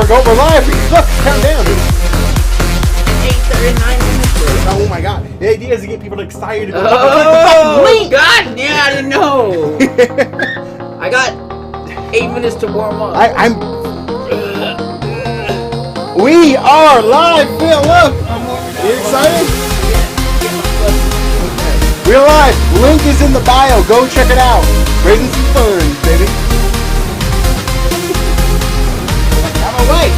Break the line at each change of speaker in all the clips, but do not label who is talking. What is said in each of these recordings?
go. We're live. Look, count down.
8:39 minutes.
Oh my god. The idea is to get people excited.
Oh, God. Yeah, I didn't know. I got 8 minutes to warm up.
We are live, Phil. Look. You excited? We're live. Link is in the bio. Go check it out. Raising some funds, baby. Have a wait.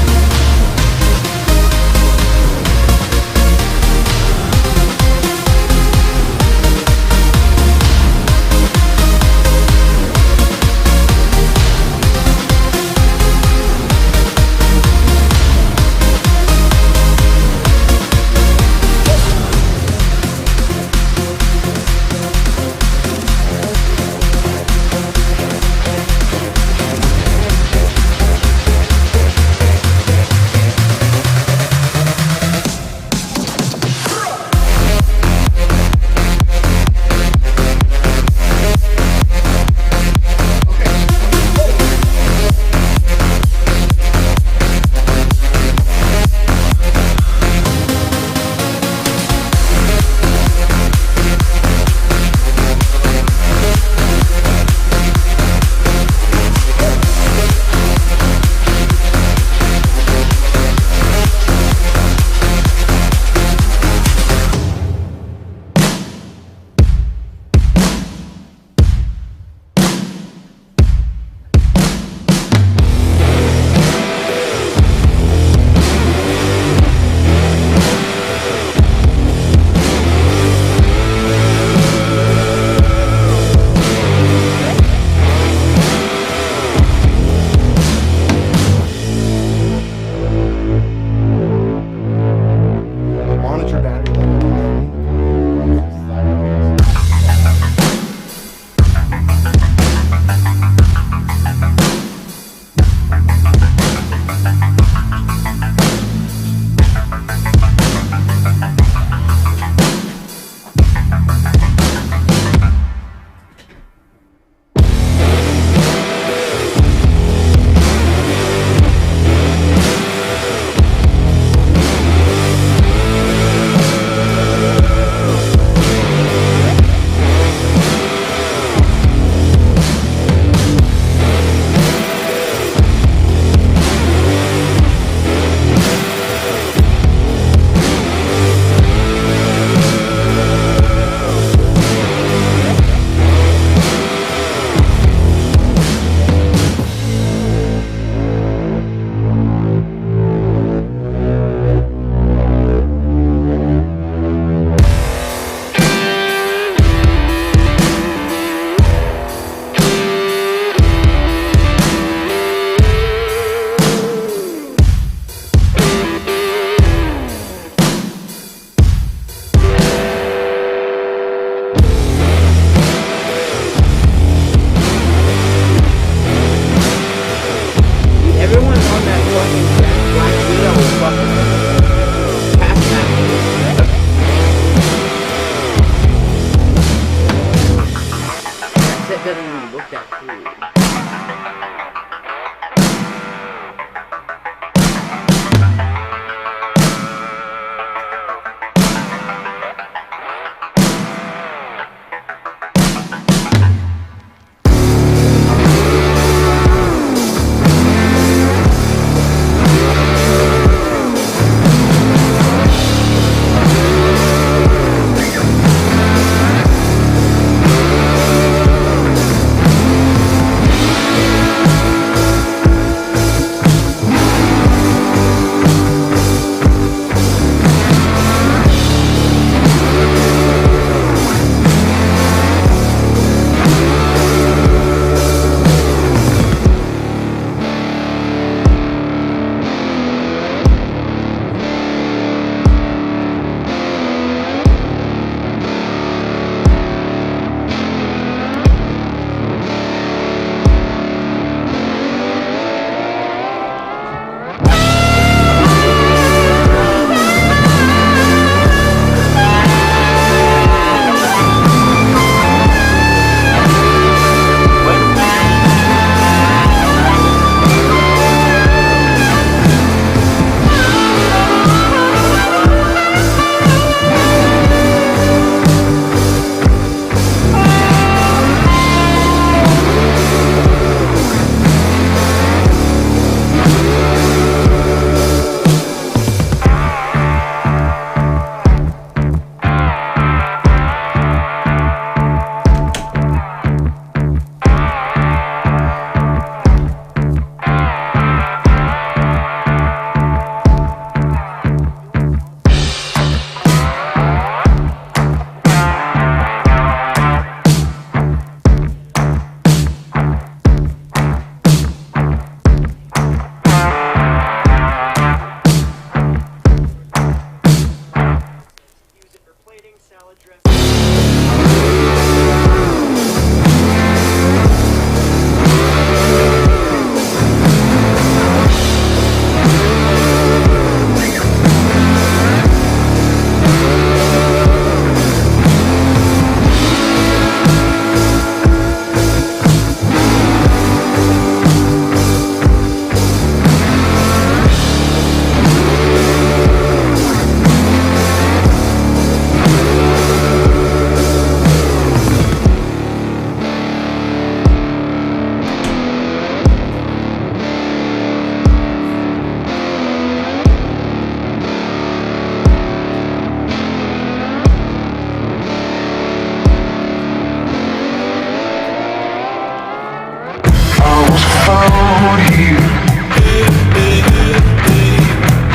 found here.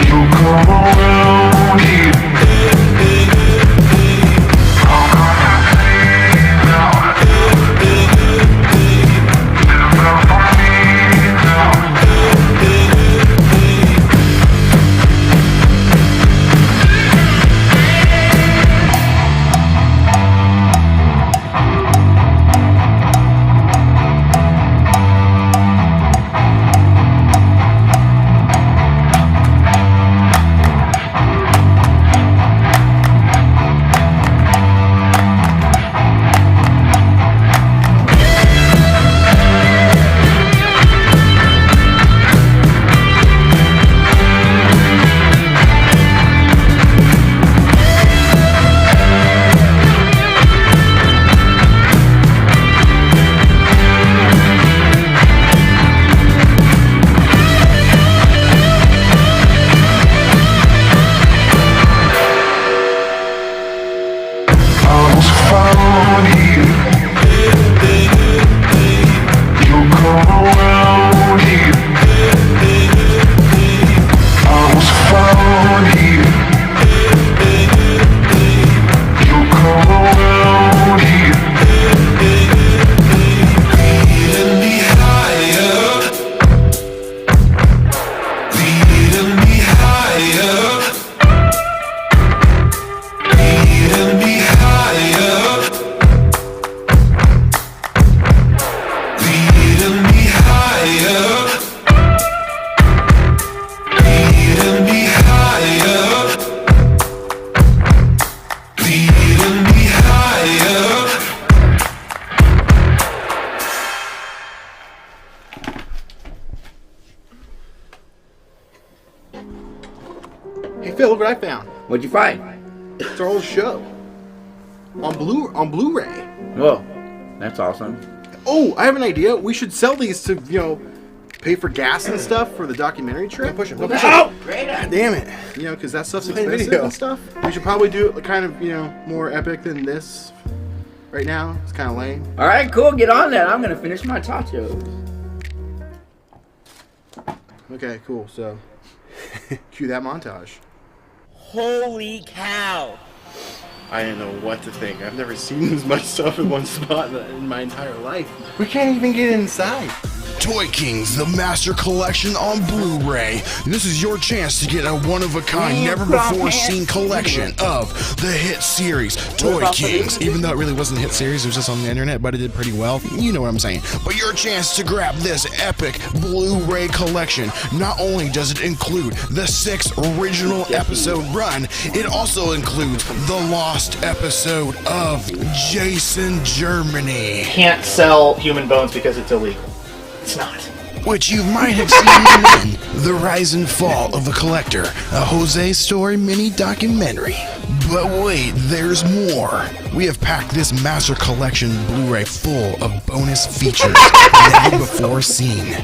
You'll come around here. I'm gonna see now. It's not for me now.
Hey Phil, look what I found.
What'd you find?
It's our old show. On Blu-ray.
Whoa, that's awesome.
Oh, I have an idea. We should sell these to, pay for gas and stuff for the documentary trip. Don't push him. Don't push him.
Oh, great.
God damn it. Because that stuff's
Playing
expensive
video.
and stuff. We should probably do it kind of, more epic than this right now. It's kind of lame.
All right, cool. Get on that. I'm gonna finish my tachos.
Okay, cool. So, cue that montage.
Holy cow!
I didn't know what to think. I've never seen as much stuff in one spot in my entire life.
We can't even get inside.
Toy Kings, the Master Collection on Blu-ray. This is your chance to get a one-of-a-kind, never-before-seen collection of the hit series Toy Kings. Even though it really wasn't a hit series, it was just on the internet, but it did pretty well. You know what I'm saying. But your chance to grab this epic Blu-ray collection. Not only does it include the 6 original episode run, it also includes the lost episode of Jason Germany.
Can't sell human bones because it's illegal. It's not.
Which you might have seen in The Rise and Fall of the Collector, a Jose Story mini documentary. But wait, there's more. We have packed this Master Collection Blu-ray full of bonus features never before seen.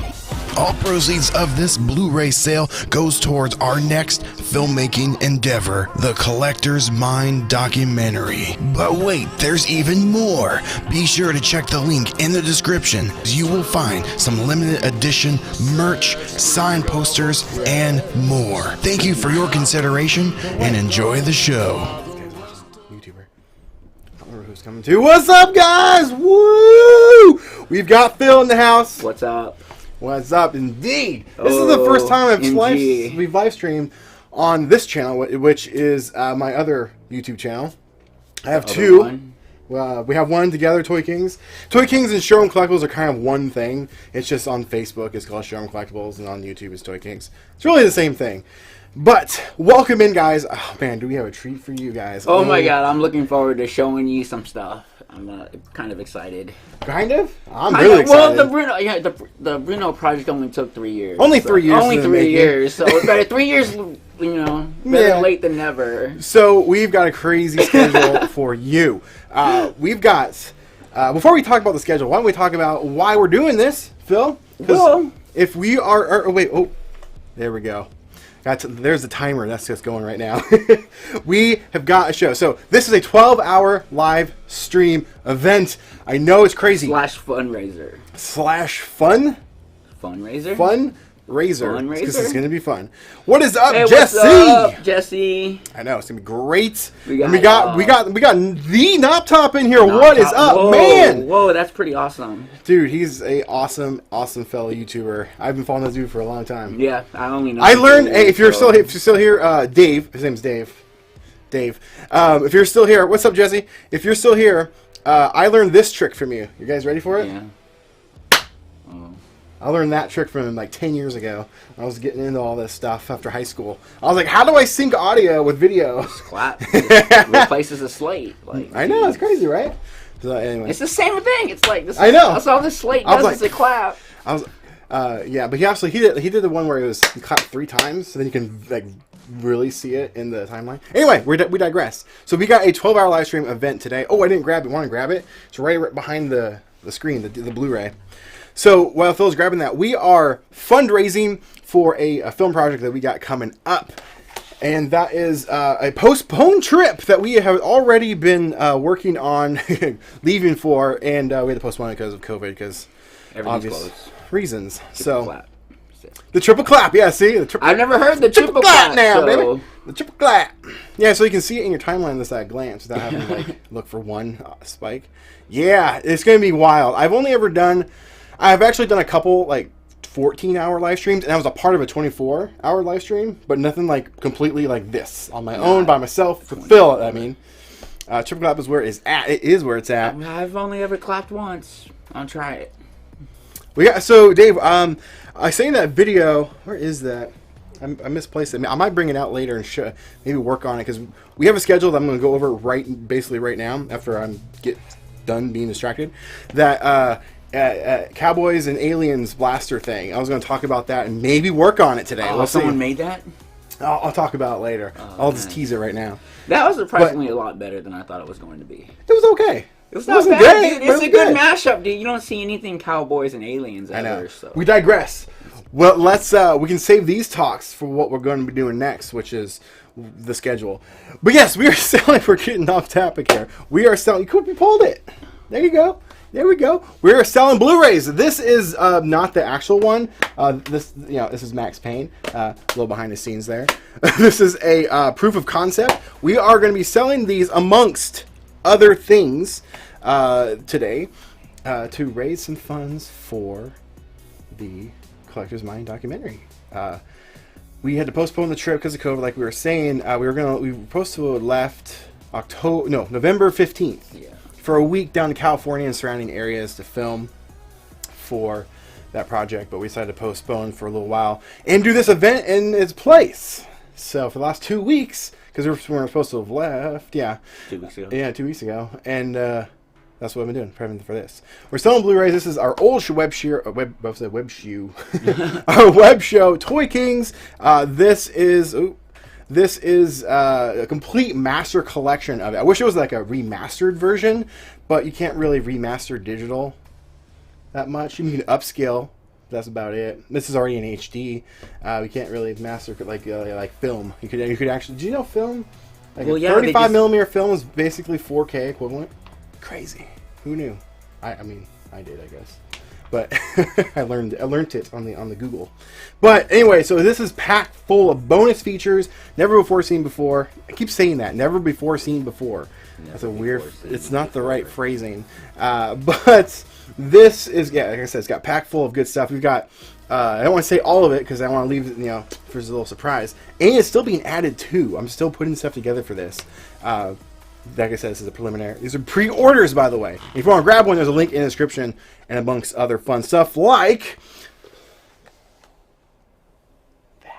All proceeds of this Blu-ray sale goes towards our next filmmaking endeavor, the Collector's Mind documentary. But wait, there's even more. Be sure to check the link in the description. You will find some limited edition merch, signed posters, and more. Thank you for your consideration and enjoy the show.
YouTuber. I don't remember who's coming to. What's up, guys? Woo! We've got Phil in the house.
What's up?
What's up, indeed? This is the first time we've live streamed on this channel, which is my other YouTube channel. I have two. We have one together, Toy Kings. Toy Kings and Showroom Collectibles are kind of one thing. It's just on Facebook, it's called Showroom Collectibles, and on YouTube, it's Toy Kings. It's really the same thing. But welcome in, guys. Oh man, do we have a treat for you guys?
Oh my god, I'm looking forward to showing you some stuff. I'm kind of excited.
Kind of? I'm really excited.
Well, the Bruno project only took 3 years.
Only 3 years.
Only 3 years. So it's better 3 years, better late than never.
So we've got a crazy schedule for you. We've got, before we talk about the schedule, why don't we talk about why we're doing this, Phil?
Well,
if we are, there we go. There's the timer. That's just going right now. We have got a show. So this is a 12-hour live stream event. I know it's crazy.
/fundraiser.
/fun?
Fundraiser.
Fundraiser. This is going to be fun. What is up,
Hey,
Jesse?
what's up, Jesse?
I know it's going to be great.
We got
the Knob Top in here. What is up,
Whoa,
man?
Whoa, that's pretty awesome.
Dude, he's a awesome fellow YouTuber. I've been following that dude for a long time.
Yeah, I only know.
I learned. Hey, if you're still here, Dave. His name's Dave. Dave. If you're still here, what's up, Jesse? If you're still here, I learned this trick from you. You guys ready for it?
Yeah.
I learned that trick from him like 10 years ago. I was getting into all this stuff after high school. I was like, how do I sync audio with video?
Clap. It replaces a slate. Like,
I know, it's crazy, right? So anyway.
It's the same thing. It's like this.
I know.
That's all this slate
I was
does is
like-
a clap.
I was, yeah, but he did the one where he clapped 3 times, so then you can like really see it in the timeline. Anyway, we digress. So we got a 12-hour live stream event today. Oh, I didn't grab it. Want to grab it? It's right behind the screen, the Blu-ray. So while Phil's grabbing that, we are fundraising for a film project that we got coming up. And that is a postponed trip that we have already been working on leaving for. And we had to postpone it because of COVID, because obvious
closed.
Reasons.
Triple
So
clap.
the triple clap, yeah, see? The triple,
I've never heard the triple clap
now,
so...
baby. The triple clap. Yeah, so you can see it in your timeline this at a glance without having to like look for one spike. Yeah, it's going to be wild. I've actually done a couple like 14-hour live streams, and I was a part of a 24-hour live stream, but nothing like completely like this on my own by myself with Phil. I mean, triple clap is where it's at. It is where it's at.
I've only ever clapped once. I'll try it.
Well, yeah. So Dave, I say in that video, where is that? I misplaced it. I might bring it out later and maybe work on it, because we have a schedule that I'm going to go over basically right now after I get done being distracted. That. Cowboys and Aliens blaster thing. I was going to talk about that and maybe work on it today.
Oh, someone made that?
I'll talk about it later. I'll just tease it right now.
That was surprisingly a lot better than I thought it was going to be.
It was okay.
It wasn't bad, dude. It's a good mashup, dude. You don't see anything Cowboys and Aliens ever.
I know.
So.
We digress. Well, we can save these talks for what we're going to be doing next, which is the schedule. But yes, we are selling. We're getting off topic here. We are selling. You pulled it. There you go. There we go. We're selling Blu-rays. This is not the actual one. This is Max Payne. A little behind the scenes there. This is a proof of concept. We are going to be selling these amongst other things today to raise some funds for the Collector's Mind documentary. We had to postpone the trip because of COVID, like we were saying. We were supposed to have left November 15th.
Yeah.
For a week down to California and surrounding areas to film for that project, but we decided to postpone for a little while and do this event in its place. So for the last 2 weeks, because we were supposed to have left,
2 weeks ago.
Yeah, 2 weeks ago, and that's what I've been doing, prepping for this. We're selling Blu-rays. This is our old web show, our web show, Toy Kings. This is a complete master collection of it. I wish it was like a remastered version, but you can't really remaster digital that much. You can upscale. That's about it. This is already in HD. We can't really master like film. You could actually. Do you know film? Like a 35 millimeter film is basically 4K equivalent. Crazy. Who knew? I mean, I did, I guess. But I learned it on the Google. But anyway, so this is packed full of bonus features, never before seen before. I keep saying that, never before seen before. That's a weird. It's not the right phrasing. But this is, like I said, it's got packed full of good stuff. We've got. I don't want to say all of it because I want to leave it, for a little surprise. And it's still being added too. I'm still putting stuff together for this. Like I said, this is a preliminary. These are pre-orders, by the way. If you want to grab one, there's a link in the description, and amongst other fun stuff like...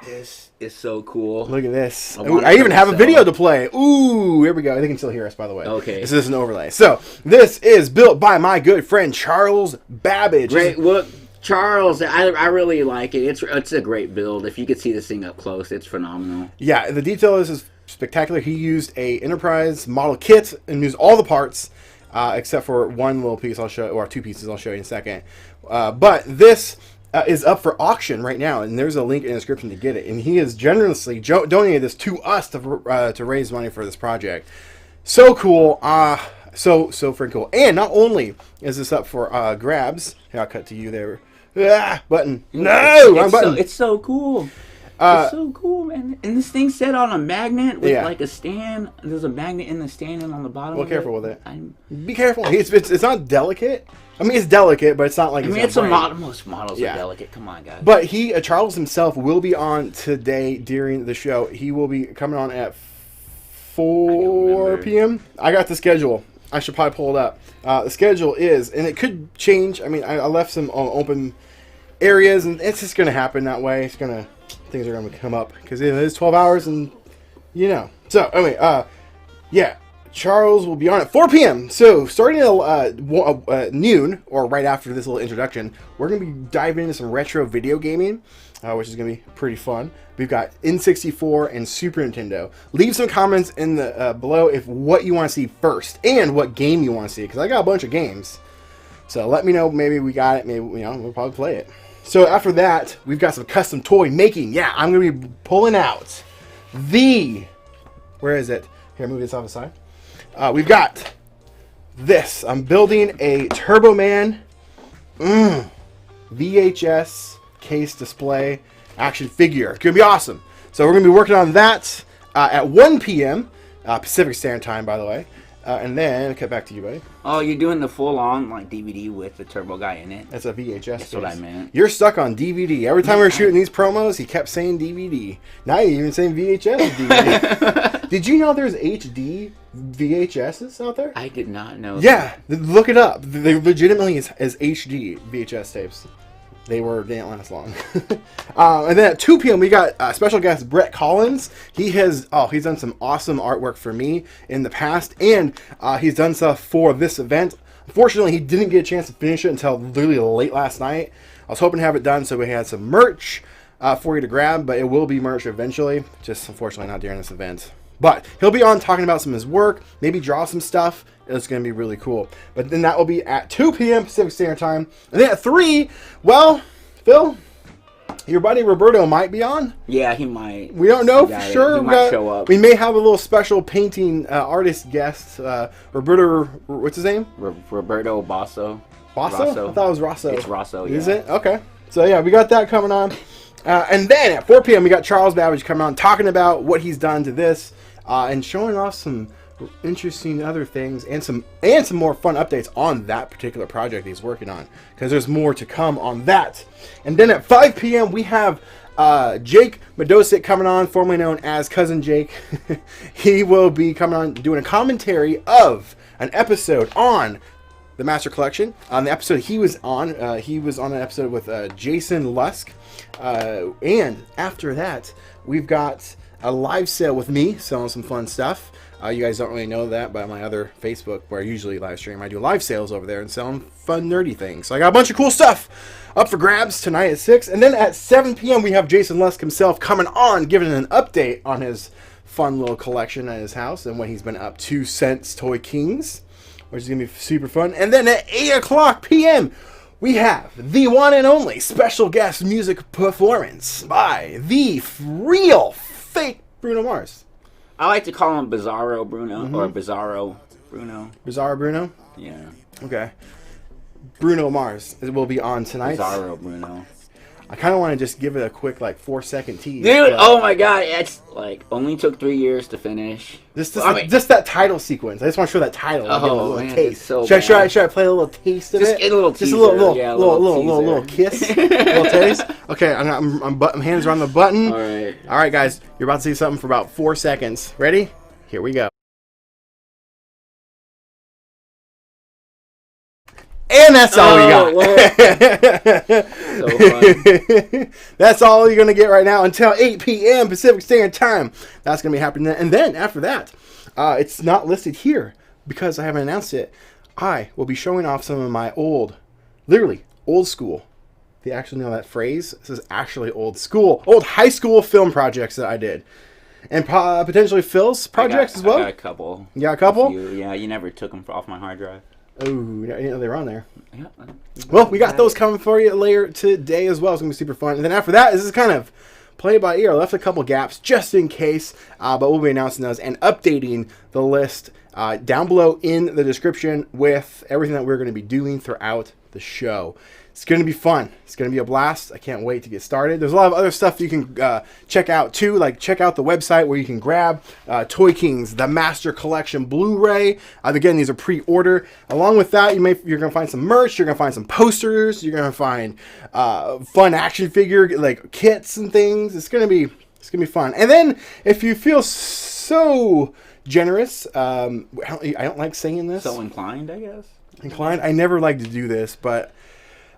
This is so cool.
Look at this. I even have a video to play. Ooh, here we go. They can still hear us, by the way.
Okay.
This is an overlay. So, this is built by my good friend, Charles Babbage.
Great. Look, Charles, I really like it. It's a great build. If you could see this thing up close, it's phenomenal.
Yeah, the detail is spectacular. He used a Enterprise model kit and used all the parts except for one little piece I'll show, or 2 pieces I'll show you in a second. But this is up for auction right now, and there's a link in the description to get it. And he has generously donated this to us to raise money for this project. So cool. So freaking cool. And not only is this up for grabs, here I'll cut to you there, Button.
It's
Wrong button.
It's so cool. It's so cool, man. And this thing's set on a magnet with like a stand. There's a magnet in the stand and on the bottom.
Well, careful with it. Be careful.
Like,
It's not delicate. I mean, it's delicate, but it's not like.
It's a model. Most models are delicate. Come on, guys.
But Charles himself will be on today during the show. He will be coming on at 4 p.m. I got the schedule. I should probably pull it up. The schedule is, and it could change. I mean, I left some open areas, and it's just going to happen that way. Things are going to come up because it is 12 hours, and So anyway, Charles will be on at 4 p.m. So starting at noon, or right after this little introduction, we're going to be diving into some retro video gaming, which is going to be pretty fun. We've got N64 and Super Nintendo. Leave some comments in the below if what you want to see first and what game you want to see, because I got a bunch of games. So let me know. Maybe we got it. Maybe we'll probably play it. So after that, we've got some custom toy making. Yeah, I'm going to be pulling out where is it? Here, move this off the side. We've got this. I'm building a Turbo Man VHS case display action figure. It's going to be awesome. So we're going to be working on that at 1 p.m. Pacific Standard Time, by the way. And then, cut back to you, buddy.
Oh, you're doing the full-on DVD with the Turbo guy in it?
That's a VHS.
That's what I meant.
You're stuck on DVD. Every time we were shooting these promos, he kept saying DVD. Now you're even saying VHS DVD. Did you know there's HD VHSs out there?
I did not know
that. Look it up. They legitimately is HD VHS tapes. They didn't last long. And then at 2 p.m. we got special guest Brett Collins. He's done some awesome artwork for me in the past, and he's done stuff for this event. Unfortunately, he didn't get a chance to finish it until literally late last night. I was hoping to have it done so we had some merch for you to grab, but it will be merch eventually. Just unfortunately not during this event. But he'll be on talking about some of his work, maybe draw some stuff. It's going to be really cool. But then that will be at 2 p.m. Pacific Standard Time. And then at 3, well, Phil, your buddy Roberto might be on.
Yeah, he might.
We don't know for sure.
He might show up.
We may have a little special painting artist guest. Roberto, what's his name?
Roberto Basso.
Basso? I thought it was Rosso.
It's Rosso, yeah.
Is it? Okay. So, yeah, we got that coming on. And then at 4 p.m. we got Charles Babbage coming on talking about what he's done to this and showing off some interesting other things and some more fun updates on that particular project he's working on, because there's more to come on that. And then at 5 p.m. we have Jake Medosic coming on, formerly known as Cousin Jake. He will be coming on doing a commentary of an episode on the Master Collection. On the episode he was on an episode with Jason Lusk. And after that, we've got a live sale with me selling some fun stuff. You guys don't really know that, but my other Facebook, where I usually live stream, I do live sales over there and selling fun, nerdy things. So I got a bunch of cool stuff up for grabs tonight at 6. And then at 7 p.m., we have Jason Lusk himself coming on, giving an update on his fun little collection at his house and what he's been up to since Toy Kings, which is going to be super fun. And then at 8 o'clock p.m., we have the one and only special guest music performance by the real fake Bruno Mars.
I like to call him Bizarro Bruno, or Bizarro Bruno.
Bizarro Bruno?
Yeah.
Okay. Bruno Mars will be on tonight.
Bizarro Bruno.
I kind of want to just give it a quick, 4-second tease.
Dude, oh my god, it's, only took 3 years to finish.
Just that title sequence. I just want to show that title.
Oh, man, taste. It's so
should I play a little taste of it?
Just get a little teaser.
Just a little kiss? A little taste? Okay, I'm hands around the button. All right, guys. You're about to see something for about 4 seconds. Ready? Here we go. And that's all we got.
So fun.
That's all you're going to get right now until 8 p.m. Pacific Standard Time. That's going to be happening then. And then after that, it's not listed here because I haven't announced it. I will be showing off some of my literally old school. They actually know that phrase. This is actually old high school film projects that I did. And potentially Phil's projects as well.
I got a couple.
You got a couple?
Yeah, you never took them off my hard drive.
Oh, they were on there.
Yeah.
Well, we got those coming for you later today as well. It's going to be super fun. And then after that, this is kind of play by ear. I left a couple gaps just in case, but we'll be announcing those and updating the list down below in the description with everything that we're going to be doing throughout the show. It's going to be fun. It's going to be a blast. I can't wait to get started. There's a lot of other stuff you can check out too. Like check out the website where you can grab Toy Kings, the Master Collection Blu-ray. Again, these are pre-order. Along with that, you're going to find some merch. You're going to find some posters. You're going to find fun action figure like kits and things. It's going to be fun. And then if you feel so generous, I don't like saying this.
So inclined, I guess.
Inclined. I never like to do this, but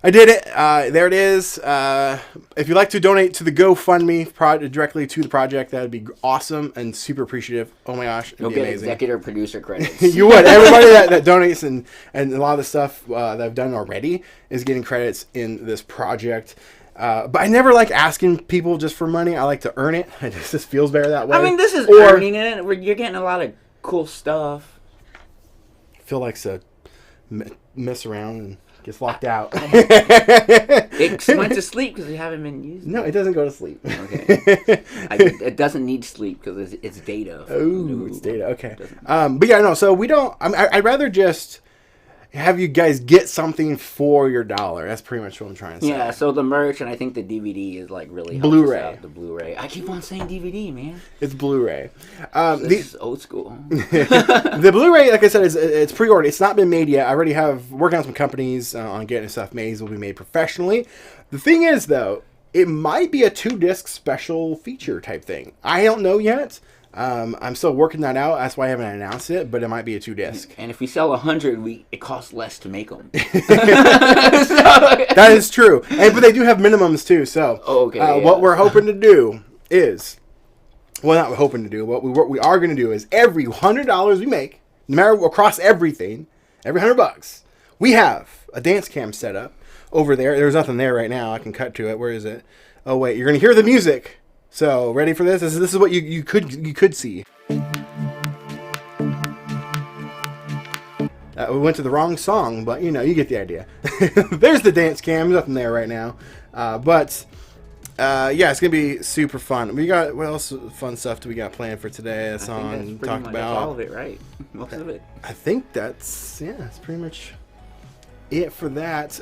I did it. There it is. If you'd like to donate to the GoFundMe directly to the project, that would be awesome and super appreciative. Oh my gosh, it'd
You'll
be
get
amazing.
executive producer credits.
You would. Everybody that donates and a lot of the stuff that I've done already is getting credits in this project. But I never like asking people just for money. I like to earn it. It just feels better that way.
I mean, this is earning it. You're getting a lot of cool stuff.
Phil likes to mess around and gets locked out.
It went to sleep because you haven't been using it.
No, it doesn't go to sleep.
Okay. It doesn't need sleep because it's data.
Oh, it's data. Okay. But yeah, no. So we don't. I'd rather just have you guys get something for your dollar. That's pretty much what I'm trying to say.
Yeah. So the merch and I think the DVD is like really
Blu-ray.
Out, the Blu-ray. I keep on saying DVD, man.
It's Blu-ray.
This is old school.
The Blu-ray, like I said, it's pre-ordered. It's not been made yet. I already have working on some companies on getting stuff made. It will be made professionally. The thing is, though, it might be a 2-disc special feature type thing. I don't know yet. I'm still working that out. That's why I haven't announced it, but it might be a 2-disc.
And if we sell 100, it costs less to make them.
That is true. But they do have minimums too. So what we're hoping to do is, well, not hoping to do. What we are going to do is every $100 we make, no matter across everything, every $100, we have a dance cam set up over there. There's nothing there right now. I can cut to it. Where is it? Oh wait, you're going to hear the music. So, ready for this? This is what you could see. We went to the wrong song, but you get the idea. There's the dance cam. There's nothing there right now. But yeah, it's gonna be super fun. We got what else fun stuff do we got planned for today? That's on talk about.
That's all of it, right? Most of it.
I think that's pretty much it for that.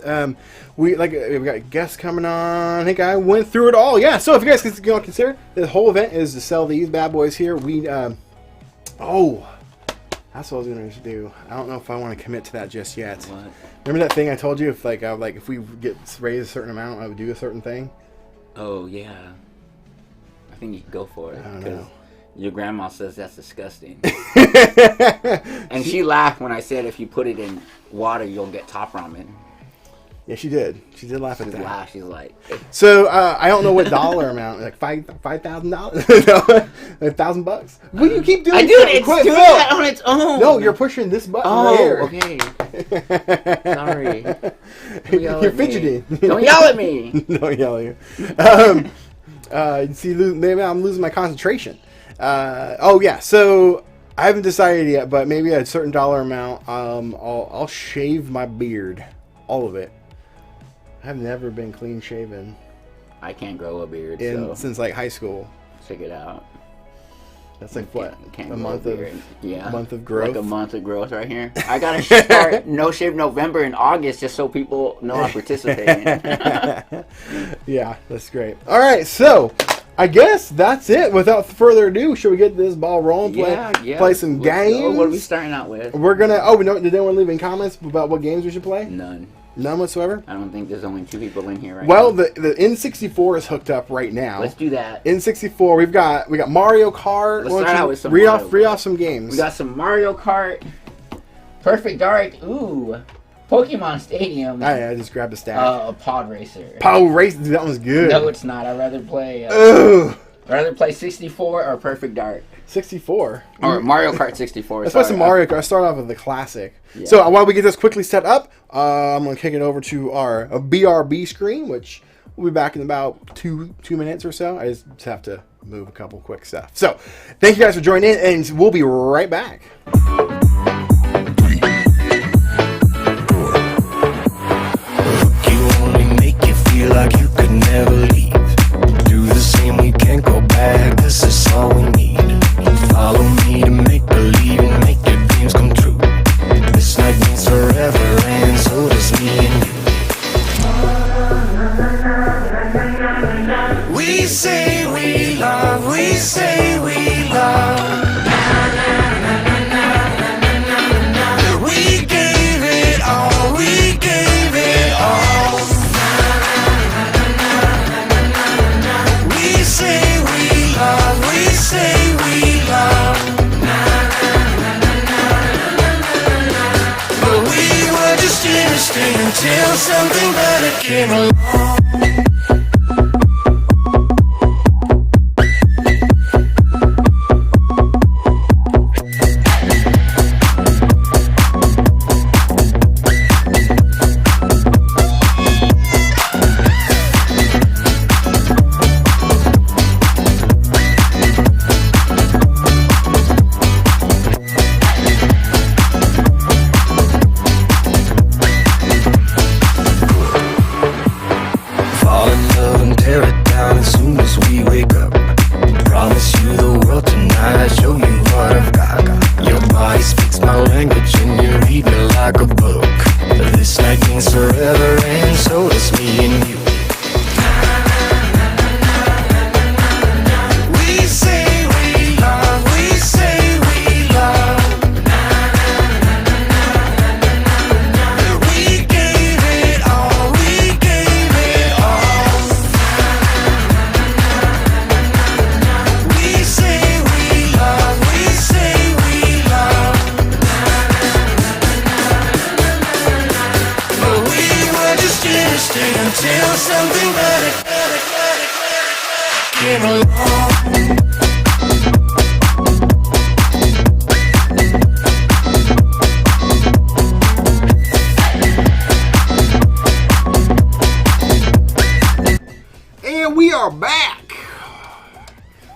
We've got guests coming on. I think I went through it all. Yeah. So if you guys can consider, the whole event is to sell these bad boys here. That's what I was going to do. I don't know if I want to commit to that just yet.
What?
Remember that thing I told you? If we get raised a certain amount, I would do a certain thing.
Oh yeah. I think you can go for it.
I don't know.
Your grandma says that's disgusting. And she laughed when I said if you put it in water, you'll get top ramen.
Yeah, she did. She did laugh at that.
Laughed. She's like...
So, I don't know what dollar amount. Like $5,000? No, $1,000? What do you keep doing?
I do it. It's doing that on its own.
No, you're pushing this button right here.
Okay. Sorry.
You're fidgeting.
Don't yell at me.
Don't yell at you. See, maybe I'm losing my concentration. Yeah. So I haven't decided yet, but maybe at a certain dollar amount, I'll shave my beard, all of it. I've never been clean shaven.
I can't grow a beard
since like high school.
Check it out.
That's like what?
Can't
a month of growth.
Like a month of growth right here. I gotta start No Shave November in August just so people know I'm participating.
Yeah, that's great. All right, so I guess that's it. Without further ado, should we get this ball rolling? Play some games.
What are we starting out with?
We're gonna. Oh, no! Did anyone leave any comments about what games we should play?
None.
None whatsoever?
I don't think there's only 2 people in here right now.
Well, the N64 is hooked up right now.
Let's do that.
N64, we got Mario Kart.
Let's start out with some
read off some games.
We got some Mario Kart, Perfect Dark, Pokemon Stadium.
I just grabbed a stack.
Pod Racer.
Pod Racer, that one's good.
No, it's not. I'd rather play 64 or Perfect Dark.
64.
Or Mario Kart 64.
Let's play some Mario Kart. Start off with the classic. Yeah. So while we get this quickly set up, I'm going to kick it over to our BRB screen, which we'll be back in about two minutes or so. I just have to move a couple quick stuff. So thank you guys for joining in, and we'll be right back.
You only make you feel like you could never leave. Do the same, we can't go back. This is all we need. Follow me to make believe and make your dreams come true. This night means forever, and so does me and you. say we love, we say we love. We gave it all, we gave it all. We say we love, we say we love. But we were just innocent until something better came along.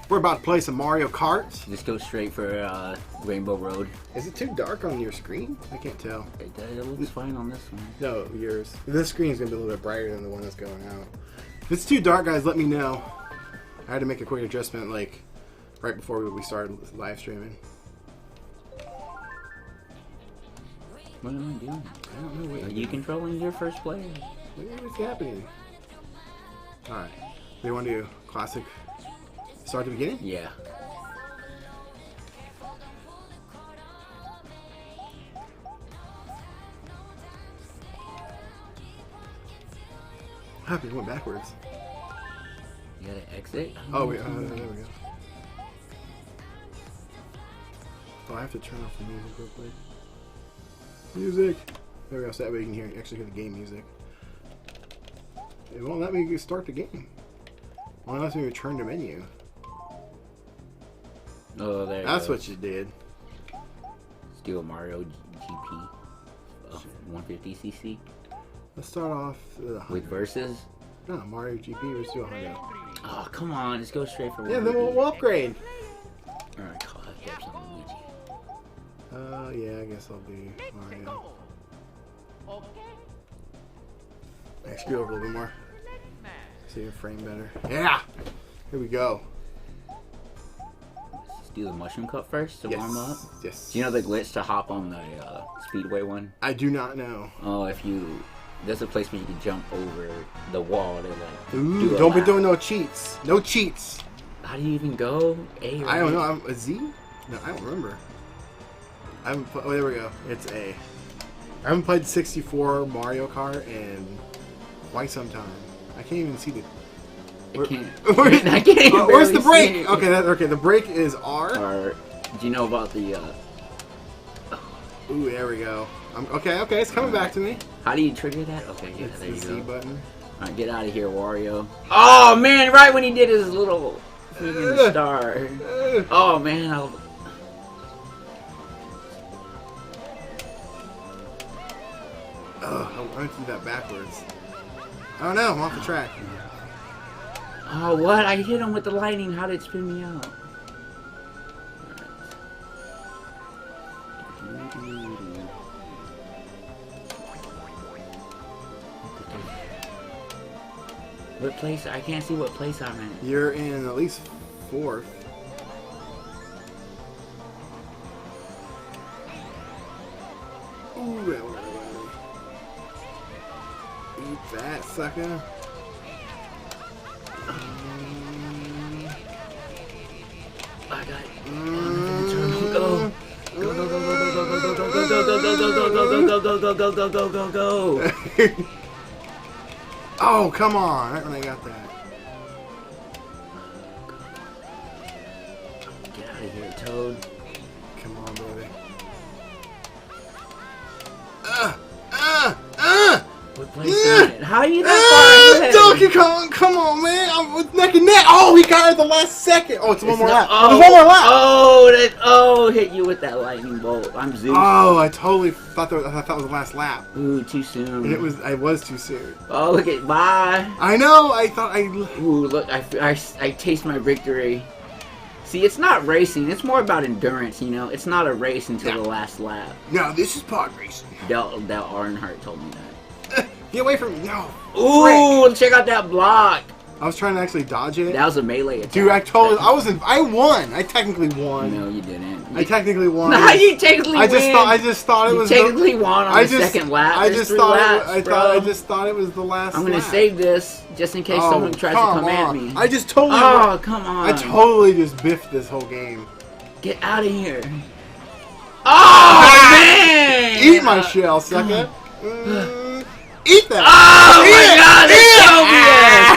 We're about to play some Mario Kart.
Just go straight for Rainbow Road.
Is it too dark on your screen? I can't tell.
It looks fine on this one.
No, yours. This screen is going to be a little bit brighter than the one that's going out. If it's too dark, guys, let me know. I had to make a quick adjustment, like, right before we started live streaming.
What am I doing?
I don't know.
Are you controlling your first player?
What's happening? Alright. We want to do classic... Start at the beginning?
Yeah.
Happy, it went backwards.
You gotta exit?
Oh, wait, there we go. Oh, I have to turn off the music real quick. Music! There we go, so that way you can actually hear the game music. It won't let me start the game. It won't let me return to menu.
Oh, there.
That's what you did.
Let's do a Mario GP, 150cc.
Let's start off
with versus.
No, Mario GP. Let's do 100.
Oh, come on! Just go straight for.
Yeah, then we'll upgrade.
All right, call it Luigi.
Yeah, I guess I'll do Mario. I screw over a little bit more. See your frame better. Yeah. Here we go.
Do the mushroom cut first to warm up?
Yes.
Do you know the glitch to hop on the speedway one?
I do not know.
Oh, if you... There's a place where you can jump over the wall to like...
Ooh, don't be doing no cheats. No cheats.
How do you even go? A or
I don't know. I'm a Z? No, I don't remember. Oh, there we go. It's A. I haven't played 64 Mario Kart in quite some time. I can't even see the...
I can't
where's the brake? Okay, okay. The brake is R.
Do you know about the?
Ooh, there we go. Okay, it's coming back to me.
How do you trigger that? Okay, yeah,
it's
there you
the
go.
C button.
All right, get out of here, Wario. Oh man, right when he did his little freaking star. Oh man,
I'm going to do that backwards. Oh no, I'm off the track.
Oh, what? I hit him with the lightning. How did it spin me out? What place? I can't see what place I'm in.
You're in at least 4th. Ooh, eat that, sucker.
god. Go. Go, go, go, go, go, go, go.
Oh, come on. Right when I got that.
Get out of here, Toad.
Come on, baby.
What place is it? How are you that far ahead?
Donkey Kong, come on, man. I'm with neck and neck. Oh, he got it at the last second. Oh, it's one more lap.
Oh,
There's one more lap.
Hit you with that lightning bolt. I'm Zeus.
Oh, I totally thought that was the last lap.
Ooh, too soon.
And I was too soon.
Oh, look at bye.
I know. I thought
Ooh, look, I taste my victory. See, it's not racing. It's more about endurance, you know. It's not a race until the last lap.
No, this is pod racing.
Dale Earnhardt told me that.
Get away from me. No.
Ooh,
Frick.
check out that block.
I was trying to actually dodge it.
That was a melee attack.
Dude, I won. I technically won.
No, you didn't.
I technically won.
No, you technically win.
I just thought it was.
You technically won on the second lap.
I just thought it was the last.
I'm gonna
lap.
save this just in case someone tries to come at me.
I just totally.
Oh, come on.
I totally just biffed this whole game.
Get out of here. Oh, man!
Eat my shell, sucker. Eat that.
Oh my god, that's so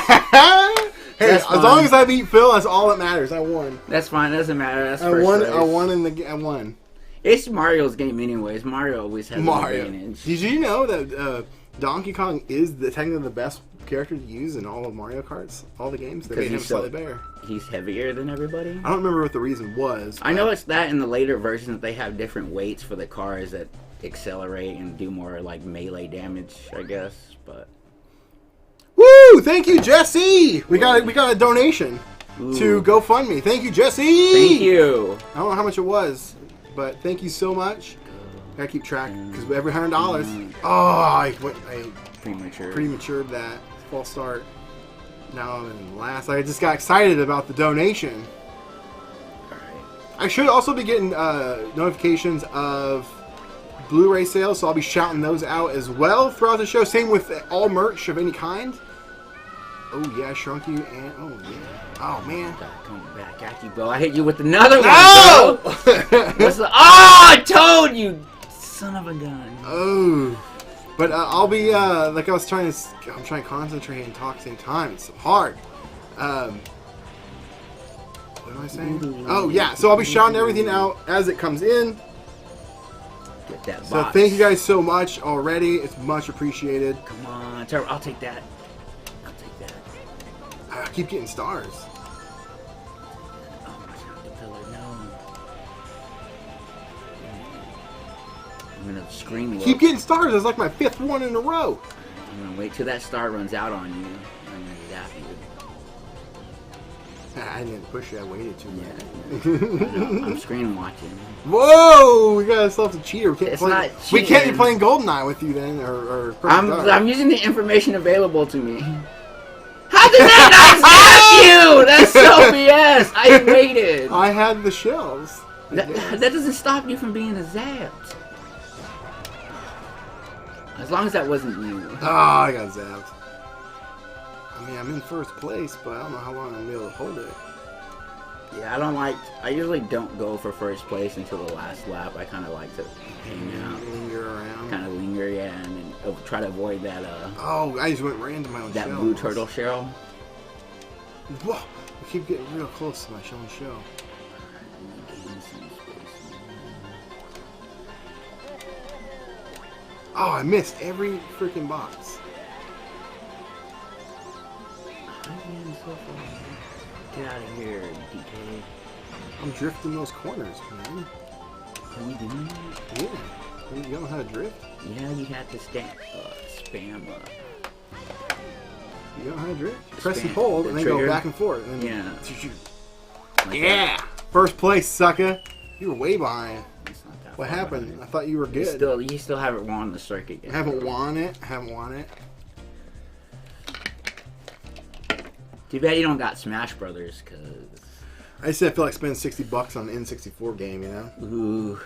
BS.
Hey, as long as I beat Phil, that's all that matters. I won.
That's fine. Doesn't matter. That's
I
first
won.
race.
I won I won.
It's Mario's game, anyways. Mario always has an advantage.
Did you know that Donkey Kong is technically the best character to use in all of Mario Karts, all the games? They made him slightly better.
He's heavier than everybody.
I don't remember what the reason was.
I know it's that in the later versions they have different weights for the cars that accelerate and do more like melee damage, I guess. But
woo! Thank you, Jesse. We got a donation to GoFundMe. Thank you, Jesse.
Thank you.
I don't know how much it was, but thank you so much. Gotta keep track because every $100. Oh, I prematured that false start. Now I'm in last. I just got excited about the donation. I should also be getting notifications of Blu-ray sales, so I'll be shouting those out as well throughout the show. Same with all merch of any kind. Oh yeah, Shrunk You and oh yeah. Oh man.
Come back at you, bro. I hit you with another one.
Oh!
What's the? Oh, Toad, you son of a gun.
Oh. But I'll be like I'm trying to concentrate and talk at the same time. It's so hard. What am I saying? Oh yeah, so I'll be shouting everything out as it comes in.
Get that box.
So thank you guys so much already. It's much appreciated.
Come on, Trevor, I'll take that. I'll take that.
I keep getting stars.
Oh, the pillar, no. I'm gonna scream.
Keep getting stars. It's like my 5th one in a row.
I'm gonna wait till that star runs out on you. I'm gonna zap you.
I didn't push you. I waited too long.
Yeah. I'm screen watching.
Whoa! We got ourselves a cheater.
It's not cheating.
We can't be playing GoldenEye with you then, or
I'm using the information available to me. How did that not zap you? That's so BS. I waited.
I had the shells.
That doesn't stop you from being a zapped. As long as that wasn't you.
Oh, I got zapped. I mean, I'm in first place, but I don't know how long I'm going to be able to hold it.
Yeah, I usually don't go for first place until the last lap. I kind of like to hang out.
Linger around.
Kind of linger, yeah, and then try to avoid that,
oh, I just went right into my own shell.
That blue turtle shell.
Whoa! I keep getting real close to my own shell. Oh, I missed every freaking box.
Get out of here, DK.
I'm drifting those corners, man.
Are you doing that?
Yeah. You don't know how to drift?
Yeah, you have to spam.
You don't know how to drift? Press and hold, and then go back and forth. And then yeah! First place, sucker! You were way behind. What happened? I thought you were good.
You still haven't won the circuit yet.
I haven't won it.
Too bad you don't got Smash Brothers, cause
I just feel like spending $60 on an N64 game, you know?
Ooh.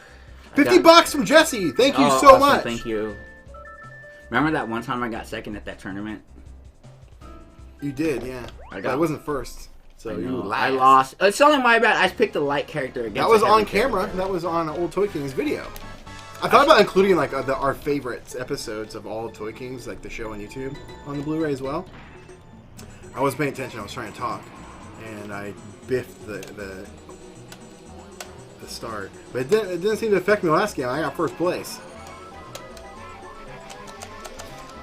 $50 from Jesse! Thank you so much!
Thank you. Remember that one time I got second at that tournament?
You did, yeah. I wasn't first. So
I
you
know,
last.
I lost. It's only my bad. I picked the light character against.
That was
a
on
heavy
camera.
character.
That was on Old Toy Kings video. I thought about including like our favorite episodes of all Toy Kings, like the show on YouTube, on the Blu-ray as well. I wasn't paying attention. I was trying to talk, and I biffed the start. But it didn't seem to affect me last game. I got first place.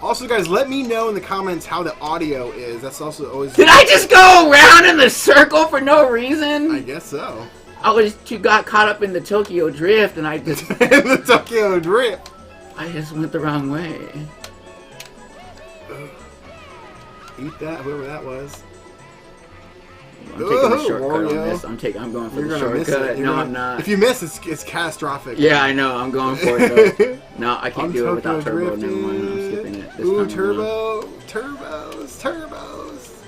Also, guys, let me know in the comments how the audio is. That's also always...
Did I just go around in the circle for no reason?
I guess so.
Got caught up in the Tokyo Drift, and I just...
The Tokyo Drift.
I just went the wrong way.
Eat that, whoever that was.
I'm taking the shortcut on this. I'm going for the shortcut. No, I'm not.
If you miss, it's catastrophic.
Yeah, I know. I'm going for it, though. No, I can't do it without turbo.
Drifting.
Never mind. I'm skipping it. This
Ooh,
time
turbo. Turbos.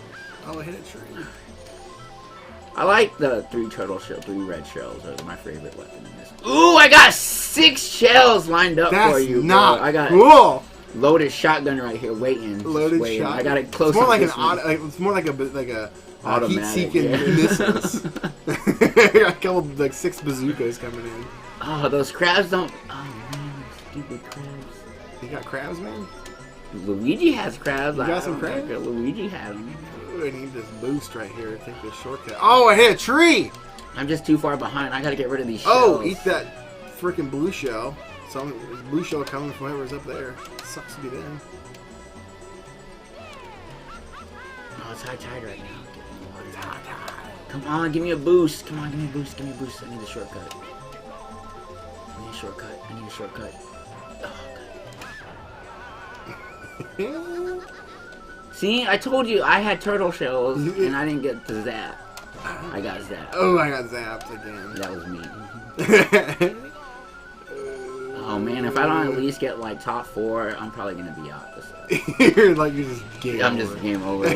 Oh, I hit a tree.
I like the 3 red shells. Those are my favorite weapon in this. Ooh, I got 6 shells lined up for you, bro.
Not
I got
cool.
Loaded shotgun right here, waiting.
Loaded
waiting.
shotgun.
I got it close.
It's more like
it's
more like a
automatic,
heat-seeking missiles. I got a couple, like 6 bazookas coming in.
Oh, those crabs don't. Oh man, stupid crabs.
You got crabs, man?
Luigi has crabs.
You got some crabs?
Luigi had them.
Ooh, I need this boost right here to take this shortcut. Oh, I hit a tree!
I'm just too far behind. I gotta get rid of these shells.
Oh, eat that freaking blue shell. Blue shell coming from whoever's up there. Sucks to be them.
Oh, it's high tide right now. Come on, give me a boost. Come on, give me a boost. Give me a boost. I need a shortcut. I need a shortcut. Oh, God. See, I told you I had turtle shells and I didn't get the zap. I got zapped.
Oh, I got zapped again.
That was me. Oh man, if I don't at least get like top 4, I'm probably gonna be out this.
You're just game over.
I'm just game over.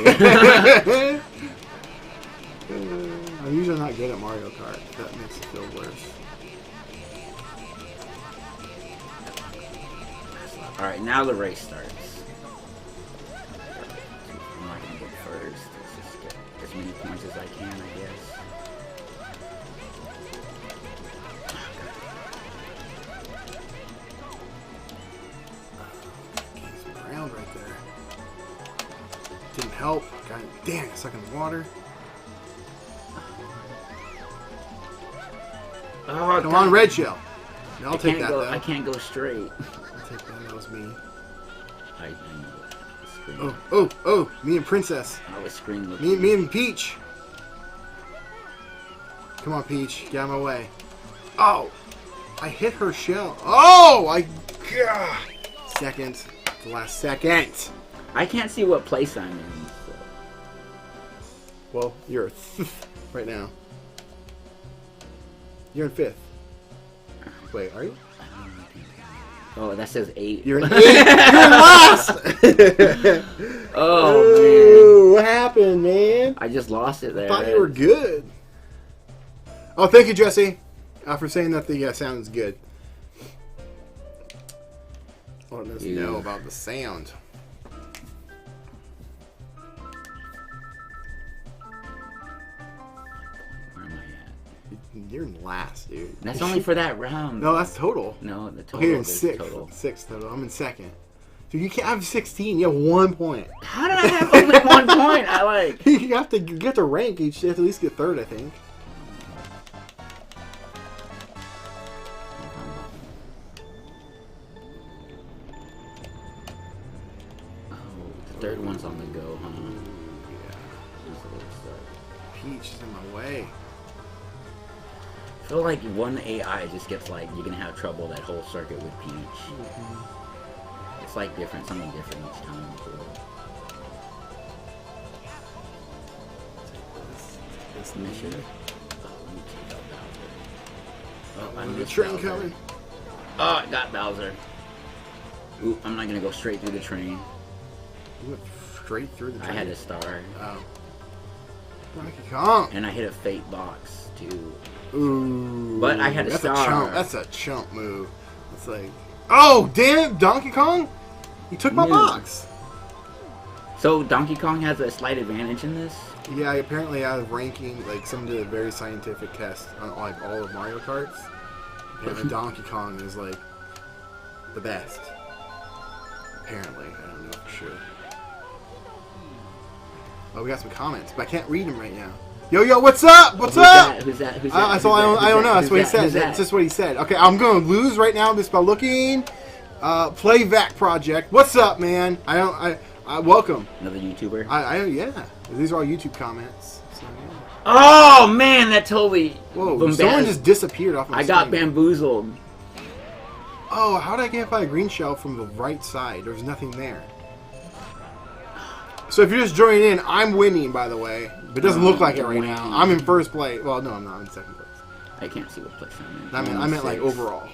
I'm usually not good at Mario Kart. That makes it feel worse.
Alright, now the race starts. I'm not gonna get first. Let's just get as many points as I can, I guess.
Getting some ground right there. Didn't help. God damn, it's stuck in the water.
Oh,
come on, red shell. No, I'll take that, though.
I can't go straight.
I'll take that. That was me.
I know.
Oh, me and Princess.
I was screaming.
Me and Peach. Come on, Peach. Get out of my way. Oh! I hit her shell. Oh! God. Second. The last second.
I can't see what place I'm in. So.
Well, you're right now. You're in 5th. Wait, are you?
Oh, that says 8.
You're in 8th. You're in last.
Oh man.
What happened, man?
I just lost it there.
I thought you were good. Oh, thank you, Jesse, for saying that the sound is good. Letting us know about the sound.
Where am I at?
You're in last, dude.
That's only for that round.
No, that's total.
No, the total.
Okay, you're in
is
6th.
Total.
6th total. I'm in 2nd. Dude, you can't have 16. You have 1 point.
How did I have only 1 point? I like.
You have to rank each. You have to at least get 3rd, I think.
Oh, the 3rd one's on the go, huh?
Yeah. Peach is in my way.
I feel like one AI just gets like, you're gonna have trouble that whole circuit with Peach. It's like something different each time. This mission. Oh, I missed
train
Bowser.
coming.
Oh, I got Bowser. Ooh, I'm not gonna go straight through the train.
You went straight through the train.
I had a star.
Oh. Donkey Kong.
And I hit a fate box too.
Ooh.
But I had a star.
That's a chump move. It's like, oh damn, Donkey Kong! You took my box.
So Donkey Kong has a slight advantage in this.
Yeah, apparently I was ranking, like, some did a very scientific test on like all of Mario Karts. And Donkey Kong is, like, the best. Apparently. I don't know for sure. Oh, we got some comments, but I can't read them right now. Yo, what's up? What's up?
Who's that?
I don't know. That's what he said. That's just what he said. Okay, I'm going to lose right now just by looking. Playback Project. What's up, man? Welcome.
Another YouTuber?
Yeah. These are all YouTube comments. So, yeah.
Oh, man, that totally...
Whoa, someone just disappeared off my
I got
screen.
bamboozled.
Oh, how did I get by a green shell from the right side? There's nothing there. So if you're just joining in, I'm winning, by the way. But it doesn't look like it right now. I'm in first place. Well, no, I'm not. I'm in second place.
I can't see what place I'm in.
I meant like overall.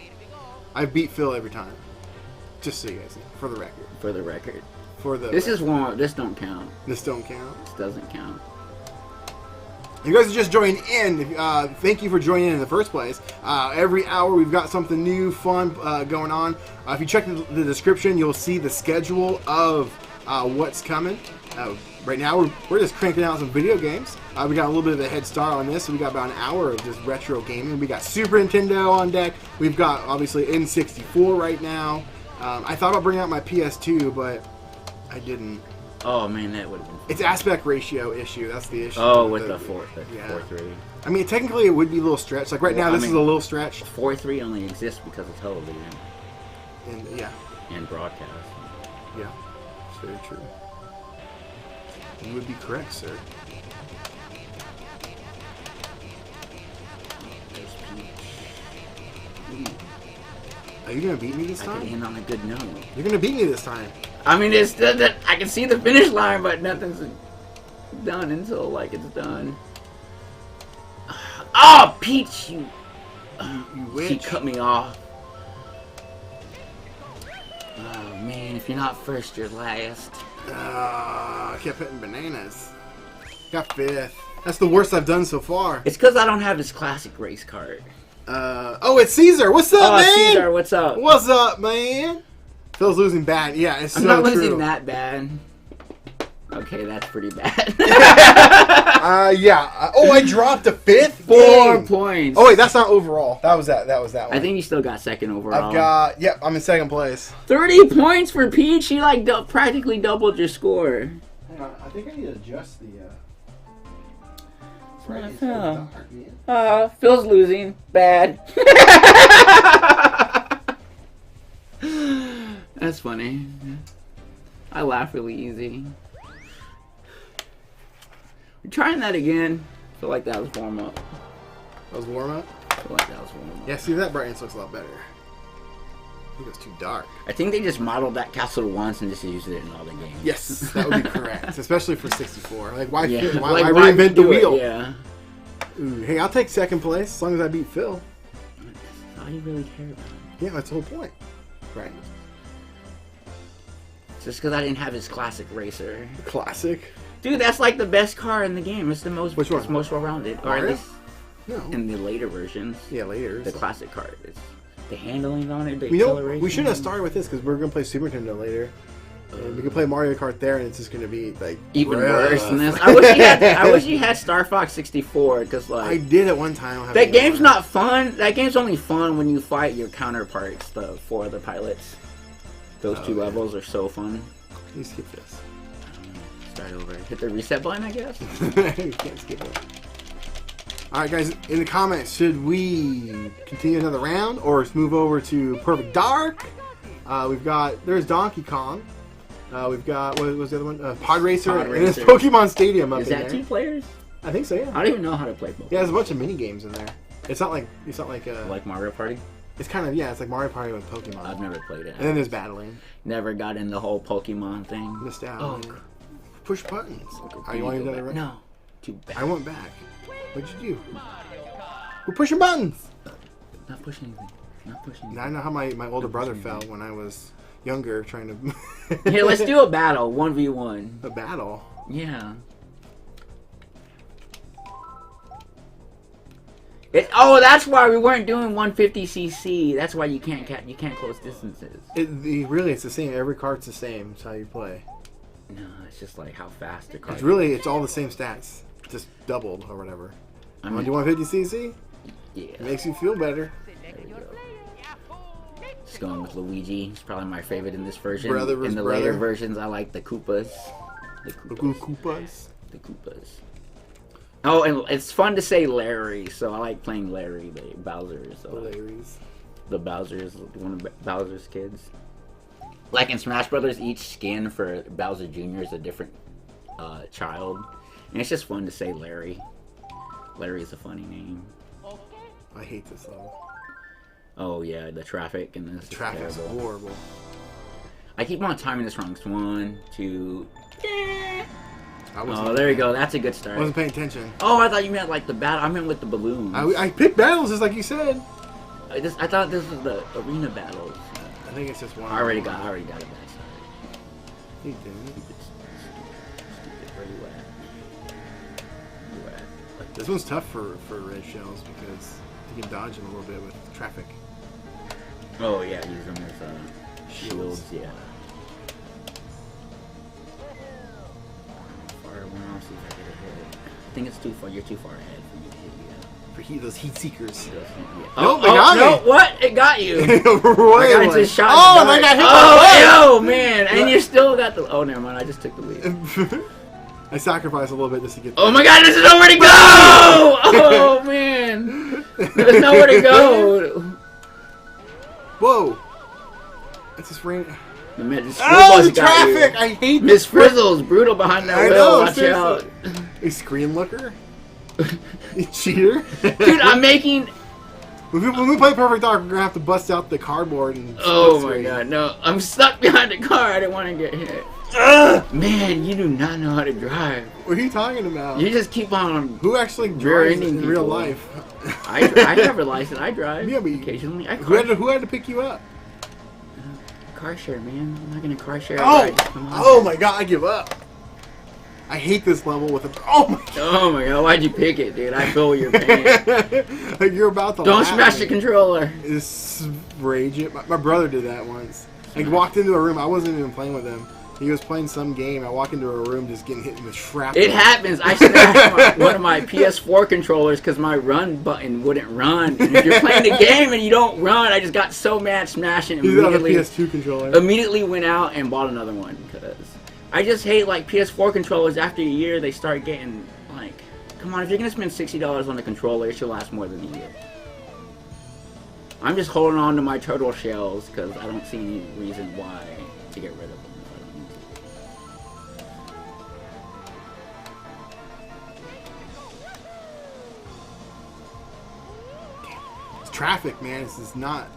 I beat Phil every time. Just so you guys know, for the record.
For the record.
This
is one. This don't count.
This don't count.
This doesn't count.
You guys are just joining in. Thank you for joining in the first place. Every hour we've got something new, fun going on. If you check the description, you'll see the schedule of what's coming. Right now we're just cranking out some video games. We got a little bit of a head start on this. So we got about an hour of just retro gaming. We got Super Nintendo on deck. We've got obviously N64 right now. I thought about bringing out my PS2, but I didn't.
Oh man, that would have been fun.
It's aspect ratio issue. That's the issue.
Oh, with the 4:3.
I mean, technically it would be a little stretch. Like right now, this is a little stretch.
4:3 only exists because of television. And broadcast.
Yeah, it's very true. You would be correct, sir. Are you gonna beat me this time?
I can end on a good note.
You're gonna beat me this time.
I mean, it's I can see the finish line, but nothing's done until like it's done. Oh, Peach, you
witch.
She cut me off. Oh man, if you're not first, you're last.
I kept hitting bananas. Got fifth. That's the worst I've done so far.
It's because I don't have his classic race card.
Oh, it's Caesar. What's up, man?
Caesar, what's up?
What's up, man? Phil's losing bad. Yeah, it's so true.
I'm not losing that bad. Okay, that's pretty bad.
Yeah. Oh, I dropped a fifth?
4 points.
Oh, wait, that's not overall. That was that one.
I think you still got second overall.
I'm in second place.
30 points for Peach. She like practically doubled your score.
Hang on, I think I need to adjust the...
Phil's losing. Bad. That's funny. I laugh really easy. We're trying that again. I feel like that was warm up.
That was warm up?
I feel like that was warm up.
Yeah, see, that brightness looks a lot better. I think it was too dark.
I think they just modeled that castle once and just used it in all the games.
Yes, that would be correct. Especially for 64. Like, why
like,
reinvent the wheel?
Yeah.
Ooh, hey, I'll take second place as long as I beat Phil.
That's all you really care about.
Yeah, that's the whole point. Right.
Just because I didn't have his classic racer.
Classic?
Dude, that's like the best car in the game. It's the most.
Which one?
It's most well-rounded. Or at least
no.
In the later versions.
Yeah, later.
The classic car. It's the handling on it. The
acceleration. We shouldn't have started with this because we're gonna play Super Nintendo later. And we can play Mario Kart there, and it's just gonna be like
even worse than this. I wish you had Star Fox 64 because like
I did at one time.
That game's not fun. That game's only fun when you fight your counterparts, the 4 other pilots. Those 2 levels are so fun.
Can you skip this?
Start over. Hit the reset button, I guess.
You can't skip it. All right, guys. In the comments, should we continue another round or move over to Perfect Dark? There's Donkey Kong. We've got what was the other one? Pod Racer, and it's Pokemon Stadium up in there.
Is that 2 players?
I think so. Yeah.
I don't even know how to play Pokemon.
Yeah, there's a bunch of mini games in there. It's not like
Mario Party.
It's kind of it's like Mario Party with Pokemon.
I've never played it.
And then there's battling.
Never got in the whole Pokemon thing.
Missed out.
Oh,
push buttons. Are you wanting to do that?
No, too bad.
I went back. What'd you do? We're pushing buttons.
Not pushing anything. Not pushing anything.
I know how my older brother felt when I was younger trying to...
Here, let's do a battle. 1v1.
A battle?
Yeah. That's why we weren't doing 150cc. That's why you can't close distances.
Really, it's the same. Every cart's the same. That's how you play.
No, it's just like how fast the car.
It's all the same stats, just doubled or whatever.
I mean,
150cc?
Yeah.
It makes you feel better.
There we go. Just going with Luigi. He's probably my favorite in this version.
Brother versus
in the
brother.
later versions, I like the Koopas.
The Koopas.
The Koopas. Oh, and it's fun to say Larry, so I like playing Larry, the Bowser's. So
Larry's.
the Bowser's, one of Bowser's kids. Like in Smash Brothers, each skin for Bowser Jr. is a different child. And it's just fun to say Larry. Larry is a funny name.
I hate this level.
Oh yeah, the traffic in this
The traffic's
is terrible.
horrible.
I keep on timing this wrong. It's 1, 2.
Oh,
there you go. That's a good start.
I wasn't paying attention.
Oh, I thought you meant like the battle. I meant with the balloons.
I picked battles just like you said.
I thought this was the arena battles.
I think it's just one.
I already got a bad start.
You didn't.
Where you at? Where you at? Like
This one's tough for red shells because you can dodge them a little bit with traffic.
Oh yeah, use them as shields. Yeah. Far one. I'll see if I get a hit. I think it's too far. You're too far ahead for me to hit you.
For those heat seekers.
Yeah.
Nope, they got
no,
me.
what? It got you. I
Roy
got into shot.
Oh, and I got hit by
Oh, man! And you still got the. Oh, never mind. I just took the lead.
I sacrificed a little bit just to get.
Oh my God! There's nowhere to go! Oh man! There's nowhere to go.
Whoa! It's just rain.
The
traffic! I hate
Miss Frizzle's brutal behind that
I
wheel.
know,
Watch
seriously.
out.
A screen looker? You cheater?
Dude, I'm making.
When we play Perfect Dark, we're gonna have to bust out the cardboard and.
Oh
split
my
screen.
God! No, I'm stuck behind the car. I didn't want to get hit. Man, you do not know how to drive.
What are you talking about?
You just keep on.
Who actually drives in
rear-ending
real
people.
life?
I have a license. I drive.
Yeah, but
occasionally.
who had to pick you up?
Car share, man. I'm not gonna car share.
Oh!
Rides. Come on.
Oh my God! I give up. I hate this level with a. Oh my God!
Oh my God! Why'd you pick it, dude? I feel your pain.
Like you're about to.
Don't
laugh
smash
at
the
me.
controller.
Just rage it. My brother did that once. I walked into a room. I wasn't even playing with him. He was playing some game. I walk into a room just getting hit with shrapnel.
It happens. I smashed one of my PS4 controllers because my run button wouldn't run. And if you're playing a game and you don't run, I just got so mad smashing
He's on a
immediately.
PS2 controller.
Immediately went out and bought another one because I just hate like PS4 controllers. After a year, they start getting like, come on, if you're gonna spend $60 on a controller, it should last more than a year. I'm just holding on to my turtle shells because I don't see any reason why to get rid of them.
Traffic, man. It's just not.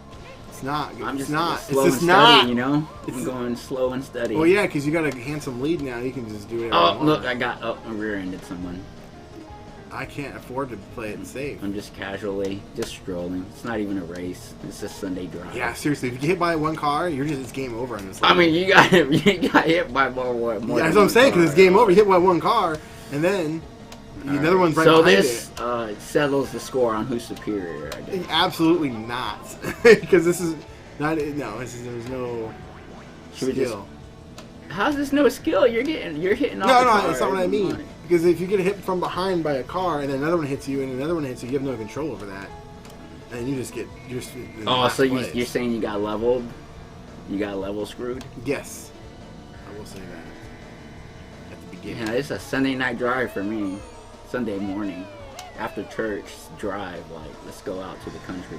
It's not.
I'm just
it's not.
slow
It's just
and steady,
not.
you know?
It's
I'm going slow and steady.
Well, yeah, because you got a handsome lead now. You can just do it.
Oh, look, I got up and rear-ended someone.
I can't afford to play it safe.
I'm just casually, just strolling. It's not even a race. It's a Sunday drive.
Yeah, seriously. If you get hit by one car, it's game over on this.
I mean, you got hit by more
Yeah,
than
that's what I'm saying.
one
Because it's
car.
game over. You hit by one car, and then another one's right
so
behind
this settles the score on who's superior, I guess.
Absolutely not. Because this is not. No, there's no
Should we just-
skill.
How's this no skill? You're hitting off
No,
the
no,
car.
that's not what I mean. Because if you get hit from behind by a car and then another one hits you and another one hits you, you have no control over that, and you're just in
Oh,
last
so
place.
you're saying you got leveled? You got level screwed?
Yes, I will say that at the beginning.
Yeah, it's a Sunday night drive for me. Sunday morning, after church drive. Like, let's go out to the country.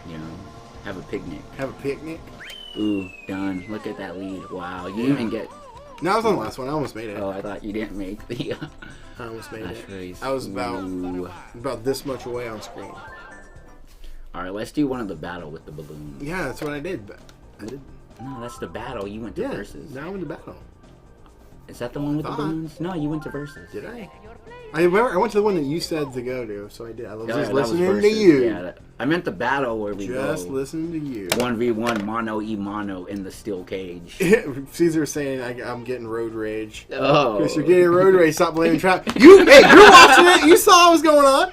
You know, have a picnic.
Have a picnic.
Ooh, done. Look at that lead. Wow, you didn't even get.
No, I was on the last one. I almost made it.
Oh, I thought you didn't make the.
I almost made
That's
it.
really
I was
Ooh.
about this much away on screen.
All right, let's do one of the battle with the balloons.
Yeah, that's what I did. But I did.
No, that's the battle. You went to
Yeah.
versus.
Now I'm in the battle.
Is that the one with the
Thought.
balloons? No, you went to versus.
Did I? I remember. I went to the one that you said to go to, so I did. I was
Yeah,
just
that was
listening to
versus.
you.
Yeah, I meant the battle where we
Just
go
listen to you.
1v1 mono in the steel cage.
Caesar saying I'm getting road rage.
Oh,
Chris, you're getting road rage. Stop blaming traffic. Hey, you're watching it. You saw what was going on.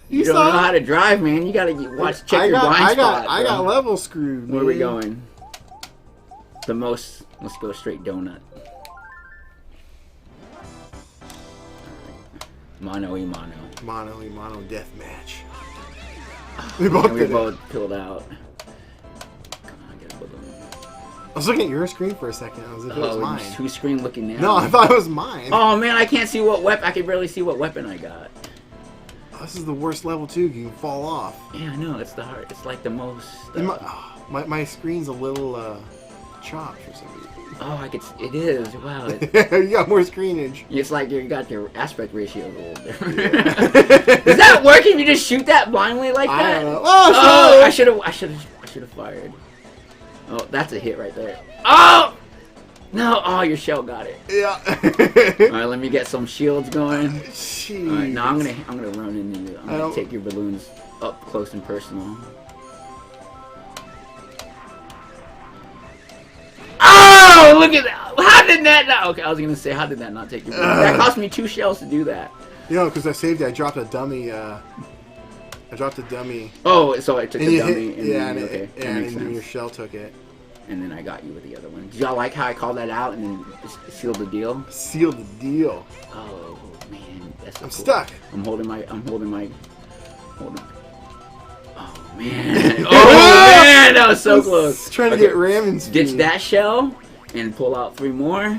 you don't
saw
know
it.
how to drive, man. You gotta check your blind spot.
I got
bro.
level screwed.
Where are we
man.
going? The most. Let's go straight donut. Mono e mono.
Mono e mono death match.
We both pulled out. Come on, get a balloon.
I was looking at your screen for a second. I was like, it was mine.
Whose screen looking now?
No, I thought it was mine.
Oh man, I can't see what weapon. I can barely see what weapon I got.
Oh, this is the worst level too. You can fall off.
Yeah, I know. It's the hard. It's like the most.
My screen's a little chopped for some reason.
Oh, I could. It is. Wow.
You got more screenage.
It's like you got your aspect ratio a little different. Does that work if you just shoot that blindly like that?
I don't know. Oh,
I should have fired. Oh, that's a hit right there. Oh! No! Oh, your shell got it.
Yeah.
Alright, let me get some shields going.
Jeez.
Alright, now I'm gonna run into you. I'm gonna take your balloons up close and personal. Oh! Look at that! How did that not? Okay, I was gonna say, how did that not take your balloons? That cost me 2 shells to do that.
You know, because I saved it, I dropped a dummy.
Oh, so I took the dummy.
And then your shell took it.
And then I got you with the other one. Did y'all like how I called that out and then sealed the deal?
Sealed the deal.
Oh man, that's so
I'm
cool.
stuck.
I'm holding my. Oh man. Oh man, that was so close.
Trying to get ramming speed.
Ditch that shell and pull out 3 more.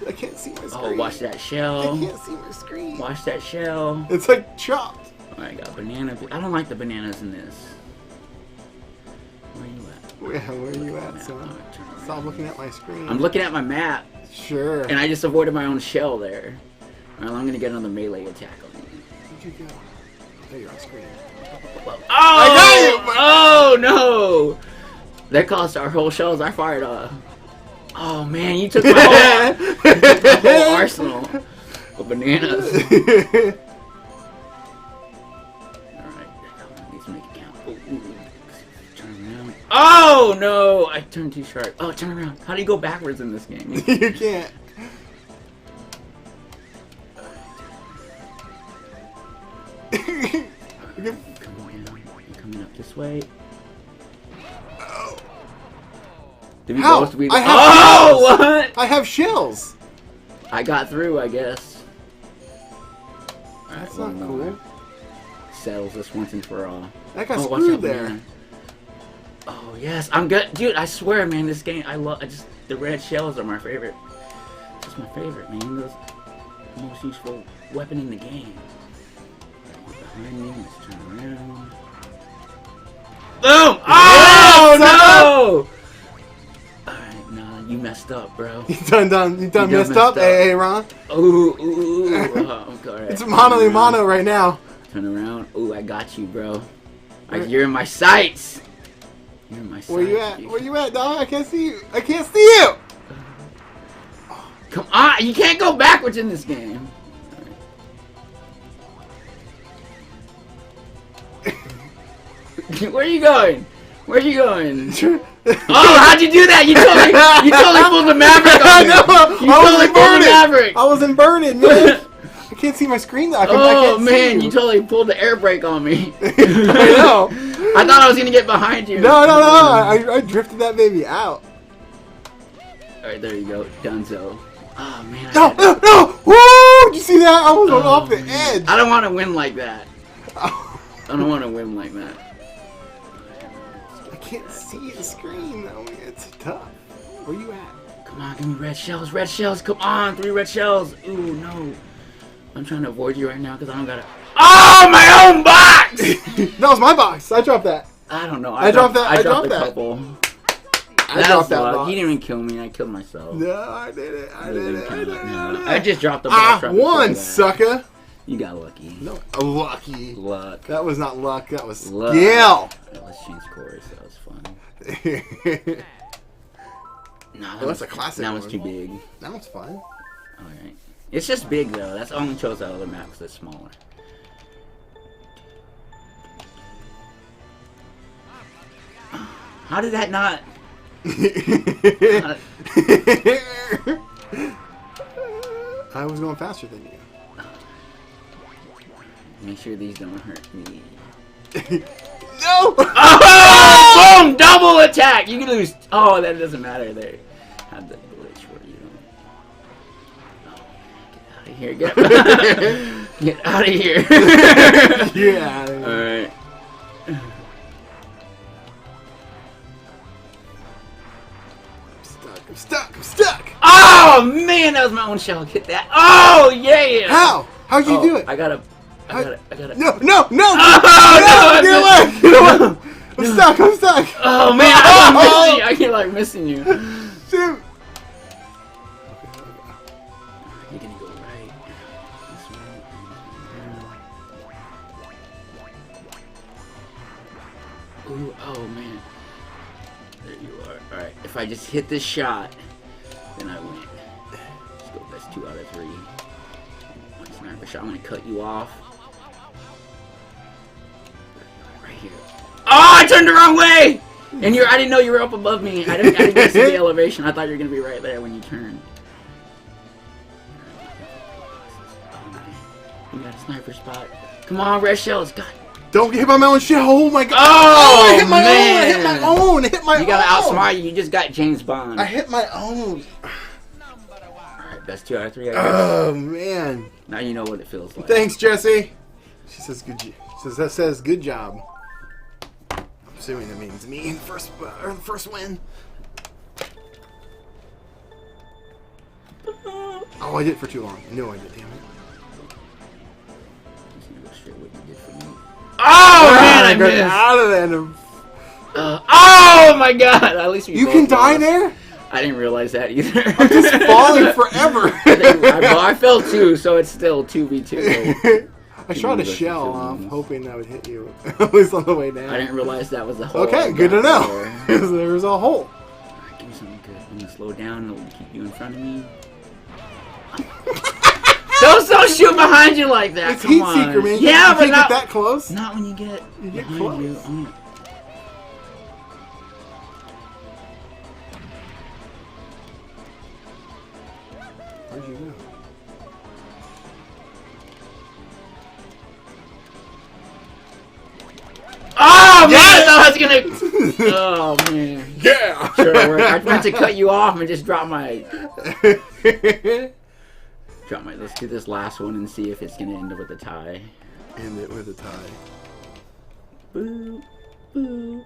I can't see my screen.
Oh, watch that shell.
I can't see my screen.
Watch that shell.
It's like chopped.
Oh, I got banana. I don't like the bananas in this. Where are you at?
Where are you at, son? Stop looking at my screen.
I'm looking at my map.
Sure.
And I just avoided my own shell there. Alright, I'm gonna get another melee attack on you.
Where'd you go? There you're on screen.
Oh! I got you! Oh no! That cost our whole shells. I fired off. Oh man, you took my whole arsenal of bananas. Alright, let's make it count. Turn around. Oh no! I turned too sharp. Oh, turn around. How do you go backwards in this game?
You can't.
Come on, you're coming up this way. Did we
How?
both?
What? I have shells.
I got through, I guess.
That's not cool.
Settles this once and for all.
I got screwed there.
Man. Oh yes, I'm good, dude. I swear, man, this game. The red shells are my favorite. Just my favorite, man. Those most useful weapon in the game. Behind me, let's turn around. Boom! Oh no! Alright, nah, you messed up, bro.
You done messed up? Hey, Ron.
Ooh. Okay,
it's mono a mono right now.
Turn around. Ooh, I got you, bro. You're in my sights. You're in my sights.
Where you at? Where you at, dog? I can't see you. I can't see you.
Come on, you can't go backwards in this game. Where are you going? Where are you going? Oh, how'd you do that? You totally pulled the Maverick on me.
I wasn't burning, man. I can't see my screen. I can't
man, you totally pulled the air brake on me.
I know.
I thought I was gonna get behind you.
No. I drifted that baby out.
Alright, there you go. Dunzo. Oh, man.
No! Woo! Did you see that? I was off the edge.
I don't want to win like that. I don't want to win like that.
I can't see the screen, though. It's tough. Where you at?
Come on, give me red shells. Red shells. Come on. 3 red shells. Ooh, no. I'm trying to avoid you right now because I don't got to... Oh, my own box!
That was my box. I dropped that.
I don't know.
I dropped that.
I dropped a couple.
I dropped that box.
He didn't even kill me. I killed myself.
No, I did it. I did it.
I just dropped the box.
I won, sucker.
You got lucky.
No, lucky.
Luck.
That was not luck. That was
luck.
skill.
Let's change chorus. That was fun. No,
that's a classic.
That one's too big.
That one's fun.
Alright. It's just big though. That's only chose that other map because it's smaller. How did that not?
I was going faster than you.
Make sure these don't hurt me.
No!
Oh! Boom! Double attack! You can lose. Oh, that doesn't matter there. Have the glitch where you don't. Oh, get out of here. Get out of here.
Yeah.
Alright.
I'm stuck.
Oh man, that was my own shell. Get that. Oh yeah.
How? How'd you do it?
I gotta.
No!
Oh,
Get away! I'm stuck.
Oh man, I keep like missing you.
Shoot!
You're gonna go right. This way. Ooh, oh man. There you are. Alright, if I just hit this shot, then I win. Let's go, that's 2 out of 3. One sniper shot, I'm gonna cut you off. Right here. Oh, I turned the wrong way! And I didn't know you were up above me. I didn't see the elevation. I thought you were gonna be right there when you turned. You got a sniper spot. Come on, red shells. God.
Don't hit my own shell. Oh my god.
Oh,
I hit my
man.
own. I hit my own. I hit my own.
You gotta outsmart you. You just got James Bond.
I hit my own.
Alright, that's 2 out of 3. I guess.
Oh man.
Now you know what it feels like.
Thanks, Jesse. She says good. That says good job. I'm assuming that means me first win. Oh, I did it for too long. No, I did. Damn it.
Oh man, I
got
missed.
out of there.
Oh my god! At least
You can die there.
I didn't realize that either.
I'm just falling forever.
I fell too, so it's still 2v2.
I shot a shell off, hoping that would hit you, at least on the way down.
I didn't realize that was a hole.
Okay, good to know. There was a hole.
Alright, give me something good. I'm gonna slow down and keep you in front of me. Don't shoot behind you like that.
It's
Come
heat
on.
seeker, man.
Yeah,
you
but
can't
not
get that close.
Not when you get behind
close.
you.
Where'd you go?
Oh man, I thought I was gonna. Oh man.
Yeah.
Sure, I meant to cut you off and just drop my. Let's do this last one and see if it's gonna end up with a tie.
End it with a tie.
Boo, boo,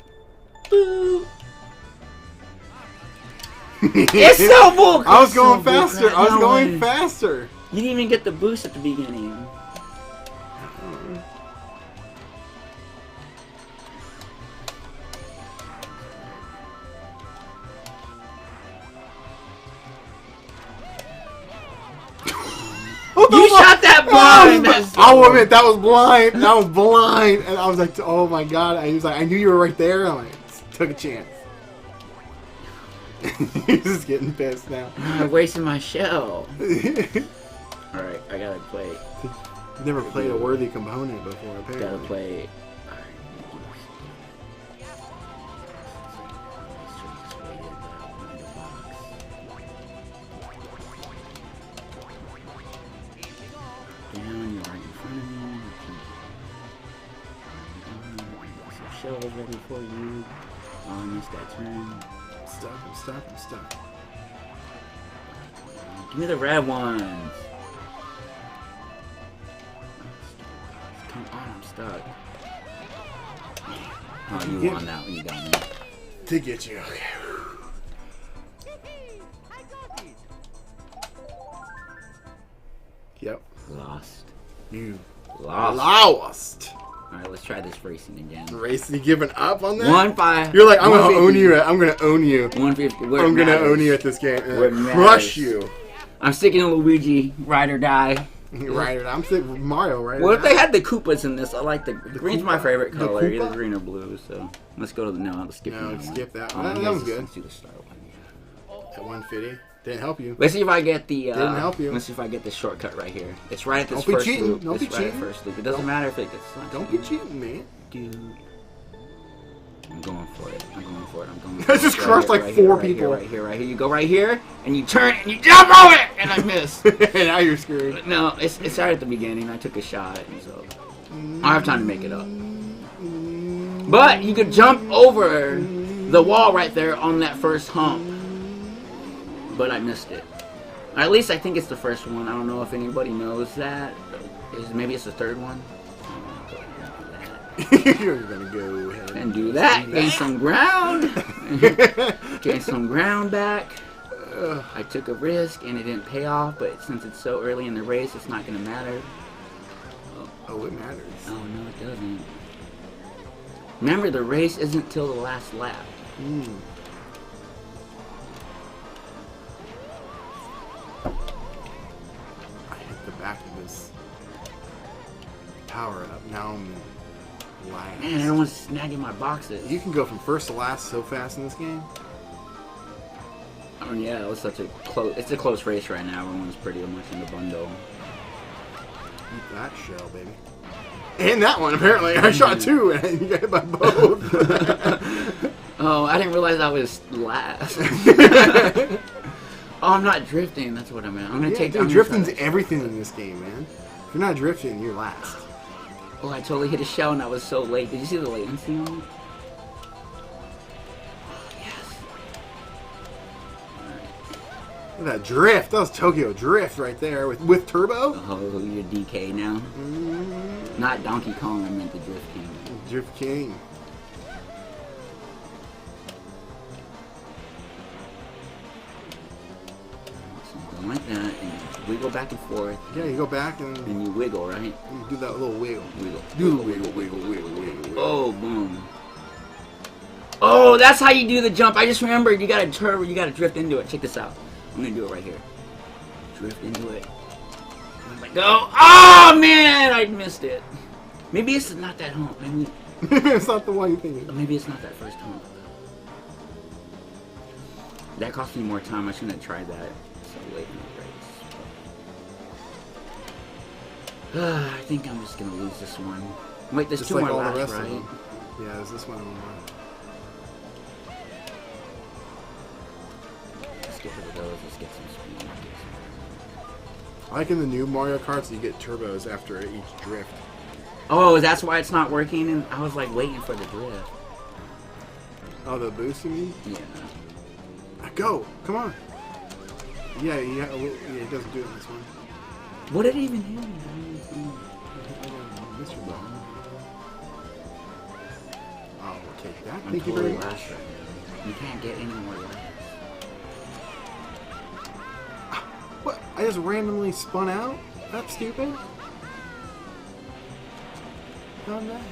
boo. It's so bull.
I was going faster. I was going faster.
You didn't even get the boost at the beginning. You shot that blind!
I'll admit, that was blind. That was blind. And I was like, oh my god. I was like, I knew you were right there. I'm like, took a chance. He's just getting pissed now.
I'm wasting my shell. Alright, I gotta play.
You've never played a worthy component before, apparently.
Gotta play. Down, you're right in front of me. Some shells ready for you. Oh, I missed that turn.
I'm stuck.
Give me the red ones. Come on, I'm stuck. Oh, you won that one. You got me.
To get you. Okay. Yep.
Lost.
You
Lost.
lost.
Alright, let's try this racing again.
Racing, you giving up on that?
1-5.
You're like, I'm gonna own you. I'm gonna own you.
150.
I'm gonna own you at this game.
Where it
Crush
matters.
you.
I'm sticking to Luigi. Ride or die.
Right. I'm sticking with Mario. Right.
Well, if they had the Koopas in this, I like the green's
Koopa?
my favorite
The
color,
Koopa?
either green or blue. So let's go to the let's skip.
No,
that
skip that
one.
one. That was good.
Let's do the start one.
At 150. Didn't help you.
Let's see if I get the.
Didn't help you.
Let's see if I get the shortcut right here. It's right at this
Don't be
first
cheating.
loop.
Don't
It's
be
right at
cheating.
first loop. It doesn't matter if it gets.
Don't be cheating, man.
Dude. I'm going for it. I'm going for it.
I just crushed like 4 people.
Right here. You go right here, and you turn, and you jump over it, and I miss.
Now you're screwed.
No, it's right at the beginning. I took a shot, and so I have time to make it up. But you could jump over the wall right there on that first hump. But I missed it. Or at least I think it's the first one. I don't know if anybody knows that. Maybe it's the third one.
You're gonna go ahead
And do that. Gain some ground. Gain some ground back. I took a risk and it didn't pay off, but since it's so early in the race, it's not gonna matter.
Oh, it matters.
Oh no, it doesn't. Remember, the race isn't till the last lap.
I hit the back of this power up. Now I'm last.
Man, everyone's snagging my boxes.
You can go from first to last so fast in this game.
Oh yeah, it was such a close. It's a close race right now. Everyone's pretty much in the bundle.
Eat that shell, baby. And that one, apparently. I shot two and you got hit by both.
Oh, I didn't realize I was last. Oh, I'm not drifting. That's what I meant. I'm gonna take.
Dude, drifting's everything in this game, man. If you're not drifting, you're last.
Oh, I totally hit a shell and I was so late. Did you see the latency on it?
Look at that drift. That was Tokyo Drift right there with turbo.
Oh, you're DK now. Not Donkey Kong. I meant the Drift King.
Drift King.
Something like that, and you wiggle back and forth.
Yeah, you go back and
you wiggle, right?
You do that little wiggle.
Wiggle.
Do the wiggle, wiggle, wiggle, wiggle.
Oh, boom. Oh, that's how you do the jump. I just remembered. You gotta turn. You gotta drift into it. Check this out. I'm gonna do it right here. Drift into it. Go. Oh man, I missed it. Maybe it's not that hump. Maybe
it's not the one you think.
Maybe it's not that first hump. That cost me more time. I shouldn't have tried that so late in the race. I think I'm just gonna lose this one. Wait, there's two more laps, right?
Yeah, there's this one and one more.
Let's get rid of those. Let's get some speed.
Like in the new Mario Karts, you get turbos after each drift.
Oh, that's why it's not working? And I was like waiting for the drift.
Oh, the boost you mean?
Yeah.
Go! Come on! Yeah, it doesn't do it in this one.
What did it even hit me?
Oh, take that.
I'm
Thank you very much.
Right now. You can't get any more laps.
What? I just randomly spun out? That's stupid. Done that.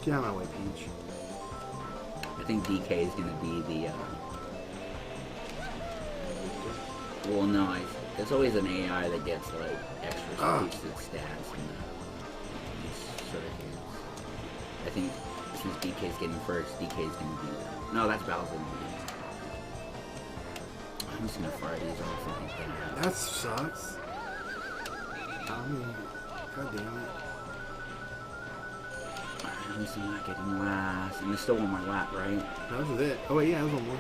Get out of my way, Peach.
I think DK is going to be the, well, no, there's always an AI that gets, like, extra boosted stats and these sort of hits. I think since DK's getting first, DK's going to be that. No, that's Bowser. I'm just going to fire these off and think
that sucks. I mean, god damn it.
At least I'm not getting last. And there's still one more lap, right?
That was it. Oh, wait, yeah, there's one more.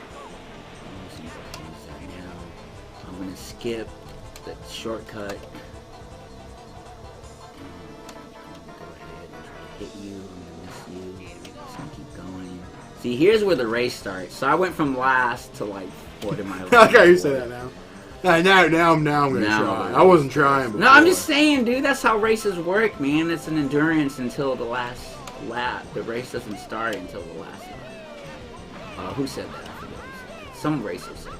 I'm going to skip the shortcut. Go ahead and try to hit you. I'm going to miss you. Just going to keep going. See, here's where the race starts. So I went from last to like 4th in my life.
I like how you say that now. Now I'm going to try. I wasn't trying before.
No, I'm just saying, dude. That's how races work, man. It's an endurance until the last lap. The race doesn't start until the last lap. Who said that? I forget. Some racer said that.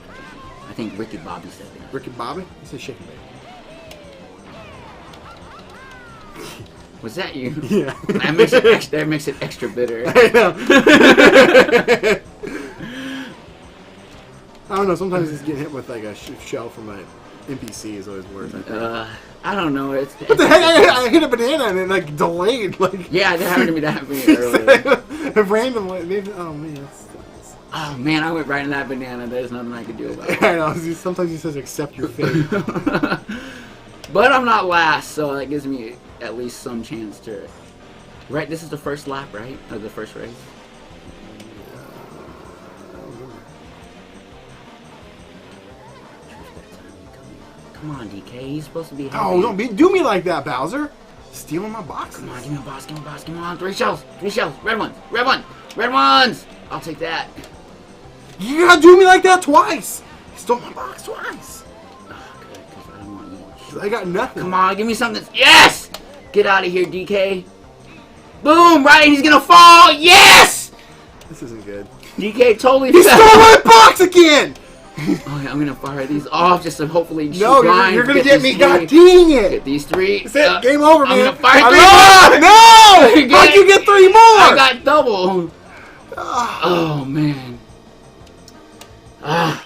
I think Ricky Bobby said that.
Ricky Bobby? He said shaking baby.
Was that you?
Yeah.
That makes it extra bitter.
I know. I don't know. Sometimes just getting hit with like a shell from an NPC is always worse.
I don't know.
What the heck? I hit a banana and it like delayed. Like
yeah, that happened to me earlier.
Randomly, maybe. Oh man, that's.
Oh man, I went right in that banana. There's nothing I could do about it.
I know. Sometimes he says accept your fate.
But I'm not last, so that gives me at least some chance to. Right, this is the first lap, right? Of the first race. Come on, DK. He's supposed to be happy.
Oh, don't do me like that, Bowser. stealing my boxes.
Come on, give me a box, give me a box, come on. 3 shells, 3 shells. Red ones, red one, red ones. I'll take that.
You gotta do me like that twice. You stole my box twice.
Oh, good, because I don't want more.
I got nothing.
Come on, give me something. Yes! Get out of here, DK. Boom, right, he's gonna fall. Yes!
This isn't good.
DK totally
He
fell.
stole my box again!
Oh, yeah, I'm gonna fire these off just to hopefully
No, you're gonna get me. God dang it!
Get these 3.
That's it. Game over, man.
I'm gonna fire 3 more!
No! How'd you get 3 more?
I got double. Oh, man.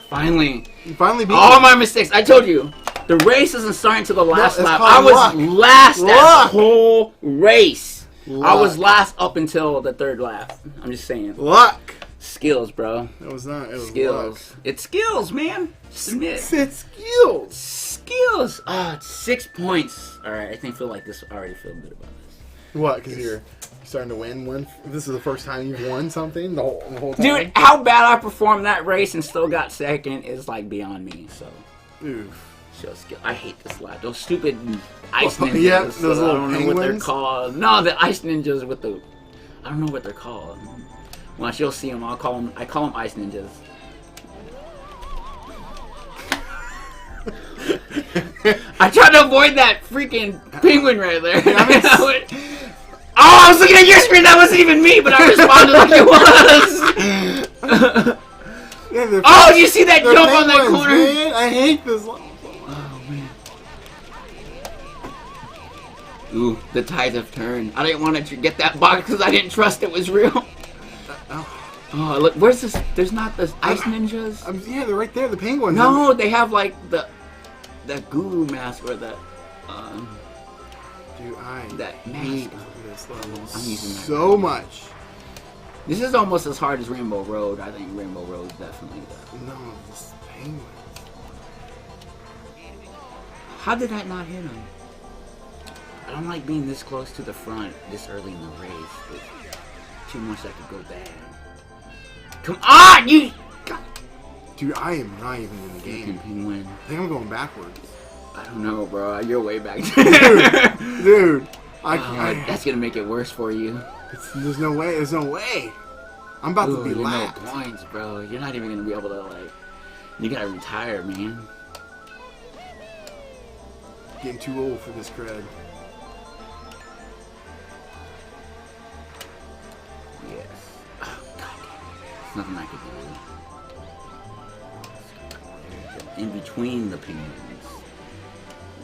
Finally.
You finally beat
All
me.
my mistakes. I told you. The race isn't starting until the last
it's
lap.
called
I was
luck.
last that whole race.
Luck.
I was last up until the 3rd lap. I'm just saying.
Luck.
Skills, bro.
It was not. It was
Skills.
luck.
It's skills, man. Submit.
It's skills.
Skills. It's 6 points. All right. I feel like this. I already feel good about this.
What? Because you're starting to win one. This is the first time you've won something the whole time.
Dude, how bad I performed that race and still got 2nd is like beyond me. So.
Oof.
Show skill. I hate this lap. Those stupid ice ninjas.
Yeah, those
I
little
don't know what they're
penguins.
called. No, the ice ninjas with the. I don't know what they're called. Once you'll see them, I call them ice ninjas. I tried to avoid that freaking penguin right there. I was looking at your screen. That wasn't even me, but I responded like it was.
Yeah,
Oh, did you see that jump on that
penguins,
corner?
Man. I hate this.
Oh, man. Ooh, the tides have turned. I didn't want to get that box because I didn't trust it was real. Oh, look, where's this? There's not the ice ninjas?
Yeah, they're right there, the penguins.
No, they have like the guru mask or the
Dude,
that
hate
mask.
this level
I'm using that
so much.
This is almost as hard as Rainbow Road. I think Rainbow Road is definitely the.
No, this penguin.
How did that not hit him? I don't like being this close to the front this early in the race. There's too much that could go bad. Come on, you! God.
Dude, I am not even in the game.
Penguin.
I think I'm going backwards.
I don't know, bro. You're way back.
Dude,
that's gonna make it worse for you.
There's no way. There's no way. I'm about to be
you're
lapped.
no points, bro. You're not even gonna be able to like. You gotta retire, man.
Getting too old for this cred.
Yes. Oh, God. There's nothing I could do. In between the penguins.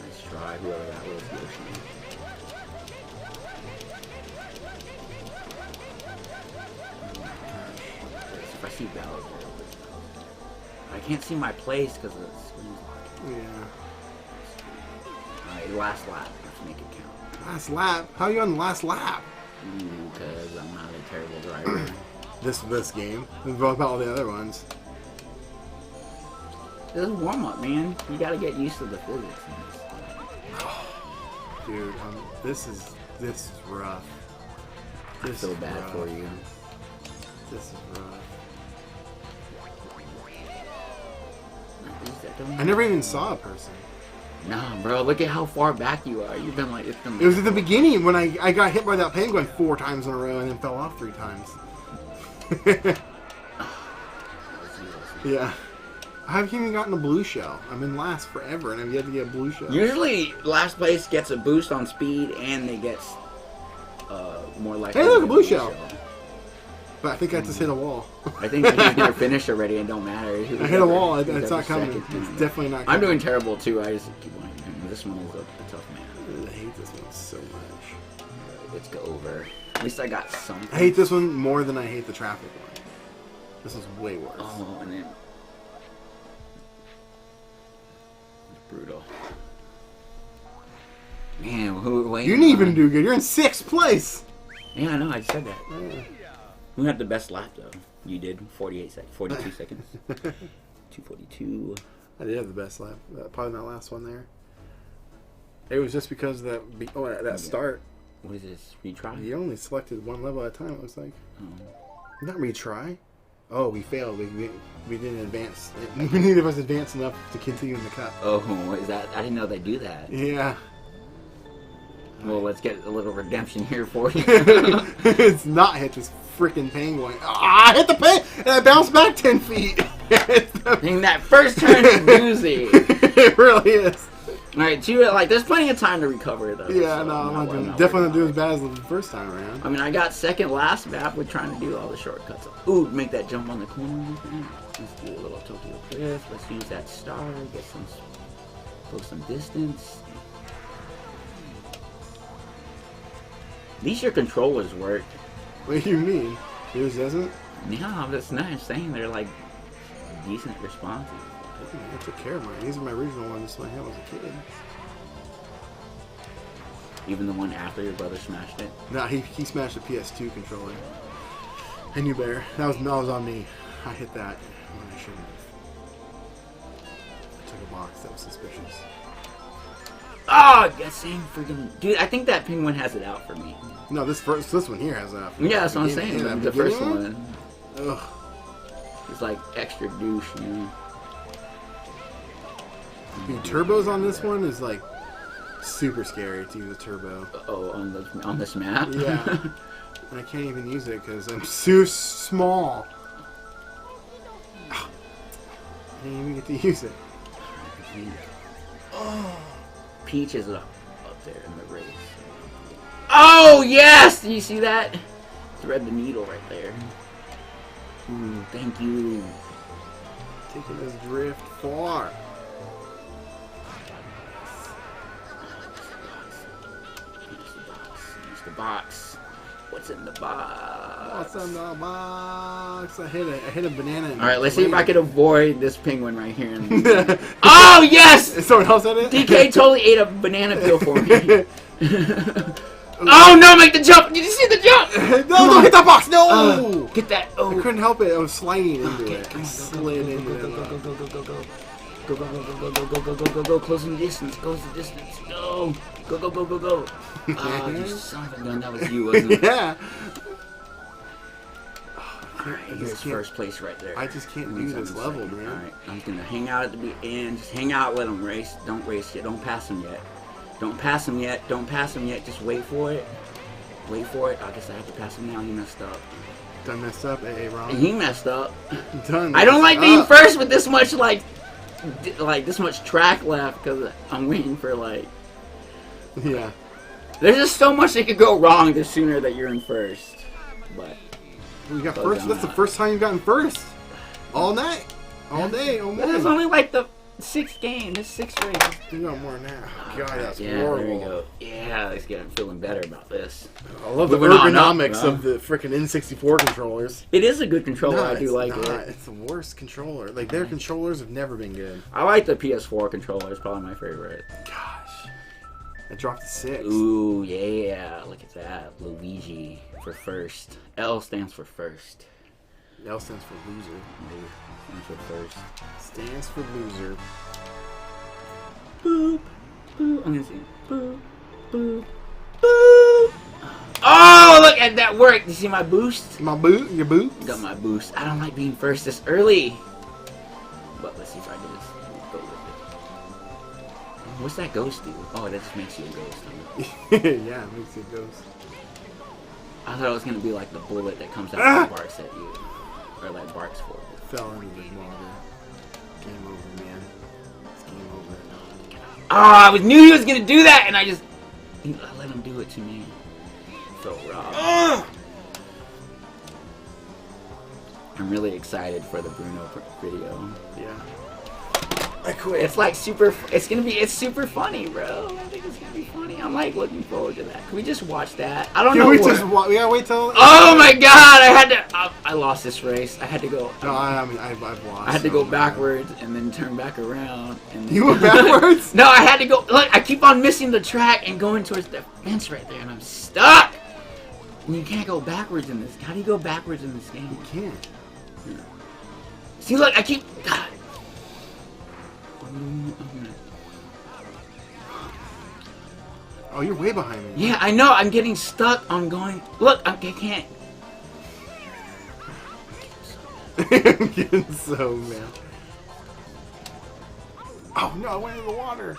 Let's try whoever that was. Yoshi. If I see Bowser, I can't see my place because the screen's locked.
Yeah.
Alright, last lap. Let's make it count.
Last lap? How are you on the last lap?
Because I'm not a terrible driver.
This game. What about all the other ones?
This is warm up, man. You gotta get used to the physics.
Dude, this is rough.
I feel bad for you.
This is rough.
I
I never even saw a person.
Nah, bro, look at how far back you are. You've been like, it's been.
It was at the beginning when I got hit by that penguin 4 times in a row and then fell off 3 times. Yeah. I haven't even gotten a blue shell. I'm in last forever and I've yet to get a blue shell.
Usually, last place gets a boost on speed and they get more likely.
Hey, look,
to
a
get
blue shell. But I think I just hit a wall.
I think he's gonna finish already and don't matter.
I hit a wall. It's not coming. It's definitely not coming.
I'm doing terrible too. I just keep wanting him. This one is a tough man.
I hate this one so much.
Let's go over. At least I got something.
I hate this one more than I hate the traffic one. This is way worse.
Oh, and then brutal. Man, who? Wait.
You didn't even do good. You're in 6th place.
Yeah, I know. I said that.
Yeah.
Who had the best lap though? You did. 42 seconds. 2:42.
I did have the best lap. Probably that last one there. It was just because that start.
What is this? Retry?
You only selected one level at a time. It looks like.
Oh.
Not retry. Oh, we failed. We didn't advance. Neither of us advanced enough to continue in the cup.
Oh, what is that? I didn't know they do that.
Yeah.
Well, let's get a little redemption here for you.
It's not hit this freaking penguin. I hit the penguin and I bounced back 10 feet.
Dang, that first turn is doozy.
It really is.
Alright, there's plenty of time to recover though.
Yeah,
so
no, I'm not doing,
worried
definitely not doing
about
as bad as the first time around.
I mean, I got second last map with trying to do all the shortcuts. Ooh, make that jump on the corner. Let's do a little Tokyo Drift. Let's use that star. Go some distance. At least your controllers work.
What do you mean? Yours doesn't?
No, that's not I'm saying they're like decent responses.
I took care of mine. These are my original ones I had as a kid.
Even the one after your brother smashed it?
No, he smashed the PS2 controller. I knew better. That was on me. I hit that when I shouldn't have. I took a box. That was suspicious.
Oh, that same freaking dude! I think that penguin has it out for me.
No, this one here has that.
Yeah, that's what I'm saying.
Yeah,
The first one.
Ugh.
It's like extra douche, you know.
The turbos on this one is like super scary to use a turbo.
Oh, on this map.
Yeah. And I can't even use it because I'm so small. I didn't even get to use it.
Oh. Peach is up there in the race. Oh yes! Do you see that? Thread the needle right there. Ooh, thank you.
Taking this drift far.
Here's the box. What's in the box?
What's in the box? I hit a banana.
All right, let's see if I can avoid this penguin right here. Oh yes!
Is someone else at it?
DK totally ate a banana peel for me. Oh no! Make the jump! Did you see the jump?
No! Don't hit that box! No!
Get that!
I couldn't help it. I was sliding into
Okay,
it.
come
I
on,
slid into it.
Go, closing the distance, close the distance, go, go. Oh, you son of a gun, that was you, wasn't it?
Yeah.
Alright, this is first place right there.
I just can't do this level, man.
Alright, I'm just gonna hang out at the end, just hang out, let them race. Don't race yet, don't pass them yet. Don't pass them yet, just wait for it. Wait for it. I guess I have to pass him now, he messed up.
Done messed up, AA Ron.
He messed up.
Done.
I don't like being first with this much, like this much track left, because I'm waiting for, like...
Yeah.
There's just so much that could go wrong the sooner that you're in first. But
we got first. That's the first time you've gotten first. All night. All day. All morning.
That's only like the 6th game. This 6th race.
You got more now. God, that's
yeah,
horrible.
there we go. Yeah, I'm feeling better about this.
I love the
Moving on
ergonomics
up,
of the freaking N64 controllers.
It is a good controller.
No,
I do like
not.
it.
It's the worst controller. Like, their controllers have never been good.
I like the PS4 controller. It's probably my favorite.
Gosh. I dropped to 6.
Ooh, yeah. Look at that. Luigi for first. L stands for first.
L stands for loser.
Stands for first.
Stands for loser.
Boop. Boop. I'm gonna see. Boop. Boop. Boop. Oh, look at that work. You see my boost?
My boot? Your boot?
Got my boost. I don't like being first this early. But let's see if I can just go with it. What's that ghost do? Oh, that just makes you a ghost. Huh?
Yeah, it makes you a ghost.
I thought it was gonna be like the bullet that comes out and barks at you. Or like barks for you.
Fell into the water. Game over, man. It's game over.
Ah, I knew he was gonna do that, and I let him do it to me. So rough. I'm really excited for the Bruno video.
Yeah. I quit.
It's like it's super funny, bro. I think it's gonna be funny. I'm like looking forward to that. Can we just watch that? I don't know.
We gotta wait till.
Oh my god! I lost this race. I had to go.
No, I've lost.
I had to go backwards and then turn back around. And
you went backwards?
No, I had to go. Look, I keep on missing the track and going towards the fence right there, and I'm stuck. And you can't go backwards in this. How do you go backwards in this game?
You can't.
Yeah. See, look, I keep. God.
Oh, you're way behind me.
Yeah, I know. I'm getting stuck. I'm going. Look, I can't.
I'm getting so mad. Oh no, I went in the water.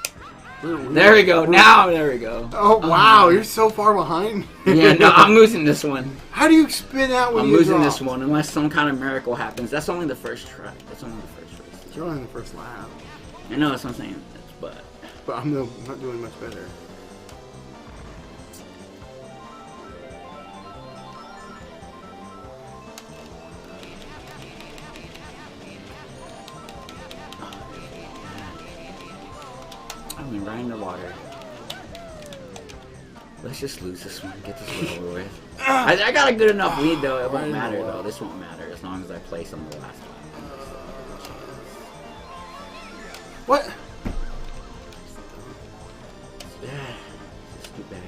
There we go. Now, there we go.
Oh, wow. You're so far behind.
Yeah, no, I'm losing this one.
How do you spin out when
I'm
you
losing
drop?
this one unless some kind of miracle happens. That's only the first try. That's only the first race.
You're only in the first lap.
I know that's what I'm saying. But
I'm not doing much better.
I'm right in the water. Let's just lose this one. Get this one over with. I got a good enough lead though. It won't matter though. This won't matter as long as I place on the last one.
What?
Yeah, it's too bad.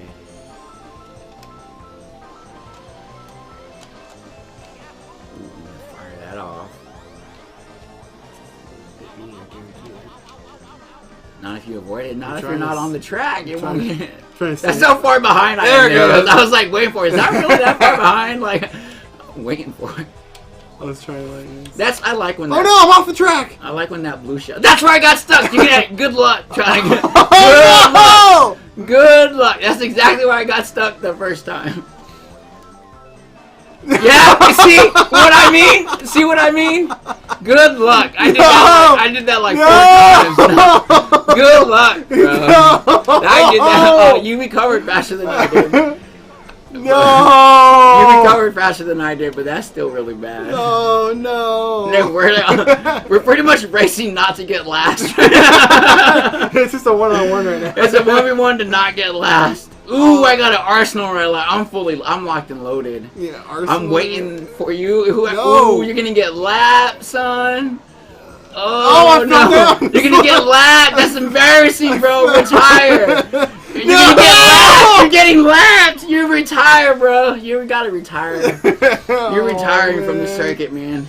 Ooh, fire that off. Not if you avoid it. Not if you're not on the track. It won't get. That's how far behind I am. There it goes. I was like waiting for it. Is that really that far behind? Like, I'm waiting for it.
Let's try lightning.
That's I like when.
Oh no! I'm off the track.
I like when that blue shell. That's where I got stuck. You get good luck trying to get.
Oh
no! Good luck. That's exactly where I got stuck the first time. Yeah, you see what I mean? See what I mean? Good luck. I did that like 4 times. No. Good luck, bro. No. I did that. Oh, you recovered faster than I did.
No.
You recovered faster than I did, but that's still really bad.
Oh no.
No, we're pretty much racing not to get last.
It's just a one-on-one right now.
It's a 1v1 to not get last. Ooh, I got an Arsenal right now. I'm locked and loaded.
Yeah, Arsenal.
I'm waiting for you.
No.
Ooh, you're gonna get lapped, son. Oh, no. You're gonna get lapped. That's embarrassing, bro. Retire. You're gonna get lapped. You're getting lapped. You retire, bro. You gotta retire. You're retiring from the circuit, man.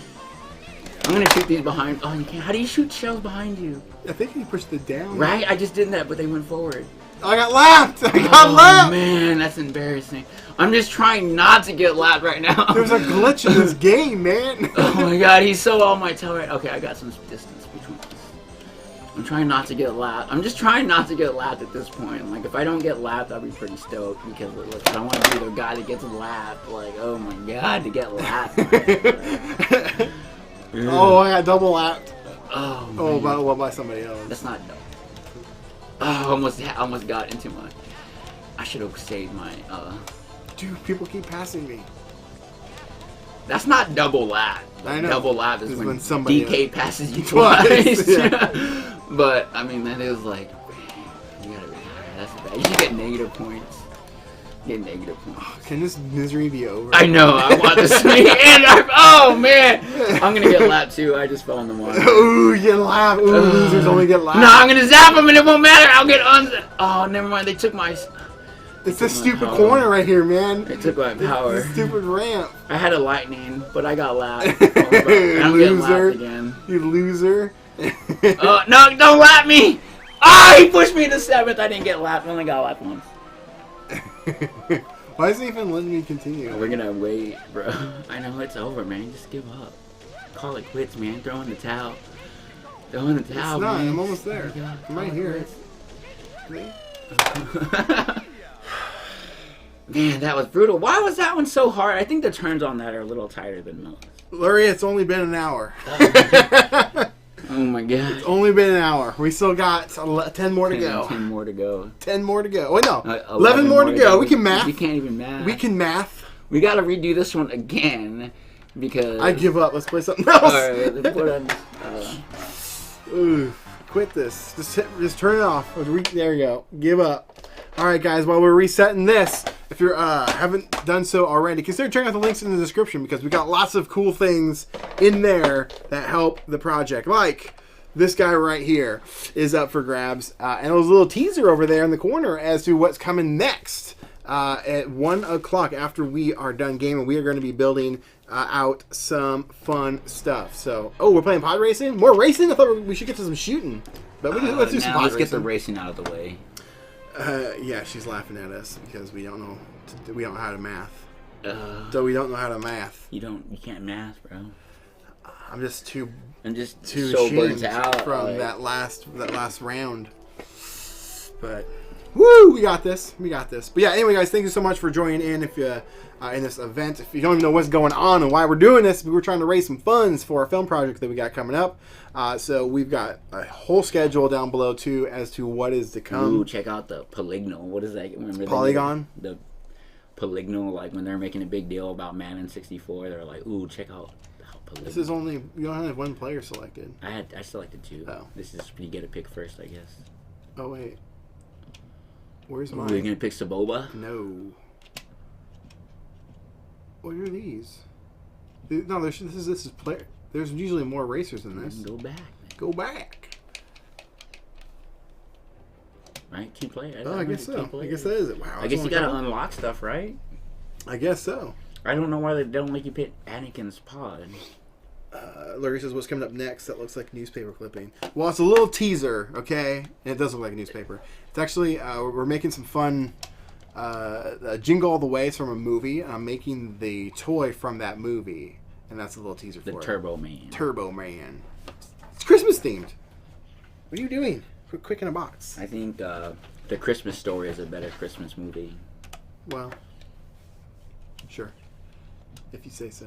I'm gonna shoot these behind. Oh, you can't. How do you shoot shells behind you?
I think you pushed it down.
Right? I just did that, but they went forward.
I got lapped. I got lapped.
Oh man, that's embarrassing. I'm just trying not to get lapped right now.
There's a glitch in this game, man.
Oh my god, he's so on my tail right. Okay, I got some distance between us. I'm trying not to get lapped. I'm just trying not to get lapped at this point. Like, if I don't get lapped, I'll be pretty stoked because look, I don't want to be the guy that gets lapped. Like, oh my god, to get lapped.
Oh, I got double lapped.
Oh, man.
Oh, by somebody else.
That's not double. Oh, I almost got into my. I should have saved my.
Dude, people keep passing me.
That's not double lap.
I know.
Double lap is when
somebody
DK passes you twice.
Yeah.
But I mean, that is like, you gotta retire. That's bad. You should get negative points. Get negative points.
Can this misery be over?
I know. I want this to be end. Oh man, I'm gonna get lapped too. I just fell in the water.
Ooh, you get lapped. Ooh, losers only get lapped.
No, I'm gonna zap them and it won't matter. I'll get Oh, never mind. They took my.
It's this stupid corner right here, man.
They took my power.
It's stupid ramp.
I had a lightning, but I got lapped. I'm getting lapped again.
You loser.
No, don't lap me! Ah, he pushed me to 7th. I didn't get lapped. I only got lapped once.
Why is it even letting me continue?
We're gonna wait, bro. I know it's over, man. Just give up. Call it quits, man. Throw in the towel. Throw in the towel,
It's not.
man.
I'm almost there. I'm right here.
Man, that was brutal. Why was that one so hard? I think the turns on that are a little tighter than most.
Larry, it's only been an hour.
Oh my god.
It's only been an hour. We still got 10 more to go.
10 more to go.
10 more to go. Wait, no. 11 more to go. We can math.
You can't even math.
We can math.
We gotta redo this one again because
I give up. Let's play something else.
Alright, let's put on.
Ooh, quit this. Just turn it off. There you go. Give up. All right, guys. While we're resetting this, if you haven't done so already, consider checking out the links in the description because we got lots of cool things in there that help the project. Like this guy right here is up for grabs, and there's a little teaser over there in the corner as to what's coming next. At 1 o'clock after we are done gaming, we are going to be building out some fun stuff. So, we're playing pod racing? More racing? I thought we should get to some shooting. But let's do some pod
Let's
racing.
get the racing out of the way.
Yeah, she's laughing at us because we don't know how to math. So we don't know how to math.
You can't math, bro.
I'm just too
so burnt
shamed
out
from
like,
that last round. But woo, we got this. We got this. But yeah, anyway, guys, thank you so much for joining in. If you in this event, if you don't even know what's going on and why we're doing this, we were trying to raise some funds for a film project that we got coming up. So we've got a whole schedule down below too as to what is to come.
Ooh, check out the Polygonal. What is that? Remember
Polygon?
The Polygonal, like when they're making a big deal about Madden 64, they're like, ooh, check out how Polygonal.
This is only, you don't have one player selected.
I selected 2.
Oh.
This is you get to pick first, I guess.
Oh wait, where's
Ooh,
mine?
you're gonna pick Saboba?
No. What are these? No, this is player. There's usually more racers than this.
Go back.
Go back.
Right, 2 players.
Oh, I guess so. I guess that is it. Wow.
I guess you gotta unlock stuff, right?
I guess so.
I don't know why they don't let you pick Anakin's pod.
Larry says, what's coming up next? That looks like newspaper clipping. Well, it's a little teaser, okay? And it does look like a newspaper. It's actually, we're making some fun Jingle All the Way. It's from a movie. I'm making the toy from that movie. And that's a little teaser for it.
The Turbo Man.
Turbo Man. It's Christmas themed. What are you doing? Quick in a box.
I think The Christmas Story is a better Christmas movie.
Well, sure. If you say so.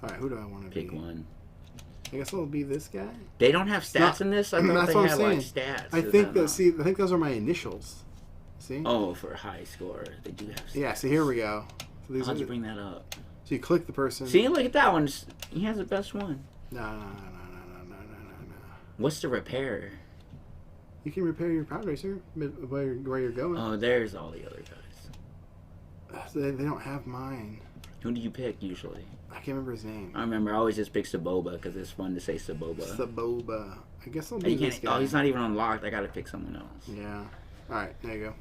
Alright, who do I want to be?
Pick one.
I guess I'll be this guy.
They don't have stats in this? I thought
that's
they
what I'm
had
saying.
like stats.
I think that, see, I think those are my initials. See?
Oh, for high score. They do have stats.
Yeah, so here we go. So these
How'd
are
you bring that up?
So you click the person.
See, look at that one. He has the best one.
No.
What's the repair?
You can repair your pod racer where you're going.
Oh, there's all the other guys.
They don't have mine.
Who do you pick usually?
I can't remember his name.
I remember I always just pick Saboba because it's fun to say Saboba.
Saboba. I guess I'll be this guy.
Oh, he's not even unlocked. I gotta pick someone else.
Yeah. Alright, there you go.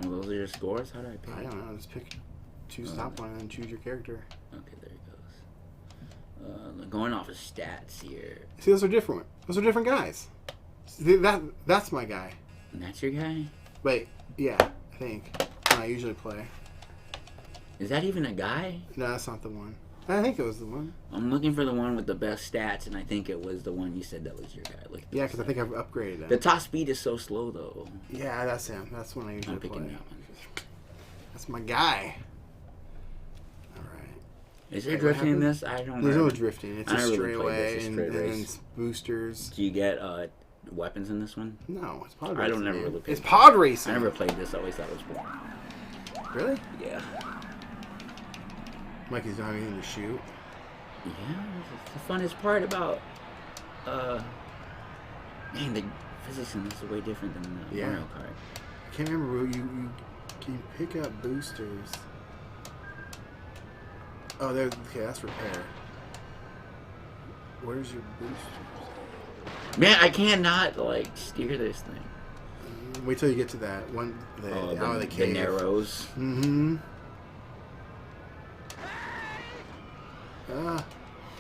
Oh, those are your scores? How do I pick?
I don't know. Just pick choose top one and then choose your character.
Okay, there it goes. Going off of stats here.
See, those are different. Those are different guys. See, that's my guy.
And that's your guy?
Wait, yeah, I think. I usually play.
Is that even a guy?
No, that's not the one. I think it was the one.
I'm looking for the one with the best stats, and I think it was the one you said that was your guy. Look,
yeah, because I think I've upgraded him.
The top speed is so slow, though.
Yeah, that's him. That's one I usually play.
I'm picking that one.
That's my guy. All right.
Is there drifting in this? I don't know.
There's no drifting. It's just
really
straightaway and
race.
boosters.
Do you get weapons in this one?
No, it's pod racing.
I don't never really play.
It's pod racing.
I never played this. I always thought it was boring.
Really?
Yeah.
Mikey's not having anything to shoot.
Yeah, it's the funnest part about man, the physics in this is way different than Mario Kart.
I can't remember. You can pick up boosters. Oh, there. Okay, that's repair. Where's your boosters?
Man, I cannot like steer this thing.
Wait till you get to that one. Out of the cave.
The narrows.
Mm-hmm.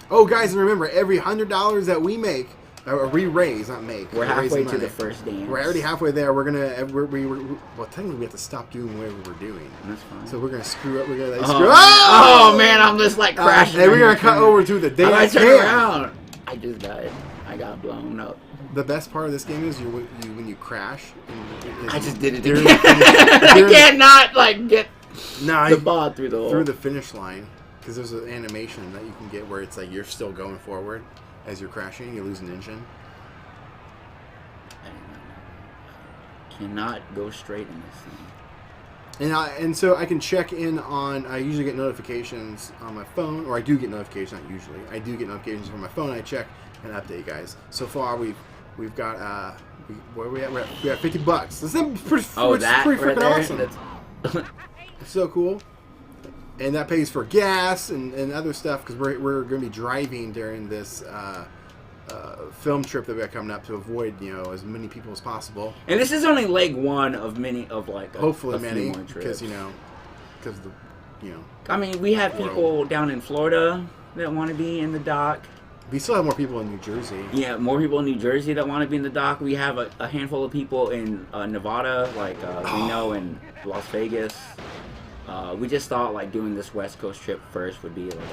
Oh, guys, and remember, every $100 that we make, or we raise, not make.
We're halfway to the first dance.
We're already halfway there. We're gonna. Well, technically, we have to stop doing whatever we're doing.
That's fine.
So we're gonna screw up. We're gonna like,
screw
up.
Oh man, I'm just like crashing.
And we're gonna cut over to the dance.
I turn around. I just died. I got blown up.
The best part of this game is when you crash.
I just did it again. I cannot like get the ball through the hole.
Through the finish line. Because there's an animation that you can get where it's like you're still going forward as you're crashing. You lose an engine.
Cannot go straight in this thing.
And so I can check in on. I usually get notifications on my phone, or I do get notifications. Not usually. I do get notifications from my phone. I check and update you guys. So far we've got where are we at? We're at $50. This is pretty freaking awesome. It's so cool. And that pays for gas and other stuff because we're going to be driving during this film trip that we got coming up to avoid as many people as possible.
And this is only leg one of many of like
hopefully
a
many
few more trips.
because
I mean, we have people down in Florida that want to be in the dock.
We still have more people in New Jersey.
Yeah, more people in New Jersey that want to be in the dock. We have a handful of people in Nevada, like Reno and Las Vegas. We just thought like doing this West Coast trip first would be like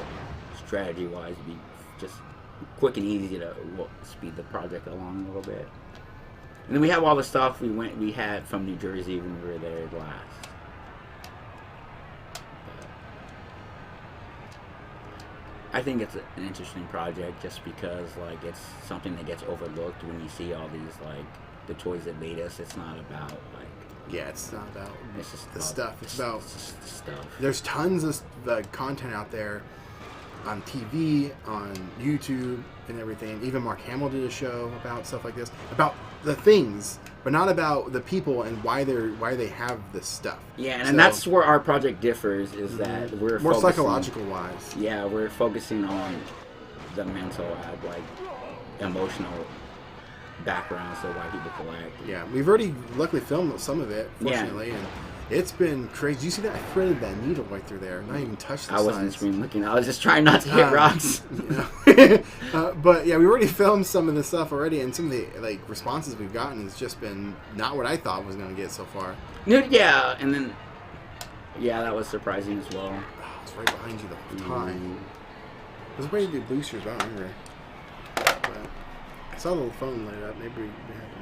strategy-wise, be just quick and easy to speed the project along a little bit. And then we have all the stuff we had from New Jersey when we were there last. I think it's an interesting project just because like it's something that gets overlooked when you see all these like the toys that made us. It's not about like
it's not about
it's just
the
about,
stuff. It's about
just the stuff.
There's tons of content out there on TV, on YouTube, and everything. Even Mark Hamill did a show about stuff like this, about the things, but not about the people and why they have this stuff.
Yeah, and that's where our project differs. Is that we're
more
focusing,
psychological wise.
Yeah, we're focusing on the mental, like emotional backgrounds of why people collect.
Yeah, we've already luckily filmed some of it, fortunately, and it's been crazy. You see that? I threaded that needle right through there. Not even touched the sides.
I wasn't screen looking. I was just trying not to hit rocks.
But yeah, we already filmed some of this stuff already, and some of the like responses we've gotten has just been not what I thought was going to get so far.
Yeah, and then that was surprising as well.
Oh, it's right behind you the whole time. I was ready to do boosters, but I don't remember. But I saw the phone light up. Maybe we had to.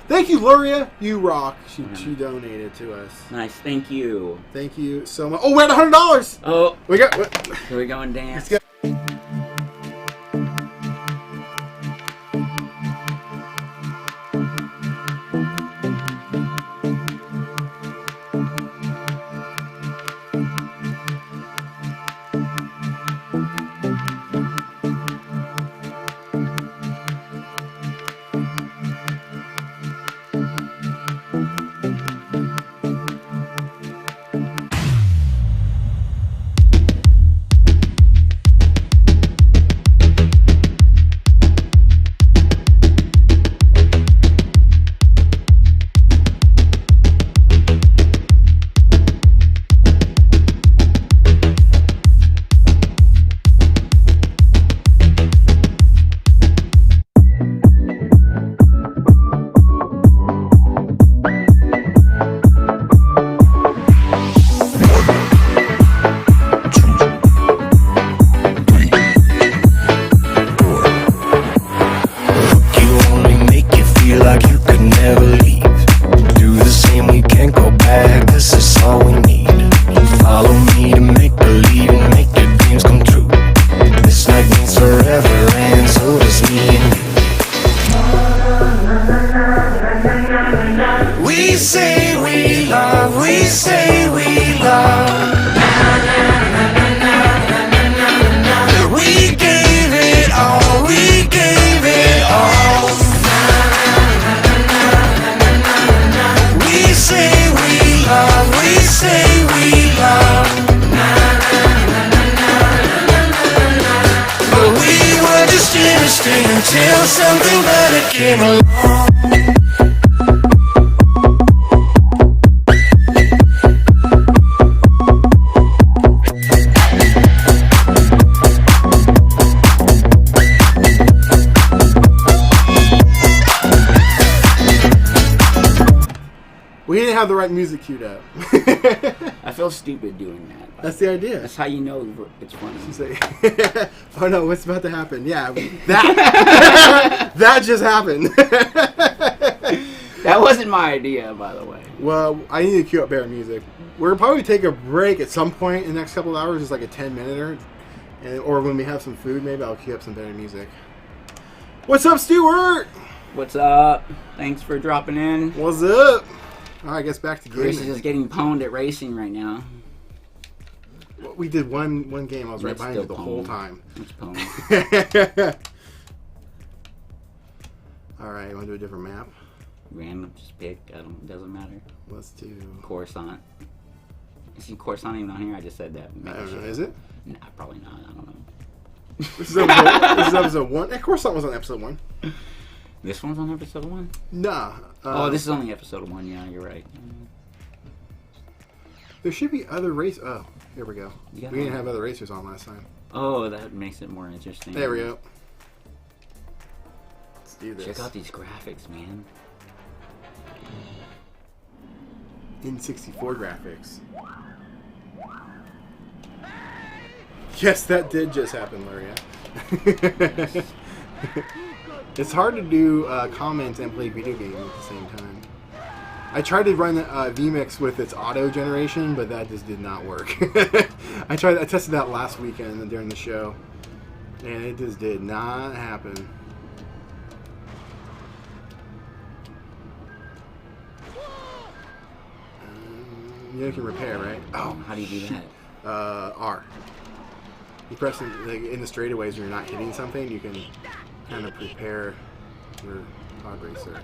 Thank you, Luria. You rock. She donated to us.
Nice. Thank you.
Thank you so much. Oh, we're at $100.
Oh,
we got.
Here we go and dance.
Let's go.
Until something better came along.
We didn't have the right music queued up.
I feel stupid doing that.
That's the idea.
That's how you know it's funny.
Oh no, what's about to happen? Yeah, that just happened.
That wasn't my idea, by the way.
Well, I need to queue up better music. We'll probably take a break at some point in the next couple of hours, just like a 10-minute, or when we have some food, maybe I'll queue up some better music. What's up, Stuart?
What's up? Thanks for dropping in.
What's up? All right, I guess back to gaming.
Chris is just getting pwned at racing right now.
Well, we did one game. I was right behind you the whole time.
It's pwned.
All right, you want to do a different map?
Random, just pick. Doesn't matter.
Let's do
Coruscant. Is Coruscant even on here? I just said that.
I don't know. Is it?
Nah, probably not. I don't know.
This is episode 1. Coruscant was on episode 1.
This one's on episode 1?
Nah.
This is only episode 1. Yeah, you're right.
There should be other race. Oh, here we go.
Yeah.
We didn't have other racers on last time.
Oh, that makes it more interesting.
There we go. Let's do this.
Check out these graphics, man.
N64 graphics. Yes, that did just happen, Luria. It's hard to do comments and play video games at the same time. I tried to run vMix with its auto generation, but that just did not work. I tested that last weekend during the show, and it just did not happen. You can repair, right?
Oh, how do you do that?
R. You press it in the straightaways when you're not hitting something, you can kind of prepare your pod racer.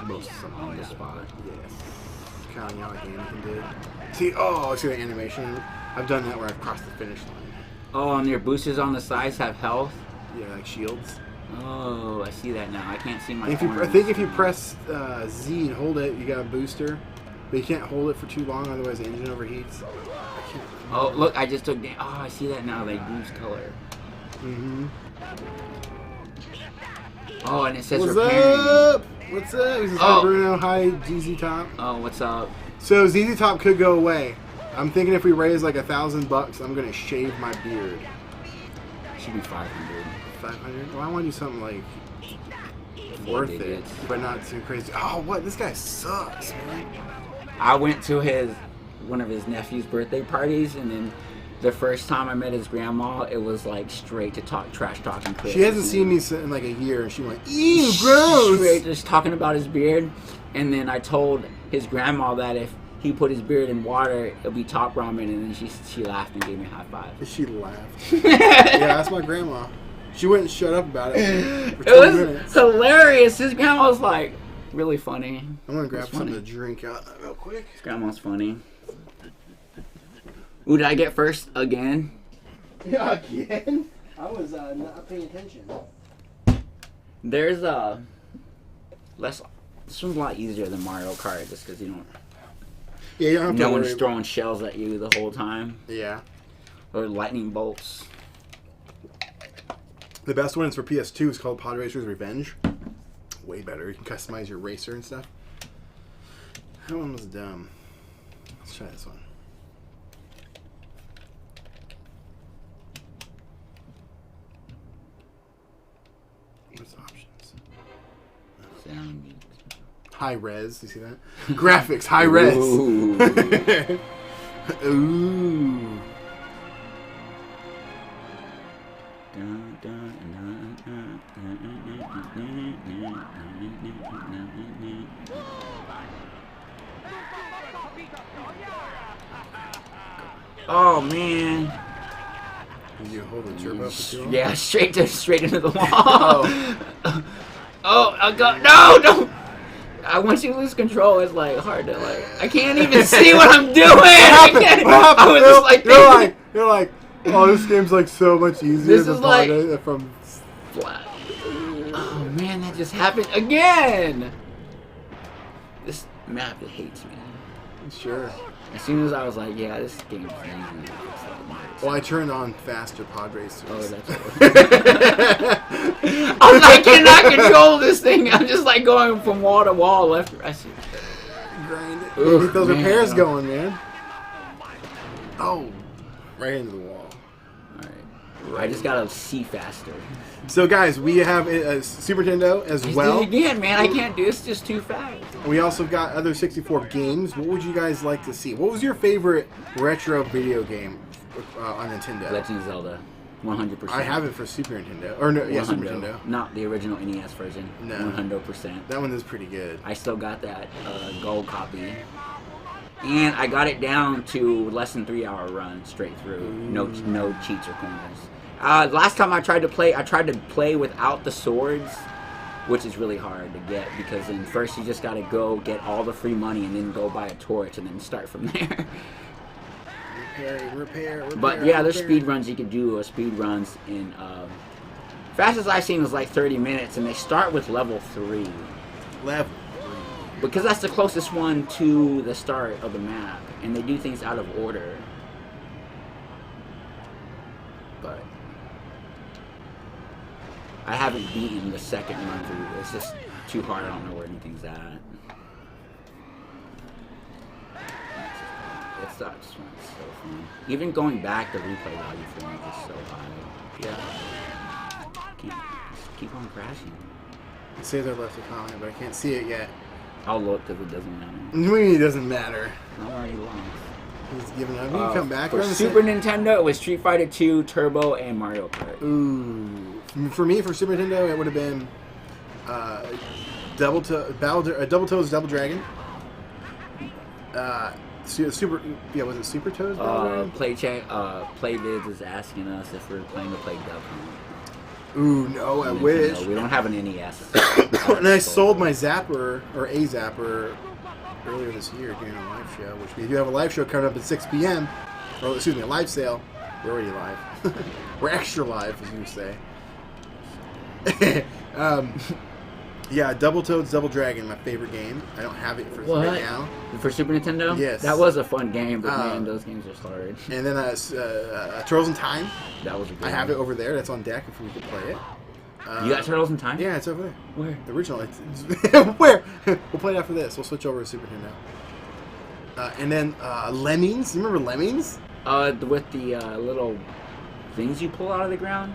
Most on the spot.
Yes. Kind of like Anakin did. See the animation? I've done that where I've crossed the finish line.
Oh, and your boosters on the sides have health?
Yeah, like shields.
Oh, I see that now. I can't see my
I think if you press Z and hold it, you got a booster. But you can't hold it for too long, otherwise the engine overheats.
Oh, look, I just took... Oh, I see that now. They lose color.
Mm-hmm.
Oh, and it says
What's
repairing.
up? What's up? This is Bruno. Hi, ZZ Top.
Oh, what's up?
So ZZ Top could go away. I'm thinking if we raise like $1,000, I'm gonna shave my beard.
Should be 500.
500? Well, I want to do something like worth it, but not too crazy. Oh, what? This guy sucks, man.
I went to one of his nephew's birthday parties, and then the first time I met his grandma, it was like straight to trash talking. Chris.
She hasn't seen me in like a year, and she went, "Ew, gross!"
Straight just talking about his beard, and then I told his grandma that if he put his beard in water, it'll be top ramen, and then she laughed and gave me a high five.
She laughed. Yeah, that's my grandma. She wouldn't shut up about it for 20 minutes.
Hilarious. His grandma was like really funny.
I'm gonna grab something to drink out real quick.
His grandma's funny. Ooh, did I get first again?
Yeah, again? I was not paying attention.
There's this one's a lot easier than Mario Kart, just because you don't.
Yeah, you don't have to
no
worry.
one's throwing shells at you the whole time.
Yeah.
Or lightning bolts.
The best one is for PS2. It's called Pod Racer's Revenge. Way better. You can customize your racer and stuff. That one was dumb. Let's try this one. What's options?
Sound.
High res. You see that? Graphics. High res.
Ooh.
Ooh.
Oh man!
Did you hold the turbo for too long?
Yeah, straight into the wall. Oh, I got no! Don't! Once you lose control, it's like hard to like. I can't even see what I'm doing.
What happened?
I was just like,
you're like, oh, this game's like so much easier.
This is like
from.
Oh man, that just happened again. This map hates me.
Sure.
As soon as I was like, yeah, this game's easy.
Well, I turned on faster pod racers.
Oh, that's what I cannot control this thing. I'm just like going from wall to wall, left. I see.
Grind it.
Oof,
Get those
man.
repairs going, man. Oh, right into the wall.
All right. I just gotta see faster.
So, guys, we have a Super Nintendo as well.
Again, man, I can't do this. It's just too fast.
We also got other 64 games. What would you guys like to see? What was your favorite retro video game on Nintendo?
Legend of Zelda, 100%.
I have it for Super Nintendo. Or no, yeah, Super Nintendo.
Not the original NES version.
No.
100%.
That one is pretty good.
I still got that gold copy. And I got it down to less than 3-hour run straight through. No cheats or corners. Last time I tried to play without the swords, which is really hard to get because then first you just gotta go get all the free money and then go buy a torch and then start from there.
Repair.
But yeah, there's speed runs you can do. Speed runs in fastest I've seen was like 30 minutes, and they start with level 3.
Level 3.
Because that's the closest one to the start of the map, and they do things out of order. But I haven't beaten the second run through. It's just too hard. I don't know where anything's at. It's so fun. Even going back, the replay value for me is so high. Yeah. keep on crashing.
It says I left a comment, but I can't see it yet.
I'll look because it doesn't matter.
It doesn't matter.
I'm already lost.
He's giving up. You can come back.
For Super Nintendo, it was Street Fighter 2, Turbo, and Mario Kart.
Ooh. For me, for Super Nintendo, it would have been Double-Toes Double Dragon. Super. Yeah, was it Super Toes?
Playvids is asking us if we're planning to play Duck.
Ooh, no, I wish.
We don't have an NES.
And I sold my Zapper, or a Zapper, earlier this year during a live show, which we do have a live show coming up at 6 p.m. Or, excuse me, a live sale. We're already live. We're extra live, as you say. Yeah, Double-Toes Double Dragon, my favorite game. I don't have it for right now.
For Super Nintendo?
Yes.
That was a fun game, but man, those games are hard.
And then Turtles in Time.
That was a good
I have it over there. That's on deck if we could play it.
You got Turtles in Time?
Yeah, it's over there.
Where?
The original. Where? We'll play it after this. We'll switch over to Super Nintendo. And then Lemmings. You remember Lemmings?
With the little things you pull out of the ground?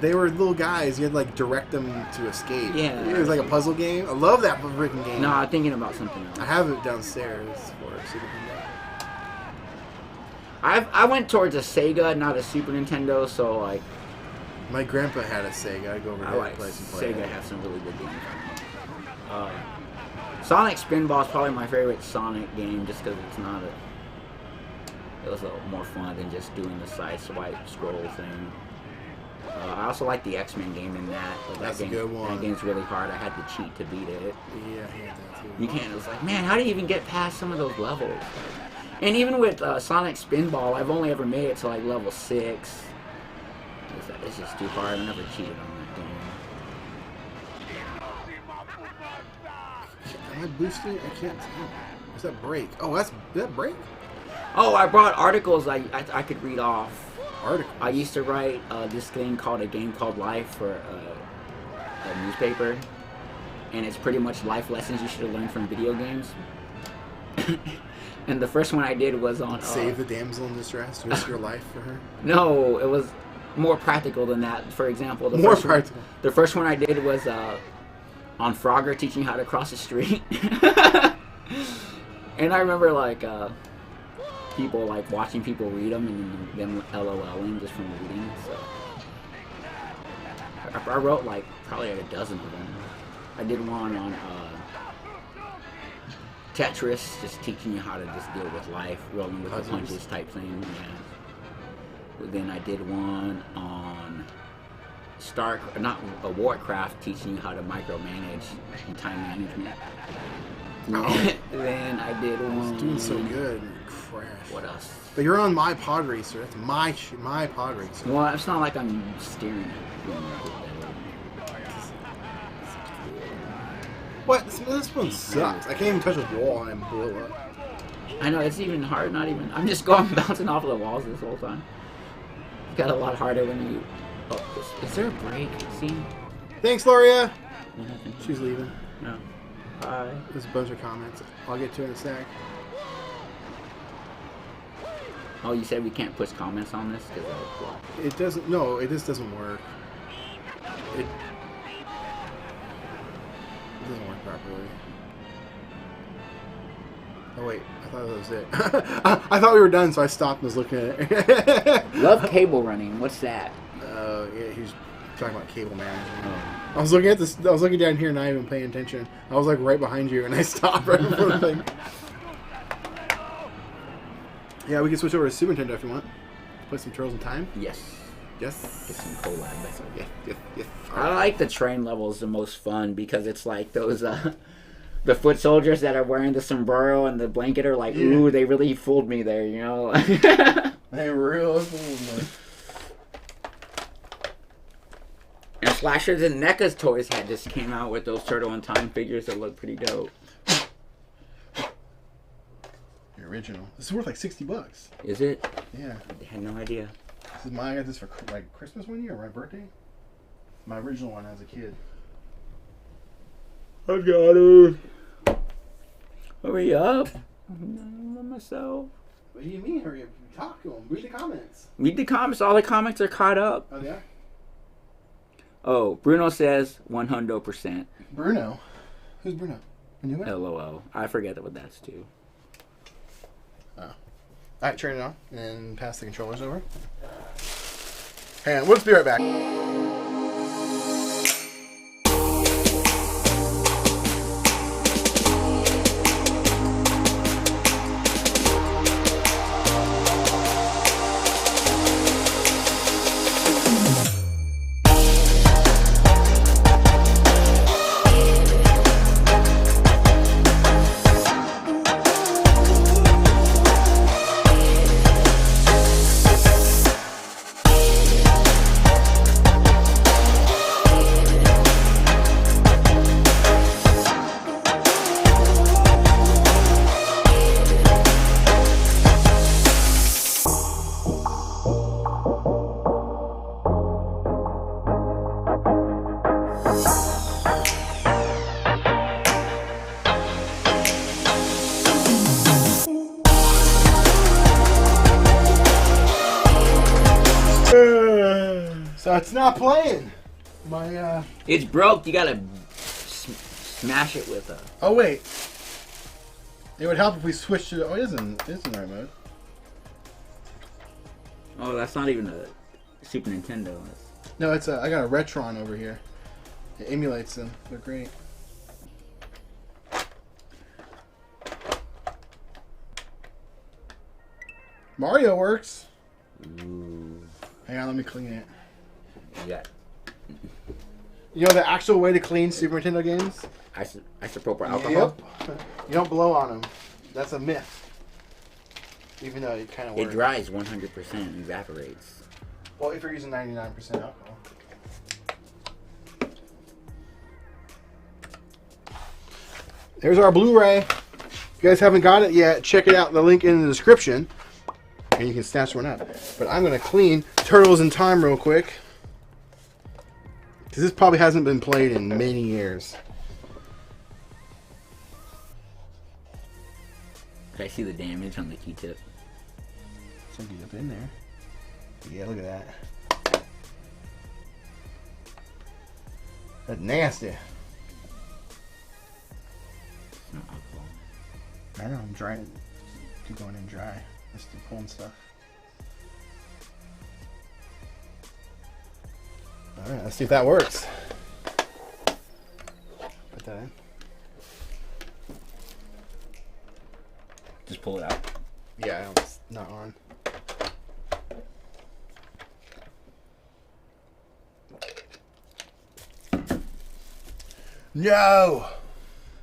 They were little guys. You had to like direct them to escape.
Yeah.
It was like a puzzle game. I love that freaking game.
No, I'm thinking about something else.
I have it downstairs for Super Nintendo.
I went towards a Sega, not a Super Nintendo, so like.
My grandpa had a Sega. I'd go over there and play some play.
Sega has some really good games. Sonic Spinball is probably my favorite Sonic game, just because it's not a. It was a little more fun than just doing the side swipe scroll thing. I also like the X-Men game in that.
That's a good one.
That game's really hard. I had to cheat to beat it.
Yeah, I hate that too.
You can't. It was like, man, how do you even get past some of those levels? And even with Sonic Spinball, I've only ever made it to like level 6. It's just too hard. I never cheated on that game.
Am I boosting? I can't tell. What's that break? Oh, did that break?
Oh, I brought articles I could read off.
Articles?
I used to write this thing called A Game Called Life for a newspaper. And it's pretty much life lessons you should have learned from video games. And the first one I did was on...
Save the damsel in distress? Risk your life for her?
No, it was more practical than that. For example, the first one I did was on Frogger teaching how to cross the street. And I remember like people like watching people read them and them LOLing just from reading. So I wrote like probably like a dozen of them. I did one on Tetris, just teaching you how to just deal with life, rolling with the punches type thing. Yeah. Then I did one on Warcraft, teaching you how to micromanage and time management. Then I did one.
It's doing so good. Crash.
What else?
But you're on my pod racer. That's my pod racer.
Well, it's not like I'm steering it.
What? This one sucks. I can't even touch a wall and I blew up.
I know, it's even hard, not even... I'm just going bouncing off of the walls this whole time. It got a lot harder when you... Oh, is there a break scene?
Thanks, Loria! She's leaving.
No. Bye.
There's a bunch of comments. I'll get to it in a sec.
Oh, you said we can't push comments on this?
It doesn't... No, it just doesn't work. It doesn't work properly. Oh wait, I thought that was it. I thought we were done, so I stopped and was looking at it.
Love cable running. What's that?
Yeah, he's talking about cable management. Oh. I was looking at this. I was looking down here, not even paying attention. I was like right behind you, and I stopped right before the thing. Yeah, we can switch over to Super Nintendo if you want. Play some Turtles in Time.
Yes.
Yes.
Get some collab.
Yes.
I like the train levels the most fun because it's like those the foot soldiers that are wearing the sombrero and the blanket are like, ooh, they really fooled me there, you know?
They really fooled me.
And Slashers and NECA's Toys just came out with those Turtle in Time figures that look pretty dope.
The original. This is worth like $60.
Is it?
Yeah.
I had no idea.
This is I got this for like Christmas one year or my birthday. My original one as a kid.
I got it. Hurry up. I'm myself.
What do you mean hurry up? Talk to them. Read the comments.
Read the comments. All the comments are caught up.
Oh, yeah?
Oh, Bruno says 100%.
Bruno? Who's Bruno? A new one?
LOL. I forget what that's to.
Alright, turn it on and pass the controllers over. Hang on, we'll just be right back. So it's not playing. My
It's broke. You gotta smash it with a.
Oh wait. It would help if we switched to. Oh, it isn't in the right mode.
Oh, that's not even a Super Nintendo.
No, it's a. I got a Retron over here. It emulates them. They're great. Mario works.
Ooh.
Hang on, let me clean it.
Yeah.
You know the actual way to clean Super Nintendo games?
Isopropyl alcohol?
Yep. You don't blow on them. That's a myth. Even though it kind of works.
It dries 100% and evaporates.
Well, if you're using 99% alcohol. There's our Blu-ray. If you guys haven't got it yet, check it out. The link in the description. And you can snatch one up. But I'm going to clean Turtles in Time real quick. Because this probably hasn't been played in many years.
I see the damage on the key tip.
Something up in there. Yeah, look at that. That's nasty.
It's not alcohol.
I know, I'm drying. Keep going in dry. Just to pulling stuff. Alright, let's see if that works. Put that in.
Just pull it out.
Yeah, it's not on. No!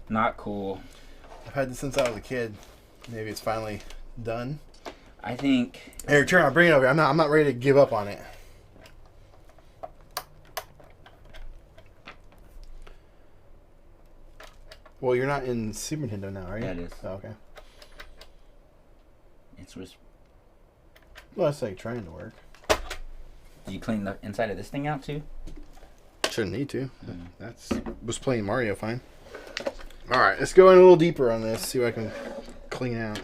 Not cool.
I've had this since I was a kid. Maybe it's finally done.
I think.
Here, turn on, bring it over. I'm not ready to give up on it. Well, you're not in Super Nintendo now, are you?
Yeah, it is.
Oh, okay.
It's just.
Well, it's like trying to work.
Did you clean the inside of this thing out too?
Shouldn't need to. That's was playing Mario fine. All right, let's go in a little deeper on this. See what I can clean out.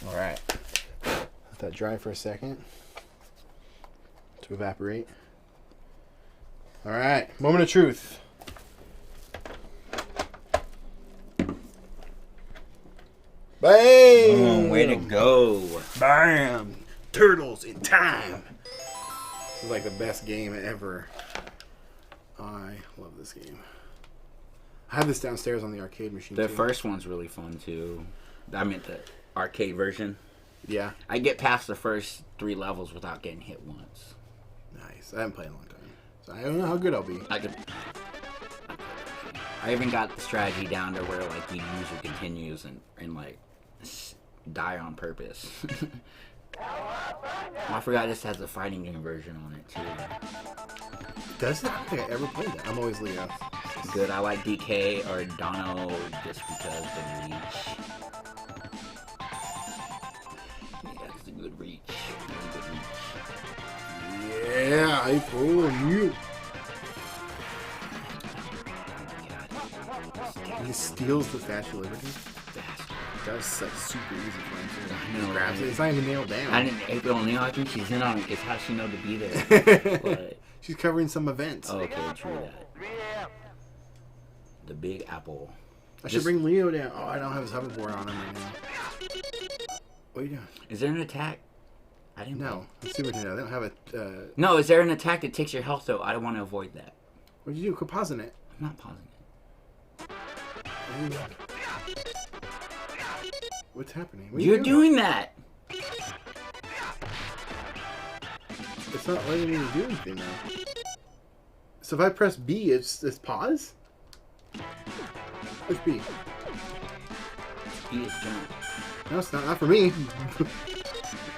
All right. Let that dry for a second to evaporate. All right, moment of truth. Bam!
Way to go.
Bam! Turtles in Time. This is like the best game ever. I love this game. I have this downstairs on the arcade machine.
The
too.
first one's really fun too. I meant the arcade version.
Yeah.
I get past the first 3 levels without getting hit once.
Nice. I haven't played in a long time. So I don't know how good I'll be.
I even got the strategy down to where like you use your continues and like die on purpose. Oh, I forgot this has a fighting game version on it too.
Does it? I don't think I ever played that. I'm always Leo.
Good. I like DK or Dono just because the reach. Yeah, it's a good reach.
Yeah, I follow you. He steals the Statue of Liberty. That's like super easy for him too.
I know,
Grabs it. It's not even nailed down.
I didn't. April O'Neil. I think she's in on it. It's how she know to be there. But,
she's covering some events.
okay, true that. The Big Apple.
I should bring Leo down. Oh, I don't have his hoverboard on him right now. What are you doing?
Is there an attack? I didn't.
No, it's Super Nintendo. They don't have a.
No, is there an attack that takes your health though? I don't want to avoid that.
What'd you do? Quit pausing it.
I'm not pausing it.
What's happening?
You're doing that.
It's not letting me do anything now. So if I press B, it's pause? What's B?
B is jump.
No, it's not. Not for me.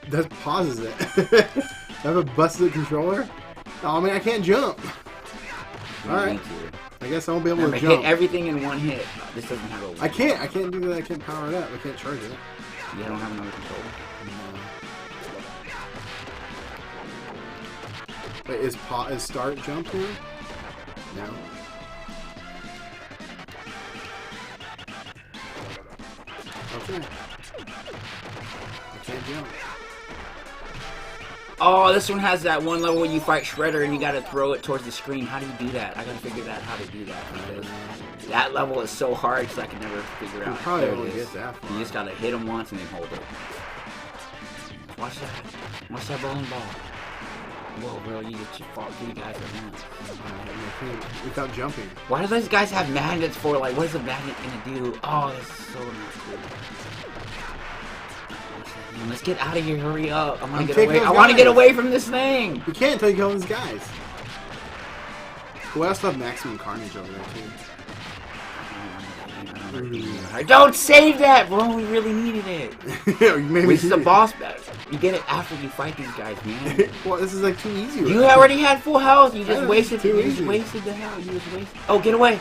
That pauses it. I have a busted controller? Oh, man, I can't jump. Alright. I guess I won't be able to jump.
Hit everything in one hit. This doesn't have a...
I can't do that. I can't power it up. I can't charge it.
You don't have another controller?
No. Wait, is start jump here? No. Okay. I can't jump.
Oh, this one has that one level where you fight Shredder and you gotta throw it towards the screen. How do you do that? I gotta figure out how to do that because that level is so hard because I can never figure out.
Probably won't get that far.
You just gotta hit him once and then hold it. Watch that. Watch that bowling ball. Whoa, bro, you get your fault. You guys are nuts.
Without jumping.
Why do those guys have magnets for? Like, what is a magnet gonna do? Oh, that's so not cool. Let's get out of here. Hurry up. I want to get away. I want to get away from this thing.
You can't until you kill these guys. We also have maximum carnage over there, too.
Don't save that, bro. We really needed it. This is the boss battle. You get it after you fight these guys, man.
Well, this is like too easy.
You already had full health. You just wasted. You just wasted the health. You just wasted. Oh, get away.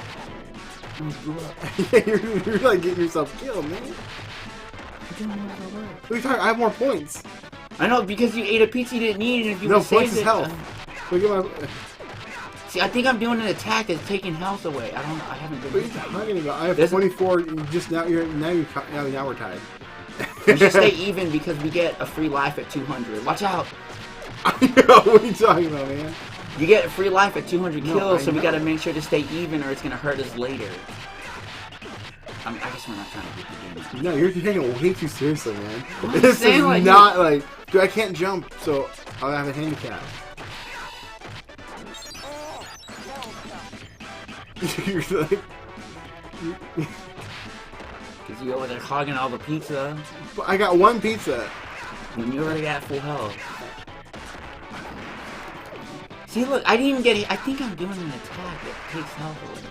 You're like getting yourself killed, man. What are you talking? I have more points.
I know because you ate a pizza you didn't need, and if you
no
saved
points is
it,
health. Look at my.
See, I think I'm doing an attack that's taking health away. I don't know. I haven't been.
What are you talking about? I have 24. You just now we're tied.
We should stay even because we get a free life at 200. Watch out.
I know. What are you talking about, man?
You get a free life at 200 kills, so we gotta make sure to stay even, or it's gonna hurt us later. I guess we're not trying to beat the game.
No, you're taking it way too seriously, man.
I'm
This
saying,
is
like,
not like, dude, I can't jump, so I'll have a handicap. You're like...
Because you over there hogging all the pizza.
I got one pizza.
And you already got full health. See, look, I didn't even get hit. I think I'm doing an attack that takes health away.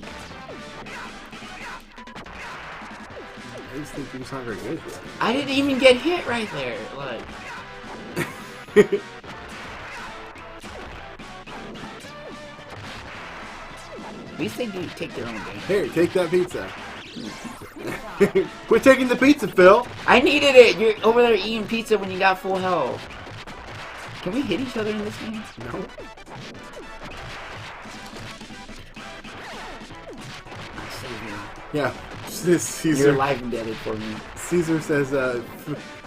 I just think you're just not very good at it.
I didn't even get hit right there. Look. At least they do take their own game.
Here, take that pizza. Quit taking the pizza, Phil.
I needed it. You're over there eating pizza when you got full health. Can we hit each other in this game?
No. Yeah. Caesar.
You're life indebted for me.
Caesar says,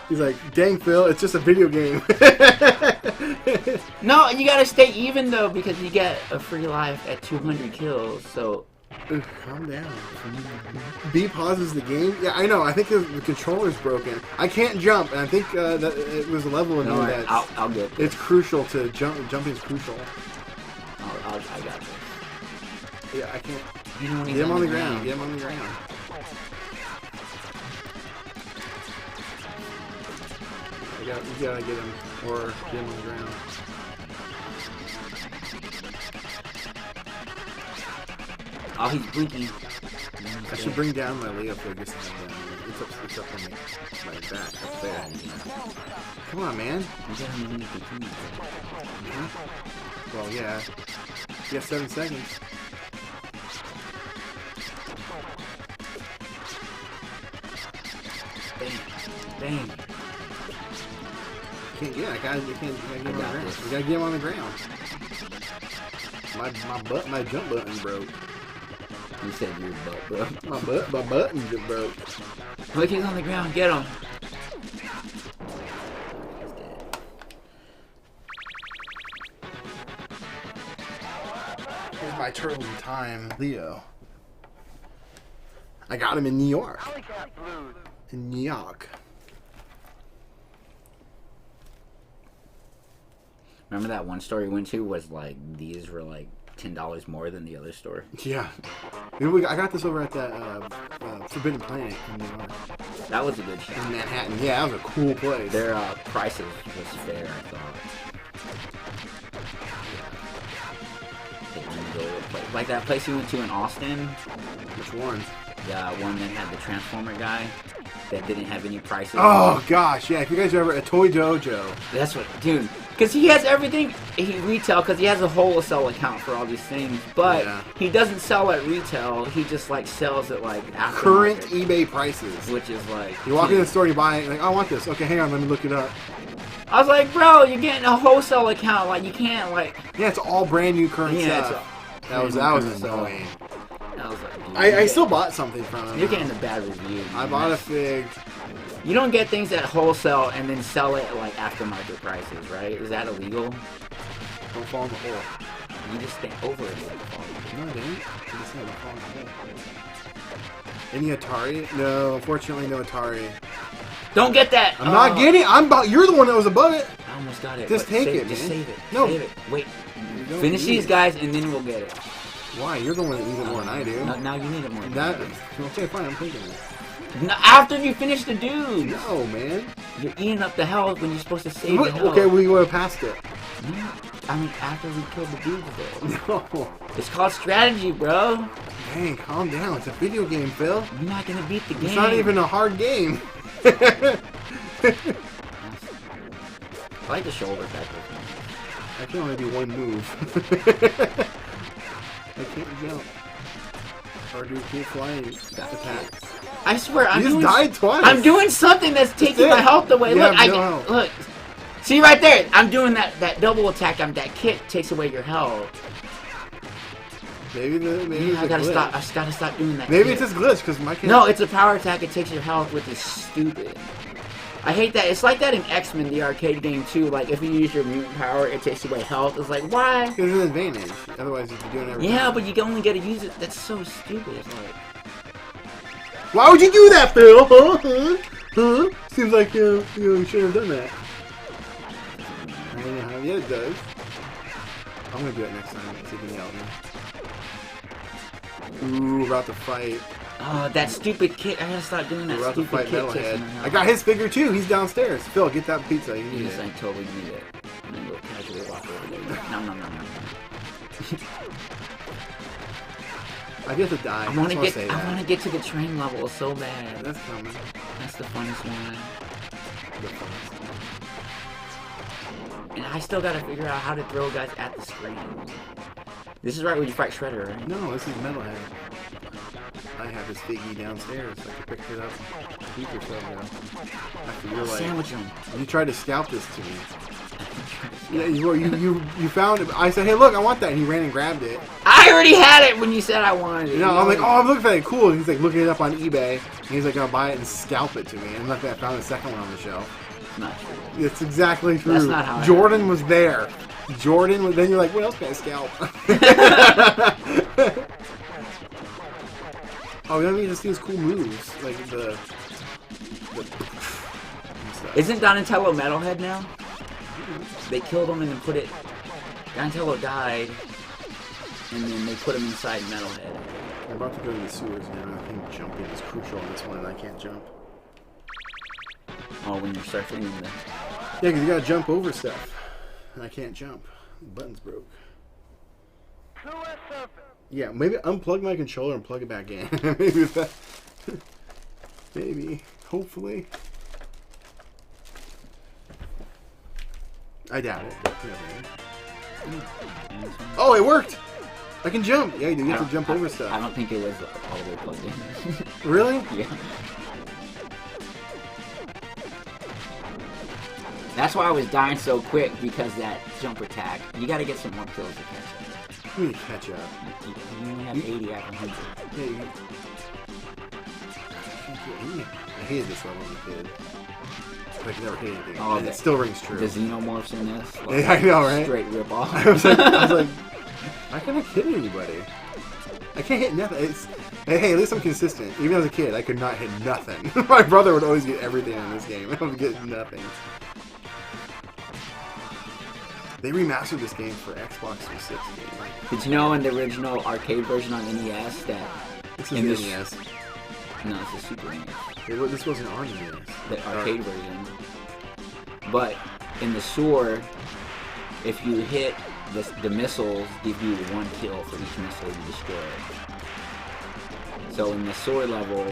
he's like, dang, Phil, it's just a video game.
No, you gotta stay even though because you get a free life at 200 kills. So
calm down. B pauses the game. Yeah, I know. I think the controller's broken. I can't jump, and I think that it was a level in there that
I'll get this.
It's crucial to jump. Jumping is crucial.
I got this.
Yeah, I can't.
You know when
Get him on the ground. Get him on the ground. You gotta get him, or get him on the ground.
Oh, he's blinking.
I should bring down my Leo focus. It's up on my back, up there. Come on, man.
You gotta continue.
Well, yeah. You got 7 seconds.
Dang.
Can't get it. You can't get him on the ground. You gotta get him on the ground. My jump button broke.
You said your butt, bro.
My button just broke.
Look, he's on the ground. Get him.
Here's my turtle in time, Leo. I got him in New York. In New York.
Remember that one store we went to was like, these were like $10 more than the other store?
Yeah. I got this over at that Forbidden Planet in New York.
That was a good shop.
In Manhattan. Yeah, that was a cool place.
Their prices was fair, I thought. Like that place we went to in Austin.
Which one?
Yeah, one that had the Transformer guy that didn't have any prices.
Oh gosh, yeah. If you guys are ever at Toy Dojo,
that's what, dude. Because he has everything he retail. Because he has a wholesale account for all these things, but he doesn't sell at retail. He just like sells at like
current eBay prices,
which is like
you walk in the store, you buy it, like, oh, I want this. Okay, hang on, let me look it up.
I was like, bro, you're getting a wholesale account. Like you can't like.
Yeah, it's all brand new current stuff. That was annoying.
I was like,
I still bought something from him.
You're getting a bad review.
I bought a fig.
You don't get things at wholesale and then sell it at like aftermarket prices, right? Is that illegal?
Don't fall in the hole.
You just stay over it.
No, I didn't. I just said don't fall in the hole. Any Atari? No, unfortunately, no Atari.
Don't get that.
I'm not getting it. You're the one that was above it.
I almost got it.
Just take it,
Just
man.
save it.
No.
Save it. Wait. Finish these guys and then we'll get it.
Why? You're the one that needs it more than I do.
Now you need it more.
Okay, fine. I'm taking it.
No, after you finish the dude.
No, man.
You're eating up the health when you're supposed to save the health.
Okay, we would have passed it.
No, I mean, after we killed the dude, though.
No.
It's called strategy, bro.
Dang, calm down. It's a video game, Phil.
You're not gonna beat the game.
It's not even a hard game.
I like the shoulder tackle.
I can only do one move. I can't jump. Or do keep flying attacks.
I swear,
you just died twice.
I'm doing something that's taking my health away.
You
Look,
health.
Look. See right there? I'm doing that double attack. That kick takes away your health.
Maybe
I gotta stop. I gotta stop doing that.
Maybe it's just glitch because my kid.
No, it's a power attack. It takes your health, which is stupid. I hate that. It's like that in X-Men, the arcade game too. Like if you use your mutant power, it takes away health. It's like why?
There's an advantage. Otherwise, you'd be doing everything.
Yeah, but you can only get to use it. That's so stupid. It's like,
why would you do that, Phil? Huh? Seems like you should have done that. I don't know how. Yeah, it does. I'm gonna do it next time. See if you can yell at me. Ooh, about to fight.
oh, that stupid kick. I gotta stop doing that
We're about to
stupid
fight
kick.
Metalhead. I got his figure too. He's downstairs. Phil, get that pizza. You need
Yes,
it.
I totally need it. I'm gonna go casually walk over there. No.
I get to die.
I wanna get to the train level so bad.
That's coming.
That's the funnest one. And I still gotta figure out how to throw guys at the screen. This is right where you fight Shredder, right?
No, this is Metalhead. I have his figgy downstairs. I can pick it up a week or so ago. After you're like,
sandwich him.
You tried to scalp this to me. Yeah, you found it. I said, hey, look, I want that. And he ran and grabbed it.
I already had it when you said I wanted it.
I'm like, oh, I'm looking for that. Cool. And he's like looking it up on eBay. And he's like gonna buy it and scalp it to me. And luckily, I found the second one on the shelf.
Not true.
It's exactly true.
That's not how
Jordan was there. Jordan was. Then you're like, what else can I scalp? Oh, we don't need to see his cool moves, like the
Isn't Donatello Metalhead now? They killed him and then put it. Donatello died, and then they put him inside Metalhead.
I'm about to go to the sewers now. I think jumping is crucial in this one, and I can't jump.
Oh, when you're surfing in the.
Yeah, because you gotta jump over stuff, and I can't jump. The button's broke. Yeah, maybe unplug my controller and plug it back in. Maybe that. Maybe. Hopefully. I doubt it. Oh, it worked! I can jump. Yeah, you have to jump over
I
stuff.
don't think it was all the way plugged in.
Really?
Yeah. That's why I was dying so quick, because that jump attack. You got to get some more kills to catch up.
You need to catch up.
You only have 80 out of 100.
I hated this level as a kid. I never hated anything.
Oh,
and it still rings true.
The xenomorphs in this. Like,
Yeah, I know, right?
Straight rip off.
I was like, I can't hit anybody. I can't hit nothing. Hey, at least I'm consistent. Even as a kid, I could not hit nothing. My brother would always get everything in this game. I would get nothing. They remastered this game for Xbox 360.
Did you know in the original arcade version on NES that...
This is the NES.
No, it's the Super NES.
This wasn't on NES.
The arcade version. But in the sewer, if you hit the missiles, give you 1 kill for each missile you destroy. So in the sewer level,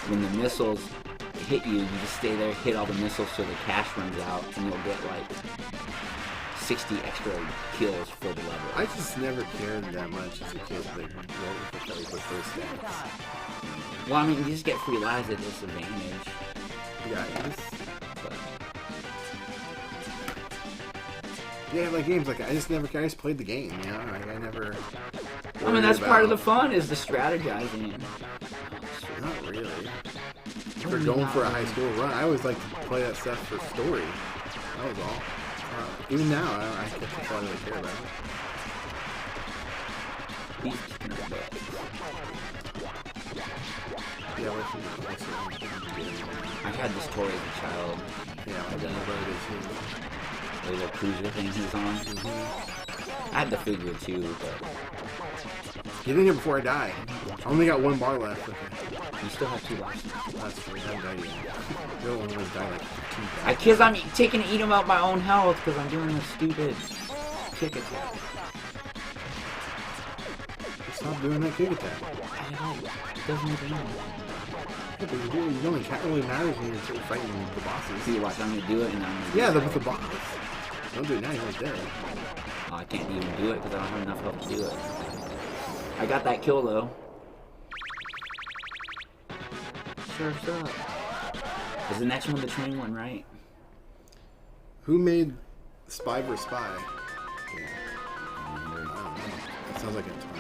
when the missiles hit you, you just stay there, hit all the missiles so the cash runs out, and you'll get like 60 extra kills for the level.
I just never cared that much as a kid. Like, with those stats.
Well, I mean, you just get free lives at disadvantage.
Yeah, yeah, like games like I just played the game. You know, like I never.
I mean, that's part of the fun is the strategizing.
Not really. For going for a high school run, I always like to play that stuff for story. That was all. Even now, I can't really care about it. Yeah,
I had this toy as a child.
Yeah, I don't know what it is too.
The little cruiser thing he's on. I had the figure too, but...
Get in here before I die. I only got 1 bar left. Okay.
You still have 2 lives.
That's true. I haven't died yet. You don't want to die like 2 times.
Because I'm taking to eat them out my own health because I'm doing a stupid kick attack.
Stop doing that kick attack.
I don't know. It doesn't even matter.
Yeah, but you only really matters when you're fighting the bosses.
See, watch, I'm gonna do it and I'm gonna...
Yeah, with the boss. Don't do it now, you're right there.
Oh, I can't even do it because I don't have enough health to do it. I got that kill though. Surf's up. Is the next one the train one, right?
Who made Spy vs. Spy? Yeah. I don't know. It sounds like it's fun.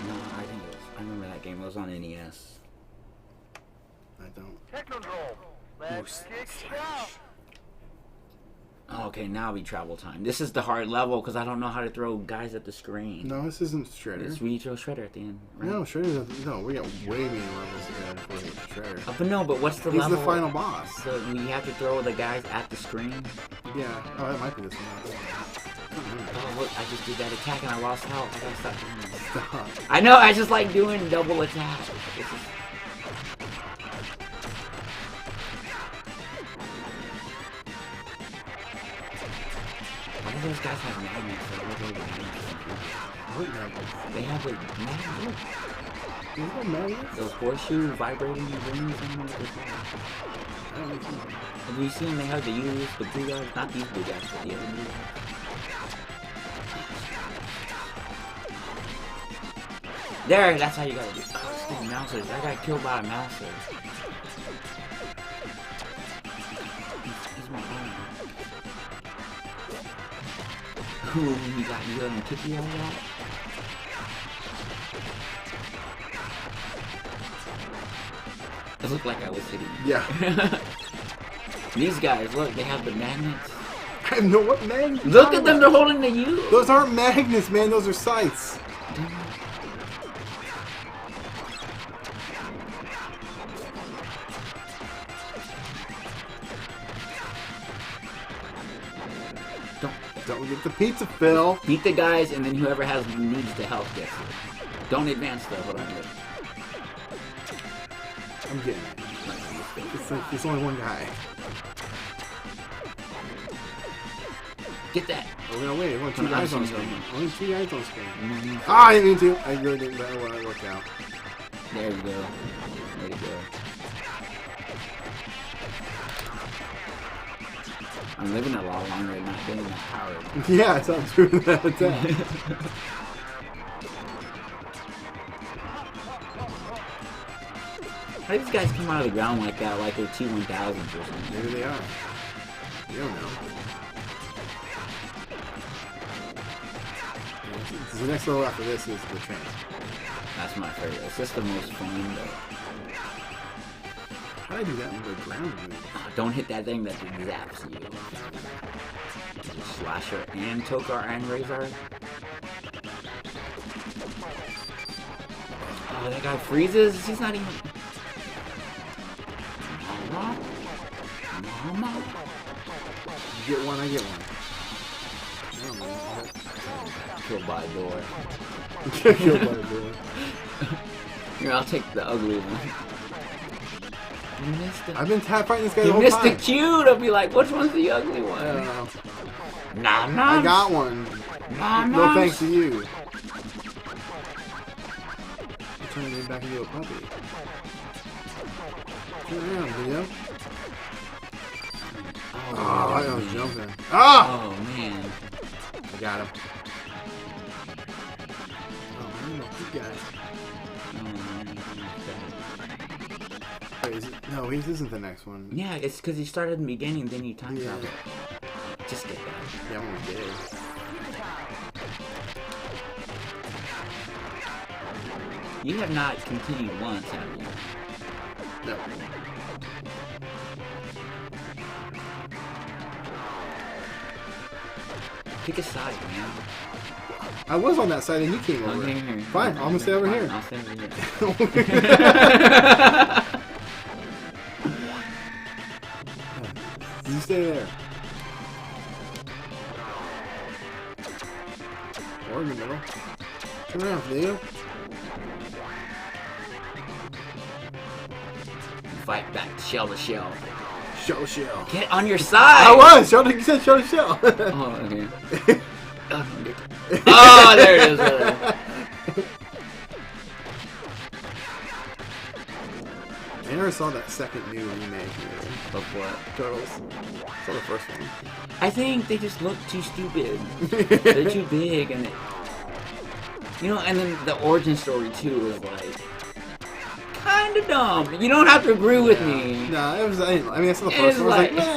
No, I think it was. I remember that game. It was on NES.
I don't.
Technodrome. Let's kick it out.
Oh, okay, now we travel time. This is the hard level because I don't know how to throw guys at the screen.
No, this isn't Shredder.
It's when you throw Shredder at the end, right?
No, Shredder. No, we got way many levels to go before we get to Shredder.
But what's the
He's
level?
the final boss.
So you have to throw the guys at the screen?
Yeah. Oh, that might be this one.
Oh, look, I just did that attack and I lost health. I gotta stop doing this.
Stop.
I know, I just like doing double attack. It's just... Why do those guys have magnets?
What magnets?
They have like magnets.
Is that magnets?
Those horseshoe vibrating rings. I don't know what they're called. Have you seen they have the blue guys? Not these blue guys, but the other blue guys. There, that's how you gotta do it. Oh, stupid mousers. I got killed by a mouser. He's my own. Ooh, you got him kick you out of that? It looked like I was hitting you.
Yeah.
These guys, look, they have the magnets.
I know what magnets.
Look at them, they're holding the U.
Those aren't magnets, man. Those are sights. Don't get the pizza, Phil.
Beat the guys, and then whoever needs the help gets it. Don't advance though. Hold on.
I'm getting it. It's like there's only one guy.
Get that.
Oh no, wait. Only 2 guys on screen. Only 2 guys on screen.
Mm-hmm.
Ah, I didn't mean to. I really didn't. That worked out.
There you go. There you go. I'm living a lot longer and not getting that power.
Yeah, I saw doing that attack.
How do these guys come out of the ground like that, like they're T-1000s or something?
Maybe they are. You don't know. The next level after this is the train.
That's my favorite. It's just the most fun, though.
How do I do that with the ground?
Don't hit that thing that zaps you. Slasher and Tokar and Razor. Oh, that guy freezes? He's not even... Mama? Mama?
You get one, I get one.
Killed by a door.
Killed by a door.
Here, I'll take the ugly one. You missed it.
I've been fighting this guy the
You
whole
missed
time.
the cue to be like, which one's the ugly one?
I don't know.
Nah, nah.
I got one.
Nah,
No
nah.
thanks to you. I'm trying to get back into a puppy. Turn around, video. Oh, I was jumping. Ah!
Oh, man.
I got him. Oh, man, good guy.
Oh, man.
Wait, is it? No, this isn't the next one.
Yeah, it's because you started in the beginning, then you time
Yeah.
travel. Just get that.
Yeah, I'm gonna get it.
You have not continued once, have you?
No.
Pick a side, man.
I was on that side and you came over.
Here.
Fine, I'm gonna stay over here.
I'll stay over here.
You stay there. Or in the middle. Turn around, Leo.
Fight back, shell to shell.
Show shell.
Get on your side!
I was! You said show to shell.
Oh, okay. Oh, there it is.
I never saw that second new remake.
Of what?
Turtles. I saw the first one.
I think they just look too stupid. They're too big, and you know. And then the origin story too is like kind of dumb. You don't have to agree with me.
No, it was. I mean, I saw the
It's
first one. I was
like,
like,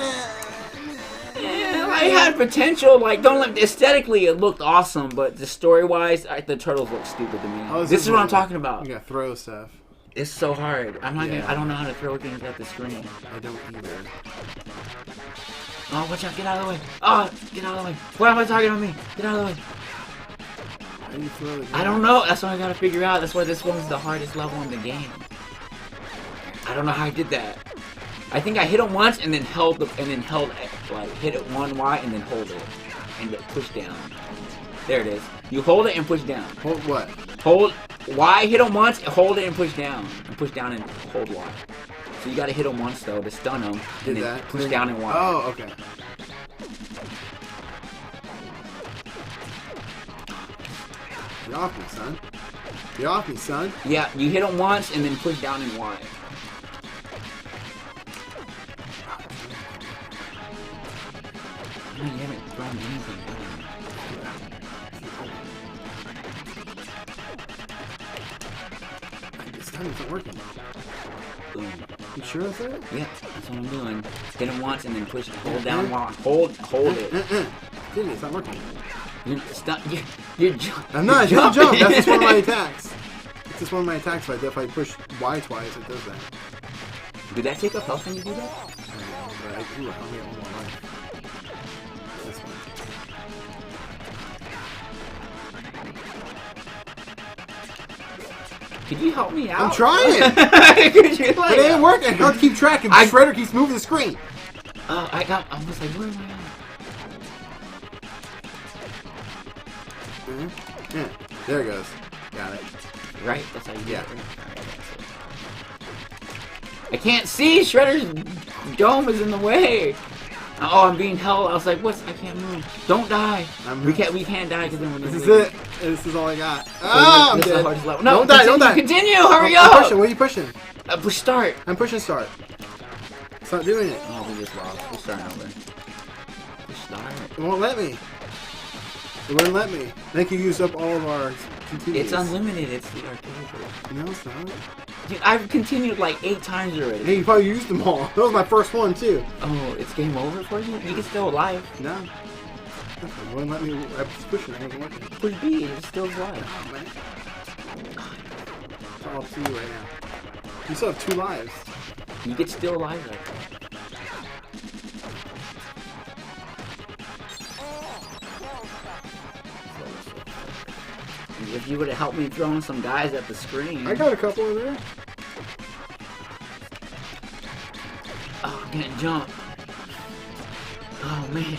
yeah, it had potential. Like, don't let aesthetically it looked awesome, but the story wise, the turtles look stupid to me. This is what I'm talking about.
You gotta throw stuff.
It's so hard. I'm not.
Yeah.
Gonna, I don't know how to throw things at the screen.
I don't either.
Oh, watch out! Get out of the way! Oh, get out of the way! Why am I talking about me? Get out of the way!
How do you throw it?
I don't know. That's what I gotta figure out. That's why this one's the hardest level in the game. I don't know how I did that. I think I hit it once and then held like hit it one Y and then hold it and push down. There it is. You hold it and push down.
Hold what?
Hold Y, hit them once, hold it and push down and hold Y. So you gotta hit them once though to stun them.
Did
and then
that?
push down and Y.
Oh, okay. Get off me, son. Get off me, son.
Yeah, you hit them once and then push down and Y. Man, you haven't thrown anything down.
This time it's not working.
Boom.
You sure that's it?
Yeah, that's what I'm doing. Hit them once and then push it. Hold down Y. Hold it.
Dude, it's not working.
You're jumping.
I'm not. I didn't jump. That's just one of my attacks. It's just one of my attacks. If I push Y twice, it does that.
Did that take up health when you do that?
I don't know, but I only have one more life. This one.
Could you help me out?
I'm trying!
Could you, like,
But it ain't working. I have to keep track. And Shredder keeps moving the screen.
I was like, where am I at?
Yeah. There it goes. Got it.
Right? That's how you do
Yeah.
it. Right, I can't see! Shredder's dome is in the way! Oh, I'm being held. I was like, I can't move. Don't die! We can't die because then we're
This is it. This is all I got. I'm
this is the
dead.
hardest level. No,
don't die, don't die.
Continue! Hurry
I'm
up!
pushing. What are you pushing?
Push start.
I'm pushing start. It's not doing it.
Oh, we just lost. We're starting over. Push start.
It won't let me. It wouldn't let me. I think you used up all of our continues.
It's unlimited. It's the arcade version.
No, it's not.
Dude, I've continued like 8 times already.
Hey, you probably used them all. That was my first one, too.
Oh, it's game over for you? You can still alive.
No. It wouldn't let me. I was pushing. I wasn't working.
Push B, it's still alive.
Oh, man. It's all up to you right now. You still have 2 lives.
You get still alive though. If you would have helped me throwing some guys at the screen.
I got a couple in there.
Oh, I can't jump. Oh man,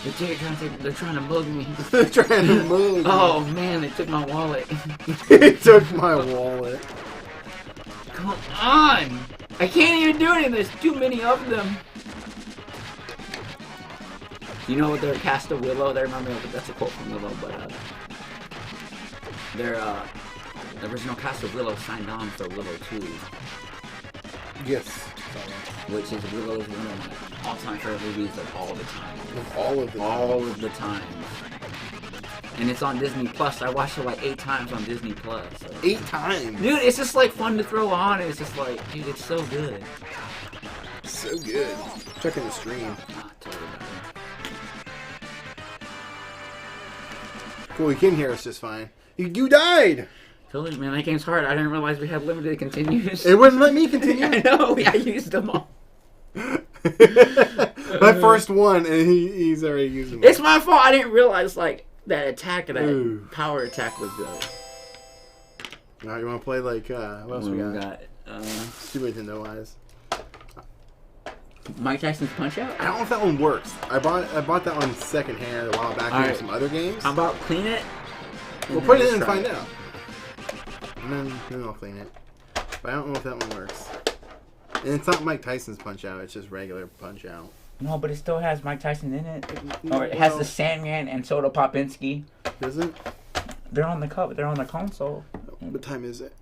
they're trying to bug me.
They're trying to move.
Oh man, they took my wallet.
They took my wallet.
Come on! I can't even do anything. There's too many of them. You know their cast of Willow? They remember that's a quote from Willow, but their original cast of Willow signed on for Willow 2.
Yes.
Which is Willow is one of my all-time favorite movies of all the time.
All of the
time. And it's on Disney Plus. I watched it like 8 times on Disney Plus. So.
8 times?
Dude, it's just like fun to throw on. It's just like, dude, it's so good.
So good. Checking the stream.
Ah, totally better.
Cool, you can hear us just fine. You died!
Totally, man, that game's hard. I didn't realize we had limited continues.
It wouldn't let me continue.
I know, I used them all.
My first one, and he's already using them.
It's my fault. I didn't realize, like, that attack, that power attack was good.
Alright, you want to play, like, what else we got? Super Nintendo wise.
Mike Tyson's Punch-Out?
I don't know if that one works. I bought that one secondhand a while back in some other games.
How about clean it?
We'll put it in and find out. And then I'll clean it. But I don't know if that one works. And it's not Mike Tyson's Punch-Out, it's just regular Punch-Out.
No, but it still has Mike Tyson in it. Or it has the Sandman and Soda Popinski.
Does it?
They're on the cover. They're on the console.
What time is it?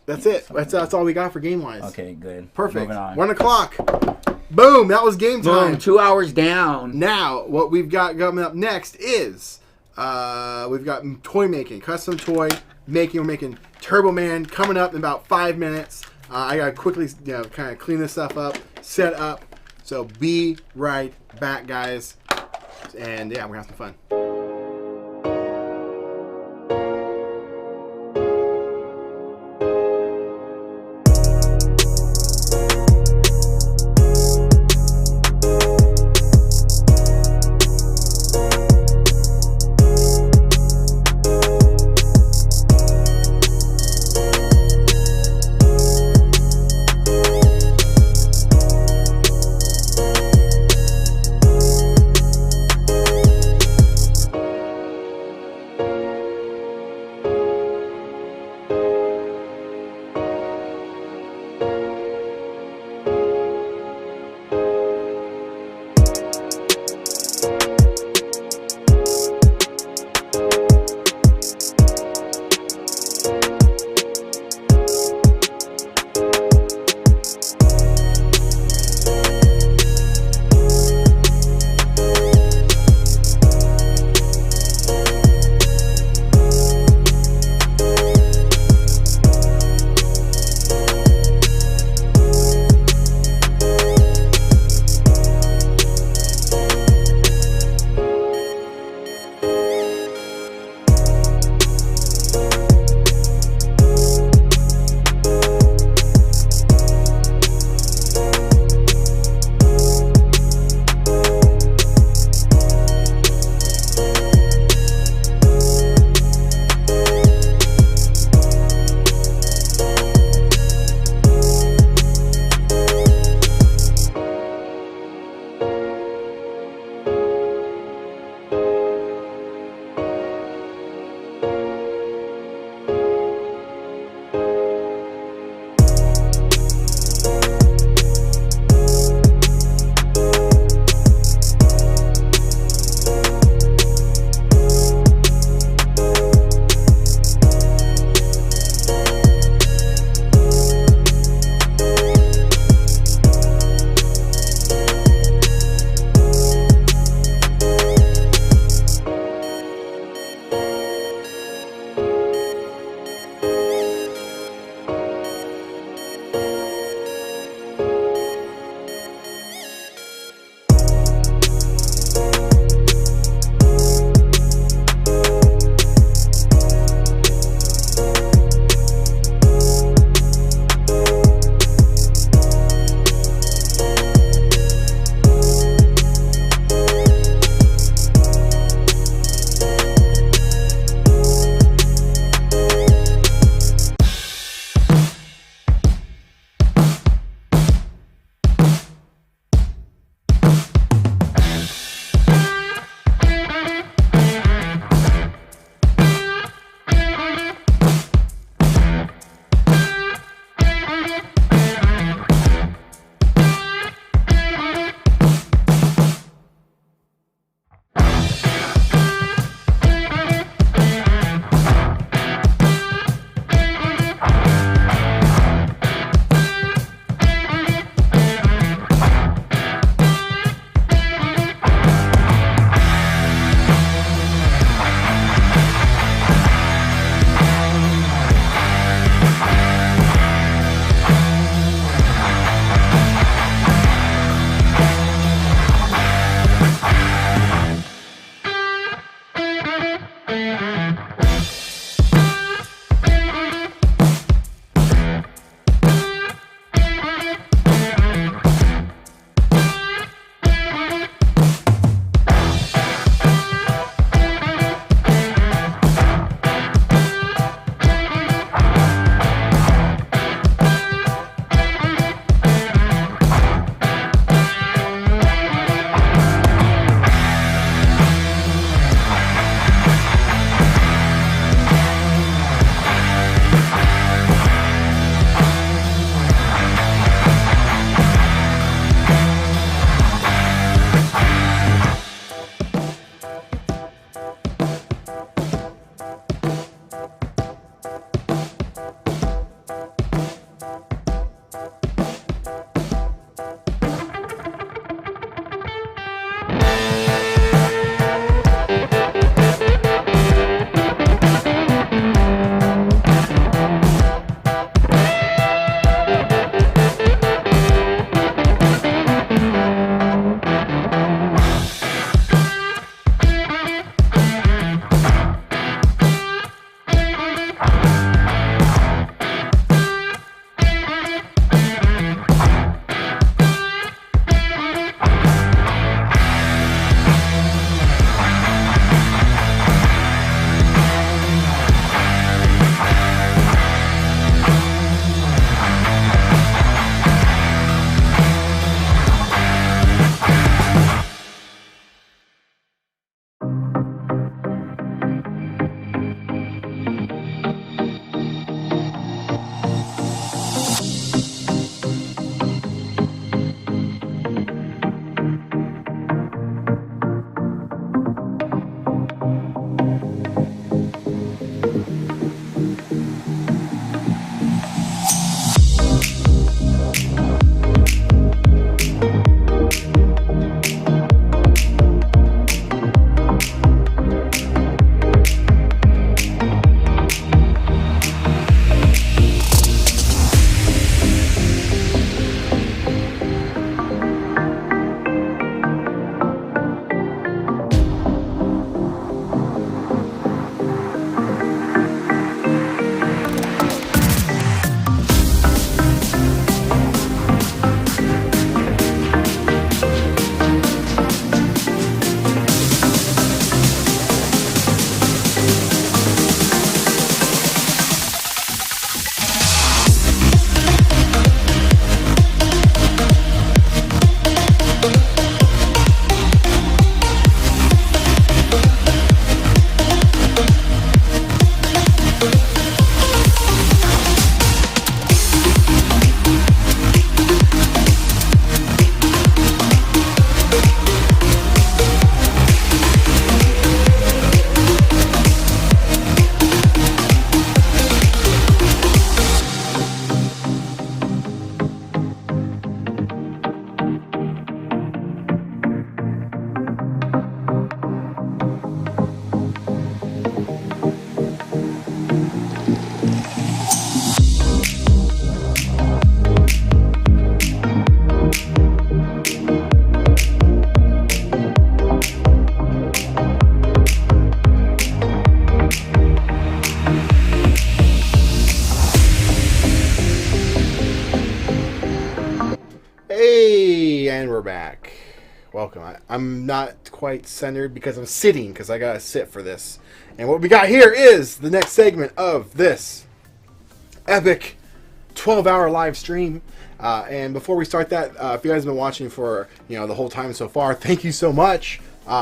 That's it. That's all we got for game-wise.
Okay, good.
Perfect.
Moving on.
1 o'clock. Boom! That was game time.
Boom, 2 hours down.
Now, what we've got coming up next is we've got toy making, custom toy making. We're making Turbo Man coming up in about 5 minutes. I gotta quickly, kind of clean this stuff up, set up. So be right back, guys. And yeah, we're gonna have some fun. Hey, and we're back. Welcome. I'm not quite centered because I'm sitting, because I gotta sit for this. And what we got here is the next segment of this epic 12-hour live stream. And before we start that, if you guys have been watching for the whole time so far, thank you so much.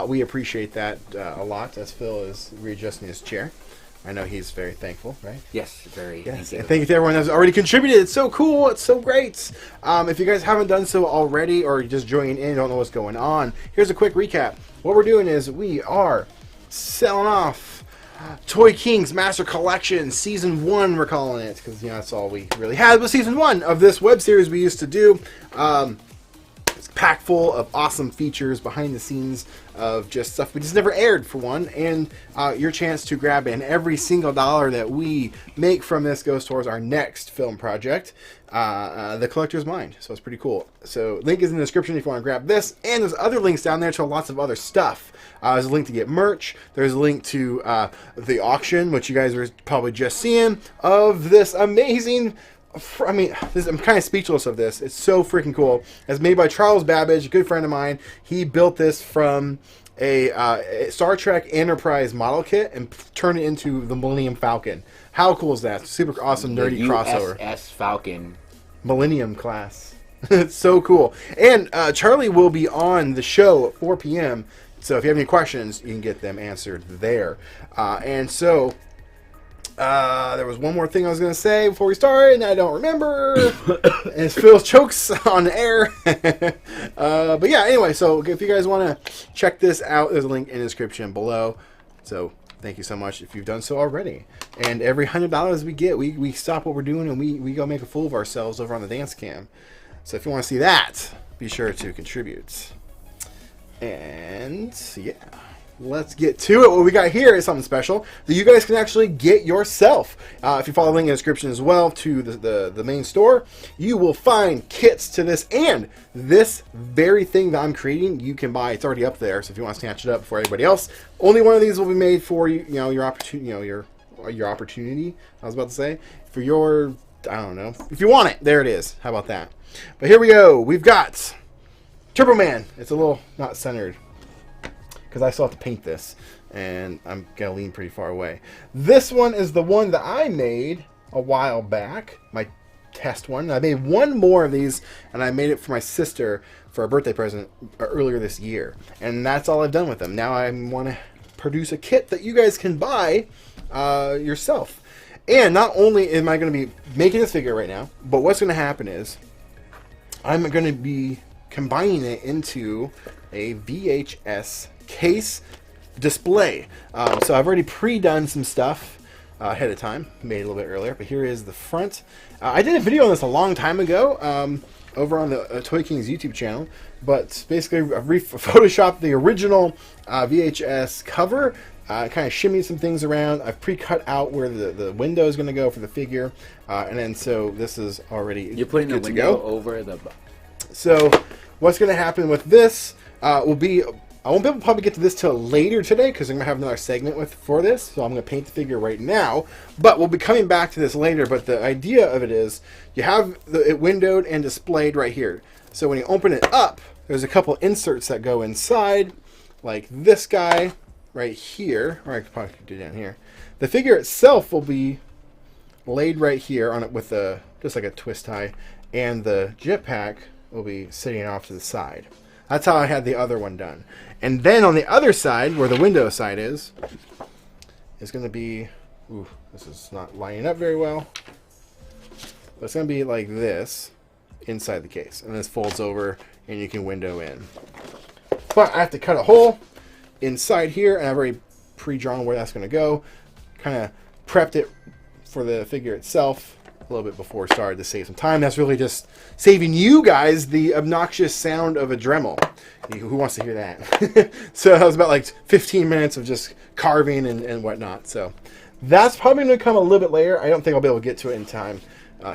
We appreciate that a lot, as Phil is readjusting his chair. I know he's very thankful, right?
Yes, very.
Yes, and thank you to everyone that's already contributed. It's so cool. It's so great. If you guys haven't done so already, or you're just joining in, don't know what's going on, here's a quick recap. What we're doing is we are selling off Toy King's Master Collection Season 1, we're calling it, because that's all we really had was Season 1 of this web series we used to do. It's packed full of awesome features, behind the scenes of just stuff we just never aired, for one, and your chance to grab in. Every single dollar that we make from this goes towards our next film project, The Collector's Mind. So it's pretty cool. So link is in the description if you want to grab this, and there's other links down there to lots of other stuff. There's a link to get merch. There's a link to the auction, which you guys are probably just seeing, of this amazing... I'm kind of speechless of this. It's so freaking cool. It's made by Charles Babbage, a good friend of mine. He built this from a Star Trek Enterprise model kit and turned it into the Millennium Falcon. How cool is that? Super awesome, nerdy crossover.
USS Falcon.
Millennium class. It's so cool. And Charlie will be on the show at 4 p.m. So if you have any questions, you can get them answered there. There was one more thing I was going to say before we started, and I don't remember. And it feels chokes on the air. But yeah, anyway, so if you guys want to check this out, there's a link in the description below. So thank you so much if you've done so already. And every $100 we get, we stop what we're doing and we go make a fool of ourselves over on the dance cam. So if you want to see that, be sure to contribute. And yeah. Let's get to it. What we got here is something special that you guys can actually get yourself. If you follow the link in the description as well to the main store, you will find kits to this, and this very thing that I'm creating you can buy. It's already up there, so if you want to snatch it up before everybody else, only one of these will be made for you. Your opportunity. Your opportunity. I was about to say for your. I don't know. If you want it, there it is. How about that? But here we go. We've got Turbo Man. It's a little not centered, because I still have to paint this, and I'm going to lean pretty far away. This one is the one that I made a while back, my test one. I made one more of these, and I made it for my sister for a birthday present earlier this year. And that's all I've done with them. Now I want to produce a kit that you guys can buy yourself. And not only am I going to be making this figure right now, but what's going to happen is I'm going to be combining it into a VHS case display. So I've already pre-done some stuff ahead of time, made it a little bit earlier, but here is the front. I did a video on this a long time ago over on the Toy King's YouTube channel, but basically I've photoshopped the original VHS cover, kind of shimmied some things around. I've pre-cut out where the window is going to go for the figure, and then so this is already
You're putting the window over the...
So what's going to happen with this will be... I won't be able to probably get to this till later today because I'm going to have another segment for this. So I'm going to paint the figure right now. But we'll be coming back to this later. But the idea of it is you have it windowed and displayed right here. So when you open it up, there's a couple inserts that go inside, like this guy right here. Or I could probably do it down here. The figure itself will be laid right here on it with just like a twist tie. And the jetpack will be sitting off to the side. That's how I had the other one done. And then on the other side, where the window side is going to be... Ooh, this is not lining up very well. But it's going to be like this inside the case. And this folds over and you can window in. But I have to cut a hole inside here, and I've already pre-drawn where that's going to go. Kind of prepped it for the figure itself a little bit before we started to save some time. That's really just saving you guys the obnoxious sound of a Dremel. Who wants to hear that? So that was about like 15 minutes of just carving and whatnot. So that's probably going to come a little bit later. I don't think I'll be able to get to it in time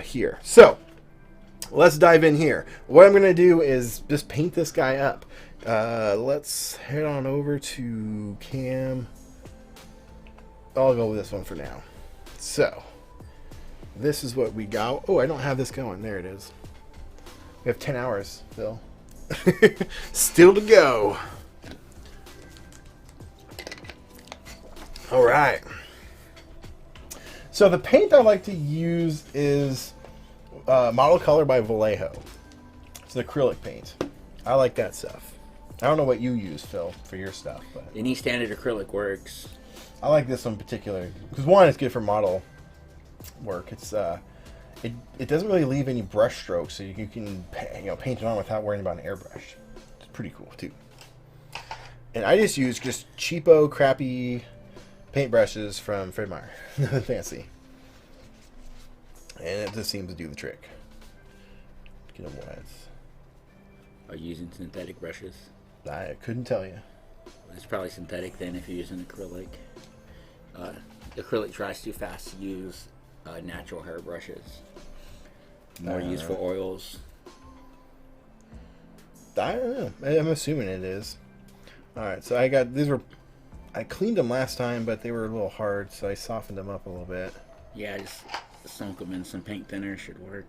here. So let's dive in here. What I'm going to do is just paint this guy up. Let's head on over to Cam. I'll go with this one for now. So this is what we got. Oh, I don't have this going. There it is. We have 10 hours, Phil. Still to go. All right. So the paint I like to use is Model Color by Vallejo. It's an acrylic paint. I like that stuff. I don't know what you use, Phil, for your stuff, but
Any standard acrylic works.
I like this one in particular because one, it's good for model work. It's it doesn't really leave any brush strokes, so you can paint it on without worrying about an airbrush. It's pretty cool too. And I just use cheapo, crappy paintbrushes from Fred Meyer. Nothing fancy. And it just seems to do the trick. Get them wet.
Are you using synthetic brushes?
I couldn't tell you.
It's probably synthetic then if you're using acrylic. Acrylic dries too fast to use natural hair brushes. More used for oils.
I don't know. I'm assuming it is. Alright, so I cleaned them last time, but they were a little hard, so I softened them up a little bit.
Yeah, just sunk them in some paint thinner, should work.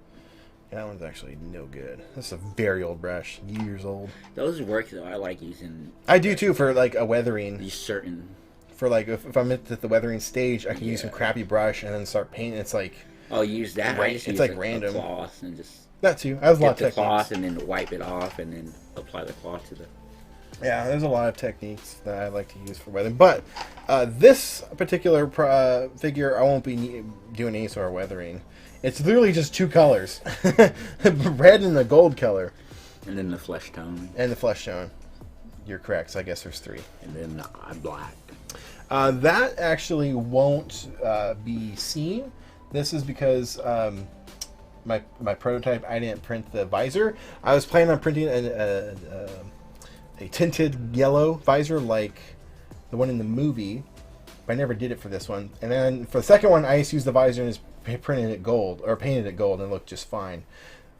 That one's actually no good. This is a very old brush, years old.
Those work though. I like using.
I do too for like a weathering.
These certain.
For like if I'm at the weathering stage, I can use some crappy brush and then start painting. It's like
use that.
It's like random.
A cloth and just.
That too. I have a lot of
techniques.
techniques.
Cloth and then wipe it off and then apply the cloth to the.
Yeah, there's a lot of techniques that I like to use for weathering. But this particular figure, I won't be doing any sort of weathering. It's literally just two colors. Red and the gold color.
And then the flesh tone.
And the flesh tone. You're correct, so I guess there's three.
And then black.
That actually won't be seen. This is because my prototype, I didn't print the visor. I was planning on printing a tinted yellow visor like the one in the movie, but I never did it for this one. And then for the second one, I just used the visor and just printed it gold, or painted it gold, and it looked just fine.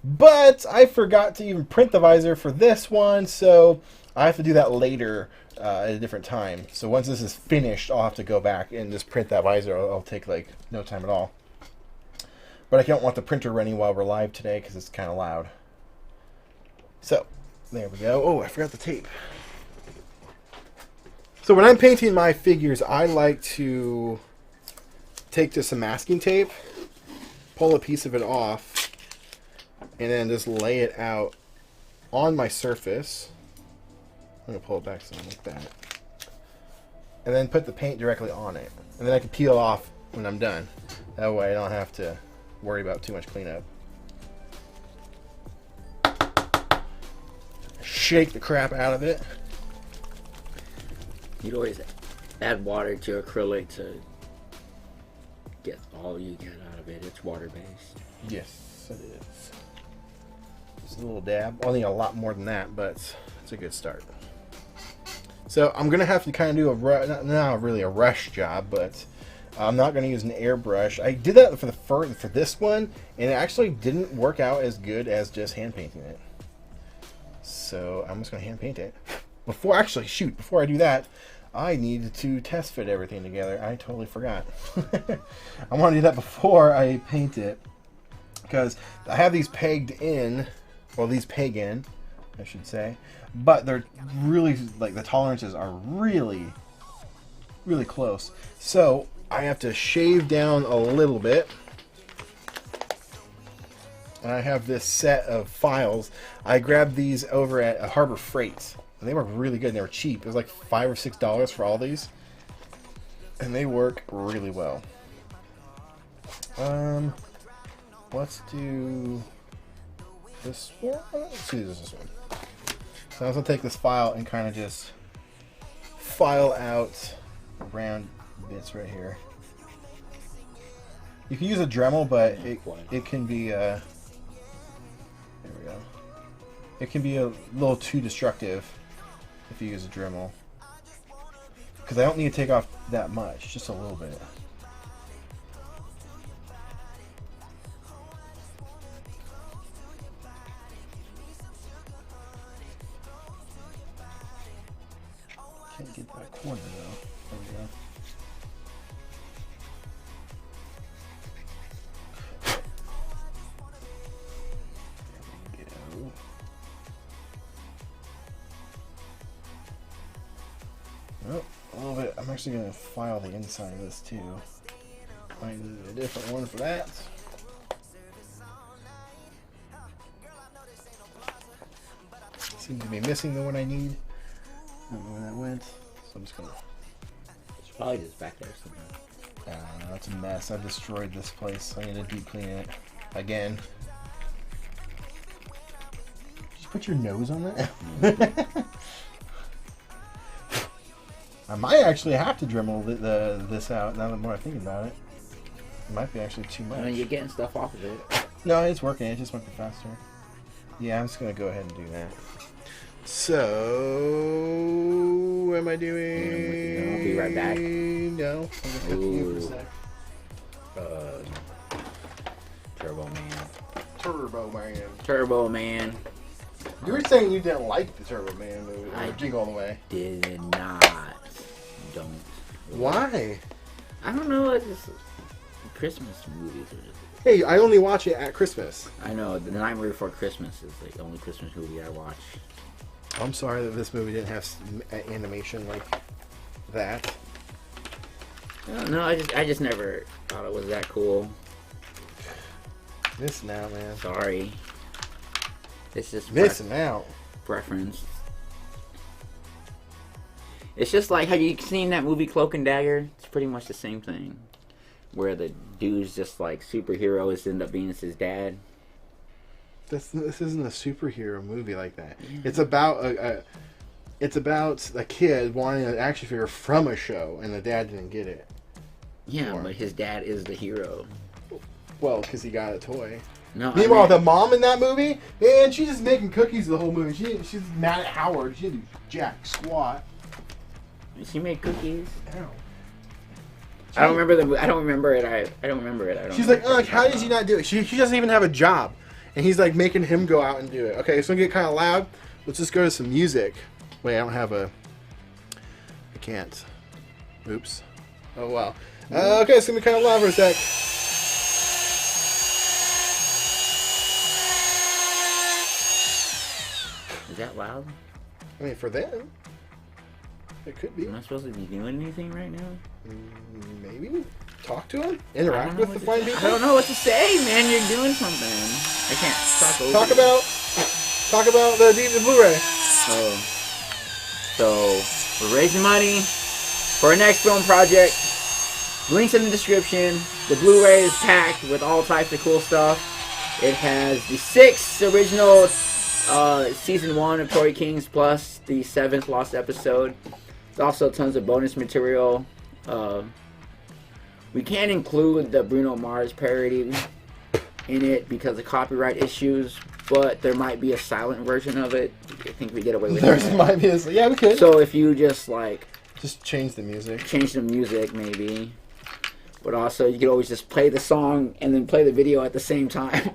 But I forgot to even print the visor for this one, so I have to do that later at a different time. So once this is finished, I'll have to go back and just print that visor. It'll take like no time at all. But I don't want the printer running while we're live today because it's kind of loud. So there we go. Oh, I forgot the tape. So when I'm painting my figures, I like to take just some masking tape, pull a piece of it off, and then just lay it out on my surface. I'm going to pull it back something like that. And then put the paint directly on it. And then I can peel off when I'm done. That way I don't have to worry about too much cleanup. Shake the crap out of it.
You'd always add water to acrylic to get all you get out of it. It's water based.
Yes, it is. Just a little dab. I'll need a lot more than that, but it's a good start. So I'm gonna have to kind of do not really a rush job, but I'm not gonna use an airbrush. I did that for this one, and it actually didn't work out as good as just hand painting it. So I'm just gonna hand paint it. Before I do that, I need to test fit everything together. I totally forgot. I want to do that before I paint it, because I have these pegged in, well, these peg in, I should say, but they're really, like, the tolerances are really, really close. So I have to shave down a little bit. And I have this set of files. I grabbed these over at Harbor Freight. And they were really good and they were cheap. It was like $5 or $6 for all these. And they work really well. Let's do this one. Let's do this one. So I'm going to take this file and kind of just file out round bits right here. You can use a Dremel, but it can be there we go. It can be a little too destructive if you use a Dremel, because I don't need to take off that much, just a little bit. Can't get that corner though. There we go. There we go. Oh, a little bit. I'm actually going to file the inside of this too. I need a different one for that. Seems to be missing the one I need. I don't know where that went. So I'm just going to...
It's probably just back there somewhere.
That's a mess. I destroyed this place. I need to deep clean it again. Did you put your nose on that? I might actually have to Dremel this out now that more I think about it. It might be actually too much.
I mean, you're getting stuff off of it.
No, it's working. It just might be faster. Yeah, I'm just going to go ahead and do that. So, what am I doing?
I'll be right back.
No, I'm just going to you for a sec.
Turbo Man.
Turbo Man.
Turbo Man.
You were saying you didn't like the Turbo Man movie.
I
Jingle All the Way.
Did not. Don't.
Why?
I don't know. It's just Christmas movies are just...
Hey, I only watch it at Christmas.
I know. The Nightmare Before Christmas is the only Christmas movie I watch.
I'm sorry that this movie didn't have animation like that.
No, I just never thought it was that cool.
Missing out, man.
Sorry. It's just
missing out.
Preference. It's just like, have you seen that movie Cloak and Dagger? It's pretty much the same thing. Where the dude's just like superheroes end up being his dad.
This isn't a superhero movie like that. Yeah. It's about a kid wanting an action figure from a show, and the dad didn't get it.
Yeah, but his dad is the hero.
Well, because he got a toy.
No.
Meanwhile, the mom in that movie, man, she's just making cookies the whole movie. She's mad at Howard. She didn't do jack squat.
She made cookies.
Ow.
I don't remember I don't remember it. I don't remember it.
She's like, how did you not do it? She doesn't even have a job. And he's like making him go out and do it. Okay, it's going to get kind of loud. Let's just go to some music. Wait, I don't have a... I can't. Oops. Oh, wow. Okay, it's going to be kind of loud for a sec.
Is that loud?
I mean, for them. It could be.
Am I supposed to be doing anything right now?
Maybe. Talk to him? Interact with the fine people?
I don't know what to say, man. You're doing something. I can't talk over
Talk
you.
about the Blu-ray.
Oh. So, we're raising money for our next film project. Links in the description. The Blu-ray is packed with all types of cool stuff. It has the 6 original season 1 of Toy Kings plus the 7th lost episode. There's also tons of bonus material. We can't include the Bruno Mars parody in it because of copyright issues, but there might be a silent version of it. I think we get away with
There
that.
might be yeah, we could.
So if you just
change the music.
Change the music maybe. But also you could always just play the song and then play the video at the same time.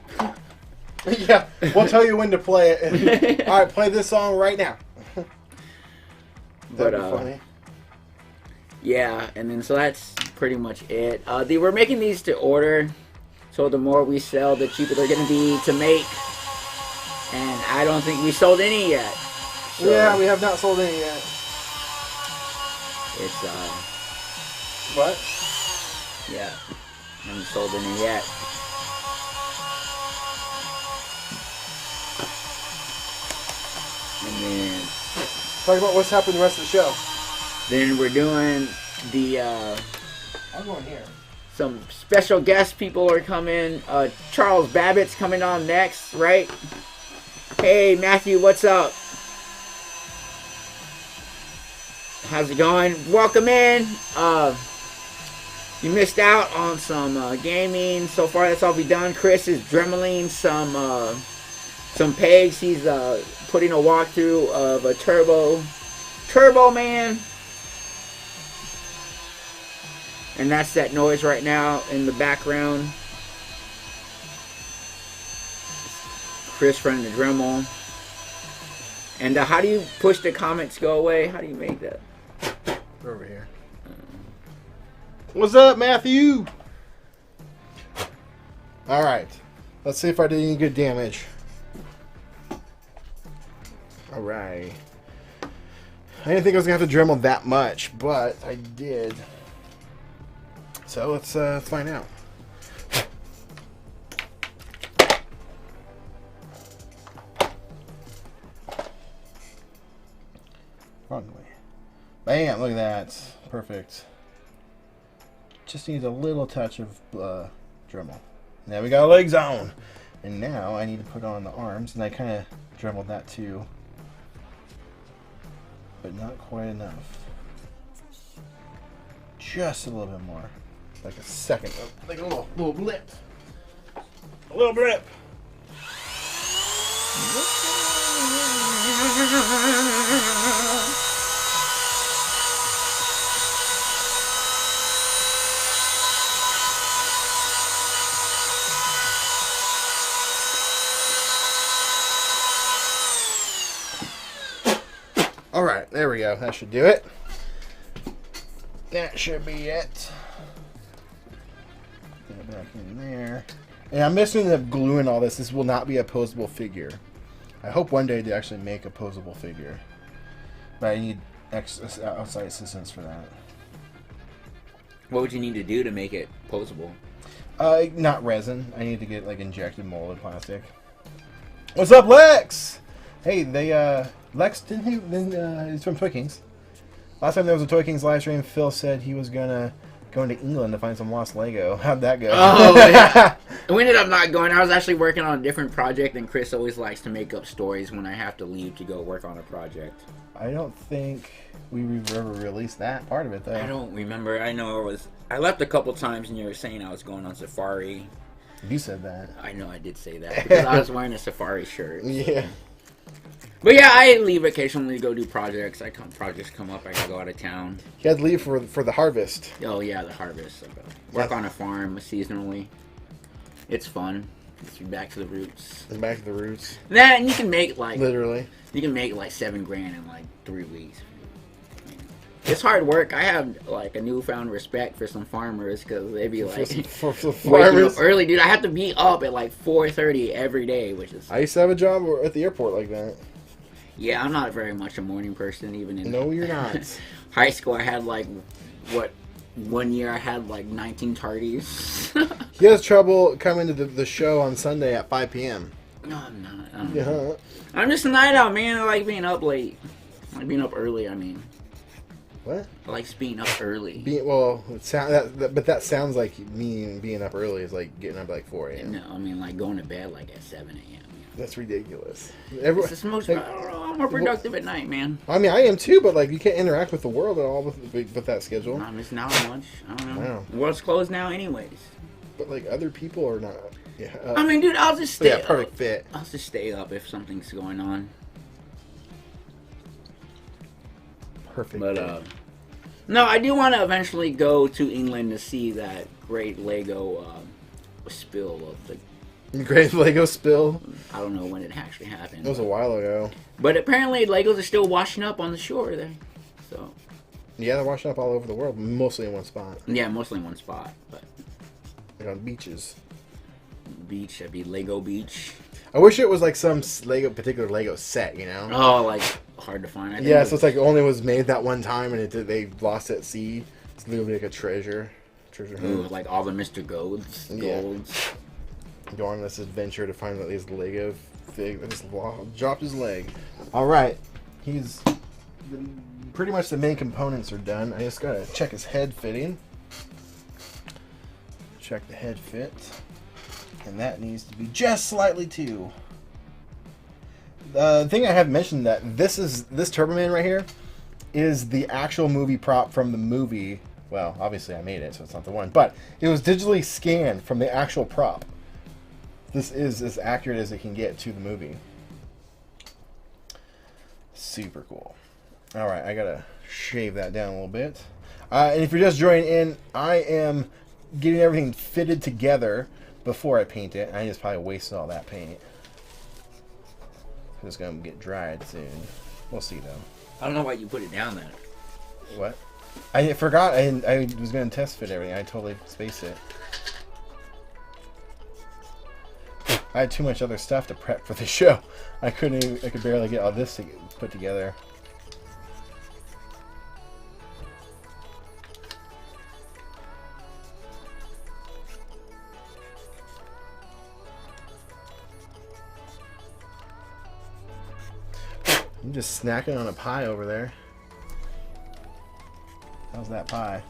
Yeah, we'll tell you when to play it. All right, play this song right now. That'd be funny.
Yeah, and then so that's pretty much it. We're making these to order, so the more we sell, the cheaper they're going to be to make. And I don't think we sold any yet. So
yeah, we have not sold any yet.
It's
What?
Yeah, haven't sold any yet. And then
talk about what's happened the rest of the show.
Then we're doing the
I'm going here.
Some special guest people are coming. Charles Babbitt's coming on next, right? Hey Matthew, what's up? How's it going? Welcome in. You missed out on some gaming. So far, that's all we've done. Chris is dremeling some pegs. He's putting a walkthrough of a Turbo Man. And that's that noise right now in the background. Chris running the Dremel. And how do you push the comments go away? How do you make that?
Over here. What's up, Matthew? Alright. Let's see if I did any good damage. Alright. I didn't think I was going to have to Dremel that much, but I did. So let's find out. Wrong way. Bam! Look at that. Perfect. Just needs a little touch of Dremel. Now we got legs on. And now I need to put on the arms, and I kind of Dremeled that too. But not quite enough. Just a little bit more. Like a second. Like a little blip. A little blip. Alright, there we go. That should do it. That should be it. Put it back in there. And I'm missing the glue and all this. This will not be a posable figure. I hope one day to actually make a posable figure. But I need outside assistance for that.
What would you need to do to make it posable?
Not resin. I need to get like injected molded plastic. What's up, Lex? Hey, Lex didn't he? He's from Toy Kings. Last time there was a Toy Kings live stream, Phil said he was going to England to find some lost Lego. How'd that go?
Oh, yeah. We ended up not going. I was actually working on a different project, and Chris always likes to make up stories when I have to leave to go work on a project.
I don't think we ever released that part of it, though.
I don't remember. I know I left a couple times, and you were saying I was going on safari.
You said that.
I know I did say that because I was wearing a safari shirt.
Yeah.
But yeah, I leave occasionally to go do projects. Projects come up, I gotta go out of town.
You had to leave for the harvest.
Oh yeah, the harvest. Work on a farm seasonally. It's fun. Gets you back to the roots.
And back to the roots.
Then you can make
literally.
You can make like $7 grand in like 3 weeks. It's hard work. I have like a newfound respect for some farmers because they be like
for
waking up early, dude. I have to be up at like 4:30 every day, which is.
I used to have a job at the airport like that.
Yeah, I'm not very much a morning person, even in.
No, you're not.
High school, I had like 1 year I had like 19 tardies.
He has trouble coming to the show on Sunday at 5 p.m.
No, I'm not. I'm just a night out, man. I like being up late. I like being up early. I mean.
What?
I like being up early.
But that sounds like me being up early is like getting up at like 4 a.m.
No, I mean like going to bed like at 7 a.m.
That's ridiculous.
I don't know, I'm more productive at night, man.
I mean, I am too, but like you can't interact with the world at all with that schedule.
Not missing out much. I don't know. The world's closed now, anyways.
But like other people are not. Yeah.
I mean, dude, I'll just stay.
Yeah, perfect fit.
I'll just stay up if something's going on.
Perfect.
But no, I do want to eventually go to England to see that great Lego spill of the.
Great Lego spill?
I don't know when it actually happened.
It was a while ago.
But apparently Legos are still washing up on the shore there. So.
Yeah, they're washing up all over the world, mostly in one spot.
Yeah, mostly in one spot. But.
Like on beaches.
Beach, that'd be Lego Beach.
I wish it was like some particular Lego set, you know?
Oh, like hard to find.
Yeah, so it's like only was made that one time and they lost it at sea. It's literally like a treasure hunt.
Ooh, like all the Mr. Golds.
Go on this adventure to find out these Lego thing. Just dropped his leg. All right, pretty much the main components are done. I just gotta check his head fitting. Check the head fit, and that needs to be just slightly too. The thing I have mentioned that this Turbo Man right here is the actual movie prop from the movie. Well, obviously I made it, so it's not the one, but it was digitally scanned from the actual prop. This is as accurate as it can get to the movie. Super cool. Alright, I gotta shave that down a little bit. And if you're just joining in, I am getting everything fitted together before I paint it. I just probably wasted all that paint. It's gonna get dried soon. We'll see though.
I don't know why you put it down there.
What? I forgot. I was gonna test fit everything. I totally spaced it. I had too much other stuff to prep for the show. I could barely get all this put together. I'm just snacking on a pie over there. How's that pie?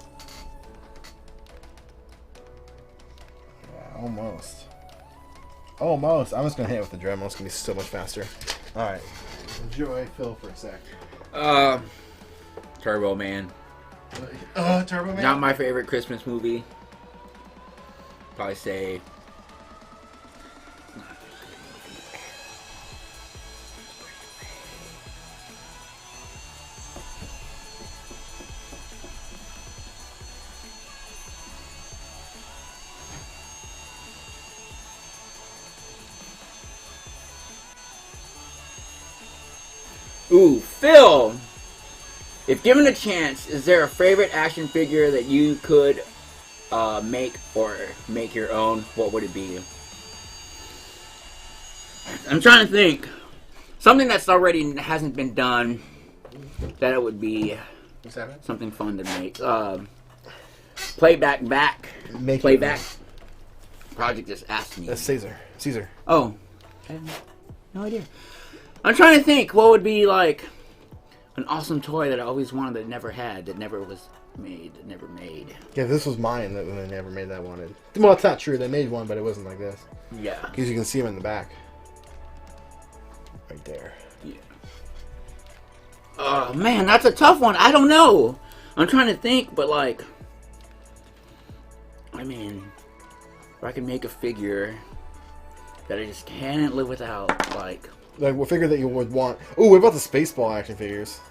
Yeah, almost. Almost. I'm just gonna hit it with the Dremel. It's gonna be so much faster. Alright. Enjoy Phil for a sec.
Turbo Man.
Turbo Man?
Not my favorite Christmas movie. Probably say... Ooh, Phil! If given a chance, is there a favorite action figure that you could make or make your own? What would it be? I'm trying to think. Something that's already hasn't been done. That it would be something fun to make. Playback. Project just asked me.
That's Caesar.
Oh. I have no idea. I'm trying to think what would be like an awesome toy that I always wanted that never had, that never was made, that never made.
Yeah, this was mine that they never made that wanted. Well, it's not true. They made one, but it wasn't like this.
Yeah.
Because you can see them in the back. Right there.
Yeah. Oh, man, that's a tough one. I don't know. I'm trying to think, but like... I mean... If I could make a figure that I just can't live without, like...
Like, what figure that you would want? Oh, what about the Spaceball action figures?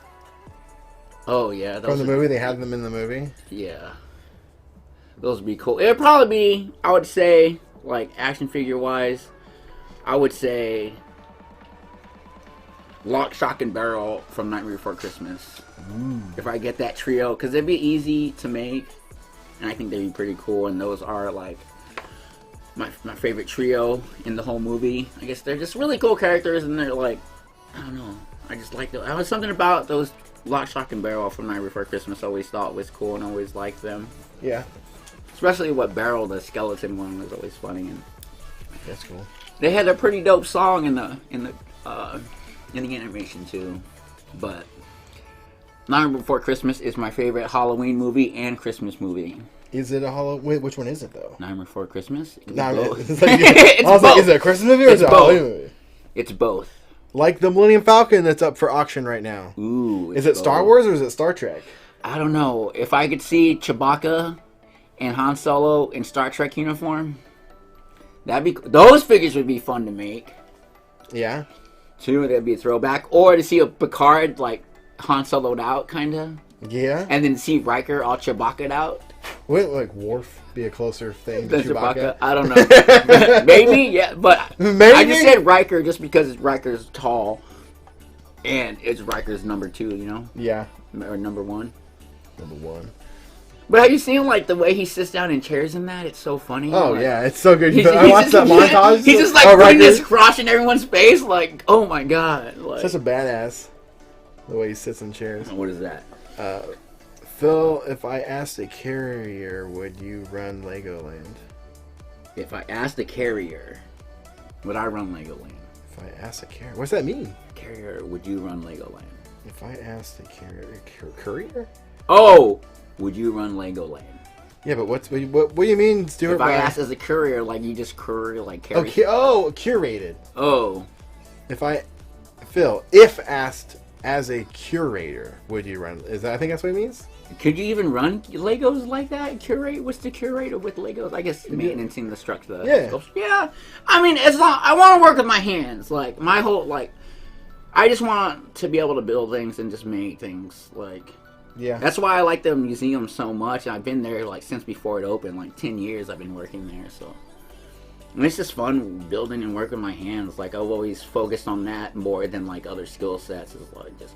Oh, yeah.
From the movie? They had them in the movie?
Yeah. Those would be cool. It would probably be, I would say, like, action figure-wise, I would say Lock, Shock, and Barrel from Nightmare Before Christmas.
Ooh.
If I get that trio, because they'd be easy to make, and I think they'd be pretty cool, and those are, like, my favorite trio in the whole movie. I guess they're just really cool characters, and they're like, I don't know, I just like them. I was something about those Lock, Shock, and Barrel from Night Before Christmas I always thought was cool and always liked them.
Yeah.
Especially what Barrel, the skeleton one, was always funny. And
that's cool.
They had a pretty dope song in the animation too. But Nightmare Before Christmas is my favorite Halloween movie and Christmas movie.
Is it a Halloween? Wait, which one is it though?
Nightmare Before Christmas?
It's like, is it a Christmas movie or is it a Halloween movie?
It's both.
Like the Millennium Falcon that's up for auction right now.
Ooh.
Is it Star Wars or is it Star Trek?
I don't know. If I could see Chewbacca and Han Solo in Star Trek uniform, those figures would be fun to make.
Yeah.
Too, that'd be a throwback. Or to see a Picard like Han Solo'd out, kinda.
Yeah.
And then see Riker all Chewbacca'd out.
Wouldn't like Worf be a closer thing to Chewbacca?
I don't know. Maybe, yeah, but
maybe?
I just said Riker just because Riker's tall, and it's Riker's number 2, you know?
Yeah.
Or number 1.
Number 1.
But have you seen like the way he sits down in chairs in that? It's so funny.
Oh
like,
yeah, it's so good. I watched that montage.
He's just like putting his crotch in everyone's face, like, oh my god. Like,
such a badass. The way he sits in chairs.
What is that?
Phil, if I asked a carrier, would you run Legoland?
If I asked a carrier, would I run Legoland?
If I asked a carrier, what's that mean?
Carrier, would you run Legoland?
If I asked a carrier, courier?
Oh, would you run Legoland?
Yeah, but what do you mean, Stuart?
If I asked as a courier, like you just courier, like carry.
Okay, curated.
Oh.
Phil, if asked as a curator, would you run? I think that's what it means.
Could you even run Legos like that? Curate? What's the curator with Legos? I guess maintaining the structure.
Yeah.
Yeah. I mean, as long I want to work with my hands. Like my whole I just want to be able to build things and just make things. Like.
Yeah.
That's why I like the museum so much. I've been there like since before it opened. Like 10 years I've been working there. So. And it's just fun building and working my hands. Like I've always focused on that more than like other skill sets. It's like just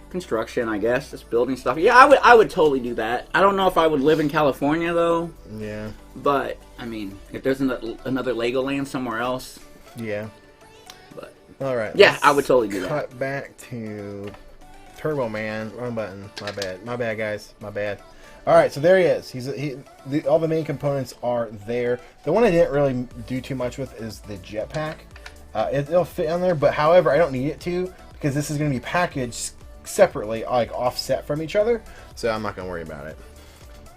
construction, I guess, just building stuff. Yeah, I would totally do that. I don't know if I would live in California though.
Yeah.
But I mean, if there's another Legoland somewhere else.
Yeah.
But
all right.
Yeah, I would totally do that.
Cut back to Turbo Man. Wrong button. My bad, guys. My bad. All right, so there he is. All the main components are there. The one I didn't really do too much with is the jetpack. It'll fit on there, but however, I don't need it to because this is going to be packaged separately, like offset from each other. So I'm not going to worry about it.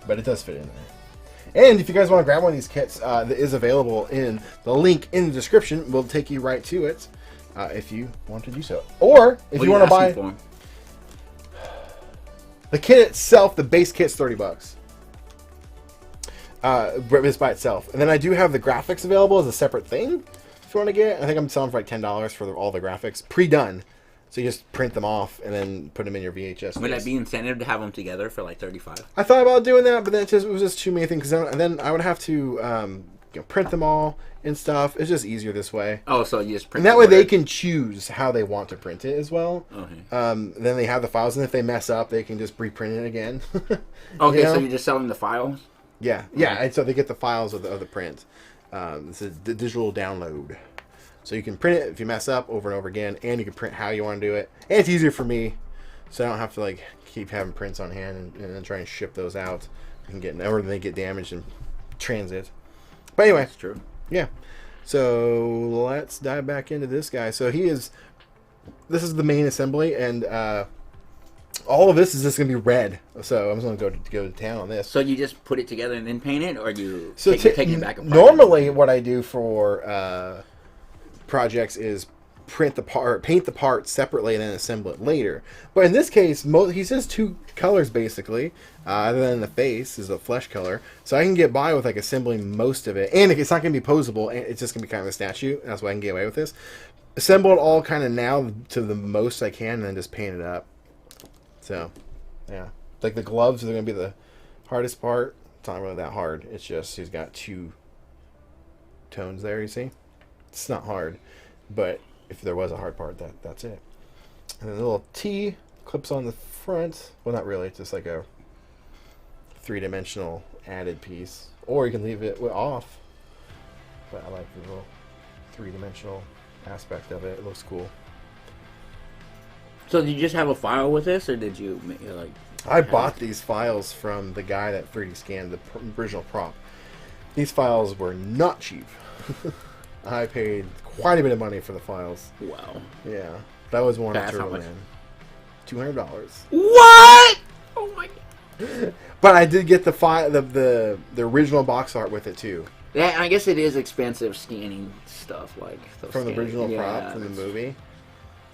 But it does fit in there. And if you guys want to grab one of these kits, that is available in the link in the description. Will take you right to it if you want to do so. Or if you want to buy the kit itself, the base kit's $30. Just by itself. And then I do have the graphics available as a separate thing. If you want to get it, I think I'm selling for like $10 for all the graphics pre-done. So you just print them off and then put them in your VHS.
Would that be incentive to have them together for like $35?
I thought about doing that, but then it was just too many things. And then I would have to print them all and stuff. It's just easier this way.
Oh, so you just print.
And that way they can choose how they want to print it as well.
Okay.
Then they have the files, and if they mess up, they can just reprint it again.
Okay, you know? So you're just selling the files?
Yeah, yeah. And so they get the files of the print. This is the digital download. So you can print it if you mess up over and over again, and you can print how you want to do it. And it's easier for me, so I don't have to like keep having prints on hand and then try and ship those out or they get damaged in transit. But anyway,
that's true.
Yeah. So let's dive back into this guy. So this is the main assembly, and all of this is just gonna be red. So I'm just gonna go to town on this.
So you just put it together and then paint it, or you
take it back apart? Normally, what I do for projects is paint the part separately and then assemble it later. But in this case, he says two colors basically, other than the face is a flesh color. So I can get by with like assembling most of it, and it's not going to be posable. It's just going to be kind of a statue. That's why I can get away with this. Assemble it all kind of now to the most I can, and then just paint it up. So, yeah, like the gloves are going to be the hardest part. It's not really that hard. It's just he's got two tones there. You see. It's not hard, but if there was a hard part, that's it. And then the little T clips on the front. Well, not really. It's just like a three-dimensional added piece. Or you can leave it off. But I like the little three-dimensional aspect of it. It looks cool.
So did you just have a file with this, or did you like?
I bought these files from the guy that 3D scanned the original prop. These files were not cheap. I paid quite a bit of money for the files.
Wow.
Yeah. That was one of
Turbo
Man. $200.
What? Oh my god.
But I did get the original box art with it too.
Yeah, I guess it is expensive scanning stuff like
from the original prop from the movie.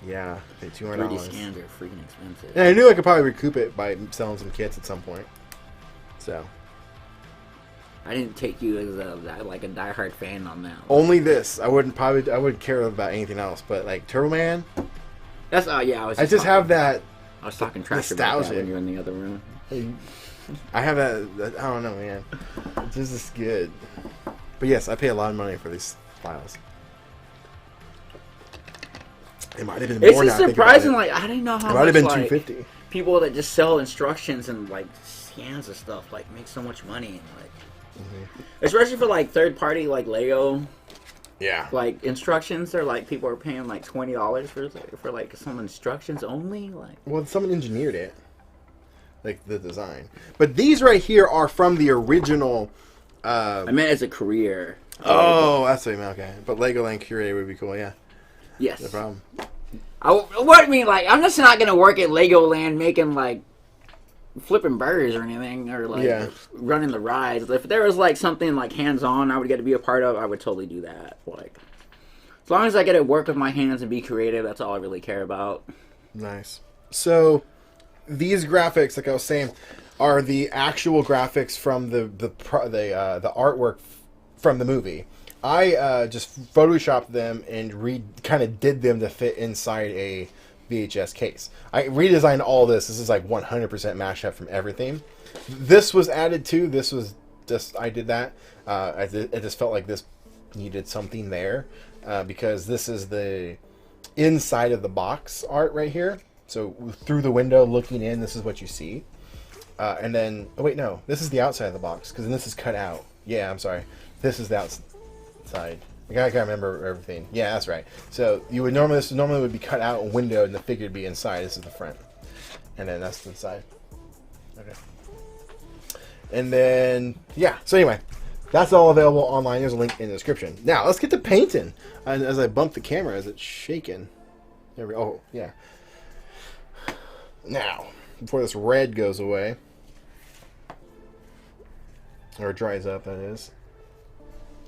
Yeah, paid $200.
3D scans are freaking expensive.
And I knew I could probably recoup it by selling some kits at some point. So
I didn't take you as a diehard fan on that.
Only this. I wouldn't care about anything else. But like Turbo Man.
That's yeah. I was
have that.
I was talking trash about that when you were in the other room.
I have that. I don't know, man. This is good. But yes, I pay a lot of money for these files. It might have been more.
It's just surprising. Like I didn't know how.
It might have been $250.
People that just sell instructions and like scans of stuff like make so much money and like. Especially for like third party like Lego, like instructions. They're like people are paying like $20 for like some instructions only. Like,
well, someone engineered it, like the design. But these right here are from the original.
I meant as a career.
Oh, that's what I mean. Okay, but Legoland Curator would be cool. Yeah.
Yes.
No problem.
What I mean, like, I'm just not gonna work at Legoland making like. Flipping burgers or anything, or like running the rides. If there was like something like hands-on I would get to be a part of, I would totally do that. Like, as long as I get to work with my hands and be creative, that's all I really care about.
Nice. So these graphics, like I was saying, are the actual graphics from the artwork from the movie. I just photoshopped them and kind of did them to fit inside a VHS case. I redesigned all this. This is like 100% mashup from everything. This was added to. This was just I did that. I just felt like this needed something there because this is the inside of the box art right here. So through the window looking in, this is what you see. And then oh wait, no, this is the outside of the box because then this is cut out. Yeah, I'm sorry. This is the outside. I gotta remember everything. Yeah, that's right. So this normally would be cut out a window and the figure would be inside. This is the front, and then that's the side. Okay. And then yeah. So anyway, That's all available online. There's a link in the description. Now, let's get to painting. And as I bump the camera, as it's shaking. There we go. Oh, yeah. Now, before this red goes away, or dries up, that is,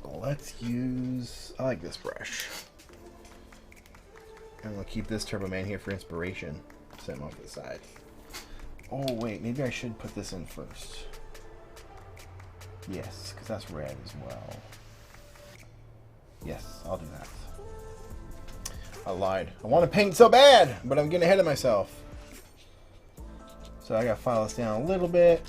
let's use, I like this brush. I'm going to keep this Turbo Man here for inspiration. Set him off to the side. Oh, wait, maybe I should put this in first. Yes, because that's red as well. Yes, I'll do that. I lied. I want to paint so bad, but I'm getting ahead of myself. So I got to file this down a little bit.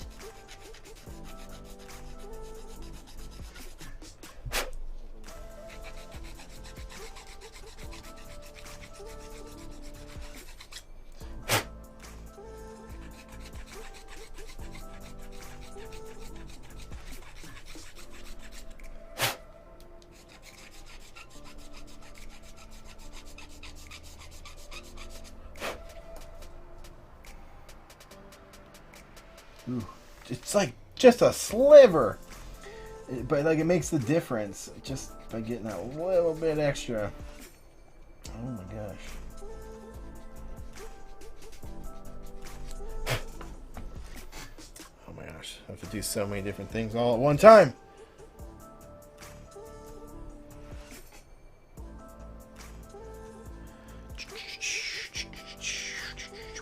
Ooh, it's like just a sliver, but like it makes the difference just by getting that little bit extra. Oh my gosh. Oh my gosh, I have to do so many different things all at one time.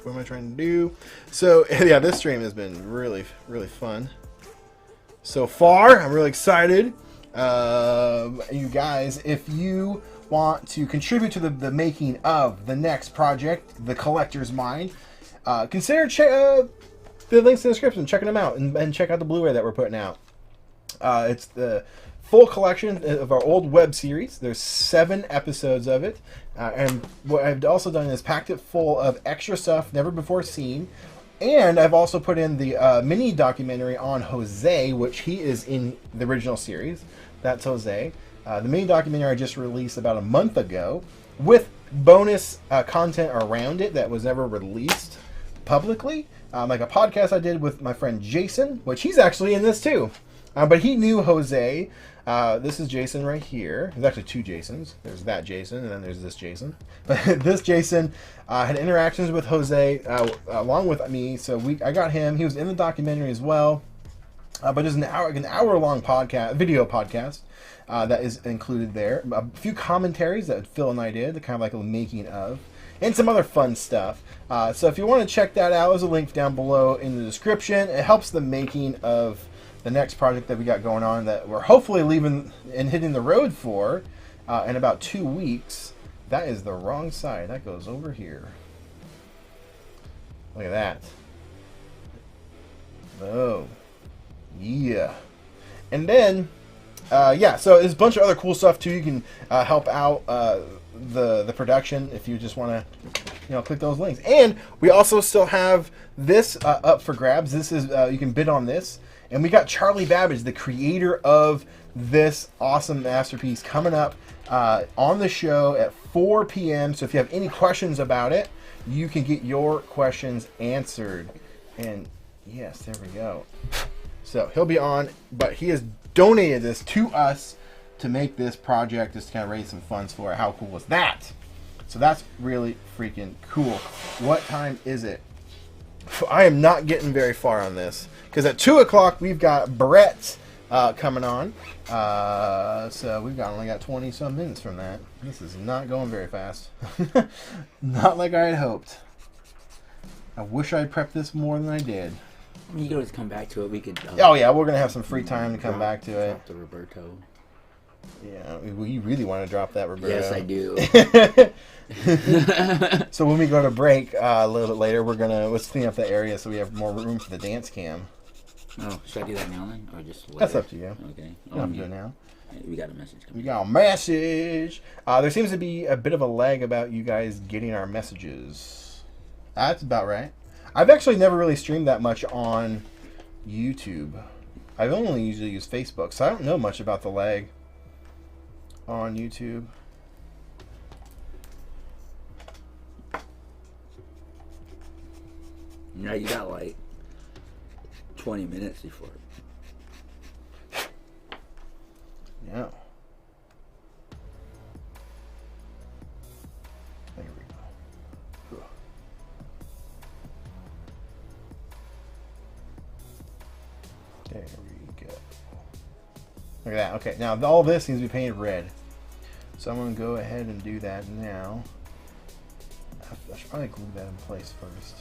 What am I trying to do? So yeah, this stream has been really fun so far. I'm really excited. You guys, if you want to contribute to the making of the next project, The Collector's Mind, consider the links in the description, checking them out, and check out the Blu-ray that we're putting out. It's the full collection of our old web series. There's 7 episodes of it. And what I've also done is packed it full of extra stuff never before seen. And I've also put in the mini documentary on Jose, which he is in the original series. That's Jose. The mini documentary I just released about a month ago with bonus content around it that was never released publicly. Like a podcast I did with my friend Jason, which he's actually in this too. But he knew Jose. This is Jason right here. There's actually 2 Jasons. There's that Jason, and then there's this Jason. But this Jason had interactions with Jose along with me. So I got him. He was in the documentary as well. But there's an hour-long video podcast that is included there. A few commentaries that Phil and I did, kind of like a making of, and some other fun stuff. So if you want to check that out, there's a link down below in the description. It helps the making of the next project that we got going on that we're hopefully leaving and hitting the road for in about 2 weeks. That is the wrong side. That goes over here. Look at that. Oh, yeah. And then, yeah, so there's a bunch of other cool stuff too. You can help out the production if you just want to, click those links. And we also still have this up for grabs. This is you can bid on this. And we got Charlie Babbage, the creator of this awesome masterpiece, coming up on the show at 4 p.m. So if you have any questions about it, you can get your questions answered. And yes, there we go. So he'll be on, but he has donated this to us to make this project, just to kind of raise some funds for it. How cool is that? So that's really freaking cool. What time is it? I am not getting very far on this, because at 2 o'clock we've got Brett coming on. So we've only got 20 some minutes from that. This is not going very fast. Not like I had hoped. I wish I'd prepped this more than I did.
You could always come back to it. We could.
Oh yeah, we're gonna have some free time to come back to it.
Drop the Roberto.
Yeah, we really want to drop that Roberto.
Yes, I do.
So when we go to break a little bit later, let's clean up the area so we have more room for the dance cam.
Oh, should I do that now then, or just later?
That's up to you.
Okay.
You don't have to do it now.
We got a message coming.
We got a message. There seems to be a bit of a lag about you guys getting our messages. That's about right. I've actually never really streamed that much on YouTube. I've only usually used Facebook, so I don't know much about the lag on YouTube.
No, you got like 20 minutes before.
go. There we go. There we go. Look at that. Okay, now all this needs to be painted red. So I'm going to go ahead and do that now. I should probably glue that in place first.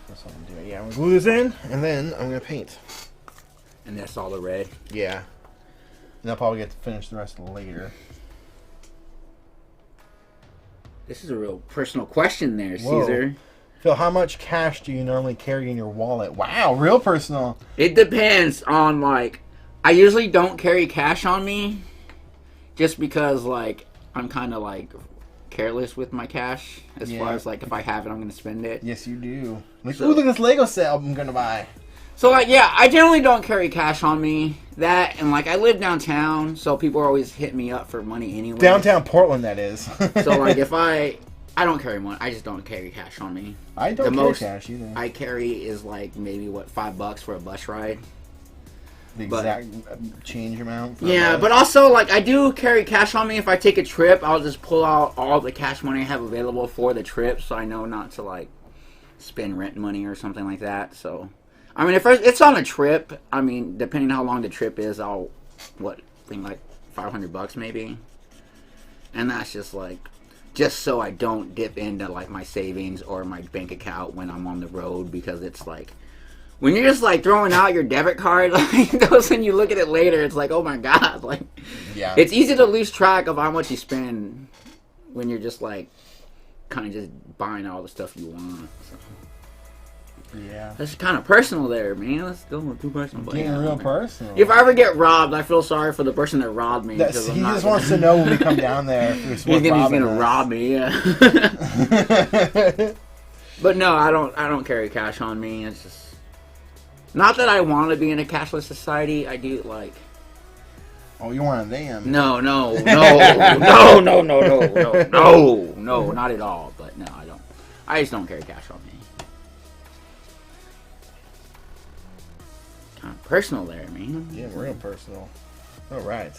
That's what I'm doing. Yeah, I'm going to glue this in, and then I'm going to paint.
And that's all the red?
Yeah. And I'll probably get to finish the rest later.
This is a real personal question there,
Whoa.
Caesar.
Phil, how much cash do you normally carry in your wallet? Wow, real personal.
It depends on, like, I usually don't carry cash on me just because, like, I'm kind of, like, careless with my cash as far as, like, if I have it, I'm going to spend it.
Yes, you do. Like, ooh, look at this Lego set I'm going to buy.
So, like, yeah, I generally don't carry cash on me. That, and, like, I live downtown, so people always hit me up for money anyway.
Downtown Portland, that is.
So, like, if I don't carry money. I just don't carry cash on me.
I don't carry cash either.
I carry is, like, maybe, what, $5 for a bus ride.
The exact change amount?
Yeah, but also, like, I do carry cash on me. If I take a trip, I'll just pull out all the cash money I have available for the trip, so I know not to, like, spend rent money or something like that, so... I mean, if it's on a trip, I mean, depending on how long the trip is, I'll, bring like $500 maybe. And that's just like, just so I don't dip into like my savings or my bank account when I'm on the road, because it's like, when you're just like throwing out your debit card, like those, when you look at it later, it's like, oh my God, like,
yeah,
it's easy to lose track of how much you spend when you're just like, kind of just buying all the stuff you want, so.
Yeah.
That's kind of personal there, man. That's still too personal. But
getting real personal.
If I ever get robbed, I feel sorry for the person that robbed me.
He just wants to know when we come down there. He's
gonna rob me, yeah. But no, I don't carry cash on me. It's just not that I want to be in a cashless society. I do like.
Oh, you want a damn?
No, not at all. But no, I don't. I just don't carry cash on me. Personal there, man.
Yeah, real personal. All right.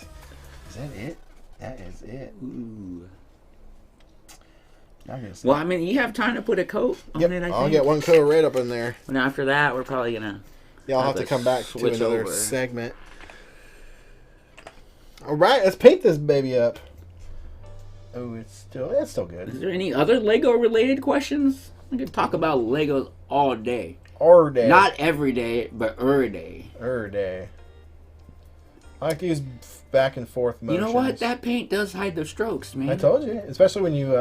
Is that it? That is it.
Ooh. Well, I mean, you have time to put a coat on it, I think.
I'll get one coat of red up in there.
And after that, we're probably going to...
Yeah, I'll have to come back to another segment. All right, let's paint this baby up. Oh, it's still good.
Is there any other Lego-related questions? We could talk about Legos all day.
Day.
Not every day, but day.
Day. I like to use back and forth motions.
You know what? That paint does hide the strokes, man.
I told you. Especially when you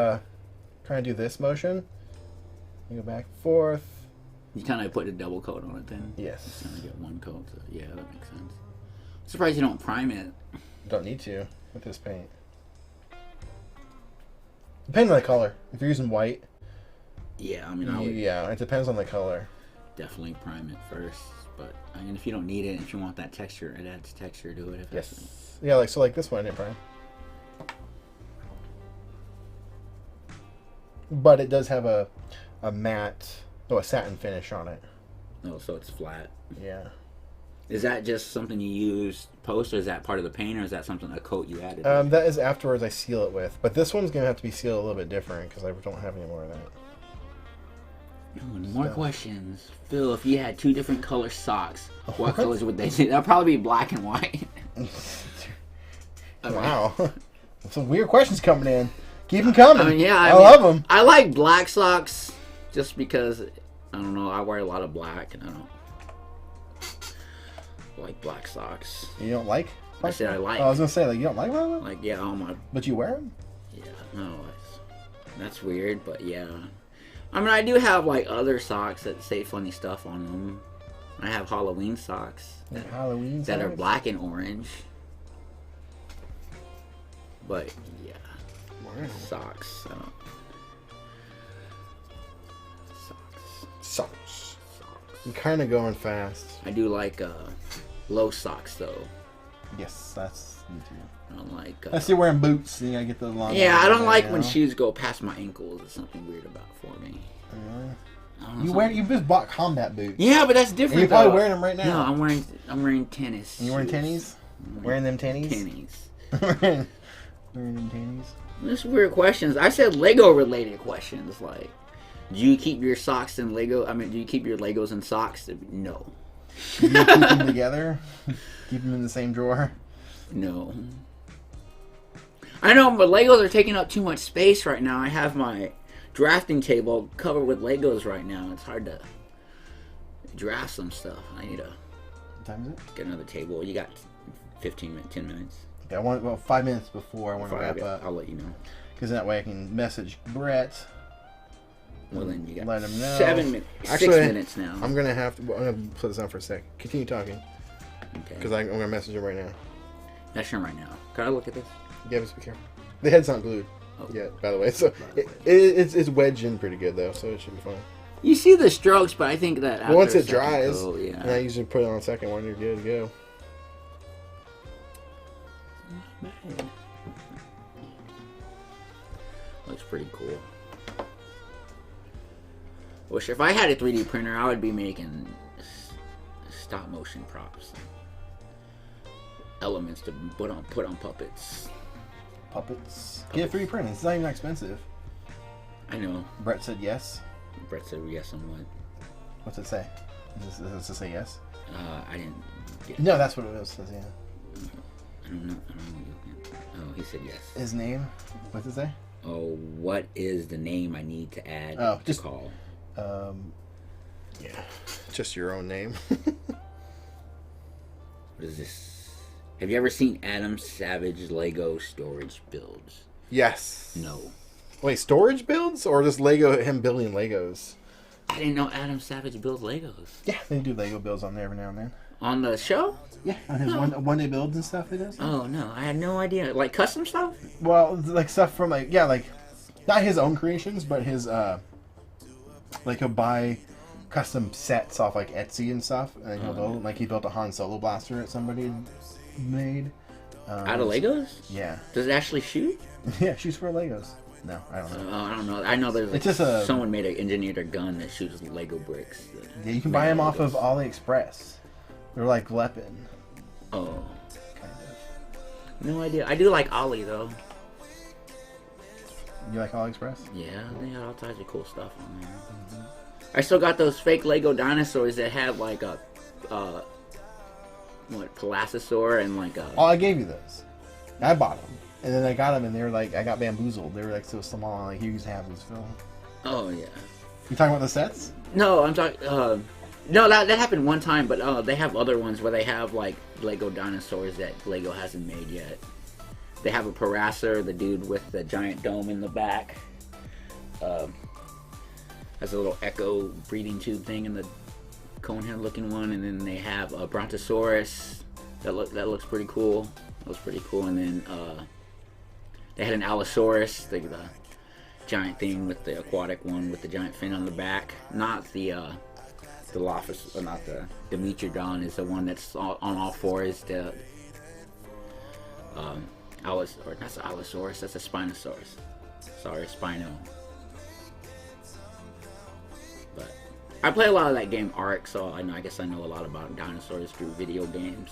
try to do this motion. You go back and forth.
You kind of put a double coat on it then?
Yes.
You kind of get one coat. So yeah, that makes sense. I'm surprised you don't prime it.
Don't need to with this paint. Depending on the color. If you're using white.
Yeah, I mean,
yeah, it depends on the color.
Definitely prime it first, but I mean, if you don't need it, if you want that texture, it adds texture to it.
Yes. Yeah, like this one I didn't prime. But it does have a matte, a satin finish on it.
Oh, so it's flat.
Yeah.
Is that just something you use post, or is that part of the paint, or is that something, a coat you added?
That is afterwards I seal it with, but this one's gonna have to be sealed a little bit different because I don't have any more of that.
Ooh, more questions. Phil, if you had two different color socks, what colors would they be? That'd probably be black and white.
Wow. Some weird questions coming in. Keep them coming.
I mean, yeah, I
love them.
I like black socks just because, I don't know, I wear a lot of black and I don't like black socks.
You don't like?
I said I like.
Oh, I was going to say, like, you don't like them?
Like, yeah, all my...
But you wear them?
Yeah, no, that's weird, but yeah. I mean, I do have, like, other socks that say funny stuff on them. I have Halloween socks. That are black and orange. But, yeah.
Wow.
Socks.
Socks. You're kind of going fast.
I do like low socks, though.
Yes, that's me too.
I don't like...
I see wearing boots, so you gotta get the long...
Yeah, I don't like when shoes go past my ankles. There's something weird about for me.
You just bought combat boots.
Yeah, but that's different.
And you're probably wearing them right now.
No, I'm wearing tennis.
You wearing tennies? Wearing them tannies?
Tannies.
Wearing them tannies?
There's weird questions. I said Lego-related questions, like, do you keep your socks in Lego? I mean, do you keep your Legos in socks? No.
Do you keep them together? Keep them in the same drawer?
No. I know, but Legos are taking up too much space right now. I have my drafting table covered with Legos right now. It's hard to draft some stuff. I need to
What time is it?
get another table. You got 10 minutes.
Okay, I want 5 minutes before I want to wrap up.
I'll let you know.
Because that way I can message Brett.
Well, then you got
let him know.
7 minutes.
Actually,
6 minutes now.
I'm going to have to... I'm going to put this on for a sec. Continue talking.
Okay.
Because I'm going to message him right now.
Message him right now. Can I look at this?
Yeah, just be careful. The head's not glued yet, by the way. So it's wedged in pretty good, though, so it should be fine.
You see the strokes, but I think that after
Once
a
it dries,
second, yeah.
and I usually put it on a second one, you're good to go.
Looks pretty cool. Wish if I had a 3D printer, I would be making stop motion props, elements to put on puppets.
Puppets. Get 3D printing. It's not even that expensive.
I know.
Brett said yes.
Brett said yes on what?
What's it say? Does it say yes?
I didn't get it.
No, that's what it was. Says, yeah.
I don't know. Oh, he said yes.
His name? What's it say?
Oh, what is the name I need to add to call?
Yeah. Just your own name.
What is this? Have you ever seen Adam Savage Lego storage builds?
Yes.
No.
Wait, storage builds? Or just him building Legos?
I didn't know Adam Savage builds Legos.
Yeah, they do Lego builds on there every now and then.
On the show?
Yeah, on his one-day builds and stuff he does.
Oh, no. I had no idea. Like custom stuff?
Well, like stuff from like not his own creations, but his like he'll buy custom sets off like Etsy and stuff, and he'll build, like he built a Han Solo blaster that somebody made.
Out of Legos?
Yeah.
Does it actually shoot?
Yeah, shoots for Legos. No, I don't know.
I don't know. I know there's like someone engineered a gun that shoots Lego bricks.
Yeah, you can buy them off of AliExpress. They're like Leppin.
Oh.
Kind of.
No idea. I do like Ollie though.
You like AliExpress?
Yeah, they got all types of cool stuff on there. Mm-hmm. I still got those fake Lego dinosaurs that had like a Palasasaur and like a...
Oh, I gave you those. I bought them. And then I got them and they were like, I got bamboozled. They were like so small, like you used to have this film.
Oh, yeah.
You talking about the sets?
No, I'm talking... no, that happened one time, but they have other ones where they have like Lego dinosaurs that Lego hasn't made yet. They have a Parasor, the dude with the giant dome in the back. Has a little echo breathing tube thing in the cone head looking one, and then they have a Brontosaurus that looks pretty cool. That was pretty cool, and then they had an Allosaurus, the giant thing with the aquatic one with the giant fin on the back. Not the Lophus, or not the Dimetrodon, is the one that's on all fours. The that's the Allosaurus, that's a Spinosaurus. Sorry, Spino. But I play a lot of that game Ark, so I guess I know a lot about dinosaurs through video games.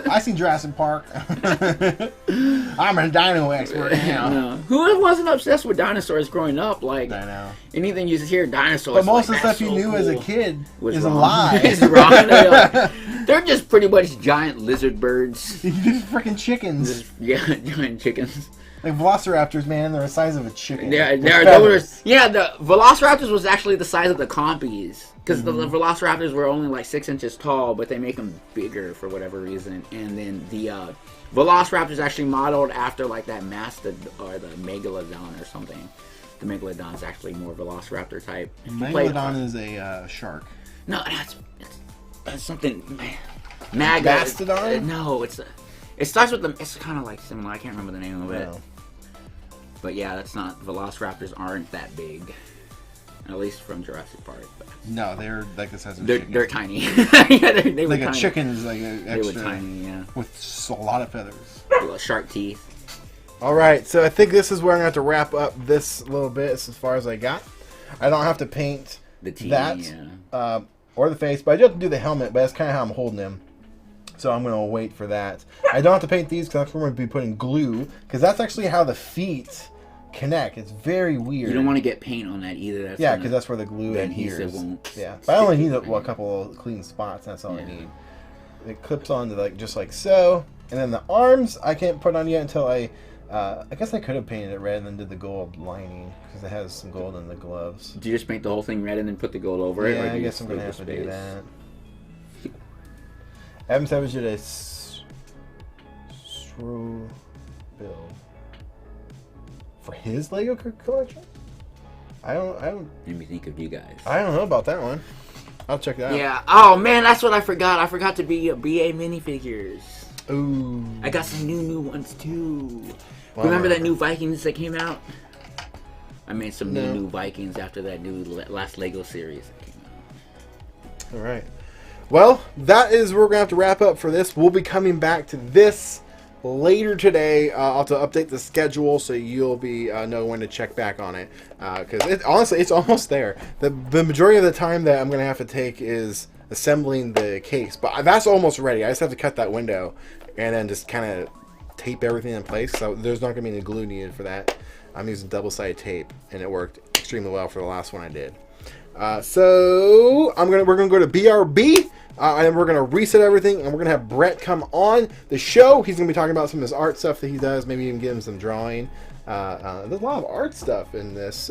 I seen Jurassic Park. I'm a dino expert now.
No. Who wasn't obsessed with dinosaurs growing up? Like,
I know.
Anything you hear dinosaurs.
But most
like,
of the stuff you knew as a kid is a
wrong.
lie.
It's wrong. They're just pretty much giant lizard birds.
They're just freaking chickens.
Giant chickens.
Like velociraptors, man, they're the size of a chicken.
The velociraptors was actually the size of the compies. Because the velociraptors were only like 6 inches tall, but they make them bigger for whatever reason. And then the velociraptors actually modeled after like that mastodon or the megalodon or something. The megalodon is actually more velociraptor type.
Megalodon is a shark.
No, that's something.
Mastodon?
No, it starts with it's kind of like similar. I can't remember the name of it.
No.
But yeah, that's not. Velociraptors aren't that big. At least from Jurassic Park. But
no, they're like the size of a chicken.
They're tiny. Yeah, they were
like
tiny.
A chicken is like an extra.
They were tiny, yeah.
With a lot of feathers.
Little shark teeth.
Alright, so I think this is where I'm going to have to wrap up this little bit as far as I got. I don't have to paint
the teeth,
that or the face, but I do have to do the helmet, but that's kind of how I'm holding him. So I'm going to wait for that. I don't have to paint these because I'm going to be putting glue, because that's actually how the feet connect. It's very weird.
You don't want to get paint on that either.
That's because that's where the glue adheres. Yeah, but I only need a couple of clean spots. That's all I need. It clips on to just like so, and then the arms I can't put on yet until I guess I could have painted it red and then did the gold lining because it has some gold in the gloves.
Do you just paint the whole thing red and then put the gold over it?
Yeah, I guess I'm gonna have to do that. Adam Savage did a bill for his Lego collection. I don't.
Let me think of you guys.
I don't know about that one. I'll check that out.
Yeah. Oh man, that's what I forgot. I forgot to be BA minifigures.
Ooh.
I got some new ones too.
Wow.
Remember that new Vikings that came out? I made some new Vikings after that new last Lego series that came out.
All right. Well, that is where we're gonna have to wrap up for this. We'll be coming back to this later today. I'll have to update the schedule so you'll be know when to check back on it. Because honestly, it's almost there. The majority of the time that I'm gonna have to take is assembling the case, but that's almost ready. I just have to cut that window and then just kind of tape everything in place. So there's not gonna be any glue needed for that. I'm using double-sided tape, and it worked extremely well for the last one I did. So we're gonna go to BRB. And we're going to reset everything, and we're going to have Brett come on the show. He's going to be talking about some of his art stuff that he does, maybe even give him some drawing. There's a lot of art stuff in this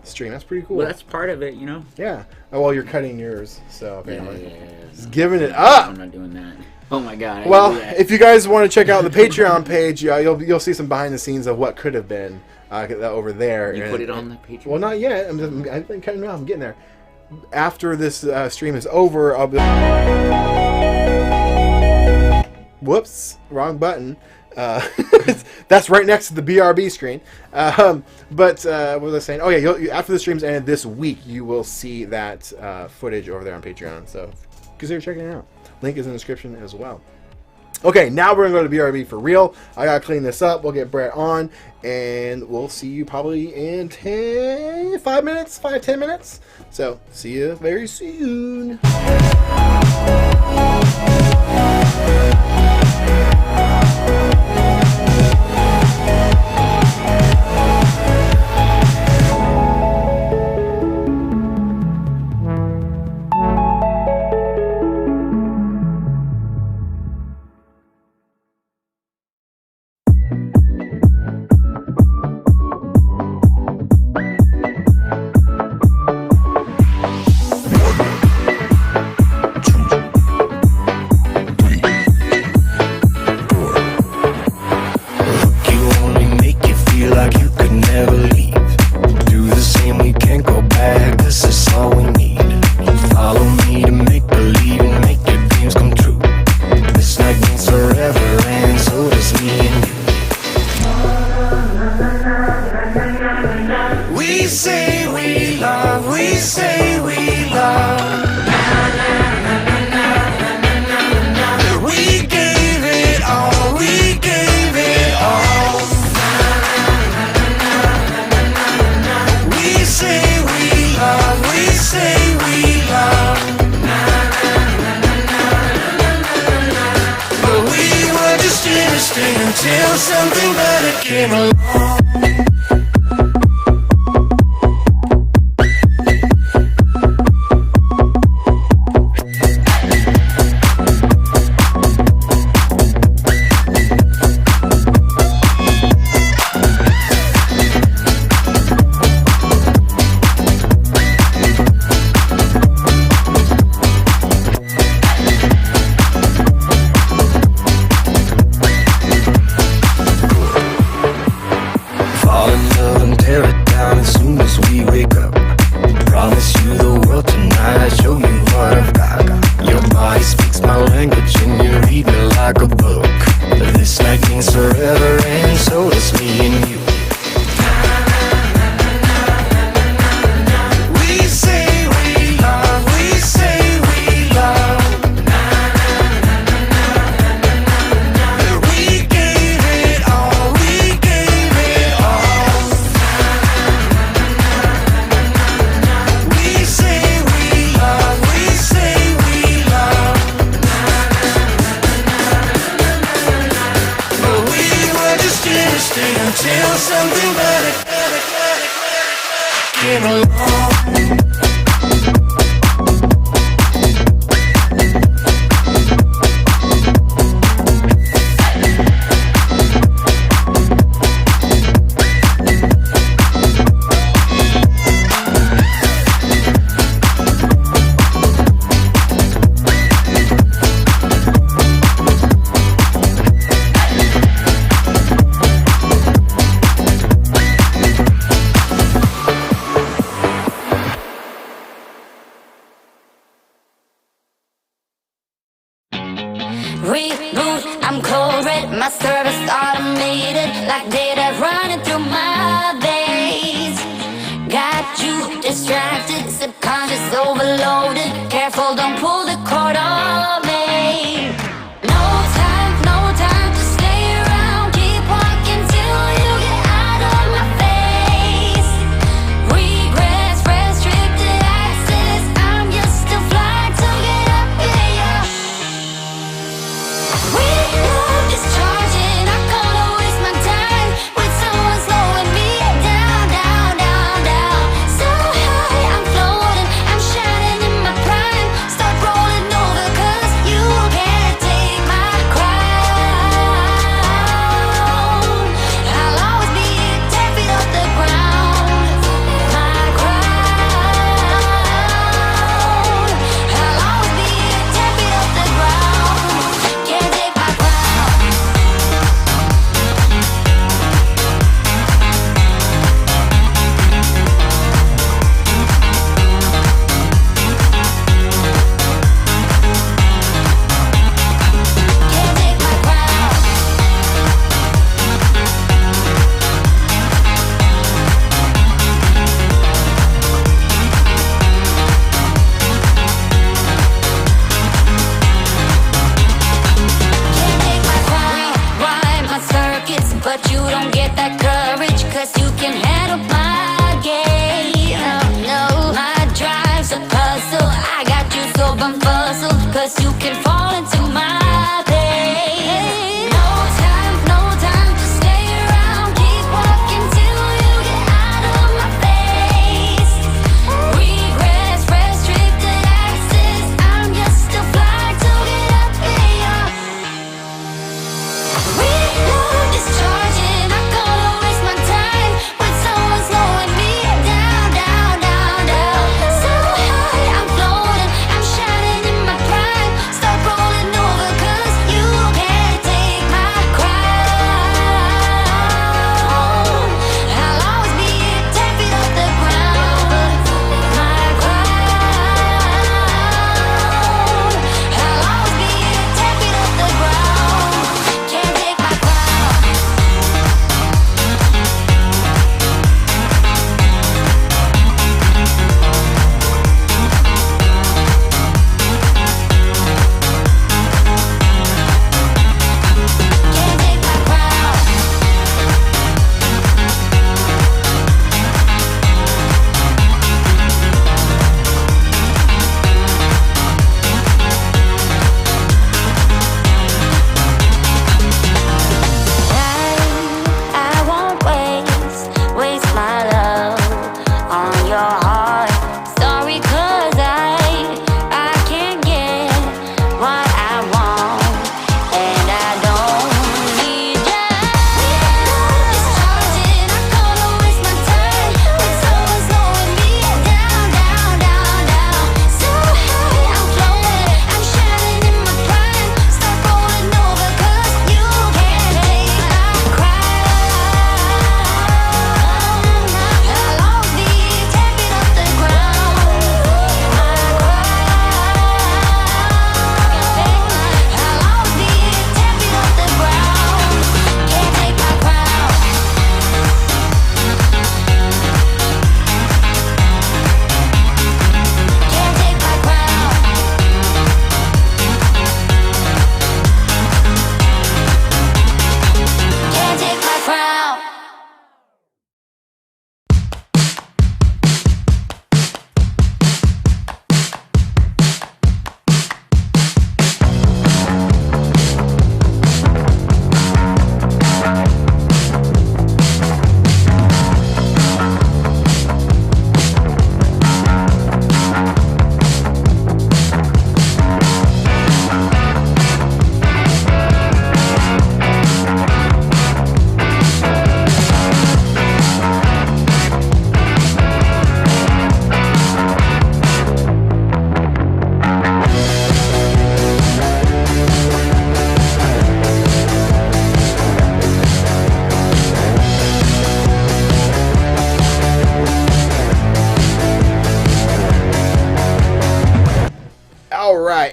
stream. That's pretty cool.
Well, that's part of it, you know?
Yeah. Oh, well, you're cutting yours, so apparently.
Yeah.
He's giving it up.
I'm not doing that. Oh, my God.
Well, if you guys want to check out the Patreon page, you'll see some behind the scenes of what could have been over there.
You put it on the Patreon?
Well, not yet. I'm cutting it off. I'm getting there. After this stream is over, I'll be... Whoops, wrong button. That's right next to the BRB screen. But what was I saying? Oh yeah, after the stream's ended this week, you will see that footage over there on Patreon. So consider checking it out. Link is in the description as well. Okay, now we're going to go to BRB for real. I got to clean this up. We'll get Brett on, and we'll see you probably in 5 minutes, 5-10 minutes. So, see you very soon.
Until something better came along. Came along.
Reboot, I'm cold red, my service automated, like data running through my veins. Got you distracted, subconscious overloaded. Careful, don't pull the cord on me. No time to stay around. Keep walking till you get out of my face. Regrets, restricted access. I'm used to fly to get up in ya. We love discharging. I can't waste my time with someone slowing me down, down, down, down. So high, I'm floating. I'm shining in my prime. Start rolling over 'cause you can't take my crown. I'll always be 10 feet off the ground. My crown. I'll always be 10 feet off the ground. Can't take my crown. Can't take my crown. Can't take my crown. Rewind my circuits, but you don't get that courage, 'cause you can handle my game. No, my drive's a puzzle. I got you so bumfuzzled, 'cause you can fall into my pain. No time to stay around. Keep walking till you get out of my face. Regrets, restricted access. I'm just a fly to get up in ya. We love discharging. I can't waste my time with someone slowing me down, down, down, down. So high, I'm floating. I'm shining in my prime. Start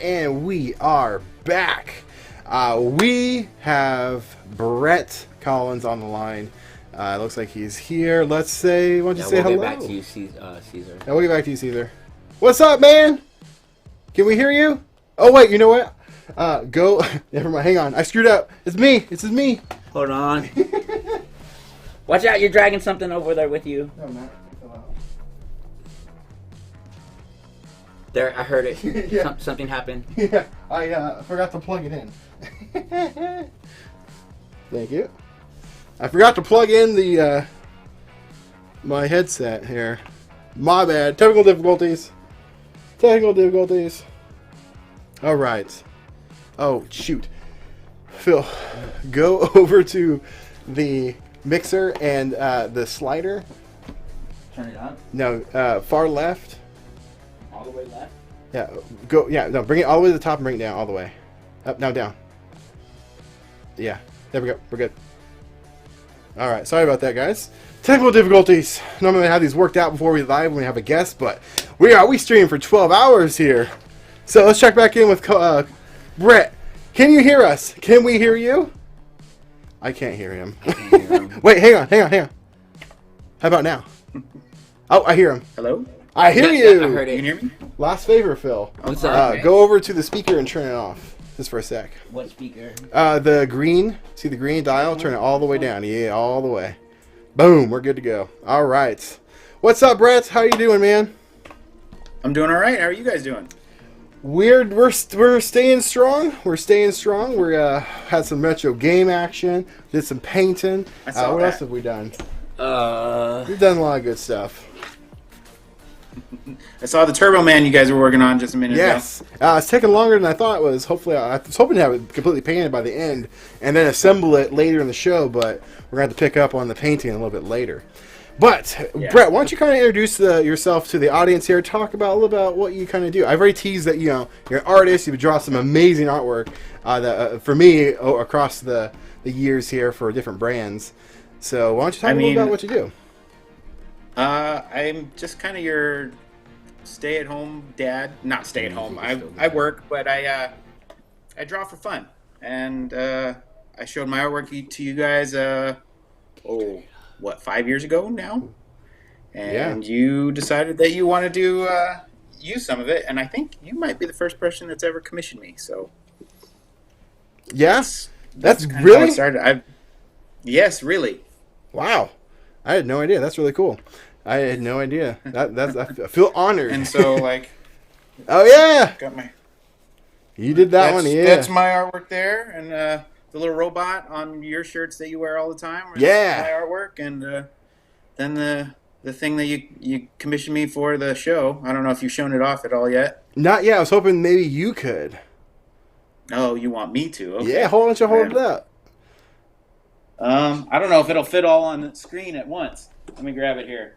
right, and we are back. We have Brett Collins on the line. Looks like he's here. Let's say, why don't you say hello?
We'll get back to you, Caesar.
Yeah, we'll get back to you, Caesar. What's up, man? Can we hear you? Oh, wait, you know what? Go. Never mind. Hang on. I screwed up. It's me. It's me.
Hold on. Watch out. You're dragging something over there with you.
No, Matt.
There, I heard it.
Yeah.
Something happened.
Yeah, I forgot to plug it in. Thank you. I forgot to plug in the my headset here. My bad. Technical difficulties. All right. Oh, shoot. Phil, go over to the mixer and the slider.
Turn it up.
No, far left.
All the way left?
Yeah, go. Yeah, no, bring it all the way to the top and bring it down all the way. Up, now down. Yeah, there we go. We're good. All right, sorry about that, guys. Technical difficulties. Normally I have these worked out before we live when we have a guest, but we stream for 12 hours here. So let's check back in with Brett. Can you hear us? Can we hear you? I can't hear him.
I can't hear him.
Wait, hang on. How about now? Oh, I hear him.
Hello?
I hear
Yeah,
you.
I heard it.
Can you hear me?
Last favor, Phil.
What's up?
Go over to the speaker and turn it off. Just for a sec.
What speaker?
The green. See the green dial? Turn it all the way down. Yeah, all the way. Boom. We're good to go. All right. What's up, Brett? How you doing, man?
I'm doing all right. How are you guys doing?
We're staying strong. We're staying strong. We had some retro game action. Did some painting.
I saw
what
that.
else have we done?
Uh,
We've done a lot of good stuff.
I saw the Turbo Man you guys were working on just a minute
Yes. It's taking longer than I thought it was. Hopefully, I was hoping to have it completely painted by the end and then assemble it later in the show, but we're going to have to pick up on the painting a little bit later. But,
Yeah.
Brett, why don't you kind of introduce yourself to the audience here? Talk about a little about what you kind of do. I've already teased that, you're an artist. You draw some amazing artwork that, for me, across the years here for different brands. So why don't you talk a little about what you do?
I'm just kind of your stay-at-home dad. Not stay-at-home. I work, but I draw for fun. And I showed my artwork to you guys, 5 years ago now? And you decided that you wanted to use some of it, and I think you might be the first person that's ever commissioned me. So,
yes, that's
kind of
really
how it started. Yes, really.
Wow, I had no idea. That's really cool. I had no idea. I feel honored.
And so,
oh yeah,
got my.
You did that one, yeah.
That's my artwork there, and the little robot on your shirts that you wear all the time.
Yeah.
My artwork, and then the thing that you commissioned me for the show. I don't know if you've shown it off at all yet.
Not yet. I was hoping maybe you could.
Oh, you want me to? Okay.
Yeah, why don't you hold it up?
I don't know if it'll fit all on the screen at once. Let me grab it here.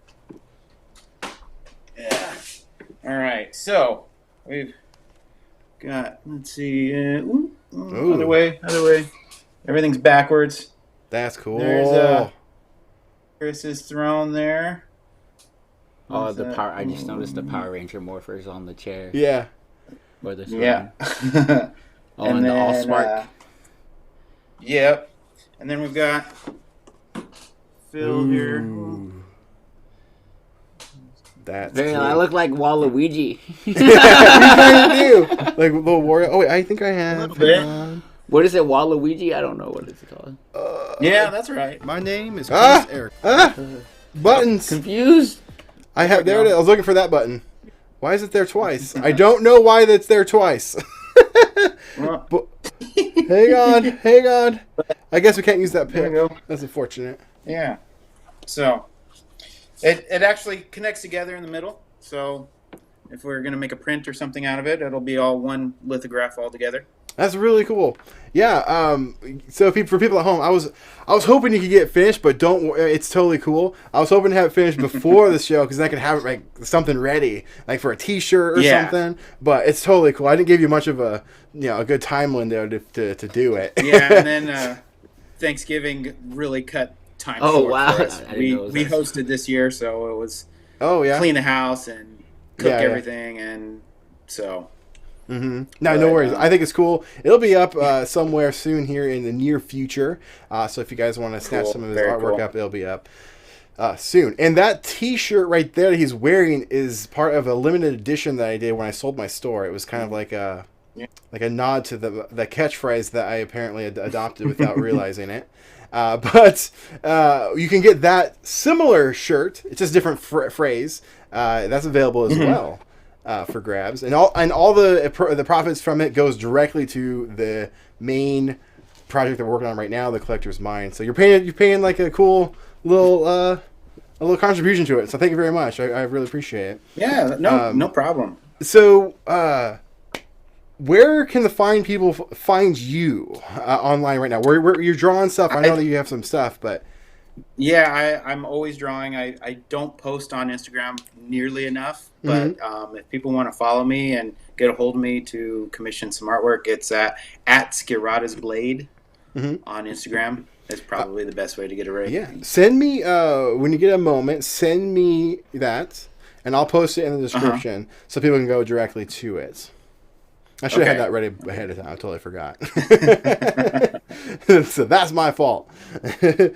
Yeah. All right. So we've got. Let's see. Other way. Everything's backwards.
That's cool.
There's Chris's throne there.
Oh, I just noticed the Power Ranger morphers on the chair.
Yeah.
Or the
Yeah.
and the Allspark.
Yep. And then we've got Phil here.
That's
Very,
cool.
I look like Waluigi.
You kind of do. Like little warrior. Oh wait, I think I have.
A little bit.
What is it, Waluigi? I don't know what it's called.
Yeah, that's right.
My name is Chris Eric.
Buttons.
Confused?
I have there it is. I was looking for that button. Why is it there twice? I don't know why that's there twice. But, hang on. I guess we can't use that pick. That's unfortunate.
Yeah. So it actually connects together in the middle. So if we're gonna make a print or something out of it, it'll be all one lithograph all together.
That's really cool. Yeah. So for people at home, I was hoping you could get it finished, but don't. It's totally cool. I was hoping to have it finished before the show because I could have it like something ready, like for a T-shirt or something. But it's totally cool. I didn't give you much of a a good time window to do it.
Yeah, and then Thanksgiving really cut time short
wow.
for us.
I didn't
We
know
we hosted this year, so it was
Oh yeah.
clean the house and cook
Yeah.
everything, and so
Mm-hmm. No worries. I think it's cool. It'll be up somewhere soon here in the near future. So if you guys want to snatch some of his artwork up, it'll be up soon. And that T-shirt right there that he's wearing is part of a limited edition that I did when I sold my store. It was kind of like a nod to the catchphrase that I apparently adopted without realizing it. But you can get that similar shirt. It's just a different phrase. That's available as well. For grabs, and all the profits from it goes directly to the main project that we're working on right now, the Collector's Mind. So you're paying like a cool little a little contribution to it. So thank you very much. I really appreciate it.
Yeah, no problem.
So where can the people find you online right now? Where you're drawing stuff? I know that you have some stuff, but
yeah, I'm always drawing. I don't post on Instagram nearly enough, but if people want to follow me and get a hold of me to commission some artwork, it's at Skirata's Blade on Instagram. Is probably the best way to get it right.
Yeah, send me when you get a moment. Send me that, and I'll post it in the description so people can go directly to it. I should have had that ready ahead of time. I totally forgot. So that's my fault.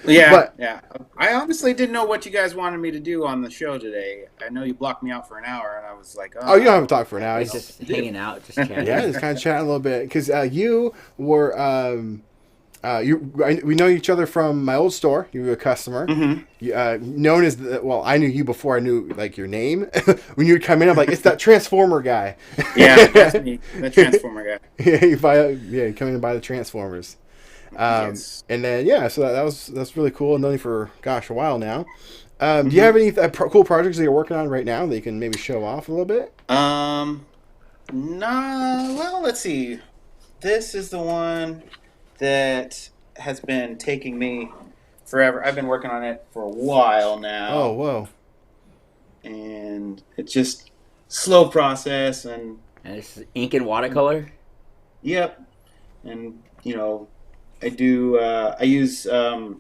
Yeah. I honestly didn't know what you guys wanted me to do on the show today. I know you blocked me out for an hour, and I was like,
oh you don't have to talk for an hour.
He's just hanging out, just chatting.
Yeah, just kind of chatting a little bit. Because you were... we know each other from my old store. You were a customer. Known as I knew you before I knew like your name. When you would come in, I'm like, it's that Transformer guy.
Yeah, that's me, the Transformer guy.
Yeah, you come in and buy the Transformers.
Yes.
And then so that's really cool. I've known you for a while now. Do you have any cool projects that you're working on right now that you can maybe show off a little bit?
Well, let's see. This is the one that has been taking me forever. I've been working on it for a while now.
Oh, whoa.
And it's just slow process. And
it's ink and watercolor?
Yep. And, I do, I use alcohol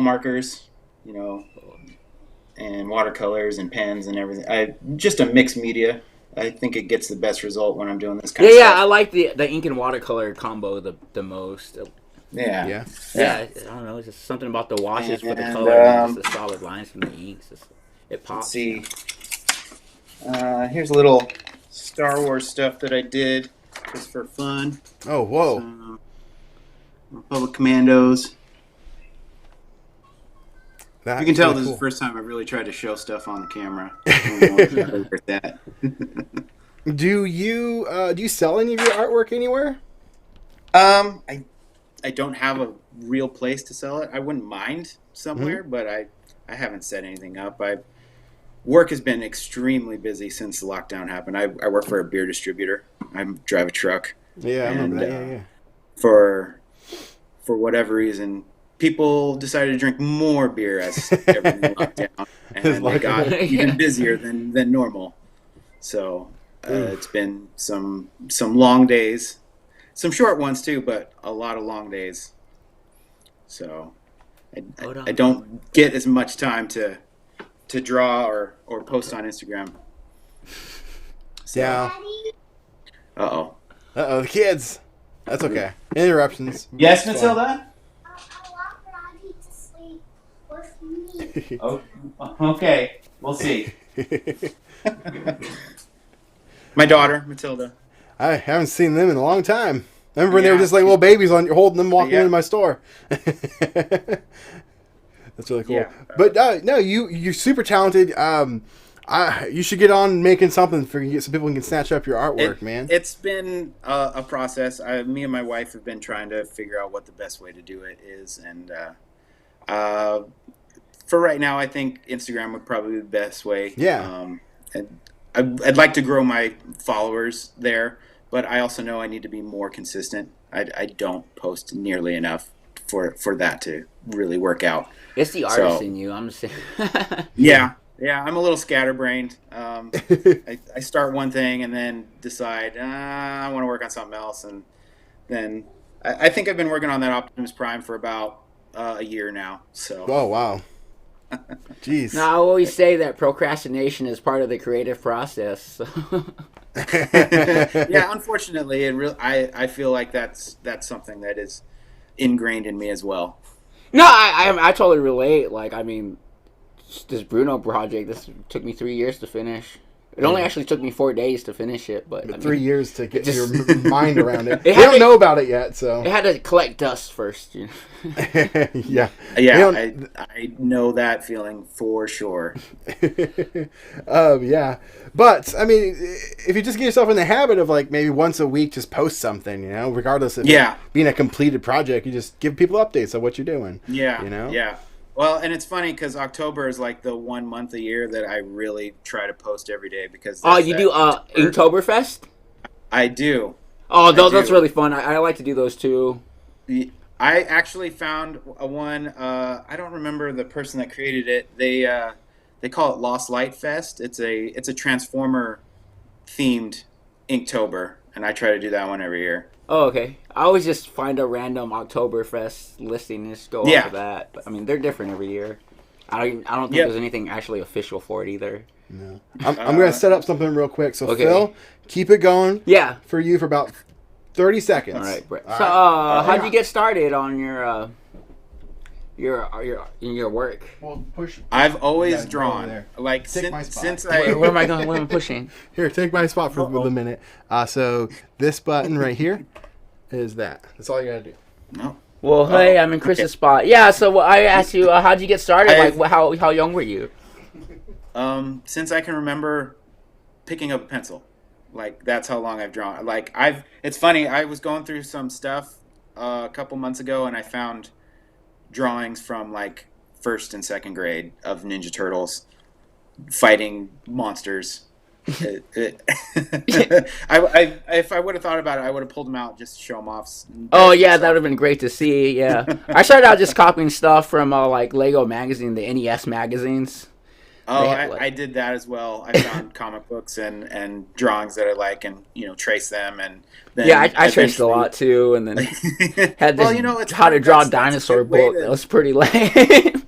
markers, and watercolors and pens and everything. Just a mixed media. I think it gets the best result when I'm doing this kind of stuff.
Yeah, I like the ink and watercolor combo the most.
Yeah.
I don't know. It's just something about the washes for the color and just the solid lines from the inks. It pops.
Let's see. Here's a little Star Wars stuff that I did just for fun.
Oh, whoa.
Republic Commandos. You can tell this is
cool.
the first time I've really tried to show stuff on the camera.
Do you sell any of your artwork anywhere?
I don't have a real place to sell it. I wouldn't mind somewhere, but I haven't set anything up. Work has been extremely busy since the lockdown happened. I work for a beer distributor. I drive a truck.
Yeah, I remember that. Yeah.
For whatever reason, people decided to drink more beer as everything locked down, and they got even busier than normal. So it's been some long days, some short ones too, but a lot of long days. So I don't get as much time to draw or post on Instagram. So,
yeah.
Uh-oh,
the kids. That's okay. Interruptions.
Yes, Matilda? Oh, okay. We'll see. My daughter, Matilda.
I haven't seen them in a long time. I remember when they were just like little babies holding them walking into my store. That's really cool. Yeah. But no, you're super talented. You should get on making something so people can snatch up your artwork, man.
It's been a process. Me and my wife have been trying to figure out what the best way to do it is, and for right now, I think Instagram would probably be the best way.
Yeah.
I'd like to grow my followers there, but I also know I need to be more consistent. I don't post nearly enough for that to really work out.
It's the artist in you. I'm saying.
Yeah, I'm a little scatterbrained. I start one thing and then decide I want to work on something else, and then I think I've been working on that Optimus Prime for about a year now. So.
Oh wow. Jeez.
No, I always say that procrastination is part of the creative process. So.
Yeah, unfortunately, I feel like that's something that is ingrained in me as well.
No, I totally relate. Like, I mean, this Bruno project, this took me 3 years to finish. It only actually took me 4 days to finish it, but I mean,
3 years to get your mind around it.
It
We don't know about it yet, so
it had to collect dust first. You know?
yeah.
I know that feeling for sure.
Yeah, but I mean, if you just get yourself in the habit of like maybe once a week, just post something, you know, regardless of it being a completed project, you just give people updates of what you're doing.
Yeah,
you know.
Yeah. Well, and it's funny because October is like the 1 month a year that I really try to post every day because.
Oh, you do Inktoberfest?
I do.
Oh, that's really fun. I like to do those too.
I actually found one. I don't remember the person that created it. They call it Lost Light Fest. It's a Transformer themed Inktober, and I try to do that one every year.
Oh, okay. I always just find a random Oktoberfest listing and just go off of that. But I mean, they're different every year. I don't think there's anything actually official for it either.
No. I'm gonna set up something real quick. So Phil, keep it going.
Yeah.
For you for about 30 seconds.
All right, Brett. So, how'd you get started on your work?
Well, push.
I've always drawn. Like since I.
Where am I going? Where am I pushing?
Here, take my spot for a minute. So this button right here is that. That's all you gotta do.
No.
Well, hey, I'm in Chris's spot. Yeah. So I asked you, how'd you get started? How young were you?
Since I can remember picking up a pencil. Like, that's how long I've drawn. Like, it's funny, I was going through some stuff a couple months ago, and I found drawings from, like, 1st and 2nd grade of Ninja Turtles fighting monsters. If I would have thought about it, I would have pulled them out just to show them off.
Oh, yeah, that would have been great to see, yeah. I started out just copying stuff from, like, Lego magazine, the NES magazines.
Oh, I did that as well. I found comic books and drawings that I like, and trace them, and then
I traced a lot too, and then had this
it's
how to draw dinosaur book. That was pretty lame.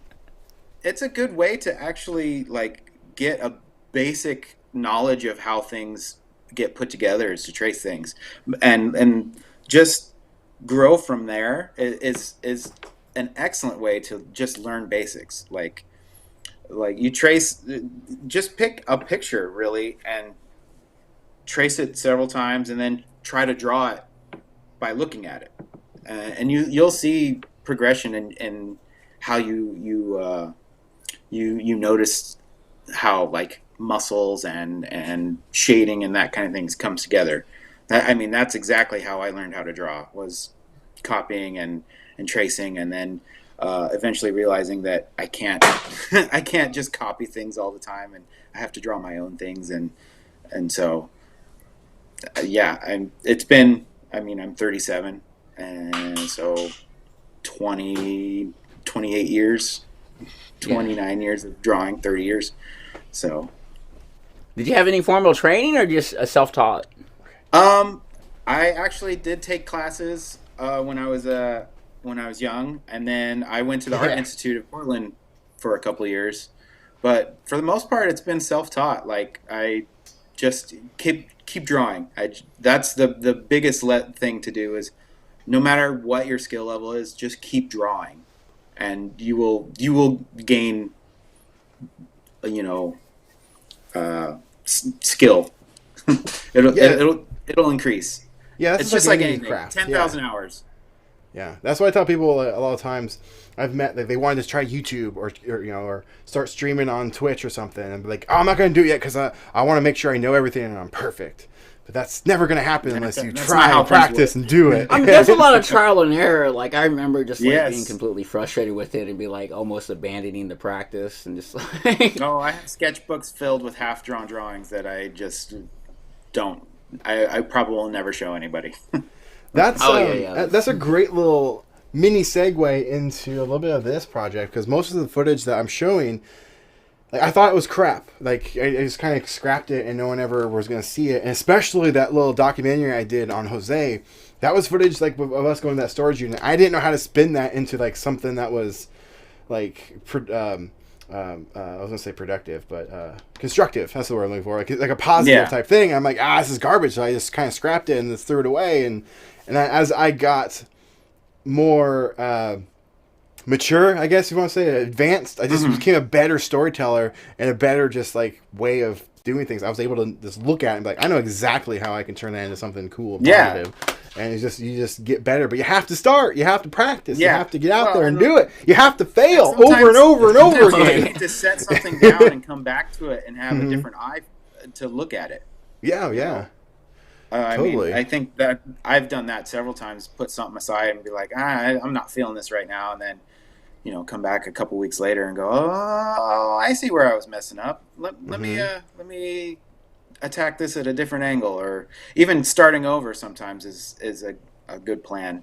It's a good way to actually like get a basic knowledge of how things get put together, is to trace things, and just grow from there is an excellent way to just learn basics. Like you just pick a picture really and trace it several times, and then try to draw it by looking at it, and you'll see progression in how you notice how like muscles and shading and that kind of things comes together. That's exactly how I learned how to draw, was copying and tracing, and then eventually realizing that I can't just copy things all the time, and I have to draw my own things, and so I'm 37, and so 28 years, 29 years of drawing, 30 years. So
did you have any formal training or just self-taught?
I actually did take classes when I was young, and then I went to the Art Institute of Portland for a couple of years. But for the most part, it's been self-taught. Like, I just keep drawing. That's the biggest thing to do, is no matter what your skill level is, just keep drawing, and you will gain skill. It'll increase.
Yeah,
it's just like anything.
Craft.
10,000 hours.
Yeah, that's why I tell people a lot of times I've met that they wanted to try YouTube or start streaming on Twitch or something, and be like, oh, I'm not going to do it yet because I want to make sure I know everything and I'm perfect. But that's never going to happen unless you try and practice and do it.
I mean, there's a lot of trial and error. Like, I remember just being completely frustrated with it and be like almost abandoning the practice and just like.
No, I have sketchbooks filled with half-drawn drawings that I just don't. I probably will never show anybody.
That's a great little mini segue into a little bit of this project, because most of the footage that I'm showing, like, I thought it was crap. Like, I just kind of scrapped it and no one ever was going to see it. And especially that little documentary I did on Jose, that was footage like of us going to that storage unit. I didn't know how to spin that into like something that was like I was gonna say productive, but constructive. That's the word I'm looking for. Like a positive type thing. I'm like, this is garbage. So I just kind of scrapped it and just threw it away. And as I got more mature, I guess you want to say, advanced, I just became a better storyteller and a better just like way of doing things. I was able to just look at it and be like, I know exactly how I can turn that into something cool and positive. And you just get better, but you have to start. You have to practice. You have to get out there and do it. You have to fail over and over and over again.
You need to set something down and come back to it and have a different eye to look at it.
Yeah.
Totally. I mean, I think that I've done that several times. Put something aside and be like, I'm not feeling this right now, and then come back a couple weeks later and go, oh, I see where I was messing up. Let me attack this at a different angle, or even starting over sometimes is a good plan,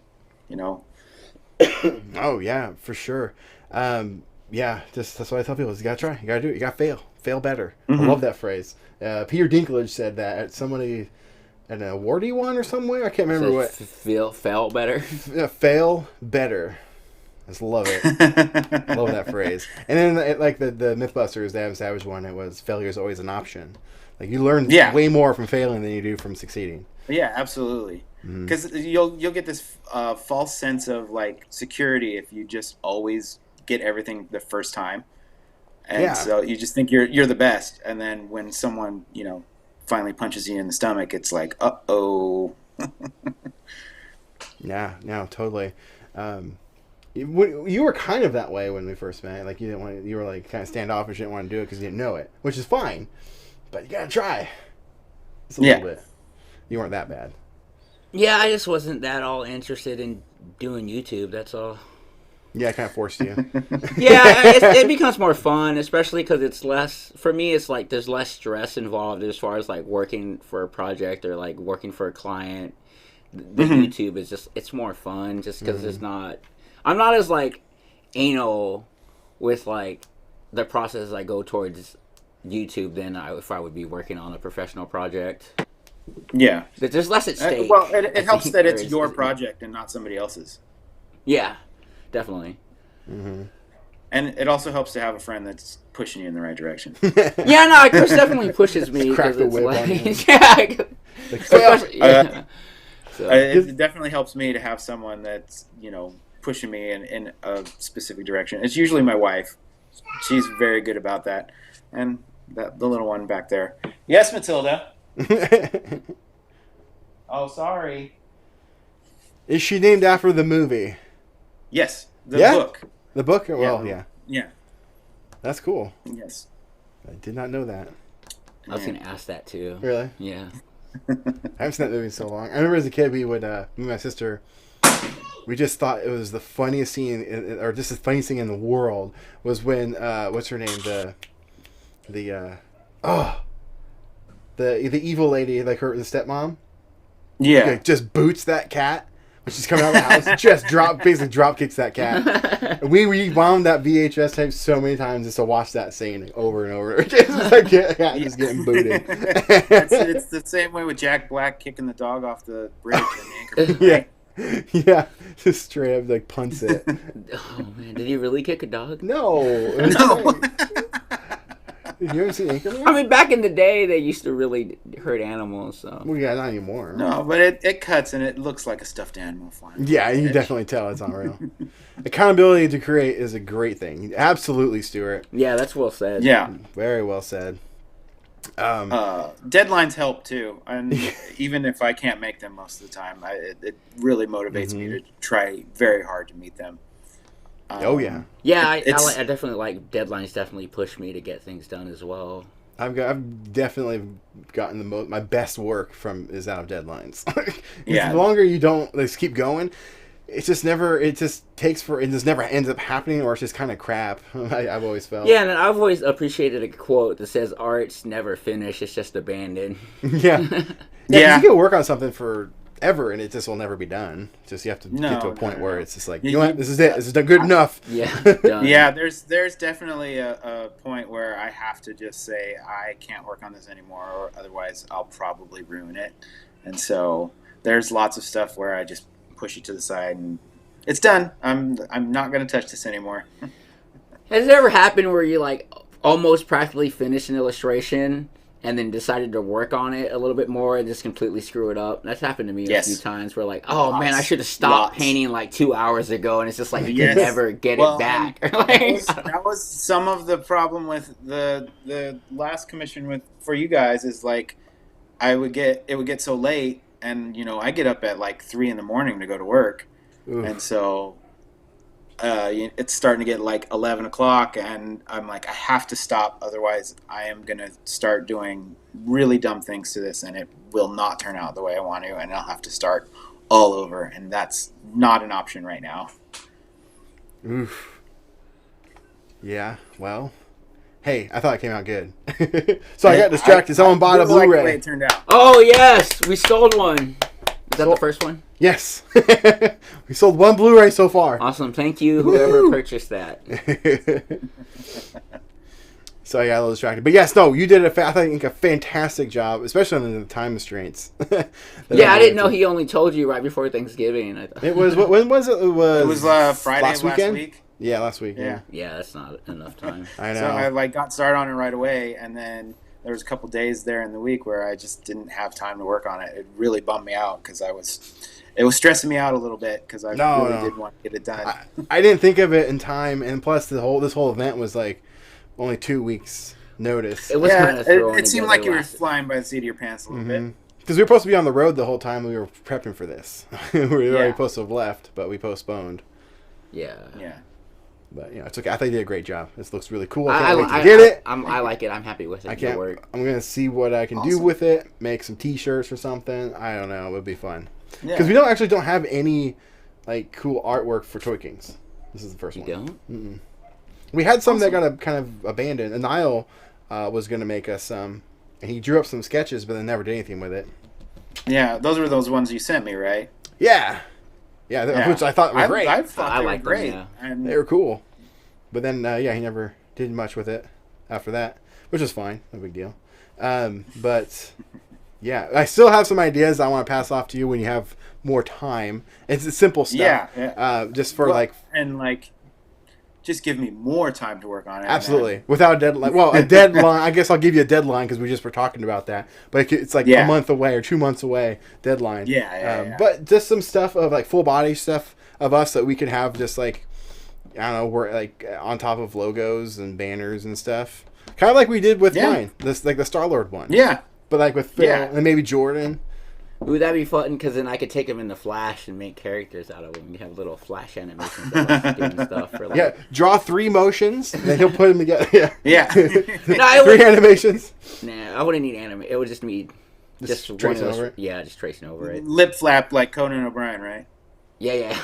Oh yeah, for sure. That's what I tell people is you gotta try, you gotta do it, you gotta fail better. I love that phrase. Peter Dinklage said that at somebody, an award he won or somewhere, I can't remember what.
Fail better.
Fail better. I just love it. I love that phrase. And then like the Mythbusters, the Adam Savage one, it was failure is always an option. Like you learn way more from failing than you do from succeeding.
Yeah, absolutely. Because you'll get this false sense of like security if you just always get everything the first time, and so you just think you're the best. And then when someone finally punches you in the stomach, it's like, uh-oh.
Yeah, no, totally. You were kind of that way when we first met. Like you were like kind of standoffish, didn't want to do it because you didn't know it, which is fine. But you gotta try. Just a little bit. You weren't that bad.
Yeah, I just wasn't that all interested in doing YouTube. That's all.
Yeah, it kind of forced you.
It becomes more fun, especially because it's less. For me, it's like there's less stress involved as far as like working for a project or like working for a client. The YouTube is it's more fun just because it's not. I'm not as like anal with like the process I go towards YouTube than if I would be working on a professional project.
Yeah.
There's less at stake.
Well, it helps that it's your project and not somebody else's.
Yeah, definitely.
And it also helps to have a friend that's pushing you in the right direction.
Chris definitely pushes me.
Crack the whip on him.
It definitely helps me to have someone that's, pushing me in a specific direction. It's usually my wife. She's very good about that. And the little one back there. Yes, Matilda. Oh, sorry.
Is she named after the movie?
Yes, the book.
The book? Well, yeah.
Yeah.
That's cool.
Yes.
I did not know that.
I was going to ask that too.
Really?
Yeah.
I haven't seen that movie in so long. I remember as a kid, we would, me and my sister, we just thought it was the funniest scene, or just the funniest thing in the world, was when, what's her name? The evil lady, like the stepmom.
Yeah.
Like, just boots that cat when she's coming out of the house. Just basically drop kicks that cat. And we rewound that VHS tape so many times just to watch that scene over and over. It's like cat just getting booted.
It's the same way with Jack Black kicking the dog off the bridge in Anchorman.
Yeah, just straight up like punts it.
Oh man, did he really kick a dog?
No. You haven't seen Anchorman?
I mean, back in the day, they used to really hurt animals. So.
Well, yeah, not anymore.
No, but it cuts and it looks like a stuffed animal flying.
Yeah, you definitely tell it's not real. Accountability to create is a great thing. Absolutely, Stuart.
Yeah, that's well said.
Yeah.
Very well said.
Deadlines help too, and even if I can't make them most of the time, it really motivates me to try very hard to meet them.
Yeah,
I definitely like deadlines. Definitely push me to get things done as well.
I've definitely gotten my best work is out of deadlines.
Yeah,
the longer you don't keep going, it just never ends up happening, or it's just kind of crap. I've always felt.
Yeah, and I've always appreciated a quote that says, "Art's never finished; it's just abandoned."
Yeah. You can work on something forever, and it just will never be done. Just you have to get to a point where it's just like, you know what, this is it. This is good enough.
Yeah. Done.
Yeah. There's definitely a point where I have to just say I can't work on this anymore, or otherwise I'll probably ruin it. And so there's lots of stuff where I just push it to the side and it's done. I'm not going to touch this anymore.
Has it ever happened where you like almost practically finished an illustration and then decided to work on it a little bit more and just completely screw it up? That's happened to me a few times where like, oh man, I should have stopped painting like 2 hours ago, and it's just like you can never get it back.
That was some of the problem with the last commission for you guys is like it would get so late, and I get up at like 3 a.m. to go to work. Oof. And so it's starting to get like 11 o'clock, and I'm like, I have to stop, otherwise I am going to start doing really dumb things to this, and it will not turn out the way I want to, and I'll have to start all over, and that's not an option right now.
Oof. Yeah, well, hey, I thought it came out good. So I got distracted. Someone bought a Blu-ray.
Like the way it turned out.
Oh, yes, we stole one. Is that the first one?
Yes. We sold one Blu-ray so far.
Awesome. Thank you, whoever purchased that.
So I got a little distracted. But yes, no, you did I think a fantastic job, especially on the time restraints.
Yeah, I didn't know he only told you right before Thanksgiving.
It was, when was it? It was
Friday last week.
Yeah, last week. Yeah,
that's not enough time.
I know. So I got started on it right away, and then there was a couple days there in the week where I just didn't have time to work on it. It really bummed me out because it was stressing me out a little bit because I really did want to get it done.
I didn't think of it in time, and plus this whole event was like only 2 weeks notice.
It was
it seemed like you were flying by the seat of your pants a little bit.
Because we were supposed to be on the road the whole time we were prepping for this. We were already supposed to have left, but we postponed.
Yeah.
But it's okay. I think you did a great job. This looks really cool. I can't wait to get it.
I like it. I'm happy with it.
I'm gonna see what I can do with it. Make some T-shirts or something. I don't know. It would be fun. Because we don't have any like cool artwork for Toy Kings. This is the first one.
You don't?
Mm-mm. We had some that got kind of abandoned. And Niall was gonna make us some, and he drew up some sketches, but then never did anything with it.
Yeah, those were those ones you sent me, right?
Yeah. Which I thought were great.
I thought they were great.
They were cool. But then, he never did much with it after that, which is fine. No big deal. But, yeah, I still have some ideas I want to pass off to you when you have more time. It's simple stuff. Yeah. Just for,
just give me more time to work on it.
Absolutely. Without a deadline. Well, a deadline. I guess I'll give you a deadline because we just were talking about that. But it's like a month away or 2 months away deadline.
Yeah.
But just some stuff of like full body stuff of us that we can have just like, I don't know, we're like on top of logos and banners and stuff. Kind of like we did with mine. This like the Star-Lord one.
Yeah.
But like with Phil and maybe Jordan.
Ooh, that'd be fun because then I could take them in the Flash and make characters out of them. You have little Flash animations of us doing stuff. For like...
draw 3 motions, and then he'll put them together.
Yeah.
3 animations.
Nah, I wouldn't need It would just be just tracing over it. Yeah, just tracing over it.
Lip flap like Conan O'Brien, right?
Yeah.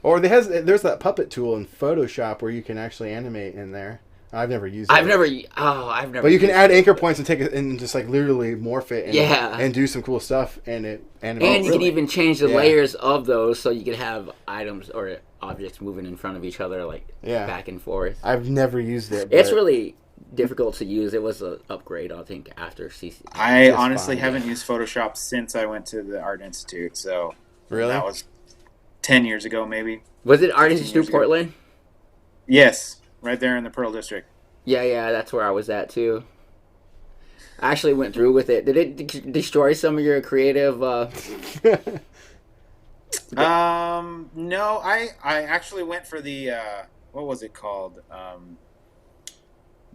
Or there's that puppet tool in Photoshop where you can actually animate in there. I've never used it.
I've never.
But you can add anchor points and take it and just like literally morph it and do some cool stuff and it animates.
And you can even change the layers of those so you could have items or objects moving in front of each other back and forth.
I've never used it.
It's really difficult to use. It was an upgrade, I think, after CC.
I honestly haven't used Photoshop since I went to the Art Institute. So
really,
that was 10 years ago, maybe.
Was it Art Institute Portland?
Yes. Right there in the Pearl District.
Yeah, that's where I was at too. I actually went through with it. Did it destroy some of your creative?
No, I actually went for the what was it called?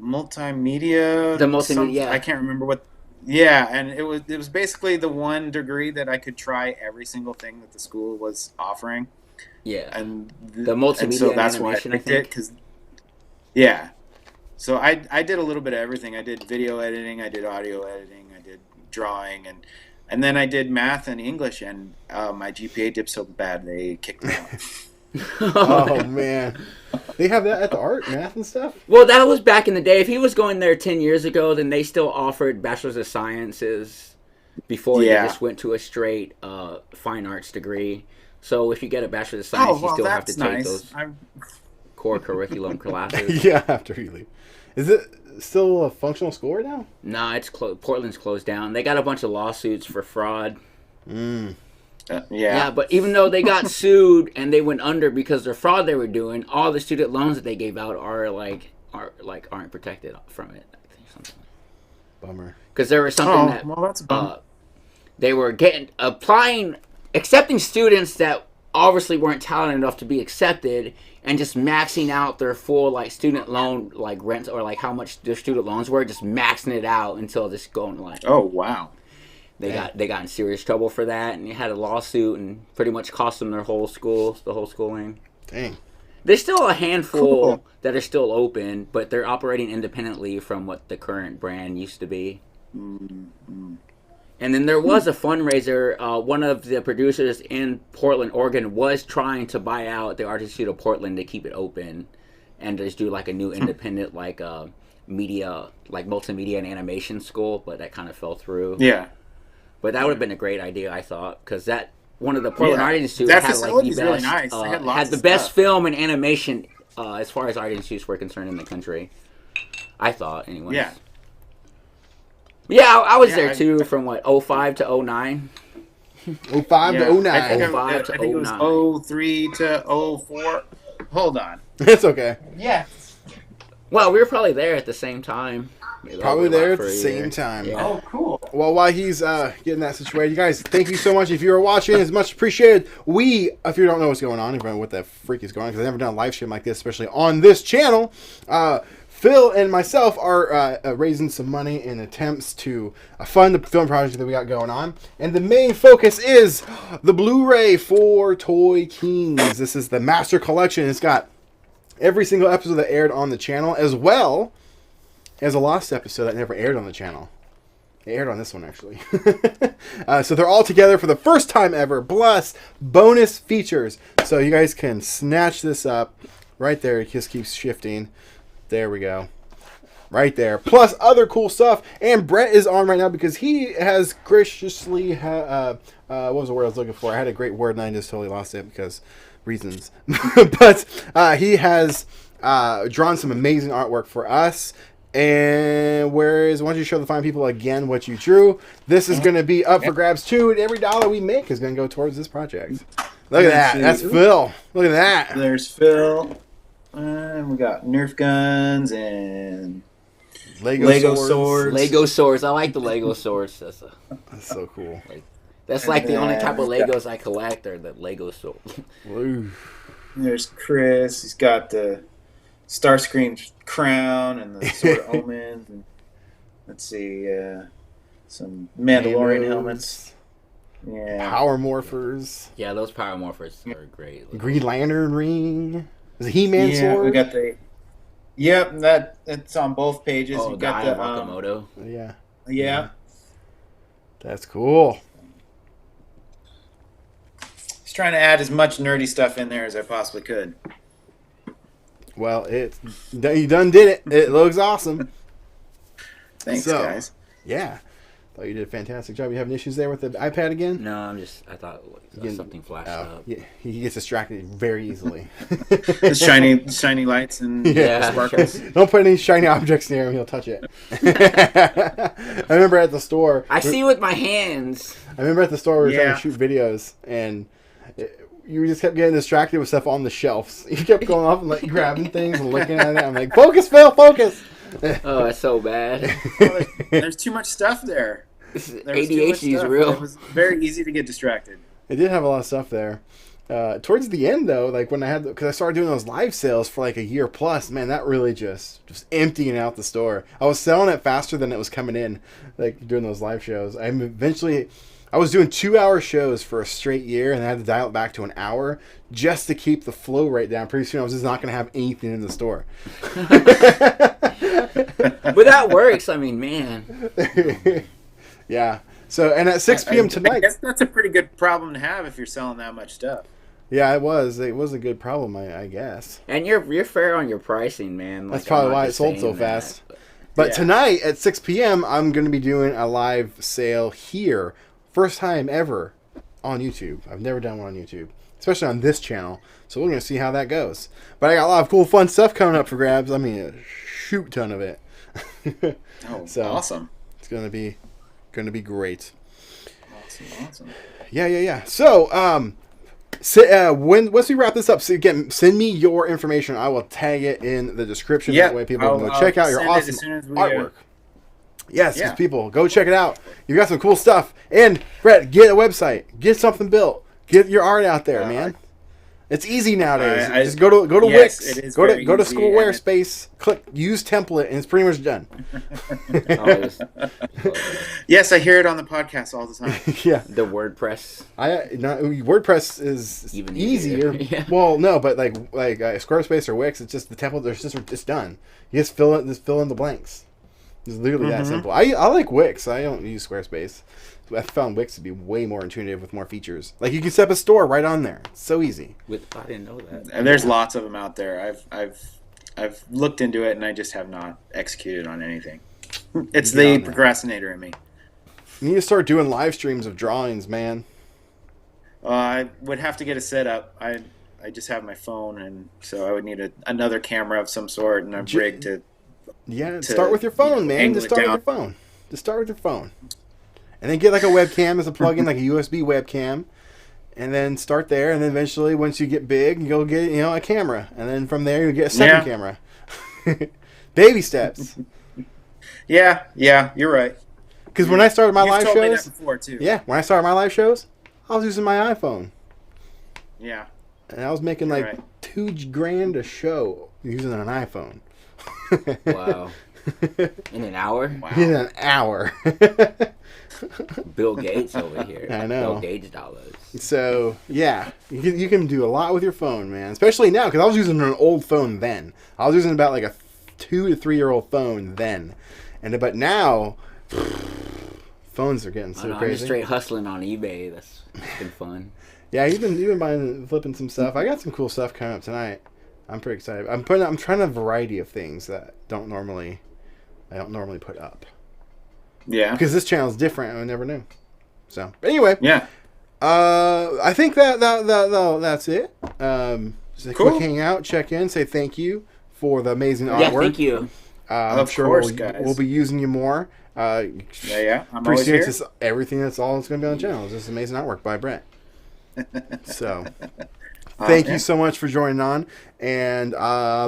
Multimedia.
The multimedia.
I can't remember what. Yeah, and it was basically the one degree that I could try every single thing that the school was offering.
Yeah,
and
the multimedia. And so that's why I picked it because.
Yeah. So I did a little bit of everything. I did video editing, I did audio editing, I did drawing, and then I did math and English, and my GPA dipped so bad they kicked me out.
Oh, man. They have that at the art, math and stuff?
Well, that was back in the day. If he was going there 10 years ago, then they still offered Bachelor's of Sciences before you just went to a straight fine arts degree. So if you get a Bachelor's of Science, you still have to take those core curriculum classes.
Yeah, after you leave. Is it still a functional school right now?
Nah, it's Portland's closed down. They got a bunch of lawsuits for fraud. Yeah, but even though they got sued and they went under because of the fraud they were doing, all the student loans that they gave out aren't protected from it. I think something.
Bummer.
Because there was something
that's a bummer.
They were accepting students that obviously weren't talented enough to be accepted, and just maxing out their full like student loan like rents or like how much their student loans were, just maxing it out until just going like.
Oh wow.
They got in serious trouble for that, and they had a lawsuit and pretty much cost them the whole schooling.
Dang.
There's still a handful that are still open, but they're operating independently from what the current brand used to be.
Mm-hmm.
And then there was a fundraiser. One of the producers in Portland, Oregon, was trying to buy out the Art Institute of Portland to keep it open, and just do like a new independent like media, like multimedia and animation school. But that kind of fell through.
Yeah.
But that would have been a great idea, I thought, because that one of the Portland Art Institute
that
had like the best,
really nice. They had
the best film and animation as far as art institutes were concerned in the country. I thought, anyways.
Yeah.
Yeah, I was there too from what 05 to 09.
05 to 09.
I think it was 03 to 04. Hold on.
It's okay.
Yeah.
Well, we were probably there at the same time.
Probably there at the same time.
Yeah.
Oh, cool.
Well, while he's getting that situated, you guys, thank you so much. If you are watching, it's much appreciated. If you don't know what's going on, if you don't know what the freak is going on, because I've never done a live stream like this, especially on this channel, Phil and myself are raising some money in attempts to fund the film project that we got going on. And the main focus is the Blu-ray for Toy Kings. This is the Master Collection. It's got every single episode that aired on the channel, as well as a lost episode that never aired on the channel. It aired on this one, actually. So they're all together for the first time ever, plus bonus features. So you guys can snatch this up. Right there, it just keeps shifting. There we go. Right there. Plus other cool stuff. And Brett is on right now because he has graciously... what was the word I was looking for? I had a great word and I just totally lost it because reasons. But he has drawn some amazing artwork for us. And why don't you show the fine people again what you drew? This is going to be up for grabs too, and every dollar we make is going to go towards this project. Look at that. That's Phil. Look at that.
There's Phil. And we got Nerf guns and Lego swords.
Lego swords. I like the Lego swords. That's
so cool.
That's like the only type of Legos I collect are the Lego swords.
There's Chris. He's got the Starscream crown and the Sword of Omens. And let's see, some Mandalorian helmets. Yeah.
Power Morphers.
Yeah, those Power Morphers are great.
Green Lantern ring. Is a He-Man sword?
We got the. Yep, it's on both pages.
Oh,
you got
the Wakamoto.
Yeah.
That's cool.
Just trying to add as much nerdy stuff in there as I possibly could.
Well, you done did it. It looks awesome.
Thanks, guys.
Yeah. Thought you did a fantastic job. You having issues there with the iPad again?
No, I thought something flashed up.
Yeah, he gets distracted very easily.
The shiny lights and sparkles.
Don't put any shiny objects near him. He'll touch it. I remember at the store.
I see with my hands.
I remember at the store we were trying to shoot videos, and you just kept getting distracted with stuff on the shelves. You kept going off and like grabbing things and looking at it. I'm like, focus, Phil, focus.
Oh, that's so bad.
Well, there's too much stuff there.
ADHD is real.
It was very easy to get distracted.
It did have a lot of stuff there. Towards the end, though, like when because I started doing those live sales for like a year plus, man, that really just emptying out the store. I was selling it faster than it was coming in, like doing those live shows. I was doing 2-hour shows for a straight year, and I had to dial it back to an hour just to keep the flow rate down. Pretty soon, I was just not going to have anything in the store.
But that works. I mean, man.
Yeah. So, and at 6 p.m. tonight.
I guess that's a pretty good problem to have if you're selling that much stuff.
Yeah, it was. It was a good problem, I guess.
And you're fair on your pricing, man.
That's probably why it sold so fast. But tonight at 6 p.m., I'm going to be doing a live sale here. First time ever on YouTube. I've never done one on YouTube, especially on this channel. So we're going to see how that goes. But I got a lot of cool, fun stuff coming up for grabs. I mean, a shoot ton of it.
So awesome.
It's going to be great.
Awesome.
Yeah. So, once we wrap this up, so again, send me your information. I will tag it in the description.
Yeah,
that way people can go check out your awesome artwork. Yes, people, go check it out. You've got some cool stuff. And Brett, get a website, get something built, get your art out there, man. It's easy nowadays. Just go to Wix, go to Squarespace, click use template, and it's pretty much done.
Yes, I hear it on the podcast all the time.
Yeah,
the WordPress.
WordPress is even easier. Yeah. Well, no, but like Squarespace or Wix, it's just the template. It's done. You just fill in the blanks. It's literally that simple. I like Wix. I don't use Squarespace. I found Wix to be way more intuitive with more features. Like you can set up a store right on there. It's so easy.
I didn't know that.
And there's lots of them out there. I've looked into it and I just have not executed on anything. It's the procrastinator in me.
You need to start doing live streams of drawings, man.
I would have to get a setup. I just have my phone, and so I would need another camera of some sort and a rig to.
Yeah, start with your phone, man. Just start with your phone. And then get like a webcam as a plug-in, like a USB webcam. And then start there. And then eventually, once you get big, you'll get, a camera. And then from there, you'll get a second camera. Baby steps.
Yeah, you're right.
Because when I started my live shows...
You've told me that before, too.
Yeah, when I started my live shows, I was using my iPhone.
Yeah.
And I was making like $2,000 a show using an iPhone.
Wow. In an hour?
Wow. In an hour.
Bill Gates over here.
I know.
Bill Gates dollars.
So, yeah. You can do a lot with your phone, man. Especially now, because I was using an old phone then. I was using about like a 2 to 3 year old phone then. But now, phones are getting so crazy.
I'm just straight hustling on eBay. That's been fun.
Yeah, you've been flipping some stuff. I got some cool stuff coming up tonight. I'm pretty excited. I'm trying a variety of things that I don't normally put up.
Yeah.
Because this channel is different, and I never knew. So, but anyway.
Yeah.
I think that's it. Just a quick hangout, check in, say thank you for the amazing artwork.
Yeah, thank you.
I'm sure we'll be using you more.
Yeah. I'm always here.
Appreciate everything that's going to be on the channel. It's just amazing artwork by Brett. So, thank you so much for joining on, and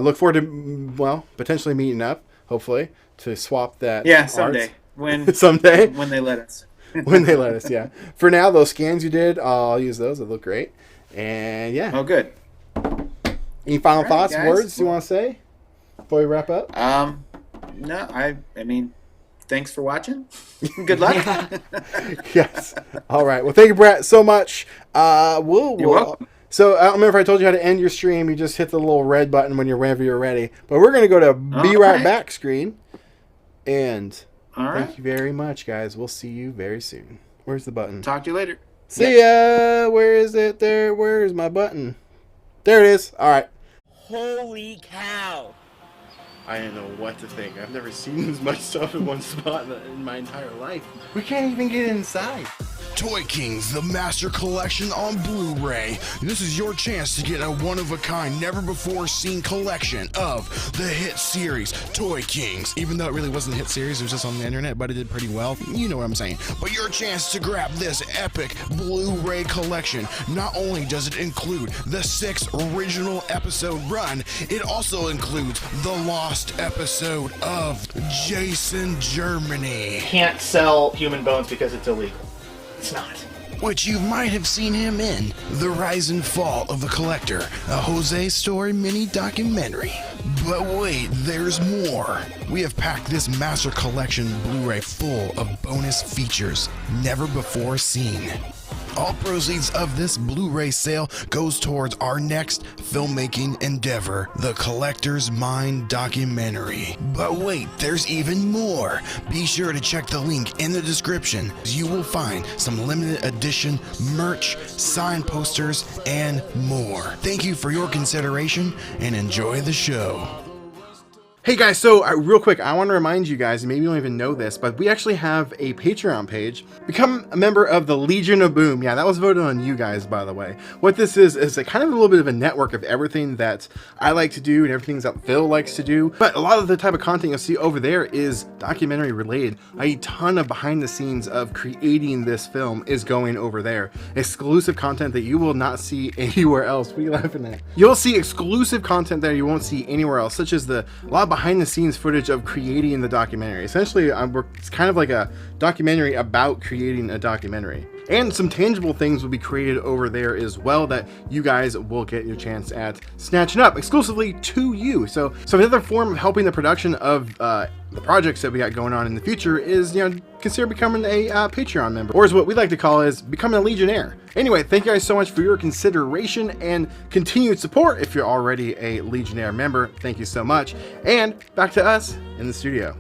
look forward to potentially meeting up, hopefully, to swap that.
Yeah, someday.
Someday
when they let us.
When they let us, yeah. For now, those scans you did, I'll use those. They look great, and yeah.
Oh, good.
Any final thoughts, words you want to say before we wrap up?
No, I mean, thanks for watching. Good luck.
Yes. All right. Well, thank you, Brett, so much.
You're welcome.
So I don't remember if I told you how to end your stream. You just hit the little red button whenever you're ready. But we're going to go to Be Right Back screen. And thank you very much, guys. We'll see you very soon. Where's the button?
Talk to you later.
See ya. Where is it there? Where's my button? There it is. All right.
Holy cow.
I don't know what to think. I've never seen as much stuff in one spot in my entire life.
We can't even get inside.
Toy Kings, the Master Collection on Blu-ray. This is your chance to get a one-of-a-kind, never-before-seen collection of the hit series Toy Kings. Even though it really wasn't a hit series, it was just on the internet, but it did pretty well. You know what I'm saying. But your chance to grab this epic Blu-ray collection. Not only does it include the 6 original episode run, it also includes the lost episode of Jason Germany.
Can't sell human bones because it's illegal. It's not.
Which you might have seen him in The Rise and Fall of the Collector, a Jose Story mini documentary. But wait, there's more. We have packed this Master Collection Blu-ray full of bonus features never before seen. All proceeds of this Blu-ray sale goes towards our next filmmaking endeavor, the Collector's Mind documentary. But wait, there's even more. Be sure to check the link in the description. You will find some limited edition merch, signed posters, and more. Thank you for your consideration and enjoy the show.
Hey guys, so real quick, I want to remind you guys, and maybe you don't even know this, but we actually have a Patreon page. Become a member of the Legion of Boom. Yeah, that was voted on you guys, by the way. What this is a kind of a little bit of a network of everything that I like to do and everything that Phil likes to do. But a lot of the type of content you'll see over there is documentary related. A ton of behind the scenes of creating this film is going over there. Exclusive content that you will not see anywhere else. What are you laughing at? You'll see exclusive content there you won't see anywhere else, such as a lot of behind the scenes footage of creating the documentary. Essentially, it's kind of like a documentary about creating a documentary. And some tangible things will be created over there as well that you guys will get your chance at snatching up exclusively to you. So another form of helping the production of the projects that we got going on in the future is, consider becoming a Patreon member, or as what we like to call is becoming a Legionnaire. Anyway, thank you guys so much for your consideration and continued support. If you're already a Legionnaire member, thank you so much. And back to us in the studio.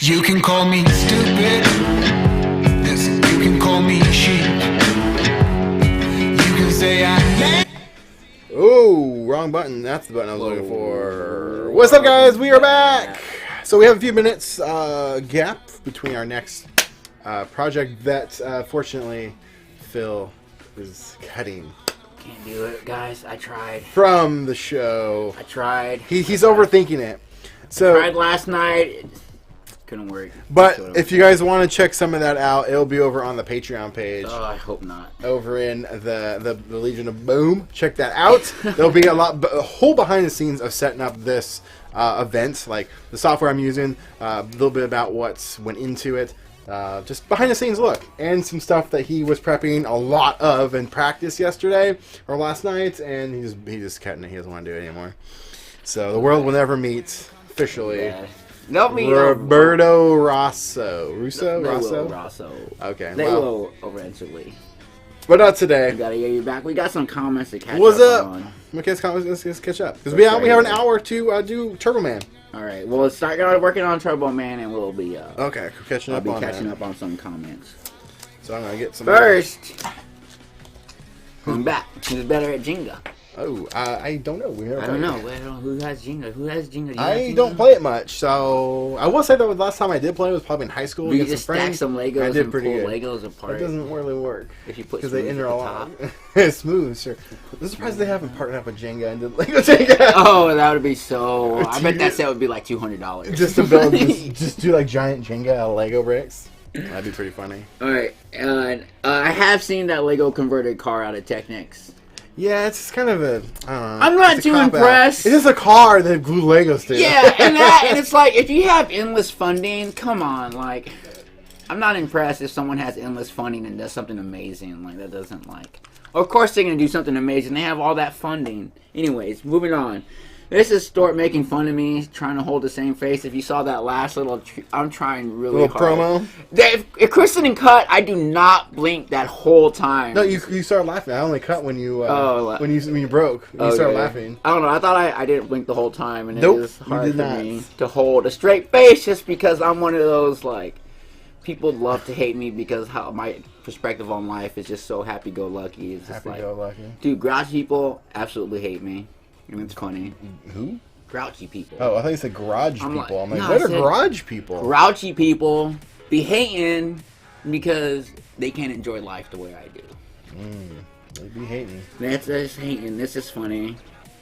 You can call me stupid. Listen, you can call me sheep. You can say I.
Oh, wrong button. That's the button I was looking for. What's up, guys? We are back. So we have a few minutes gap between our next project that, fortunately, Phil is cutting.
Can't do it, guys. I tried.
From the show.
I tried.
He's overthinking it. So
I tried last night. It couldn't work.
But if you guys want to check some of that out, it'll be over on the Patreon page.
Oh, I hope not.
Over in the Legion of Boom. Check that out. There'll be a whole behind the scenes of setting up this event, like the software I'm using, a little bit about what's went into it. Just behind the scenes look, and some stuff that he was prepping a lot of in practice yesterday or last night, and he's just cutting it. He doesn't want to do it anymore. So the world will never meet officially.
Yeah. They'll meet
Roberto Rosso.
Rosso.
Okay.
They will eventually.
But not today.
We gotta get you back. We got some comments to catch
What's
up
up?
on.
Okay, let's catch up because we have an hour to do Turbo Man.
All right. Well, let's start working on Turbo Man, and we'll be
okay. Catching up.
I'll be catching up on some comments.
So I'm gonna get some.
First, I'm back. Who's better at Jenga?
Oh, I don't know.
I don't know. Who has Jenga? Who has Jenga?
I don't play it much, so I will say that the last time I did play was probably in high school.
You just stack some Legos
I did
and
pretty
pull
good.
Legos apart.
It doesn't really work
if you put
because they
top.
Smooth, sure. I'm surprised they haven't partnered up with Jenga and did Lego Jenga.
Oh, that would be so. I bet that set would be like $200
just to build, just do like giant Jenga out of Lego bricks. That'd be pretty funny.
All right, and I have seen that Lego converted car out of Technics.
Yeah, it's kind of a.
I'm not too impressed.
It's just a car that glue Legos to.
Yeah, and it's like if you have endless funding, come on, like I'm not impressed if someone has endless funding and does something amazing. Like that doesn't like. Of course they're gonna do something amazing. They have all that funding. Anyways, moving on. This is Stort making fun of me, trying to hold the same face. If you saw that last little, I'm trying really hard.
Promo.
If Kristen didn't cut, I do not blink that whole time.
No, you started laughing. I only cut when you when you broke. You started laughing.
I don't know. I thought I didn't blink the whole time, and
nope,
it was hard for me to hold a straight face just because I'm one of those like people love to hate me because how my perspective on life is just so happy-go-lucky. It's just
happy-go-lucky.
Dude, grouchy people absolutely hate me. And it's funny.
Who?
Grouchy people.
Oh, I thought you said garage people. I'm like,
no,
what are garage people?
Grouchy people be hating because they can't enjoy life the way I do.
They be hating.
That's just hating. This is funny.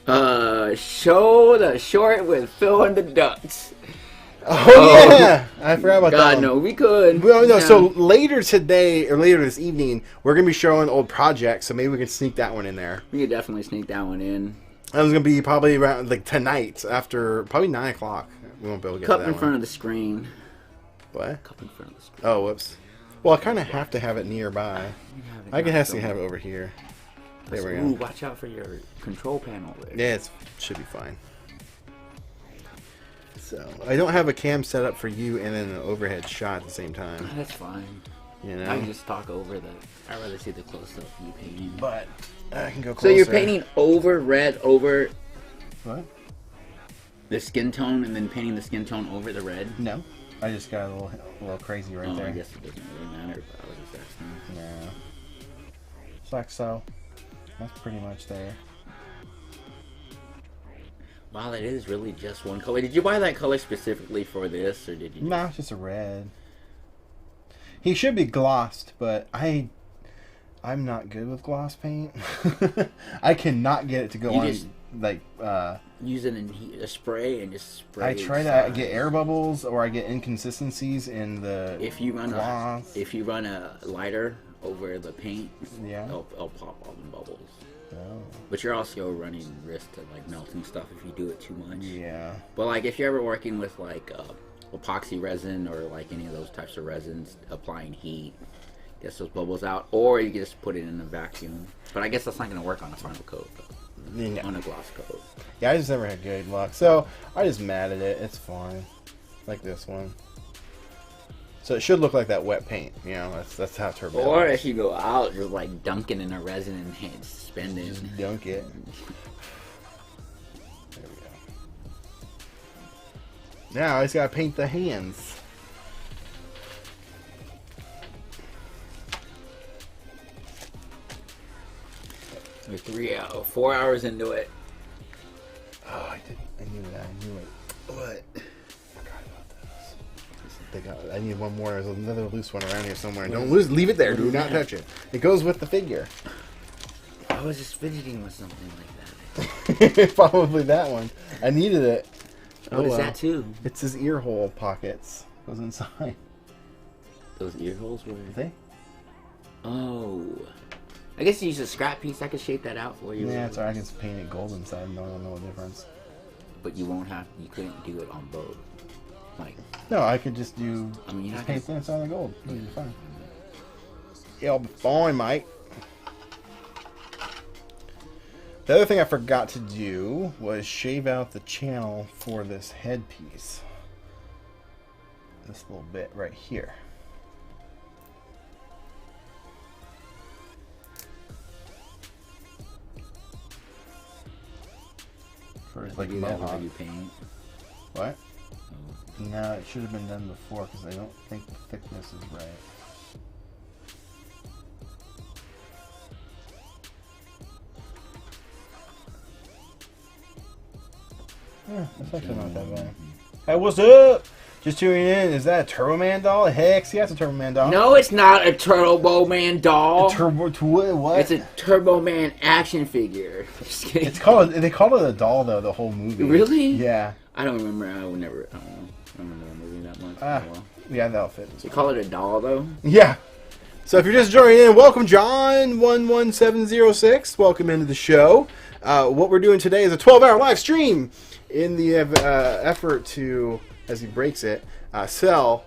Show the short with Phil and the Ducks.
Oh yeah, I forgot about that.
God, no, we could.
Well, no. So later today or later this evening, we're gonna be showing old projects. So maybe we can sneak that one in there.
We could definitely sneak that one in.
That was gonna be probably around like tonight after probably 9 o'clock. We won't be able to get
Cup
that
in
one.
front of the screen.
What?
Cup in front of the screen.
Oh, whoops. Well, I kind of have to have it nearby. I can have to have it over here. There we go.
Ooh, watch out for your control panel there.
Yeah, it should be fine. So I don't have a cam set up for you and then an overhead shot at the same time.
That's fine.
You know,
I can just talk over the. I'd rather see the close up of you painting.
But I can go closer.
So you're painting over red over.
What?
The skin tone and then painting the skin tone over the red.
No, I just got a little crazy right there.
I guess it doesn't really matter. But I was just asking.
Yeah. It's like so. That's pretty much there.
Wow, that is really just one color. Did you buy that color specifically for this, or did you?
No, it's just a red. He should be glossed, but I'm not good with gloss paint. I cannot get it to go on.
Just
like
use it in a spray and just spray.
I try to get air bubbles or I get inconsistencies in the
if you run
gloss.
If you run a lighter over the paint,
yeah,
it'll pop all the bubbles.
Oh.
But you're also running risk to like melting stuff if you do it too much.
Yeah.
But like if you're ever working with like epoxy resin or like any of those types of resins, applying heat gets those bubbles out, or you can just put it in a vacuum. But I guess that's not going to work on a final coat though.
Yeah.
On a gloss coat.
Yeah, I just never had good luck, so I just matted it. It's fine, like this one. So it should look like that wet paint, you know. That's how turbo.
Or if you go out, you're like dunking in a resin and spending.
Just dunk it. There we go. Now I just gotta paint the hands.
We're 4 hours into it.
Oh, I knew that. I knew it. What? I forgot about this. I need one more. There's another loose one around here somewhere. Don't leave it there. Do not touch it. It goes with the figure.
I was just fidgeting with something like that.
Probably that one. I needed it.
What is that too?
It's his ear hole pockets. Goes inside.
Those ear holes were.
See?
Oh. I guess you use a scrap piece. I could shape that out for you.
Yeah, it's alright. I can just paint it gold inside. No one will know the difference.
But you won't have. You couldn't do it on both. Like.
No, I could just do.
I mean,
just paint the inside of the gold. It'll be fine. It'll be fine, mate. The other thing I forgot to do was shave out the channel for this headpiece. This little bit right here. For like mohawk.
You paint.
What? Oh. No, it should have been done before because I don't think the thickness is right. Yeah, that's actually not that bad. Hey, what's up? Just tuning in. Is that a Turbo Man doll? Heck, yeah, it's a Turbo Man doll.
No, it's not a Turbo Man doll.
What?
It's a Turbo Man action figure. Just kidding.
It's called. They called it a doll though. The whole movie.
Really?
Yeah.
I don't remember. I don't know. I don't remember the movie that much.
Yeah, the outfit.
They call it a doll though.
Yeah. So if you're just joining in, welcome, John11706. Welcome into the show. What we're doing today is a 12-hour live stream in the effort to, as he breaks it, sell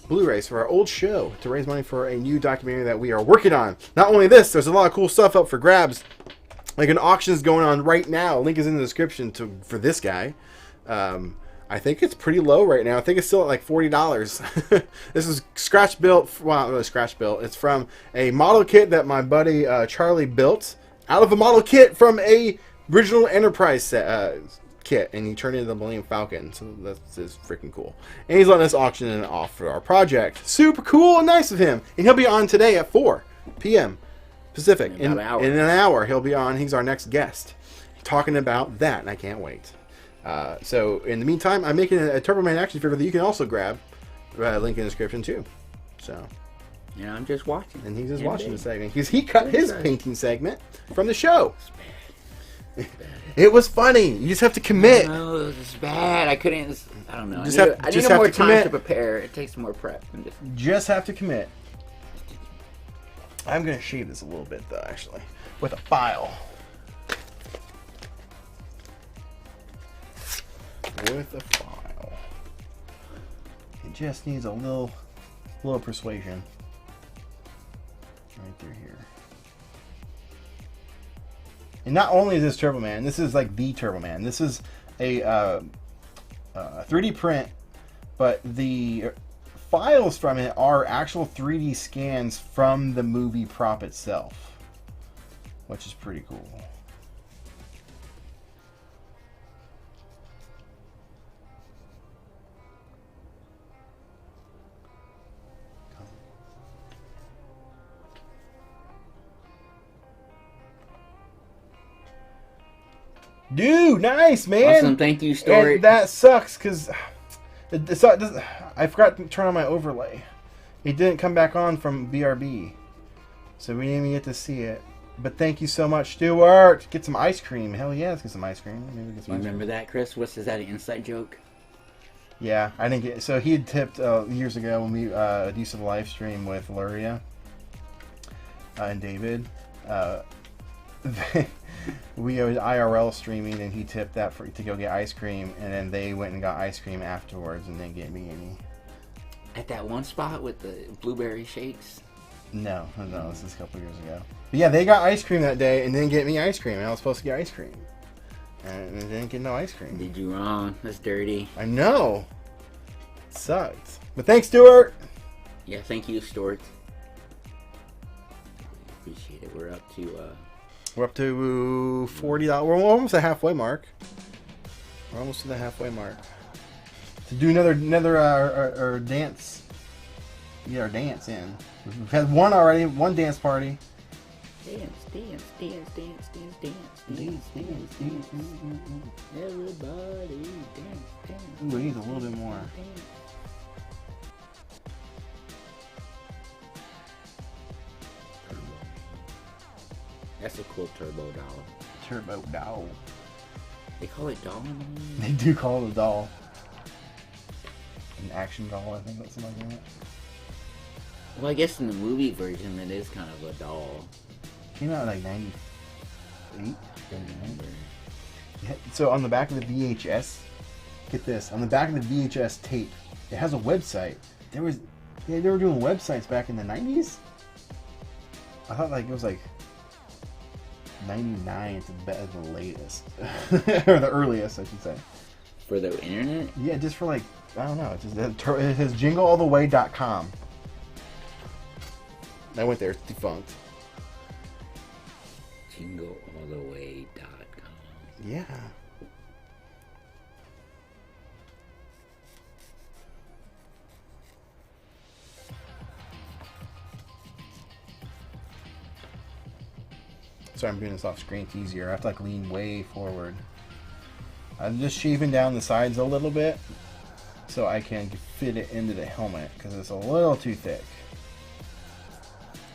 Blu-rays for our old show to raise money for a new documentary that we are working on. Not only this, there's a lot of cool stuff up for grabs. Like an auction is going on right now. Link is in the description for this guy. I think it's pretty low right now. I think it's still at like $40. This is scratch built. Well, not really scratch built. It's from a model kit that my buddy Charlie built out of a model kit from a original Enterprise kit, and he turned it into the Millennium Falcon. So that's just freaking cool. And he's letting us auction it off for our project. Super cool and nice of him. And he'll be on today at 4 p.m. Pacific. In an hour, he'll be on. He's our next guest, talking about that, and I can't wait. So in the meantime, I'm making a Turbo Man action figure that you can also grab. Link in the description too. So
yeah, I'm just watching,
and he's just watching the segment because he cut his painting segment from the show. It was funny. You just have to commit.
No, it was bad. I couldn't. I don't know. I need more time to prepare. It takes more prep.
Just have to commit. I'm gonna shave this a little bit though, actually, with a file. With a file. It just needs a little persuasion. Right through here. And not only is this Turbo Man, this is like the Turbo Man. This is a 3D print, but the files from it are actual 3D scans from the movie prop itself, which is pretty cool. Dude, nice, man.
Awesome, thank you, Story.
And that sucks because I forgot to turn on my overlay. It didn't come back on from BRB, so we didn't even get to see it. But thank you so much, Stuart. Get some ice cream. Hell yeah, let's get some ice cream. Maybe get some.
You remember that, Chris? Is that an inside joke?
Yeah, I didn't get. So he had tipped years ago when we used to live stream with Luria and David. We was IRL streaming, and he tipped that to go get ice cream, and then they went and got ice cream afterwards, and didn't get me any.
At that one spot with the blueberry shakes?
No, this is a couple years ago. But yeah, they got ice cream that day, and didn't get me ice cream, and I was supposed to get ice cream, and they didn't get no ice cream.
Did you wrong? That's dirty.
I know. It sucked. But thanks, Stuart.
Yeah, thank you, Stuart. Appreciate it. We're up to
$40. We're almost at the halfway mark. We're almost to the halfway mark. To do another our dance. Get our dance in. We've had one already, one dance party.
Everybody dance.
Ooh, I need a little bit more.
That's a cool turbo doll.
Turbo doll.
They call it doll in the movie?
They do call it a doll. An action doll, I think that's something like that.
Well, I guess in the movie version, it is kind of a doll.
Came out in like 98? Yeah, so on the back of the VHS, get this, on the back of the VHS tape, it has a website. They were doing websites back in the 90s? I thought like it was like 99 at the latest. Or the earliest, I should say.
For the internet?
Yeah, just for like, I don't know. It says jinglealltheway.com. I went there, it's defunct.
Jinglealltheway.com.
Yeah. Sorry, I'm doing this off screen. It's easier. I have to like lean way forward. I'm just shaving down the sides a little bit so I can fit it into the helmet because it's a little too thick.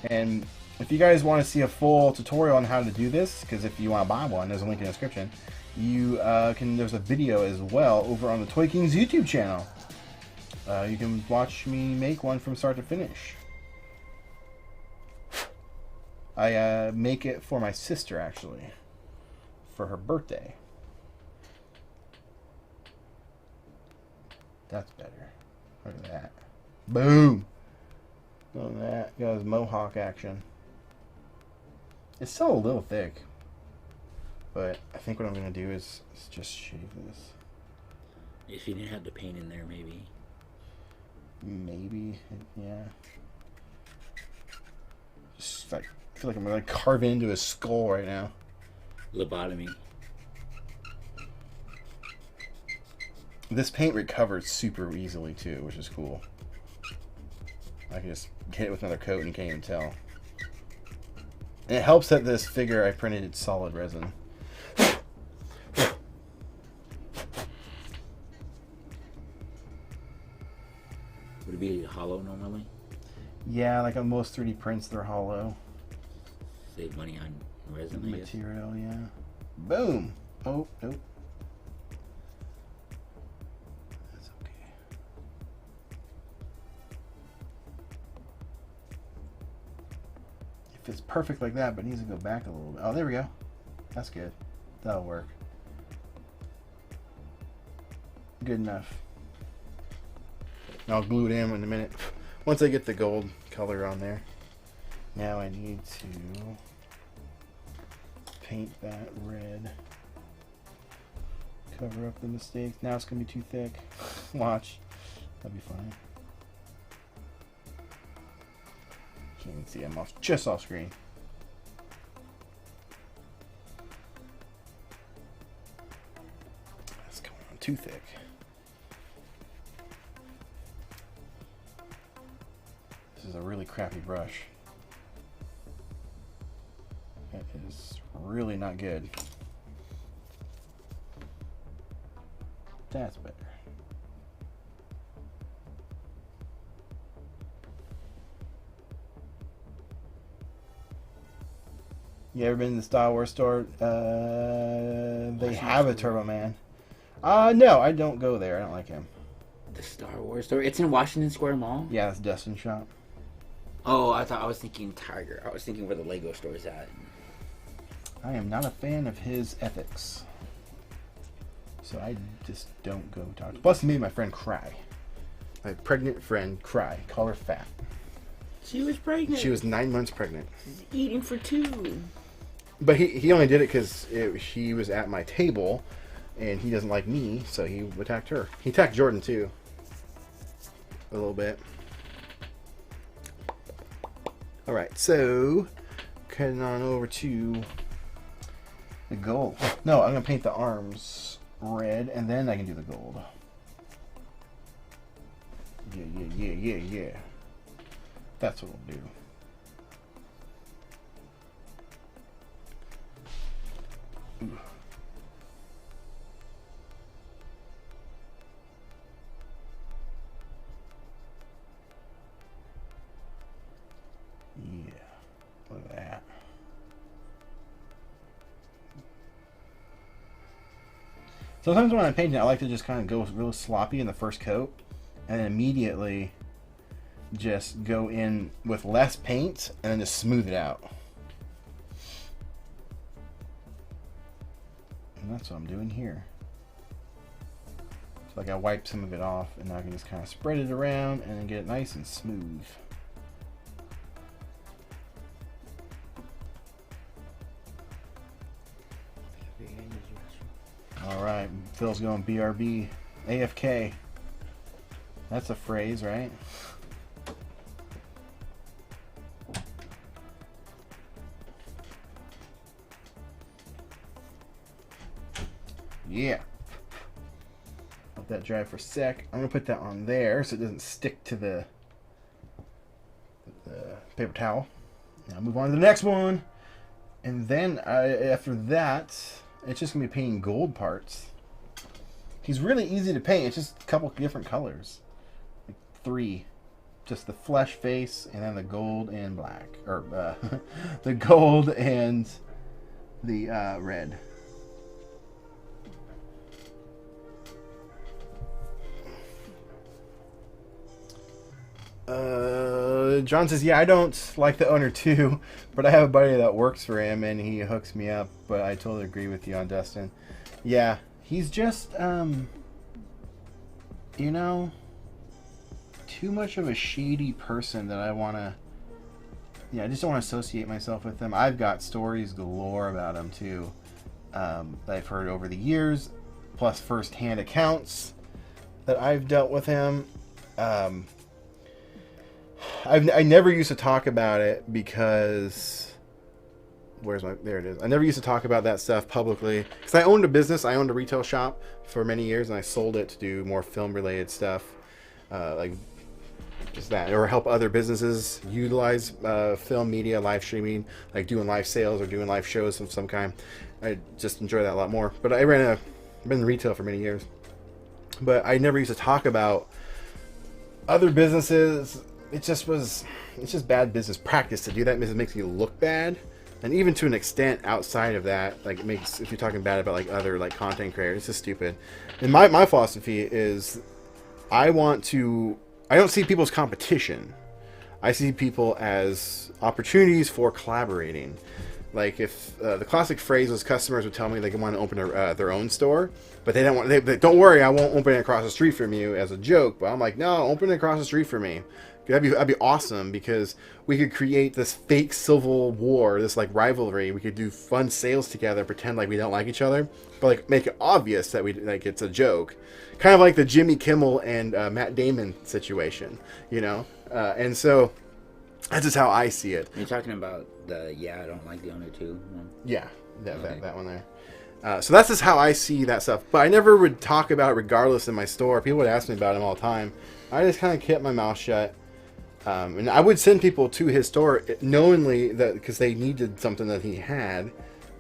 And if you guys want to see a full tutorial on how to do this, because if you want to buy one, there's a link in the description. You there's a video as well over on the Toy King's YouTube channel. You can watch me make one from start to finish. I make it for my sister actually, for her birthday. That's better. Look at that. Boom. Look at that. Got his mohawk action. It's still a little thick, but I think what I'm gonna do is just shave this.
If you didn't have the paint in there, maybe.
Maybe, yeah. Just like, I feel like I'm gonna carve into his skull right now.
Lobotomy.
This paint recovers super easily too, which is cool. I can just hit it with another coat and you can't even tell. And it helps that this figure I printed it's solid resin.
Would it be hollow normally?
Yeah, like on most 3D prints, they're hollow.
Save money on resin, I guess.
Material, yeah. Boom! Oh, nope. That's okay. If it's perfect like that, but it needs to go back a little bit. Oh, there we go. That's good. That'll work. Good enough. I'll glue it in a minute. Once I get the gold color on there. Now I need to paint that red. Cover up the mistakes. Now it's going to be too thick. Watch. That'll be fine. Can't even see. I'm just off screen. That's going on too thick. This is a really crappy brush. That is really not good. That's better. You ever been to the Star Wars store? They have a Turbo Man. No, I don't go there. I don't like him.
The Star Wars store? It's in Washington Square Mall?
Yeah, that's Dustin's shop.
Oh, I was thinking Tiger. I was thinking where the Lego store is at.
I am not a fan of his ethics. So I just don't go talk to. Plus, he made my friend cry. My pregnant friend cry. Call her fat.
She was pregnant.
She was 9 months pregnant.
She's eating for 2.
But he only did it because she was at my table, and he doesn't like me, so he attacked her. He attacked Jordan too. A little bit. All right, so heading on over to the gold. No, I'm gonna paint the arms red, and then I can do the gold. Yeah. That's what we'll do. Yeah, look at that. Sometimes when I'm painting, I like to just kind of go real sloppy in the first coat, and then immediately just go in with less paint and then just smooth it out. And that's what I'm doing here. So like I wipe some of it off, and now I can just kind of spread it around and then get it nice and smooth. Alright, Phil's going BRB. AFK. That's a phrase, right? Yeah. Let that dry for a sec. I'm going to put that on there so it doesn't stick to the paper towel. Now move on to the next one. And then after that, it's just going to be painting gold parts. He's really easy to paint. It's just a couple different colors. Like 3. Just the flesh face and then the gold and black. Or the gold and the red. John says, yeah, I don't like the owner too, but I have a buddy that works for him and he hooks me up, but I totally agree with you on Dustin. Yeah, he's just, you know, too much of a shady person that I want to, I just don't want to associate myself with him. I've got stories galore about him too, that I've heard over the years, plus first-hand accounts that I've dealt with him. I never used to talk about it because there it is. I never used to talk about that stuff publicly because I owned a business. I owned a retail shop for many years and I sold it to do more film related stuff, like just that, or help other businesses utilize film media, live streaming, like doing live sales or doing live shows of some kind. I just enjoy that a lot more. But I've been in retail for many years, but I never used to talk about other businesses. It's just bad business practice to do that because it makes you look bad. And even to an extent outside of that, like it makes, if you're talking bad about like other like content creators, it's just stupid. And my philosophy is I don't see people as competition. I see people as opportunities for collaborating. Like if the classic phrase was customers would tell me they want to open their own store, but they don't want. They don't worry, I won't open it across the street from you as a joke. But I'm like, no, open it across the street from me. That'd be awesome because we could create this fake civil war, this like rivalry. We could do fun sales together, pretend like we don't like each other, but like make it obvious that we like it's a joke, kind of like the Jimmy Kimmel and Matt Damon situation, you know. And so that's just how I see it.
You're talking about the I don't like the owner too.
Yeah, that one there. So that's just how I see that stuff. But I never would talk about it regardless in my store. People would ask me about him all the time. I just kind of kept my mouth shut. And I would send people to his store knowingly that because they needed something that he had.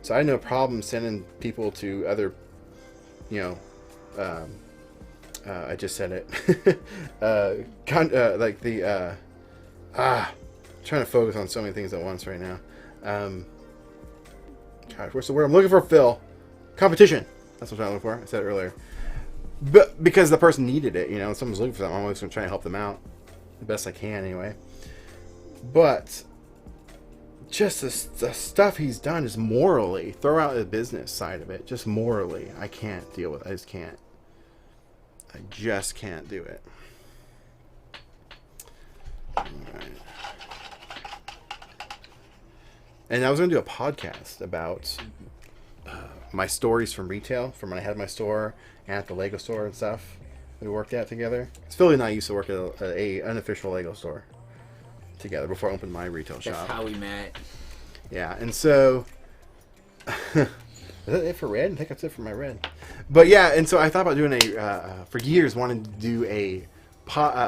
So I had no problem sending people to other, I just said it. Like the, trying to focus on so many things at once right now. God, what's the word I'm looking for? Phil. Competition. That's what I'm looking for. I said it earlier. But because the person needed it, someone's looking for something, I'm always going to try and help them out. The best I can anyway. But just the stuff he's done is morally, throw out the business side of it, just morally, I can't deal with it. I just can't do it. All right. And I was going to do a podcast about my stories from retail, from when I had my store and at the Lego store and stuff. We worked at together. It's Philly and I used to work at a unofficial Lego store together before I opened my retail shop.
That's how we met.
Yeah, and so is that it for red? I think that's it for my red. But yeah, and so I thought about doing for years wanted to do a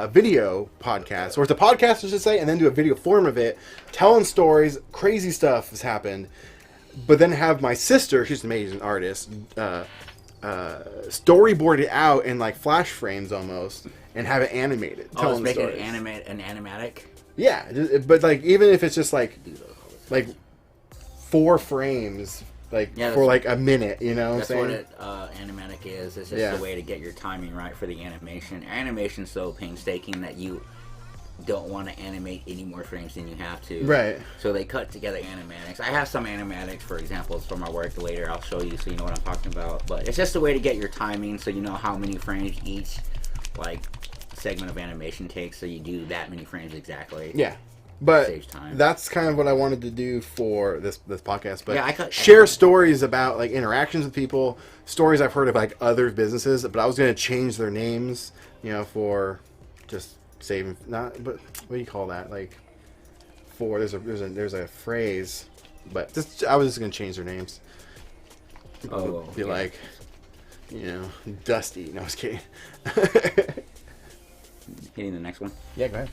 video podcast, or it's a podcast I should say, and then do a video form of it, telling stories. Crazy stuff has happened. but then have my sister, she's an amazing artist, storyboard it out in like flash frames almost, and have it animated.
Oh, make it an animatic.
Yeah, but like even if it's just like 4 frames, for like a minute, you know.
That's what animatic is. It's just a way to get your timing right for the animation. Animation's so painstaking that you don't want to animate any more frames than you have to.
Right.
So they cut together animatics. I have some animatics, for examples, from my work later. I'll show you so you know what I'm talking about. But it's just a way to get your timing so you know how many frames each segment of animation takes. So you do that many frames exactly.
Yeah. But
saves time.
That's kind of what I wanted to do for this podcast. But
yeah,
share stories about like interactions with people, stories I've heard of like other businesses. But I was going to change their names, for just saving. But what do you call that? Like there's a phrase, but I was just going to change their names. Be like, Dusty. No, I was kidding.
Hitting the next one.
Yeah, go ahead.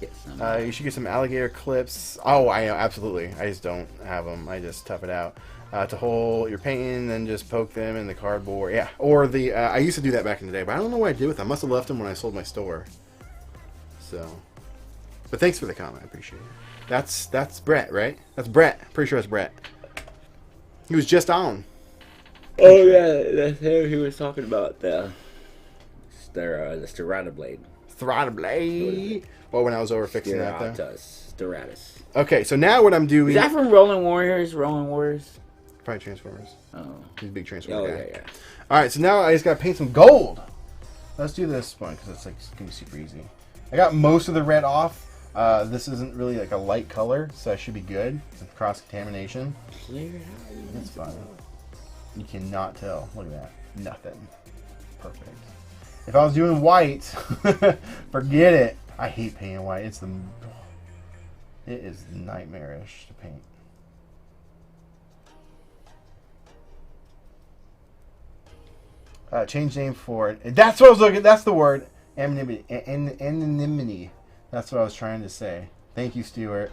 Get some.
You should get some alligator clips. Oh, I know, absolutely. I just don't have them. I just tough it out. To hold your painting, then just poke them in the cardboard. Yeah, or the I used to do that back in the day, but I don't know what I did with them. I must have left them when I sold my store. So, but thanks for the comment. I appreciate it. That's Brett, right? That's Brett. Pretty sure that's Brett. He was just on.
Oh yeah, that's him. He was talking about the Sterata blade.
Sterata blade. Well, when I was over fixing that, though.
Steratus.
Okay, so now what I'm doing...
Is that from Rolling Warriors? Probably
Transformers.
Oh.
He's a big Transformer guy.
Yeah.
Alright, so now I just gotta paint some gold. Let's do this one, because it's gonna be super easy. I got most of the red off. This isn't really like a light color, so that should be good. It's cross-contamination. It's fine. You cannot tell. Look at that. Nothing. Perfect. If I was doing white, forget it. I hate painting white. It is nightmarish to paint. Change name for it. That's what I was looking. That's the word. Anonymity. Anonymity. That's what I was trying to say. Thank you, Stuart.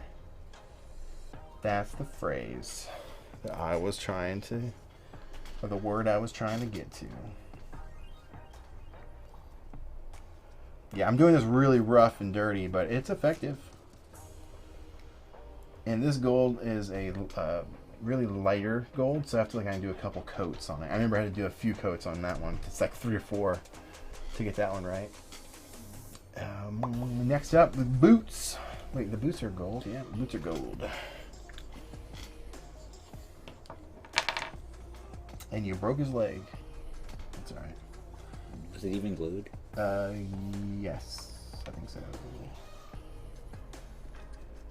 That's the phrase that I was trying to, or the word I was trying to get to. Yeah, I'm doing this really rough and dirty, but it's effective. And this gold is a really lighter gold, so I have to do a couple coats on it. I remember I had to do a few coats on that one. It's like 3 or 4 to get that one right. Next up, the boots. Wait, the boots are gold. Yeah, the boots are gold. And you broke his leg. That's alright.
Was it even glued?
Yes, I think so.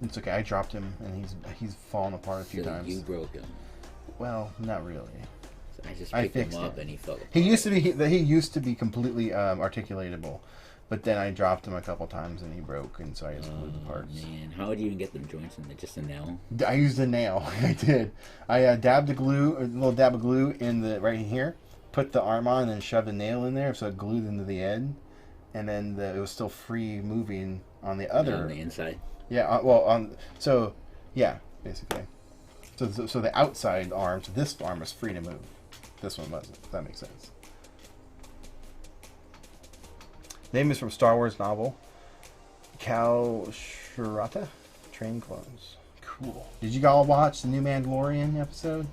It's okay. I dropped him, and he's fallen apart a few times.
You broke him.
Well, not really.
So I just picked him up, and he fell apart. He
used to be completely articulatable, but then I dropped him a couple times, and he broke, and so I just glued the parts.
Man, how would you even get the joints in there? Just a nail?
I used a nail. I did. I dabbed a little dab of glue in the right here. Put the arm on and then shoved a nail in there, so it glued into the end, and then it was still free moving on the other.
On the inside.
Yeah. Basically. So the outside arm, so this arm was free to move. This one wasn't. If that makes sense. Name is from Star Wars novel. Cal Shirata, Train Clones. Cool. Did you all watch the new Mandalorian episode?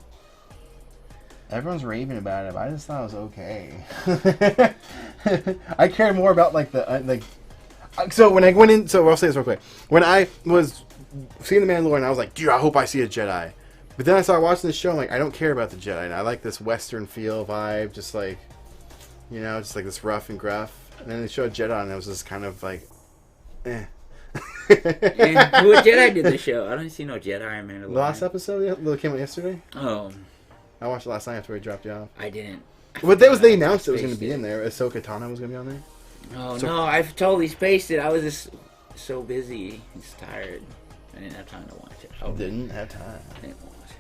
Everyone's raving about it, but I just thought it was okay. I cared more about so when I went in, so I'll say this real quick. When I was seeing the Mandalorian, I was like, dude, I hope I see a Jedi. But then I started watching this show, I'm like, I don't care about the Jedi. And I like this Western feel vibe, just like this rough and gruff. And then they showed Jedi, and it was just kind of like, eh.
And what Jedi did the show? I don't see no Jedi in Mandalorian.
The last episode that came out yesterday?
Oh.
I watched it last night after we dropped you off.
I didn't.
But that was they announced it was going to be in there. Ahsoka Tano was going to be on there.
Oh, no, I've totally spaced it. I was just so busy. Just tired. I didn't have time to watch it.
Didn't have time.
I didn't watch it.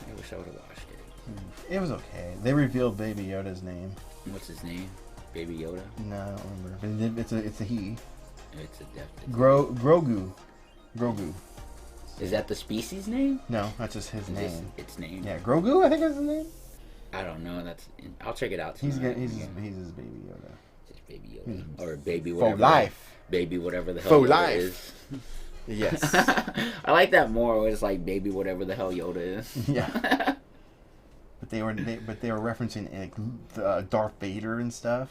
I wish I would have watched it.
It was okay. They revealed Baby Yoda's name.
What's his name? Baby Yoda?
No, I don't remember. But it's a he.
It's a definite.
Grogu.
Is that the species name?
No, that's just his name.
Its name.
Yeah, Grogu, I think is his name.
I don't know. I'll check it out
He's
tonight.
his baby Yoda.
Just baby Yoda. Or baby
For
whatever.
life.
Baby whatever the hell
For
Yoda
life.
is.
Yes.
I like that more. It's like baby whatever the hell Yoda is.
Yeah. But they were referencing like Darth Vader and stuff.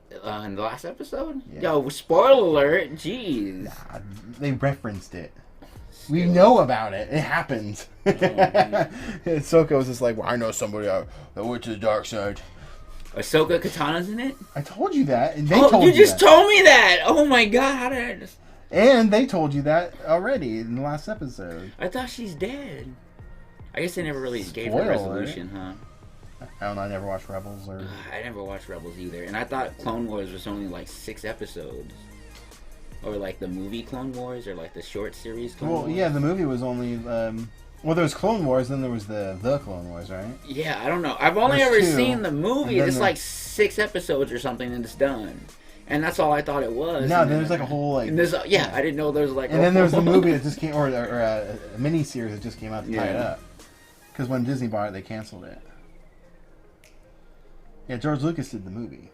In the last episode?
Yeah.
Yo, spoiler alert. Jeez.
Nah, they referenced it. We know about it. It happened.
Oh,
Ahsoka was just like, well, I know somebody that went to the dark side.
Ahsoka Katana's in it?
I told you that. And they told
you just
that.
told me that. Oh my god. How did I just...
And they told you that already in the last episode.
I thought she's dead. I guess they never really gave
Spoiler
her a resolution, huh?
I don't know. I never watched Rebels or.
I never watched Rebels either, and I thought Clone Wars was only like 6 episodes, or like the movie Clone Wars, or like the short series Clone Wars.
Yeah, the movie was only. Well, there was Clone Wars, then there was the Clone Wars, right?
Yeah, I don't know. I've only ever seen the movie. It's like 6 episode or something, and it's done. And that's all I thought it was.
No, there's like a whole like.
And there's, I didn't know there was like.
And then there was the movie that just came, or a mini series that just came out to tie it up. Because when Disney bought it, they canceled it. Yeah, George Lucas did the movie.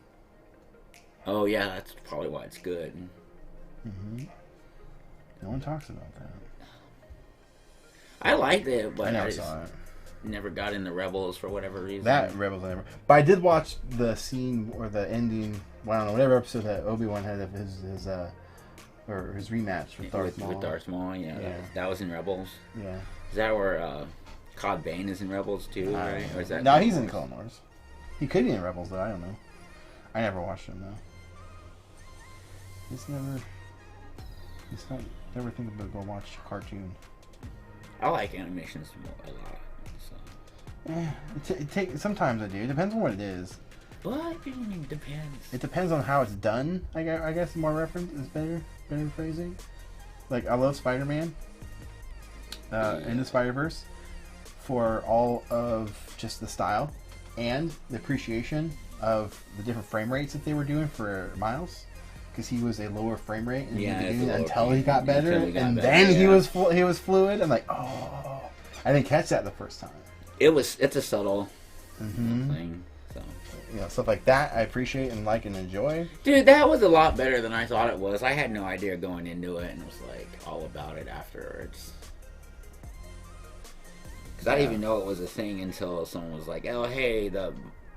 Oh yeah, that's probably why it's good.
Mm-hmm. No one talks about that.
I liked it, but
I never saw it.
Never got into Rebels for whatever reason.
That Rebels I never. But I did watch the scene or the ending. Well, I don't know, whatever episode that Obi-Wan had of his rematch with Darth Maul.
With Darth Maul, yeah. That was in Rebels.
Yeah.
Is that where Cobb Bane is in Rebels too, right? Or is that?
No, he's in Clone Wars. He could be in Rebels though. I don't know. I never watched him though. Never think about go watch a cartoon.
I like animations a lot. So.
Sometimes I do. It depends on what it is.
But it depends.
It depends on how it's done. I guess more reference is better phrasing. Like I love Spider-Man. In the Spider-Verse for all of just the style and the appreciation of the different frame rates that they were doing for Miles, because he was a lower frame rate in the beginning until he got better, and then he was fluid. I'm like, oh, I didn't catch that the first time.
It's a subtle
Mm-hmm.
thing. So.
You know, stuff like that I appreciate and like and enjoy.
Dude, that was a lot better than I thought it was. I had no idea going into it, and was like all about it afterwards. Because I didn't even know it was a thing until someone was like, "Oh, hey, the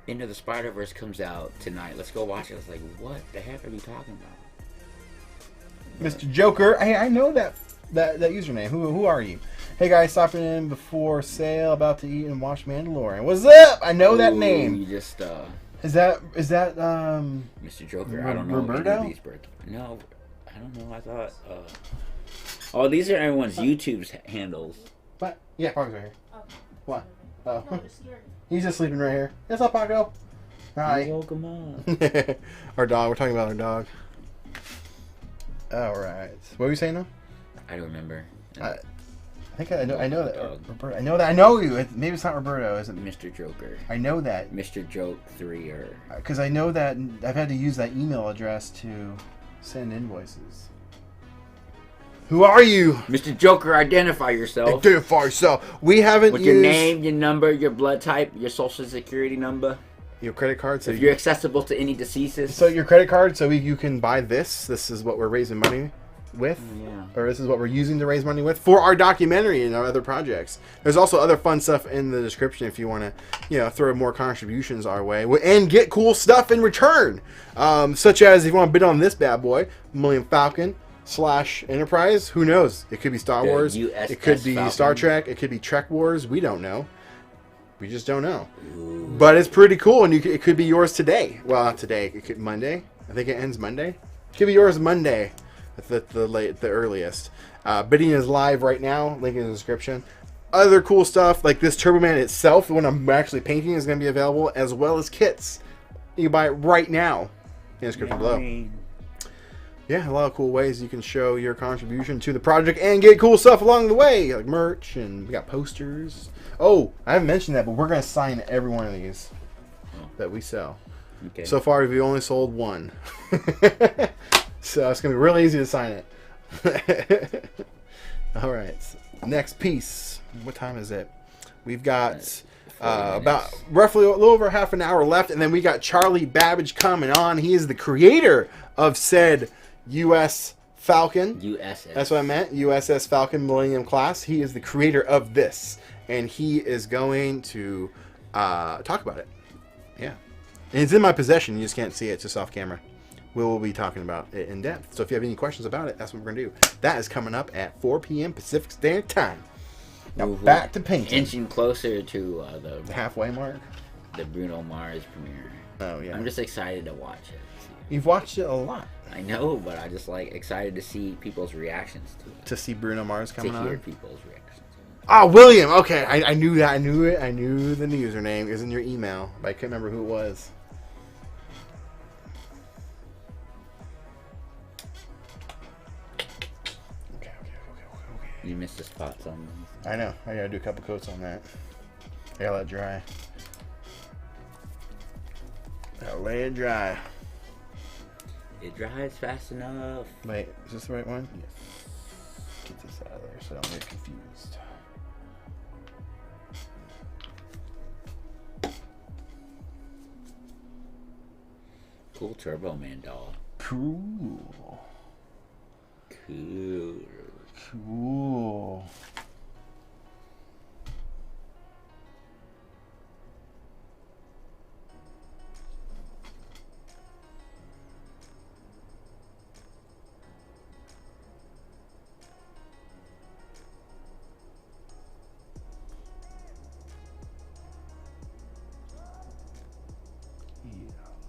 Into the Spider-Verse comes out tonight. Let's go watch it." I was like, "What the heck are you talking about?"
Mr. Joker, I know that username. Who are you? Hey guys, stopping in before sale, about to eat and watch Mandalorian. What's up? I know that name.
You just
Is that
Mr. Joker? I don't know.
Roberto?
No, I don't know. I thought. Oh, these are everyone's YouTube's handles.
What? Yeah, Paco's right here. What? Oh, he's just sleeping right here. What's up, Paco? Hi.
Welcome on.
Our dog. We're talking about our dog. All right. What were you saying now?
I don't remember.
I think I know that. Roberto. I know you. Maybe it's not Roberto. Is it
Mr. Joker?
I know that.
Mr. Joke 3 or.
Because I know that I've had to use that email address to send invoices. Who are you?
Mr. Joker, identify yourself.
Identify yourself. We haven't
with
used...
your name, your number, your blood type, your social security number.
Your credit card. So
if you're accessible to any deceases.
So your credit card, so you can buy this. This is what we're raising money with.
Yeah.
Or this is what we're using to raise money with for our documentary and our other projects. There's also other fun stuff in the description if you want to, throw more contributions our way and get cool stuff in return. Such as if you want to bid on this bad boy, Millennium Falcon / Enterprise. Who knows? It could be Star Wars. It could be Falcon. Star Trek. It could be Trek Wars. We don't know. We just don't know. Ooh. But it's pretty cool, and it could be yours today. Well, not today. It could Monday. I think it ends Monday. It could be yours Monday, at the earliest. Bidding is live right now. Link in the description. Other cool stuff like this Turbo Man itself, the one I'm actually painting, is going to be available, as well as kits. You can buy it right now in the description below. Yeah, a lot of cool ways you can show your contribution to the project and get cool stuff along the way, like merch, and we got posters. Oh, I haven't mentioned that, but we're going to sign every one of these that we sell. Okay. So far, we've only sold one. So it's going to be real easy to sign it. All right. Next piece. What time is it? We've got about
minutes.
roughly a little over half an hour left, and then we got Charlie Babbage coming on. He is the creator of said U.S. Falcon.
USS.
That's what I meant. USS Falcon Millennium Class. He is the creator of this, and he is going to talk about it. Yeah. And it's in my possession. You just can't see it. It's just off camera. We will be talking about it in depth. So if you have any questions about it, that's what we're going to do. That is coming up at 4 p.m. Pacific Standard Time. Now back to painting.
Inching closer to
the halfway mark.
The Bruno Mars premiere.
Oh yeah.
I'm just excited to watch it.
You've watched it a lot.
I know, but I just like excited to see people's reactions to it.
To see Bruno Mars coming on.
To hear people's reactions.
Oh, William. Okay, I knew that. I knew it. I knew the username. It was in your email, but I couldn't remember who it was. Okay.
You missed the spots on them.
I know. I gotta do a couple coats on that. I gotta let it dry. Gotta lay it dry.
It dries fast enough.
Wait, is this the right one? Yes. Get this out of there so I don't get confused.
Cool Turbo Man doll.
Cool.
Cool.
Cool.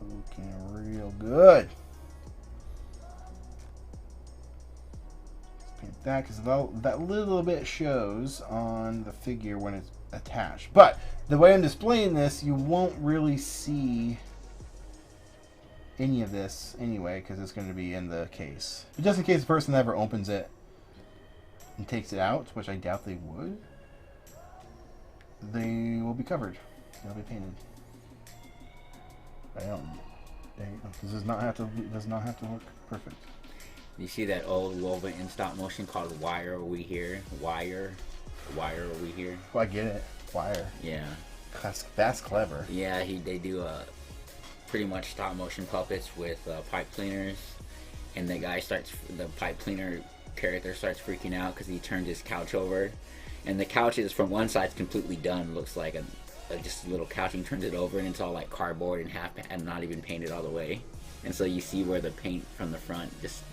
Looking real good. Let's paint that because that little bit shows on the figure when it's attached. But the way I'm displaying this, you won't really see any of this anyway because it's going to be in the case. But just in case the person ever opens it and takes it out, which I doubt they would, they will be covered. They'll be painted. I don't. This does not have to look perfect.
You see that old woven in stop motion called Why Are We Here? Why Are We Here?
Oh, I get it. Wire.
Yeah.
That's clever.
Yeah, they do pretty much stop motion puppets with pipe cleaners, and the pipe cleaner character starts freaking out because he turned his couch over, and the couch is from one side's completely done, looks like just a little couch, and turns it over and it's all like cardboard and half and not even painted all the way. And so you see where the paint from the front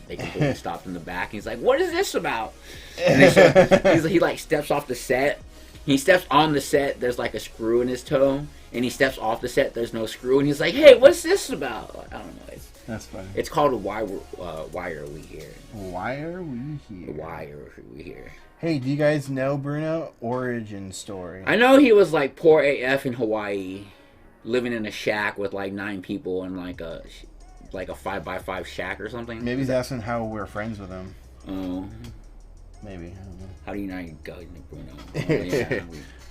they completely stopped in the back. And he's like, "What is this about?" And he like steps off the set. He steps on the set. There's like a screw in his toe, and he steps off the set. There's no screw, and he's like, "Hey, what's this about?" I don't know.
That's funny.
It's called Why Are We Here?
Why are we here?
Why are we here?
Hey, do you guys know Bruno origin story?
I know he was like poor AF in Hawaii, living in a shack with like 9 people in like a 5x5 shack or something.
Maybe he's asking how we're friends with him.
Oh.
Maybe. I don't know.
How do you know you go to Bruno? Oh, yeah.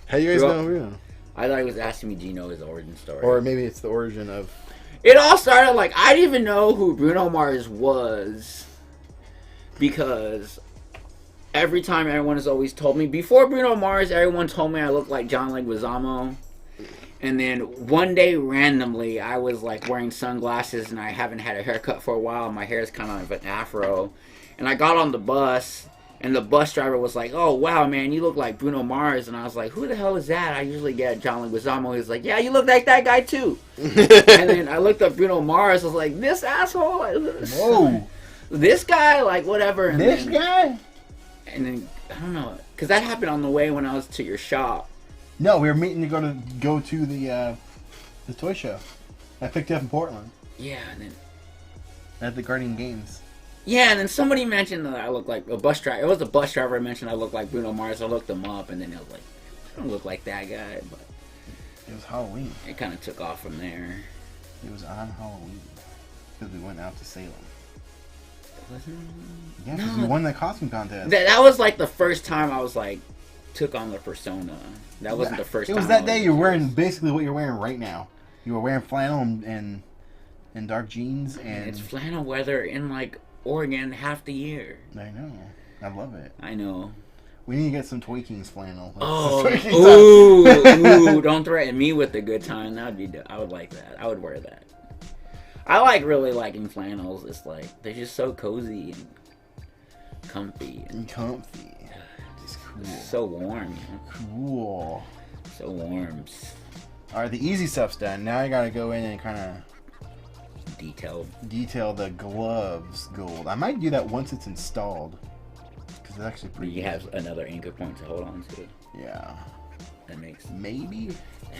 How do you guys know Bruno?
I thought he was asking me, do you know his origin story?
Or maybe it's the origin of...
It all started like, I didn't even know who Bruno Mars was, because every time everyone has always told me, before Bruno Mars, everyone told me I looked like John Leguizamo. And then one day, randomly, I was like wearing sunglasses and I haven't had a haircut for a while. My hair is kind of an afro. And I got on the bus, and the bus driver was like, "Oh, wow, man, you look like Bruno Mars." And I was like, "Who the hell is that?" I usually get John Leguizamo. He was like, "Yeah, you look like that guy too." And then I looked up Bruno Mars. I was like, "This asshole."
Whoa.
This guy, like, whatever. And
this guy?
And then, I don't know, because that happened on the way when I was to your shop.
No, we were meeting to go to the toy show. I picked you up in Portland.
Yeah, and then...
At the Guardian Games.
Yeah, and then somebody mentioned that I look like a bus driver. It was a bus driver I mentioned I look like Bruno Mars. I looked him up, and then I was like, I don't look like that guy. But
it was Halloween.
It kind of took off from there.
It was on Halloween. Because we went out to Salem. Yeah, because we won the costume contest.
That was like the first time I was like, took on the persona. That wasn't the first time.
It was that day you were wearing basically what you're wearing right now. You were wearing flannel and dark jeans. And
it's flannel weather in like Oregon half the year.
I know. I love it.
I know.
We need to get some Toy Kings flannel.
Ooh, don't threaten me with a good time. That would be. I would like that. I would wear that. I like really liking flannels. It's like they're just so cozy and comfy.
Just cool.
So warm. You know?
Cool.
So warm.
All right, the easy stuff's done. Now I gotta go in and kind of detail the gloves gold. I might do that once it's installed. It's actually pretty.
You have another anchor point to hold on to.
Yeah.
That makes.
Maybe.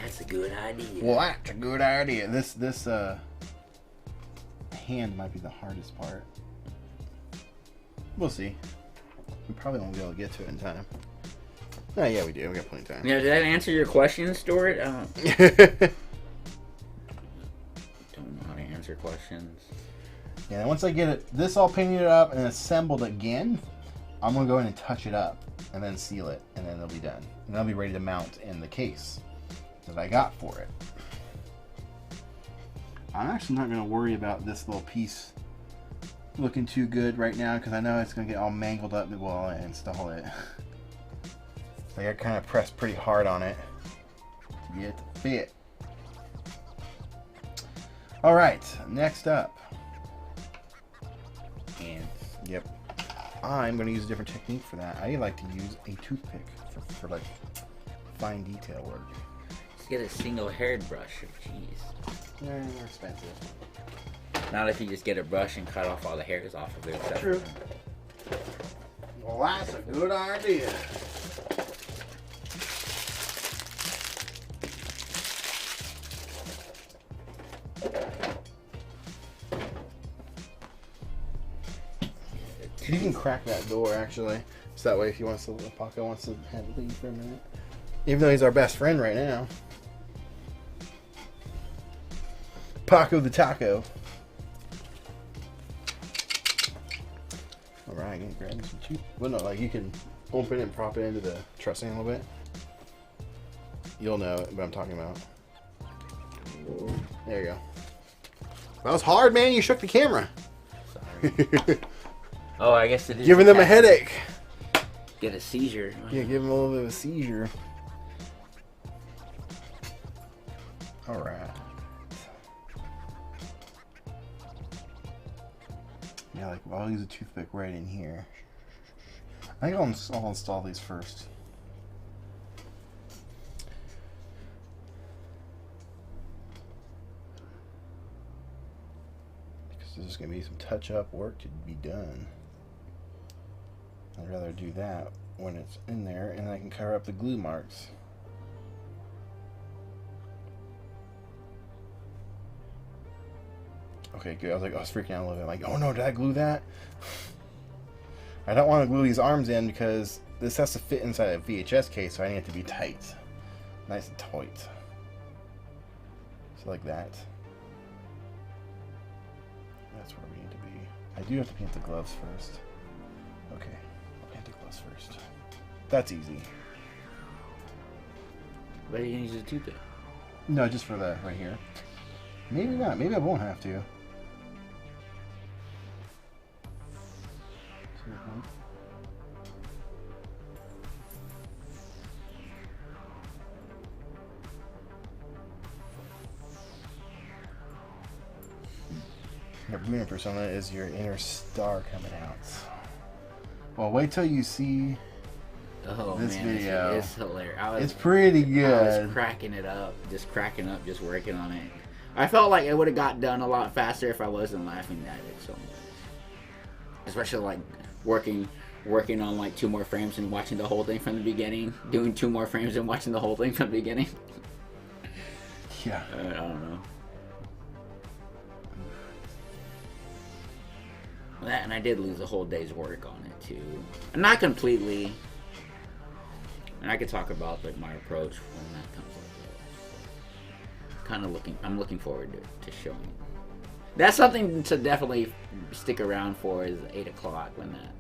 That's a good idea.
Well, that's a good idea. This hand might be the hardest part. We'll see. We probably won't be able to get to it in time. Oh yeah, we do. We got plenty of time.
Yeah, did that answer your question, Stuart? Don't know how to answer questions.
Yeah, once I get this all painted up and assembled again, I'm going to go in and touch it up and then seal it, and then it'll be done. And I'll be ready to mount in the case that I got for it. I'm actually not going to worry about this little piece looking too good right now because I know it's going to get all mangled up while I install it. So I got kind of pressed pretty hard on it to get it to fit. Alright, next up.
Hands.
Yep. I'm going to use a different technique for that. I like to use a toothpick for like fine detail work.
Just get a single haired brush. Jeez.
They're more expensive.
Not if you just get a brush and cut off all the hairs off of it.
True. Well, that's a good idea. You can crack that door actually, so that way if Paco wants to have it leave for a minute, even though he's our best friend right now. Paco the Taco. All right, I'm gonna grab some cheap. Well, no, like you can open it and prop it into the trussing a little bit. You'll know what I'm talking about. There you go. That was hard, man. You shook the camera.
Sorry. Oh, I guess it is.
Giving them a headache.
Get a seizure.
Yeah, give them a little bit of a seizure. All right. Yeah, like I'll use a toothpick right in here. I think I'll install these first. Because there's going to be some touch-up work to be done. I'd rather do that when it's in there, and I can cover up the glue marks. Okay, good. I was freaking out a little bit. Like, oh no, did I glue that? I don't want to glue these arms in because this has to fit inside a VHS case, so I need it to be tight. Nice and tight. So like that. That's where we need to be. I do have to paint the gloves first. Okay, I'll paint the gloves first. That's easy.
But you can use a toothpick.
No, just for the right here. Maybe not. Maybe I won't have to. Your Bruno persona is your inner star coming out. Well, wait till you see this video.
It's hilarious.
It's pretty good.
I was cracking it up, just working on it. I felt like it would have got done a lot faster if I wasn't laughing at it so much. Especially like working on like 2 more frames and watching the whole thing from the beginning, doing 2 more frames and watching the whole thing from the beginning.
Yeah.
I don't know. That, and I did lose a whole day's work on it too. Not completely. And I could talk about like my approach when that comes up. I'm looking forward to showing it. That's something to definitely stick around for is 8 o'clock when that.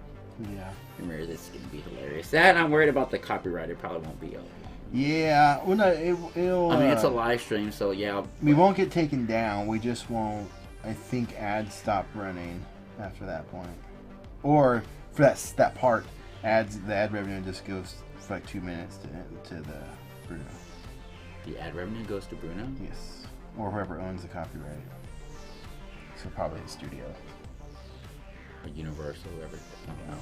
Yeah.
Remember, this is gonna be hilarious. That I'm worried about the copyright. It probably won't be up.
Yeah. Well, no, it'll.
I mean, it's a live stream, so yeah.
We won't get taken down. We just won't. I think ads stop running after that point, or for that part The ad revenue just goes for like 2 minutes to the Bruno.
The ad revenue goes to Bruno?
Yes. Or whoever owns the copyright. So probably the studio.
Or Universal, whoever. I don't know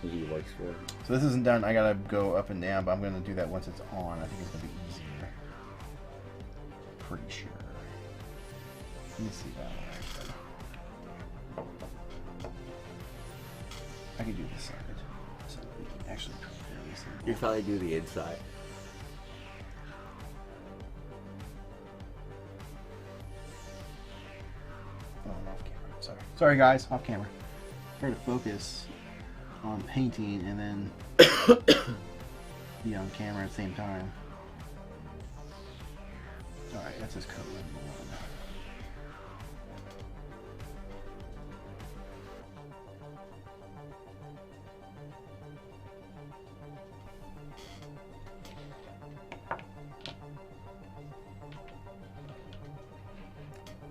who he works for.
So this isn't done. I gotta go up and down, but I'm gonna do that once it's on. I think it's gonna be easier. Pretty sure. Let me see that one. I can do this side. So actually, fairly simple.
You probably do the inside.
Oh, I'm off camera. Sorry guys, off camera. Try to focus on painting and then be on camera at the same time. Alright, that's his coat number 1.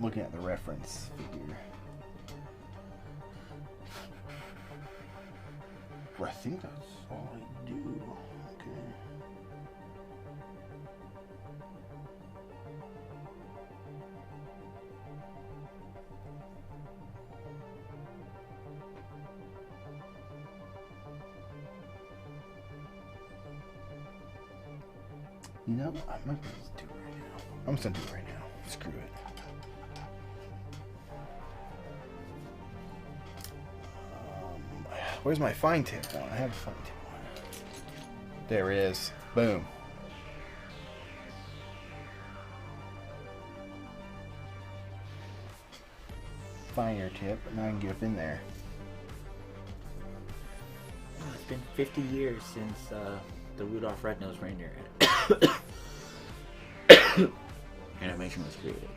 Looking at the reference figure. I think that's all I do. Okay. You know, I might just do it right now. I'm just gonna do it right now. Screw it. Where's my fine tip one? I have a fine tip one. There it is. Boom. Finer tip, and now I can get up in there.
Oh, it's been 50 years since the Rudolph Red-Nosed Reindeer animation was created.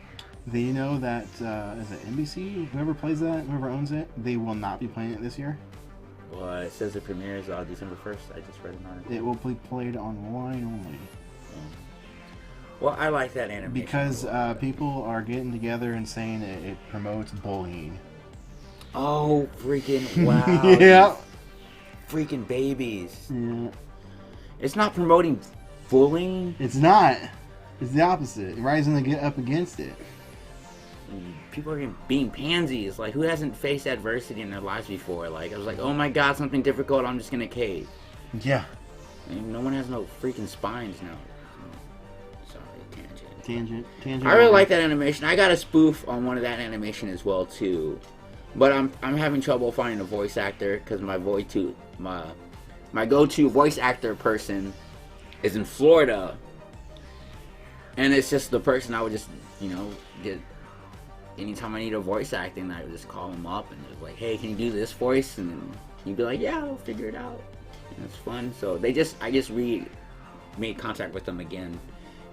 They know that, is it NBC? Whoever plays that, whoever owns it, they will not be playing it this year.
Well, it says it premieres on December 1st. I just read an article.
It will be played online only.
Well, I like that animation.
Because people are getting together and saying it promotes bullying.
Oh, freaking wow.
Yeah.
Freaking babies.
Yeah.
It's not promoting bullying.
It's not. It's the opposite. Rising to get up against it.
People are being pansies. Like, who hasn't faced adversity in their lives before? Like, I was like, oh my god, something difficult, I'm just gonna cave.
Yeah.
And no one has no freaking spines now. Sorry,
Tangent.
I really like that animation. I got a spoof on one of that animation as well too, but I'm having trouble finding a voice actor because my go-to voice actor person is in Florida, and it's just the person I would just get. Anytime I need a voice acting, I would just call him up and just like, hey, can you do this voice? And then he'd be like, yeah, I'll figure it out. And it's fun. So I just made contact with them again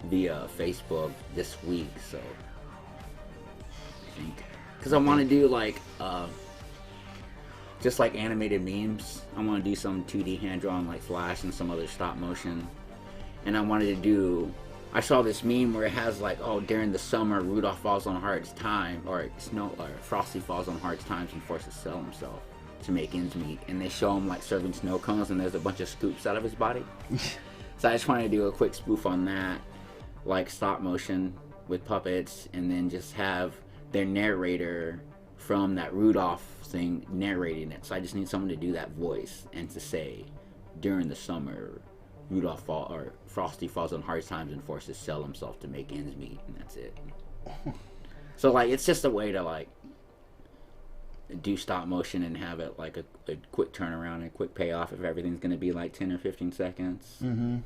via Facebook this week. So I think, because I want to do like just like animated memes. I want to do some 2D hand drawn like Flash and some other stop motion. And I wanted to do. I saw this meme where it has like, oh, during the summer, Rudolph falls on hard time, or Frosty falls on hard times and forces to sell himself to make ends meet. And they show him like serving snow cones, and there's a bunch of scoops out of his body. So I just wanted to do a quick spoof on that, like stop motion with puppets, and then just have their narrator from that Rudolph thing narrating it. So I just need someone to do that voice and to say, during the summer, Frosty falls on hard times and forces to sell himself to make ends meet, and that's it. So like, it's just a way to like do stop motion and have it like a quick turnaround and a quick payoff if everything's gonna be like 10 or 15 seconds.
Mm-hmm.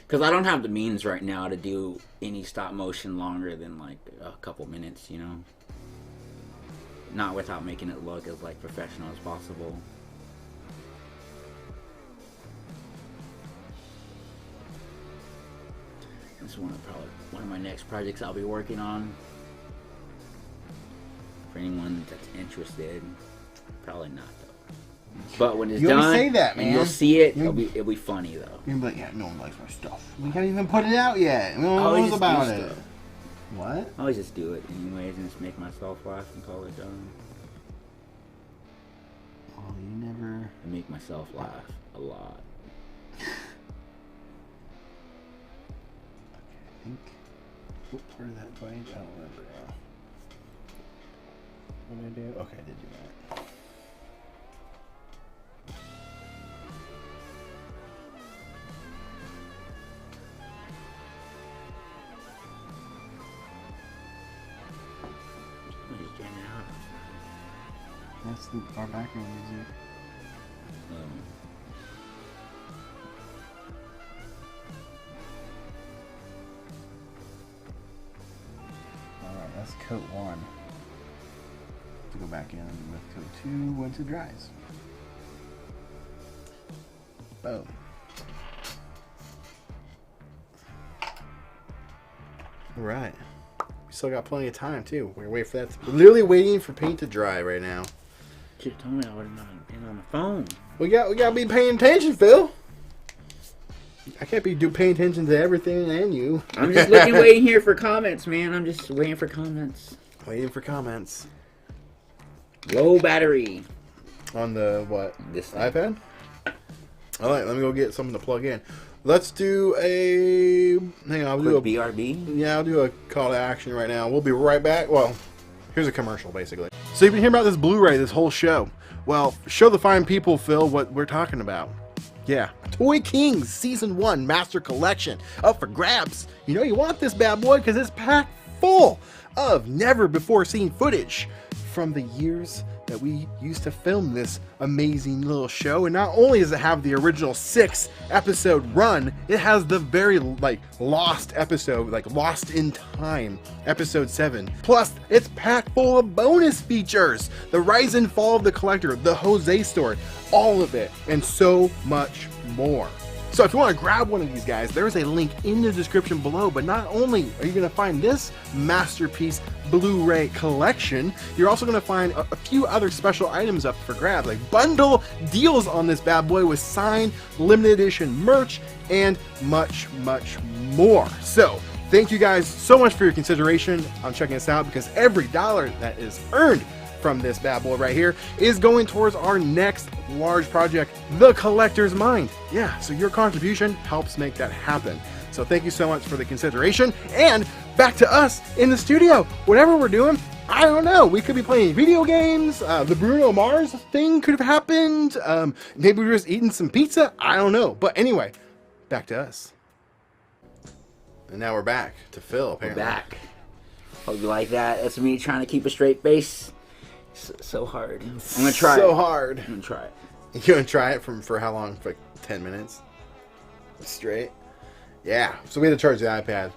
Because I don't have the means right now to do any stop motion longer than like a couple minutes, not without making it look as like professional as possible. This is one of my next projects I'll be working on. For anyone that's interested, probably not though. But when it's
you
done,
say that, man.
And you'll see it. It'll be funny though.
You'll be like, yeah, no one likes my stuff. We can't even put it out yet. We don't know what's about it. What?
I always just do it anyways and just make myself laugh and call it done.
Oh, you never.
I make myself laugh A lot.
I think. What part of that do I don't remember now. What did I do? Okay, I did do that. That's our background music. Alright, that's coat 1. To go back in with coat 2 once it dries. Boom. Alright. We still got plenty of time too. We're waiting for that. We're literally waiting for paint to dry right now.
You told me I would have not been on the phone.
We gotta be paying attention, Phil. I can't be paying attention to everything and you.
I'm just waiting here for comments, man. I'm just waiting for comments.
Waiting for comments.
Low battery.
On the what?
This thing.
iPad? Alright, let me go get something to plug in. Let's do a... Hang on, I'll do a...
BRB?
Yeah, I'll do a call to action right now. We'll be right back. Well, here's a commercial, basically. So you've been hearing about this Blu-ray this whole show. Well, show the fine people, Phil, what we're talking about. Yeah. Toy Kings Season 1 Master Collection. Up for grabs. You know you want this bad boy because it's packed full of never-before-seen footage from the years that we used to film this amazing little show. And not only does it have the original 6-episode run, it has the very lost episode, Lost in Time, episode 7. Plus, it's packed full of bonus features. The Rise and Fall of the Collector, the Jose story, all of it, and so much more. So if you want to grab one of these guys, there's a link in the description below. But not only are you going to find this masterpiece Blu-ray collection, you're also going to find a few other special items up for grabs, like bundle deals on this bad boy with signed limited edition merch and much, much more. So thank you guys so much for your consideration on checking this out, because every dollar that is earned from this bad boy right here is going towards our next large project, The Collector's Mind. Yeah, so your contribution helps make that happen. So thank you so much for the consideration, and back to us in the studio. Whatever we're doing, I don't know. We could be playing video games. The Bruno Mars thing could have happened. Maybe we were just eating some pizza. I don't know. But anyway, back to us. And now we're back to Phil, apparently.
We're back. Hope you like that. That's me trying to keep a straight face. So hard. I'm gonna try it.
So hard.
I'm gonna try it.
You gonna try it for how long? For like 10 minutes? Straight? Yeah. So we had to charge the iPad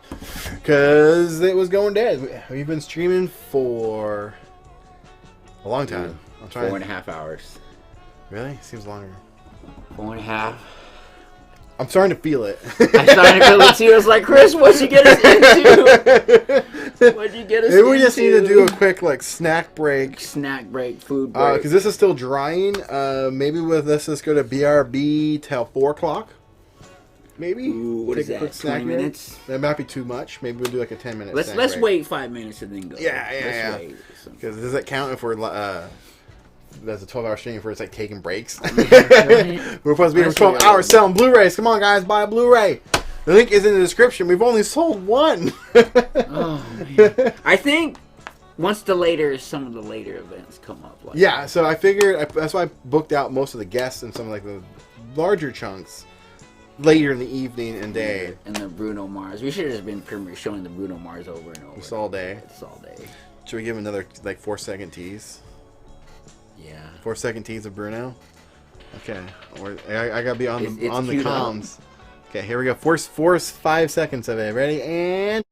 because it was going dead. We've been streaming for a long time. I'm trying
4.5 hours.
Really? Seems longer.
4.5.
I'm starting to feel it.
I'm starting to feel it too. It's like, Chris, what'd you get us into? What'd you get us into?
Maybe we just need to do a quick snack break.
Snack break, food break.
Because this is still drying. Maybe with this, let's go to BRB till 4 o'clock. Maybe.
Ooh, what is that? 20 minutes?
That might be too much. Maybe we'll do like a 10-minute.
Let's wait 5 minutes and then go.
Yeah. Because does it count if we're that's a 12-hour stream for it's like taking breaks? We're supposed to be for 12 hours selling Blu-rays. Come on, guys, buy a Blu-ray. The link is in the description. We've only sold one.
Oh man! I think once some of the later events come up.
Yeah, so I figured that's why I booked out most of the guests and some of the larger chunks later in the evening and day.
And the Bruno Mars. We should have just been showing the Bruno Mars over and over.
It's all day.
It's all day.
Should we give another 4-second tease?
Yeah.
4-second tease of Bruno. Okay. I gotta be on the comms. Okay, here we go. Force 5 seconds of it. Ready? And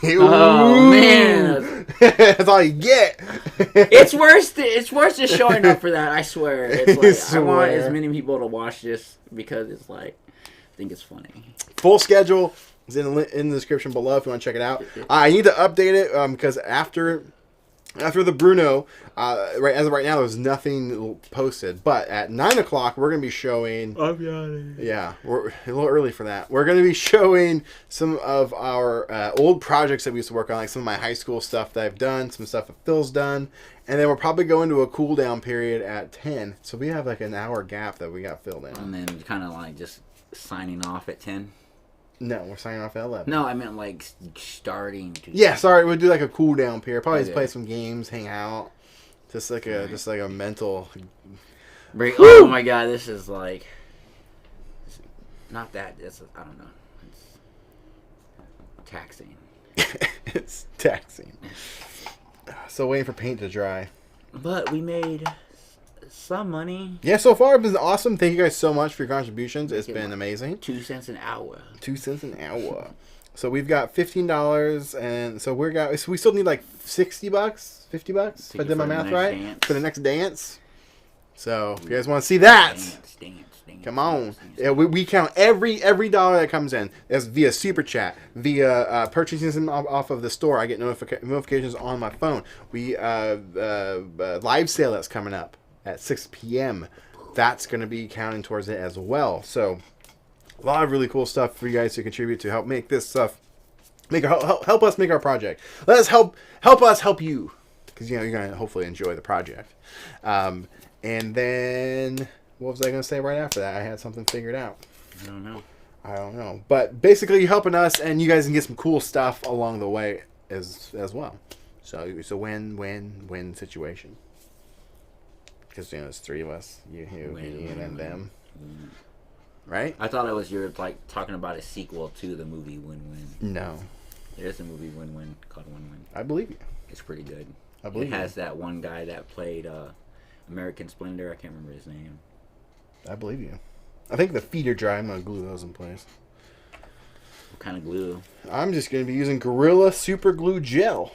oh man,
that's all you get.
It's worse just showing up for that. I swear. It's like I want as many people to watch this because it's like I think it's funny.
Full schedule is in the description below if you want to check it out. I need to update it because after After the Bruno, as of right now, there's nothing posted. But at 9 o'clock, we're going to be showing...
I'm yawning.
Yeah, we're a little early for that. We're going to be showing some of our old projects that we used to work on, like some of my high school stuff that I've done, some stuff that Phil's done. And then we'll probably go into a cool down period at 10. So we have like an hour gap that we got filled in.
And then kind of like just signing off at 10.
No, we're signing off at 11.
No, I meant like starting to.
Yeah, sorry, we'll do like a cool down period. Probably just play some games, hang out, just like a mental.
Oh my god, this is like not that. I don't know. It's taxing.
It's taxing. So waiting for paint to dry.
But we made some money.
Yeah, so far it's been awesome. Thank you guys so much for your contributions. It's been amazing.
2 cents an hour.
2 cents an hour. So we've got $15, and so we still need like $60, $50 if I did my math right for the next dance. So if you guys want to see that, come on. Yeah, we count every dollar that comes in. That's via super chat, via purchasing them off of the store. I get notifications on my phone. We live sale that's coming up at 6 p.m. That's going to be counting towards it as well. So a lot of really cool stuff for you guys to contribute to help make this stuff, help us make our project. Let us help us help you, because you're going to hopefully enjoy the project. And then what was I going to say right after that? I had something figured out.
I don't know.
But basically, you're helping us, and you guys can get some cool stuff along the way as well. So it's a win situation. Because there's three of us, you, me, and them. Right?
I thought you were like talking about a sequel to the movie Win Win.
No.
There's a movie Win Win called Win Win.
I believe you.
It's pretty good.
I believe
it has that one guy that played American Splendor. I can't remember his name.
I believe you. I think the feet are dry. I'm going to glue those in place.
What kind of glue?
I'm just going to be using Gorilla Super Glue Gel.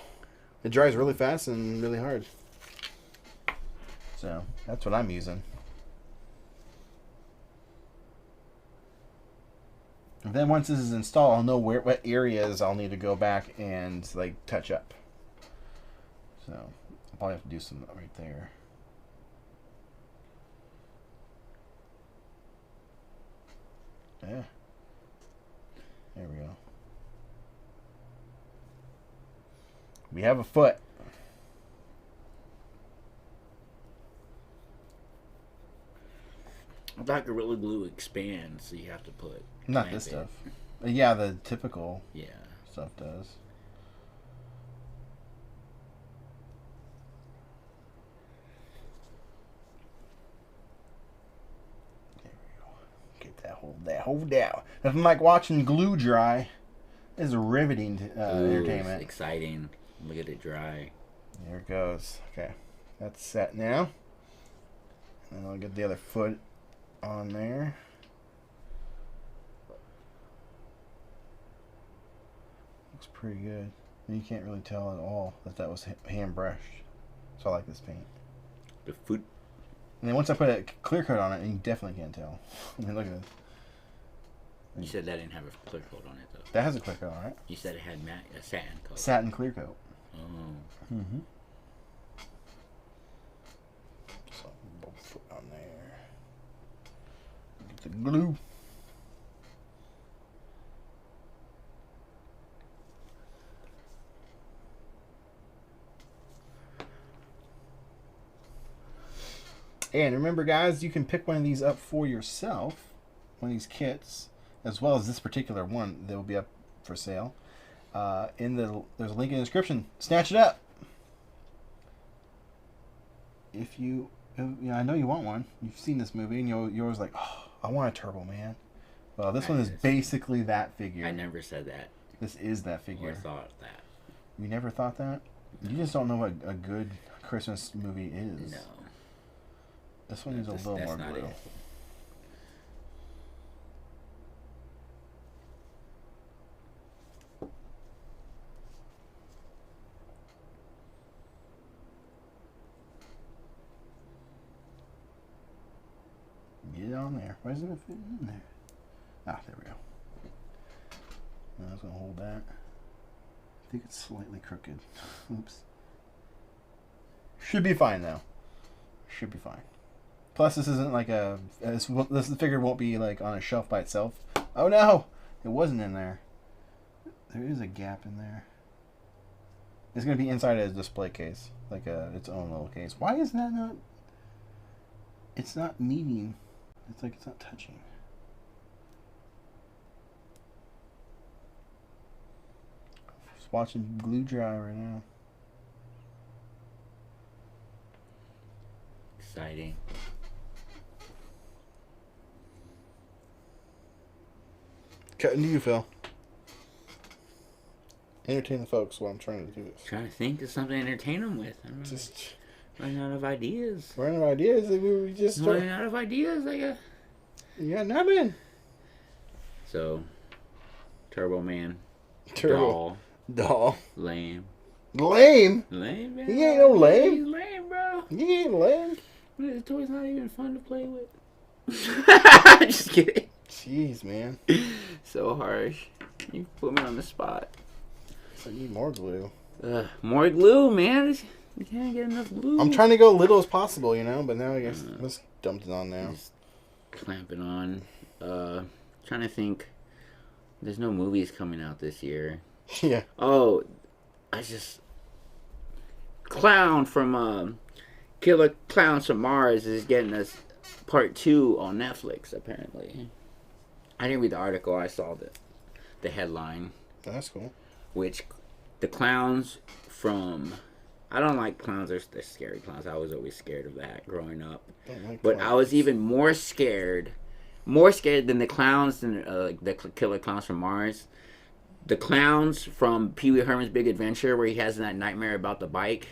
It dries really fast and really hard. So that's what I'm using. And then once this is installed, I'll know what areas I'll need to go back and like touch up. So I'll probably have to do some right there. Yeah. There we go. We have a foot.
I thought Gorilla Glue expands, so you have to put...
Not this stuff. Yeah, the typical stuff does. There we go. Get that hold down. Nothing like watching glue dry. This is riveting entertainment.
Exciting. Look at it dry.
There it goes. Okay. That's set now. And I'll get the other foot on there. Looks pretty good. And you can't really tell at all that was hand brushed. So I like this paint.
The foot.
And then once I put a clear coat on it, you definitely can't tell. I mean, look at this.
You said that didn't have a clear coat on it, though.
That has a clear coat on it.
You said it had a satin coat.
Satin clear coat.
Oh.
Mm-hmm. So we'll put on there. Get the glue. And remember, guys, you can pick one of these up for yourself, one of these kits, as well as this particular one that will be up for sale. There's a link in the description. Snatch it up. If you I know you want one. You've seen this movie, and you're always like, oh, I want a Turbo Man. Well, this one is basically that figure.
I never said that.
This is that figure.
Or thought that.
You never thought that? You just don't know what a good Christmas movie is.
No.
This one needs a little more glue. Get it on there. Why isn't it fitting in there? Ah, there we go. I was going to hold that. I think it's slightly crooked. Oops. Should be fine though. Should be fine. Plus, this isn't like this figure won't be like on a shelf by itself. Oh no, it wasn't in there. There is a gap in there. It's gonna be inside a display case, like its own little case. Why is that not? It's not meeting. It's like it's not touching. Just watching glue dry right now.
Exciting.
Cutting to you, Phil. Entertain the folks while I'm trying to do this.
Trying to think of something to entertain them with. I don't know.
Just
running out of ideas.
Running out of ideas. We just
running out of ideas. I got.
Yeah, nothing.
So, Turbo Man.
Doll.
Lame.
Lame?
Lame, man.
He ain't no lame.
He's lame, bro.
He ain't lame.
The toy's not even fun to play with. Just kidding.
Jeez, man.
So harsh. You put me on the spot.
I need more glue.
More glue, man. You can't get enough glue.
I'm trying to go little as possible, but now I guess let's dump it on now.
Just clamp it on. Trying to think. There's no movies coming out this year.
Yeah.
Oh, Clown from Killer Clowns from Mars is getting us part 2 on Netflix, apparently. I didn't read the article. I saw the headline.
That's cool.
Which the clowns from... I don't like clowns. They're scary clowns. I was always scared of that growing up. But clowns. I was even more scared than the clowns than the Killer Clowns from Mars. The clowns from Pee Wee Herman's Big Adventure, where he has that nightmare about the bike,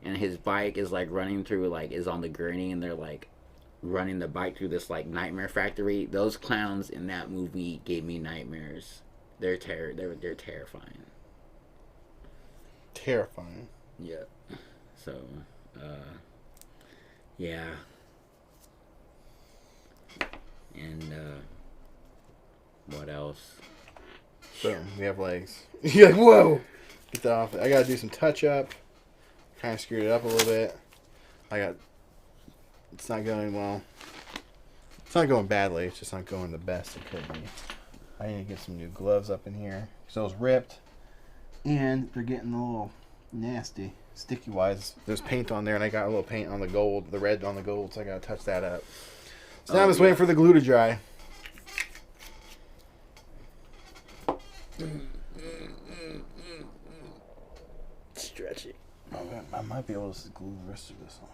and his bike is like running through, like, is on the gurney, and they're like running the bike through this like nightmare factory. Those clowns in that movie gave me nightmares. They're terrifying.
Terrifying.
Yeah. So, yeah. And what else?
So we have legs. You're like, whoa! Get that off. I gotta do some touch up. Kind of screwed it up a little bit. It's not going well. It's not going badly. It's just not going the best it could be. I need to get some new gloves up in here. So it was ripped, and they're getting a little nasty, sticky wise. There's paint on there, and I got a little paint on the gold, the red on the gold, so I gotta touch that up. So now I'm just waiting for the glue to dry.
Stretchy.
I might be able to glue the rest of this on.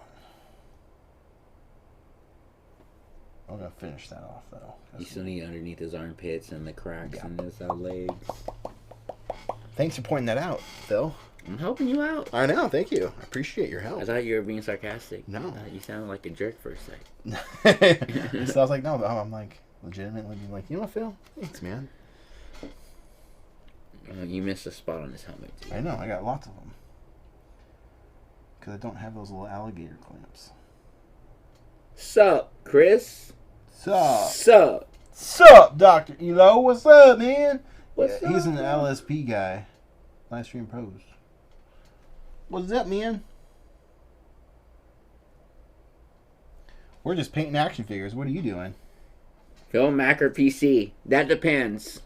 I'm gonna finish that off though.
You still need underneath his armpits and the cracks in his legs.
Thanks for pointing that out, Phil.
I'm helping you out.
I know, thank you. I appreciate your help.
I thought you were being sarcastic.
No.
You sounded like a jerk for a second.
So I was like, no, I'm like legitimately being like, you know what, Phil? Thanks, man.
You missed a spot on his helmet, too.
I know, I got lots of them. Because I don't have those little alligator clamps.
Sup, Chris?
Sup, Dr. Elo? What's up, man? What's up? He's an LSP guy. Livestream Pros. What's up, man? We're just painting action figures. What are you doing?
Film, Mac, or PC? That depends.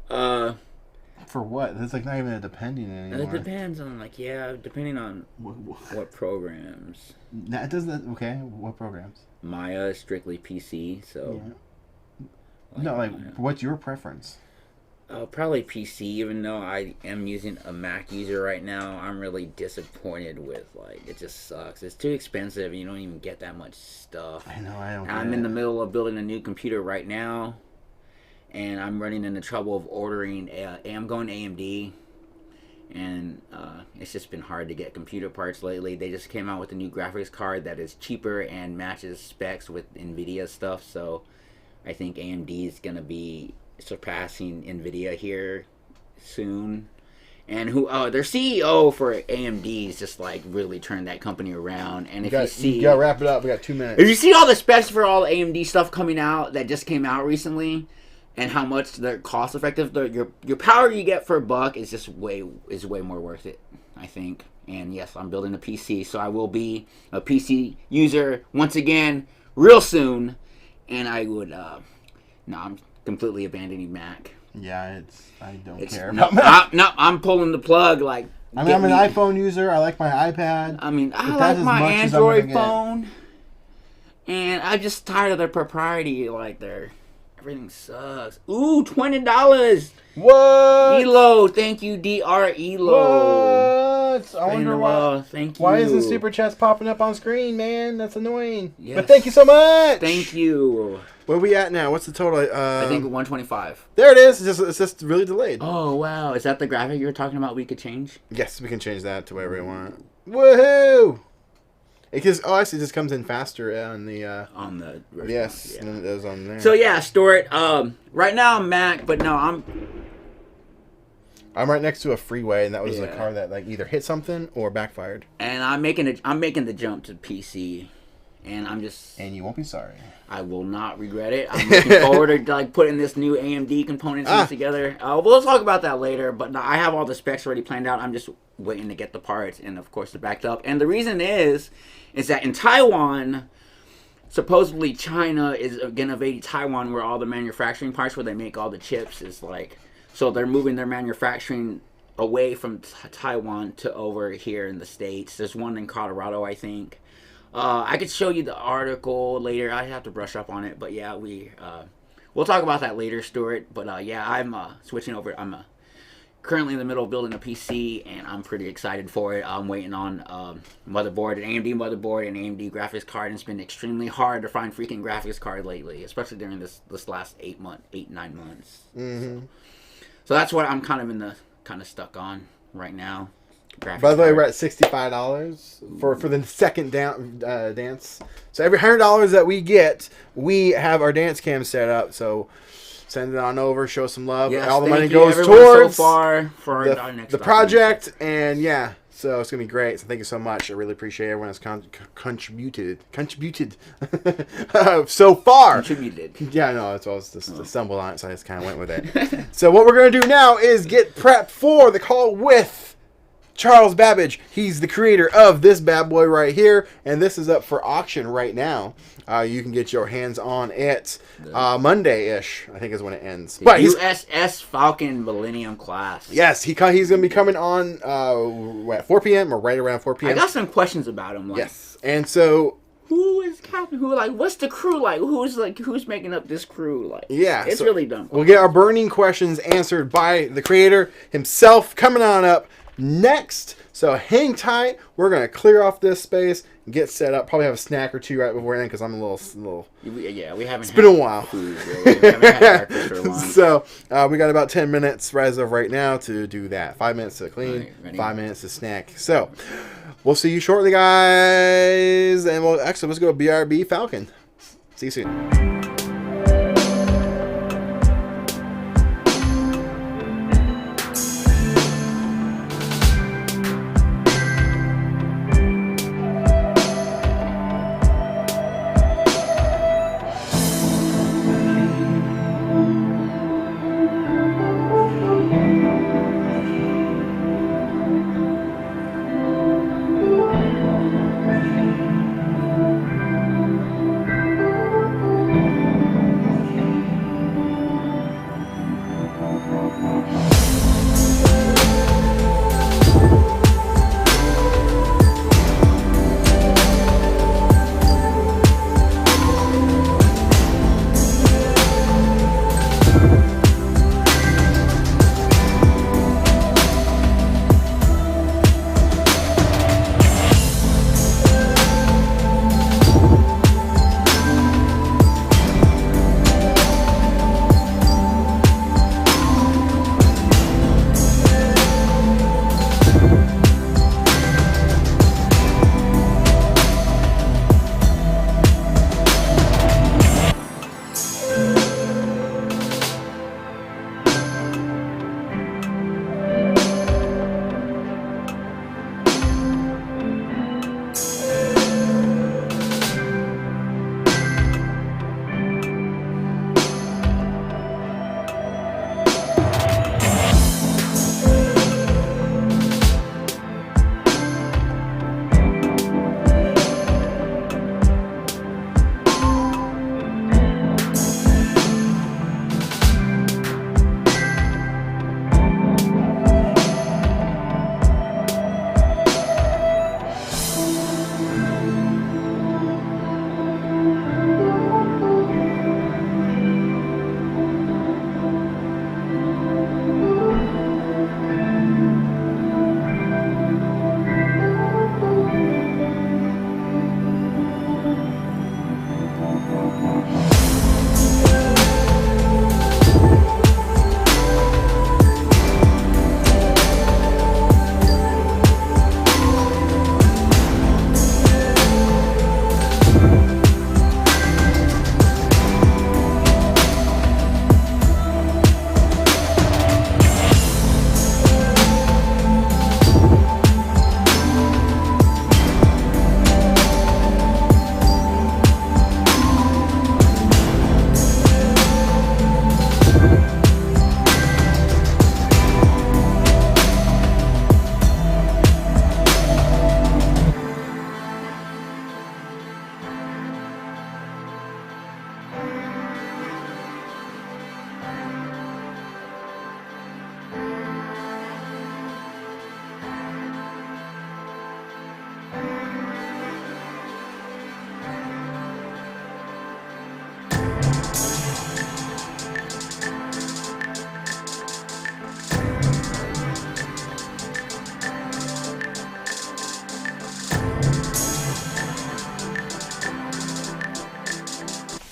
For what? It's like not even a depending anymore.
It depends on, like, depending on what programs.
That doesn't. Okay, what programs?
Maya is strictly PC, so.
Yeah. What's your preference?
Probably PC, even though I am using a Mac user right now. I'm really disappointed with, it just sucks. It's too expensive, and you don't even get that much stuff.
I know, I don't.
I'm in the middle of building a new computer right now, and I'm running into trouble of ordering. I'm going AMD, and it's just been hard to get computer parts lately. They just came out with a new graphics card that is cheaper and matches specs with NVIDIA stuff, so I think AMD is going to be surpassing NVIDIA here soon. And their CEO for AMD is just really turned that company around. And you gotta
wrap it up. We got 2 minutes.
If you see all the specs for all the AMD stuff coming out that just came out recently, and how much they're cost effective, your power you get for $1 is just way more worth it, I think. And yes, I'm building a PC, so I will be a PC user once again real soon. And I would, no, I'm completely abandoning Mac.
Yeah, I don't care
no,
about Mac.
I'm pulling the plug. Like,
I mean, I'm an iPhone user. I like my iPad.
I mean, I like my Android phone. And I'm just tired of their propriety. Like, everything sucks. Ooh, $20.
What?
Elo, thank you, DR Elo.
What? I wonder why.
Thank you.
Why isn't Super Chats popping up on screen, man? That's annoying. Yes. But thank you so much.
Thank you.
Where are we at now? What's the total?
I think 125.
There it is. It's just really delayed.
Oh, wow. Is that the graphic you were talking about we could change?
Yes, we can change that to whatever we want. Woohoo! I see. It just comes in faster on the yes, yeah. And it goes on there.
So yeah, store it. Right now I'm Mac, but no, I'm
right next to a freeway, and that was a car that like either hit something or backfired.
And I'm making the jump to PC, and
and you won't be sorry.
I will not regret it. I'm looking forward to like putting this new AMD components together. We'll talk about that later, but I have all the specs already planned out. I'm just waiting to get the parts and of course the backed up. And the reason is that in Taiwan, supposedly China is going to invade Taiwan, where all the manufacturing parts where they make all the chips is like, so they're moving their manufacturing away from Taiwan to over here in the States. There's one in Colorado, I think. I could show you the article later. I have to brush up on it, but yeah, we'll talk about that later, Stuart. But yeah, I'm switching over. I'm currently in the middle of building a PC, and I'm pretty excited for it. I'm waiting on motherboard, an AMD motherboard, and AMD graphics card. And it's been extremely hard to find freaking graphics card lately, especially during this last 9 months.
Mm-hmm.
So that's what I'm kind of stuck on right now.
By the way, we're at $65 for the second dance. So every $100 that we get, we have our dance cam set up. So send it on over, show some love.
Yes,
all the money goes towards
so far for our next
the project, and yeah, so it's gonna be great. So thank you so much. I really appreciate everyone that's contributed so far. Yeah, no, that's all. Just stumbled on it, so I just kind of went with it. So what we're gonna do now is get prepped for the call with Charles Babbage. He's the creator of this bad boy right here, and this is up for auction right now. You can get your hands on it Monday-ish, I think is when it ends.
But USS Falcon Millennium class.
Yes, he's going to be coming on at 4 p.m. or right around 4 p.m.
I got some questions about him. Like,
yes, and so
who is Captain? Who, like, what's the crew like? Who's making up this crew? Like,
yeah,
it's really dumb.
We'll get our burning questions answered by the creator himself coming on up next. So hang tight. We're gonna clear off this space and get set up. Probably have a snack or two right before then because I'm a little.
Yeah, we haven't.
It's been a while.
Food, really. We haven't had breakfast or lunch.
So we got about 10 minutes as of right now to do that. 5 minutes to clean. Right, 5 minutes to snack. So we'll see you shortly, guys. And let's go to BRB Falcon. See you soon.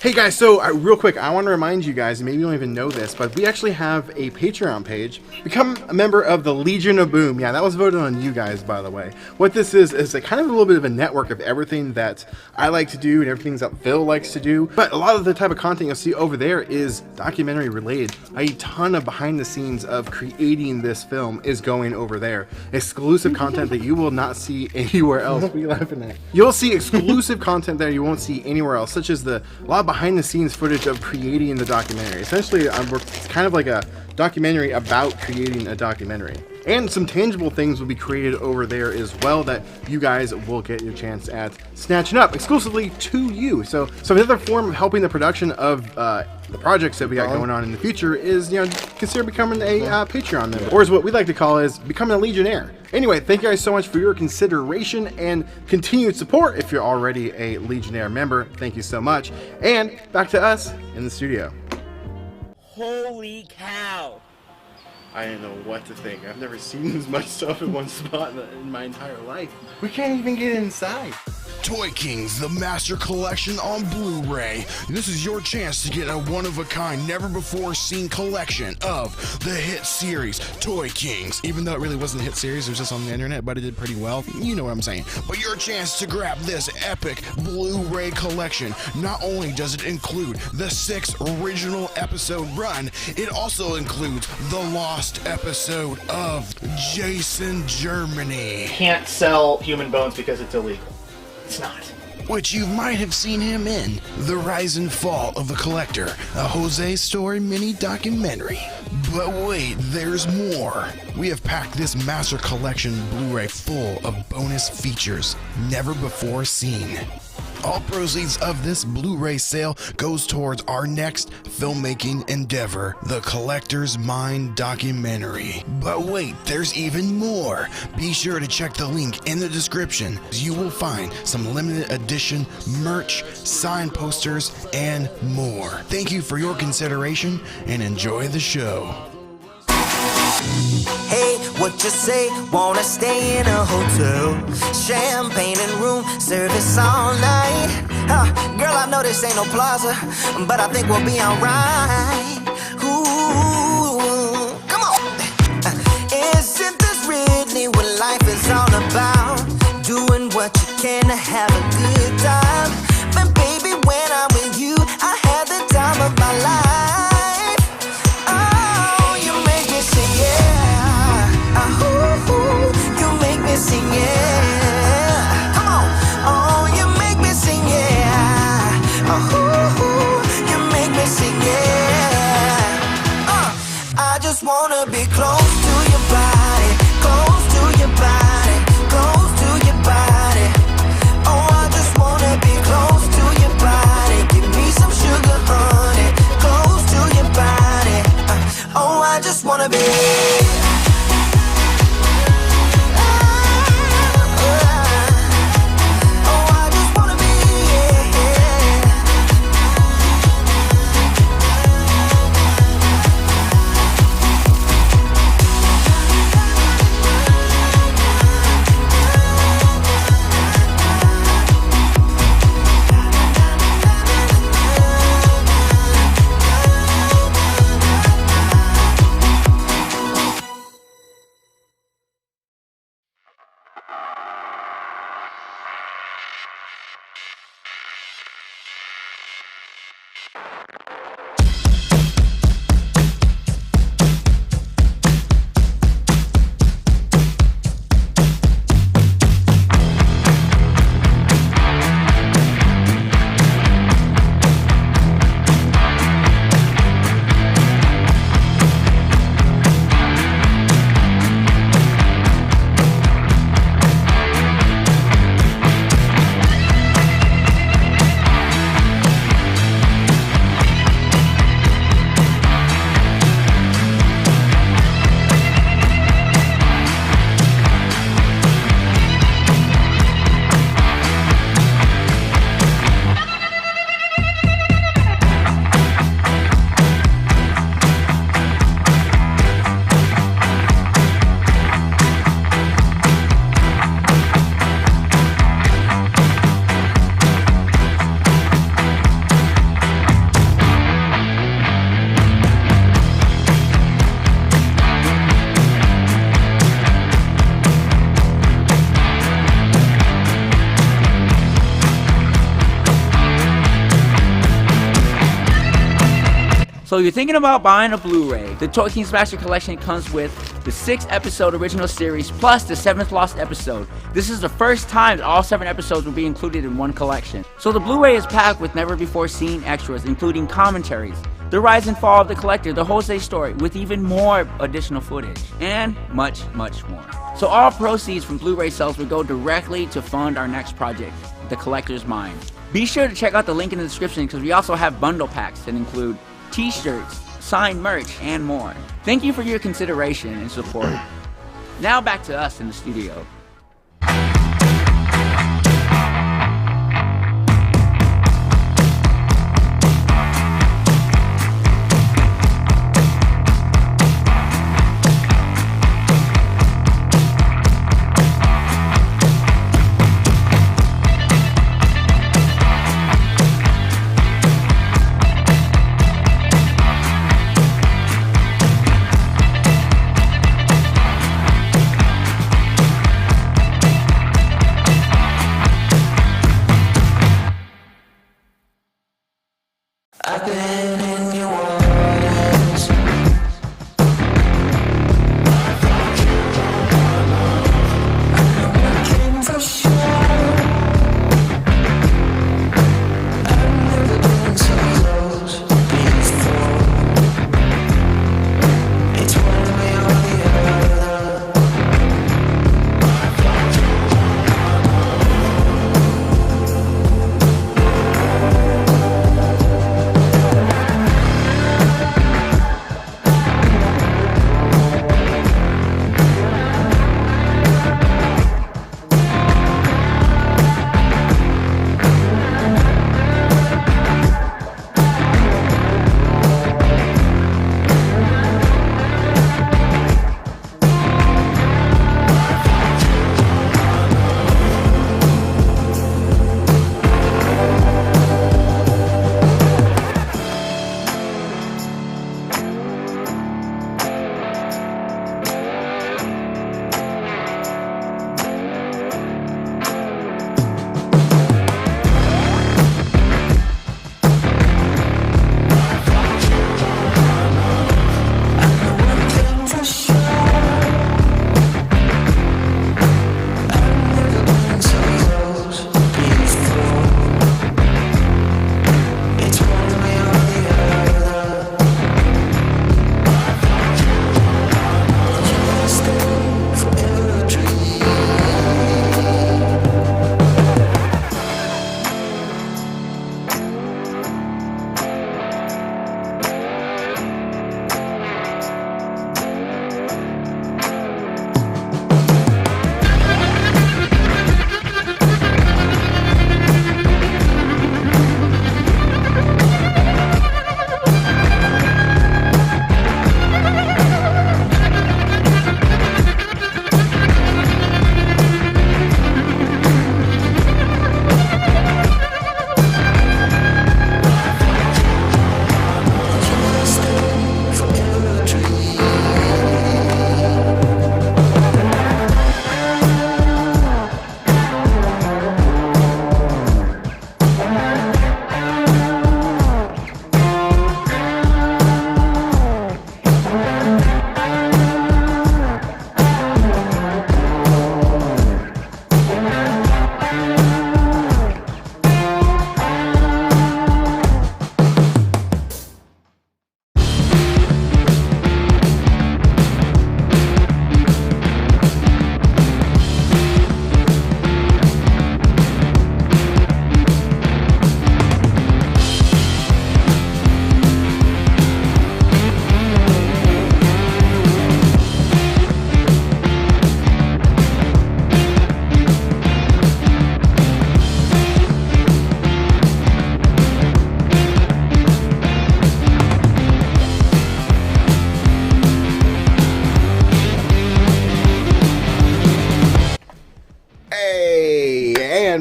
Hey guys, so real quick, I want to remind you guys, and maybe you don't even know this, but we actually have a Patreon page. Become a member of the Legion of Boom. Yeah, that was voted on you guys, by the way. What this is a kind of a little bit of a network of everything that I like to do and everything that Phil likes to do. But a lot of the type of content you'll see over there is documentary related. A ton of behind the scenes of creating this film is going over there. Exclusive content that you will not see anywhere else. What are you laughing at? You'll see exclusive content there you won't see anywhere else, such as a lot of behind the scenes footage of creating the documentary. Essentially, it's kind of like a documentary about creating a documentary. And some tangible things will be created over there as well that you guys will get your chance at snatching up exclusively to you. So another form of helping the production of the projects that we got going on in the future is, consider becoming a Patreon member, or as what we like to call is becoming a Legionnaire. Anyway, thank you guys so much for your consideration and continued support. If you're already a Legionnaire member, thank you so much. And back to us in the studio.
Holy cow!
I don't know what to think. I've never seen as much stuff in one spot in my entire life.
We can't even get inside.
Toy Kings, the Master Collection on Blu-ray. This is your chance to get a one-of-a-kind, never-before-seen collection of the hit series Toy Kings. Even though it really wasn't a hit series, it was just on the internet, but it did pretty well. You know what I'm saying. But your chance to grab this epic Blu-ray collection. Not only does it include the 6 original episode run, it also includes the lost episode of Jason Germany.
Can't sell human bones because it's illegal. It's not.
Which you might have seen him in The Rise and Fall of the Collector, a Jose Story mini documentary. But wait, there's more. We have packed this Master Collection Blu-ray full of bonus features never before seen. All proceeds of this Blu-ray sale goes towards our next filmmaking endeavor, the Collector's Mind documentary. But wait, there's even more. Be sure to check the link in the description. You will find some limited edition merch, signed posters, and more. Thank you for your consideration and enjoy the show.
Hey, what you say? Wanna stay in a hotel? Champagne and room service all night. Girl, I know this ain't no plaza, but I think we'll be alright. Ooh, come on. Isn't this really what life is all about? Doing what you can to have a good time. But baby, when I'm with you, I had the time of my life. Sing, yeah. Come on. Oh, you make me sing, yeah. Oh, you make me sing, yeah. I just wanna be close to your body, close to your body, close to your body. Oh, I just wanna be close to your body. Give me some sugar, honey, close to your body. Oh, I just wanna be.
So if you're thinking about buying a Blu-ray, the Toy King Smasher Collection comes with the 6-episode original series plus the 7th lost episode. This is the first time that all 7 episodes will be included in one collection. So the Blu-ray is packed with never-before-seen extras, including commentaries, the rise and fall of the collector, the Jose story, with even more additional footage, and much, much more. So all proceeds from Blu-ray sales will go directly to fund our next project, The Collector's Mind. Be sure to check out the link in the description because we also have bundle packs that include t-shirts, signed merch, and more. Thank you for your consideration and support. Now back to us in the studio.
I've been in your waters. I came for sure. I've never been so close before. It's one way or the other.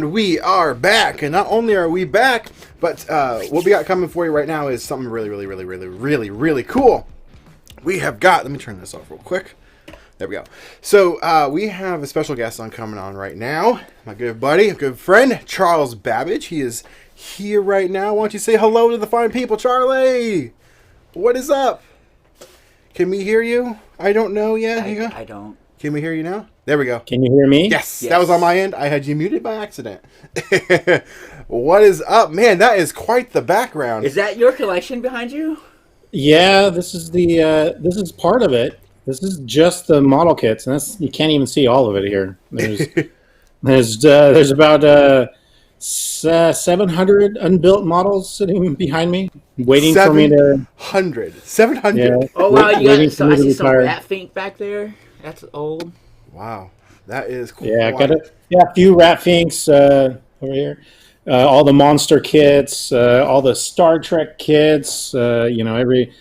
We are back, and not only are we back, but what we got coming for you right now is something really cool. We have got, let me turn this off real quick. There we go. So we have a special guest coming on right now. My good buddy, good friend, Charles Babbage. He is here right now. Why don't you say hello to the fine people, Charlie? What is up? Can we hear you? I don't know yet.
I don't.
Can we hear you now? There we go.
Can you hear me?
Yes, that was on my end. I had you muted by accident. What is up, man? That is quite the background.
Is that your collection behind you?
Yeah, this is this is part of it. This is just the model kits, and you can't even see all of it here. There's about 700 unbuilt models sitting behind me, waiting for me to.
700.
Yeah.
Oh wow, I see some rat fink back there. That's old.
Wow, that is cool.
Yeah, got a few rat finks over here. All the monster kits, all the Star Trek kits. Every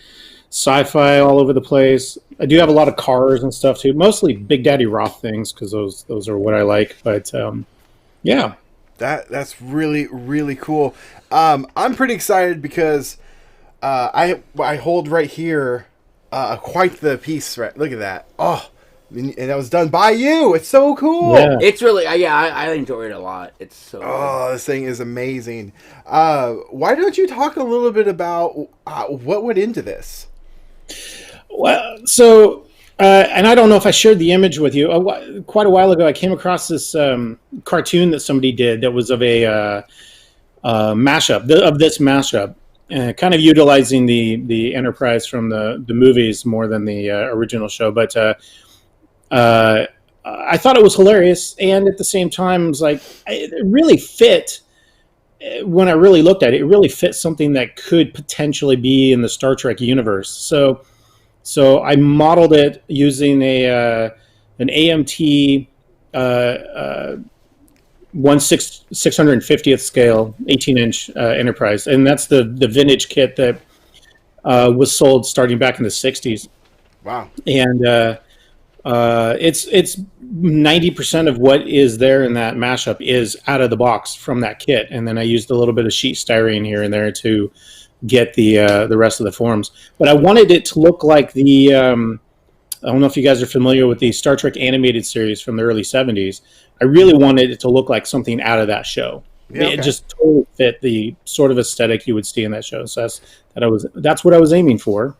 sci-fi all over the place. I do have a lot of cars and stuff too. Mostly Big Daddy Roth things because those are what I like. But yeah,
that's really really cool. I'm pretty excited because I hold right here quite the piece. Right, look at that. Oh. And that was done by you. It's so cool.
Yeah.
It's really, I enjoy it a lot. It's so.
Oh, this thing is amazing. Why don't you talk a little bit about what went into this?
Well, so, and I don't know if I shared the image with you. Quite a while ago, I came across this cartoon that somebody did that was of a mashup, of this mashup. Kind of utilizing the Enterprise from the movies more than the original show, but I thought it was hilarious, and at the same time, it was like it really fit. When I really looked at it, it really fit something that could potentially be in the Star Trek universe. So I modeled it using an AMT 1/650th scale 18-inch Enterprise, and that's the vintage kit that was sold starting back in the 60s.
Wow!
And it's 90% of what is there in that mashup is out of the box from that kit, and then I used a little bit of sheet styrene here and there to get the rest of the forms. But I wanted it to look like the I don't know if you guys are familiar with the Star Trek animated series from the early 70s. I really wanted it to look like something out of that show. Yeah, okay. It just totally fit the sort of aesthetic you would see in that show. So that's what I was aiming for.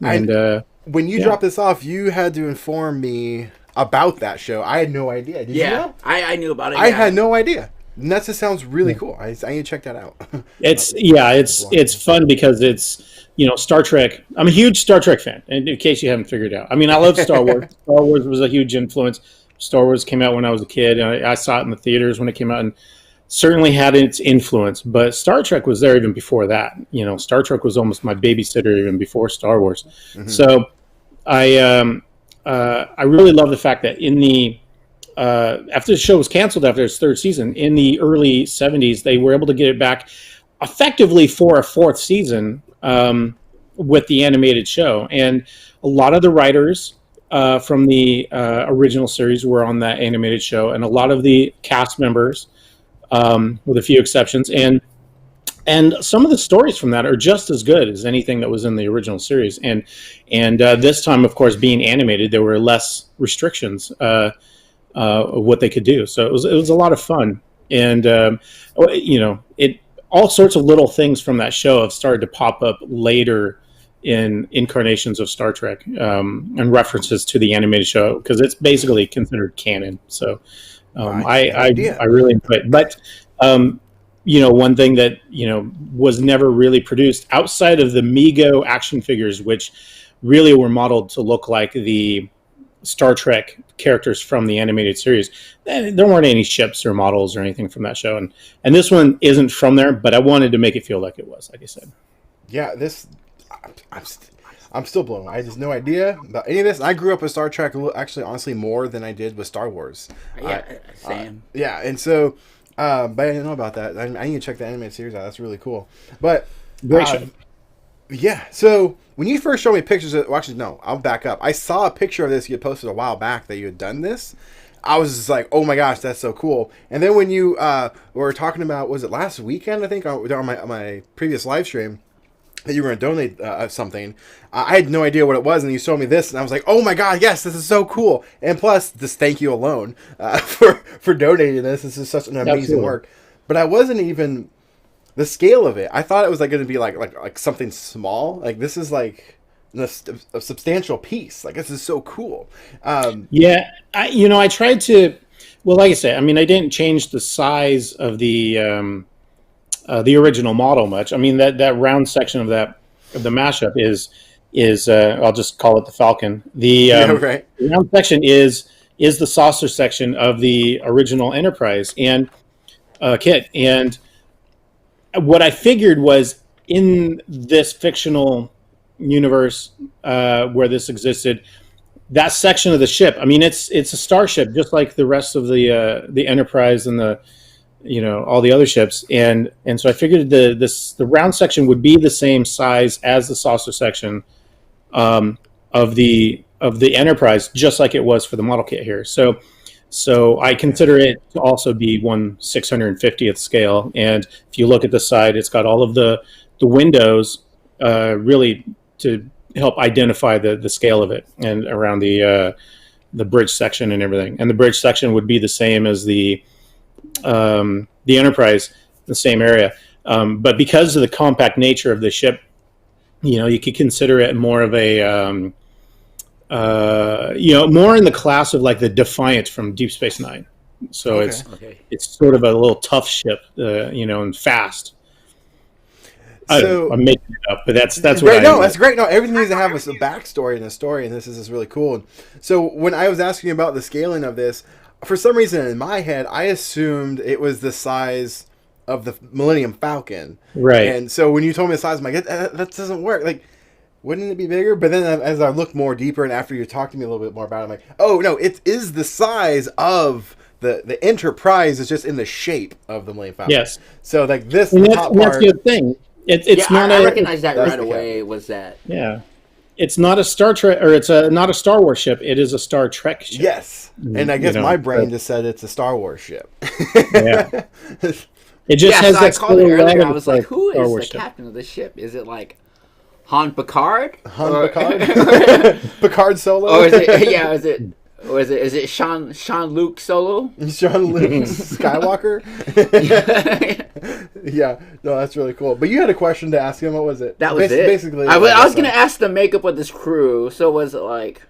And
when you dropped this off, you had to inform me about that show. I had no idea. Did you know?
I knew about it.
I had no idea. And that just sounds really cool. I need to check that out.
It's fun because it's Star Trek. I'm a huge Star Trek fan, in case you haven't figured it out. I mean, I love Star Wars. Star Wars was a huge influence. Star Wars came out when I was a kid. And I saw it in the theaters when it came out, and certainly had its influence. But Star Trek was there even before that. Star Trek was almost my babysitter even before Star Wars. Mm-hmm. So I really love the fact that in the after the show was canceled after its third season, in the early 70s, they were able to get it back effectively for a fourth season with the animated show. And a lot of the writers from the original series were on that animated show, and a lot of the cast members, with a few exceptions, and some of the stories from that are just as good as anything that was in the original series. And this time, of course, being animated, there were less restrictions of what they could do. So it was a lot of fun. And all sorts of little things from that show have started to pop up later in incarnations of Star Trek, and references to the animated show, because it's basically considered canon. So I really enjoy it. But one thing that was never really produced outside of the Mego action figures, which really were modeled to look like the Star Trek characters from the animated series. There weren't any ships or models or anything from that show, and this one isn't from there. But I wanted to make it feel like it was, like I said.
Yeah, I'm still blown away. I just no idea about any of this. I grew up with Star Trek, actually, honestly, more than I did with Star Wars.
Yeah, same.
Yeah, and so, but I didn't know about that. I need to check the animated series out. That's really cool. But
great show.
Yeah. So when you first showed me pictures of, well, actually, no, I'll back up. I saw a picture of this you had posted a while back that you had done this. I was just like, oh my gosh, that's so cool. And then when you were talking about, was it last weekend, I think, on my previous live stream, that you were going to donate something, I had no idea what it was, and you showed me this, and I was like, oh my god, yes, this is so cool. And plus, just thank you alone for donating this. This is such an amazing work. But I wasn't even the scale of it. I thought it was like going to be like something small. Like this is like a substantial piece. Like this is so cool.
Yeah, I tried to. Well, like I said, I mean, I didn't change the size of the original model much. I mean, that round section of the mashup is I'll just call it the Falcon. The round section is the saucer section of the original Enterprise and kit. And what I figured was in this fictional universe where this existed, that section of the ship, I mean, it's a starship just like the rest of the Enterprise and the all the other ships, and so I figured the round section would be the same size as the saucer section of the Enterprise, just like it was for the model kit here. So I consider it to also be 1/650th scale. And if you look at the side, it's got all of the windows really to help identify the scale of it, and around the bridge section and everything. And the bridge section would be the same as the Enterprise, the same area. But because of the compact nature of the ship, you could consider it more of a, more in the class of like the Defiant from Deep Space Nine. So it's sort of a little tough ship, and fast. I'm making it up, but that's what
great. No, that's great. No, everything needs to have a backstory and a story, and this is really cool. So when I was asking about the scaling of this, for some reason in my head, I assumed it was the size of the Millennium Falcon.
Right.
And so when you told me the size, I'm like, that doesn't work. Like, wouldn't it be bigger? But then as I look more deeper and after you talked to me a little bit more about it, I'm like, oh, no, it is the size of the Enterprise. Is just in the shape of the Millennium Falcon.
Yes.
So like this,
and
the top part.
That's the other thing. It's not
I recognize that right away. Was that?
Yeah. It's not a Star Trek, or it's not a Star Wars ship. It is a Star Trek ship.
Yes, and I guess my brain just said it's a Star Wars ship.
Yeah, it just has that.
I called it earlier. I was like, "Who is the captain of the ship? Is it like Han Picard?
Picard? Picard Solo?
Or is it? Yeah, is it? Or is it Sean Luke Solo?
Sean Luke Skywalker? Yeah, no, that's really cool. But you had a question to ask him. What was it?
That was it.
Basically,
I was going to ask the makeup of this crew. So was it like?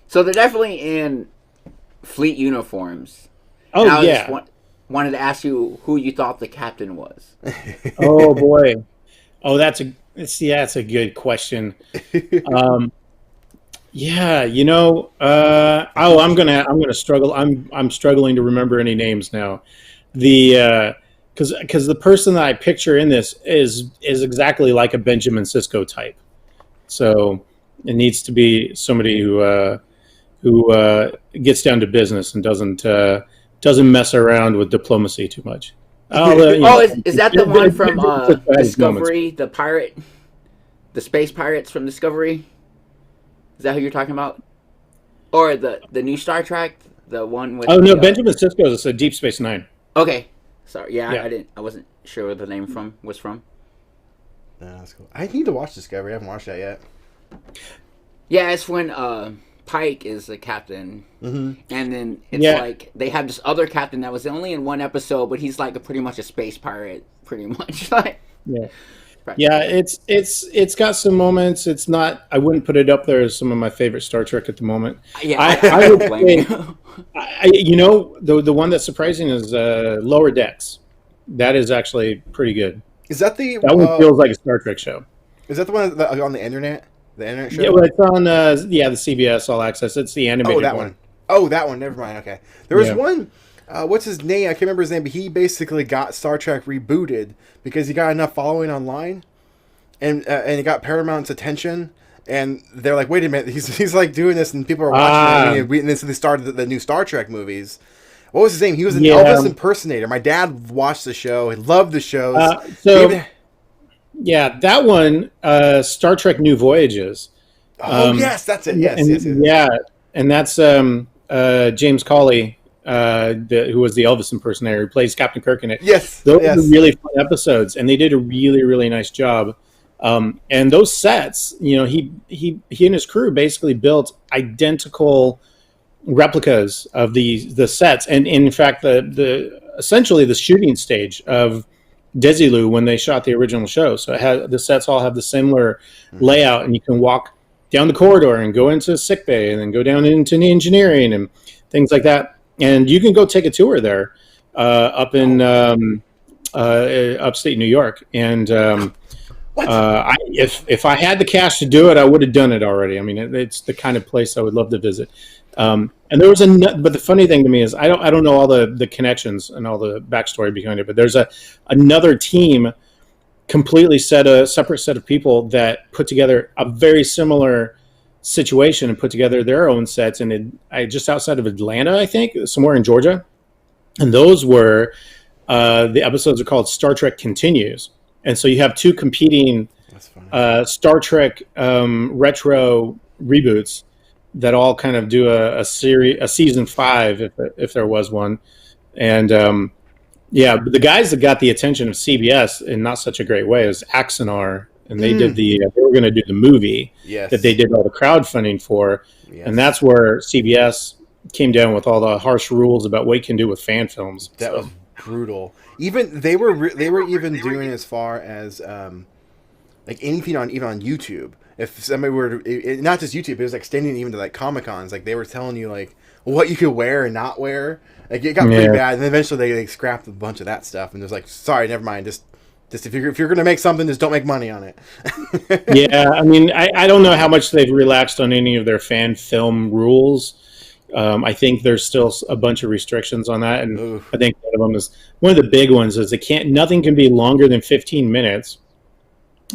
So they're definitely in fleet uniforms.
Oh,
and I
yeah.
Wanted to ask you who you thought the captain was.
Oh boy. Oh, that's a good question. Yeah, I'm gonna struggle. I'm struggling to remember any names now. Because the person that I picture in this is exactly like a Benjamin Sisko type. So it needs to be somebody who gets down to business and doesn't mess around with diplomacy too much.
Is that the one from Discovery, the space pirates from Discovery? Is that who you're talking about? Or the new Star Trek, the one with?
Oh no, Benjamin Sisko is a Deep Space Nine.
Okay, sorry. Yeah. I wasn't sure where the name was from.
That's cool. I need to watch Discovery. I haven't watched that yet.
Yeah, it's when Pike is the captain, and then it's like they have this other captain that was only in one episode, but he's like pretty much a space pirate, pretty much.
Yeah. Yeah, it's got some moments. It's not. I wouldn't put it up there as some of my favorite Star Trek at the moment.
Yeah,
I would say, the one that's surprising is Lower Decks. That is actually pretty good.
Is that that
one feels like a Star Trek show?
Is that the one that's on the internet? The internet show?
Yeah, well, it's on the CBS All Access. It's the animated one.
Oh, that one. Never mind. Okay, there was one. What's his name? I can't remember his name, but he basically got Star Trek rebooted because he got enough following online, and he got Paramount's attention, and they're like, "Wait a minute, he's like doing this, and people are watching him." And then so they started the new Star Trek movies. What was his name? He was an Elvis impersonator. My dad watched the show. He loved the shows.
That one, Star Trek New Voyages.
Oh yes, that's it. Yes, yes.
Yeah, and that's James Cawley. Who was the Elvis impersonator, who plays Captain Kirk in it.
Yes,
those were really fun episodes, and they did a really, really nice job. And those sets, he and his crew basically built identical replicas of the sets, and in fact, essentially the shooting stage of Desilu when they shot the original show. So the sets all have the similar layout, and you can walk down the corridor and go into sick bay and then go down into engineering and things like that. And you can go take a tour there up in upstate New York. And if I had the cash to do it, I would have done it already. I mean, it's the kind of place I would love to visit. And there was but the funny thing to me is I don't know all the connections and all the backstory behind it, but there's another team, completely separate set of people that put together a very similar situation and put together their own sets just outside of Atlanta, I think, somewhere in Georgia. And those were the episodes are called Star Trek Continues. And so you have two competing Star Trek retro reboots that all kind of do a season 5 if there was one. And but the guys that got the attention of CBS in not such a great way is Axanar, and they did they were going to do the movie that they did all the crowdfunding for. Yes. And that's where CBS came down with all the harsh rules about what you can do with fan films.
That was brutal. Even they were even doing as far as like anything on YouTube. If somebody were to, not just YouTube, it was extending even to like Comic-Cons. Like they were telling you like what you could wear and not wear. Like it got pretty bad, and then eventually they scrapped a bunch of that stuff and was like, sorry, never mind. Just if you're gonna make something, just don't make money on it.
Yeah, I mean, I don't know how much they've relaxed on any of their fan film rules. I think there's still a bunch of restrictions on that, and I think one of the big ones is nothing can be longer than 15 minutes,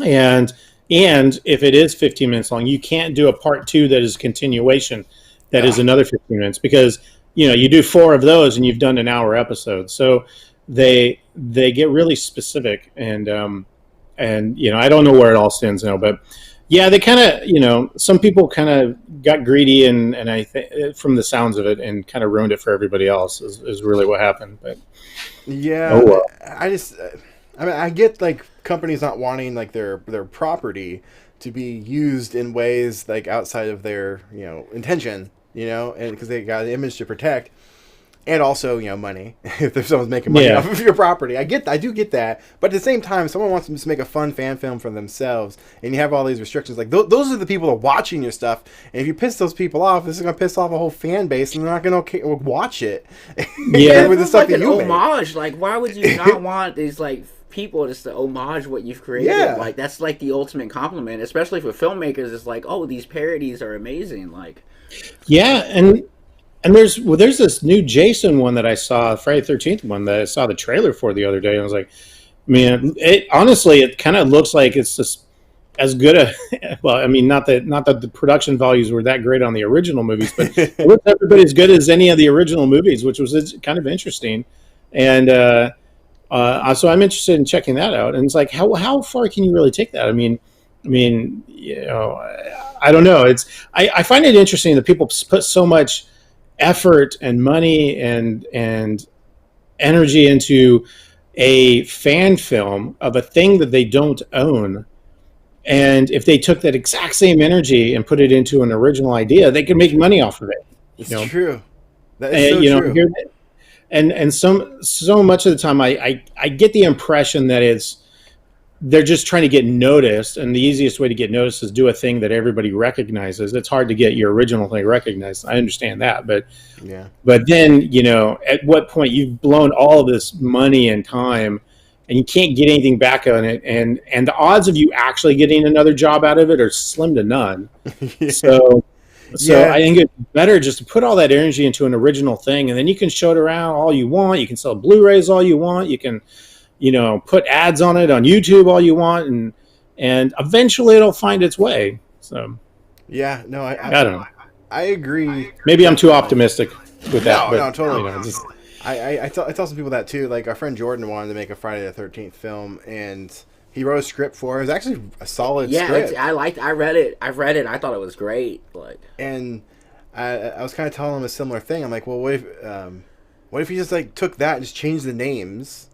and if it is 15 minutes long, you can't do a part 2 that is a continuation that is another 15 minutes, because you do 4 of those and you've done an hour episode. So they get really specific, and I don't know where it all stands now, but yeah, they kind of, some people kind of got greedy, and I think from the sounds of it, and kind of ruined it for everybody else is really what happened. But
yeah, I get like companies not wanting like their property to be used in ways like outside of their intention, and because they got an image to protect. And also, money. If someone's making money off of your property, I do get that. But at the same time, someone wants to make a fun fan film for themselves, and you have all these restrictions. Like those are the people that are watching your stuff, and if you piss those people off, this is gonna piss off a whole fan base, and they're not gonna watch it.
Yeah, with the stuff like an homage. Like, why would you not want these like people just to homage what you've created? Yeah. Like that's like the ultimate compliment, especially for filmmakers. It's like, oh, these parodies are amazing. Like,
yeah, and there's this new Jason one that I saw, Friday the 13th one that I saw the trailer for the other day, and I was like, man, honestly, it kind of looks like it's just as good well, I mean, not that the production values were that great on the original movies, but it looks everybody as good as any of the original movies, which was kind of interesting. And so I'm interested in checking that out. And it's like, how far can you really take that? I mean, I don't know. I find it interesting that people put so much effort and money and energy into a fan film of a thing that they don't own, and if they took that exact same energy and put it into an original idea, they could make money off of it.
It's true. That is so true.
And so much of the time I get the impression that they're just trying to get noticed, and the easiest way to get noticed is do a thing that everybody recognizes. It's hard to get your original thing recognized. I understand that, but then at what point you've blown all of this money and time, and you can't get anything back on it, and the odds of you actually getting another job out of it are slim to none. So I think it's better just to put all that energy into an original thing, and then you can show it around all you want. You can sell Blu-rays all you want. You can put ads on it on YouTube all you want, and eventually it'll find its way. So,
yeah, no, I
don't know.
I agree.
Maybe I'm too optimistic with that.
No, totally. I tell some people that too. Like our friend Jordan wanted to make a Friday the 13th film, and he wrote a script for it. It was actually a solid script.
Yeah, I read it. I thought it was great. Like,
and I was kind of telling him a similar thing. I'm like, well, what if you just like took that and just changed the names,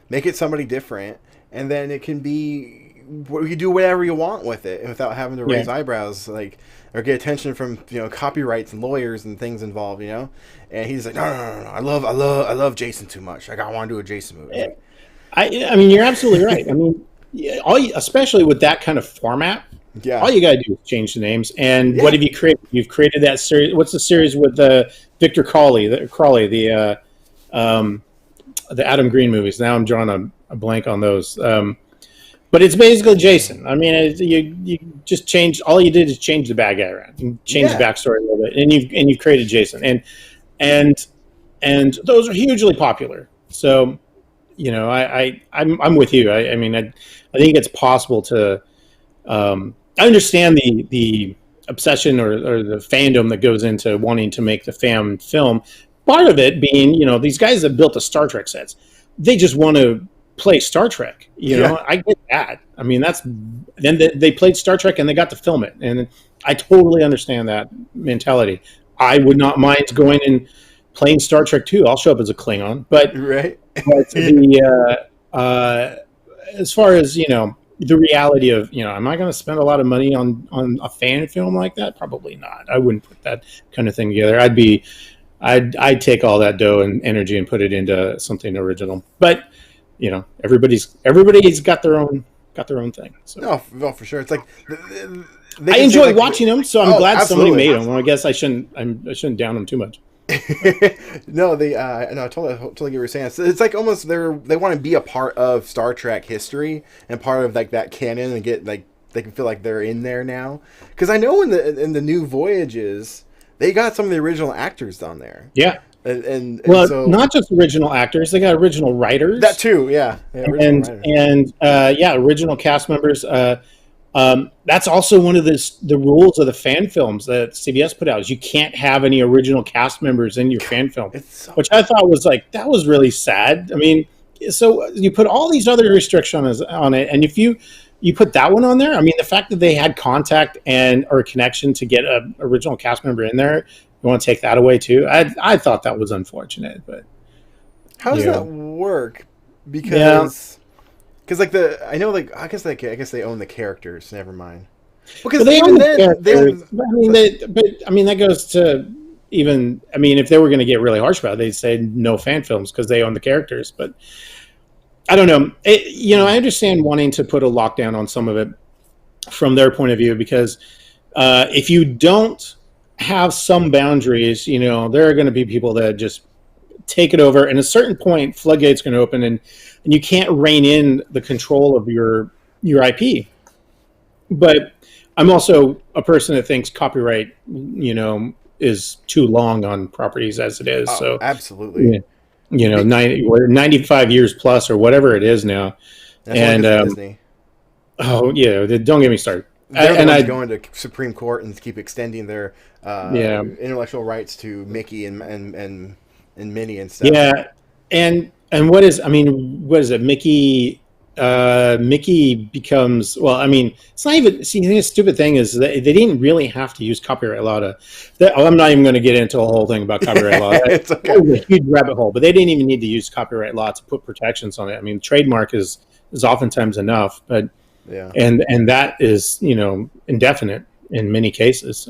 make it somebody different, and then it can be, you can do whatever you want with it without having to raise eyebrows, like, or get attention from copyrights and lawyers and things involved, And he's like, no, I love Jason too much. Like, I want to do a Jason movie.
I mean, you're absolutely right. I mean, especially with that kind of format, all you got to do is change the names. And what have you created? You've created that series. What's the series with Victor Crawley, the Adam Green movies? Now I'm drawing a blank on those. But it's basically Jason. I mean, you just change. All you did is change the bad guy around, and change the backstory a little bit, and you've created Jason, and those are hugely popular. So, you know, I'm with you. I mean, I think it's possible to. I understand the obsession or the fandom that goes into wanting to make the fan film. Part of it being, you know, these guys that built the Star Trek sets, they just want to play Star Trek. You know, I get that. I mean, then they played Star Trek and they got to film it, and I totally understand that mentality. I would not mind going and playing Star Trek 2. I'll show up as a Klingon, but as far as, you know, the reality of, you know, am I going to spend a lot of money on a fan film like that? Probably not. I wouldn't put that kind of thing together. I'd take all that dough and energy and put it into something original. But, you know, everybody's got their own thing. So.
No, for sure. It's like
I enjoy watching them, so I'm glad somebody made them. Well, I guess I shouldn't down them too much.
No, I totally get what you're saying. It's like almost they want to be a part of Star Trek history and part of like that canon, and get like they can feel like they're in there now. Because I know in the new Voyages they got some of the original actors on there.
Yeah.
And
so, not just original actors, they got original writers.
That too, yeah.
Original cast members. That's also one of the rules of the fan films that CBS put out, is you can't have any original cast members in your fan film, which I thought was that was really sad. I mean, so you put all these other restrictions on it, and if you put that one on there, I mean, the fact that they had contact or a connection to get an original cast member in there, you want to take that away too? I thought that was unfortunate, but
how does that work? Because I guess they own the characters. Never mind. Because
they own the characters. That goes to even. I mean, if they were going to get really harsh about it, they'd say no fan films because they own the characters. But I don't know. I understand wanting to put a lockdown on some of it from their point of view, because if you don't have some boundaries, you know, there are going to be people that just take it over, and at a certain point floodgates going to open, and you can't rein in the control of your IP. But I'm also a person that thinks copyright, you know, is too long on properties as it is. So
absolutely,
you know, 95 years plus or whatever it is now. And
Disney.
Oh yeah, don't get me started.
They're going to Supreme Court and keep extending their intellectual rights to Mickey and Minnie and stuff.
Yeah, and what is it? Mickey becomes, well, I mean, it's not even. See, the stupid thing is that they didn't really have to use copyright law I'm not even going to get into a whole thing about copyright law.
It's okay.
That was a huge rabbit hole, but they didn't even need to use copyright law to put protections on it. I mean, trademark is oftentimes enough, but and that is, you know, indefinite in many cases.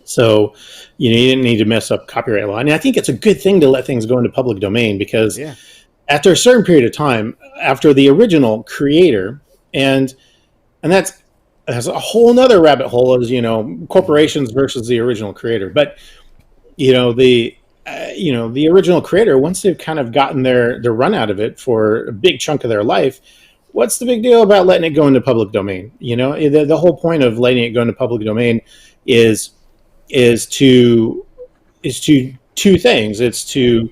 So, you know, you didn't need to mess up copyright law. And I think it's a good thing to let things go into public domain, because after a certain period of time, after the original creator, and that's a whole nother rabbit hole, is, you know, corporations versus the original creator. But, you know, the original creator, once they've kind of gotten their run out of it for a big chunk of their life, what's the big deal about letting it go into public domain? You know, the whole point of letting it go into public domain is two things. It's to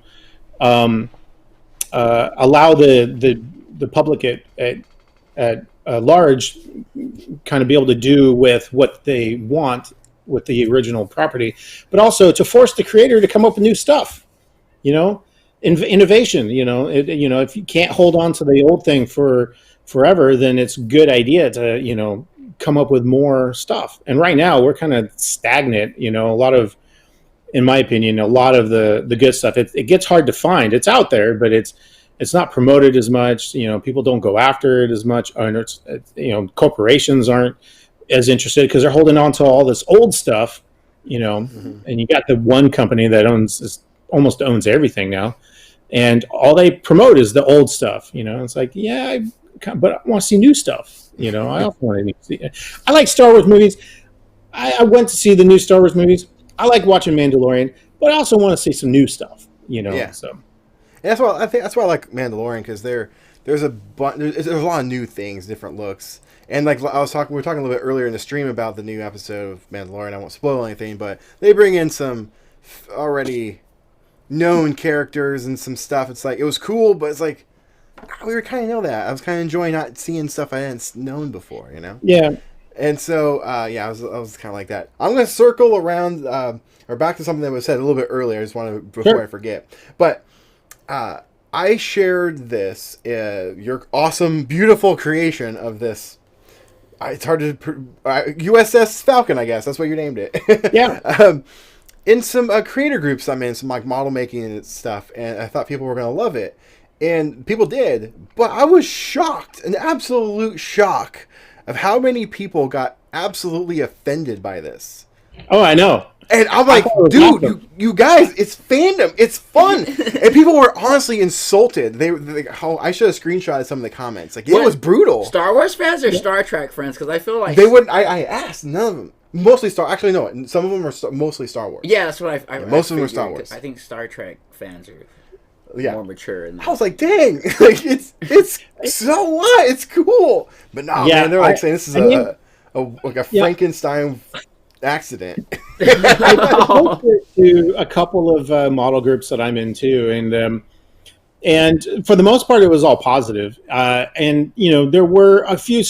allow the public at large kind of be able to do with what they want with the original property, but also to force the creator to come up with new stuff. You know, innovation. You know, if you can't hold on to the old thing for forever, then it's a good idea to, you know, come up with more stuff. And right now we're kind of stagnant. You know, in my opinion, a lot of the good stuff, it gets hard to find. It's out there, but it's not promoted as much. You know, people don't go after it as much. You know, corporations aren't as interested because they're holding on to all this old stuff. You know, and you got the one company that almost owns everything now, and all they promote is the old stuff. It's like, yeah, but I want to see new stuff. I also want to see. I like Star Wars movies. I went to see the new Star Wars movies. I like watching Mandalorian, but I also want to see some new stuff.
Yeah.
So.
And that's why I think that's why I like Mandalorian, because there's a lot of new things, different looks. And like we were talking a little bit earlier in the stream about the new episode of Mandalorian. I won't spoil anything, but they bring in some already known characters and some stuff. It's like, it was cool, but it's like, we were kind of know that. I was kind of enjoying not seeing stuff I hadn't known before,
Yeah.
And so, I was kind of like that. I'm going to circle around, or back to something that was said a little bit earlier. I just want to, before I forget. But I shared this, your awesome, beautiful creation of this. It's hard to, USS Falcon, I guess. That's what you named it.
Yeah.
In some creator groups I'm in, some like model making and stuff, and I thought people were going to love it. And people did, but I was shocked, an absolute shock, of how many people got absolutely offended by this.
Oh, I know.
And I'm like, dude, awesome. you guys, it's fandom, it's fun. And people were honestly insulted. I should have screenshotted some of the comments. Like, it was brutal.
Star Wars fans or Star Trek fans? Because I feel like
they wouldn't. I asked none of them. Mostly Actually, no. Some of them are mostly Star Wars.
Yeah, that's what I
most of them are Star Wars.
I think Star Trek fans are more mature.
I was like, dang, like it's so what? It's cool, but no, man, they're like saying this is a Frankenstein accident.
I to a couple of model groups that I'm in too, and for the most part, it was all positive. And there were a few,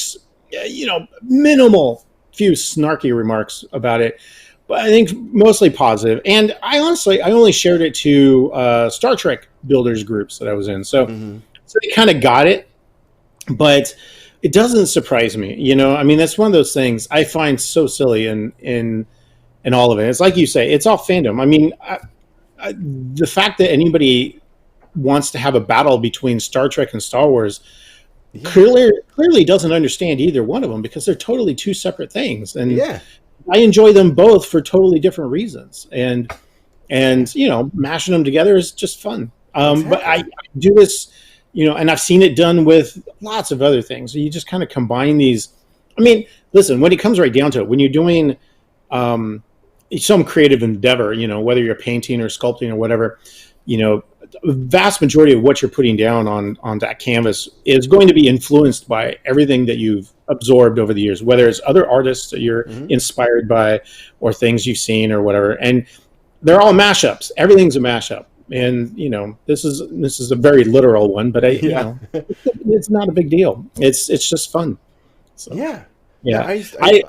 minimal few snarky remarks about it, but I think mostly positive. And I only shared it to Star Trek builders groups that I was in. So, so they kind of got it, but it doesn't surprise me. I mean, that's one of those things I find so silly in all of it. It's like you say, it's all fandom. I mean, the fact that anybody wants to have a battle between Star Trek and Star Wars clearly doesn't understand either one of them, because they're totally two separate things. And I enjoy them both for totally different reasons. And mashing them together is just fun. But I do this, and I've seen it done with lots of other things. So you just kind of combine these. I mean, listen, when it comes right down to it, when you're doing some creative endeavor, whether you're painting or sculpting or whatever, the vast majority of what you're putting down on that canvas is going to be influenced by everything that you've absorbed over the years, whether it's other artists that you're inspired by or things you've seen or whatever. And they're all mashups. Everything's a mashup. And, this is a very literal one, but it's not a big deal. It's just fun. So.
Yeah.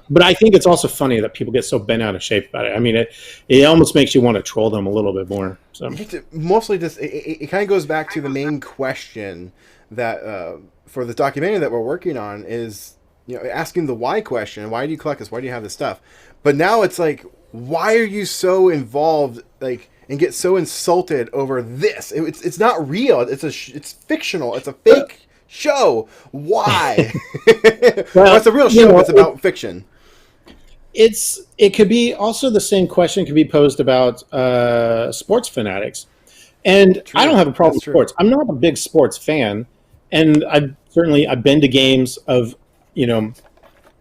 But I think it's also funny that people get so bent out of shape about it. I mean, it almost makes you want to troll them a little bit more. So
mostly just it kind of goes back to the main question that for the documentary that we're working on is asking the why question. Why do you collect this? Why do you have this stuff? But now it's like, why are you so involved and get so insulted over this? It's not real. It's fictional. It's a fake show. Why? Well, it's a real show. It's about fiction.
It could be also the same question could be posed about sports fanatics, and I don't have a problem with sports. I'm not a big sports fan, and I've been to games of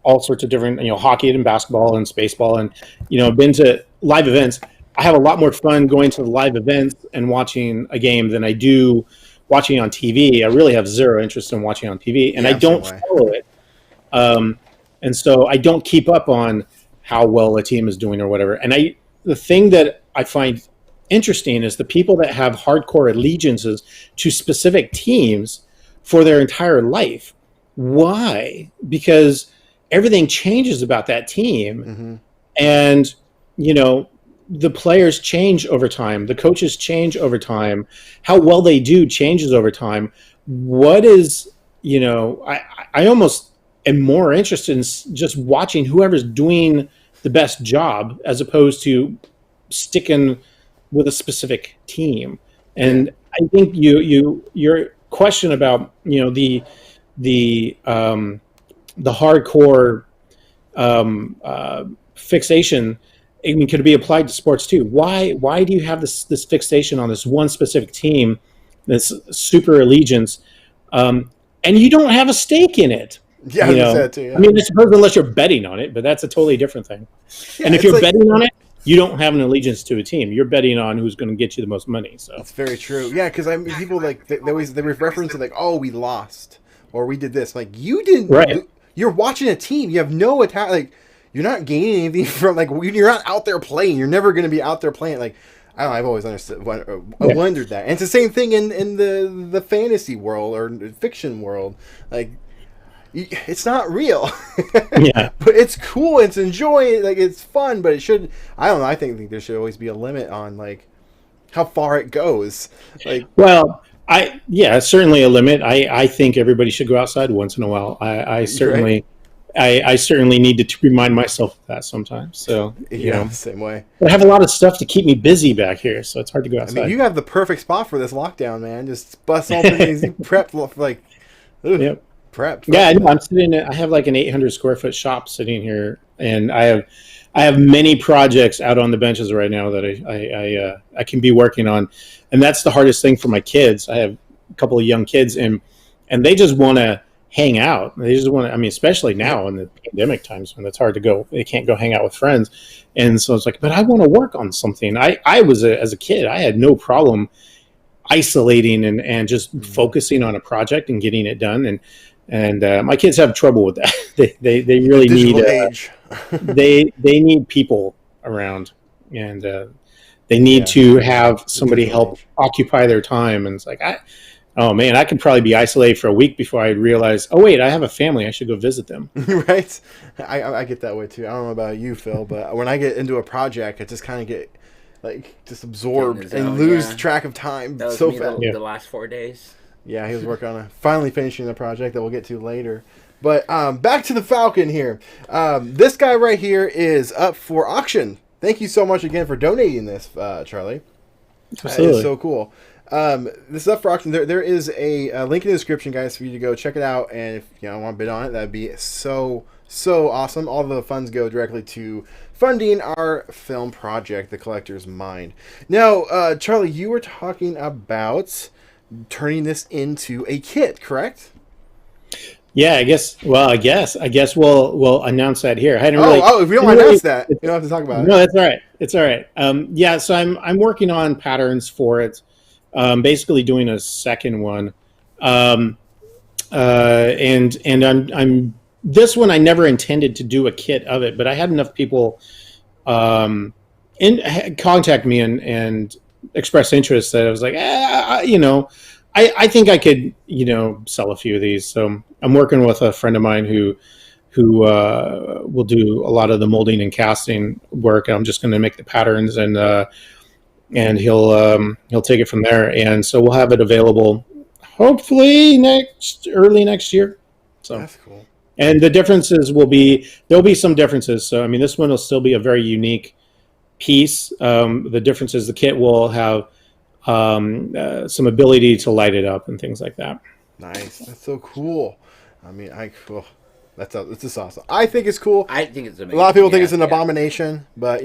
all sorts of different hockey and basketball and baseball, and I've been to live events. I have a lot more fun going to the live events and watching a game than I do watching on TV. I really have zero interest in watching on TV, and I don't follow it. And so I don't keep up on how well a team is doing or whatever. And the thing that I find interesting is the people that have hardcore allegiances to specific teams for their entire life. Why? Because everything changes about that team. And, the players change over time. The coaches change over time. How well they do changes over time. What is, I almost am more interested in just watching whoever's doing the best job as opposed to sticking with a specific team. And I think your question about, the hardcore fixation, I mean, could it be applied to sports too? Why do you have this fixation on this one specific team this super allegiance, and you don't have a stake in it.
Yeah,
you know?
That too, yeah.
I mean, I suppose unless you're betting on it, but that's a totally different thing.
Yeah,
and if you're betting on it, you don't have an allegiance to a team. You're betting on who's going to get you the most money. So
that's very true. Yeah, because I mean, people like they reference it like, oh, we lost or we did this. Like you didn't.
Right.
You're watching a team. You have no attack. Like you're not gaining anything from like you're not out there playing. You're never going to be out there playing. Like I don't know, I've always wondered that. And it's the same thing in the fantasy world or fiction world. Like it's not real.
Yeah.
But it's cool. It's enjoying. Like it's fun. But it should. I don't know. I think there should always be a limit on like how far it goes. Like
well. Certainly a limit. I think everybody should go outside once in a while. I certainly, right. I certainly need to remind myself of that sometimes. So
the same way.
I have a lot of stuff to keep me busy back here, so it's hard to go outside.
I mean, you have the perfect spot for this lockdown, man. Just bust open these prep like.
Yep.
Prep.
Yeah, I know. I'm sitting. I have like an 800 square foot shop sitting here, and I have many projects out on the benches right now that I can be working on, and that's the hardest thing for my kids. I have a couple of young kids, and they just want to hang out. They just want to. I mean, especially now in the pandemic times when it's hard to go. They can't go hang out with friends, and so it's like, but I want to work on something. I was as a kid, I had no problem isolating and just focusing on a project and getting it done. And my kids have trouble with that. They really need they need people around, and they need to have somebody help occupy their time. And it's like, oh man, I could probably be isolated for a week before I realize, oh wait, I have a family. I should go visit them.
Right? I get that way too. I don't know about you, Phil, but when I get into a project, I just kind of get like just absorbed and lose track of time so fast.
The last 4 days.
Yeah, he was working on finally finishing the project that we'll get to later. But back to the Falcon here. This guy right here is up for auction. Thank you so much again for donating this, Charlie.
Absolutely.
It's so cool. This is up for auction. There is a link in the description, guys, for you to go check it out. And if you want to bid on it, that'd be so awesome. All the funds go directly to funding our film project, The Collector's Mind. Now, Charlie, you were talking about turning this into a kit, correct?
Yeah, I guess we'll announce that here. I hadn't
if we don't announce that, you don't have to talk about it.
No, that's all right. It's all right. Yeah, so I'm working on patterns for it. Basically doing a second one. And I'm this one I never intended to do a kit of it, but I had enough people contact me and express interest that I was like, I think I could, sell a few of these. So I'm working with a friend of mine who will do a lot of the molding and casting work. I'm just going to make the patterns and he'll take it from there. And so we'll have it available hopefully early next year. So
that's cool.
And the differences there'll be some differences. So, I mean, this one will still be a very unique piece. The difference is the kit will have some ability to light it up and things like that.
Nice. That's so cool. I mean, it's just awesome. I think it's cool.
I think it's amazing.
A lot of people think it's an abomination, but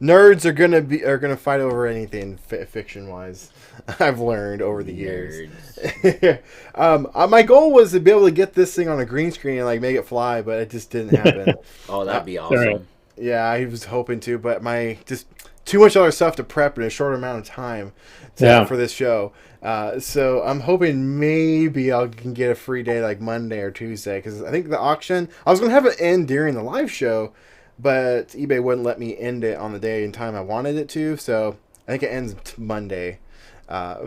nerds are gonna fight over anything fiction wise. I've learned over the years. My goal was to be able to get this thing on a green screen and like make it fly, but it just didn't happen.
Oh, that'd be awesome.
Right.
Yeah, I was hoping to, but just too much other stuff to prep in a short amount of time for this show. So I'm hoping maybe I can get a free day like Monday or Tuesday, because I think the auction, I was going to have it end during the live show, but eBay wouldn't let me end it on the day and time I wanted it to. So I think it ends Monday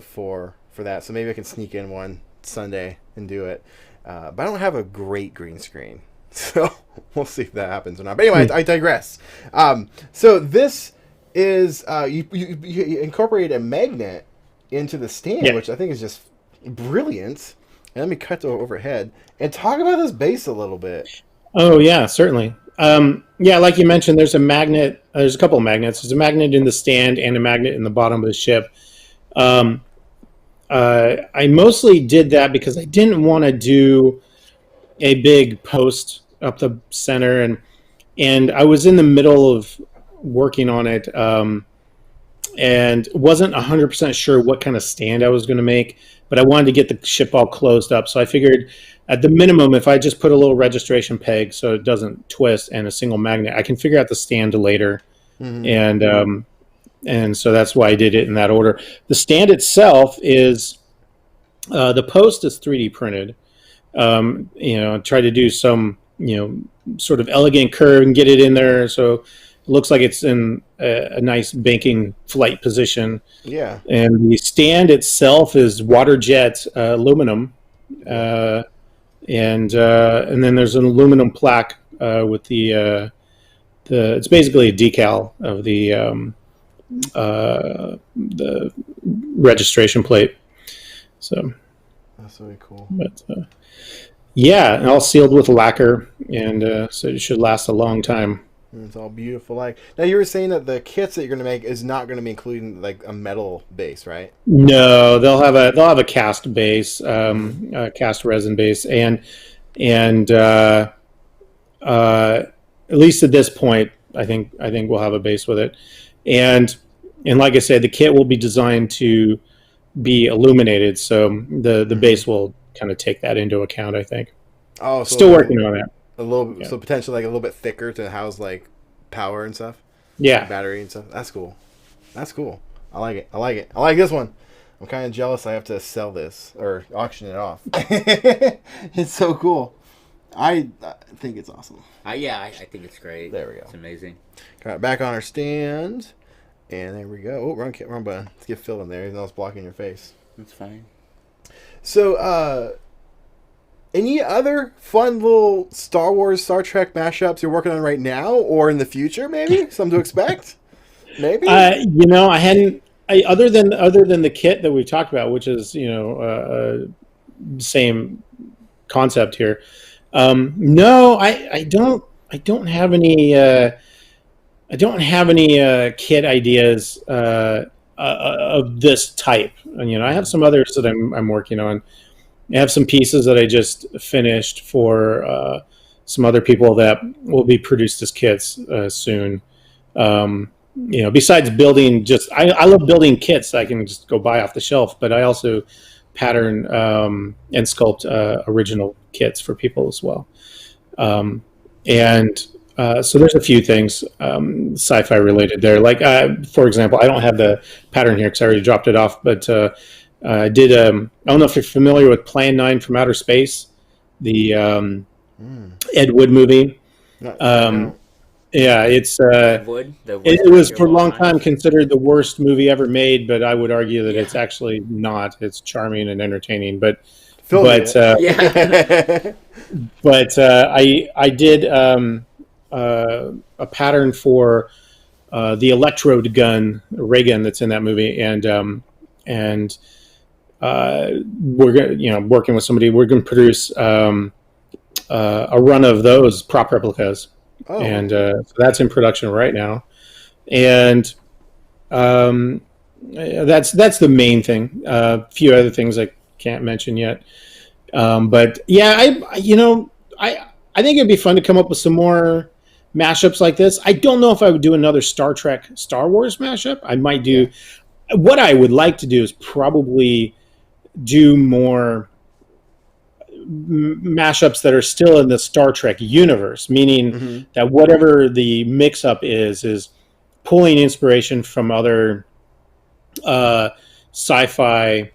for that. So maybe I can sneak in one Sunday and do it. But I don't have a great green screen, so we'll see if that happens or not. But anyway, I digress. So this is you incorporate a magnet into the stand, which I think is just brilliant. And let me cut to overhead and talk about this base a little bit.
Oh yeah, certainly. Like you mentioned, there's a magnet. There's a couple of magnets. There's a magnet in the stand and a magnet in the bottom of the ship. I mostly did that because I didn't want to do a big post up the center, and I was in the middle of working on it. and wasn't 100% sure what kind of stand I was going to make, but I wanted to get the ship all closed up. So I figured at the minimum, if I just put a little registration peg so it doesn't twist and a single magnet, I can figure out the stand later. And so that's why I did it in that order. The stand itself is, the post is 3D printed. Try to do some, sort of elegant curve and get it in there so it looks like it's in a nice banking flight position.
Yeah.
And the stand itself is water jet aluminum, and then there's an aluminum plaque with the it's basically a decal of the registration plate. So
that's really cool.
But and all sealed with lacquer, and so it should last a long time.
It's all beautiful. Like now, you were saying that the kits that you're going to make is not going to be including like a metal base, right?
No, they'll have a cast base, cast resin base, and at least at this point, I think we'll have a base with it, and like I said, the kit will be designed to be illuminated, so the base will kind of take that into account, I think.
Oh, so
still working on that.
So potentially like a little bit thicker to house like power and stuff.
Yeah,
like battery and stuff. That's cool. I like it. I like this one. I'm kind of jealous. I have to sell this or auction it off. It's so cool. I think it's awesome.
I think it's great.
There we go.
It's amazing.
Got it back on our stand, and there we go. Oh, wrong button. Let's get Phil in there. Even though it's blocking your face.
That's fine.
So, any other fun little Star Wars, Star Trek mashups you're working on right now, or in the future? Maybe something to expect. Maybe.
I hadn't. Other than the kit that we've talked about, which is same concept here. No, I don't have any. I don't have any kit ideas of this type. And, I have some others that I'm working on. I have some pieces that I just finished for some other people that will be produced as kits soon. Besides building, I love building kits that I can just go buy off the shelf, but I also pattern and sculpt original kits for people as well. So there's a few things sci-fi related there. Like, for example, I don't have the pattern here because I already dropped it off, but I did, I don't know if you're familiar with Plan 9 from Outer Space, the Ed Wood movie. Yeah, it's it was for a long time considered the worst movie ever made, but I would argue that it's actually not. It's charming and entertaining, but I did a pattern for the electrode gun, ray gun that's in that movie, and we're gonna, working with somebody, we're going to produce a run of those prop replicas. Oh. And so that's in production right now, and that's the main thing. A few other things I can't mention yet, but yeah, I think it'd be fun to come up with some more mashups like this. I don't know if I would do another Star Trek Star Wars mashup. I might do. What I would like to do is probably do more mashups that are still in the Star Trek universe, meaning that whatever the mix-up is pulling inspiration from other sci-fi,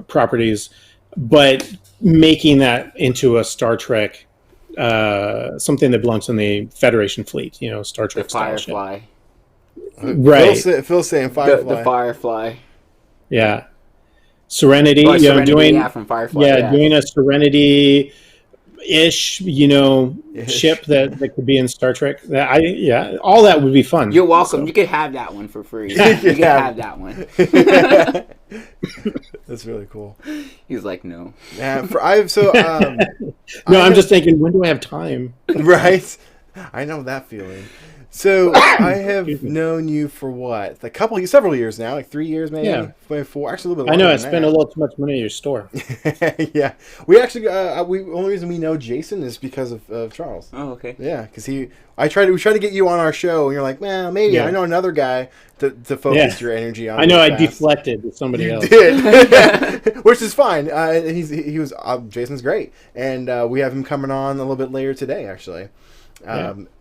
properties, but making that into a Star Trek, something that belongs in the Federation fleet, Star Trek style ship.
Firefly.
Right.
Phil's saying Firefly.
The Firefly.
Yeah. Serenity,
from Firefly.
Doing a Serenity-ish, ship that could be in Star Trek. All that would be fun.
You're welcome. So. You could have that one for free. You could have that one.
That's really cool.
He's like, no.
Yeah,
I'm just thinking, when do I have time?
Right. I know that feeling. So I have known you for what? Several years now, like 3 years maybe?
Yeah.
4, actually a little bit
I
longer
know I
than
spent
that.
a little too much money at your store.
Yeah. We actually, only reason we know Jason is because of Charles.
Oh, okay.
Yeah, because we tried to get you on our show, and you're like, well, maybe
Yeah.
I know another guy to focus your energy on.
I know I
fast.
deflected with somebody
You
else.
did, which is fine. Jason's great, and we have him coming on a little bit later today, actually.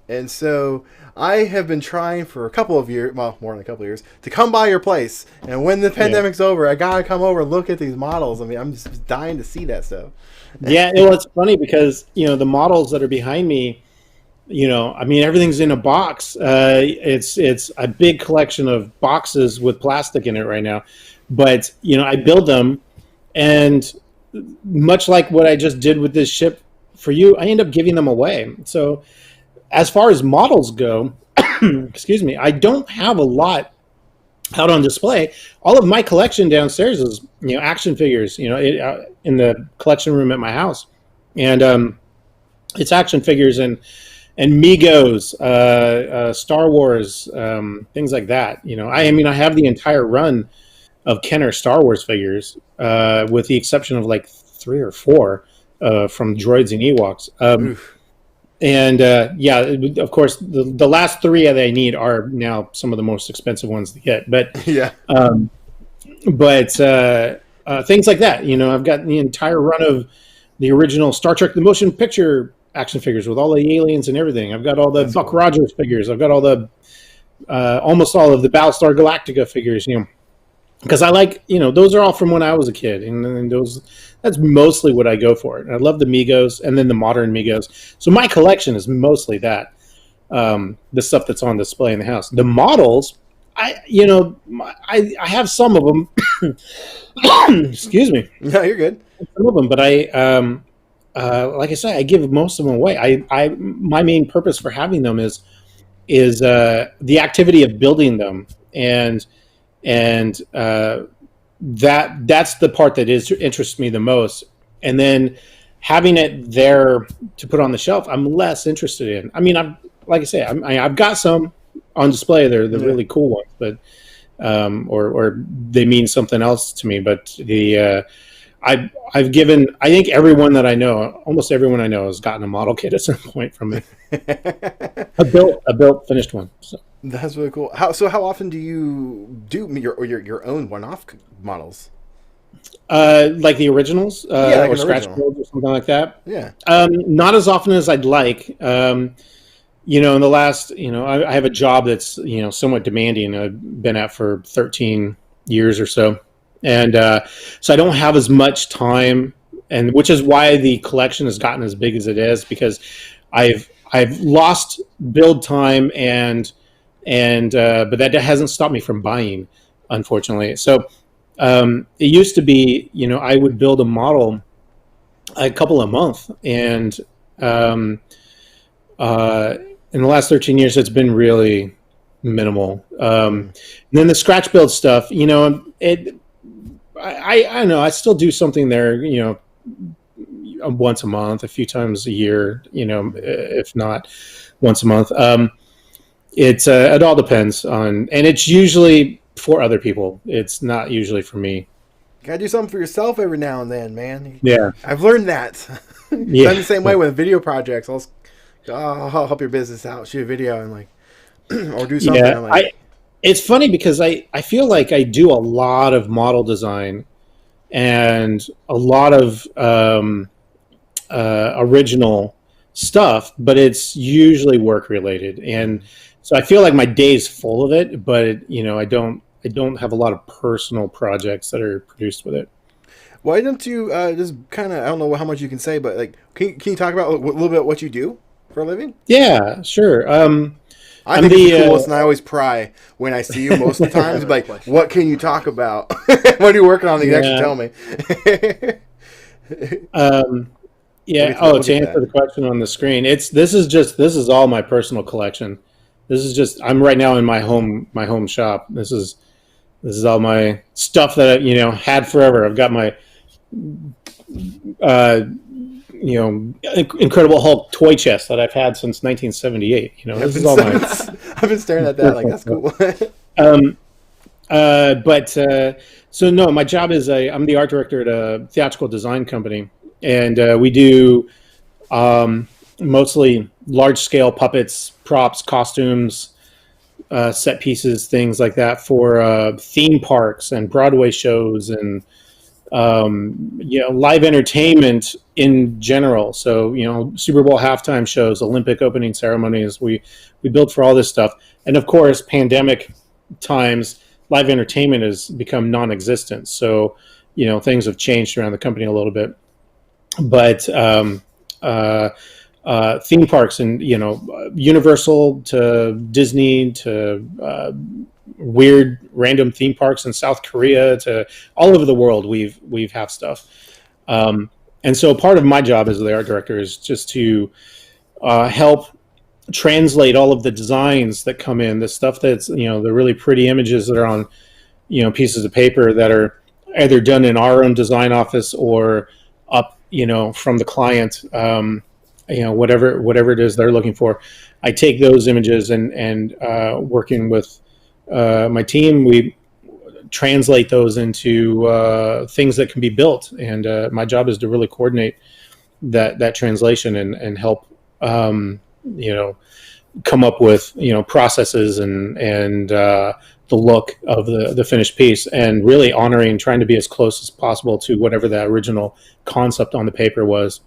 And so I have been trying for a couple of years, well, more than a couple of years, to come by your place. And when the pandemic's over, I gotta come over and look at these models. I mean, I'm just dying to see that stuff.
Yeah, well, it's funny because the models that are behind me, I mean, everything's in a box. It's a big collection of boxes with plastic in it right now. But I build them, and much like what I just did with this ship for you, I end up giving them away. So as far as models go, excuse me, I don't have a lot out on display. All of my collection downstairs is action figures, in the collection room at my house, and it's action figures and Migos, Star Wars, things like that. I mean, I have the entire run of Kenner Star Wars figures, with the exception of like 3 or 4 from droids and Ewoks. And of course, the last 3 that I need are now some of the most expensive ones to get. But
yeah,
things like that. I've got the entire run of the original Star Trek: The Motion Picture action figures with all the aliens and everything. I've got all the Buck Rogers figures. I've got all the almost all of the Battlestar Galactica figures. Because I like, those are all from when I was a kid, and that's mostly what I go for. And I love the Migos and then the modern Migos. So my collection is mostly that, the stuff that's on display in the house. The models, I have some of them. Excuse me.
No, you're good.
Some of them, but like I say, I give most of them away. My main purpose for having them is the activity of building them, and that's the part that interests me the most. And then having it there to put on the shelf, I'm less interested in. I mean, I've got some on display. They're the really cool ones, but or they mean something else to me. But I've given, I think almost everyone I know has gotten a model kit at some point from it. a built finished one. So.
That's really cool. How often do you do your own one-off models?
Like the originals,
like
or scratch builds or something like that.
Yeah.
Not as often as I'd like. In the last, I have a job that's somewhat demanding. I've been at for 13 years or so, and so I don't have as much time, and which is why the collection has gotten as big as it is, because I've lost build time but that hasn't stopped me from buying, unfortunately. So it used to be, I would build a model a couple a month, and in the last 13 years, it's been really minimal. And then the scratch build stuff, I don't know, I still do something there, once a month, a few times a year, if not once a month. It all depends on, and it's usually for other people. It's not usually for me.
You gotta do something for yourself every now and then, man.
Yeah,
I've learned that.
Yeah.
I'm the same way with video projects. I'll help your business out, shoot a video, and or do something.
Yeah, it's funny because I feel like I do a lot of model design and a lot of original stuff, but it's usually work related, and so I feel like my day's full of it, but I don't have a lot of personal projects that are produced with it.
Why don't you just kind of, I don't know how much you can say, but can you talk about a little bit what you do for a living?
Yeah, sure.
I think it's the coolest, and I always pry when I see you most of the times. Like, what can you talk about? What are you working on that you actually tell me?
To answer the question on the screen, this is all my personal collection. This is just, I'm right now in my home shop. This is all my stuff that I, had forever. I've got my Incredible Hulk toy chest that I've had since 1978. This is all mine.
I've been staring at that like that's cool.
So no, my job is I'm the art director at a theatrical design company, and we do mostly large scale puppets, props, costumes, set pieces, things like that for theme parks and Broadway shows and live entertainment in general. So Super Bowl halftime shows, Olympic opening ceremonies. We build for all this stuff, and of course, pandemic times, live entertainment has become non-existent. So things have changed around the company a little bit, but theme parks and Universal to Disney to weird random theme parks in South Korea to all over the world we've have stuff, and so part of my job as the art director is just to help translate all of the designs that come in, the stuff that's the really pretty images that are on pieces of paper that are either done in our own design office or up from the client, whatever it is they're looking for. I take those images and working with my team, we translate those into things that can be built, and my job is to really coordinate that translation and help come up with processes and the look of the finished piece, and really trying to be as close as possible to whatever that original concept on the paper was.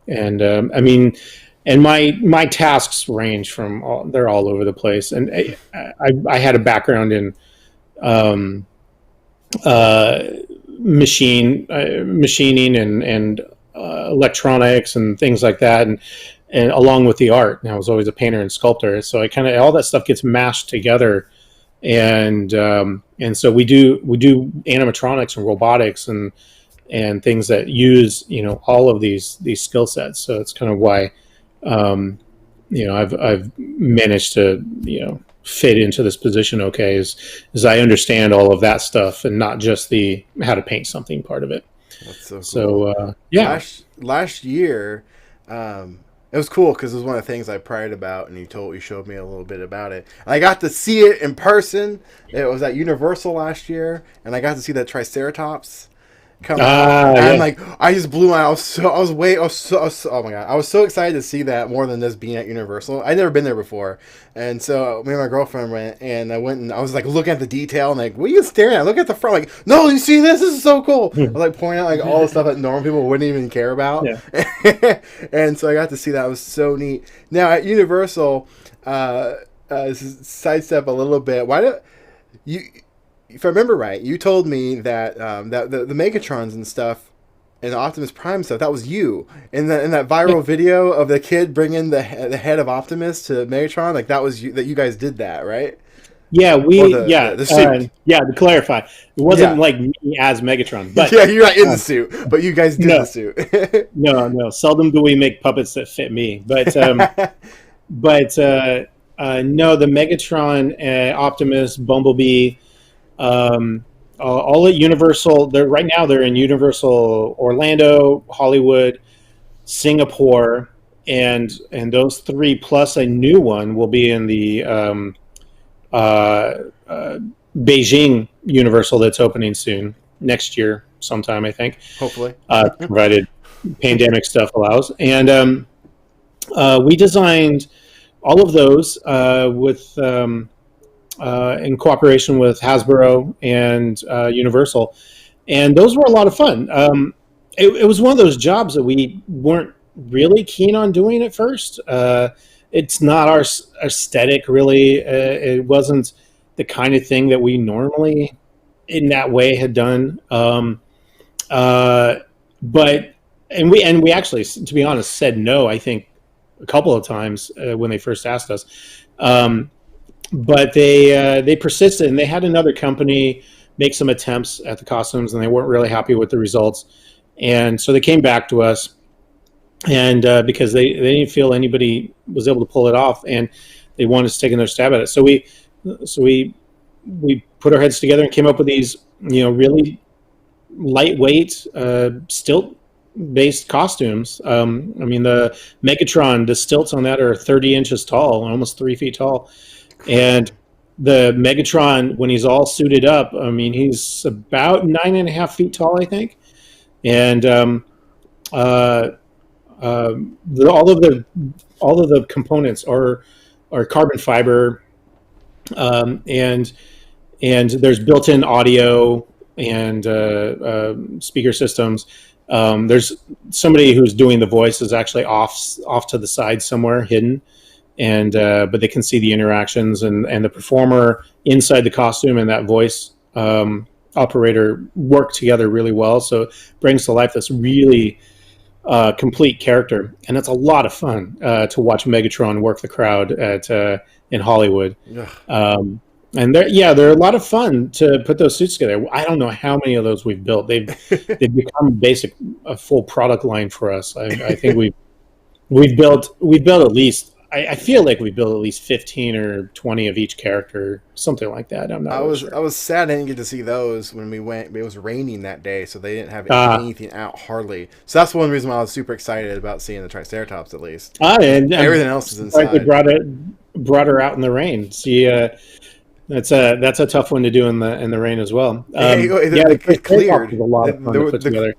And and my tasks range from they're all over the place. And I had a background in machining and electronics and things like that, and along with the art. And I was always a painter and sculptor, so I kind of all that stuff gets mashed together, and so we do animatronics and robotics and things that use all of these skill sets. So it's kind of why I've managed to fit into this position okay, is I understand all of that stuff and not just the how to paint something part of it.
That's so cool.
So yeah,
last year it was cool because it was one of the things I prayed about, and you showed me a little bit about it. And I got to see it in person. It was at Universal last year, and I got to see that Triceratops come out. And I just blew my. Oh my god! I was so excited to see that more than just being at Universal. I'd never been there before, and so me and my girlfriend went, and I was looking at the detail and what are you staring at? Look at the front. No, you see this? This is so cool. I was pointing out all the stuff that normal people wouldn't even care about. Yeah. And so I got to see that. It was so neat. Now at Universal, sidestep a little bit. Why do you? If I remember right, you told me that that the Megatrons and stuff and the Optimus Prime stuff, that was you in that viral video of the kid bringing the head of Optimus to Megatron. That was you, that you guys did that, right?
Yeah, the suit. To clarify, it wasn't like me as Megatron, but
yeah, you're not in the suit, but you guys did the suit.
no, seldom do we make puppets that fit me, but no, the Megatron, Optimus, Bumblebee. All at Universal. Right now they're in Universal Orlando, Hollywood, Singapore, and those three plus a new one will be in the Beijing Universal that's opening soon next year sometime, I think.
Hopefully,
provided pandemic stuff allows. And we designed all of those with. In cooperation with Hasbro and Universal, and those were a lot of fun. It was one of those jobs that we weren't really keen on doing at first. It's not our aesthetic, really. It wasn't the kind of thing that we normally, in that way, had done. But we actually, to be honest, said no. I think a couple of times when they first asked us. But they persisted, and they had another company make some attempts at the costumes, and they weren't really happy with the results. And so they came back to us, and because they didn't feel anybody was able to pull it off, and they wanted us to take another stab at it. So we put our heads together and came up with these, really lightweight, stilt based costumes. I mean, the Megatron, the stilts on that are 30 inches tall, almost 3 feet tall. And the Megatron, when he's all suited up, I mean, he's about 9.5 feet tall, I think. And all of the components are carbon fiber, and there's built-in audio and speaker systems. There's somebody who's doing the voice is actually off to the side somewhere, hidden, and but they can see the interactions, and the performer inside the costume and that voice operator work together really well. So it brings to life this really complete character, and it's a lot of fun to watch Megatron work the crowd in Hollywood. And they're a lot of fun to put those suits together. I don't know how many of those we've built. They've become a full product line for us. I think we've built at least. I feel like we built at least 15 or 20 of each character, something like that. I'm not.
I was sad I didn't get to see those when we went. It was raining that day, so they didn't have anything out hardly. So that's one reason why I was super excited about seeing the Triceratops at least.
And
everything else is inside.
We brought her out in the rain. See, that's a tough one to do in the rain as well.
It cleared.
A lot of fun to put together.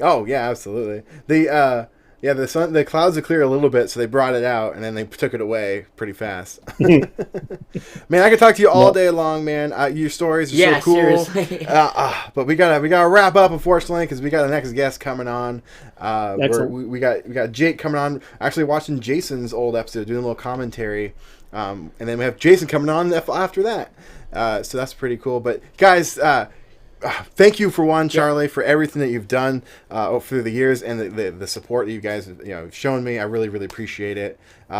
Oh yeah, absolutely. The clouds would clear a little bit, so they brought it out, and then they took it away pretty fast. Man, I could talk to you all day long, man. Your stories are so cool.
Seriously.
But we gotta wrap up, unfortunately, because we got the next guest coming on. We got Jake coming on. Actually, watching Jason's old episode, doing a little commentary, and then we have Jason coming on after that. So that's pretty cool. But guys. Thank you for Charlie, for everything that you've done through the years, and the support that you guys have shown me. I really, really appreciate it.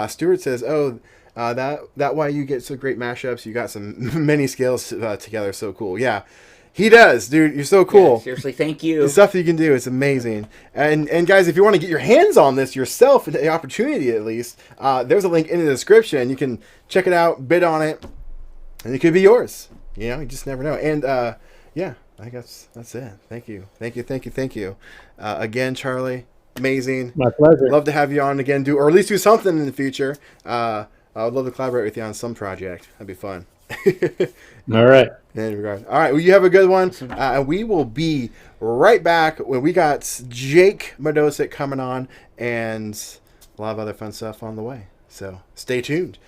Stuart says, that why you get so great mashups. You got some many scales together. So cool. Yeah, he does, dude. You're so cool.
Yeah, seriously, thank you.
The stuff that you can do, it's amazing. And guys, if you want to get your hands on this yourself, the opportunity at least, there's a link in the description. You can check it out, bid on it, and it could be yours. You just never know. And yeah. I guess that's it. Thank you. Again, Charlie, amazing.
My pleasure.
Love to have you on again, or at least do something in the future. I would love to collaborate with you on some project. That'd be fun.
All right.
In any regard. All right. Well, you have a good one. And we will be right back when we got Jake Modosic coming on and a lot of other fun stuff on the way. So stay tuned.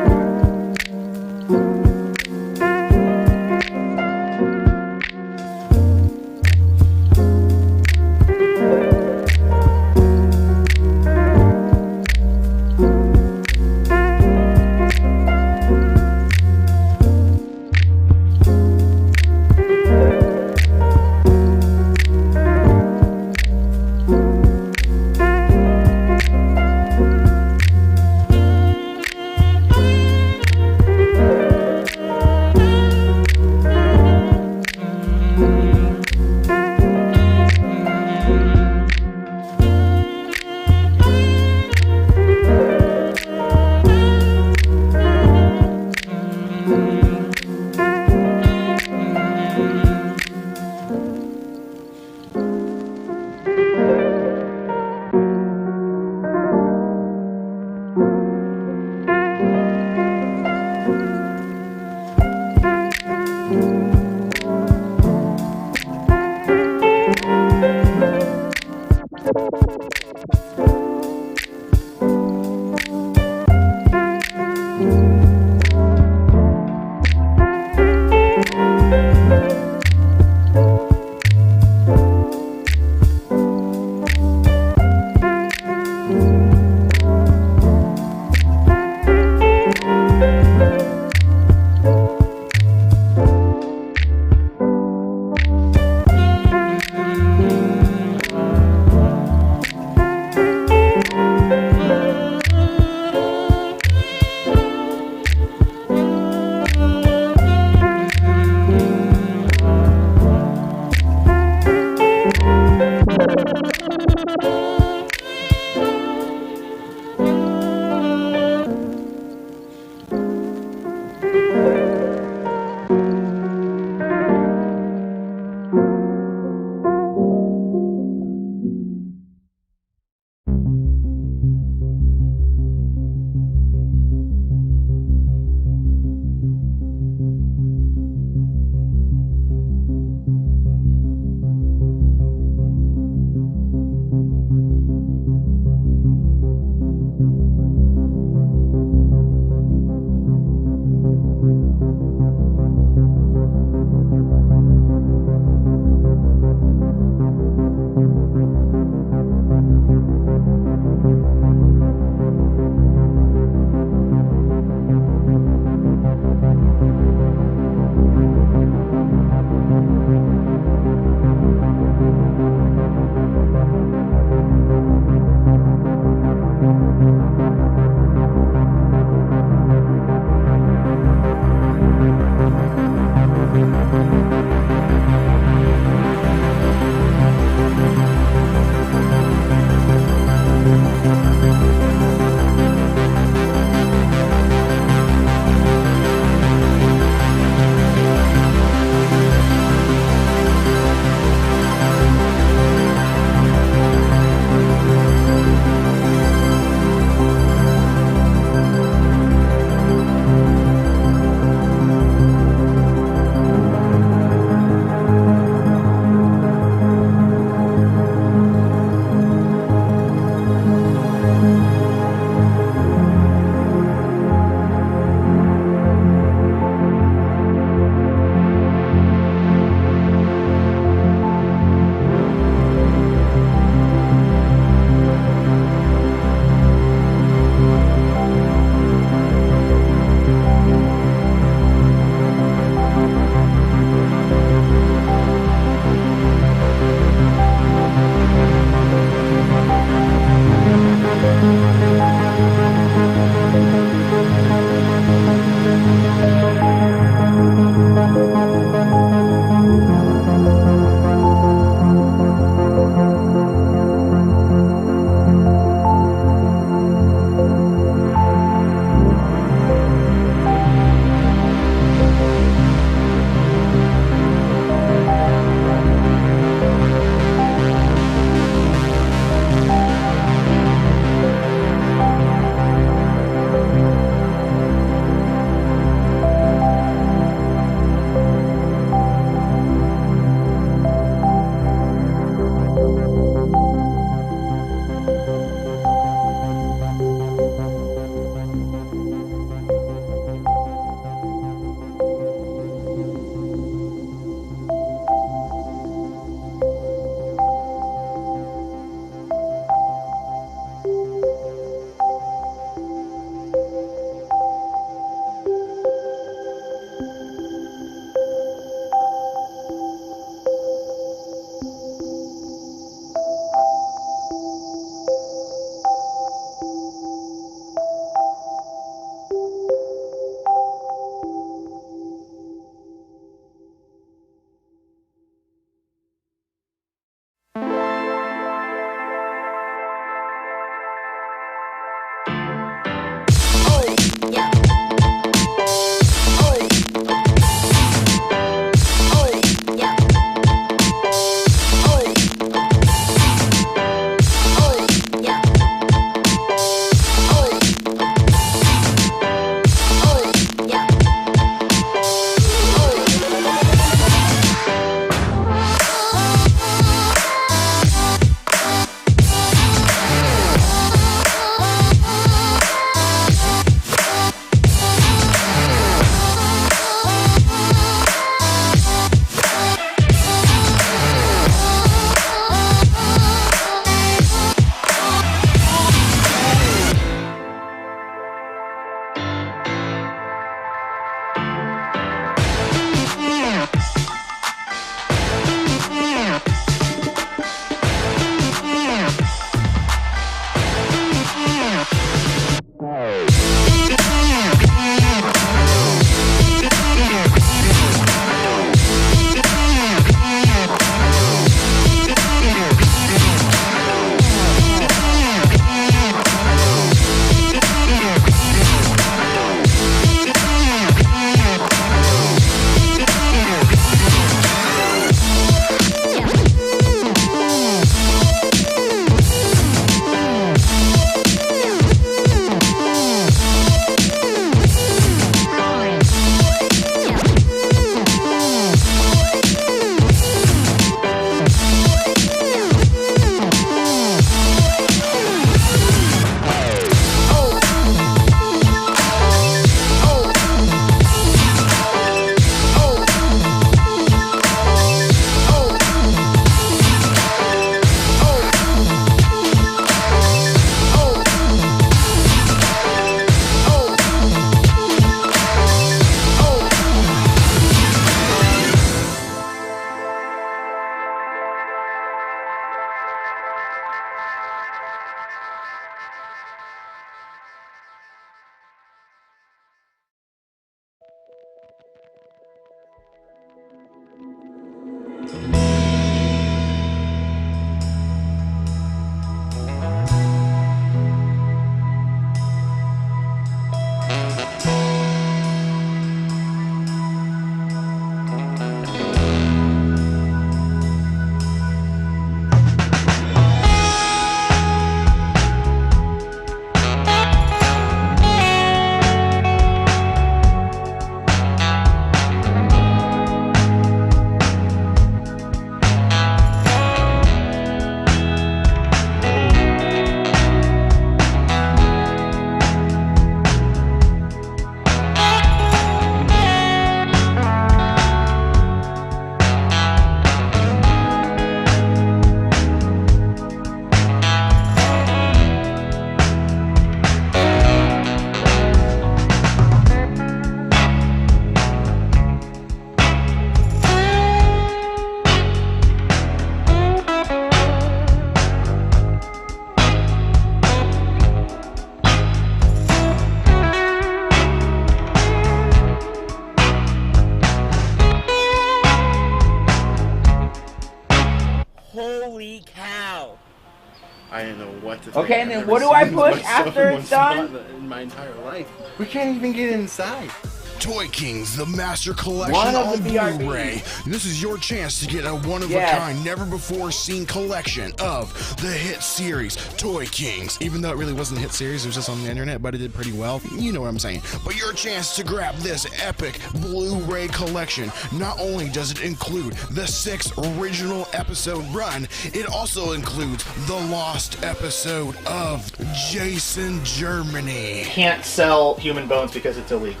I don't know what to think.
Okay, and
I've
then
never
what do I
seen
push
this much stuff
after
in one
it's done?
spot in my entire life.
We can't even get inside.
Toy Kings, the Master Collection
One of
on
the BRBs.
Blu-ray. This is your chance to get a one-of-a-kind, never-before-seen collection of the hit series Toy Kings. Even though it really wasn't a hit series, it was just on the internet, but it did pretty well. You know what I'm saying. But your chance to grab this epic Blu-ray collection. Not only does it include the 6 original episode run, it also includes the lost episode of Jason Germany.
Can't sell human bones because it's illegal.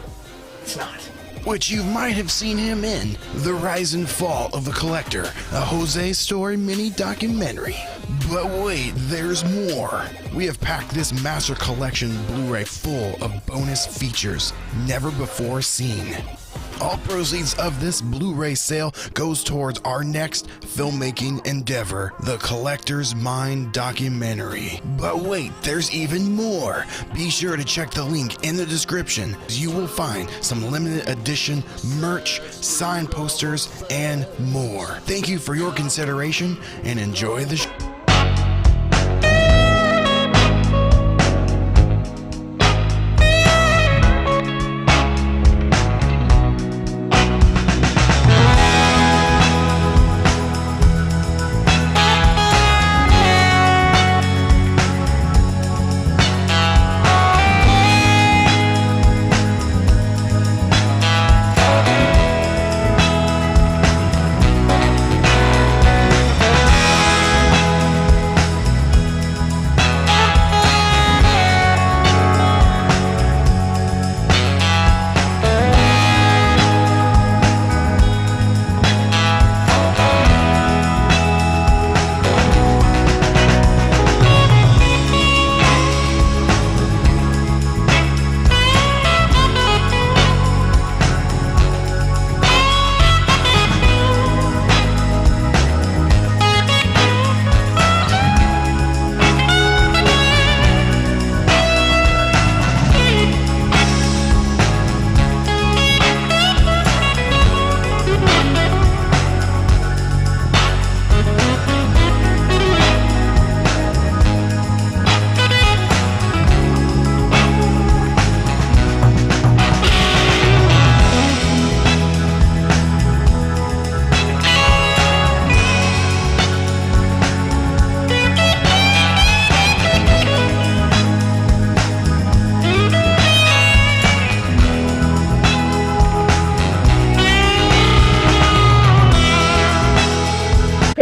It's not.
Which you might have seen him in The Rise and Fall of the Collector, a Jose Story mini documentary. But wait, there's more. We have packed this Master Collection Blu-ray full of bonus features never before seen. All proceeds of this Blu-ray sale goes towards our next filmmaking endeavor, the Collector's Mind documentary. But wait, there's even more. Be sure to check the link in the description. You will find some limited edition merch, signed posters, and more. Thank you for your consideration and enjoy the show.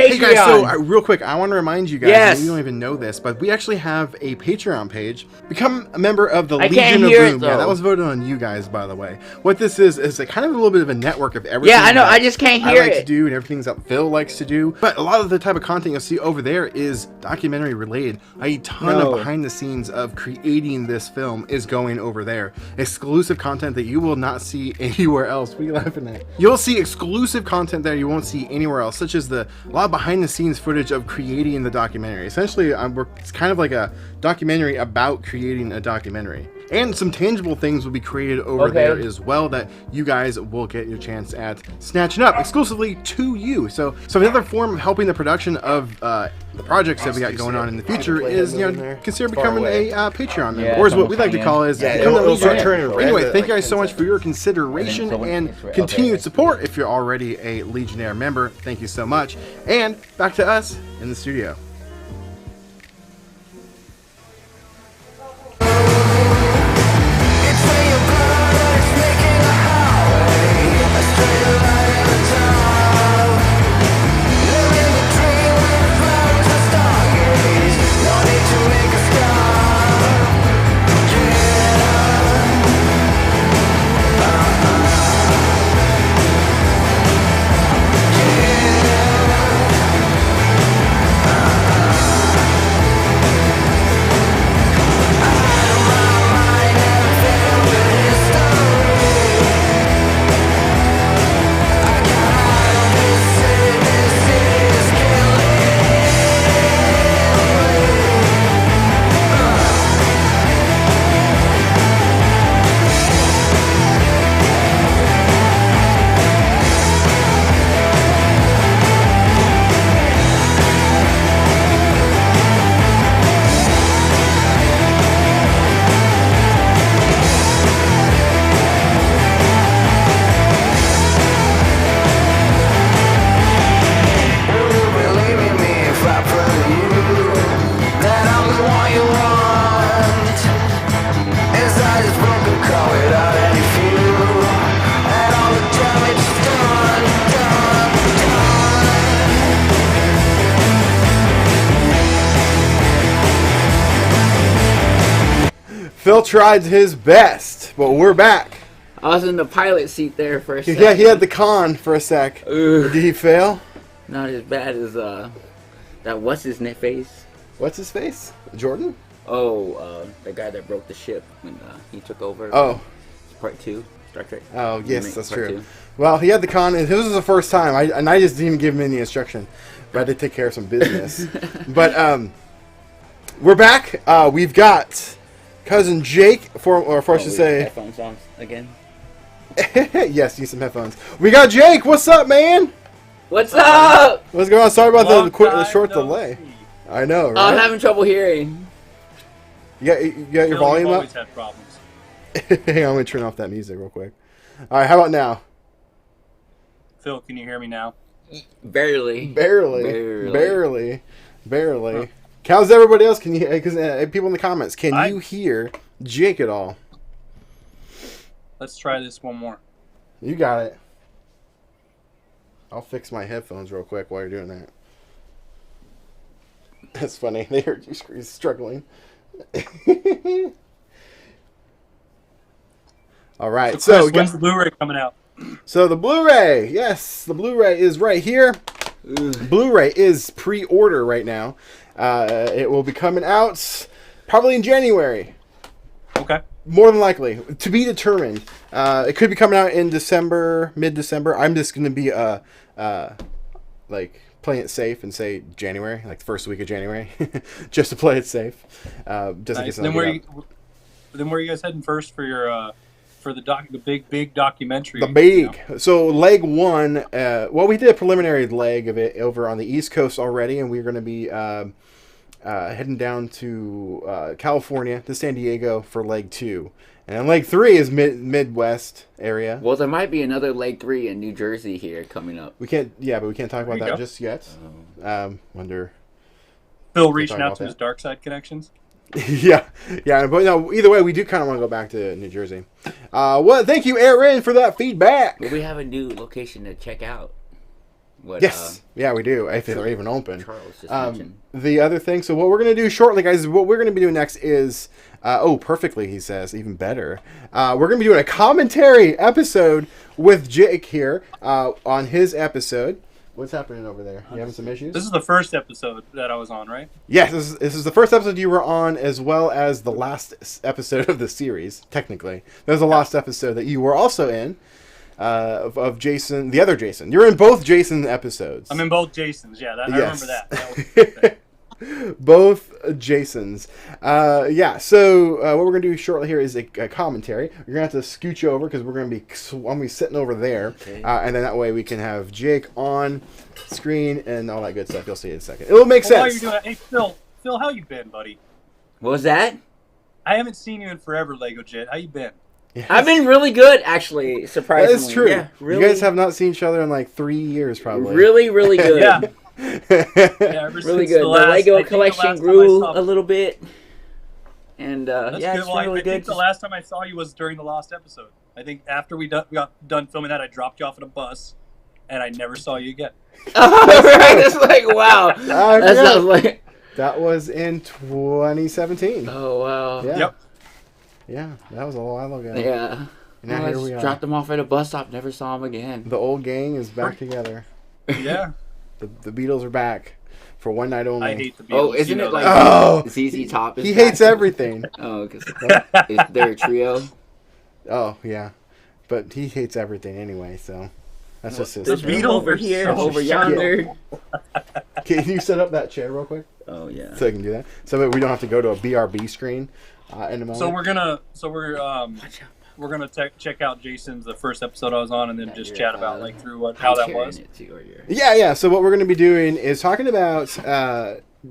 Hey guys, so real quick, I want to remind you guys,
Yes.
you don't even know this, but we actually have a Patreon page. Become a member of the
I
Legion
can't
of
hear it,
Boom. Yeah,
though.
that was voted on you guys, by the way. What this is a kind of a little bit of a network of everything.
Yeah, I know,
that
I just can't
I
hear
like to
it.
do and everything that Phil likes to do. But a lot of the type of content you'll see over there is documentary related. A ton of behind the scenes of creating this film is going over there. Exclusive content that you will not see anywhere else. What are you laughing at? You'll see exclusive content there you won't see anywhere else, such as a lot of behind the scenes footage of creating the documentary. Essentially, it's kind of like a documentary about creating a documentary. And some tangible things will be created over there as well that you guys will get your chance at snatching up exclusively to you. So another form of helping the production of the projects that we got going on in the future is, consider becoming a Patreon member, or as what we like to call is become a Legionnaire. Anyway, thank you guys so much for your consideration and continued support. If you're already a Legionnaire member, thank you so much. And back to us in the studio. Phil tried his best, but we're back.
I was in the pilot seat there for a second.
Yeah, he had the con for a sec. Did he fail?
Not as bad as that what's his face?
What's his face? Jordan?
Oh, the guy that broke the ship when he took over.
Oh.
Part 2, Star Trek.
Oh, yes, that's true.
2.
Well, he had the con, and this was the first time, I just didn't even give him any instruction, but I did take care of some business. But we're back. We've got cousin Jake, or I should say...
Headphones on again?
Yes, use some headphones. We got Jake. What's up, man?
What's up?
What's going on? Sorry about the short delay. I know, right?
I'm having trouble hearing.
You got your volume up?
Always had problems.
Hang on, let me turn off that music real quick. All right, how about now?
Phil, can you hear me now?
Barely.
Huh. How's everybody else? Can you? Because people in the comments, can you hear Jake at all?
Let's try this one more.
You got it. I'll fix my headphones real quick while you're doing that. That's funny. They heard you struggling. All right.
So when's the Blu-ray coming out?
So the Blu-ray, yes, the Blu-ray is right here. Blu-ray is pre-order right now. It will be coming out probably in January.
Okay.
More than likely, to be determined. It could be coming out in December, mid-December. I'm just going to be like playing it safe and say January, like the first week of January, just to play it safe. Just
nice. Then where are you guys heading first for your for the big documentary?
So leg one. Well, we did a preliminary leg of it over on the East Coast already, and we're going to be heading down to California to San Diego for leg 2. And then leg 3 is Midwest area.
Well, there might be another leg 3 in New Jersey here coming up.
But we can't talk about that just yet. Wonder.
Phil reaching out to his dark side connections.
yeah, but no. Either way, we do kind of want to go back to New Jersey. Well, thank you, Aaron, for that feedback.
Well, we have a new location to check out.
Yes, we do. If they're even open.
Charles just mentioned.
The other thing, so what we're going to do shortly, guys, what we're going to be doing next is, perfectly, he says, even better. We're going to be doing a commentary episode with Jake here on his episode. What's happening over there? You having some issues?
This is the first episode that I was on, right?
Yes, this is the first episode you were on, as well as the last episode of the series, technically. There's a last episode that you were also in. Of Jason, the other Jason. You're in both Jason episodes.
I'm in both Jasons. Yeah, I remember that.
That was both Jasons. So what we're gonna do shortly here is a commentary. You're gonna have to scooch over because I'm gonna be sitting over there, and then that way we can have Jake on screen and all that good stuff. You'll see it in a second. It'll make sense.
While you're doing that, hey Phil, how you been, buddy?
What was that?
I haven't seen you in forever, Lego Jet. How you been?
Yes. I've been really good, actually, surprisingly.
That is true.
Yeah, really.
You guys have not seen each other in like 3 years, probably.
Really, really good.
Yeah.
Really good. The Lego collection grew a little bit. And,
That's
yeah,
good.
it's
Well,
really
I
good.
think the last time I saw you was during the last episode. I think after we got done filming that, I dropped you off at a bus, and I never saw you again.
Right? It's like, wow. That sounds like...
That was in 2017.
Oh, wow.
Yeah.
Yep.
Yeah, that was a while ago.
Yeah.
And now here we are.
Dropped him off at a bus stop, never saw him again.
The old gang is back together.
Yeah.
The Beatles are back for one night only.
I hate the Beatles.
Oh, isn't it like ZZ Top?
He hates everything.
Oh, because they're a trio.
Oh, yeah. But he hates everything anyway, so that's just his.
The Beatles over here, over yonder.
Can you set up that chair real quick?
Oh, yeah.
So I can do that. So that we don't have to go to a BRB screen in a moment.
So we're gonna check out the first episode I was on, and then just chat about like through how that was.
Yeah. So what we're gonna be doing is talking about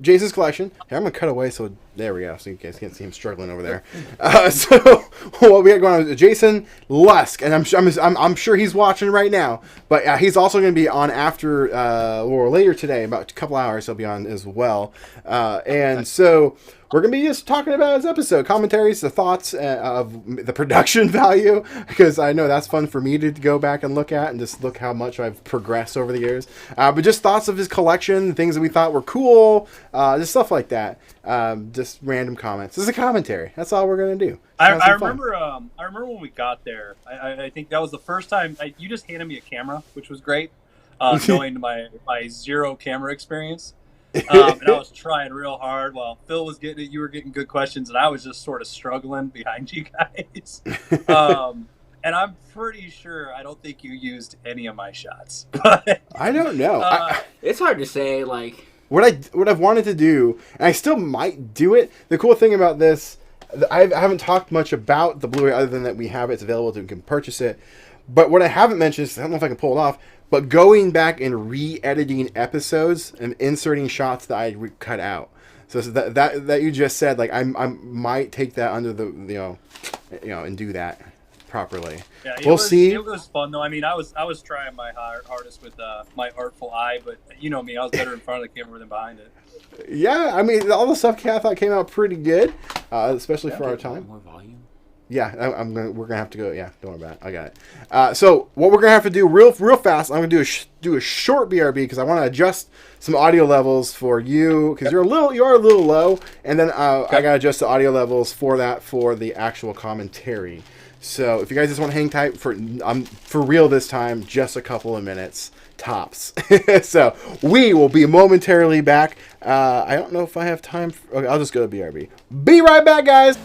Jason's collection. Here, I'm gonna cut away so there we go, so you guys can't see him struggling over there. So what we got going on is Jason Lusk, and I'm sure he's watching right now, but he's also gonna be on after or later today, about a couple hours. He'll be on as well, and so. We're going to be just talking about his episode, commentaries, the thoughts of the production value, because I know that's fun for me to go back and look at and just look how much I've progressed over the years. But just thoughts of his collection, things that we thought were cool, just stuff like that. just random comments. This is a commentary. That's all we're gonna do.
I remember when we got there. I think that was the first time you just handed me a camera, which was great, knowing my zero camera experience. And I was trying real hard while Phil was getting it. You were getting good questions, and I was just sort of struggling behind you guys. And I'm pretty sure I don't think you used any of my shots. But
I don't know.
It's hard to say. Like
what I've wanted to do, and I still might do it. The cool thing about this, I haven't talked much about the Blu-ray other than that we have it. It's available. You can purchase it. But what I haven't mentioned is, I don't know if I can pull it off, but going back and re-editing episodes and inserting shots that I cut out. So that you just said, like I might take that under the and do that properly.
Yeah,
we'll see.
It was fun though. I mean, I was trying my hardest with my artful eye, but you know me, I was better in front of the camera than behind it.
Yeah, I mean, all the stuff I thought came out pretty good, especially for our time.
More volume.
Yeah, we're gonna have to go. Yeah, don't worry about it. I got it. So what we're gonna have to do real fast, I'm gonna do a short BRB because I want to adjust some audio levels for you because you are a little low, and then I gotta adjust the audio levels for the actual commentary. So if you guys just want to hang tight for real this time, just a couple of minutes tops. So we will be momentarily back. I don't know if I have time. Okay, I'll just go to BRB. Be right back, guys.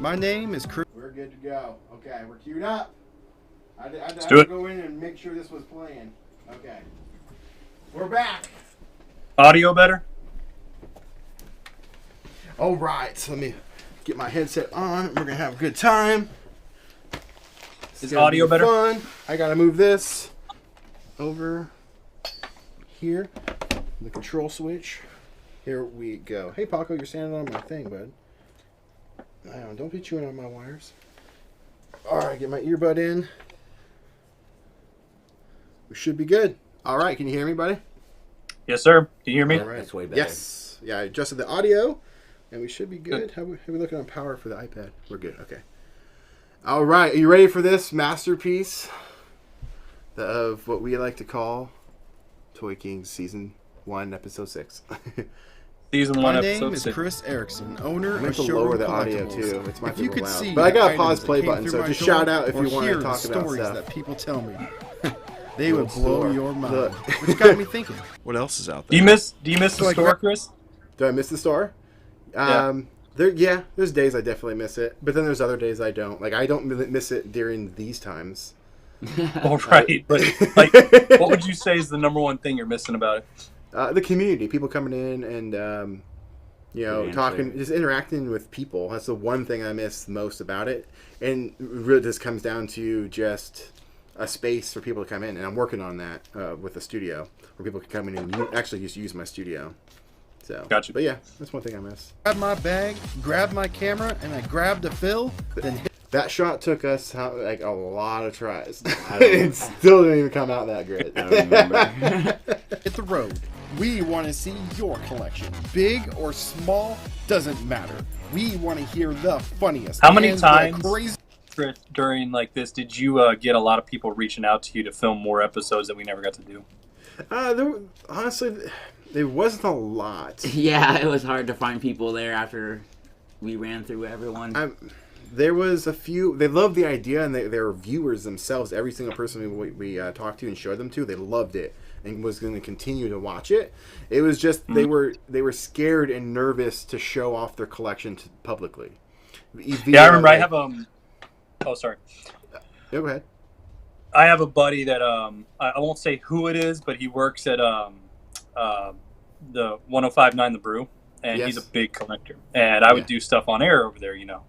My name is Chris. We're good to go. Okay, we're queued up. I had to go in and make sure this was playing. Okay. We're back.
Audio better?
All right, so let me get my headset on. We're going to have a good time.
Is audio better?
Fun. I got to move this over here. The control switch. Here we go. Hey, Paco, you're standing on my thing, bud. Don't be chewing on my wires. All right, get my earbud in. We should be good. All right, can you hear me, buddy?
Yes, sir. Can you hear me?
All right.
That's way better.
Yes. Yeah, I adjusted the audio, and we should be good. How are we looking on power for the iPad? We're good. Okay. All right, are you ready for this masterpiece of what we like to call Toy Kings Season 1, Episode 6?
Season 1,
My
episode
name is
6.
Chris Erickson, owner
I meant
of
to lower the
Showroom
audio
Collectibles.
too. It's my
If you could see,
but I got a
the
pause
items
play
that came
button,
through
so
my
just
door
shout out if
or
you want
hear
to
the
talk about
stories
stuff.
that people tell me. They would
Little
blow
store.
your mind.
Look.
Which got me thinking. What else is out
Do
there?
you miss the store, Chris?
Do I miss the store? There's days I definitely miss it, but then there's other days I don't. Like I don't miss it during these times.
All right, but like, what would you say is the number one thing you're missing about it?
The community, people coming in and talking, just interacting with people. That's the one thing I miss most about it, and it really just comes down to just a space for people to come in, and I'm working on that with the studio where people can come in and actually just use my studio. So,
gotcha.
But yeah, that's one thing I miss.
Grab my bag, grab my camera, and I grabbed a fill, then hit.
That shot took us like a lot of tries. It still didn't even come out that great.
I don't remember.
Hit the road. We want to see your collection. Big or small, doesn't matter. We want to hear the funniest.
How many
and the
times
crazy
during like this did you get a lot of people reaching out to you to film more episodes that we never got to do?
Honestly, there wasn't a lot.
Yeah, it was hard to find people there after we ran through everyone.
There was a few. They loved the idea, and they were viewers themselves. Every single person we talked to and showed them to, they loved it and was going to continue to watch it. It was just they were scared and nervous to show off their collection publicly.
Yeah, I remember. I have Oh, sorry.
Go ahead.
I have a buddy that I won't say who it is, but he works at the 1059 The Brew, and he's a big collector. And I would do stuff on air over there, you know.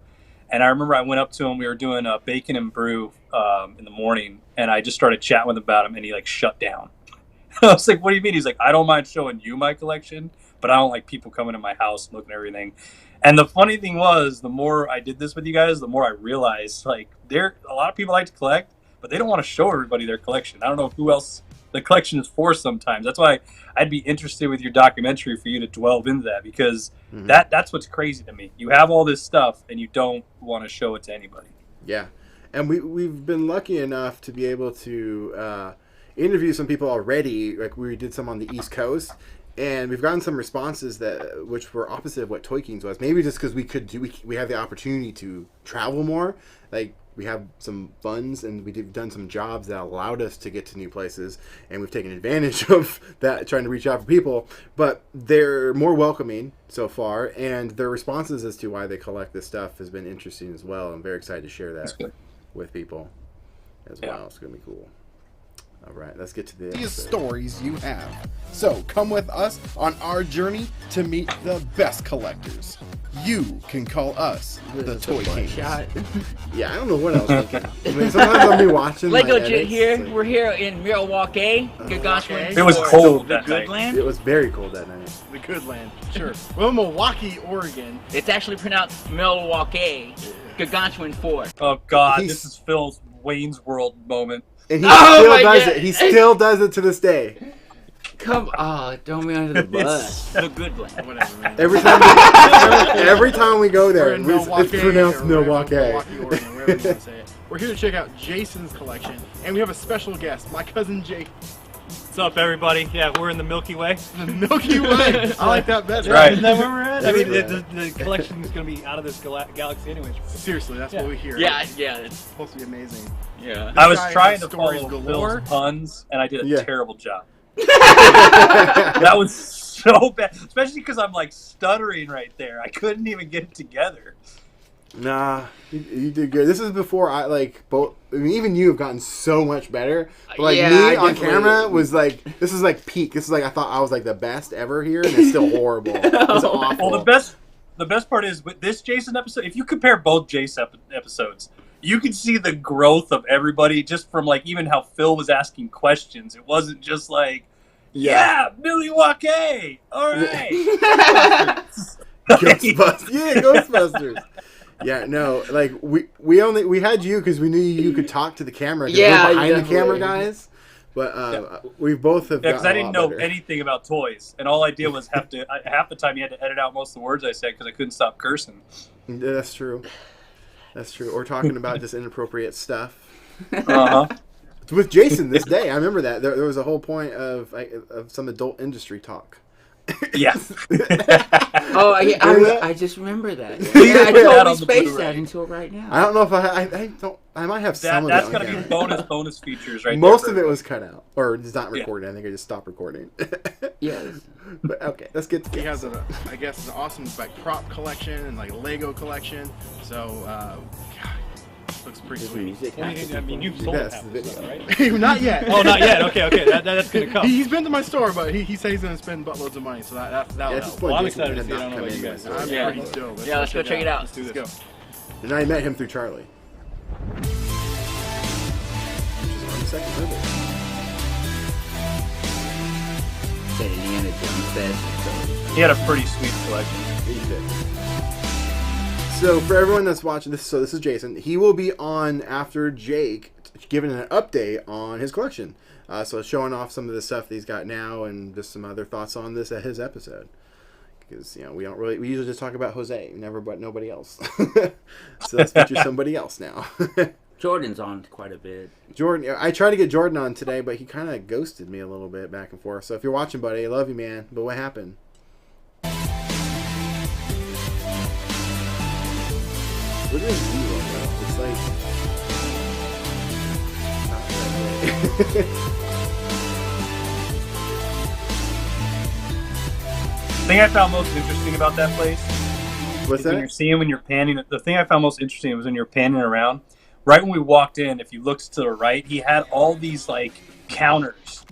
And I remember I went up to him. We were doing bacon and brew in the morning, and I just started chatting with him about him, and he like shut down. I was like, "What do you mean?" He's like, "I don't mind showing you my collection, but I don't like people coming to my house and looking at everything." And the funny thing was, the more I did this with you guys, the more I realized like a lot of people like to collect, but they don't want to show everybody their collection. I don't know who else the collection is for sometimes. That's why I'd be interested with your documentary for you to delve into that, because that's what's crazy to me. You have all this stuff and you don't want to show it to anybody.
Yeah. And we've been lucky enough to be able to interview some people already. Like we did some on the East Coast, and we've gotten some responses which were opposite of what Toy Kings was. Maybe just because we have the opportunity to travel more. Like we have some funds, and we've done some jobs that allowed us to get to new places, and we've taken advantage of that, trying to reach out for people. But they're more welcoming so far, and their responses as to why they collect this stuff has been interesting as well. I'm very excited to share that with people as well. It's going to be cool. All right, let's get to the
stories you have. So come with us on our journey to meet the best collectors. You can call us the Toy Kings.
Yeah, I don't know what I was thinking. I mean, sometimes I'll be watching
Lego
my
Jit
edits,
here.
like-
We're here in Milwaukee. Good gosh,
It was cold that night.
Goodland.
It was very cold that night.
The good land, sure. Well, Milwaukee, Oregon.
It's actually pronounced Milwaukee. Gargantuan 4.
Oh God, this is Phil's Wayne's World moment.
And he still does it. He still does it to this day.
Come on, throw me under the bus.
The good land.
Whatever, man.
Every time we go there,
We're in Milwaukee,
it's pronounced Milwaukee.
Oregon, wherever you want to say it. We're here to check out Jason's collection, and we have a special guest, my cousin Jake.
What's up, everybody? Yeah, we're in the Milky Way.
The Milky Way. I like that better.
Right. Isn't that where we're at? I mean, the collection is going to be out of this galaxy anyway.
Seriously, that's what we hear.
Yeah, it's
supposed to be amazing.
Yeah.
I was trying to follow Phil's puns, and I did a terrible job. That was so bad, especially because I'm like stuttering right there. I couldn't even get it together.
Nah, you did good. This is before I even you have gotten so much better. But me on camera was like, this is like peak. This is like I thought I was like the best ever here, and it's still horrible. It's awful.
Well, the best part is with this Jason episode. If you compare both Jason episodes, you can see the growth of everybody just from like even how Phil was asking questions. It wasn't just like, Milwaukee, all right,
Ghostbusters, Ghostbusters. Yeah, no, like we had you because we knew you could talk to the camera.
Yeah,
we're behind the camera guys. But we both have.
Yeah, because I didn't know anything about toys, and all I did was half the time you had to edit out most of the words I said because I couldn't stop cursing.
That's true. That's true. Or talking about just inappropriate stuff. With Jason this day, I remember that there was a whole point of some adult industry talk.
Yeah.
I just remember that. Yeah, I totally spaced that until right now.
I don't know if I might have some of
that's
it.
That's going to be bonus features right
Most
there.
of it was cut out. Or it's not recorded. I think I just stopped recording.
Yes.
But okay, let's get to
He has an awesome like prop collection and like Lego collection. So looks pretty sweet.
I mean, you've sold half the stuff, right?
Not yet.
Oh, not yet. Okay. That's gonna come.
He's been to my store, but he says he's gonna spend buttloads of money, so that'll help.
Well, I'm excited to see it. I don't know about you guys.
I'm pretty stoked.
Let's go check it out.
Let's do this. Go.
And I met him through Charlie. Which is on the second level.
Indiana Jones said.
He had a pretty sweet collection.
He did. So for everyone that's watching this, so this is Jason. He will be on after Jake giving an update on his collection. So showing off some of the stuff that he's got now and just some other thoughts on this at his episode. Because, we usually just talk about Jose, never but nobody else. So let's feature somebody else now.
Jordan's on quite a bit.
Jordan, I tried to get Jordan on today, but he kind of ghosted me a little bit back and forth. So if you're watching, buddy, I love you, man. But what happened? Look at this view, bro. It's like... not that way.
The thing I found most interesting about that place
What's that?
when you're seeing when you're panning. The thing I found most interesting was when you're panning around. Right when we walked in, if you looked to the right, he had all these like counters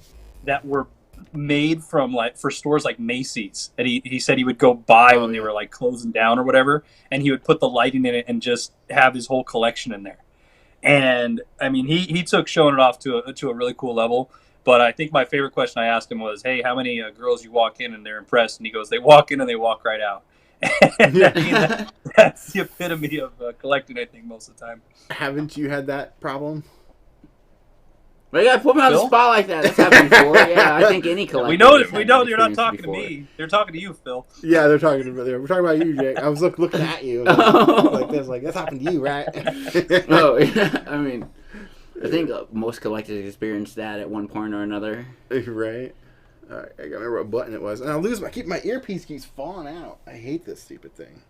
that were made from like for stores like Macy's that he said he would go buy when they were like closing down or whatever, and he would put the lighting in it and just have his whole collection in there. And I mean, he took showing it off to a really cool level. But I think my favorite question I asked him was, "Hey, how many girls you walk in and they're impressed?" And he goes, "They walk in and they walk right out." And I mean, that's the epitome of collecting, I think, most of the time.
Haven't you had that problem?
But you gotta put me on the spot like that. That's happened before. Yeah, I think any collector.
We know you're not talking to me. They're talking to you, Phil.
Yeah, they're talking to me. We're talking about you, Jake. I was looking at you like this, like that's happened to you, right?
Oh, yeah. I mean, I think most collectors experience that at one point or another.
Right. All right, I gotta remember what button it was, and I lose my earpiece keeps falling out. I hate this stupid thing.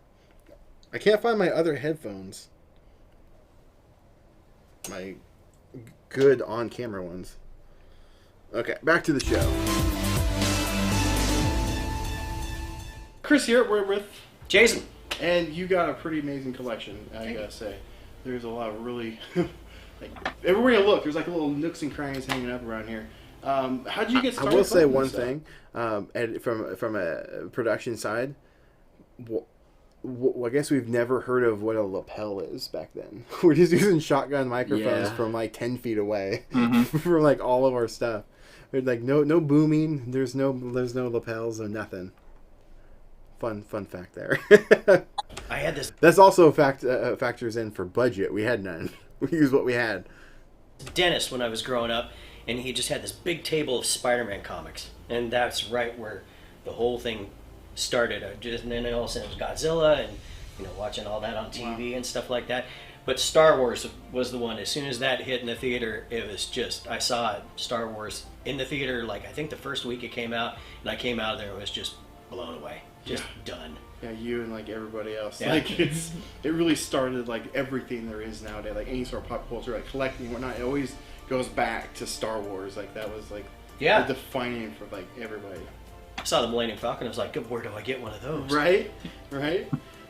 I can't find my other headphones. My good on-camera ones. Okay, back to the show. Chris here. We're with
Jason,
and you got a pretty amazing collection. I gotta say, there's a lot of really like everywhere you look, there's like little nooks and crannies hanging up around here. How did you get started? I will say one thing, from a production side. I guess we've never heard of what a lapel is back then. We're just using shotgun microphones from like 10 feet away for like all of our stuff. There's like no booming. There's no lapels or nothing. Fun fact there.
I had this.
That's also factors in for budget. We had none. We used what we had.
Dentist when I was growing up, and he just had this big table of Spider-Man comics, and that's right where the whole thing started. And then all of a sudden it was Godzilla, and watching all that on TV and stuff like that. But Star Wars was the one. As soon as that hit in the theater, it was just, I saw Star Wars in the theater. Like I think the first week it came out, and I came out of there, it was just blown away, just done.
Yeah, you and like everybody else.
Yeah.
Like it really started like everything there is nowadays. Like any sort of pop culture, like collecting and whatnot. It always goes back to Star Wars. Like that was like the defining for like everybody.
I saw the Millennium Falcon. I was like, where do I get one of those?
Right.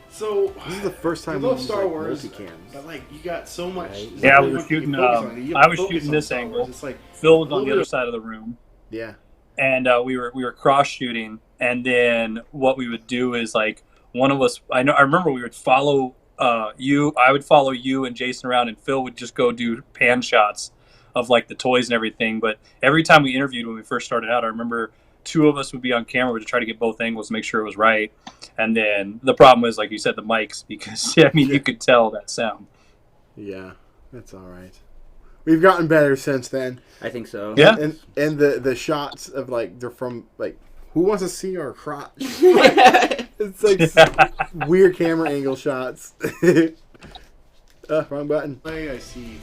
So
this is the first time
we love
we
Star
like
Wars,
multicams.
but like you got so much.
Right. Yeah, we were shooting. I was shooting this angle.
It's like
Phil was on the other side of the room.
Yeah.
And we were cross shooting, and then what we would do is like one of us. I remember we would follow you. I would follow you and Jason around, and Phil would just go do pan shots of like the toys and everything. But every time we interviewed when we first started out, I remember two of us would be on camera to try to get both angles to make sure it was right. And then the problem was, like you said, the mics, because I mean you could tell that sound.
Yeah, that's all right. We've gotten better since then.
I think so.
Yeah.
And the shots of like they're from like who wants to see our crotch? It's like weird camera angle shots. Wrong button. I see.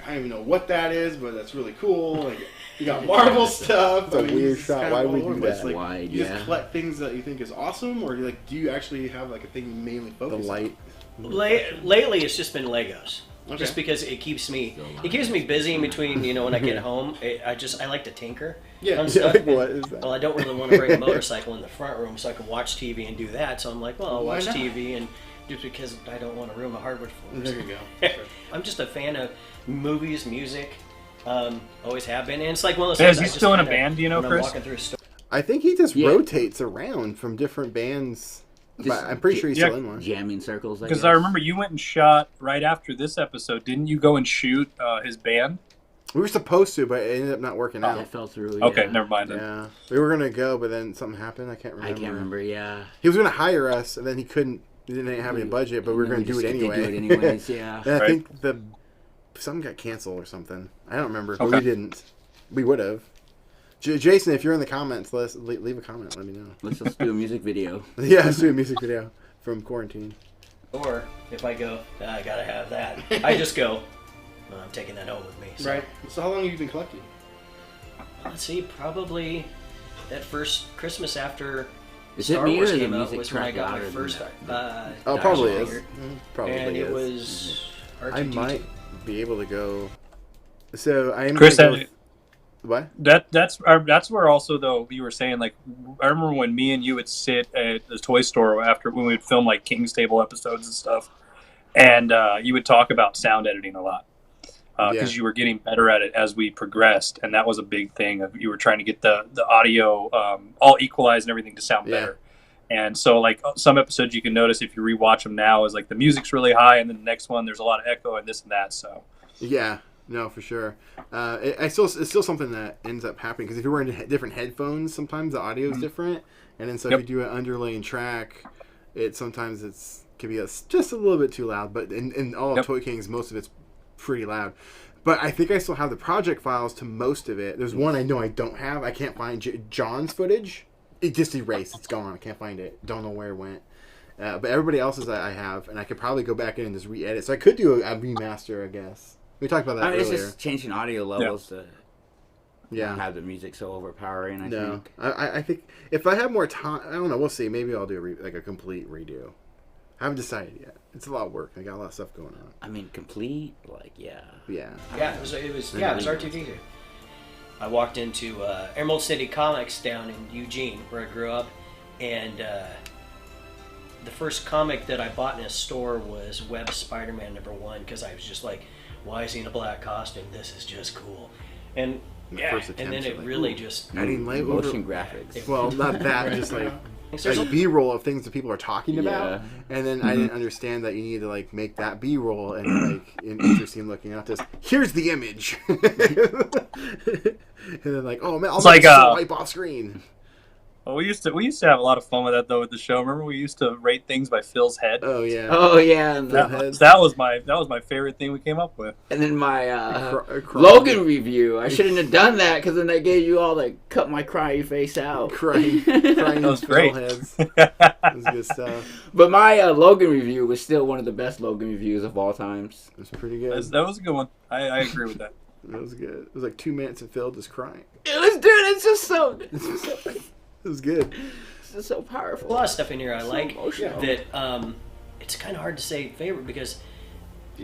I don't even know what that is, but that's really cool. Like you got Marvel stuff.
It's a weird shot. Why would we do that?
Like,
Wide,
you just collect things that you think is awesome, or do you actually have like a thing you mainly focus
The light.
on?
Lately, it's just been Legos.
Okay.
Just because it keeps me busy in between. When I get home, I like to tinker.
Yeah.
On stuff.
What is that?
Well, I don't really want to bring a motorcycle in the front room so I can watch TV and do that. So I'm like, well, I'll
Why
watch
not?
TV, and just because I don't want to ruin the hardwood floors.
There you go.
I'm just a fan of movies, music. Always have been, and it's like one of those.
Is
things
he
I just
still in a
kinda,
band? Do you know,
when I'm
Chris?
walking through a store.
I think he just rotates around from different bands. But I'm pretty sure he's still in one.
Jamming circles.
Because I remember you went and shot right after this episode. Didn't you go and shoot his band?
We were supposed to, but it ended up not working out.
That fell through.
Okay,
yeah.
never mind. Then.
Yeah, we were gonna go, but then something happened. I can't remember.
Yeah.
He was gonna hire us, and then he couldn't. He didn't have any budget, but we were gonna do it anyway.
Do it anyways, yeah.
And I think the some got canceled or something. I don't remember.
Okay.
But we didn't. We would have. Jason, if you're in the comments, leave a comment. Let me know.
Let's just do a music video.
Yeah, let's do a music video from quarantine.
Or if I go, I gotta have that. I just go. Well, I'm taking that home with me. So.
Right. So how long have you been collecting?
Let's see, probably that first Christmas after
Is it
Star
me
Wars
or the
came out
music
was when I
track
got my
louder than
first.
that?
Oh, probably is.
figure.
Probably
and
is.
it was R2-D2.
I might be able to go. So I am.
Chris,
gonna go what?
That's where also though you were saying like I remember when me and you would sit at the toy store after when we'd film like King's Table episodes and stuff, and you would talk about sound editing a lot because you were getting better at it as we progressed, and that was a big thing. You were trying to get the audio all equalized and everything to sound better. And so like some episodes you can notice if you rewatch them now is like the music's really high, and then the next one there's a lot of echo and this and that. So
yeah. No, for sure. It's still something that ends up happening because if you're wearing different headphones, sometimes the audio is different, and then so if you do an underlaying track, sometimes can be just a little bit too loud. But in all of Toy Kings, most of it's pretty loud. But I think I still have the project files to most of it. There's one I know I don't have. I can't find John's footage. It just erased. It's gone. I can't find it. Don't know where it went. But everybody else's I have, and I could probably go back in and just re-edit. So I could do a remaster, I guess. We talked about that earlier.
It's just changing audio levels to not have the music so overpowering, I think.
I think if I have more time, I don't know, we'll see. Maybe I'll do a complete redo. I haven't decided yet. It's a lot of work. I got a lot of stuff going on.
I mean, complete? Like, yeah.
Yeah.
Yeah, it was R2-D2. I walked into Emerald City Comics down in Eugene, where I grew up, and the first comic that I bought in a store was Web Spider-Man #1 because I was just like, why is he in a black costume? This is just cool. And and then it really just...
I mean,
motion graphics.
Well, not that, just like B-roll of things that people are talking about. And then I didn't understand that you need to like make that B-roll and like interesting looking, not just, here's the image. And then like, oh man, I'll make it wipe off screen.
Well, we used to have a lot of fun with that though with the show. Remember we used to rate things by Phil's head.
Oh yeah.
Oh yeah.
That was my favorite thing we came up with.
And then my Logan review. I shouldn't have done that because then they gave you all the cut my crying face out.
Crying
that was great.
Heads. That was good stuff.
But my Logan review was still one of the best Logan reviews of all times.
It was pretty good.
That was a good one. I agree with that.
That was good. It was like 2 minutes of Phil just crying.
It was, dude. It's just so.
It was good.
It's just so powerful.
A lot of stuff in here I like
emotional.
that. It's kind of hard to say favorite because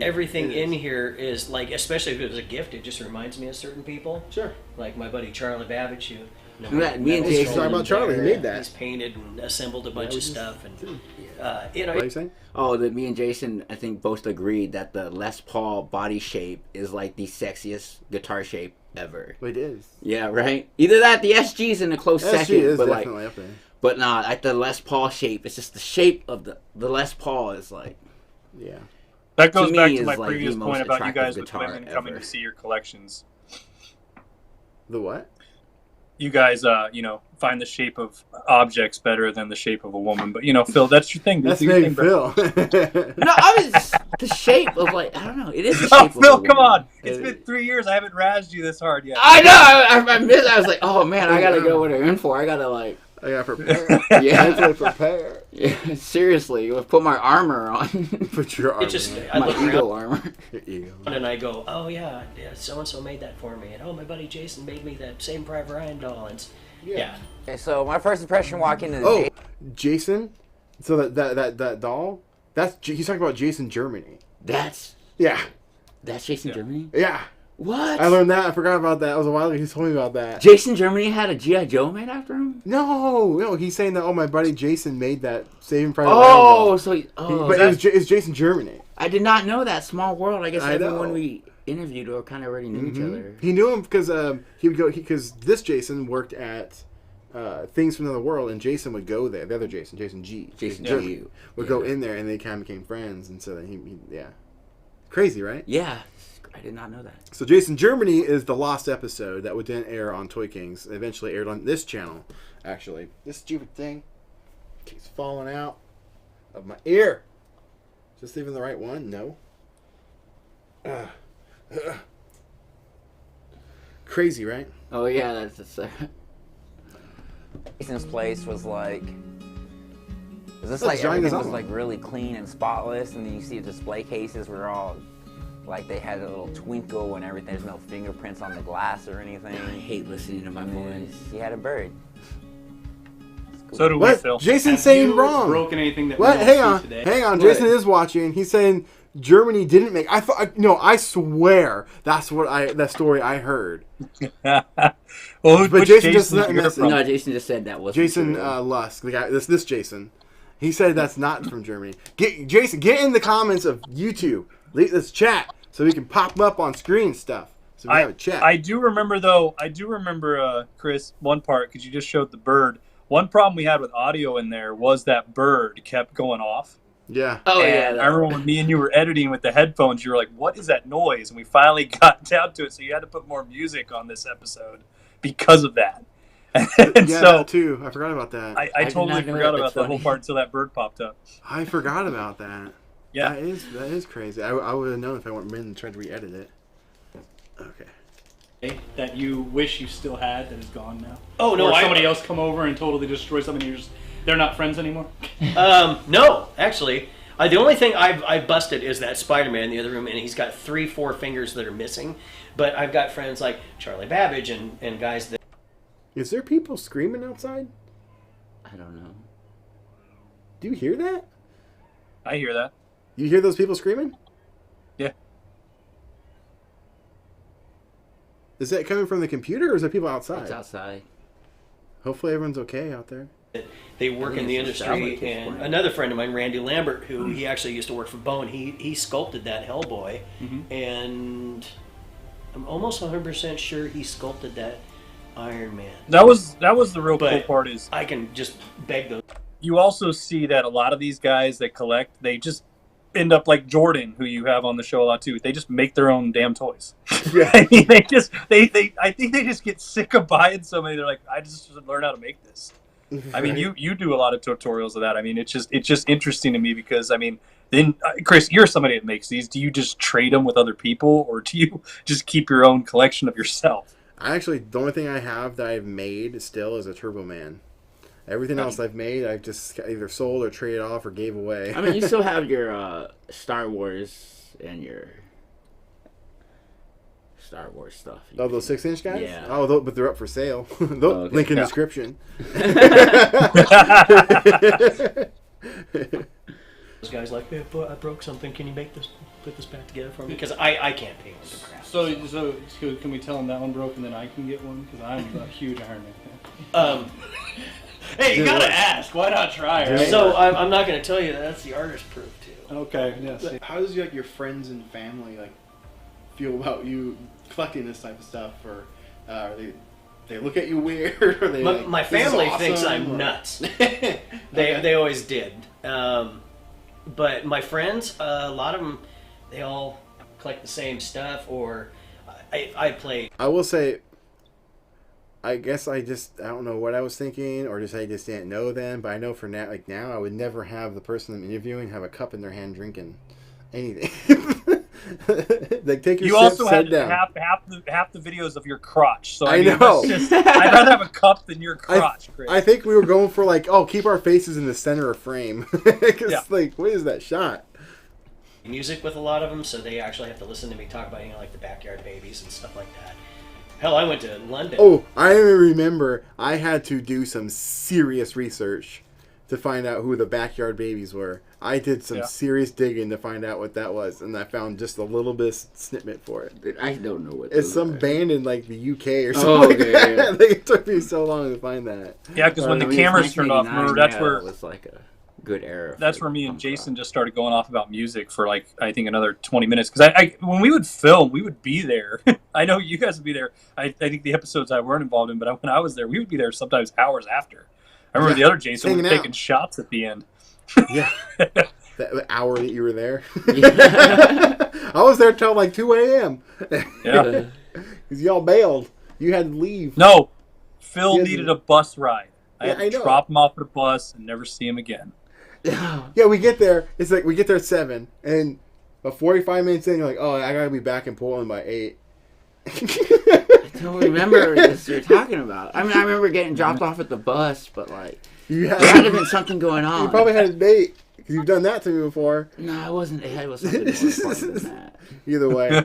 everything in here is like, especially if it was a gift, it just reminds me of certain people.
Sure.
Like my buddy Charlie Babbage, who.
Me and Jason
talking about Charlie. He made that.
He's painted and assembled a bunch of stuff, and
What are you saying?
Oh, that me and Jason, I think, both agreed that the Les Paul body shape is like the sexiest guitar shape ever.
It is.
Yeah, right. Either that, the SG's in a close second,
is
but
definitely
like,
up there.
but nah, like the Les Paul shape. It's just the shape of the Les Paul is like.
Yeah.
That goes back to my
like
previous point about you guys with
guitar
women coming to see your collections.
The what?
You guys, find the shape of objects better than the shape of a woman. But Phil, that's your thing.
That's
your
maybe Phil.
No, I was the shape of like I don't know. It is the
Oh,
shape.
Phil,
of a
come
woman.
on! It's been 3 years. I haven't razzed you this hard yet.
I know. I missed. I was like, oh man, I gotta go what they're in for. I gotta
prepare.
Yeah,
I have to prepare.
Yeah, seriously, put my armor on.
Put your armor.
I
my
look
eagle
around,
armor.
Your eagle.
and I go, oh yeah, so and so made that for me, and oh my buddy Jason made me that same Private Ryan doll, and yeah.
Okay, so my first impression walking into
the Jason. So that doll. He's talking about Jason Germany.
That's Jason Germany.
Yeah.
What?
I learned that. I forgot about that. It was a while ago. He told me about that.
Jason Germany had a G.I. Joe made after him?
No. He's saying that. Oh, my buddy Jason made that Saving Private Ryan.
Oh, so
but it's Jason Germany.
I did not know that. Small world. I guess everyone
know.
we interviewed or kind of already knew each other.
He knew him because he would go because this Jason worked at Things from Another World, and Jason would go there. The other Jason G, would go in there, and they kind of became friends, and so then he crazy, right?
Yeah. I did not know that.
So Jason Germany is the lost episode that would then air on Toy Kings. It eventually aired on this channel, actually. This stupid thing keeps falling out of my ear. Is this even the right one? No. Crazy, right?
Oh yeah, that's just.
Jason's place was like. Was this
Look,
like
Johnny
everything
goes
was
on.
like really clean and spotless, and then you see the display cases were all like they had a little twinkle and everything. There's no fingerprints on the glass or anything.
I hate listening to my voice.
He had a bird.
Cool. So do we,
What?
Phil.
Jason's
Have
saying
you
wrong.
broken anything that
What?
we
Hang
don't
on.
see today?
Hang on.
What?
Jason is watching. He's saying Germany didn't make. I thought. No, I swear that's that story I heard.
Well,
But Jason just sent a
you're
message.
from?
No, Jason just said that was
Jason Lusk, the guy. This Jason. He said that's not from Germany. Jason, get in the comments of YouTube. Let's chat so we can pop up on screen stuff. So we have a chat.
I do remember though. Chris, one part because you just showed the bird. One problem we had with audio in there was that bird kept going off.
Yeah.
Oh
And
yeah.
I remember when me and you were editing with the headphones, you were like, "What is that noise?" And we finally got down to it, so you had to put more music on this episode because of that. And
yeah,
so
that too. I forgot about that.
I
did
totally
not know
forgot
that.
about
That's
that whole
funny.
part until that bird popped up.
I forgot about that.
Yeah.
That is crazy. I would have known if I went in and tried to re-edit it. Okay.
That you wish you still had that is gone now?
Oh, no,
Or
I-
somebody else come over and totally destroy something and they're not friends anymore?
No, actually. The only thing I've busted is that Spider-Man in the other room, and he's got 3-4 fingers that are missing. But I've got friends like Charlie Babbage and guys that...
Is there people screaming outside?
I don't know.
Do you hear that?
I hear that.
You hear those people screaming?
Yeah.
Is that coming from the computer or is it people outside?
It's outside.
Hopefully everyone's okay out there.
They work in the industry, and another friend of mine, Randy Lambert, who he actually used to work for Bone, he sculpted that Hellboy, and I'm almost 100% sure he sculpted that Iron Man.
That was the real cool
But
part is
I can just beg those.
you also see that a lot of these guys that collect, they just end up like Jordan, who you have on the show a lot too. They just make their own damn toys.
Yeah.
I mean, I think they just get sick of buying so many. They're like, I just should learn how to make this. I mean, you do a lot of tutorials of that. I mean, it's just interesting to me because I mean, then Chris, you're somebody that makes these. Do you just trade them with other people, or do you just keep your own collection of yourself?
The only thing I have that I've made still is a Turbo Man. Everything else I've made, I've just either sold or traded off or gave away.
I mean, you still have your Star Wars and your Star Wars stuff.
Oh, those 6-inch guys?
Yeah.
Oh, but they're up for sale. Link in description.
Those guys like, hey, I broke something. Can you put this back together for me? Because I can't pay with the crap.
So can we tell them that one broke and then I can get one? Because I'm a huge Iron Man fan. Hey, you gotta ask. Why not try? Right?
So I'm not going to tell you that. That's the artist proof too.
Okay. Yes.
How does your friends and family feel about you collecting this type of stuff, or they look at you weird? Or they
my
"This is
family
awesome,"
thinks I'm
or-
nuts. They always did. But my friends, a lot of them, they all collect the same stuff, or I play.
I will say, I guess I don't know what I was thinking, or I just didn't know then, but I know for now, now, I would never have the person I'm interviewing have a cup in their hand drinking anything. Take your
You
sip,
also
sit
had
down.
half the videos of your crotch. So
I
mean,
know.
I'd rather have a cup than your crotch, Chris.
I think we were going for keep our faces in the center of frame. Because what is that shot?
Music with a lot of them, so they actually have to listen to me talk about the Backyard Babies and stuff like that. Hell, I went to London.
Oh, I remember I had to do some serious research to find out who the Backyard Babies were. I did some serious digging to find out what that was, and I found just a little bit snippet for it.
I don't know what
it's some band in the UK or something.
Okay.
It took me so long to find that.
Yeah, because when the cameras turned off, remember that's where
it was like a good era.
That's where me and Jason just started going off about music for I think another 20 minutes. Because I when we would film, we would be there. I know you guys would be there. I think the episodes I weren't involved in, but when I was there, we would be there sometimes hours after. I remember the other Jason was taking shots at the end.
Yeah. That hour that you were there. I was there till 2 a.m.
Yeah.
Because y'all bailed. You had to leave.
No. Phil needed a bus ride. I had to
know.
drop him off at a bus and never see him again.
Yeah, we get there. It's we get there at 7, and About 45 minutes in, you're like, oh, I gotta be back in Portland by 8.
I don't remember what you're talking about. I mean, I remember getting dropped off at the bus, but like, there had to have been something going on.
You probably had a date, because you've done that to me before.
No, it wasn't. It was something more important than that.
Either way,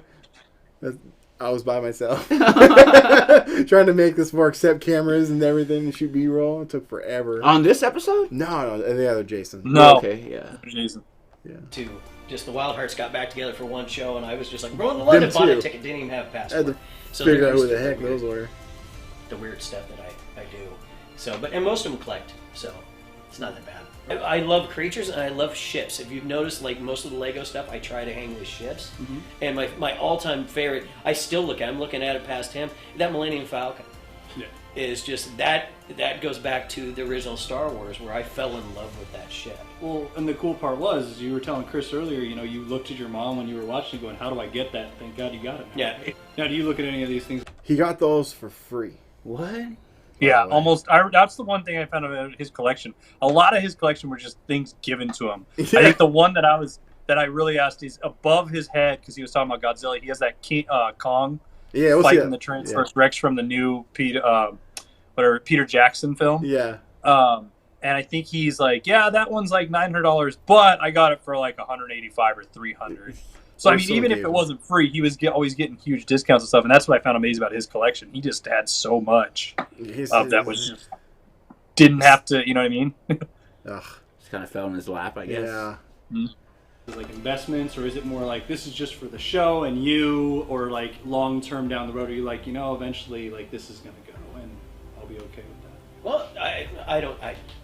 I was by myself. Trying to make this work, set cameras and everything, and shoot B-roll. It took forever.
On this episode?
No, the other Jason.
No.
Okay, yeah.
Jason.
Yeah.
Two. Just the Wild Hearts got back together for one show, and I was just like, bro, in London, bought a ticket, didn't even have a passport.
I had to figure out who the heck those were.
The weird stuff that I do. So, and most of them collect, so it's not that bad. I love creatures and I love ships. If you've noticed, like most of the Lego stuff, I try to hang with ships. Mm-hmm. And my all-time favorite, I still look at. I'm looking at it past him. That Millennium Falcon is just that goes back to the original Star Wars, where I fell in love with that ship.
Well, and the cool part was, you were telling Chris earlier, you looked at your mom when you were watching, going, "How do I get that? Thank God you got it." Now.
Yeah.
Now, do you look at any of these things?
He got those for free.
What?
Yeah, almost. That's the one thing I found about his collection. A lot of his collection were just things given to him. Yeah. I think the one that I really asked is above his head, because he was talking about Godzilla. He has that Kong fighting the Transformers Rex from the new Peter Jackson film.
Yeah.
And I think he's like, yeah, that one's like $900, but I got it for like $185 or $300. So I mean, even if it wasn't free, he was always getting huge discounts and stuff, and that's what I found amazing about his collection. He just had so much that was just didn't have to, you know what I mean?
Just kind of fell in his lap, I guess.
Yeah.
Mm-hmm.
Is it like investments, or is it more like this is just for the show and you, or like long term down the road? Are you like, eventually like this is gonna go and I'll be okay with that?
Well, I don't.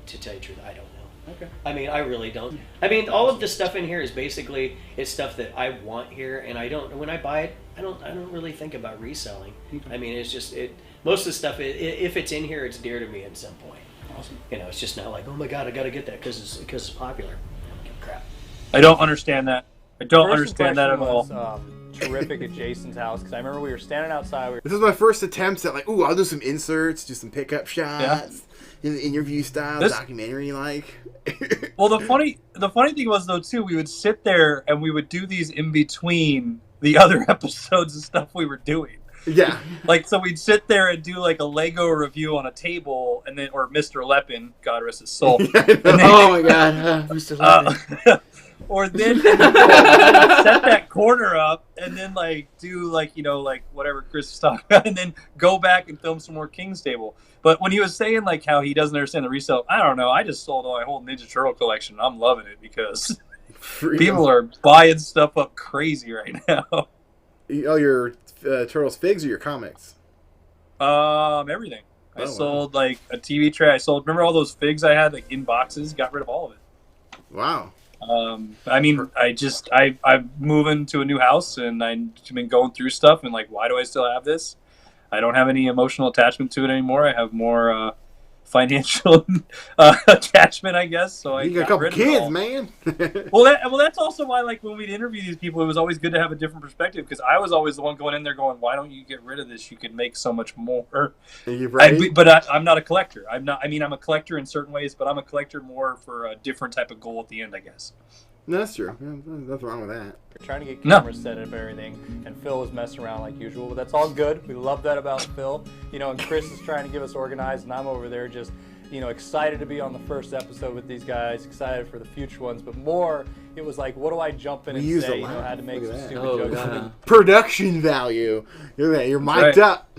To tell you the truth, I don't know.
Okay.
I mean, I really don't. I mean, all of the stuff in here is basically it's stuff that I want here, and I don't. When I buy it, I don't really think about reselling. Okay. I mean, it's just most of the stuff. If it's in here, it's dear to me at some point.
Awesome.
It's just not like, oh my god, I got to get that because it's popular. I don't give a crap.
I don't understand that. I don't understand that at all.
Terrific at Jason's house, because I remember we were standing outside.
This is my first attempts at like, ooh, I'll do some inserts, do some pickup shots, in the interview style, documentary like.
Well, the funny thing was though too, we would sit there and we would do these in between the other episodes and stuff we were doing.
Yeah.
Like, so we'd sit there and do like a Lego review on a table, and then, or Mr. Lepin, God rest his soul.
Oh my God, Mr. Lepin.
Or then set that corner up and then like do like, like whatever Chris was talking about, and then go back and film some more King's Table. But when he was saying like how he doesn't understand the resale, I don't know. I just sold my whole Ninja Turtle collection. I'm loving it because people are buying stuff up crazy right now.
Oh, your Turtles figs or your comics?
Everything. I sold like a TV tray. Remember all those figs I had like in boxes? Got rid of all of it.
Wow.
I mean, I'm moving to a new house, and I've been going through stuff, and like, why do I still have this? I don't have any emotional attachment to it anymore. I have more financial attachment, I guess. So
you got a couple kids, man.
well, that's also why, like, when we'd interview these people, it was always good to have a different perspective, because I was always the one going in there going, "Why don't you get rid of this? You could make so much more."
Are you right?
But I'm not a collector. I'm not. I mean, I'm a collector in certain ways, but I'm a collector more for a different type of goal at the end, I guess.
No, that's true. There's nothing wrong with that.
We're trying to get cameras set up and everything, and Phil was messing around like usual, but that's all good. We love that about Phil. And Chris is trying to get us organized, and I'm over there just, excited to be on the first episode with these guys, excited for the future ones, but more, it was like, what do I jump in and say? I had to make some stupid jokes.
Production value. You're mic'd up.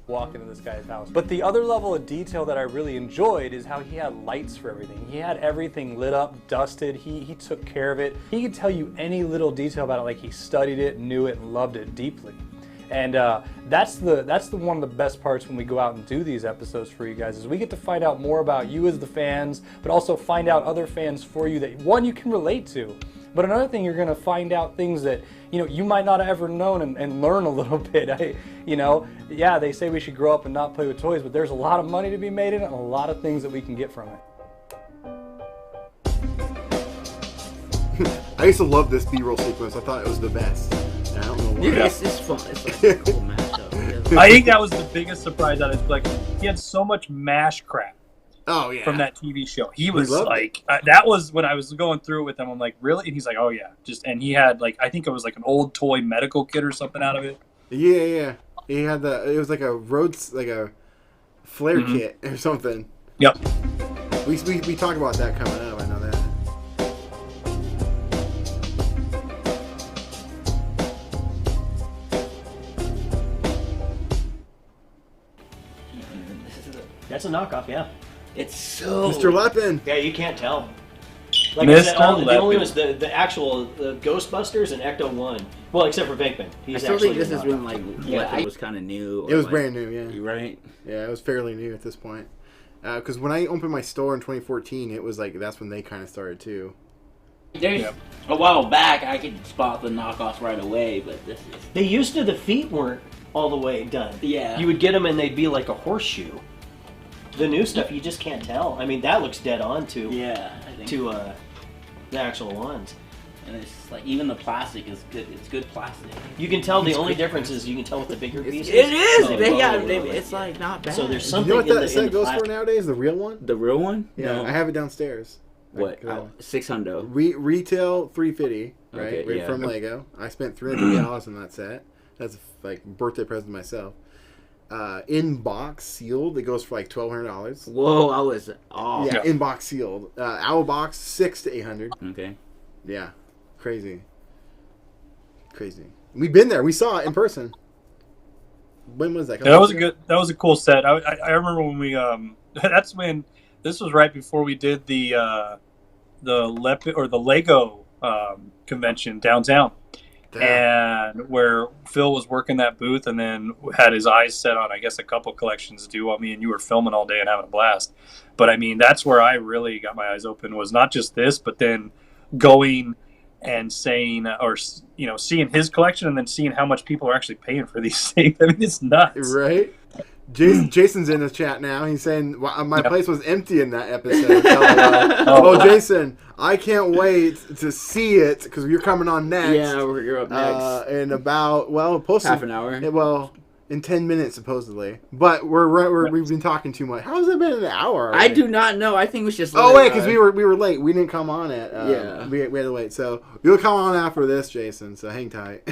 Walk into this guy's house. But the other level of detail that I really enjoyed is how he had lights for everything. He had everything lit up, dusted. He took care of it. He could tell you any little detail about it, like he studied it, knew it, and loved it deeply. And that's the one of the best parts when we go out and do these episodes for you guys, is we get to find out more about you as the fans, but also find out other fans for you that, one, you can relate to. But another thing, you're going to find out things that, you might not have ever known and learn a little bit. They say we should grow up and not play with toys, but there's a lot of money to be made in it and a lot of things that we can get from it.
I used to love this B-roll sequence. I thought it was the best. And I don't know why.
Yeah, it's fun. It's like a cool matchup.
I think that was the biggest surprise out of his collection. He had so much MASH crap.
Oh yeah.
From that TV show. He was
loved
like, that was when I was going through it with him. I'm like, really? And he's like, oh yeah. And he had like, I think it was like an old toy medical kit or something out of it.
Yeah. He had it was like a flare kit or something.
Yep.
We talk about that coming up. I know that.
That's a knockoff, yeah.
It's so...
Mr. Lepin.
Yeah, you can't tell. Like I said, the only was the actual Ghostbusters and Ecto-1. Well, except for Venkman.
I still think this is when it was kind of new.
It was brand new, yeah.
You're right.
Yeah, it was fairly new at this point. Because when I opened my store in 2014, it was like that's when they kind of started too.
A while back, I could spot the knockoffs right away, but this is...
They used to, the feet weren't all the way done.
Yeah.
You would get them and they'd be like a horseshoe. The new stuff, you just can't tell. I mean, that looks dead on to the actual ones.
And it's like, even the plastic is good. It's good plastic.
You can tell the only difference is you can tell with the bigger pieces.
It is! It's like not bad.
So there's something
you know what that
in
set
the
goes for nowadays? The real one?
The real one?
Yeah,
No.
I have it downstairs.
What? $600.
Retail $350, right?
Okay, yeah.
From Lego. I spent $300 on that set. That's like a birthday present to myself. In box sealed, it goes for like $1,200.
Whoa, I was off.
Yeah, in box sealed. Owl box $600 to $800.
Okay.
Yeah, crazy. We've been there. We saw it in person. When was that?
Yeah, that was a cool set. I remember when we that's when this was right before we did the Lego convention downtown. Damn. And where Phil was working that booth and then had his eyes set on, I guess, a couple collections due on me, and you were filming all day and having a blast. But I mean, that's where I really got my eyes open, was not just this, but then going and saying, or, you know, seeing his collection and then seeing how much people are actually paying for these things. I mean, it's nuts.
Right? Jason's in the chat now. He's saying, my place was empty in that episode. Oh, Jason, I can't wait to see it because you're coming on next.
Yeah, you're up next.
In about,
half an hour.
Well, in 10 minutes, supposedly. But we've been talking too much. How has it been an hour already?
I do not know. I think it was just...
because we were late. We didn't come on at...
yeah.
We had to wait. So, you'll come on after this, Jason. So, hang tight.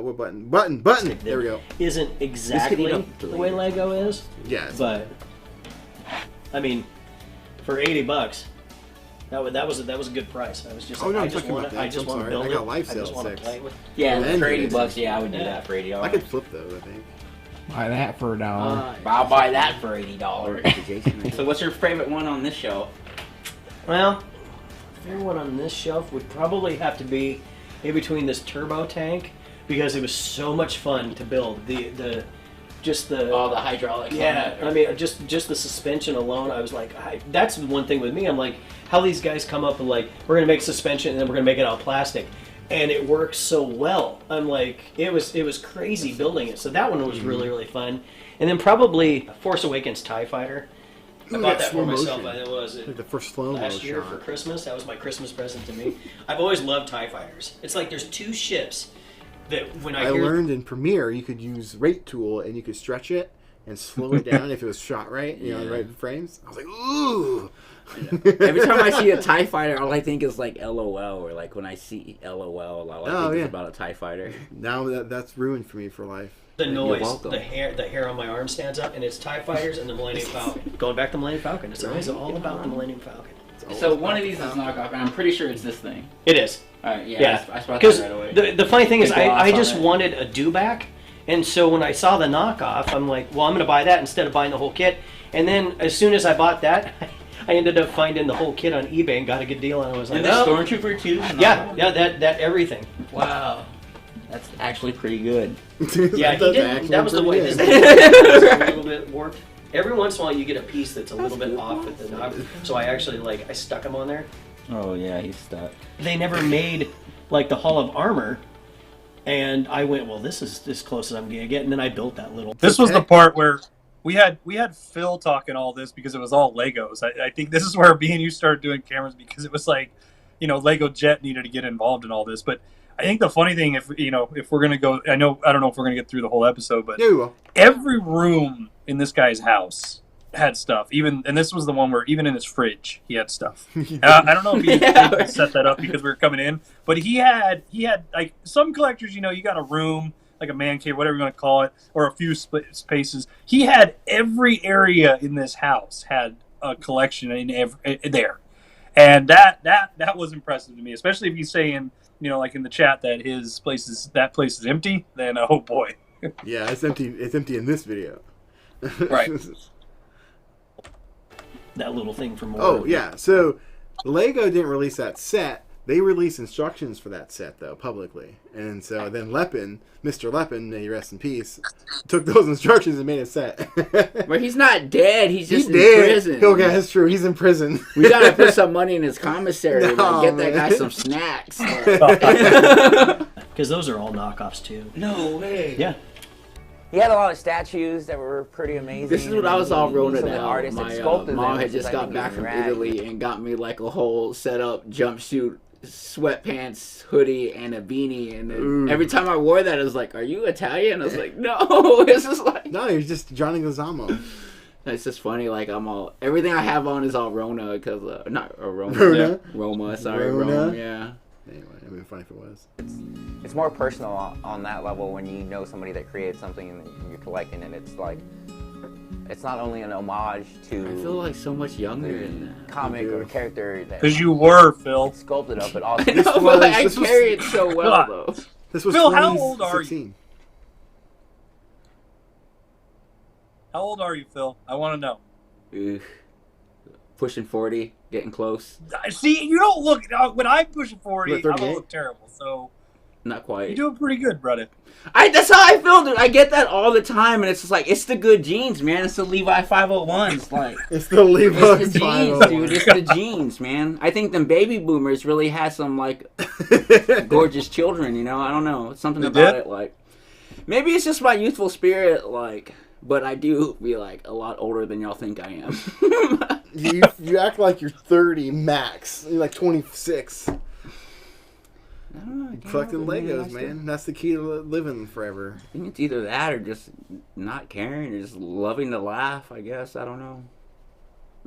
What button? Button! There we go.
Isn't exactly the way Lego is.
Yes.
But, I mean, for $80... That was a good price. I was just I just want to build it.
I got life
I
sales
just want to play with.
Yeah, for $80, yeah, I would do that for $80.
I could flip those, I think.
Buy that for $1.
I'll buy that for $80. So, what's your favorite one on this shelf?
Well, favorite one on this shelf would probably have to be in between this turbo tank, because it was so much fun to build. The
hydraulics.
Yeah, I mean, just the suspension alone. I was like, that's one thing with me. I'm like, how these guys come up with like, we're gonna make suspension and then we're gonna make it out of plastic, and it works so well. I'm like, it was crazy building it. So that one was really fun. And then probably Force Awakens TIE Fighter. I bought that for myself. I think it was
like the first slow
last year for Christmas. That was my Christmas present to me. I've always loved TIE Fighters. It's like there's two ships that when I
learned in Premiere you could use rate tool and you could stretch it and slow it down if it was shot right, the right frames. I was like, ooh.
Every time I see a TIE Fighter, all I think is like LOL, or like when I see LOL, all I think is about a TIE Fighter.
Now that's ruined for me for life.
The noise, the hair on my arm stands up, and it's TIE Fighters and the Millennium Falcon. Going back to Millennium Falcon, it's always all about the Millennium Falcon.
So one of these is knockoff, and I'm pretty sure it's this thing.
It is.
All right, yeah. I spot that right away.
The funny thing is, I just wanted a do-back, and so when I saw the knockoff, I'm like, well, I'm going to buy that instead of buying the whole kit. And then as soon as I bought that, I ended up finding the whole kit on eBay and got a good deal, and I was like,
and the Stormtrooper too?
Yeah, that everything.
Wow. That's actually pretty good.
Yeah, that was the way this thing was a little bit warped. Every once in a while you get a piece that's a little bit off with the knob, so I actually, I stuck them on there.
Oh yeah, he's stuck.
They never made, the Hall of Armor, and I went, well, this is as close as I'm going to get, and then I built that little...
This was the part where we had Phil talking all this because it was all Legos. I think this is where me and you started doing cameras, because it was like, Lego Jet needed to get involved in all this, but I think the funny thing, if we're going to go, I don't know if we're going to get through the whole episode, but
yeah, we will.
Every room in this guy's house had stuff. And this was the one where even in his fridge he had stuff. I don't know if he set that up because we were coming in, but he had like some collectors. You got a room, like a man cave, whatever you want to call it, or a few spaces. He had every area in this house had a collection there, and that was impressive to me, especially if he's saying, like in the chat that that place is empty. Then oh boy,
yeah, it's empty. It's empty in this video,
right?
That little thing from.
Oh yeah, so Lego didn't release that set. They released instructions for that set, though, publicly. And so then Mr. Lepin, may he rest in peace, took those instructions and made a set.
But he's not dead. He's just in
dead.
prison.
Okay, that's true. He's in prison.
We got to put some money in his commissary. Get that guy some snacks.
Because those are all knockoffs, too.
No way.
Yeah.
He had a lot of statues that were pretty amazing.
This is what I was all rolling
out.
out. My mom had just got back from Italy and got me like a whole setup jumpsuit, sweatpants, hoodie, and a beanie. And then every time I wore that, I was like, "Are you Italian?" I was like, "No." It's just like,
no, you're just Johnny Lozamo.
It's just funny. Like everything I have on is all Rona because not Roma. Roma. Sorry, Roma. Yeah.
Anyway, it would be funny if it was.
It's more personal on that level when you know somebody that created something and you're collecting it. It's like, it's not only an homage to.
I feel like so much younger in that
comic or character that.
Because you were, Phil.
Sculpted up, but also.
I carry it so well though.
This was
Phil, how old are you? How old are you, Phil? I want to know.
Pushing 40, getting close.
See, you don't look. When I'm pushing 40, I don't look terrible. So.
Not quite.
You're doing pretty good, brother.
That's how I feel, dude. I get that all the time, and it's just like, it's the good genes, man. It's the Levi 501s. Like,
it's the Levi
501s, dude. It's the genes, man. I think them baby boomers really had some, like, gorgeous children, I don't know. It's something about it, like, maybe it's just my youthful spirit, like, but I do feel like a lot older than y'all think I am.
you act like you're 30 max. You're like 26.
I don't know.
Collecting Legos, man. That's the key to living forever.
I think it's either that or just not caring or just loving to laugh, I guess. I don't know.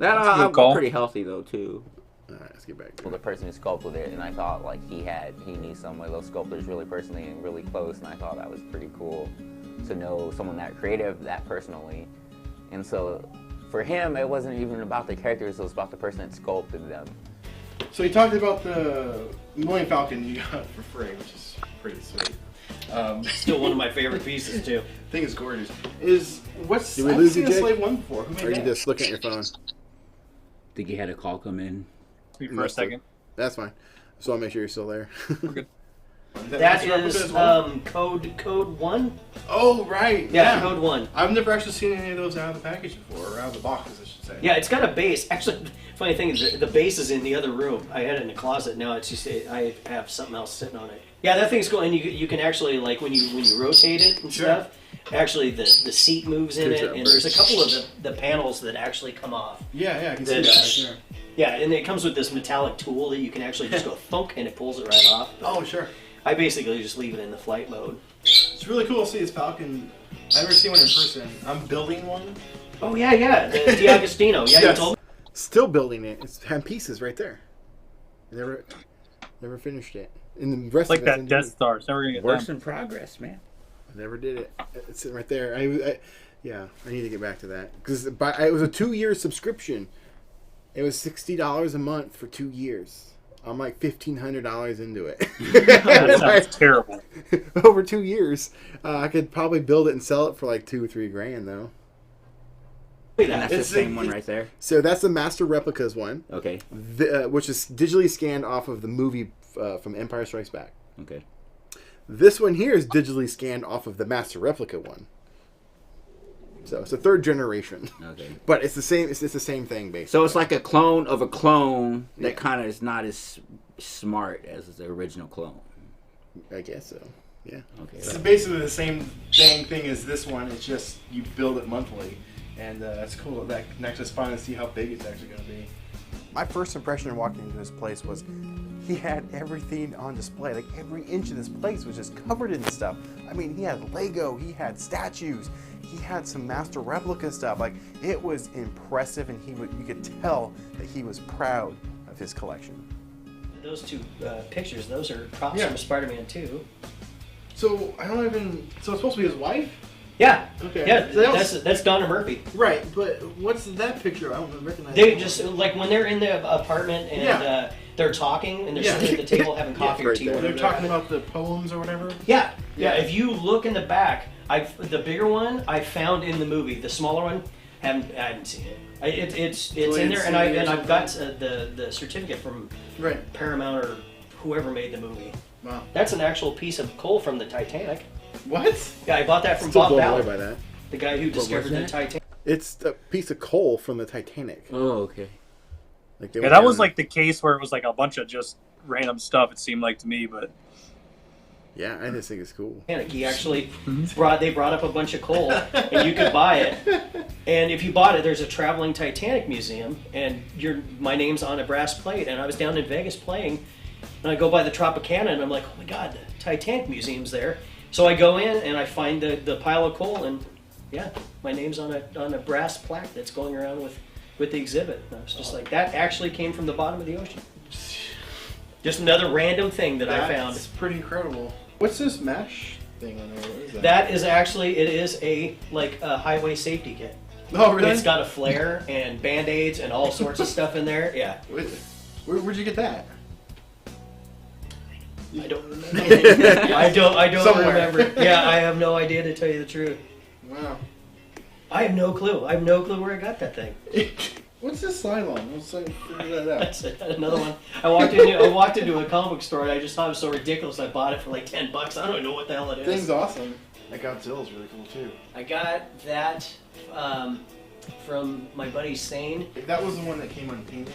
I'm pretty healthy, though, too.
All right, let's get back to
the person who sculpted it, and I thought, like, he knew some of those sculptors really personally and really close, and I thought that was pretty cool to know someone that creative that personally. And so, for him, it wasn't even about the characters, it was about the person that sculpted them.
So you talked about the Millennium Falcon you got for free, which is pretty sweet.
Still one of my favorite pieces too.
I think it's gorgeous. What's
Did we lose you, Jake?
Slate 1 before? Who made
or
that?
you just looking at your phone?
Think you had a call come in.
For a second.
That's fine. So I'll make sure you're still there.
We're good.
That is code 1.
Oh, right.
Yeah, code 1.
I've never actually seen any of those out of the package before, or out of the boxes, I should say.
Yeah, it's got a base. Actually, funny thing is the base is in the other room. I had it in the closet. Now it's just I have something else sitting on it. Yeah, that thing's going. You can actually, like, when you rotate it and stuff. Actually, the seat moves in it, and there's a couple of the panels that actually come off.
Yeah, I can see that. Sure.
Yeah, and it comes with this metallic tool that you can actually just go thunk, and it pulls it right off.
Oh, sure.
I basically just leave it in the flight mode.
It's really cool to see this Falcon. I've never seen one in person. I'm building one.
Oh, yeah. The D'Agostino. Yeah,
yes.
You told me.
Still building it. It's had pieces right there. Never finished it. And the rest
like
of
that Death Star. It's never going to get
Works
done.
in progress, man.
I never did it. It's sitting right there. I need to get back to that. Because it was a 2-year subscription. It was $60 a month for 2 years. I'm like $1,500 into it.
That sounds terrible.
Over 2 years, I could probably build it and sell it for like $2 or $3 grand though.
And that's the same one right there.
So that's the Master Replicas one.
Okay.
Which is digitally scanned off of the movie from Empire Strikes Back.
Okay.
This one here is digitally scanned off of the Master Replica one. So it's a 3rd generation.
Okay.
But it's the same. It's the same thing basically.
So it's like a clone of a clone that kind of is not as smart as the original clone.
I guess so. Yeah.
Okay.
It's basically the same dang thing as this one. It's just you build it monthly, and that's cool. That can actually find and see how big it's actually going to be. My first impression of walking into this place was
he had everything on display. Like every inch of this place was just covered in stuff. I mean, he had Lego, he had statues, he had some master replica stuff. Like it was impressive, and you could tell that he was proud of his collection.
Those two pictures, those are props from Spider-Man 2.
So I don't even. So it's supposed to be his wife.
Yeah.
Okay.
Yeah,
So
that's Donna Murphy.
Right, but what's that picture? I don't recognize.
They just like when they're in the apartment and they're talking and they're sitting at the table having coffee or tea.
They're talking about the poems or whatever.
Yeah. If you look in the back, the bigger one I found in the movie. The smaller one, I haven't seen it. It's in there, and I've got the certificate from Paramount or whoever made the movie.
Wow.
That's an actual piece of coal from the Titanic.
What?
Yeah, I bought that from
Still
Bob
blown
Ballard,
away by that.
the guy who discovered the Titanic.
It's a piece of coal from the Titanic.
Oh, okay.
Like
that was like the case where it was like a bunch of just random stuff. It seemed like to me, but
yeah, I just think it's cool.
He actually brought up a bunch of coal, and you could buy it. And if you bought it, there's a traveling Titanic museum, and my name's on a brass plate. And I was down in Vegas playing, and I go by the Tropicana, and I'm like, oh my God, the Titanic museum's there. So I go in and I find the pile of coal, and my name's on a brass plaque that's going around with the exhibit. And I was just like, that actually came from the bottom of the ocean. Just another random thing that I found.
It's pretty incredible. What's this mesh thing on there? What is that?
That is actually, it is a highway safety kit.
Oh, really?
It's got a flare and Band-Aids and all sorts of stuff in there. Yeah.
Where'd you get that?
I don't remember. I don't
Somewhere.
remember. Yeah, I have no idea, to tell you the truth.
Wow.
I have no clue. I have no clue where I got that thing.
What's this Cylon? Let's figure that out.
That's another one. I walked into a comic book store and I just thought it was so ridiculous. I bought it for like $10. I don't know what the hell it is.
Thing's awesome. That Godzilla's really cool too.
I got that from my buddy Sane.
That was the one that came unpainted.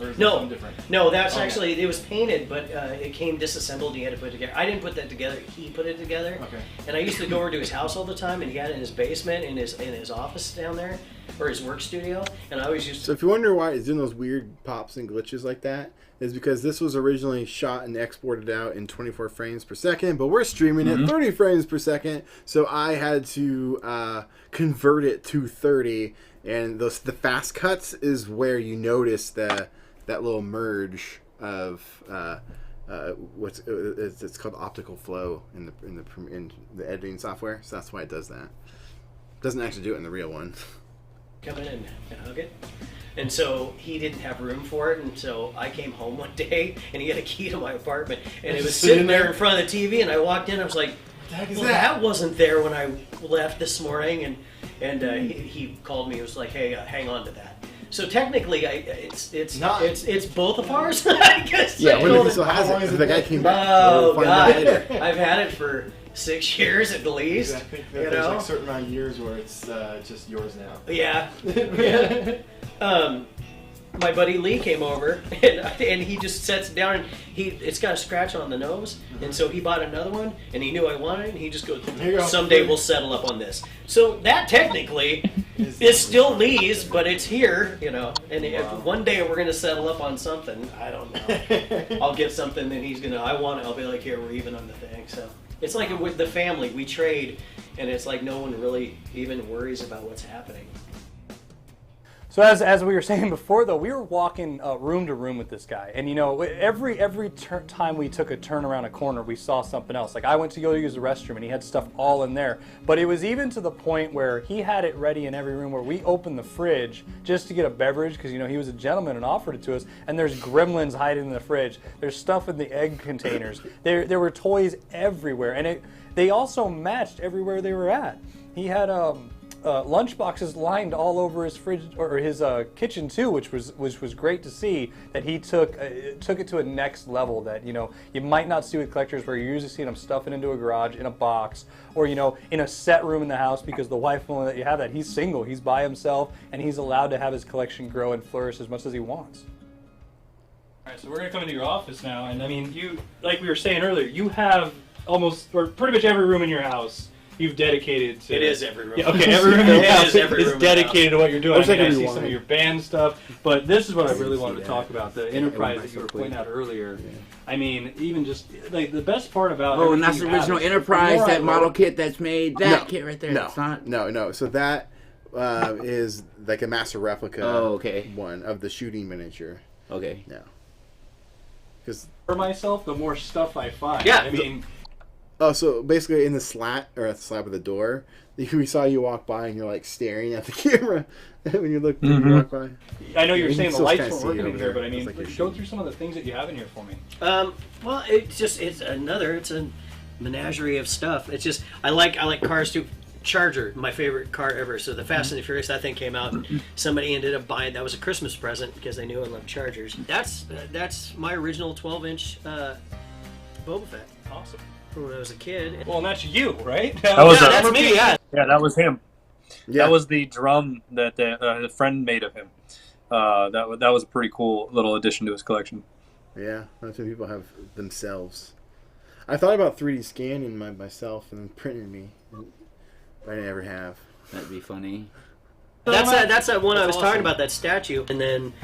Or is that
No,
something different?
no, that's actually, it was painted, but it came disassembled. He had to put it together. I didn't put that together. He put it together.
Okay.
And I used to go over to his house all the time, and he had it in his basement, in his office down there, or his work studio. And I always used to.
So if you wonder why it's doing those weird pops and glitches like that, is because this was originally shot and exported out in 24 frames per second, but we're streaming at 30 frames per second, so I had to convert it to 30, and the fast cuts is where you notice that little merge of it's called optical flow in the editing software, so that's why it does that. It doesn't actually do it in the real one.
Come in and hug it. And so he didn't have room for it, and so I came home one day, and he had a key to my apartment, and it was sitting there in front of the TV, and I walked in, I was like, well, that wasn't there when I left this morning, and he called me, he was like, hey, hang on to that. So technically, it's both of ours, I guess.
Yeah, when he still has it, the guy came back.
Oh, God. I've had it for 6 years at the least.
I think that there's like a certain amount of years where it's just yours now.
Yeah. My buddy Lee came over, and he just sets it down, and it's got a scratch on the nose, and so he bought another one, and he knew I wanted it, and he just goes, someday we'll settle up on this. So that technically is still Lee's, but it's here, and if one day we're going to settle up on something, I don't know. I'll get something, and he's going to, I want it, I'll be like, here, we're even on the thing. So it's like with the family, we trade, and it's like no one really even worries about what's happening.
So as we were saying before, though, we were walking room to room with this guy, and every time we took a turn around a corner, we saw something else. Like I went to go use the restroom, and he had stuff all in there. But it was even to the point where he had it ready in every room. Where we opened the fridge just to get a beverage because he was a gentleman and offered it to us. And there's gremlins hiding in the fridge. There's stuff in the egg containers. There were toys everywhere, and they also matched everywhere they were at. He had lunch boxes lined all over his fridge or his kitchen too, which was great to see that he took it to a next level that you might not see with collectors, where you're usually seeing them stuff it into a garage in a box or in a set room in the house because the wife won't let you have that. He's single, he's by himself, and he's allowed to have his collection grow and flourish as much as he wants.
All right, so we're gonna come into your office now, and I mean, you, like we were saying earlier, you have almost or pretty much every room in your house
you've dedicated to.
It is every room.
Yeah, okay, every room in your house is dedicated to what you're doing. I see some of your band stuff, but this is what I really wanted to talk about, the enterprise that you were pointing out earlier. I mean, even just, like, the best part about
and that's the original Enterprise, that model kit that's made, that kit right there. It's not...
No. So that is like a master replica one of the shooting miniature.
Okay.
Yeah.
For myself, the more stuff I find.
Yeah.
I mean...
Oh, so basically in the slat, or at the slab of the door, we saw you walk by and you're like staring at the camera when you look when you walk by.
I know you're saying the lights weren't working in here, but I mean, go through some of the things that you have in here for me.
Well, it's a menagerie of stuff. It's just I like cars too. Charger, my favorite car ever. So the Fast and the Furious, that thing came out. Somebody ended up buying. That was a Christmas present because they knew I loved Chargers. That's my original 12-inch Boba Fett.
Awesome.
From when I was a kid.
Well, and that's you, right?
That's
me. Yeah.
Yeah, that was him.
Yeah.
That was the drum that the friend made of him. That was a pretty cool little addition to his collection.
Yeah, not many people have themselves. I thought about 3D scanning myself and then printing me, but I never have.
That'd be funny.
That's that one I was talking about, that statue, and then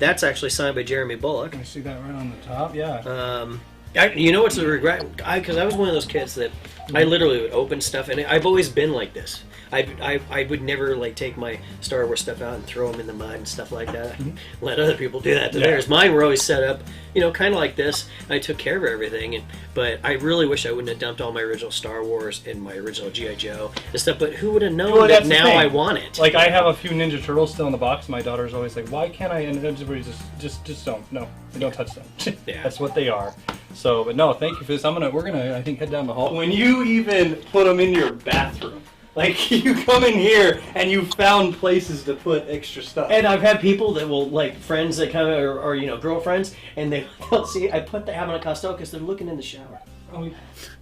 that's actually signed by Jeremy Bullock.
Can you see that right on the top? Yeah.
You know what's a regret? Because I was one of those kids that I literally would open stuff, and I've always been like this. I would never like take my Star Wars stuff out and throw them in the mud and stuff like that. Let other people do that to theirs. Mine were always set up, kind of like this. I took care of everything, but I really wish I wouldn't have dumped all my original Star Wars and my original G.I. Joe and stuff. But who would have known that now I want it?
Like, I have a few Ninja Turtles still in the box. My daughter's always like, "Why can't I?" And everybody's just don't. No, don't touch them.
Yeah.
That's what they are. So, but no, thank you for this. We're gonna, I think, head down the hall. When you even put them in your bathroom, like, you come in here and you found places to put extra stuff.
And I've had people that will, like, friends that come, or girlfriends, and they'll see, I put the Abbott Costello because they're looking in the shower.
Oh,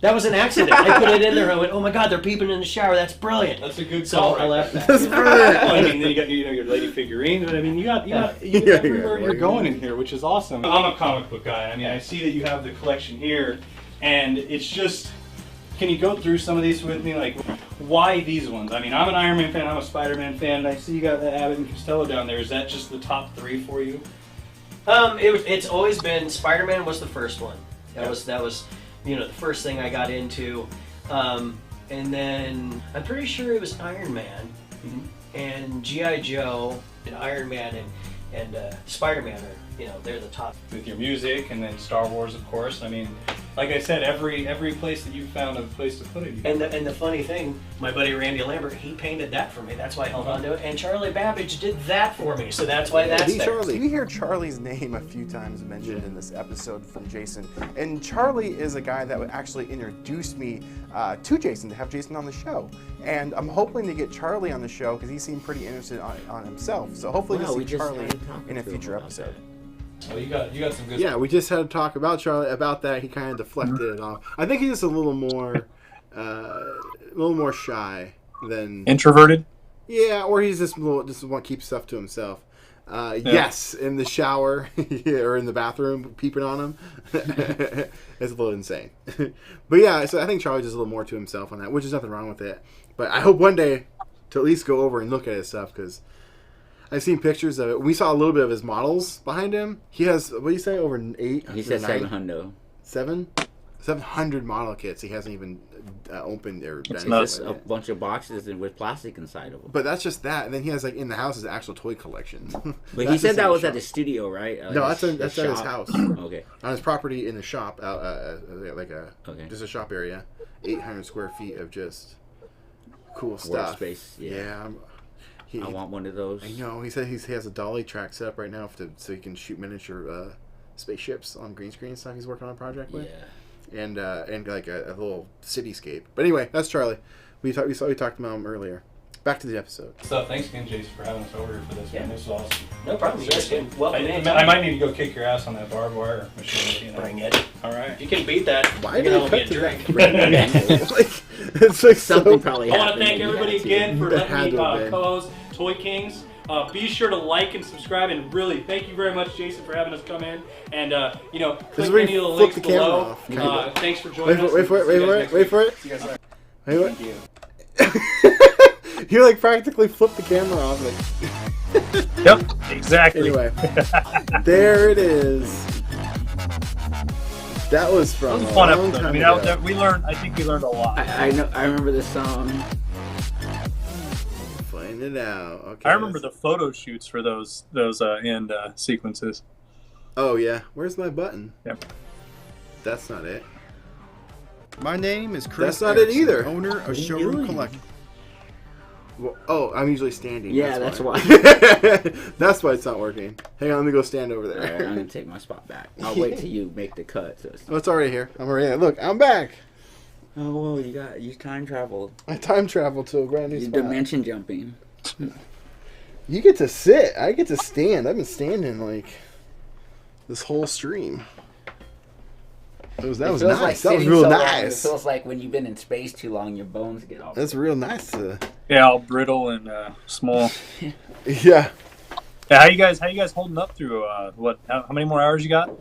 that was an accident. I put it in there and I went, oh my god, they're peeping in the shower. That's brilliant.
That's a good
so
call.
I left that.
That's brilliant.
Well, I mean, then you got your lady figurines, but I mean, you got everywhere you're going in here, which is awesome. I'm a comic book guy. I mean, I see that you have the collection here, and it's just. Can you go through some of these with me? Like, why these ones? I mean, I'm an Iron Man fan, I'm a Spider-Man fan, and I see you got the Abbott and Costello down there. Is that just the top 3 for you?
It's always been, Spider-Man was the first one. That was the first thing I got into. And then, I'm pretty sure it was Iron Man, and G.I. Joe, and Iron Man, and Spider-Man are, they're the top.
With your music, and then Star Wars, of course. I mean, like I said, every place that you found a place to put it.
And the funny thing, my buddy Randy Lambert, he painted that for me. That's why I held on to it. And Charlie Babbage did that for me, so that's why that's there.
Charlie. We hear Charlie's name a few times mentioned in this episode from Jason. And Charlie is a guy that would actually introduce me to Jason, to have Jason on the show. And I'm hoping to get Charlie on the show because he seemed pretty interested on himself. So hopefully we'll see Charlie in a future episode.
Oh, you got some good.
Yeah, we just had to talk about Charlie about that. He kind of deflected it off. I think he's just a little more shy than
introverted.
Yeah, or he's just want to keep stuff to himself. Yes, in the shower or in the bathroom, peeping on him. It's a little insane. But yeah, so I think Charlie does a little more to himself on that, which is nothing wrong with it. But I hope one day to at least go over and look at his stuff because I've seen pictures of it. We saw a little bit of his models behind him. He has, what do you say, over 8?
He said 700.
700 model kits. He hasn't even opened or done
just a bunch of boxes with plastic inside of them.
But that's just that. And then he has, like, in the house his actual toy collection.
But he said that was at the studio, right?
No, that's at his house.
Okay.
On his property in the shop, just a shop area, 800 square feet of just cool stuff.
Workspace. Yeah. I want one of those.
I know. He said he has a dolly track set up right now so he can shoot miniature spaceships on green screen stuff he's working on a project with. Yeah. And like a little cityscape. But anyway, that's Charlie. We talked about him earlier. Back to the episode.
So thanks again, Jason, for having us over here for this. Yeah. This is awesome.
No problem. You guys can welcome
I might need to go kick your ass on that barbed wire machine.
Bring it.
All right.
You can beat that.
Why did you cut to that?
It's like something probably
I want to thank everybody again for letting me co-host Toy Kings. Be sure to like and subscribe, and really thank you very much, Jason, for having us come in. And click any of the links below. Thanks for joining us.
Wait for it.
See you guys later.
Hey, what?
Thank you.
You like practically flipped the camera off. Like.
Yep, exactly.
Anyway, there it is. That was from
That was a
a
fun
long
episode.
time
I mean,
ago.
we learned. I think we learned a lot.
I know. I remember this song.
Find it out. Okay.
I remember the photo shoots for those end sequences.
Oh yeah. Where's my button?
Yep.
That's not it.
My name is Chris.
That's not it
Erickson,
either.
Owner of Showroom Collector.
Well, oh, I'm usually standing.
Yeah, that's why.
That's why it's not working. Hang on, let me go stand over there.
All right, I'm gonna take my spot back. I'll wait till you make the cut. So
Oh, it's already here. I'm already there. Look, I'm back.
oh, well, you time traveled.
I time traveled to a brand new
You
spot.
dimension jumping.
You get to sit. I get to stand. I've been standing like this whole stream. That was nice. That was real nice.
It feels like when you've been in space too long, your bones get all.
That's real nice.
Yeah, all brittle and small.
Yeah.
Yeah, how you guys holding up through what? How many more hours you got?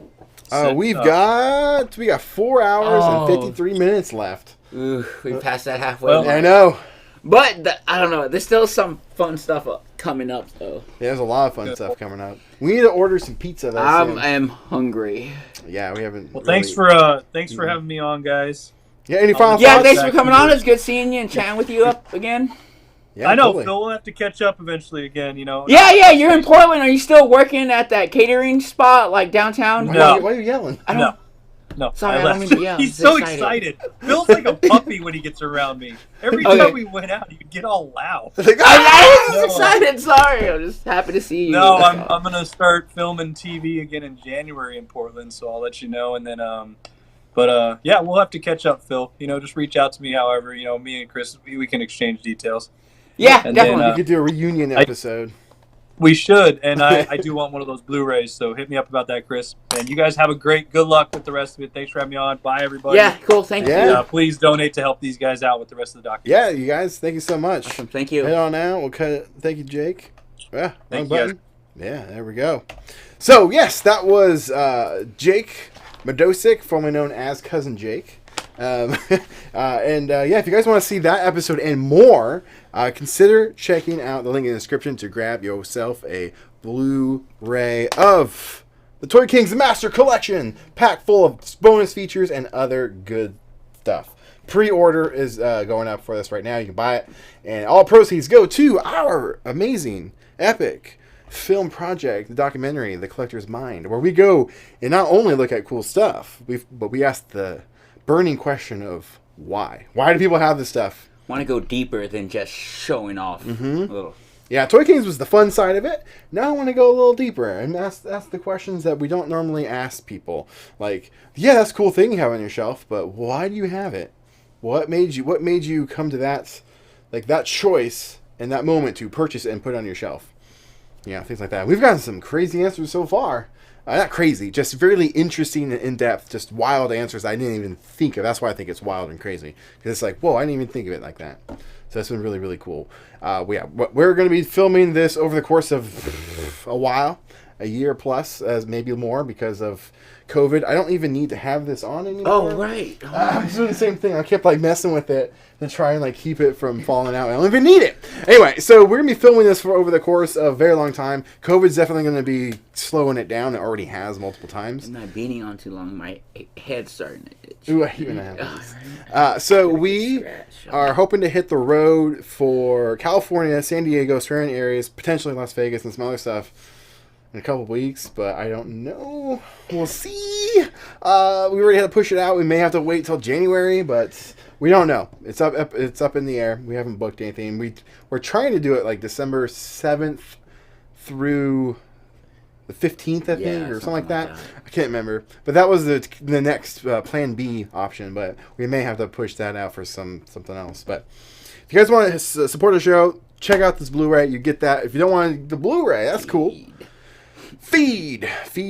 We got 4 hours and 53 minutes left.
Ooh, we passed that halfway.
Well, I know.
But I don't know. There's still some fun stuff coming up, though.
Yeah, there's a lot of fun stuff coming up. We need to order some pizza.
I am hungry.
Yeah, we haven't.
Well, thanks for having me on, guys.
Yeah, any final
Yeah,
thoughts?
thanks for coming on. It's good seeing you and chatting with you up again.
Yeah,
I know,
totally.
Phil. We'll have to catch up eventually again. You know.
Yeah. You're in Portland. Are you still working at that catering spot, like downtown?
No.
Why are you yelling?
I don't.
No,
Sorry,
I
I don't
left.
mean to yell.
He's
I'm
so
excited.
Phil's like a puppy when he gets around me. Every
Okay.
time we went out, he'd get all loud.
I was excited. Sorry, I'm just happy to see you.
No, I'm gonna start filming TV again in January in Portland, so I'll let you know. And then, yeah, we'll have to catch up, Phil. You know, just reach out to me. However, you know, me and Chris, we can exchange details.
Yeah,
And
definitely.
then,
We could do a reunion episode.
we should, and I do want one of those Blu-rays. So hit me up about that, Chris. And you guys have a good luck with the rest of it. Thanks for having me on. Bye, everybody.
Yeah, cool. Thank you.
Please donate to help these guys out with the rest of the document.
Yeah, you guys, thank you so much.
Awesome. Thank you.
Head on out. We'll cut it. Thank you, Jake. Yeah,
Thank
wrong
you,
button. Yeah, there we go. So, yes, that was Jake Madosic, formerly known as Cousin Jake. Yeah, if you guys want to see that episode and more, consider checking out the link in the description to grab yourself a Blu-ray of the Toy Kings Master Collection, packed full of bonus features and other good stuff. Pre-order is going up for this right now. You can buy it, and all proceeds go to our amazing, epic film project, the documentary, The Collector's Mind, where we go and not only look at cool stuff, but we ask the burning question of why. Why do people have this stuff?
Want to go deeper than just showing off. A little.
Yeah, Toy Kings was the fun side of it. Now I want to go a little deeper and ask the questions that we don't normally ask people. Like, yeah, that's a cool thing you have on your shelf, but why do you have it? What made you come to that choice and that moment to purchase it and put it on your shelf? Yeah, things like that. We've gotten some crazy answers so far. Not crazy, just really interesting and in-depth, just wild answers I didn't even think of. That's why I think it's wild and crazy. Because it's like, whoa, I didn't even think of it like that. So that's been really, really cool. We're going to be filming this over the course of a while, a year plus, as maybe more, because of COVID. I don't even need to have this on anymore.
Oh, right.
I'm doing the same thing. I kept messing with it to try and keep it from falling out. I don't even need it. Anyway, so we're going to be filming this for over the course of a very long time. COVID's definitely going to be slowing it down. It already has multiple times.
I'm not beating on too long. My head's starting to itch.
Ooh, I hate when that happens. So we are hoping to hit the road for California, San Diego, surrounding areas, potentially Las Vegas and some other stuff in a couple weeks, but I don't know. We'll see. We already had to push it out. We may have to wait till January, but we don't know. It's up in the air. We haven't booked anything. We're trying to do it December 7th through the 15th, I think, or something like that. I can't remember. But that was the next Plan B option, but we may have to push that out for something else. But if you guys want to support the show, check out this Blu-ray. You get that. If you don't want the Blu-ray, that's cool. Feed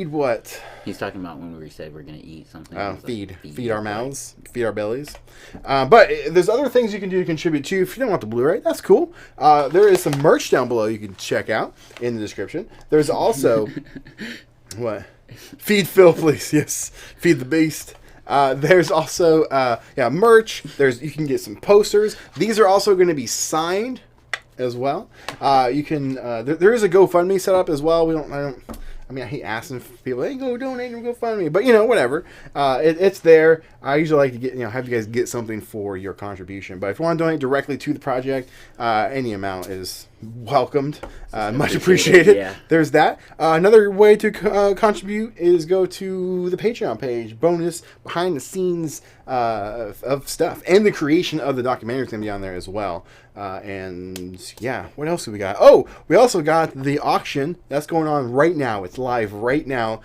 what?
He's talking about when we said we're going to eat something.
Feed our mouths, feed our bellies. But there's other things you can do to contribute too. If you don't want the Blu-ray, that's cool. There is some merch down below you can check out in the description. There's also what? Feed Phil, please. Yes, feed the beast.
There's also merch. You can get some posters. These are also going to be signed as well. You can there is a GoFundMe set up as well. I hate asking people, hey, go donate or GoFundMe, but whatever. It's there. I usually like to have you guys get something for your contribution. But if you want to donate directly to the project, any amount is welcomed. Much appreciated. Yeah. There's that. Another way to contribute is go to the Patreon page. Bonus behind the scenes of stuff, and the creation of the documentary is going to be on there as well. What else do we got? Oh, we also got the auction that's going on right now. It's live right now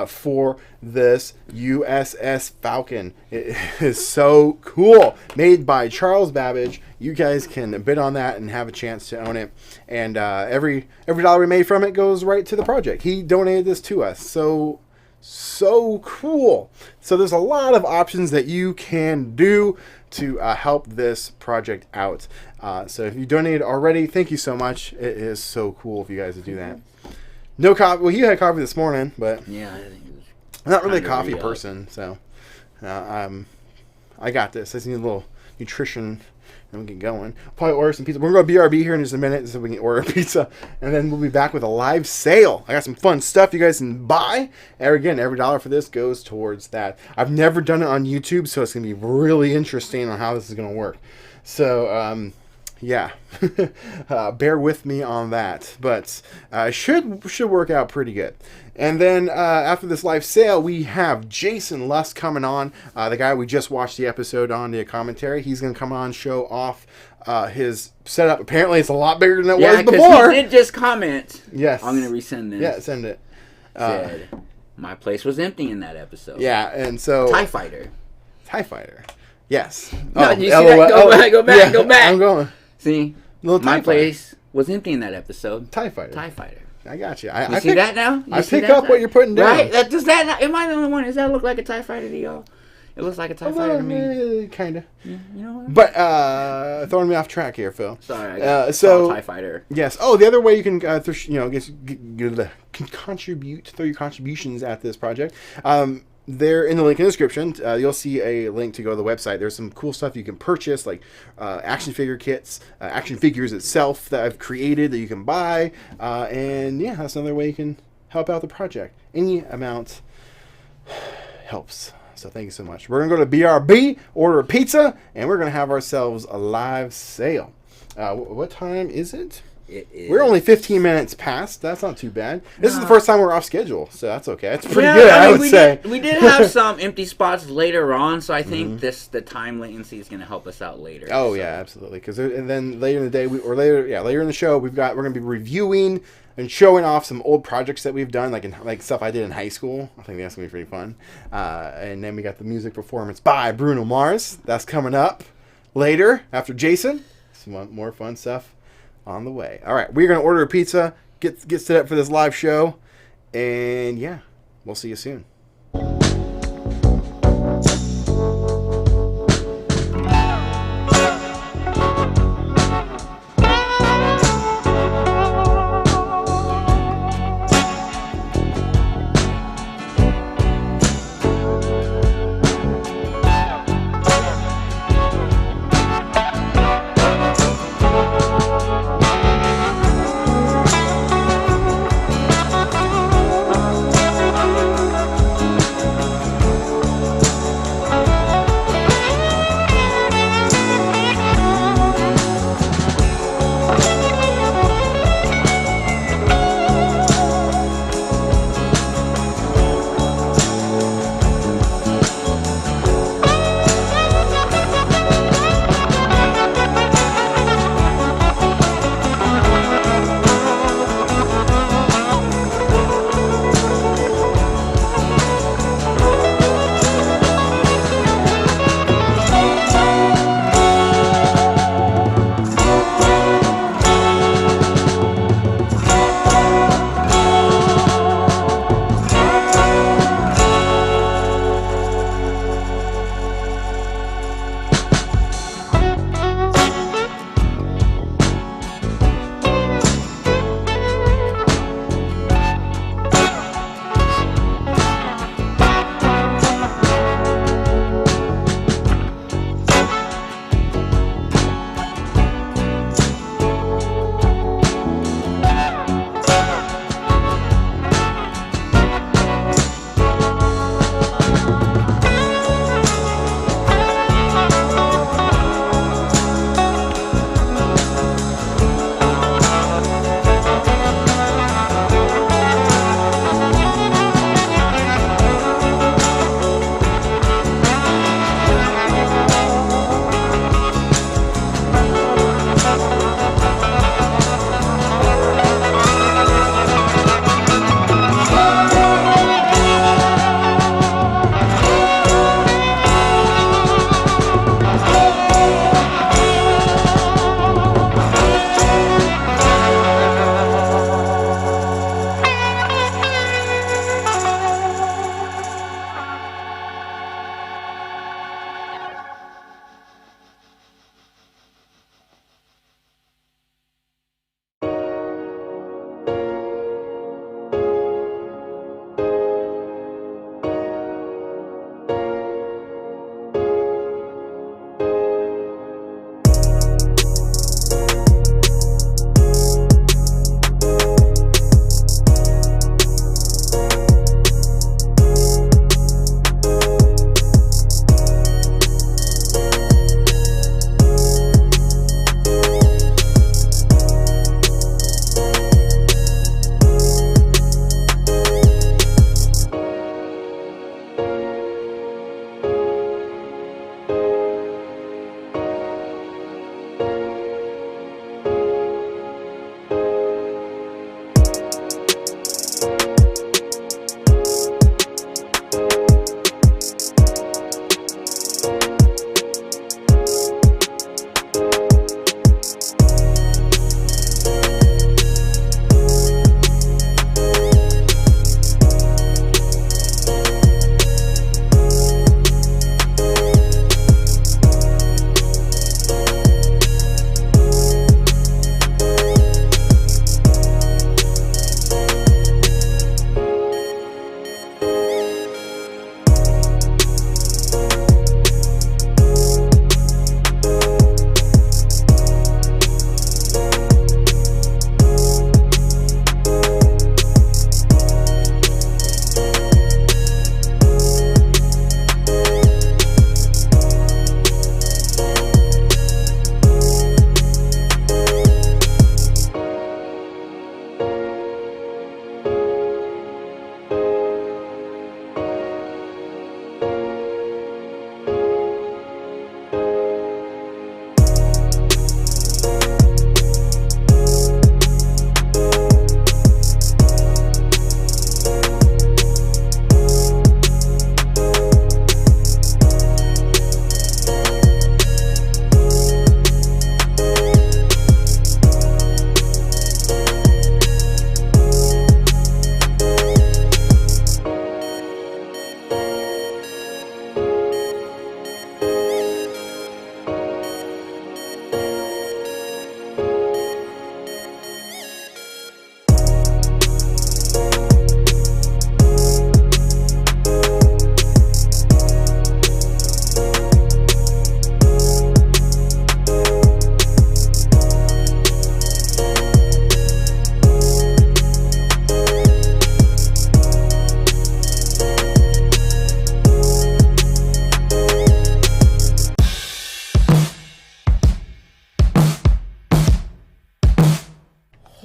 for this USS Falcon. It is so cool. Made by Charles Babbage. You guys can bid on that and have a chance to own it. And every dollar we made from it goes right to the project. He donated this to us. So cool. So there's a lot of options that you can do to help this project out. So if you donated already, thank you so much. It is so cool if you guys would do that. No coffee. Well, you had coffee this morning, but
yeah, I think it was
I'm not really a coffee person. So I got this. I just need a little nutrition. And we get going. Probably order some pizza. We're going to go to BRB here in just a minute so we can order pizza. And then we'll be back with a live sale. I got some fun stuff you guys can buy. And again, every dollar for this goes towards that. I've never done it on YouTube, so it's going to be really interesting on how this is going to work. So, bear with me on that. But should work out pretty good. And then after this live sale, we have Jason Lusk coming on, the guy we just watched the episode on, the commentary. He's going to come on, show off his setup. Apparently, it's a lot bigger than it was before.
He did just comment.
Yes.
I'm going to resend this.
Yeah, send it.
Said, my place was empty in that episode.
Yeah, and so...
TIE Fighter.
Yes.
No, you see that? Go back.
I'm going.
See? My place was empty in that episode.
TIE Fighter. I got you. I
see that now?
I pick up what you're putting down.
Right? Am I the only one? Does that look like a TIE Fighter to y'all? It looks like a TIE Fighter to me.
Kind of.
Yeah, you know what?
But throwing me off track here, Phil.
Sorry, I saw TIE Fighter.
Yes. Oh, the other way you can contribute, throw your contributions at this project. There in the link in the description, you'll see a link to go to the website. There's some cool stuff you can purchase, like action figure kits, action figures itself that I've created that you can buy. That's another way you can help out the project. Any amount helps. So thank you so much. We're going to go to BRB, order a pizza, and we're going to have ourselves a live sale. What time is it? We're only 15 minutes past. That's not too bad. This is the first time we're off schedule, so that's okay. That's pretty good, I would say.
We did have some empty spots later on, so I think the time latency is going to help us out later.
Oh, yeah, absolutely. And then later in the day, later in the show, we're going to be reviewing and showing off some old projects that we've done, like stuff I did in high school. I think that's going to be pretty fun. And then we got the music performance by Bruno Mars. That's coming up later after Jason. Some more fun stuff on the way. All right, we're going to order a pizza, get set up for this live show, and we'll see you soon.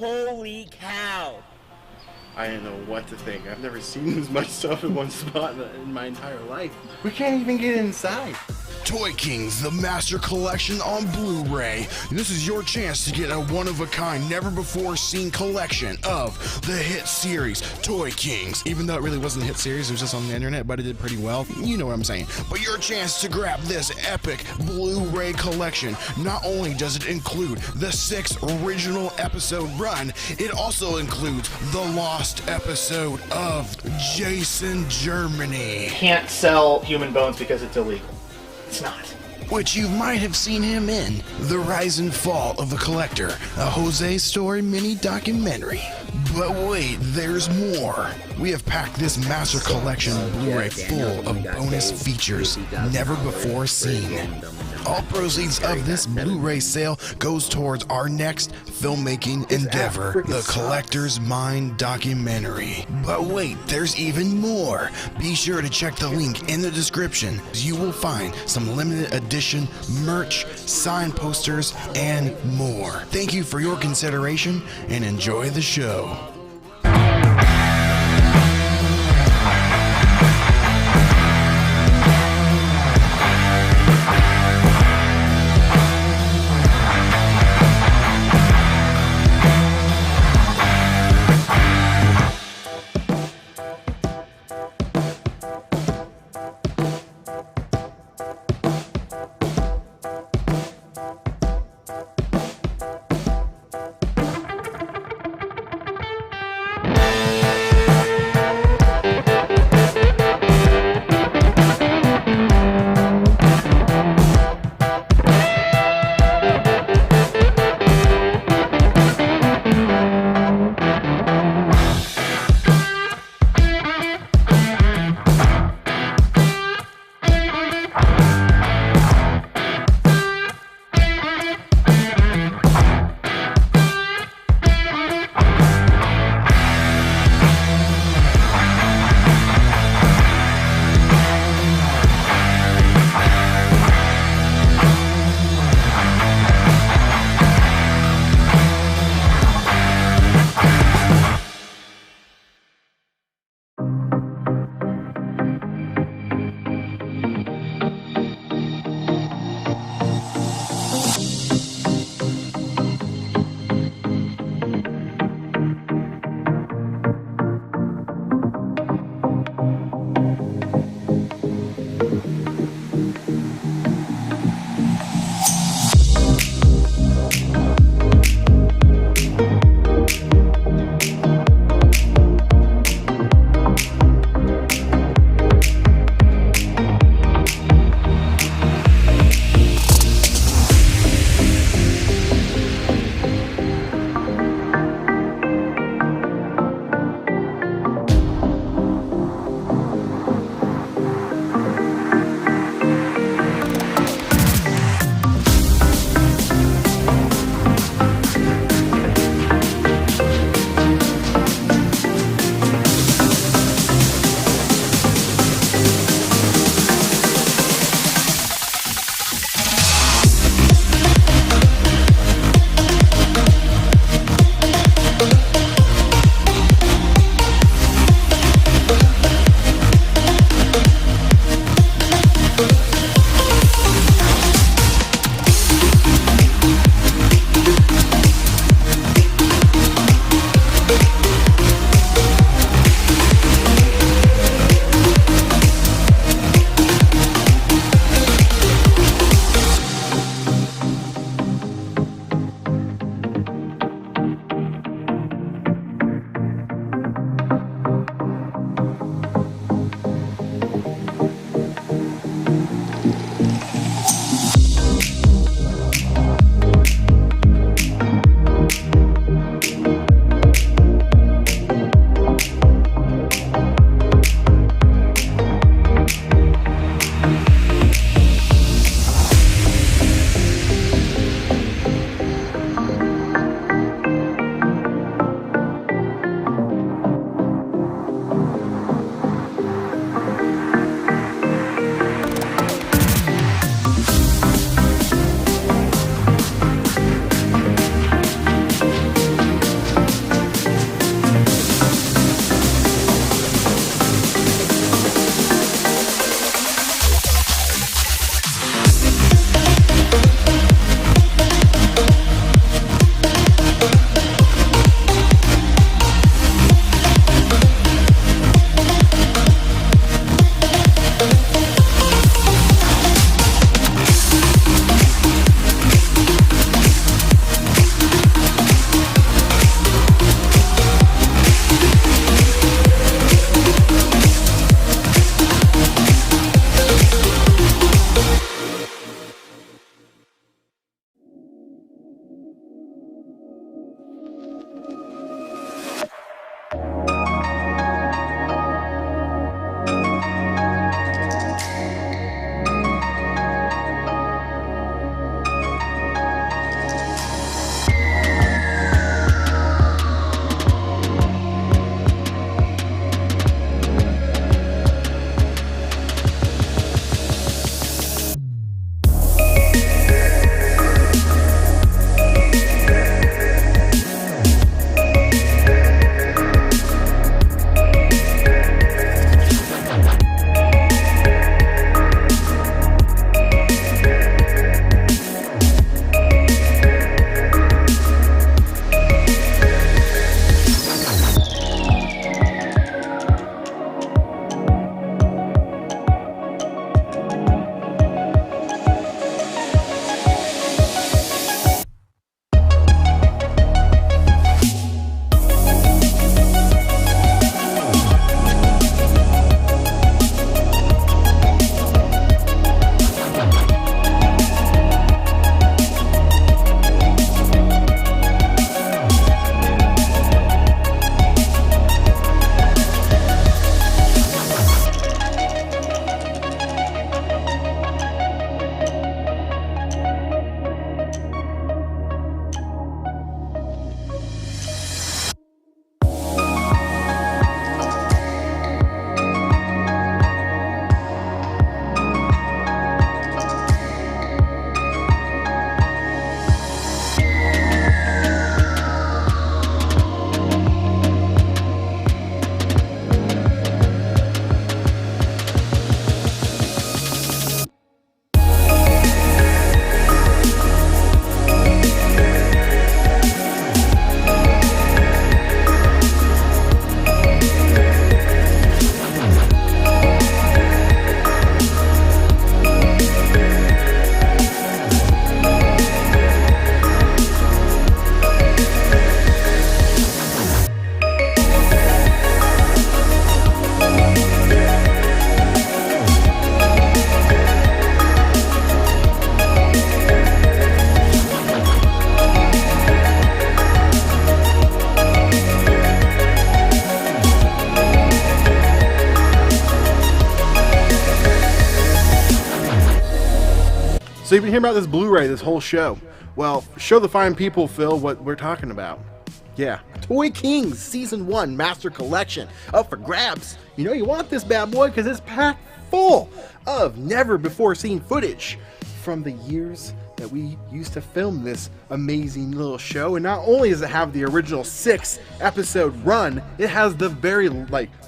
Holy cow!
I don't know what to think. I've never seen as much stuff in one spot in my entire life. We can't even get inside.
Toy Kings, the Master Collection on Blu-ray. This is your chance to get a one-of-a-kind, never-before-seen collection of the hit series Toy Kings. Even though it really wasn't a hit series, it was just on the internet, but it did pretty well. You know what I'm saying. But your chance to grab this epic Blu-ray collection. Not only does it include the 6 original episode run, it also includes the lost episode of Jason Germany.
Can't sell human bones because it's illegal. It's not.
Which you might have seen him in. The Rise and Fall of the Collector, a Jose Story mini documentary. But wait, there's more. We have packed this Master Collection Blu-ray full of bonus features never before seen. All proceeds of this Blu-ray sale goes towards our next filmmaking endeavor, the Collector's Mind documentary. But wait, there's even more. Be sure to check the link in the description. You will find some limited edition merch, signed posters, and more. Thank you for your consideration and enjoy the show.
So you've been hearing about this Blu-ray this whole show. Well, show the fine people, Phil, what we're talking about. Yeah, Toy Kings Season 1 Master Collection up for grabs. You know you want this bad boy because it's packed full of never-before-seen footage from the years that we used to film this amazing little show. And not only does it have the original 6-episode run, it has the very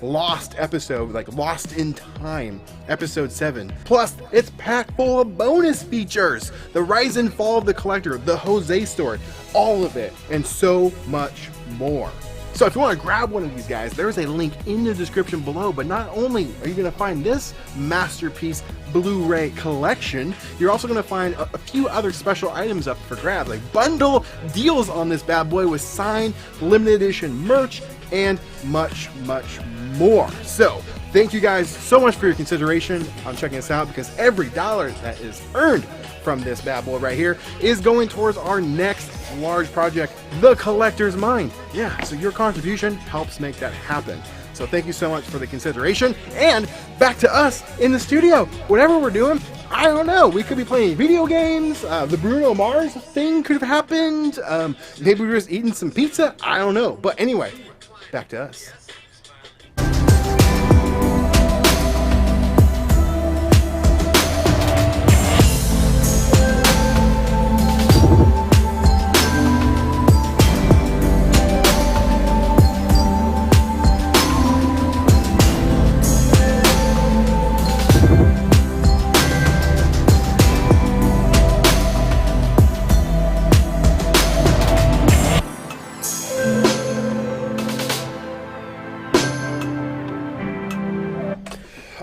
lost episode, Lost in Time, episode 7. Plus, it's packed full of bonus features. The Rise and Fall of the Collector, the Jose story, all of it, and so much more. So if you want to grab one of these guys, there's a link in the description below. But not only are you going to find this masterpiece Blu-ray collection, you're also going to find a few other special items up for grabs, like bundle deals on this bad boy with signed limited edition merch and much, much more. So thank you guys so much for your consideration on checking us out, because every dollar that is earned from this bad boy right here is going towards our next large project, The Collector's Mind. Yeah, so your contribution helps make that happen. So thank you so much for the consideration, and back to us in the studio. Whatever we're doing, I don't know. We could be playing video games. The Bruno Mars thing could have happened. Maybe we were just eating some pizza. I don't know. But anyway, back to us.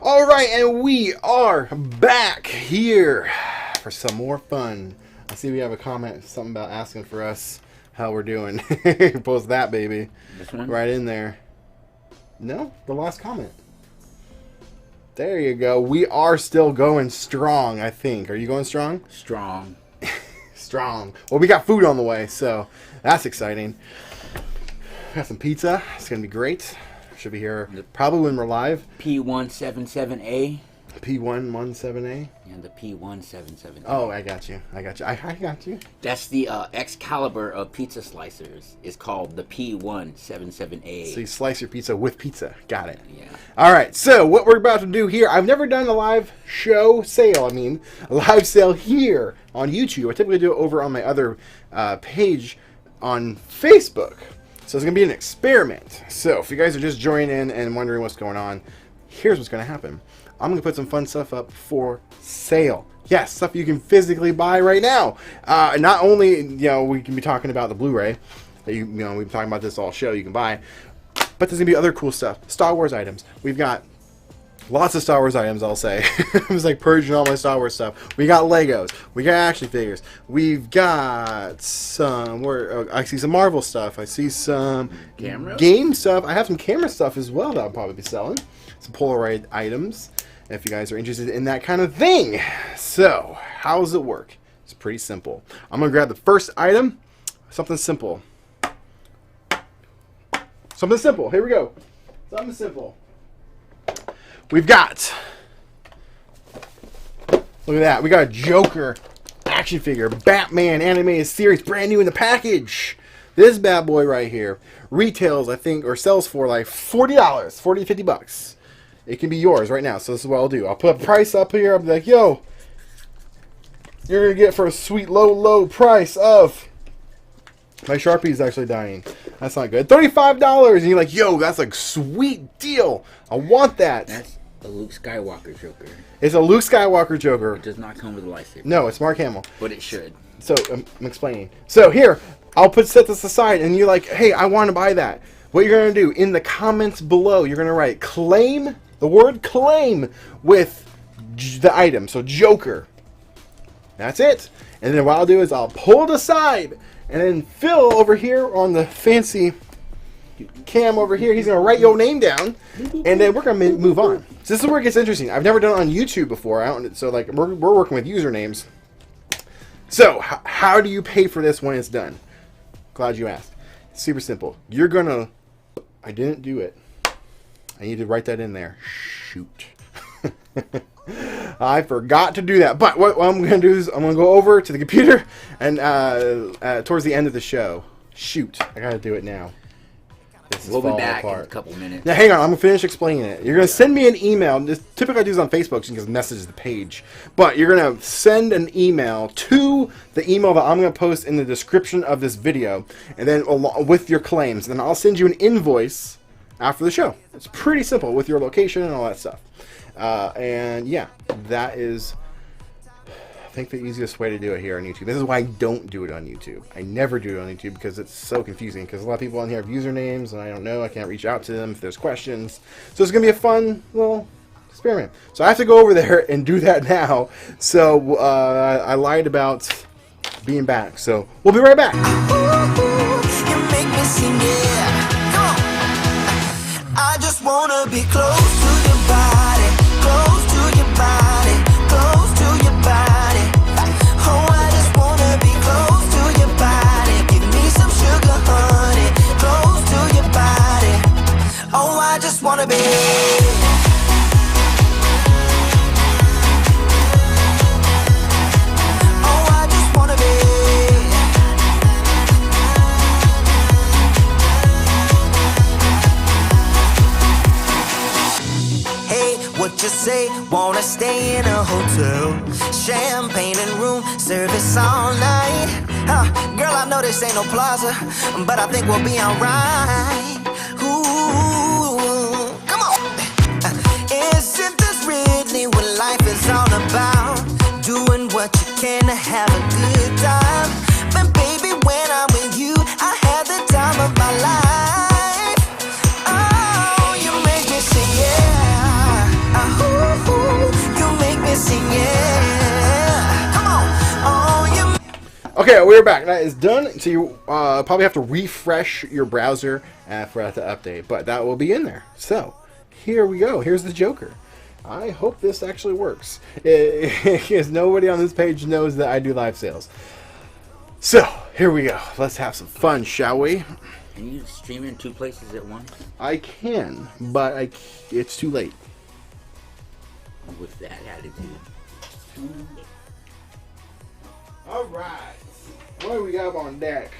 Alright, and we are back here for some more fun. I see we have a comment, something about asking for us how we're doing. Post that, baby.
This one?
Right in there. No, the last comment. There you go. We are still going strong, I think. Are you going strong?
Strong.
Strong. Well, we got food on the way, so that's exciting. Got some pizza. It's going to be great. Should be here probably when we're live.
P177A.
P117A?
And the P177A.
Oh, I got you. I got you.
That's the Excalibur of pizza slicers. It's called the P177A.
So you slice your pizza with pizza. Got it.
Yeah.
All right. So what we're about to do here, I've never done a live show sale. A live sale here on YouTube. I typically do it over on my other page on Facebook. So it's going to be an experiment. So if you guys are just joining in and wondering what's going on, here's what's going to happen. I'm going to put some fun stuff up for sale. Yes, stuff you can physically buy right now. Not only, we can be talking about the Blu-ray, that we've been talking about this all show, you can buy, but there's going to be other cool stuff. Star Wars items. We've got lots of Star Wars items, I'll say. I was purging all my Star Wars stuff. We got Legos. We got action figures. We've got some... I see some Marvel stuff. I see some game stuff. I have some camera stuff as well that I'll probably be selling. Some Polaroid items, if you guys are interested in that kind of thing. So, how does it work? It's pretty simple. I'm going to grab the first item. Something simple. Something simple. Here we go. Something simple. We've got, look at that, we got a Joker action figure, Batman animated series, brand new in the package. This bad boy right here retails, I think, or sells for like $40, $40 to $50. It can be yours right now, so this is what I'll do. I'll put a price up here, I'll be like, yo, you're going to get for a sweet low price of, my Sharpie is actually dying. That's not good. $35, and you're like, yo, that's a sweet deal. I want that.
That's a Luke Skywalker Joker.
It's a Luke Skywalker Joker.
It does not come with a lightsaber.
No, it's Mark Hamill.
But it should.
So, I'm explaining. So, here, I'll set this aside, and you're like, hey, I want to buy that. What you're going to do, in the comments below, you're going to write claim, the word claim, with the item. So, Joker. That's it. And then what I'll do is I'll pull it aside, and then Phil over here on the fancy cam over here, he's going to write your name down, and then we're going to move on. So this is where it gets interesting. I've never done it on YouTube before. We're working with usernames. So how do you pay for this when it's done? Glad you asked. It's super simple. You're going to... I didn't do it. I need to write that in there. Shoot. I forgot to do that. But what I'm going to do is I'm going to go over to the computer and towards the end of the show. Shoot, I got to do it now.
We'll be back in a couple minutes.
Now, hang on. I'm going to finish explaining it. You're going to send me an email. Typically, I do this on Facebook because it messages the page. But you're going to send an email to the email that I'm going to post in the description of this video. And then with your claims. And then I'll send you an invoice after the show. It's pretty simple with your location and all that stuff. And yeah, that is, I think, the easiest way to do it here on YouTube. This is why I don't do it on YouTube. I never do it on YouTube because it's so confusing. Because a lot of people on here have usernames and I don't know. I can't reach out to them if there's questions. So it's going to be a fun little experiment. So I have to go over there and do that now. So I lied about being back. So we'll be right back.
You make me sing, yeah. Come on. I just wanna be close to your body, close to your body, close to your body. Oh, I just wanna be close to your body. Give me some sugar, honey, close to your body. Oh, I just wanna be. What you say? Wanna stay in a hotel? Champagne and room service all night. Girl, I know this ain't no plaza, but I think we'll be alright. Ooh, come on. Isn't this really what life is all about? Doing what you can to have a good time. But baby, when I'm with you, I have the time of my life. Oh, you make me sing, yeah. You make me sing, yeah. Come on. Oh, you.
Okay, we're back. That is done. So you probably have to refresh your browser for that to update, but that will be in there. So here we go. Here's the Joker. I hope this actually works. Because nobody on this page knows that I do live sales. So here we go. Let's have some fun, shall we?
Can you stream in 2 places at once?
I can, but it's too late.
With that attitude.
Alright. What do we got on deck?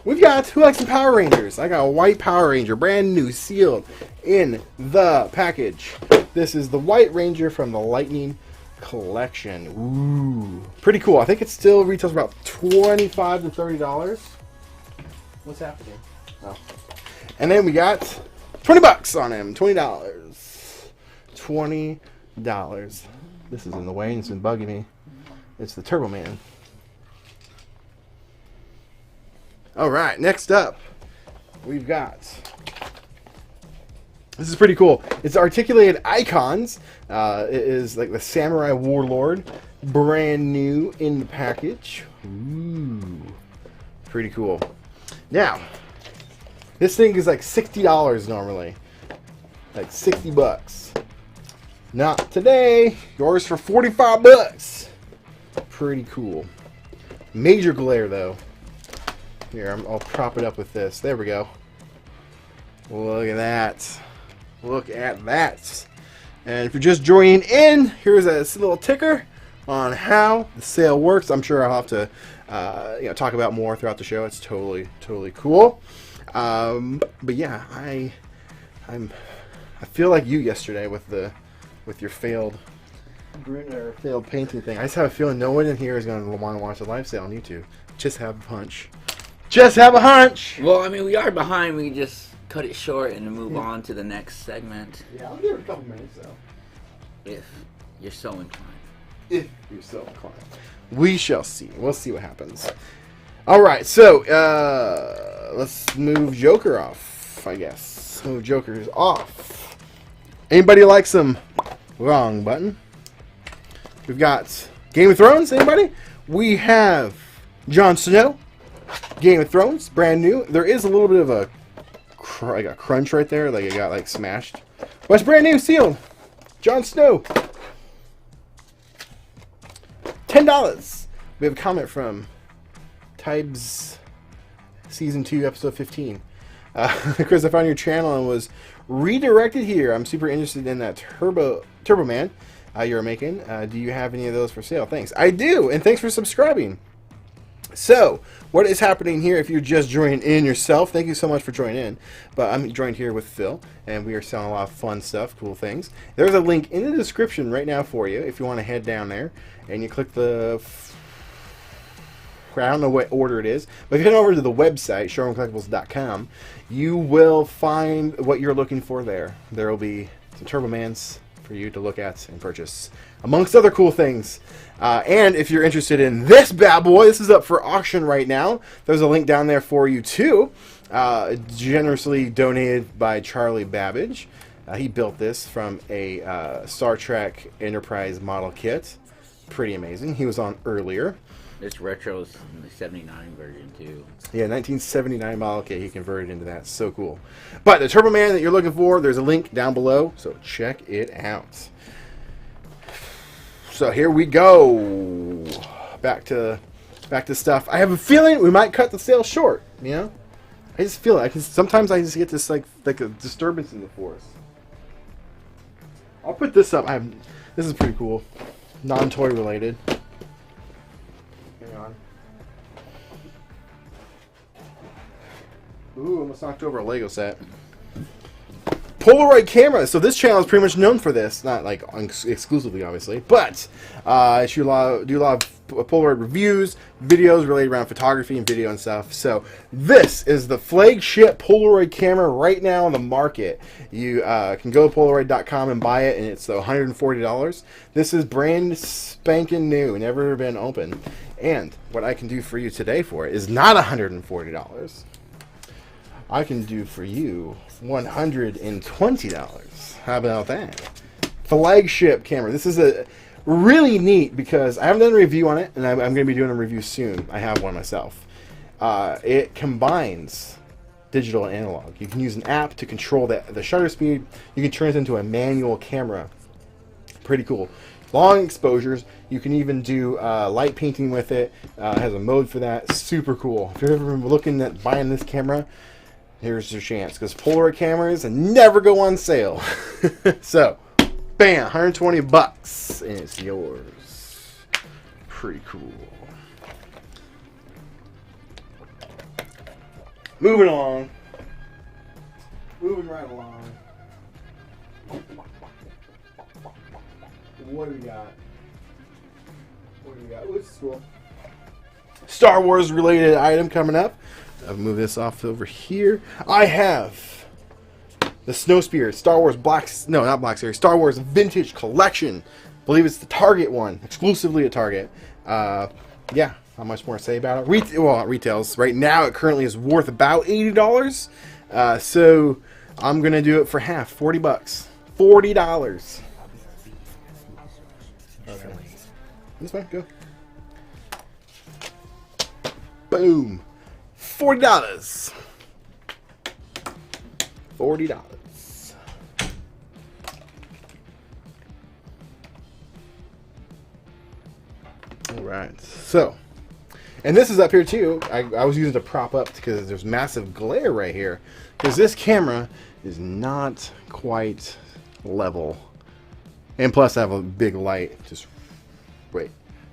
We've got, who likes some Power Rangers? I got a white Power Ranger, brand new, sealed in the package. This is the White Ranger from the Lightning Collection. Ooh. Pretty cool. I think it still retails about $25 to $30. What's happening? Oh. And then we got $20 on him. $20. $20. This is in the way and it's been bugging me. It's the Turbo Man. Alright, next up we've got, this is pretty cool. It's Articulated Icons. It is like the Samurai Warlord, brand new in the package. Ooh, pretty cool. Now, this thing is like $60 normally, like $60. Not today. Yours for $45. Pretty cool. Major glare though. Here, I'll prop it up with this. There we go. Look at that. Look at that. And if you're just joining in, here's a little ticker on how the sale works. I'm sure I'll have to talk about more throughout the show. It's totally cool. But yeah, I feel like you yesterday with your failed painting thing. I just have a feeling no one in here is going to want to watch the live sale on YouTube. Just have a hunch. Just have a hunch.
Well, I mean, we are behind. We just cut it short and move on to the next segment.
Yeah, I'll give it a couple minutes though.
If you're so inclined.
If you're so inclined. We shall see. We'll see what happens. Alright, so let's move Joker off, I guess. Move Joker's off. Anybody like some wrong button? We've got Game of Thrones, anybody? We have Jon Snow, Game of Thrones, brand new. There is a little bit of a crunch right there, like it got like smashed. But it's brand new, sealed. Jon Snow. $10. We have a comment from Tibes Season 2, Episode 15. Chris, I found your channel and was redirected here. I'm super interested in that Turbo Man. you're making. Do you have any of those for sale? Thanks. I do, and thanks for subscribing. So, what is happening here if you're just joining in yourself? Thank you so much for joining in. But I'm joined here with Phil, and we are selling a lot of fun stuff, cool things. There's a link in the description right now for you if you want to head down there, and you click the... I don't know what order it is, but if you head over to the website, showroomcollectibles.com, you will find what you're looking for there. There will be some Turbomans for you to look at and purchase, amongst other cool things. And if you're interested in this bad boy, this is up for auction right now. There's a link down there for you too. Generously donated by Charlie Babbage. He built this from a Star Trek Enterprise model kit. Pretty amazing. He was on earlier.
This retro's the 79 version too.
Yeah, 1979 model kit. He converted into that. So cool. But the Turbo Man that you're looking for, there's a link down below. So check it out. So here we go. Back to stuff. I have a feeling we might cut the sale short. You know, I just feel it. Sometimes I just get this like a disturbance in the force. I'll put this up. This is pretty cool. Non-toy related. Hang on. Ooh, almost knocked over a Lego set. Polaroid camera. So this channel is pretty much known for this. Not like exclusively, obviously, but I do a lot of Polaroid reviews, videos related around photography and video and stuff. So this is the flagship Polaroid camera right now on the market. You can go to Polaroid.com and buy it, and it's $140. This is brand spanking new, never been opened. And what I can do for you today for it is not $140. I can do for you $120. How about that? Flagship camera. This is a really neat because I haven't done a review on it, and I'm going to be doing a review soon. I have one myself. It combines digital and analog. You can use an app to control the shutter speed. You can turn it into a manual camera. Pretty cool. Long exposures. You can even do light painting with it. It has a mode for that. Super cool. If you're ever looking at buying this camera, here's your chance, because Polaroid cameras never go on sale. So, bam, $120, and it's yours. Pretty cool. Moving along. Moving right along. What do we got? What do we got? What's cool? Star Wars related item coming up. I'll move this off over here. I have the Snowspeeder Star Wars Star Wars Vintage Collection. I believe it's the Target one, exclusively at Target. Yeah, not much more to say about it. It retails right now. It currently is worth about $80. So I'm gonna do it for half, $40. $40. Okay. That's fine. Go. Boom. $40. $40. All right. So, and this is up here too. I was using it to prop up because there's massive glare right here. Because this camera is not quite level. And plus I have a big light just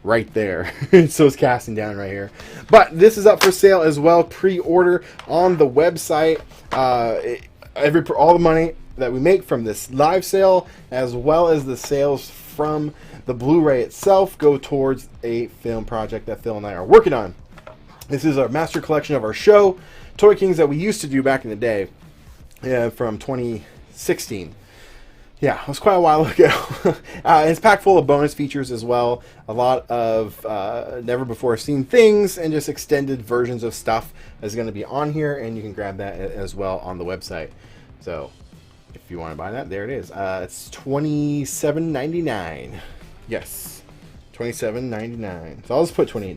right there. So it's casting down right here. But this is up for sale as well. Pre-order on the website. All the money that we make from this live sale, as well as the sales from the Blu-ray itself, go towards a film project that Phil and I are working on. This is our master collection of our show, Toy Kings, that we used to do back in the day, from 2016. Yeah, it was quite a while ago. It's packed full of bonus features as well. A lot of never before seen things and just extended versions of stuff is going to be on here, and you can grab that as well on the website. So if you want to buy that, there it is. It's $27.99. Yes, $27.99. So I'll just put $28.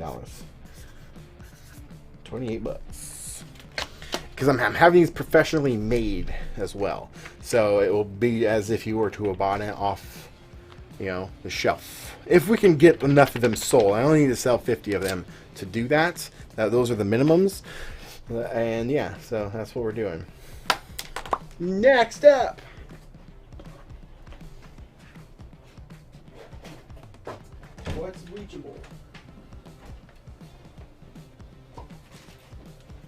$28. Because I'm having these professionally made as well. So it will be as if you were to have bought it off, the shelf. If we can get enough of them sold. I only need to sell 50 of them to do that. Those are the minimums. And yeah, so that's what we're doing. Next up. What's reachable?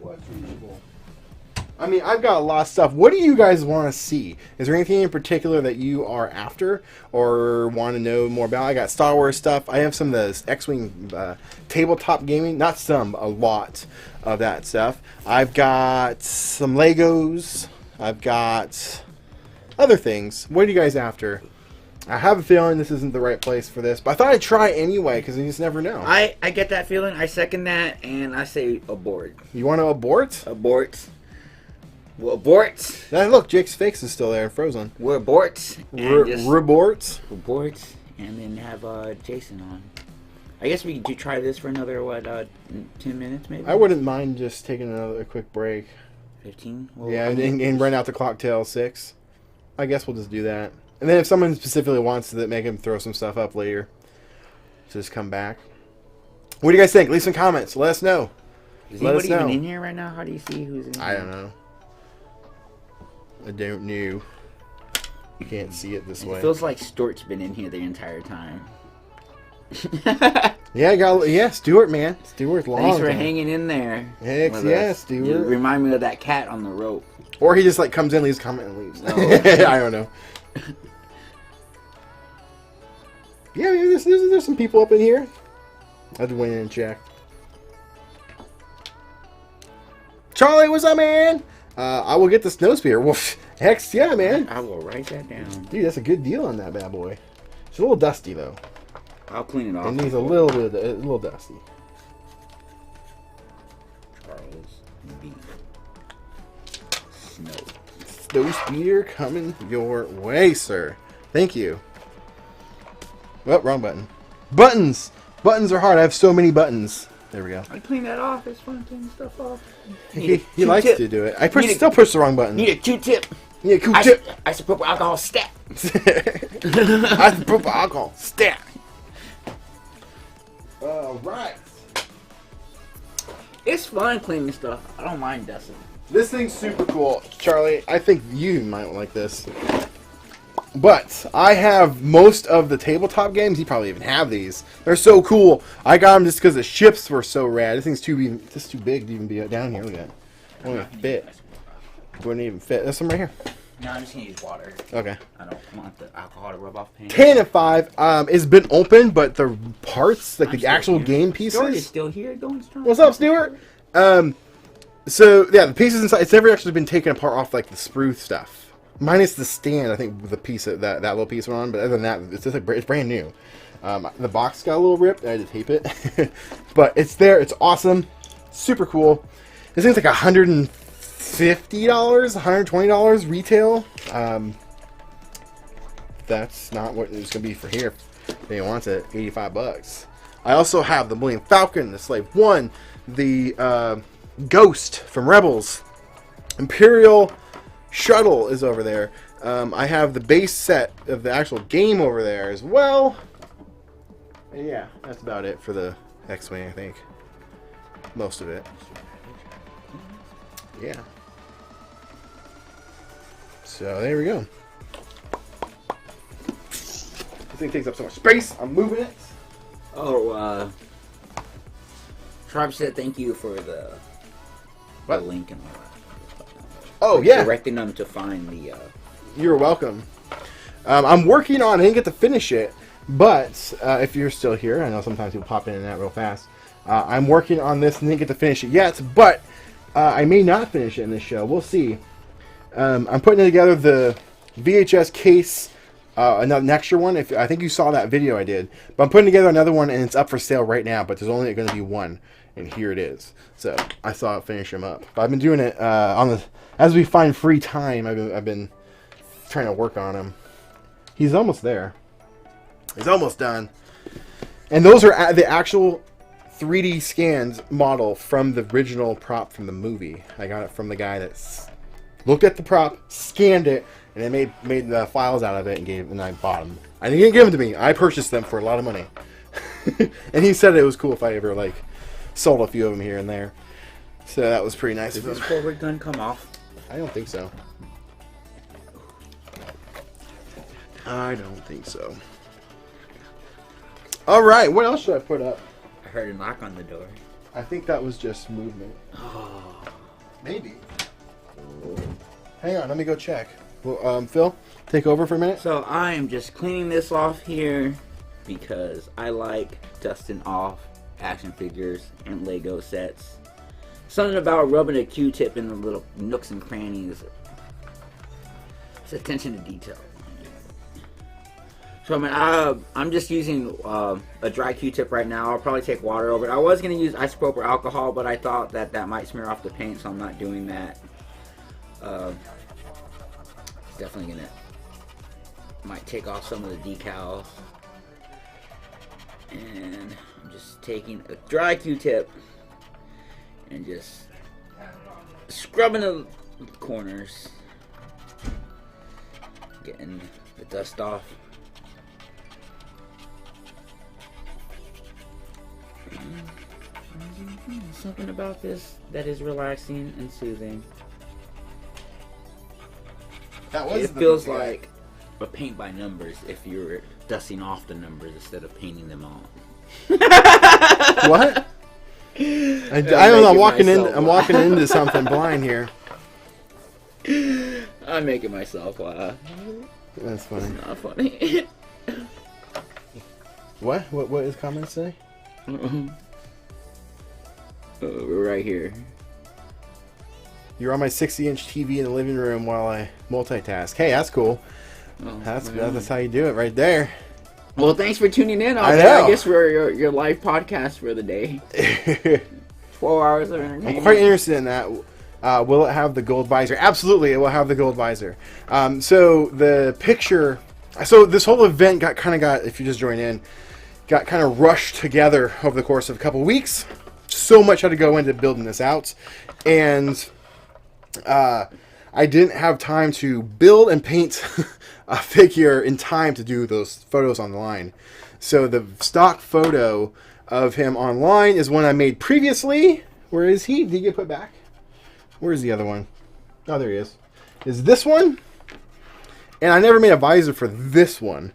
What's reachable? I mean, I've got a lot of stuff. What do you guys want to see? Is there anything in particular that you are after or want to know more about? I got Star Wars stuff. I have some of the X-Wing tabletop gaming. Not some, a lot of that stuff. I've got some Legos. I've got other things. What are you guys after? I have a feeling this isn't the right place for this, but I thought I'd try anyway because you just never know.
I get that feeling. I second that, and I say abort.
You want to abort?
Abort. We'll abort.
Now, look, Jake's face is still there, frozen.
We'll abort.
Rebort.
Abort, and then have Jason on. I guess we could try this for another, 10 minutes maybe?
I wouldn't mind just taking a quick break.
15?
Well, yeah, and run out the clock till 6. I guess we'll just do that. And then if someone specifically wants to make him throw some stuff up later, just come back. What do you guys think? Leave some comments. Let us know.
Is anybody even in here right now? How do you see who's in here?
I don't know. I don't know. You can't see it this way.
It feels like Stuart's been in here the entire time.
Yeah, Stuart, man. Stuart's long.
Thanks for hanging in there.
Heck yeah, Stuart.
You remind me of that cat on the rope.
Or he just comes in, leaves a comment, and leaves. No. I don't know. Yeah, there's some people up in here. I had to went in and check. Charlie, what's up, man? I will get the snowspeeder. Well, heck yeah, man.
I will write that down.
Dude, that's a good deal on that bad boy. It's a little dusty, though.
I'll clean it off.
It needs a little dusty.
Charles B.
Snowspeeder coming your way, sir. Thank you. Oh, wrong button. Buttons! Buttons are hard. I have so many buttons. There we go.
I clean that off. It's fun cleaning stuff off.
He likes to do it. I still push the wrong button.
Need a Q-tip.
Need a Q-tip.
Isopropyl alcohol stat.
Isopropyl alcohol stat. All right.
It's fun cleaning stuff. I don't mind dusting.
This thing's super cool. Charlie, I think you might like this. But I have most of the tabletop games. You probably even have these. They're so cool. I got them just because the ships were so rad. This thing's too big to even be down here. Look at that. Wouldn't even fit. Wouldn't even fit. There's some right here.
No, I'm just going to use water.
Okay.
I don't want the alcohol to rub off paint.
10 and 5 it's been open, but the parts, like the actual game pieces.
Stuart is still here going strong.
What's up, Stuart? So, yeah, the pieces inside, it's never actually been taken apart off, like, the sprue stuff. Minus the stand, I think, with the piece of that little piece went on, but other than that, it's just it's brand new. The box got a little ripped. I had to tape it, but it's there. It's awesome, super cool. This thing's like $150, $120 retail. That's not what it's gonna be for here. If anyone wants it, $85. I also have the Millennium Falcon, the Slave One, the Ghost from Rebels, Imperial Shuttle is over there. I have the base set of the actual game over there as well. And yeah, that's about it for the X-Wing, I think. Most of it. Yeah. So there we go. This thing takes up so much space. I'm moving it.
Oh, Tribe said thank you for the link and all that.
Oh, yeah.
Directing them to find the...
You're welcome. I'm working on it. I didn't get to finish it, but if you're still here, I know sometimes people pop in and out real fast. I'm working on this and didn't get to finish it yet, but I may not finish it in this show. We'll see. I'm putting together the VHS case, an extra one. I think you saw that video I did. But I'm putting together another one, and it's up for sale right now, but there's only going to be one, and here it is. So I thought I'd finish them up. But I've been doing it as we find free time. I've been trying to work on him. He's almost there. He's almost done. And those are the actual 3D scans model from the original prop from the movie. I got it from the guy that looked at the prop, scanned it, and then made the files out of it and I bought them. I didn't give them to me. I purchased them for a lot of money. And he said it was cool if I ever sold a few of them here and there. So that was pretty nice.
Did this forward gun come off?
I don't think so. I don't think so. All right, what else should I put up?
I heard a knock on the door.
I think that was just movement.
Oh.
Maybe. Hang on, let me go check. Well, Phil, take over for a minute.
So I am just cleaning this off here because I like dusting off action figures and Lego sets. Something about rubbing a Q-tip in the little nooks and crannies. It's attention to detail. So I'm just using a dry Q-tip right now. I'll probably take water over it. I was going to use isopropyl alcohol, but I thought that might smear off the paint, so I'm not doing that. Definitely might take off some of the decals. And I'm just taking a dry Q-tip and just scrubbing the corners, getting the dust off. Something about this that is relaxing and soothing. It feels like a paint by numbers if you're dusting off the numbers instead of painting them on.
What? I don't know. I'm walking into something blind here.
I'm making myself laugh.
That's funny.
It's not funny.
What does comments say?
We're right here.
You're on my 60-inch TV in the living room while I multitask. Hey, that's cool.
Oh,
that's how you do it right there.
Well, thanks for tuning in.
I know.
I guess we're your live podcast for the day. 12 hours of entertainment.
I'm quite interested in that. Will it have the gold visor? Absolutely, it will have the gold visor. So the picture... So this whole event if you just joined in, got kind of rushed together over the course of a couple weeks. So much had to go into building this out. And I didn't have time to build and paint a figure in time to do those photos online. So the stock photo of him online is one I made previously. Where is he? Did he get put back? Where's the other one? Oh, there he is. Is this one? And I never made a visor for this one.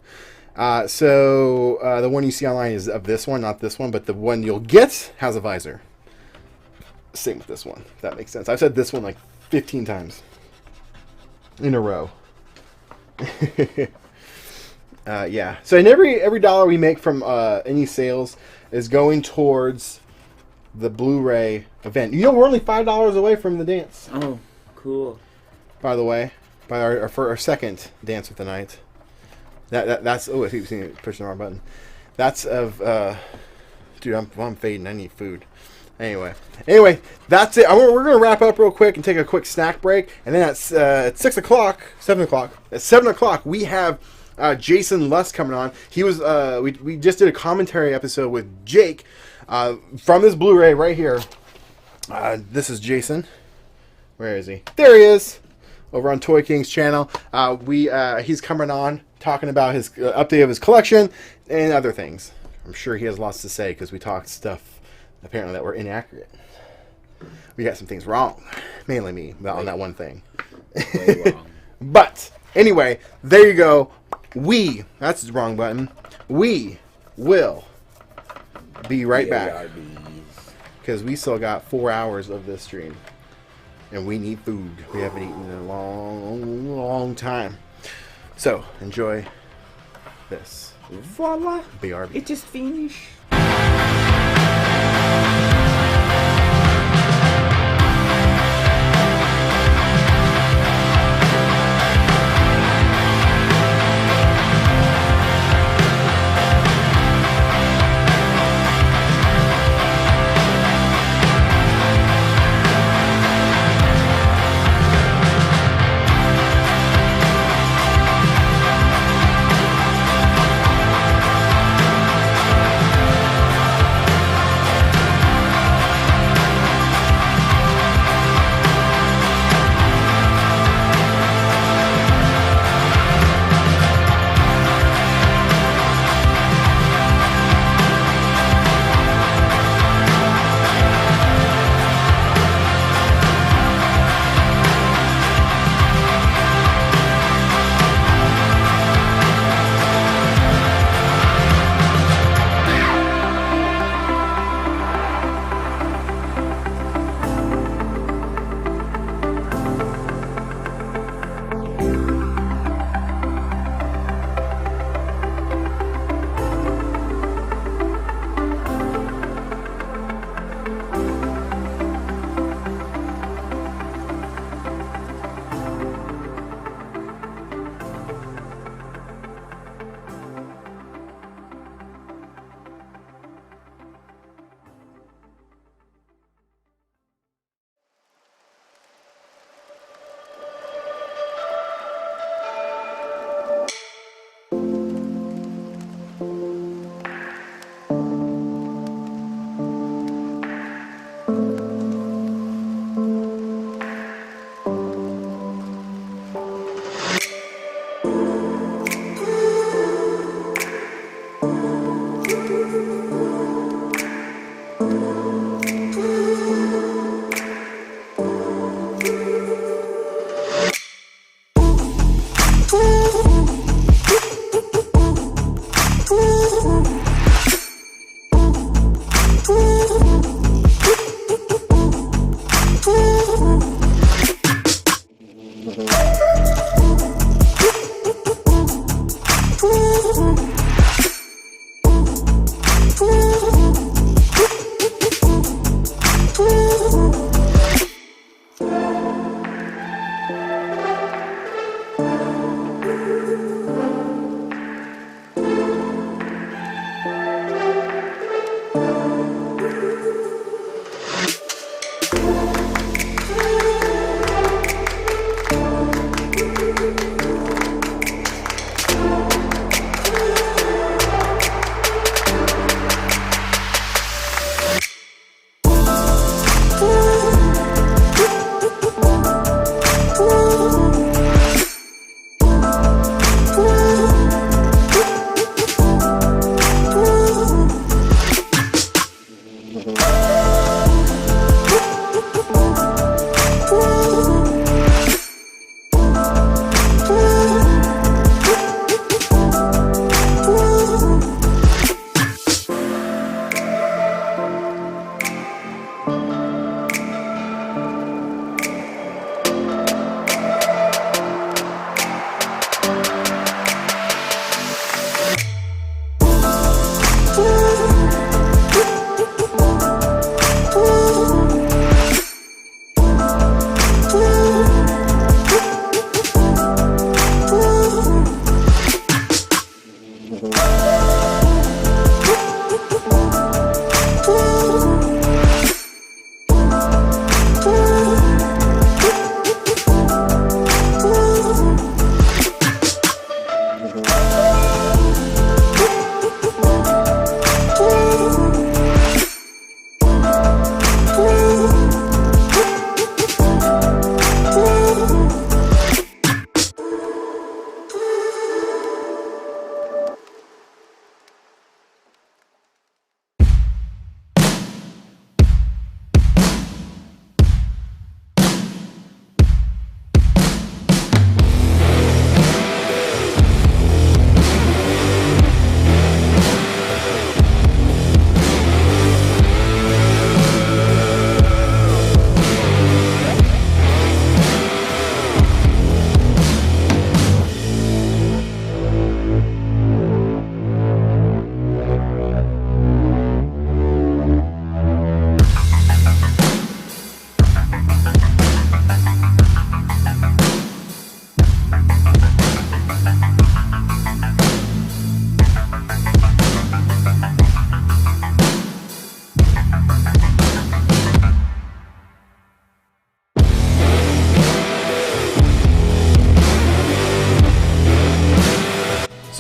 So the one you see online is of this one, not this one, but the one you'll get has a visor. Same with this one, if that makes sense. I've said this one like 15 times in a row. Yeah. So in every dollar we make from any sales is going towards the Blu-ray event. You know, we're only $5 away from the dance.
Oh, cool.
By the way, for our second dance of the night. That's I keep seeing it pushing the wrong button. That's of dude, I'm fading. I need food. Anyway, that's it. We're gonna wrap up real quick and take a quick snack break, and then at 7 o'clock, at 7 o'clock we have Jason Luss coming on. He was we just did a commentary episode with Jake from this Blu-ray right here. This is Jason. Where is he? There he is. Over on Toy King's channel. He's coming on talking about his update of his collection and other things. I'm sure he has lots to say because we talked stuff apparently that were inaccurate. We got some things wrong. Mainly me on that one thing.
Way wrong.
But anyway, there you go. That's the wrong button. We will be right back. Because we still got 4 hours of this stream. And we need food. We haven't eaten in a long, long time. So, enjoy this.
Voila.
BRB.
It just finished.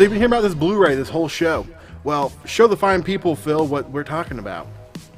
So you've been hearing about this Blu-ray this whole show. Well, show the fine people, Phil, what we're talking about.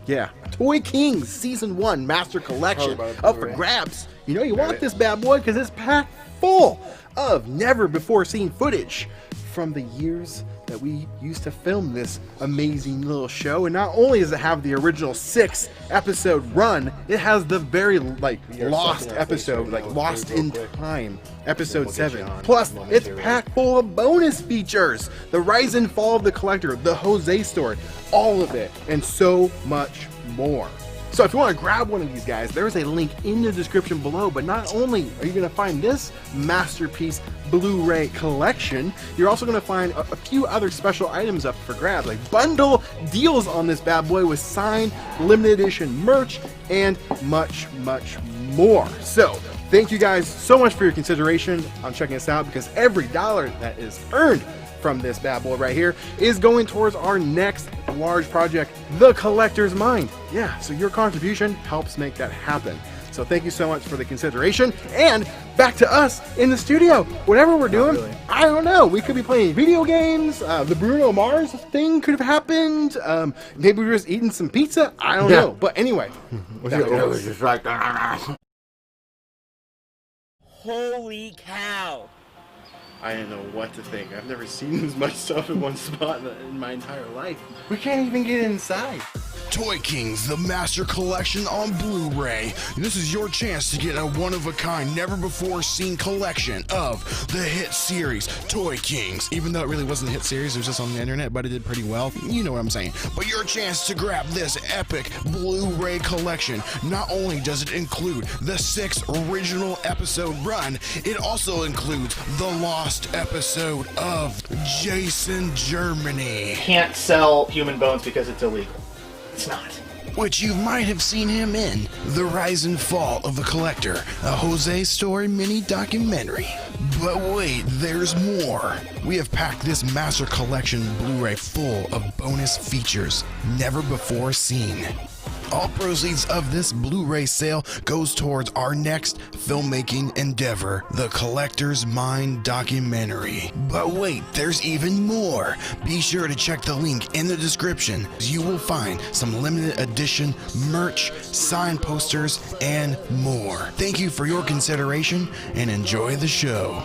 Yeah, Toy Kings Season 1 Master Collection up for grabs. You know you want this bad boy because it's packed full of never-before-seen footage from the years that we used to film this amazing little show. And not only does it have the original 6-episode run, it has the very lost episode, Lost in Time, episode 7. Plus, it's packed full of bonus features. The Rise and Fall of the Collector, the Jose story, all of it, and so much more. So if you want to grab one of these guys, there's a link in the description below. But not only are you going to find this masterpiece Blu-ray collection, you're also going to find a few other special items up for grabs, like bundle deals on this bad boy with signed limited edition merch and much, much more. So thank you guys so much for your consideration on checking us out, because every dollar that is earned from this bad boy right here is going towards our next large project, The Collector's Mind. Yeah, so your contribution helps make that happen. So thank you so much for the consideration, and back to us in the studio. Whatever we're doing, I don't know. We could be playing video games. The Bruno Mars thing could have happened. Maybe we're just eating some pizza. I don't know. But anyway,
Holy cow!
I didn't know what to think. I've never seen as much stuff in one spot in my entire life.
We can't even get inside.
Toy Kings, the Master Collection on Blu-ray. This is your chance to get a one-of-a-kind, never-before-seen collection of the hit series Toy Kings. Even though it really wasn't a hit series, it was just on the internet, but it did pretty well. You know what I'm saying. But your chance to grab this epic Blu-ray collection. Not only does it include the 6 original episode run, it also includes the lost episode of Jason Germany.
Can't sell human bones because it's illegal. It's not.
Which you might have seen him in The Rise and Fall of the Collector, a Jose Story mini documentary. But wait, there's more. We have packed this Master Collection Blu-ray full of bonus features never before seen. All proceeds of this Blu-ray sale goes towards our next filmmaking endeavor, the Collector's Mind documentary. But wait, there's even more. Be sure to check the link in the description. You will find some limited edition merch, signed posters, and more. Thank you for your consideration and enjoy the show.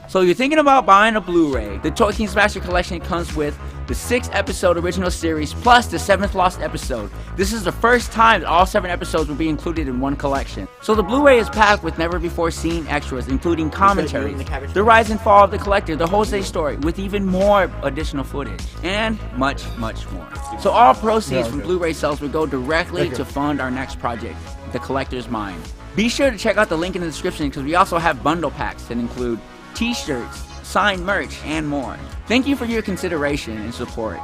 So you're thinking about buying a Blu-ray. The Toy Kings Master Collection comes with the 6 episode original series plus the 7th lost episode. This is the first time that all 7 episodes will be included in one collection. So the Blu-ray is packed with never before seen extras, including commentaries, the rise and fall of the collector, the Jose story, with even more additional footage, and much, much more. So all proceeds from Blu-ray sales will go directly to fund our next project, The Collector's Mind. Be sure to check out the link in the description because we also have bundle packs that include t-shirts, signed merch, and more. Thank you for your consideration and support.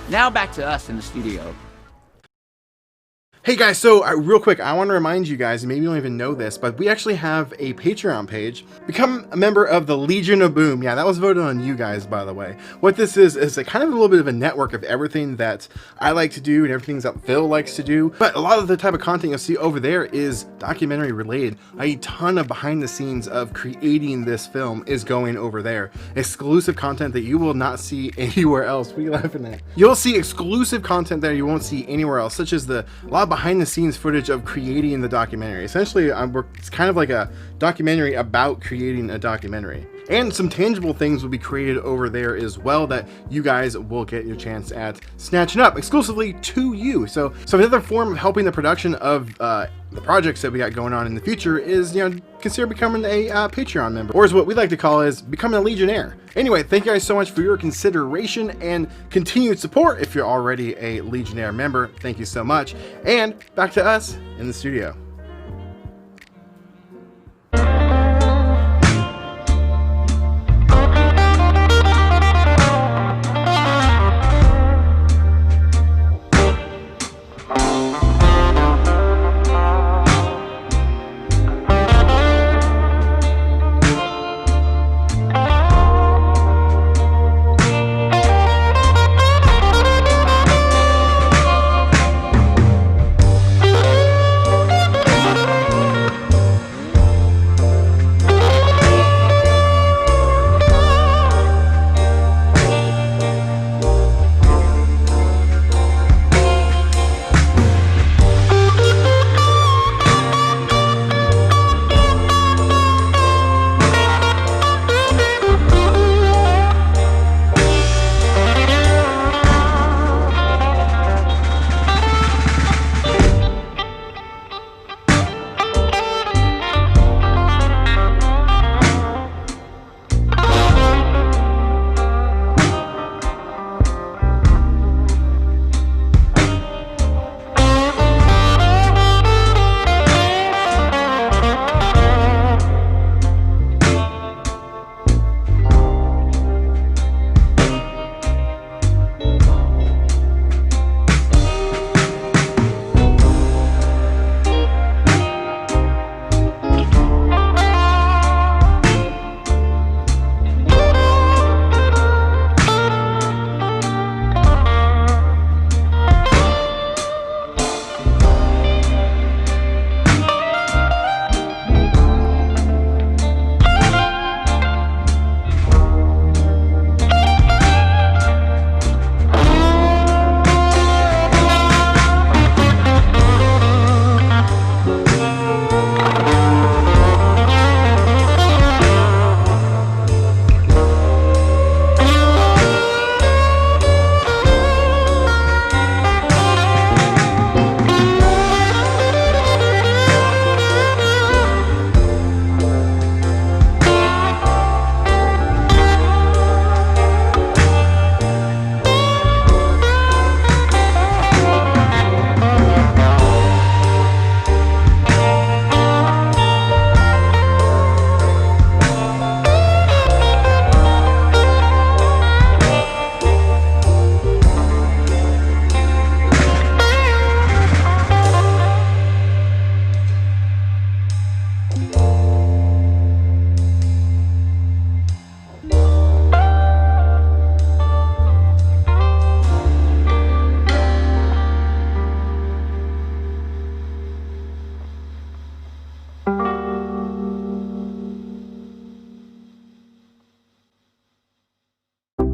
Now back to us in the studio.
Hey guys, so real quick, I want to remind you guys, maybe you don't even know this, but we actually have a Patreon page. Become a member of the Legion of Boom. Yeah, that was voted on you guys, by the way. What this is a kind of a little bit of a network of everything that I like to do and everything that Phil likes to do. But a lot of the type of content you'll see over there is documentary related. A ton of behind the scenes of creating this film is going over there. Exclusive content that you will not see anywhere else. What are you laughing at? You'll see exclusive content there you won't see anywhere else, such as a lot of behind the scenes footage of creating the documentary. Essentially, it's kind of like a documentary about creating a documentary. And some tangible things will be created over there as well that you guys will get your chance at snatching up exclusively to you. So another form of helping the production of the projects that we got going on in the future is, consider becoming a Patreon member, or as what we like to call is becoming a Legionnaire. Anyway, thank you guys so much for your consideration and continued support. If you're already a Legionnaire member, thank you so much. And back to us in the studio.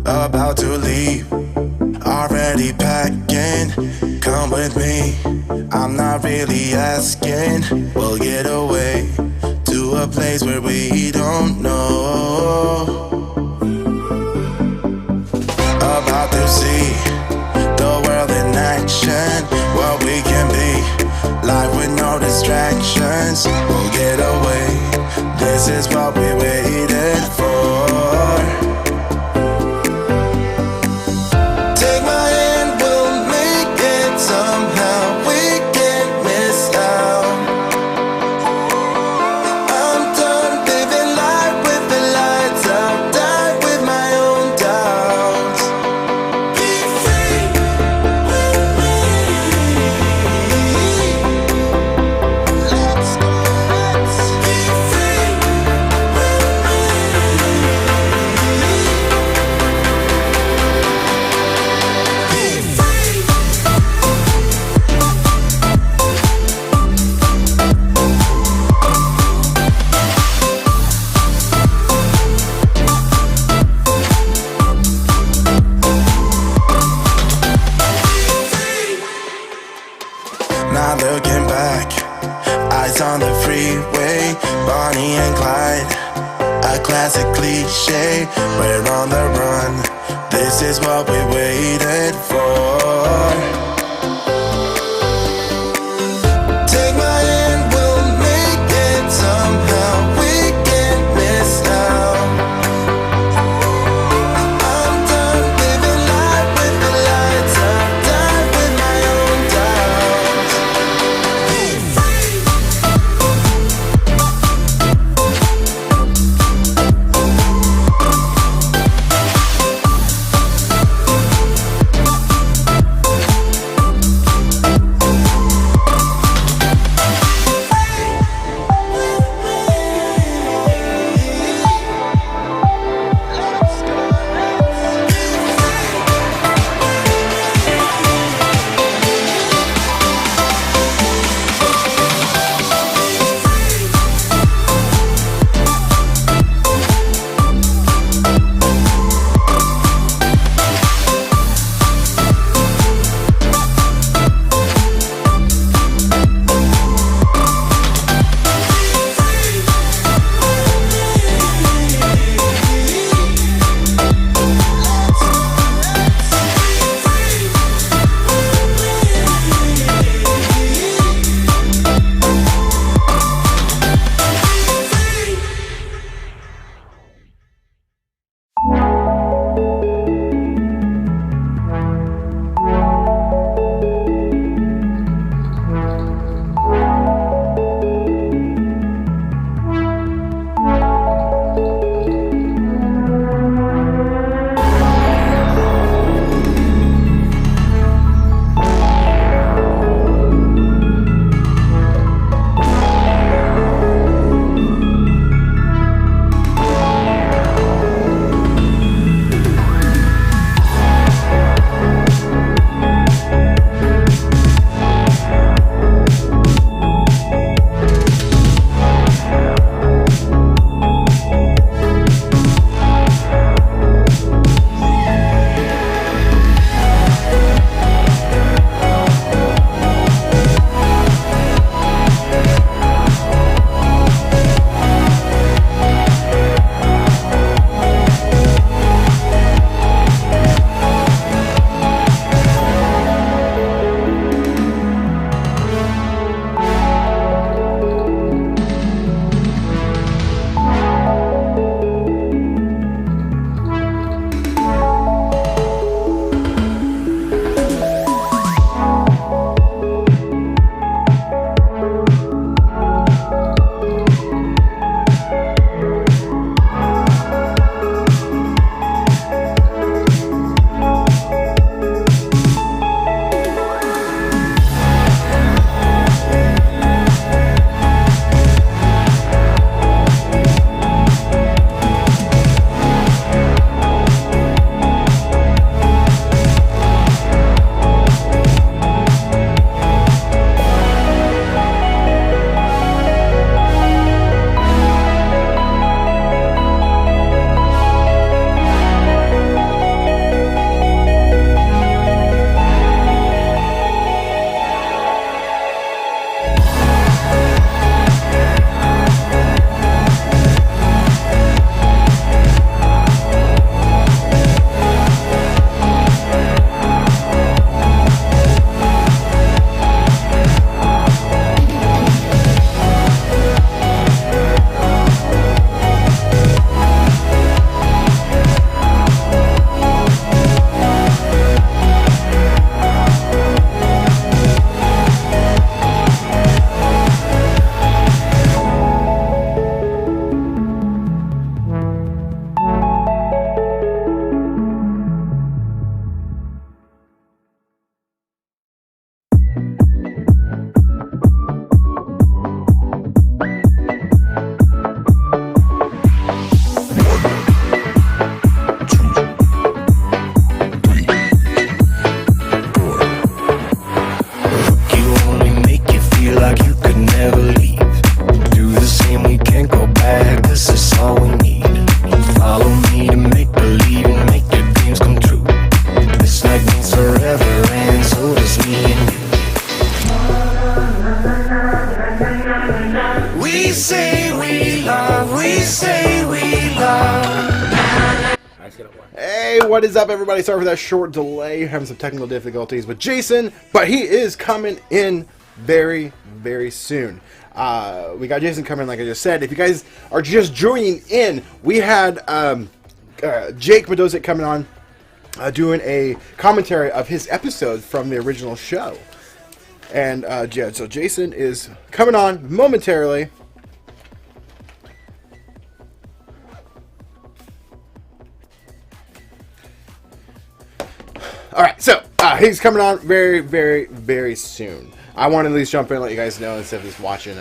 about to leave, already packing. Come with me, I'm not really asking. We'll get away to a place where we don't know. About to see the world in action, what we can be, life with no distractions. We'll get away, this is what we waited for. Take my hand, we'll make it somehow. We can't miss out. I'm done living life with the lights out. Die with my own doubts. Be free with me. Let's go, let's be free with Now looking back, eyes on the freeway, Bonnie and Clyde, a classic cliche. We're on the run, this is what we waited for. Take my hand, we'll make it somehow. We can't miss out. I'm done living life with the lights out. Die with my own doubts. Be free.
We say we love, we say we love.
Hey, what is up, everybody? Sorry for that short delay. Having some technical difficulties with Jason, but he is coming in very, very soon. We got Jason coming, like I just said. If you guys are just joining in, we had Jake Medozic coming on, doing a commentary of his episode from the original show. And yeah, so Jason is coming on momentarily. Alright, so he's coming on very, very, very soon. I want to at least jump in and let you guys know instead of just watching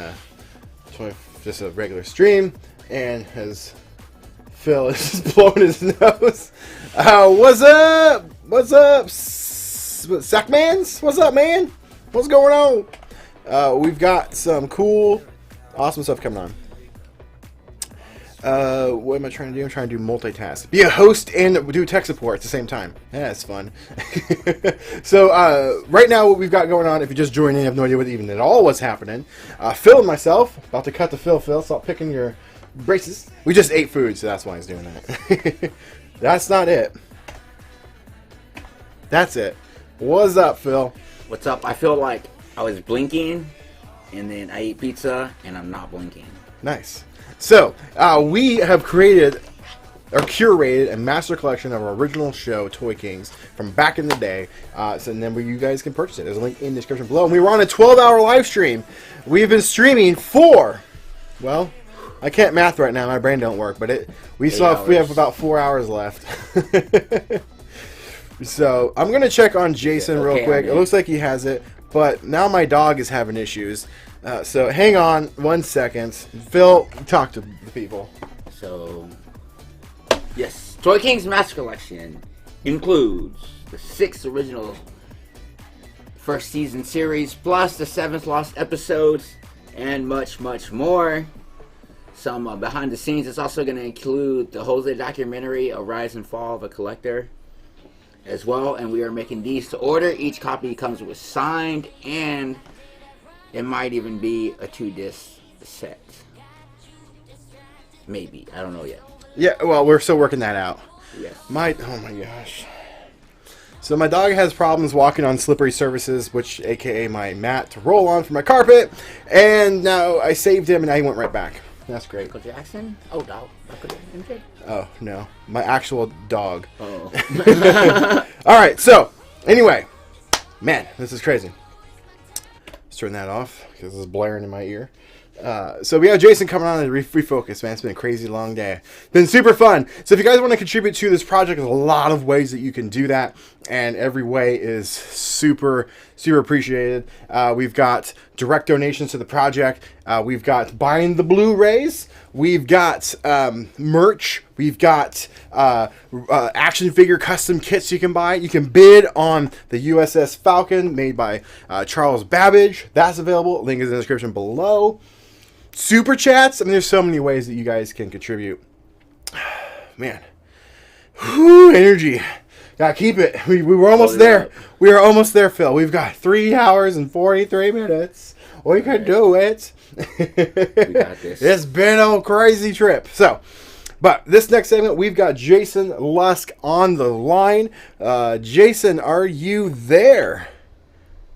just a regular stream. And as Phil is just blowing his nose. What's up? What's up? Sackmans? What's up, man? What's going on? We've got some cool, awesome stuff coming on. What am I trying to do? I'm trying to do multitask. Be a host and do tech support at the same time. Yeah, that's fun. So, right now what we've got going on, if you just joined in, you have no idea what even at all what's happening. Phil and myself, about to cut the Phil. Stop picking your braces. We just ate food, so that's why he's doing that. That's not it. That's it. What's up, Phil?
What's up? I feel like I was blinking, and then I eat pizza, and I'm not blinking.
Nice. So, we have created or curated a master collection of our original show, Toy Kings, from back in the day. So then you guys can purchase it. There's a link in the description below. And we were on a 12-hour live stream. We've been streaming for, well, I can't math right now. My brain don't work. But we have about 4 hours left. So, I'm going to check on Jason real quick. It looks like he has it. But now my dog is having issues. So hang on 1 second. Phil, talk to the people.
So, yes, Toy Kings Master Collection includes the 6 original first season series, plus the 7th lost episodes, and much, much more. Some behind the scenes. It's also going to include the Jose documentary, A Rise and Fall of a Collector, as well. And we are making these to order. Each copy comes with signed, and it might even be a 2-disc set. Maybe. I don't know yet.
Yeah, well, we're still working that out.
Yes.
Oh my gosh. So my dog has problems walking on slippery surfaces, which aka my mat to roll on for my carpet. And now I saved him and now he went right back. That's great.
Michael Jackson? Oh, dog.
Oh, no. My actual dog.
Oh.
Alright, so, anyway. Man, this is crazy. Let's turn that off because it's blaring in my ear. So we have Jason coming on and refocus, man. It's been a crazy long day. Been super fun. So if you guys want to contribute to this project, there's a lot of ways that you can do that, and every way is super, super appreciated. We've got direct donations to the project. We've got buying the Blu-rays. We've got merch. We've got action figure custom kits you can buy. You can bid on the USS Falcon made by Charles Babbage. That's available. Link is in the description below. Super chats. I mean, there's so many ways that you guys can contribute. Man. Whew, energy. Gotta keep it. We were almost there. We are almost there, Phil. We've got 3 hours and 43 minutes. We can do it.
We got this.
It's been a crazy trip. So, but this next segment, we've got Jason Lusk on the line. Jason, are you there?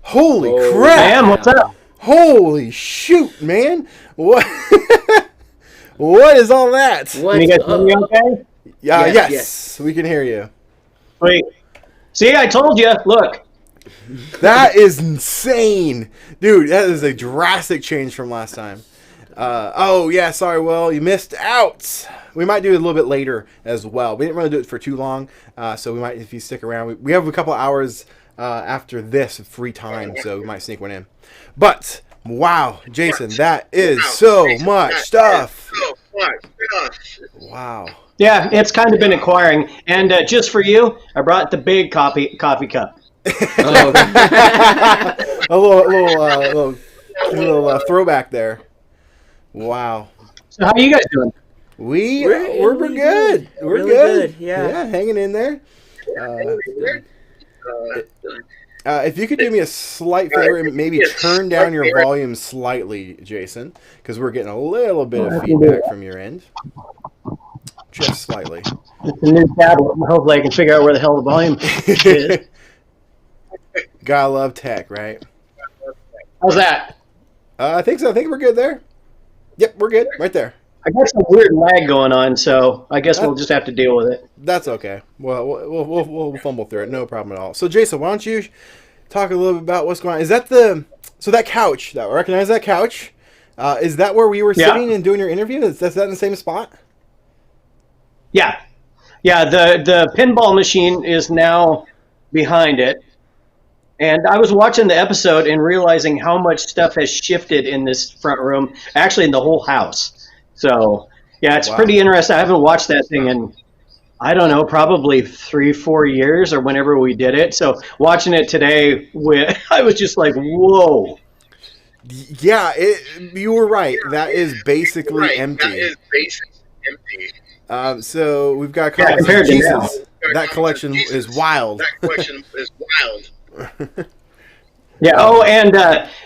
Holy crap.
Man, what's up?
Holy shoot, man. What? What is all that?
Can you guys hear me okay?
Yes, we can hear you.
Wait. See, I told you. Look.
That is insane. Dude, that is a drastic change from last time. Oh, yeah, sorry, Will. You missed out. We might do it a little bit later as well. We didn't really do it for too long, so we might, if you stick around. We have a couple hours after this free time, so we might sneak one in. But, wow, Jason, that is so much stuff. Wow.
Yeah, it's kind of been acquiring. And just for you, I brought the big coffee cup.
A little throwback there. Wow.
So how are you guys doing?
We're good. We're
really
good.
Yeah,
hanging in there. If you could do me a slight favor and maybe turn down your volume slightly, Jason, because we're getting a little bit of feedback from your end. Just slightly.
It's a new tablet. Hopefully I can figure out where the hell the volume is.
Gotta love tech, right?
How's that?
I think so. I think we're good there. Yep, we're good. Right there.
I got some weird lag going on, so I guess we'll just have to deal with it.
That's okay. Well, we'll fumble through it. No problem at all. So, Jason, why don't you talk a little bit about what's going on? Is that that couch? That recognize that couch? Is that where we were sitting and doing your interview? Is that in the same spot?
Yeah. The pinball machine is now behind it. And I was watching the episode and realizing how much stuff has shifted in this front room, actually in the whole house. So, yeah, it's pretty interesting. I haven't watched that thing in, I don't know, probably 3-4 years or whenever we did it. So watching it today, I was just like, whoa.
Yeah, you were right. That is basically empty. So we've got a couple of Jesus. That collection is wild.
Yeah. Oh, and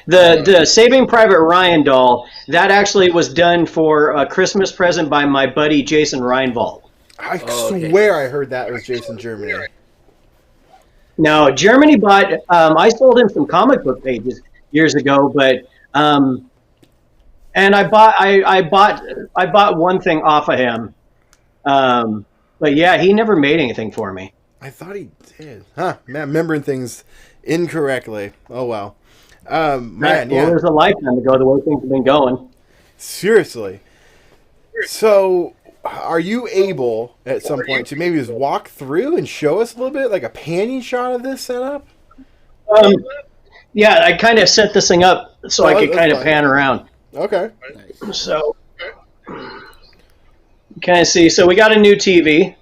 the Saving Private Ryan doll, that actually was done for a Christmas present by my buddy Jason Reinvald.
I swear I heard that was Jason Germany.
No, Germany bought. I sold him some comic book pages years ago, but and I bought one thing off of him. But yeah, he never made anything for me.
I thought he did. Huh? Man, remembering things incorrectly. Oh well. Man, yeah.
There's a lifetime ago the way things have been going.
Seriously. So, are you able at some point to maybe just walk through and show us a little bit, like a panning shot of this setup?
Yeah, I kind of set this thing up so I could kind of pan around.
Okay.
So, kind of see. So we got a new TV.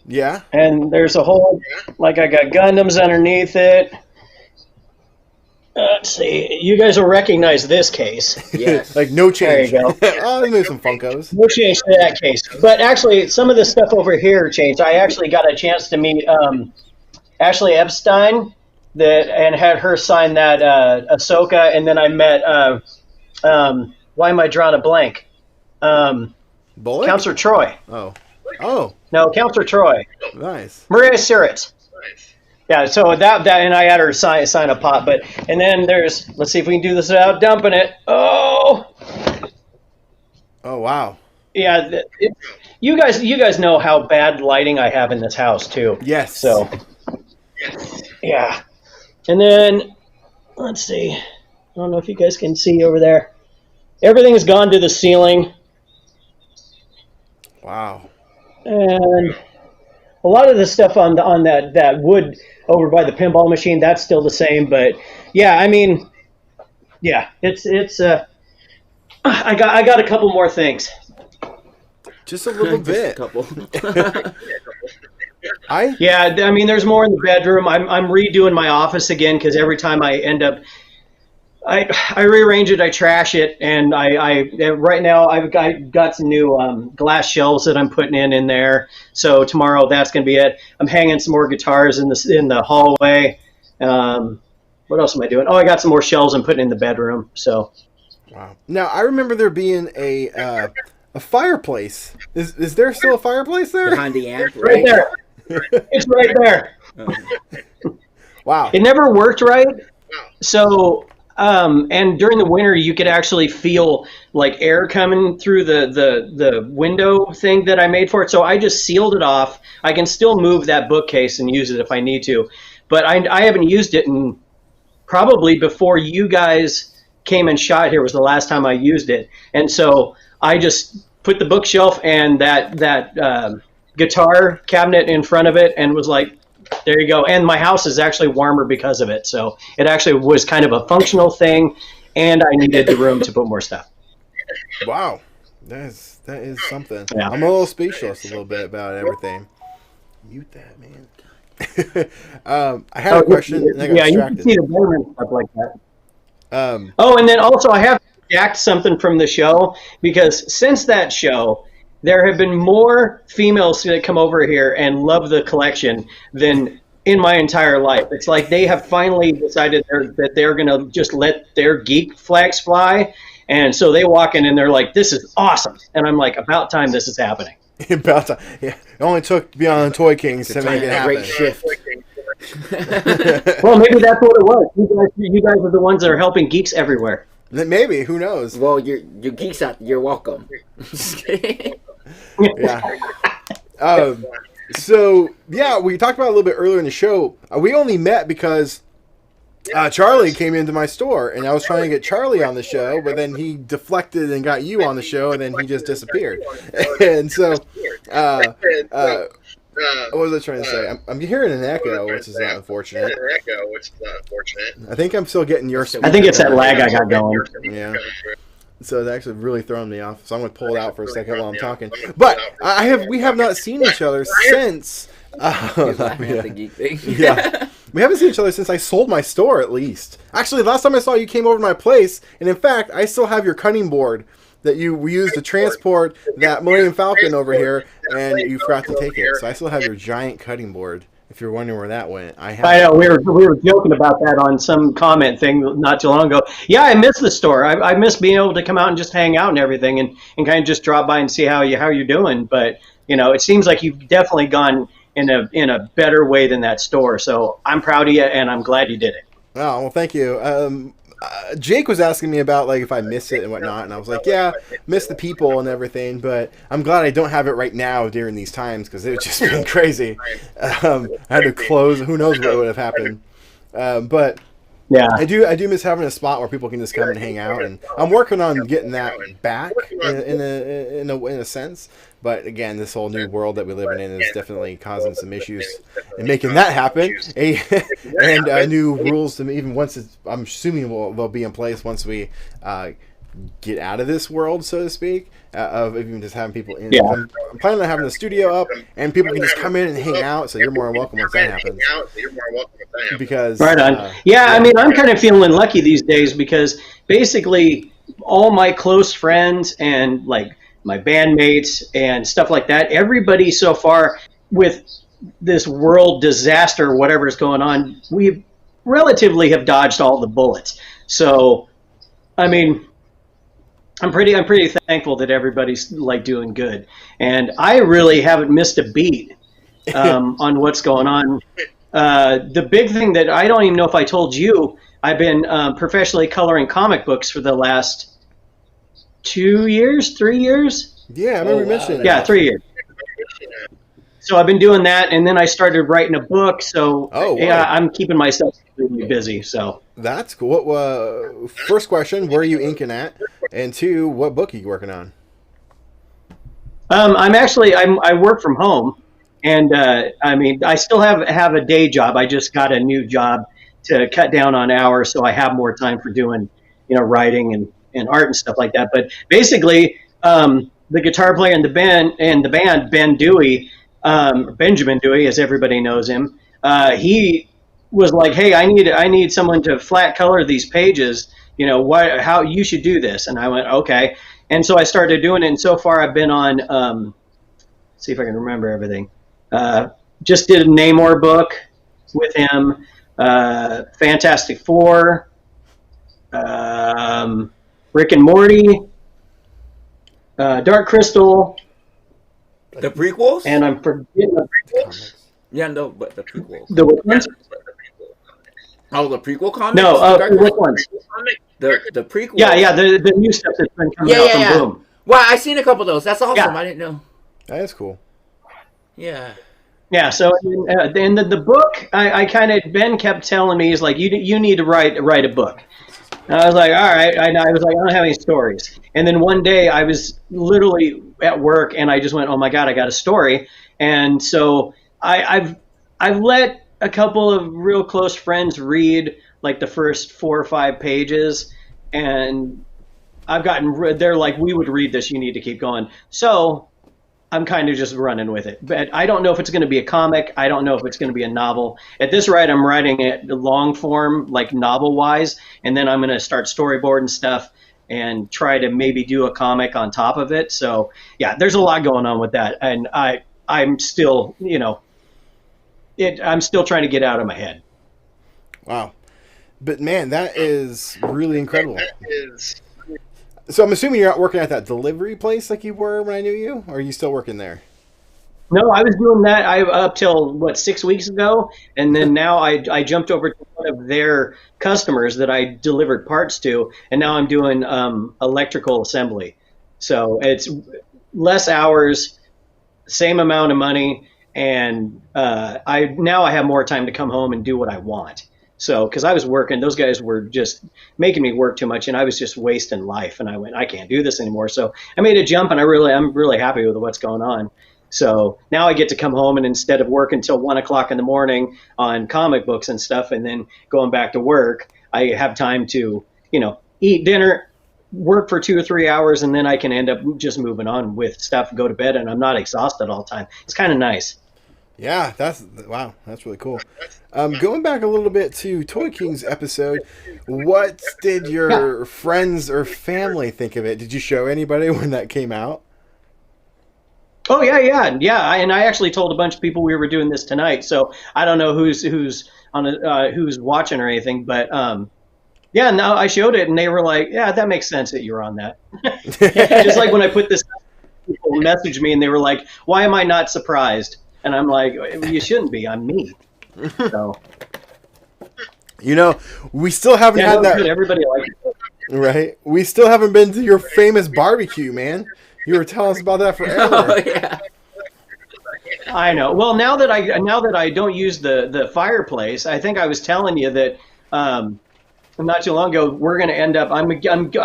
Yeah.
And there's a whole, like I got Gundams underneath it. Let's see. You guys will recognize this case.
Yes. Like no change.
There you go.
Oh, there's some Funkos.
No change to that case. But actually, some of the stuff over here changed. I actually got a chance to meet Ashley Epstein and had her sign that Ahsoka. And then I met, why am I drawing a blank?
Bullock?
Counselor Troy.
Oh.
No, Counselor Troy.
Nice.
Maria Siritz. Yeah, so that and I had her sign a pop, and then there's, let's see if we can do this without dumping it. Oh
wow.
Yeah, you guys know how bad lighting I have in this house too.
Yes.
So yeah, and then let's see. I don't know if you guys can see over there. Everything's gone to the ceiling.
Wow.
And a lot of the stuff on that wood over by the pinball machine, that's still the same. But yeah, I mean, yeah, it's I got a couple more things.
Just a little bit.
A couple.
Yeah, I mean, there's more in the bedroom. I'm redoing my office again because every time I end up, I rearrange it, I trash it, and I right now I've got some new glass shelves that I'm putting in there. So tomorrow that's gonna be it. I'm hanging some more guitars in the hallway. What else am I doing? Oh, I got some more shelves I'm putting in the bedroom. So.
Wow. Now I remember there being a fireplace. Is there still a fireplace there?
Behind the amp,
right there. It's right there.
Wow.
It never worked right. So. And during the winter, you could actually feel like air coming through the window thing that I made for it. So I just sealed it off. I can still move that bookcase and use it if I need to, but I haven't used it in probably before you guys came and shot here was the last time I used it. And so I just put the bookshelf and that guitar cabinet in front of it and was like, there you go. And my house is actually warmer because of it. So it actually was kind of a functional thing, and I needed the room to put more stuff.
Wow. That is something.
Yeah.
I'm a little speechless a little bit about everything. Mute that, man. I had a question. And I got distracted.
You can see the bedroom stuff like that. And then also I have jacked something from the show because since that show, there have been more females that come over here and love the collection than in my entire life. It's like they have finally decided that they're going to just let their geek flags fly. And so they walk in and they're like, this is awesome. And I'm like, about time this is happening.
About time. Yeah. It only took Beyond Toy Kings to make it happen.
Great shift.
Well, maybe that's what it was. You guys are the ones that are helping geeks everywhere.
Maybe, who knows?
Well, you're geeks out. You're welcome.
Yeah. So yeah, we talked about it a little bit earlier in the show. We only met because Charlie came into my store, and I was trying to get Charlie on the show, but then he deflected and got you on the show, and then he just disappeared. And so, what was I trying to say? I'm hearing an echo, which is not unfortunate. I think I'm still getting your.
I think it's that lag I got going.
Yeah. So it's actually really throwing me off. So I'm going to pull it out for a second while I'm talking. But we have not seen each other since.
The geek thing.
Yeah. We haven't seen each other since I sold my store, at least. Actually, last time I saw you came over to my place, and in fact, I still have your cutting board that we used to transport that Millennium Falcon over here, and you forgot to take it. So I still have your giant cutting board. If you're wondering where that went, I
know we were joking about that on some comment thing not too long ago. Yeah, I miss the store. I miss being able to come out and just hang out and everything, and kind of just drop by and see how you're doing. But it seems like you've definitely gone in a better way than that store. So I'm proud of you, and I'm glad you did it.
Oh, well, thank you. Jake was asking me about if I miss it and whatnot, and I was like, yeah, miss the people and everything, but I'm glad I don't have it right now during these times because it would just been crazy. I had to close. Who knows what would have happened? But yeah, I do miss having a spot where people can just come and hang out, and I'm working on getting that back in a sense. But again, this whole new world that we're living in is definitely causing some issues in making that happen. And new rules to even once I'm assuming they'll be in place once we get out of this world, so to speak, of even just having people in. Yeah. I'm planning on having the studio up, and people can just come in and hang out. So you're more than welcome once that happens. Because
right on. Yeah, I mean, I'm kind of feeling lucky these days because basically all my close friends and my bandmates and stuff like that, everybody so far with this world disaster, whatever is going on, we relatively have dodged all the bullets. So, I mean, I'm pretty thankful that everybody's doing good, and I really haven't missed a beat on what's going on. The big thing that I don't even know if I told you, I've been professionally coloring comic books for the last 3 years.
Yeah, I remember mentioning.
Yeah, 3 years. So I've been doing that, and then I started writing a book. So yeah, I'm keeping myself really busy. So
that's cool. What? First question: where are you inking at? And two, what book are you working on?
I work from home, and I mean, I still have a day job. I just got a new job to cut down on hours, so I have more time for doing writing and art and stuff like that. But basically, the guitar player in the band, Ben Dewey, Benjamin Dewey, as everybody knows him, he was like, "Hey, I need someone to flat color these pages. How you should do this." And I went, "Okay." And so I started doing it. And so far, I've been on. See if I can remember everything. Just did a Namor book with him. Fantastic Four. Rick and Morty, Dark Crystal,
the prequels,
and I'm forgetting the
prequels. Yeah, no, but the prequels.
The which ones?
Oh, the prequel comics.
No, which ones?
The prequel.
Yeah, the new stuff that's been coming out from Boom.
Well, I seen a couple of those. That's awesome. Yeah. I didn't know.
That is cool.
Yeah.
Yeah. So in the book, I kind of Ben kept telling me, he's like, you need to write a book. And I was like, all right. I was like, I don't have any stories. And then one day I was literally at work and I just went, oh my God, I got a story. And so I've let a couple of real close friends read the first 4 or 5 pages, and they're like, we would read this, you need to keep going. So I'm kind of just running with it. But I don't know if it's going to be a comic. I don't know if it's going to be a novel. At this rate, I'm writing it long form, novel-wise, and then I'm going to start storyboarding stuff and try to maybe do a comic on top of it. So, yeah, there's a lot going on with that. And I'm still, I'm still trying to get out of my head.
Wow. But man, that is really incredible. So I'm assuming you're not working at that delivery place like you were when I knew you, or are you still working there?
No, I was doing that up till 6 weeks ago, and then now I jumped over to one of their customers that I delivered parts to, and now I'm doing electrical assembly. So it's less hours, same amount of money, and I have more time to come home and do what I want. So, because I was working, those guys were just making me work too much, and I was just wasting life. And I went, I can't do this anymore. So I made a jump, and I'm really happy with what's going on. So now I get to come home, and instead of working until 1 o'clock in the morning on comic books and stuff, and then going back to work, I have time to, eat dinner, work for 2 or 3 hours, and then I can end up just moving on with stuff, go to bed, and I'm not exhausted all the time. It's kind of nice.
Yeah, that's really cool. Going back a little bit to Toy King's episode, what did your friends or family think of it? Did you show anybody when that came out?
Oh yeah. And I actually told a bunch of people we were doing this tonight, so I don't know who's watching or anything, but yeah. No, I showed it, and they were like, "Yeah, that makes sense that you're on that." Just like when I put this, people messaged me, and they were like, "Why am I not surprised?" And I'm like, "You shouldn't be. I'm me." So,
we still haven't had that.
Good. Everybody likes it.
Right? We still haven't been to your famous barbecue, man. You were telling us about that forever.
Oh, yeah.
I know. Well, now that I don't use the fireplace, I think I was telling you that not too long ago we're going to end up. I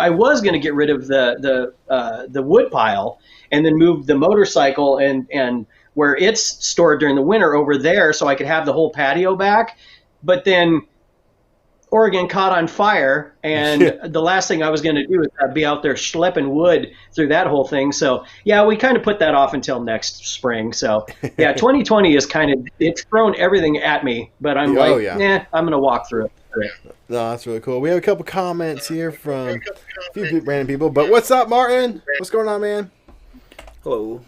was going to get rid of the wood pile and then move the motorcycle and where it's stored during the winter over there, so I could have the whole patio back. But then Oregon caught on fire, and the last thing I was going to do is be out there schlepping wood through that whole thing. So, yeah, we kind of put that off until next spring. So, yeah, 2020 is it's thrown everything at me, but I'm I'm going to walk through it.
No, that's really cool. We have a couple comments here from a few random people. But what's up, Martin? What's going on, man?
Hello.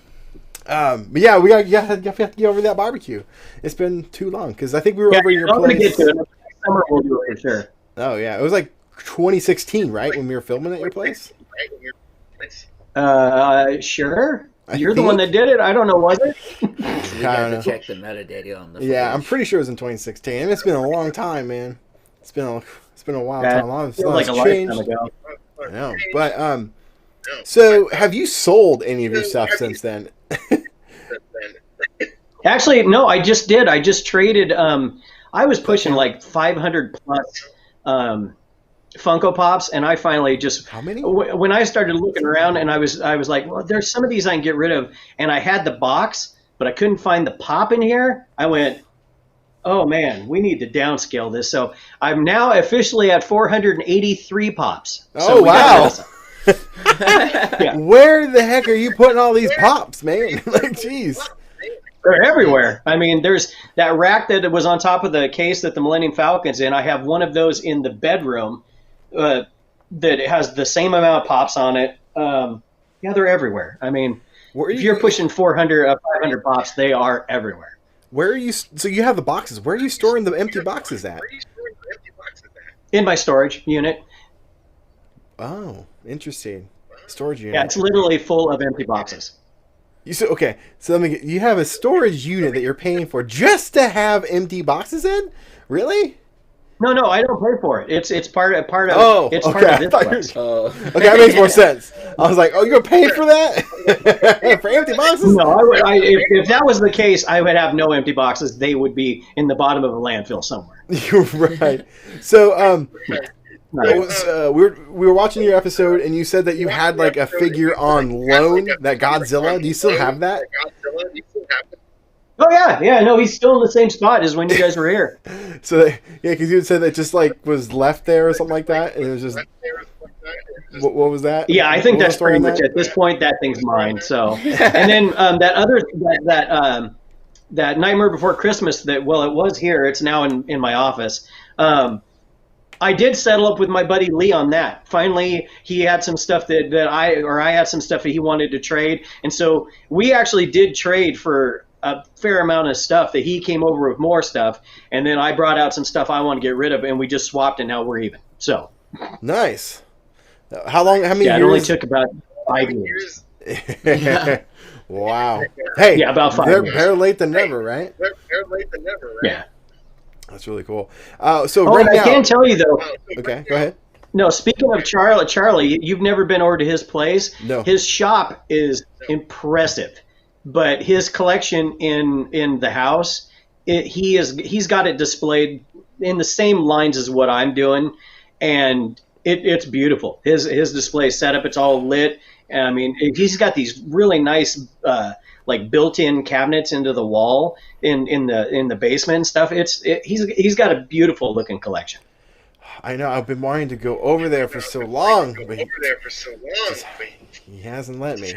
But yeah, we have to get over that barbecue. It's been too long because I think we were over your place.
Get to it. Summer we'll do it for sure.
Oh yeah, it was like 2016, right, when we were filming at your place?
Sure. You're the one that did it. I don't know, was it?
I don't know. Check the metadata on the footage.
Yeah, I'm pretty sure it was in 2016. And it's been a long time, man. It's been a wild time. A lot of
like a lifetime ago.
I know, but so have you sold any of your stuff since then?
Actually, no. I just did. I just traded. I was pushing like 500 plus Funko Pops, and I finally just.
How many?
When I started looking around, and I was like, well, there's some of these I can get rid of, and I had the box, but I couldn't find the pop in here. I went, oh man, we need to downscale this. So I'm now officially at 483 pops.
Oh
so
wow! Yeah. Where the heck are you putting all these pops, man? Like, jeez.
They're everywhere. I mean, there's that rack that was on top of the case that the Millennium Falcon's in. I have one of those in the bedroom that has the same amount of pops on it. Yeah, they're everywhere. I mean, if you're pushing 400, 500 pops, they are everywhere.
Where are you? So you have the boxes. Where are you storing the empty boxes at?
In my storage unit.
Oh, interesting. Storage unit.
Yeah, it's literally full of empty boxes.
So you have a storage unit that you're paying for just to have empty boxes in? Really?
No, I don't pay for it. It's part of.
Oh,
it's
okay.
part of this place.
Okay, that makes more sense. I was like, oh, you're paying for that for empty boxes?
No, if that was the case, I would have no empty boxes. They would be in the bottom of a landfill somewhere.
You're right. So, we were watching your episode, and you said that you had like a figure on loan, that Godzilla. Do you still have that?
Oh yeah. No, he's still in the same spot as when you guys were here.
So because you said that just like was left there or something like that, and it was just. What was that?
Yeah, I think that's pretty much at this point. That thing's mine. So, and then that Nightmare Before Christmas. It was here. It's now in my office. I did settle up with my buddy Lee on that. Finally, he had some stuff that I had some stuff that he wanted to trade, and so we actually did trade for a fair amount of stuff that he came over with more stuff, and then I brought out some stuff I want to get rid of, and we just swapped, and now we're even. So
nice. How many years?
It only took about 5 years.
Wow. Hey,
yeah, about 5 years.
Better late than never, right?
Yeah.
That's really cool.
I can tell you though.
Okay, go ahead.
No, speaking of Charlie, you've never been over to his place.
No.
His shop is impressive, but his collection in the house, he's got it displayed in the same lines as what I'm doing, and it's beautiful. His display setup, it's all lit. I mean, he's got these really nice like built-in cabinets into the wall in the basement and stuff. He's got a beautiful looking collection.
I know. I've been wanting to go over there for so long, but he hasn't let me.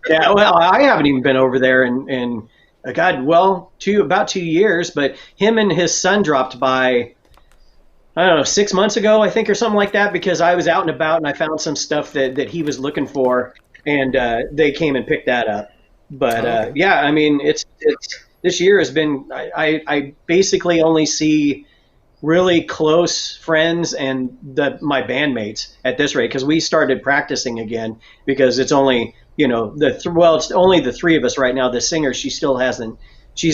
Yeah, well, I haven't even been over there in about 2 years. But him and his son dropped by, I don't know, 6 months ago, I think, or something like that, because I was out and about and I found some stuff that he was looking for, and they came and picked that up. But yeah, I mean, it's this year has been. I basically only see really close friends and my bandmates at this rate, because we started practicing again, because it's only it's only the three of us right now. The singer, she's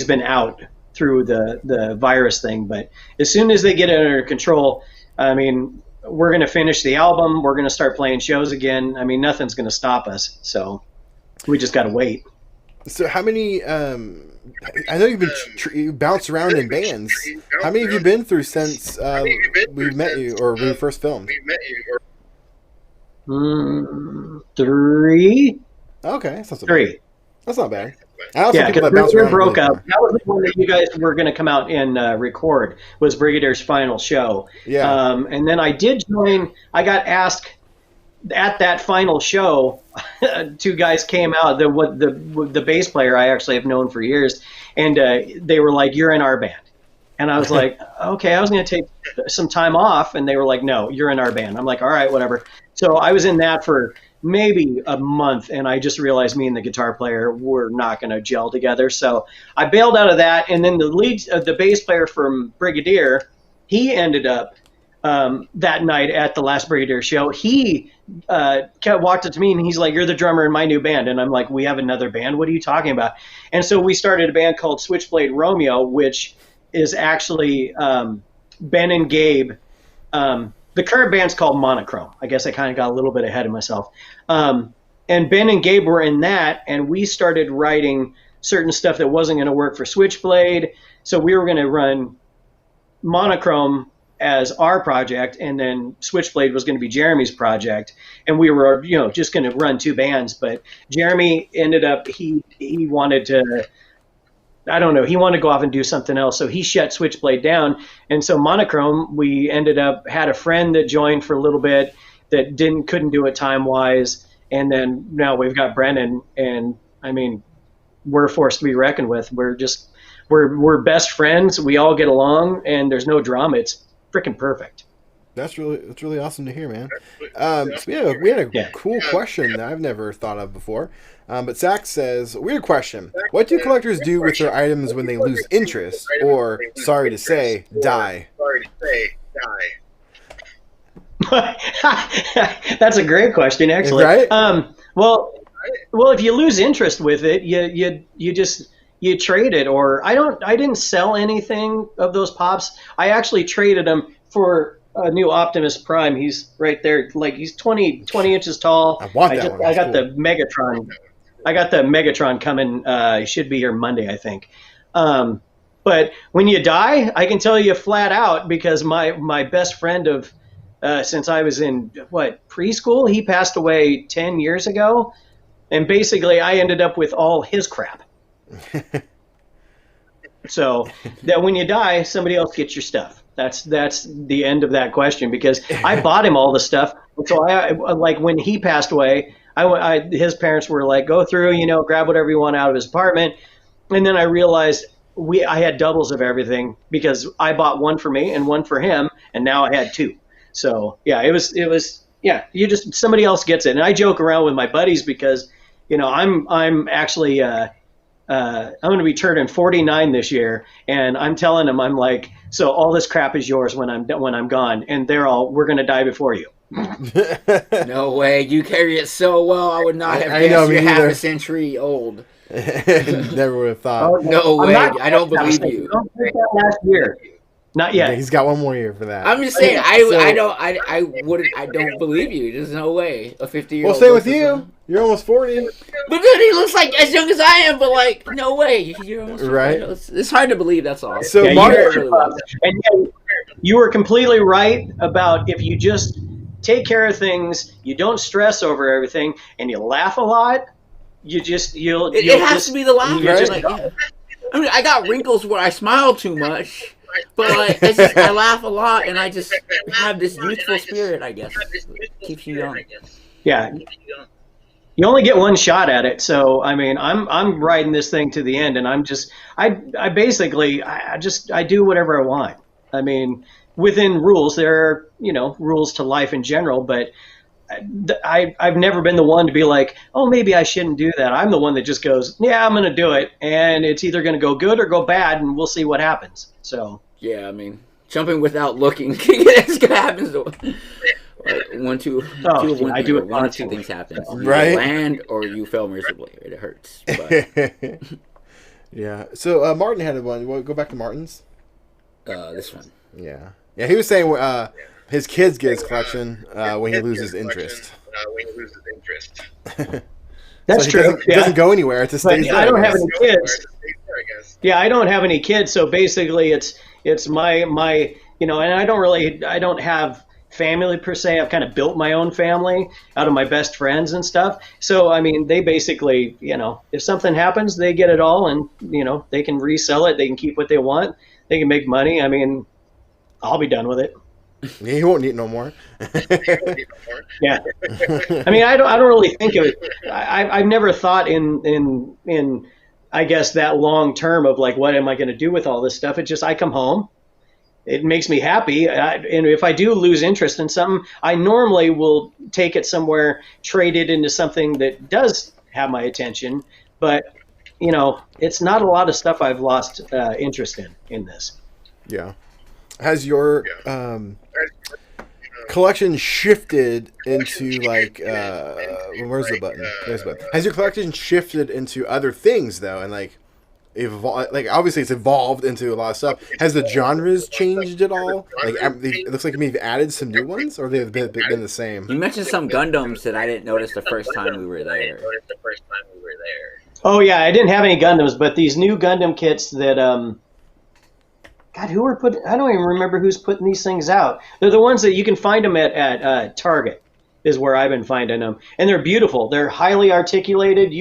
been out through the virus thing, but as soon as they get it under control, I mean, we're going to finish the album, we're going to start playing shows again. I mean, nothing's going to stop us, so we just got to wait.
So how many I know you've been you bounce around in bands. How many have you been through since we met you, or when we first filmed?
3.
Okay, that's not so
3.
bad. That's not bad. I also
Yeah,
people that
because
bounce around
broke
really
up. That was the one that you guys were going to come out and record, was Brigadier's final show.
Yeah.
And then I did join. I got asked at that final show. 2 guys came out. The bass player I actually have known for years, and they were like, "You're in our band," and I was like, "Okay." I was going to take some time off, and they were like, "No, you're in our band." I'm like, "All right, whatever." So I was in that for maybe a month, and I just realized me and the guitar player were not going to gel together. So I bailed out of that, and then the bass player from Brigadier, he ended up that night at the last Brigadier show. He walked up to me and he's like, "You're the drummer in my new band." And I'm like, "We have another band? What are you talking about?" And so we started a band called Switchblade Romeo, which is actually Ben and Gabe. The current band's called Monochrome. I guess I kind of got a little bit ahead of myself. And Ben and Gabe were in that, and we started writing certain stuff that wasn't going to work for Switchblade. So we were going to run Monochrome as our project, and then Switchblade was going to be Jeremy's project. And we were, just going to run 2 bands. But Jeremy ended up, he wanted to, I don't know, he wanted to go off and do something else. So he shut Switchblade down. And so Monochrome, we ended up, had a friend that joined for a little bit that couldn't do it time-wise. And then now we've got Brennan, and I mean, we're a force to be reckoned with. We're best friends. We all get along, and there's no drama. It's freaking perfect.
That's really awesome to hear, man. So we had a cool question that I've never thought of before. But Zach says, weird question. What do collectors do with their items when they lose interest, or, sorry to say, die?
That's a great question, actually.
Right?
Well, if you lose interest with it, you trade it, or I didn't sell anything of those pops. I actually traded them for a new Optimus Prime. He's right there, like he's 20 inches tall.
I want that one.
I got the Megatron. I got the Megatron coming. He should be here Monday, I think. But when you die, I can tell you flat out, because my best friend of since I was in preschool, he passed away 10 years ago, and basically I ended up with all his crap. So that when you die, somebody else gets your stuff. That's the end of that question, because I bought him all the stuff. So I like when he passed away, his parents were like, "Go through, grab whatever you want out of his apartment." And then I realized I had doubles of everything, because I bought one for me and one for him, and now I had 2. So yeah, it was somebody else gets it. And I joke around with my buddies, because I'm actually I'm going to be turning 49 this year, and I'm telling them, I'm like, so all this crap is yours when I'm gone, and they're all, we're going to die before you.
No way, you carry it so well. I would not have
I
guessed
know, me
you're half
neither.
a century old.
Never would have thought.
Oh,
No
I'm
way,
not-
I don't believe you.
Don't take that last year. Not yet.
Yeah, he's got one more year for that.
I'm just saying,
So-
I don't believe you. There's no way a 50-year-old.
Well, same with you. You're almost 40.
But then he looks like as young as I am, but like, no way. You're almost 50.
Right.
It's hard to believe. That's all.
So
Yeah,
Martin,
and you were completely right about if you just take care of things, you don't stress over everything, and you laugh a lot, you'll
It has to be the laughter.
you're just-
Like, yeah. I mean, I got wrinkles where I smile too much, but like, it's just, I laugh a lot, and I just have this youthful spirit. I guess keeps you young.
Yeah. You only get one shot at it, so I mean, I'm riding this thing to the end, and I basically do whatever I want. I mean, within rules, there are rules to life in general, but I've never been the one to be like, oh, maybe I shouldn't do that. I'm the one that just goes, yeah, I'm going to do it, and it's either going to go good or go bad, and we'll see what happens. So
Yeah, I mean, jumping without looking, it's gonna happen. So, one, two, two of one
I
thing,
do
or
it
one or two
constantly.
things happen.
Right.
You land or you fail miserably. It hurts. But,
yeah. So Martin had one. You want to go back to Martin's?
this one.
Yeah. Yeah, he was saying his kids get his collection when he loses interest.
That's
So he
true.
It doesn't go anywhere. It just
But
stays there.
I don't
I
have
guess.
any kids. Yeah, I don't have any kids, so basically it's my and I don't have family per se. I've kind of built my own family out of my best friends and stuff. So I mean, they basically, if something happens, they get it all, and they can resell it. They can keep what they want. They can make money. I mean, I'll be done with it.
Yeah, he won't need no more.
Yeah, I mean, I don't really think of it. I've never thought in I guess that long term of like, what am I going to do with all this stuff? It just, I come home, it makes me happy, and if I do lose interest in something, I normally will take it somewhere, trade it into something that does have my attention. But it's not a lot of stuff I've lost interest in this.
Yeah. Has your collection shifted into like where's the button? There's the button. Has your collection shifted into other things though, and like like obviously it's evolved into a lot of stuff. Has the genres changed at all? Like it looks like maybe you've added some new ones, or they've been the same.
You mentioned some Gundams that I didn't notice the first time we were there.
Oh yeah, I didn't have any Gundams, but these new Gundam kits that God, who are putting? I don't even remember who's putting these things out. They're the ones that you can find them at Target, is where I've been finding them, and they're beautiful. They're highly articulated.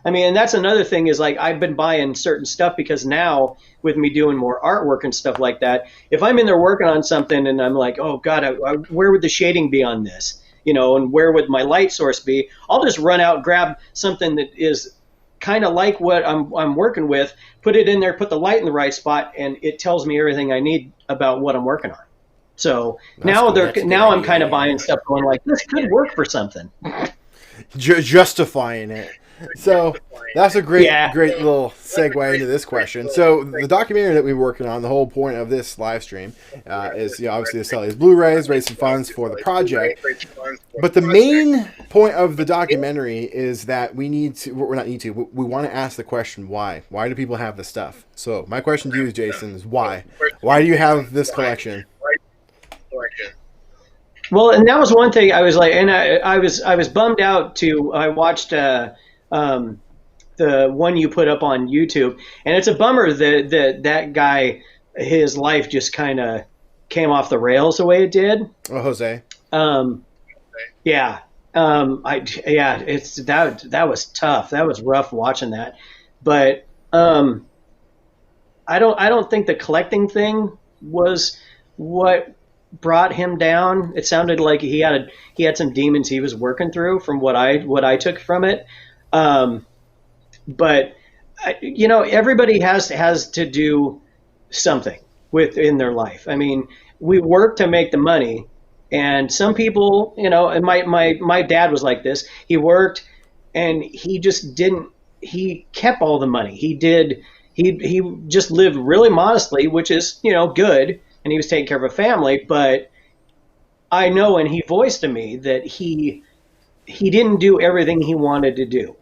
And that's another thing is like I've been buying certain stuff because now with me doing more artwork and stuff like that, if I'm in there working on something and I'm like, oh God, where would the shading be on this? And where would my light source be? I'll just run out, grab something that is kind of like what I'm working with, put it in there, put the light in the right spot, and it tells me everything I need about what I'm working on. So now I'm kind of buying stuff going like, this could work for something.
Justifying it. So that's a great little segue into this question. So the documentary that we're working on, the whole point of this live stream is obviously to sell these Blu-rays, raise some funds for the project. But the main point of the documentary is that we want to ask the question why. Why do people have this stuff? So my question to you, Jason, is why? Why do you have this collection?
Well, and that was one thing I was like, and I was bummed out I watched the one you put up on YouTube, and it's a bummer that guy, his life just kind of came off the rails the way it did.
Oh, Jose.
Yeah. It's that was tough. That was rough watching that, but I don't think the collecting thing was what brought him down. It sounded like he had some demons he was working through from what I took from it. But everybody has to do something within their life. I mean, we work to make the money, and some people, and my dad was like this. He worked, and he just didn't he kept all the money. He just lived really modestly, which is, good, and he was taking care of a family. But I know, and he voiced to me that he didn't do everything he wanted to do,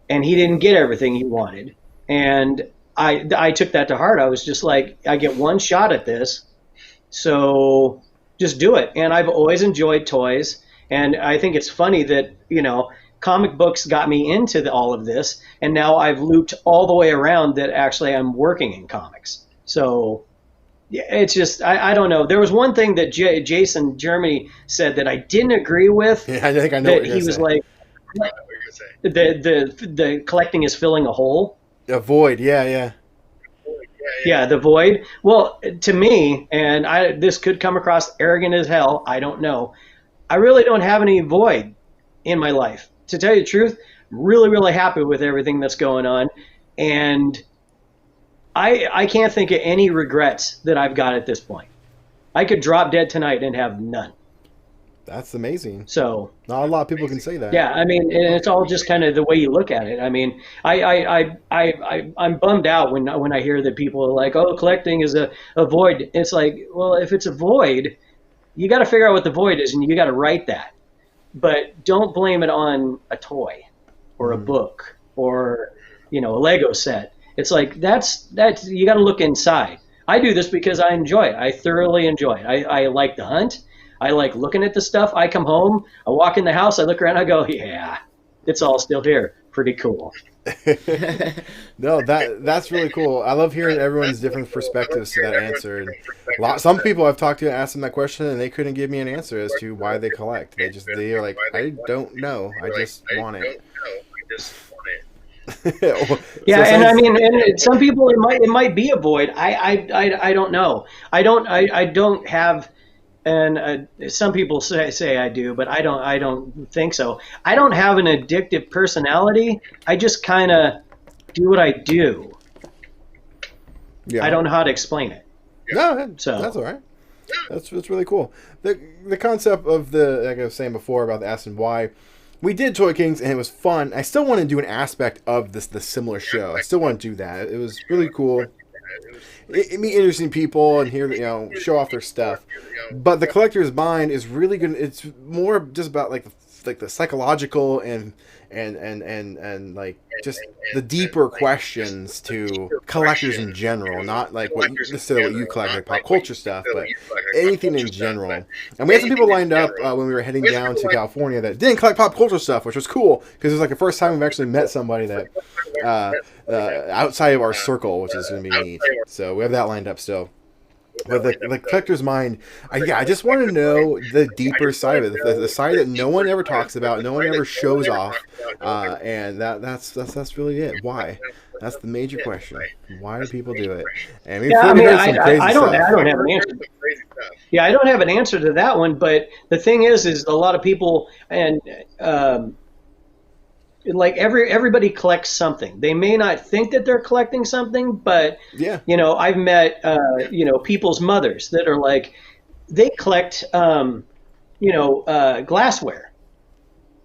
and he didn't get everything he wanted. And I took that to heart. I was just like, I get one shot at this, so just do it. And I've always enjoyed toys, and I think it's funny that, comic books got me into all of this, and now I've looped all the way around that actually I'm working in comics. So yeah, it's just, I don't know. There was one thing that Jason Germany said that I didn't agree with.
Yeah, I think I know what you're
he was
saying.
like, the collecting is filling a hole.
A void, yeah.
Yeah, the void. Well, to me, and this could come across arrogant as hell, I don't know. I really don't have any void in my life. To tell you the truth, I'm really, really happy with everything that's going on. And I can't think of any regrets that I've got at this point. I could drop dead tonight and have none.
That's amazing.
So
not a lot of people can say that.
Yeah, I mean, and it's all just kind of the way you look at it. I mean, I'm bummed out when I hear that people are like, "Oh, collecting is a void." It's like, well, if it's a void, you got to figure out what the void is, and you got to write that. But don't blame it on a toy, or a book, or a Lego set. It's like that's you got to look inside. I do this because I enjoy it. I thoroughly enjoy it. I like the hunt. I like looking at the stuff. I come home, I walk in the house, I look around, I go, yeah, it's all still here. Pretty cool.
No, that's really cool. I love hearing everyone's different perspectives to that answer. And some people I've talked to asked them that question, and they couldn't give me an answer as to why they collect. They're like, I don't know. I just want it.
Yeah, and I mean, and some people it might be a void. I don't know. I don't have. And some people say I do, but I don't think so. I don't have an addictive personality. I just kind of do what I do.
Yeah.
I don't know how to explain it.
No,
so
that's all right. That's really cool. The concept of like I was saying before about the asking why. We did Toy Kings, and it was fun. I still want to do an aspect of the similar show. I still want to do that. It was really cool. Meet interesting people and hear show off their stuff, but the collector's mind is really good. It's more just about like the psychological and like just the deeper questions to collectors in general, not like what you collect, like pop culture stuff, but anything in general. And we had some people lined up when we were heading down to California that didn't collect pop culture stuff, which was cool because it was like the first time we've actually met somebody that outside of our circle, which is going to be neat. So we have that lined up still. But the collector's mind, I just want to know the deeper side of it, the side that no one ever talks about, no one ever shows off, and that's really it. Why? That's the major question. Why do people do it? And
I don't have an answer. Yeah, I don't have an answer to that one. But the thing is a lot of people and like everybody collects something. They may not think that they're collecting something, but
yeah,
I've met people's mothers that are like they collect glassware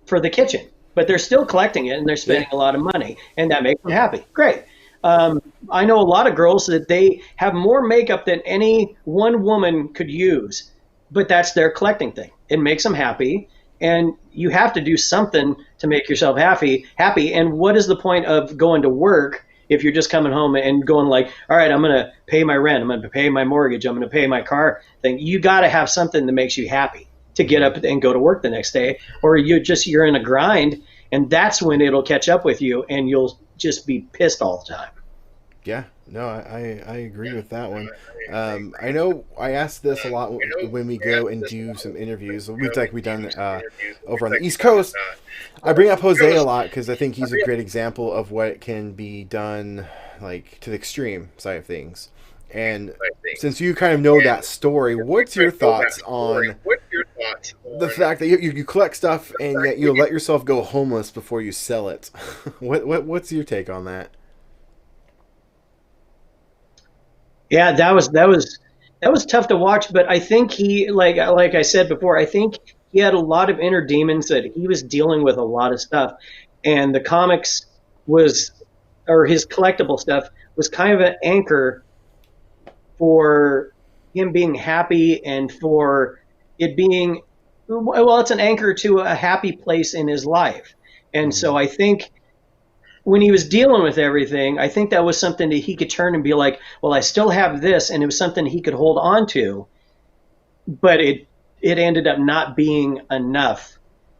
for the kitchen, but they're still collecting it and they're spending a lot of money, and that makes them happy. Great. I know a lot of girls that they have more makeup than any one woman could use, but that's their collecting thing. It makes them happy. And you have to do something to make yourself happy. And what is the point of going to work if you're just coming home and going like, all right, I'm going to pay my rent, I'm going to pay my mortgage, I'm going to pay my car thing. You got to have something that makes you happy to get up and go to work the next day, or you're in a grind, and that's when it'll catch up with you and you'll just be pissed all the time.
Yeah, no, I agree with that one. I know I ask this a lot when we go and do some interviews. We've done over on the East Coast. I bring up Jose a lot because I think he's a great example of what can be done like to the extreme side of things. And since you kind of know that story, what's your thoughts on the fact that you collect stuff and yet you let yourself go homeless before you sell it? What's your take on that?
Yeah, that was tough to watch, but I think he, like I said before, I think he had a lot of inner demons that he was dealing with a lot of stuff, and the comics or his collectible stuff was kind of an anchor for him being happy and for it being, well, it's an anchor to a happy place in his life. And so I think when he was dealing with everything, I think that was something that he could turn and be like, well, I still have this. And it was something he could hold on to, but it ended up not being enough.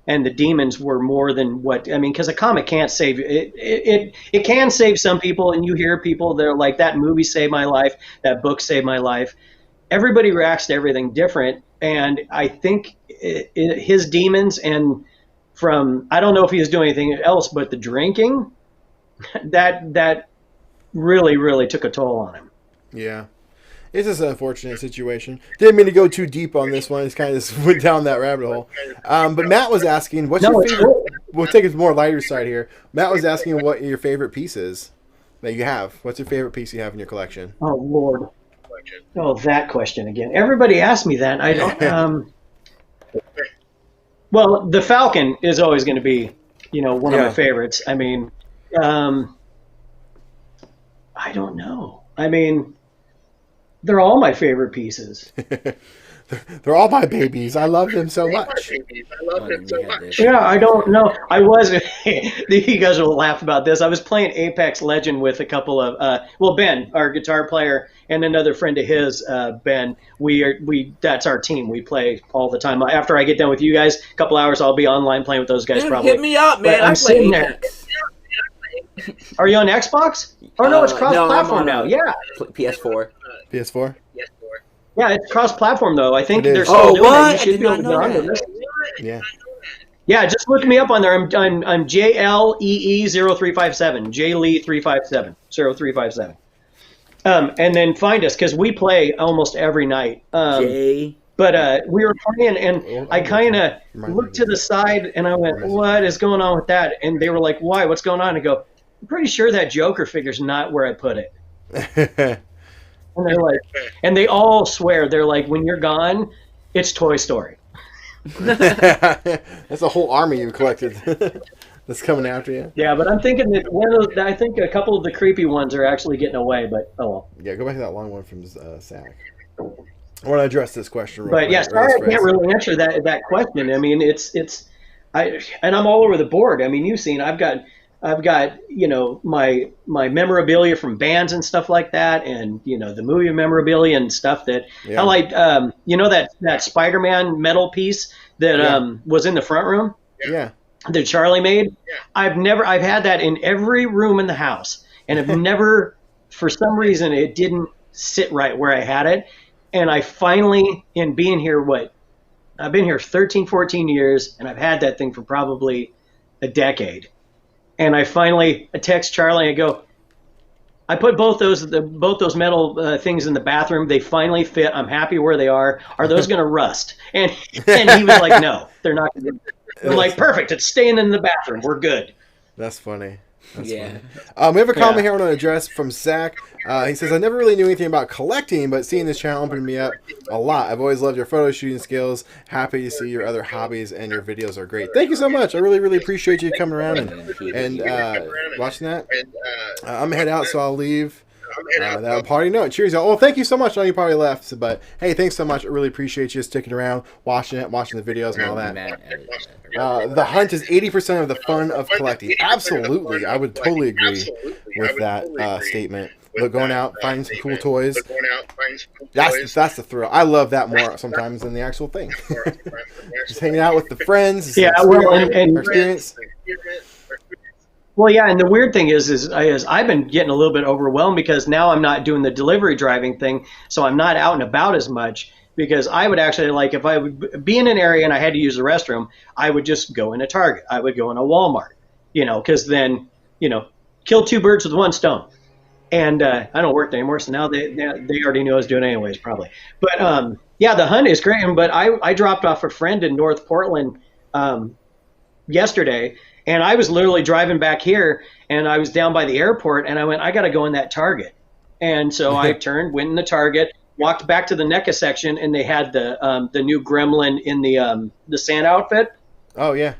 And the demons were more than what, I mean, because a comic can't save you. It can save some people, and you hear people that are like, that movie saved my life, that book saved my life. Everybody reacts to everything different, and I think his demons, and from, I don't know if he was doing anything else, but the drinking, that really, really took a toll on him.
Yeah. It's just an unfortunate situation. Didn't mean to go too deep on this one. It's kind of just went down that rabbit hole. But Matt was asking, what's your favorite? We'll take it to more lighter side here. Matt was asking what your favorite piece is that you have. What's your favorite piece you have in your collection?
Oh, Lord. Oh, that question again. Everybody asks me that. I don't. Well, the Falcon is always going to be, one of my favorites. I mean, I don't know. I mean, they're all my favorite pieces.
They're all my babies. I love them so much.
Yeah, I don't know. I was. You guys will laugh about this. I was playing Apex Legend with a couple of. Ben, our guitar player, and another friend of his, Ben. That's our team. We play all the time. After I get done with you guys, a couple hours, I'll be online playing with those guys.
Dude,
probably.
hit me up, man.
I'm sitting there. Are you on Xbox? Oh no, it's cross-platform now. Yeah.
PS4.
PS4.
Yeah, it's cross-platform though. I think they're still doing it. You should be able to get onto this.
Yeah.
Yeah, just look me up on there. I'm JLEE0357. JLEE357. 0357. And then find us because we play almost every night. But we were playing, and I kind of looked to the side, and I went, "What is going on with that?" And they were like, "Why? What's going on?" I go, "I'm pretty sure that Joker figure's not where I put it." And they're like, and they all swear, they're like, when you're gone, it's Toy Story.
That's a whole army you've collected that's coming after you.
Yeah, but I'm thinking that I think a couple of the creepy ones are actually getting away, but oh well.
Yeah, go back to that long one from Zach. I want to address this question real
quick.
But
yeah, sorry I can't really answer that question. I mean, and I'm all over the board. I mean, you've seen, I've got my memorabilia from bands and stuff like that, and the movie memorabilia and stuff that I like. That Spider-Man metal piece that was in the front room.
Yeah.
That Charlie made. Yeah. I've had that in every room in the house, and I've never, for some reason, it didn't sit right where I had it, and I finally, in being here, I've been here 13, 14 years, and I've had that thing for probably a decade. And I finally text Charlie and I go, I put both those metal things in the bathroom. They finally fit. I'm happy where they are. Are those going to rust? And he was like, no, they're not going to. I'm like, perfect. It's staying in the bathroom. We're good.
That's funny. Funny. We have a comment here I want to address from Zach. He says, I never really knew anything about collecting, but seeing this channel opened me up a lot. I've always loved your photo shooting skills. Happy to see your other hobbies, and your videos are great. Thank you so much. I really, really appreciate you coming around and watching that. I'm going to head out, so I'll leave. That party note. Cheers, y'all. Well, thank you so much. I know you probably left, but hey, thanks so much. I really appreciate you sticking around, watching the videos and all that. The hunt is 80% of the fun of collecting. Absolutely, I would totally agree with that statement. But going out, finding some cool toys. That's the thrill. I love that more sometimes than the actual thing. Just hanging out with the friends.
Yeah, well, and
experience.
Well, yeah, and the weird thing is I've been getting a little bit overwhelmed because now I'm not doing the delivery driving thing, so I'm not out and about as much. Because I would actually, like, if I would be in an area and I had to use the restroom, I would just go in a Target. I would go in a Walmart, because then, kill two birds with one stone. And I don't work there anymore, so now they already knew I was doing it anyways, probably. But, yeah, the hunt is great. But I dropped off a friend in North Portland yesterday, and I was literally driving back here, and I was down by the airport, and I went, I got to go in that Target. And so I went in the Target, walked back to the NECA section, and they had the new Gremlin in the Santa outfit.
Oh, yeah.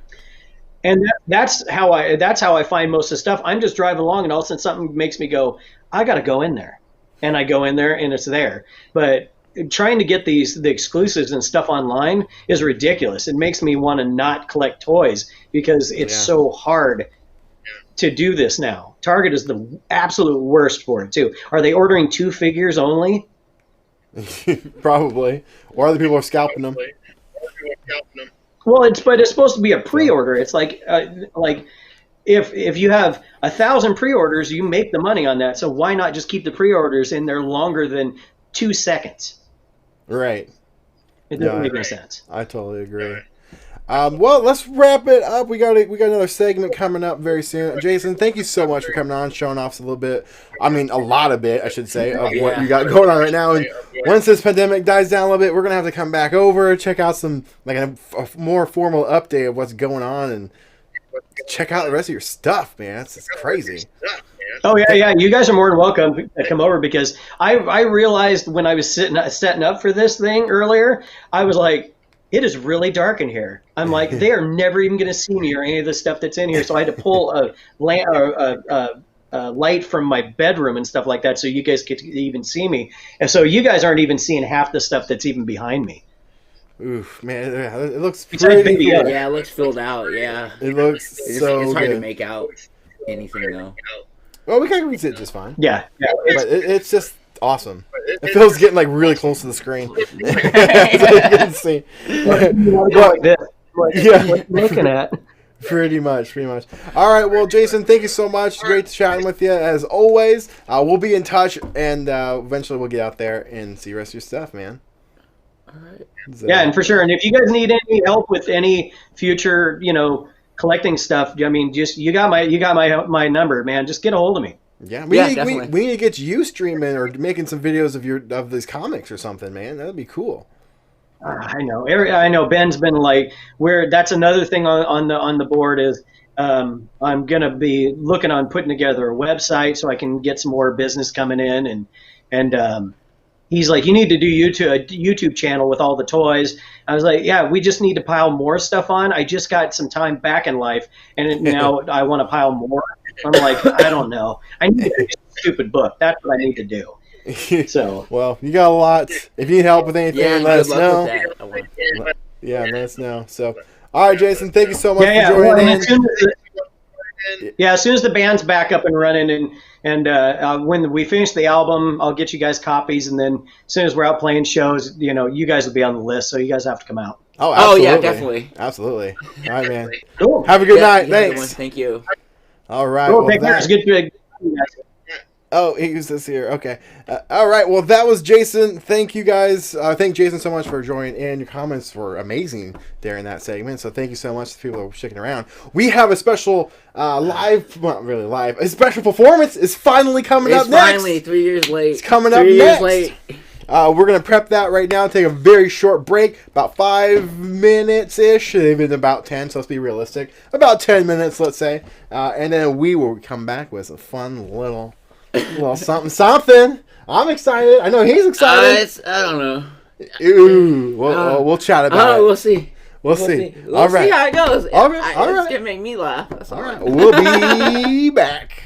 And that's how I find most of the stuff. I'm just driving along, and all of a sudden something makes me go, I got to go in there, and I go in there, and it's there. But trying to get the exclusives and stuff online is ridiculous. It makes me want to not collect toys because it's so hard to do this now. Target is the absolute worst for it too. Are they ordering 2 figures only?
Probably, or other people are scalping them.
Well, it's supposed to be a pre-order. It's like if you have 1,000 pre-orders, you make the money on that. So why not just keep the pre-orders in there longer than 2 seconds?
Right.
It doesn't make any sense.
I totally agree. Well, let's wrap it up. We got another segment coming up very soon. Jason, thank you so much for coming on, showing off a little bit. I mean, a lot of it, I should say, of what you got going on right now. And once this pandemic dies down a little bit, we're gonna have to come back over, check out some a more formal update of what's going on, and check out the rest of your stuff, man. It's crazy.
Oh yeah. You guys are more than welcome to come over because I realized when I was setting up for this thing earlier, I was like, it is really dark in here. I'm like, they are never even going to see me or any of the stuff that's in here. So I had to pull a light from my bedroom and stuff like that so you guys could even see me. And so you guys aren't even seeing half the stuff that's even behind me.
Oof, man, it looks pretty cool.
Yeah, it looks filled out, yeah.
It looks
it's
so
hard
good.
to make out anything, though.
Well, we can read it just fine.
Yeah.
But it's just awesome. It feels getting like really close to the screen. So you can see.
What you're looking at.
Pretty much. All right, well, Jason, thank you so much. Great chatting with you as always. We'll be in touch, and eventually we'll get out there and see the rest of your stuff, man.
All right.
So,
yeah, and for sure. And if you guys need any help with any future, collecting stuff, I mean, just you got my number, man. Just get a hold of me.
Yeah, we need to get you streaming or making some videos of these comics or something, man. That'd be cool.
I know. Ben's been like, that's another thing on the board is I'm gonna be looking on putting together a website so I can get some more business coming in, and he's like, you need to do a YouTube channel with all the toys. I was like, yeah, we just need to pile more stuff on. I just got some time back in life, and now I want to pile more. I'm like, I don't know. I need to finish a stupid book. That's what I need to do. So,
well, you got a lot. If you need help with anything, let us know. Let us know. So, all right, Jason, thank you so much for joining in.
As soon as the band's back up and running, and when we finish the album, I'll get you guys copies, and then as soon as we're out playing shows, you guys will be on the list, so you guys have to come out.
Oh, absolutely.
Yeah, definitely.
Absolutely. All right, man.
Cool.
Have a good night. Thanks.
Thank you.
All right.
Cool, take care. It's good to
Oh, he was this here. Okay. All right. Well, that was Jason. Thank you guys. Thank Jason so much for joining in. Your comments were amazing there in that segment. So thank you so much to people who are sticking around. We have a special a special performance is finally coming up next.
Finally, 3 years late.
It's coming up next. We're going to prep that right now. Take a very short break, about 5 minutes-ish. They've been about 10, so let's be realistic. About 10 minutes, let's say. And then we will come back with a fun little something. I'm excited. I know he's excited.
I don't know.
Ooh, we'll chat about it.
We'll see.
We'll see.
We'll see how it goes.
All right.
It's going to make me laugh. That's all right.
We'll be back.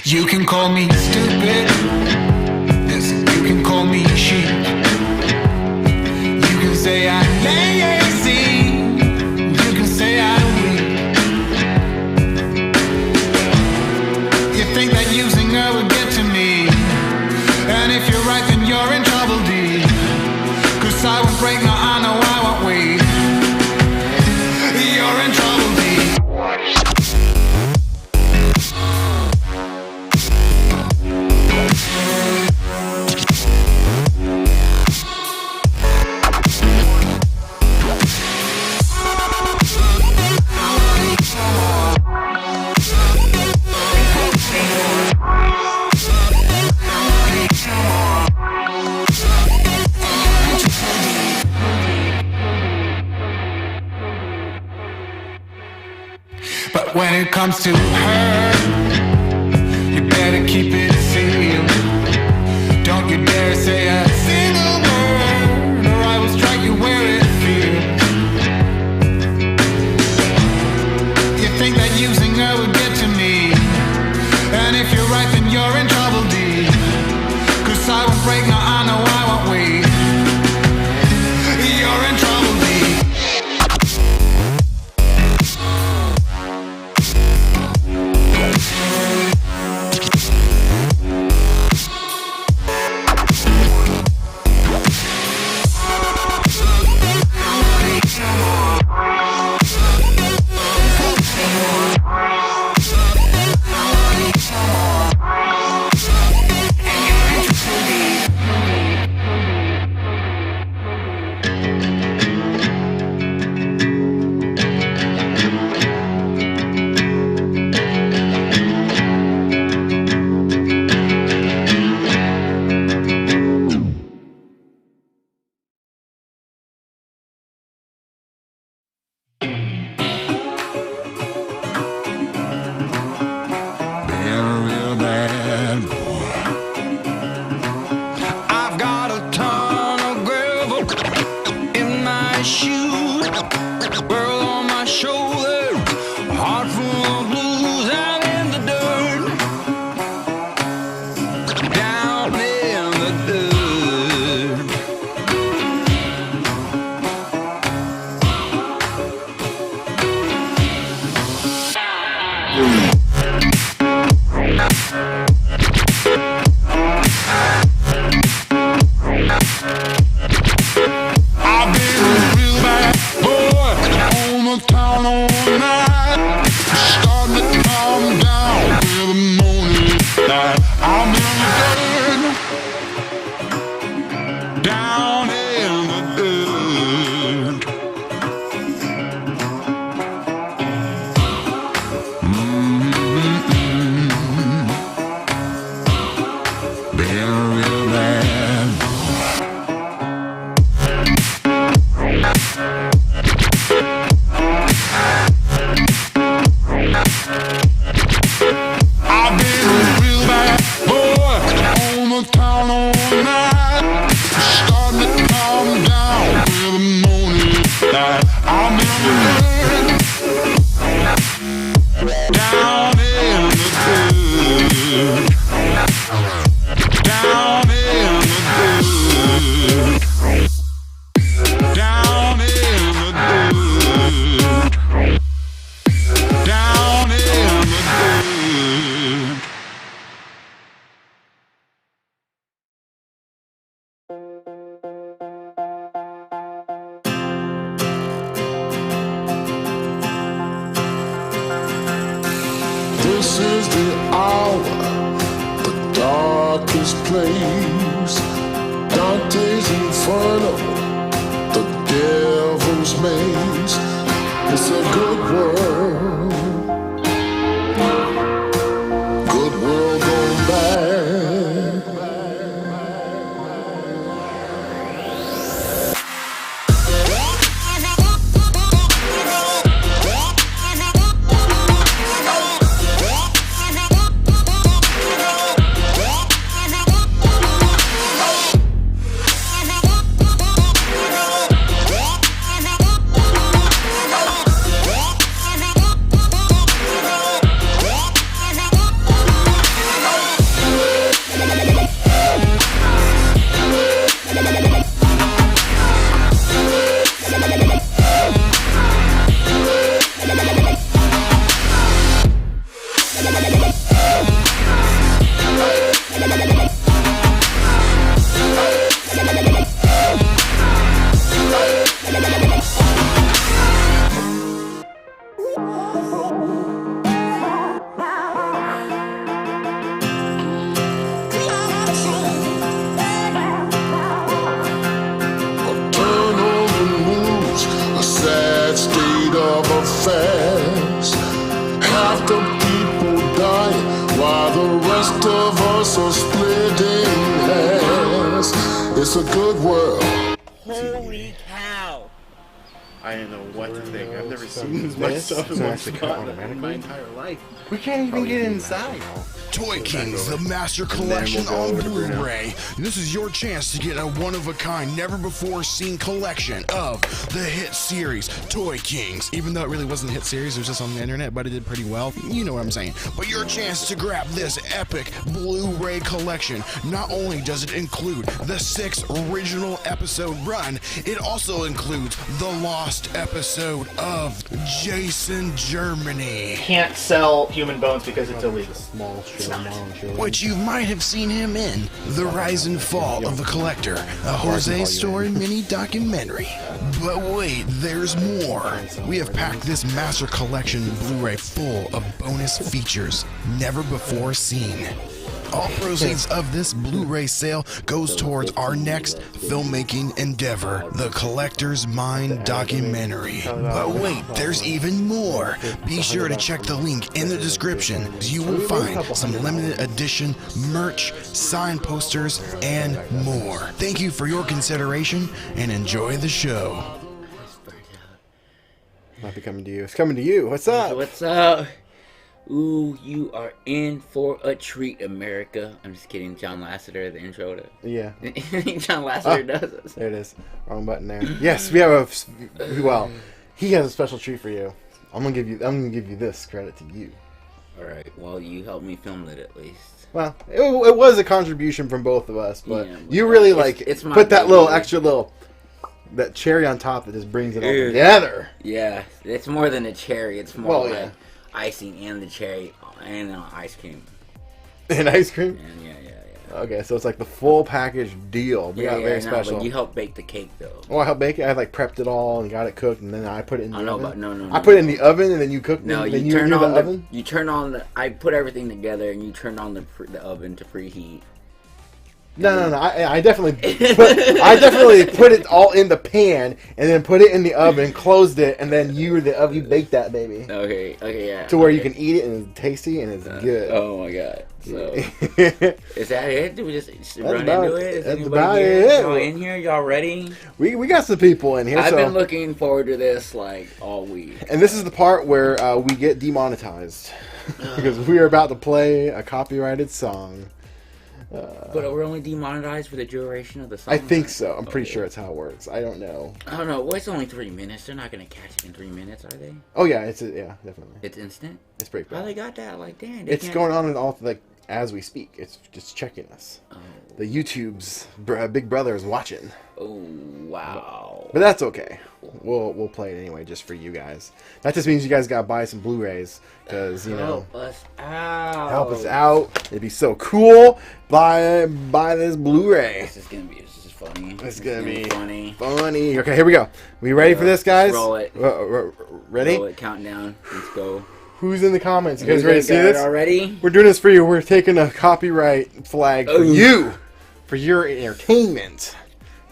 You can call me stupid. Yes, you can call me sheep. You can say I'm lazy. You can say I'm weak. You think that using her would get to me. And if you're right, then you're in trouble, D. 'Cause I won't break, no, I know I won't wait. You're in trouble, D. But when it comes to her, you better keep it sealed. Don't you dare say a single word, or I will strike you where it feels. You think that using her would get to me, and if you're right, then you're in trouble, D. 'Cause I won't break, no, I know I won't wait. You're in trouble, D. I've got a ton of gravel in my shoes, world on my shoulder, a heart full of blues, and in the dirt, down in the dirt. I've been a real bad boy on the town all night. Starting to calm down till the morning light. I'm in the dirt, down in the dirt. Been a real bad boy. I've been a real bad boy on the town all night. Starting to calm down till the morning light. I'm in the dirt, down in the dirt, down in the dirt, down in the dirt, down in the dirt. This is the hour, the darkest place. Dante's Inferno, the devil's maze. It's a good world, good world gone bad.
us are splitting hairs. It's a good world.
Holy cow!
I didn't know what to think. I've never seen as much stuff in one spot in my entire life.
We can't even get inside.
Toy Kings, the Master Collection on Blu-ray. This is your chance to get a one-of-a-kind, never-before-seen collection of the hit series Toy Kings. Even though it really wasn't a hit series, it was just on the internet, but it did pretty well. You know what I'm saying. But your chance to grab this epic Blu-ray collection. Not only does it include the 6 original episode run, it also includes the lost episode of Jason Germany.
Can't sell human bones because it's illegal.
Which you might have seen him in, The Rise and Fall of the Collector, a Jose Story mini documentary. But wait, there's more. We have packed this Master Collection Blu-ray full of bonus features never before seen. All proceeds of this Blu-ray sale goes towards our next filmmaking endeavor, the Collector's Mind documentary. But wait, there's even more. Be sure to check the link in the description. You will find some limited edition merch, signed posters, and more. Thank you for your consideration and enjoy the show.
Might be coming to you. It's coming to you. What's up?
What's up? Ooh, you are in for a treat, America. I'm just kidding. John Lasseter, the intro to...
Yeah.
John Lasseter does this.
There it is. Wrong button there. Yes, we have a... Well, he has a special treat for you. I'm gonna give you this credit to you.
Alright, well, you helped me film it at least.
Well, it was a contribution from both of us, but
yeah,
you really
it's
put that little extra little... That cherry on top that just brings it all together.
Yeah, it's more than a cherry. It's more
yeah.
Icing and the cherry and ice cream.
And ice cream?
Yeah.
Okay, so it's like the full package deal. Very special.
But you helped bake the cake though.
Oh, I helped bake it. I prepped it all and got it cooked, and then I put it in the oven.
No.
I put it in the oven, and then you cooked it.
No,
then
you turn on the
oven.
You turn on the. I put everything together, and you turn on the oven to preheat.
No. I definitely put it all in the pan and then put it in the oven, closed it, and then you baked that baby.
Okay, yeah.
To where you can eat it and it's tasty and it's good.
Oh my god. So is that it? Do we just run into it? Is
that's
anybody
about
here?
it.
Y'all in here? Y'all ready?
We got some people in here.
I've been looking forward to this like all week.
And this is the part where we get demonetized because we are about to play a copyrighted song.
But we're only demonetized for the duration of the song?
I think so. I'm pretty sure it's how it works. I don't know.
I don't know. Well, it's only 3 minutes. They're not going to catch it in 3 minutes, are they?
Oh, yeah. Yeah, definitely.
It's instant?
It's pretty quick.
How they got that? Like, damn.
It's going on and off, like, as we speak. It's just checking us.
Oh.
The YouTube's Big Brother is watching.
Oh, wow.
But that's okay. We'll play it anyway, just for you guys. That just means you guys gotta buy some Blu-rays, because
help us out.
Help us out. It'd be so cool. Buy this Blu-ray.
This is funny.
It's gonna be
funny.
Okay, here we go. We ready for this, guys?
Roll it.
Ready?
Roll it. Count down. Let's go.
Who's in the comments? You guys ready to see this?
Already?
We're doing this for you. We're taking a copyright flag for you, for your entertainment,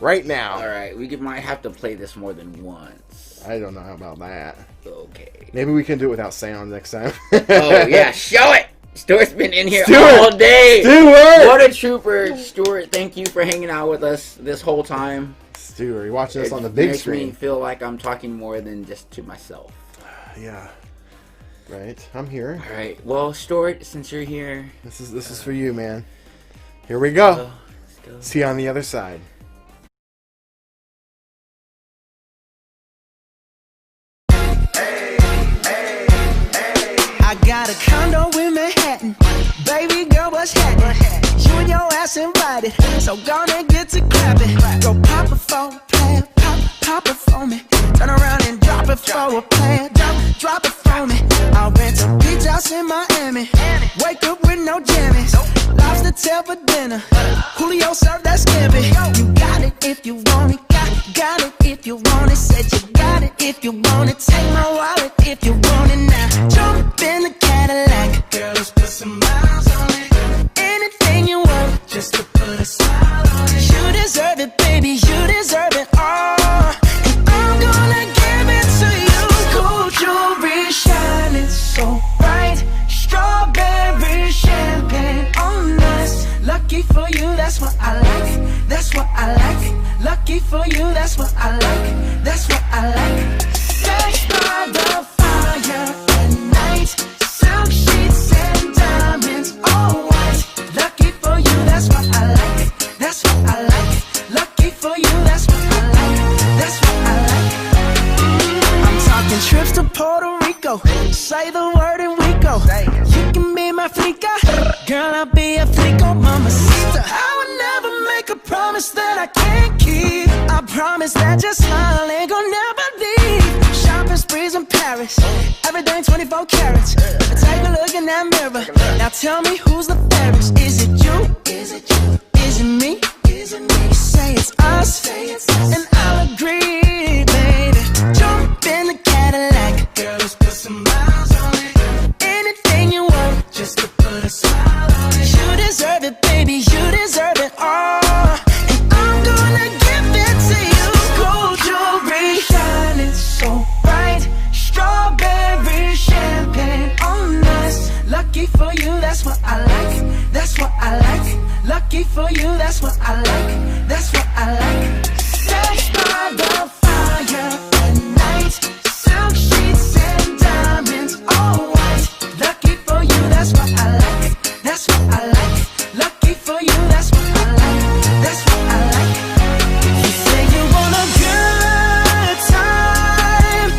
right now.
All right, we might have to play this more than once.
I don't know about that.
Okay.
Maybe we can do it without sound next time.
Oh yeah, show it. Stuart's been in here
Stuart!
all day.
Stuart!
What a trooper, Stuart. Thank you for hanging out with us this whole time.
Stuart, you're watching us on the big screen.
Makes me feel like I'm talking more than just to myself.
Yeah. Right, I'm here.
All right. Well, Stuart, since you're here,
this is for you, man. Here we go.
Let's go.
See you on the other side.
I got a condo in Manhattan. Baby girl, what's happening? You and your ass invited, so gonna get to clapping. Go pop it for a plan, pop it for me. Turn around and drop it for a plan, drop it for me. I'll rent a beach house in Miami. Wake up with no jammies. Lobster tail for dinner. Julio served that scampi. You got it if you want it. Got it if you want it. Said you got it if you want it. Take my wallet if you want it now. Jump in the Cadillac. Girl, let's put some miles on it. Anything you want, just to put a smile on it. You deserve it, baby. You deserve it all. And I'm gonna give it to you. Gold jewelry shining so bright. Strawberry champagne on us. trips to Puerto Rico. Say the word and we go. You can be my flica, girl, I'll be a flico, mamacita. I would never make a promise that I can't keep. I promise that your smile ain't gonna never leave. Shopping sprees in Paris, everything 24 carats. Take a look in that mirror. Now tell me who's the fairest. Is it you? Is it you? Is it me? Is it me? Say it's us, and I'll agree, baby. Jump in the Cadillac, girl, let's put some miles on it. Anything you want, just to put a smile on it. You deserve it, baby, you deserve it all. And I'm gonna give it to you. Gold jewelry, shining so bright. Strawberry champagne on us. Lucky for you, that's what I like. That's what I like. Lucky for you, that's what I like. That's what I like. Sex by the fire at night. Silk sheets and diamonds, all white. Lucky for you, that's what I like. That's what I like. Lucky for you, that's what I like. That's what I like. You say you want a good time,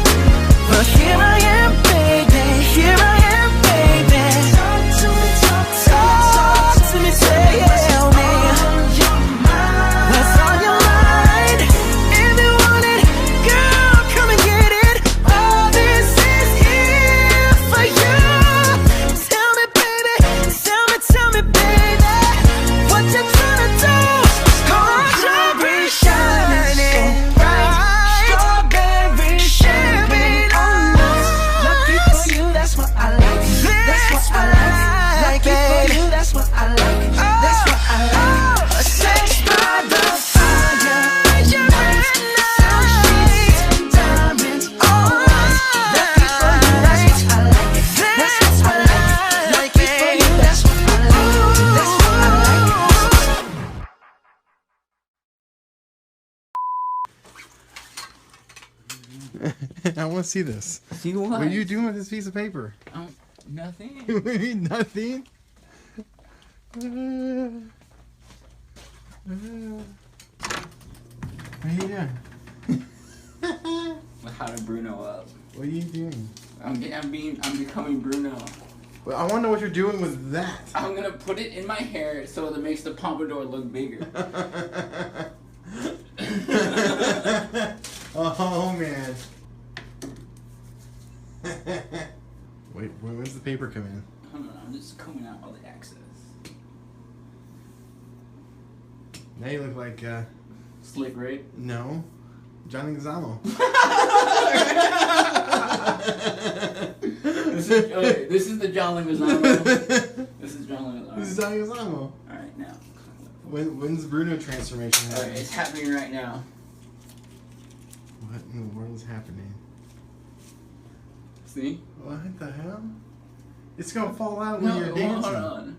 but here I am, baby. Here I am, baby. Talk to me, talk to me, tell me what's on your mind. If you want it, girl, come and get it. All this is here for you. Tell me, baby, tell me, baby, what you tryna do? Gold jewelry shining bright. Strawberry champagne on us. Lucky for you, that's what I like. That's what I like. Lucky for you, that's what I like. That's what I like. Sex by the fire. Silk sheets and diamonds on us. Lucky for you, that's what I like. That's what I like. Lucky for you, that's what I like. That's what I like.
I want to see this.
See what?
What are you doing with this piece of paper?
Nothing.
Nothing. What are you doing?
How to Bruno up?
What are you doing?
I'm becoming Bruno.
Well, I want to know what you're doing with that.
I'm gonna put it in my hair so that it makes the pompadour look bigger.
Oh man. Wait, when's the paper come in?
Hold on, I'm just combing out all the excess.
Now you look like
Slick Rick?
No. Johnny Gazamo.
This is the John Leguizamo. This is John Leguizamo.
This is Johnny Gazamo.
Alright, now.
When's the Bruno transformation happening?
Alright, it's happening right now.
What in the world is happening?
See?
What the hell? It's gonna fall out when you're dancing.
Hold on.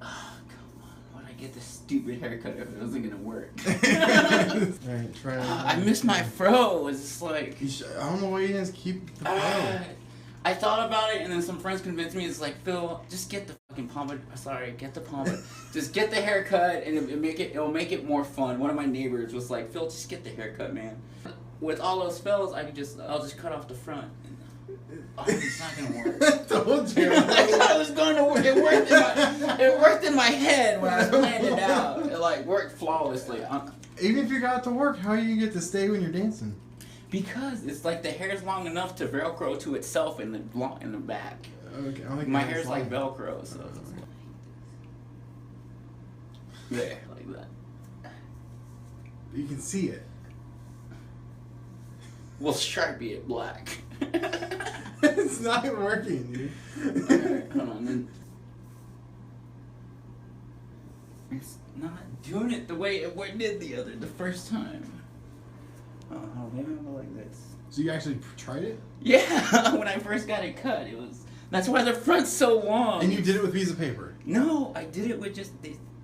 Oh, come on. Why'd I get this stupid haircut if it wasn't gonna work?
Alright, try it.
I missed my fro. It's just like...
I don't know why you didn't keep the fro.
I thought about it, and then some friends convinced me. It's like, Phil, just get the fucking pompadour. Sorry, get the pompadour. Just get the haircut, and it'll make it more fun. One of my neighbors was like, Phil, just get the haircut, man. With all those spells, I'll just cut off the front. Oh, it's not gonna work.
I told you.
I thought it was going to work. It worked in my head when I was planning it out. It worked flawlessly.
Even if you got it to work, how do you get to stay when you're dancing?
Because it's like the hair's long enough to Velcro to itself in the back.
Okay,
my hair's like Velcro, so there, like that.
You can see it.
We'll Sharpie it black.
It's not working, dude.
Alright, hold on. Then. It's not doing it the way it did the first time. Oh, maybe I'll go like this.
So you actually tried it?
Yeah, when I first got it cut, it was. That's why the front's so long.
And you did it with a piece of paper?
No, I did it with just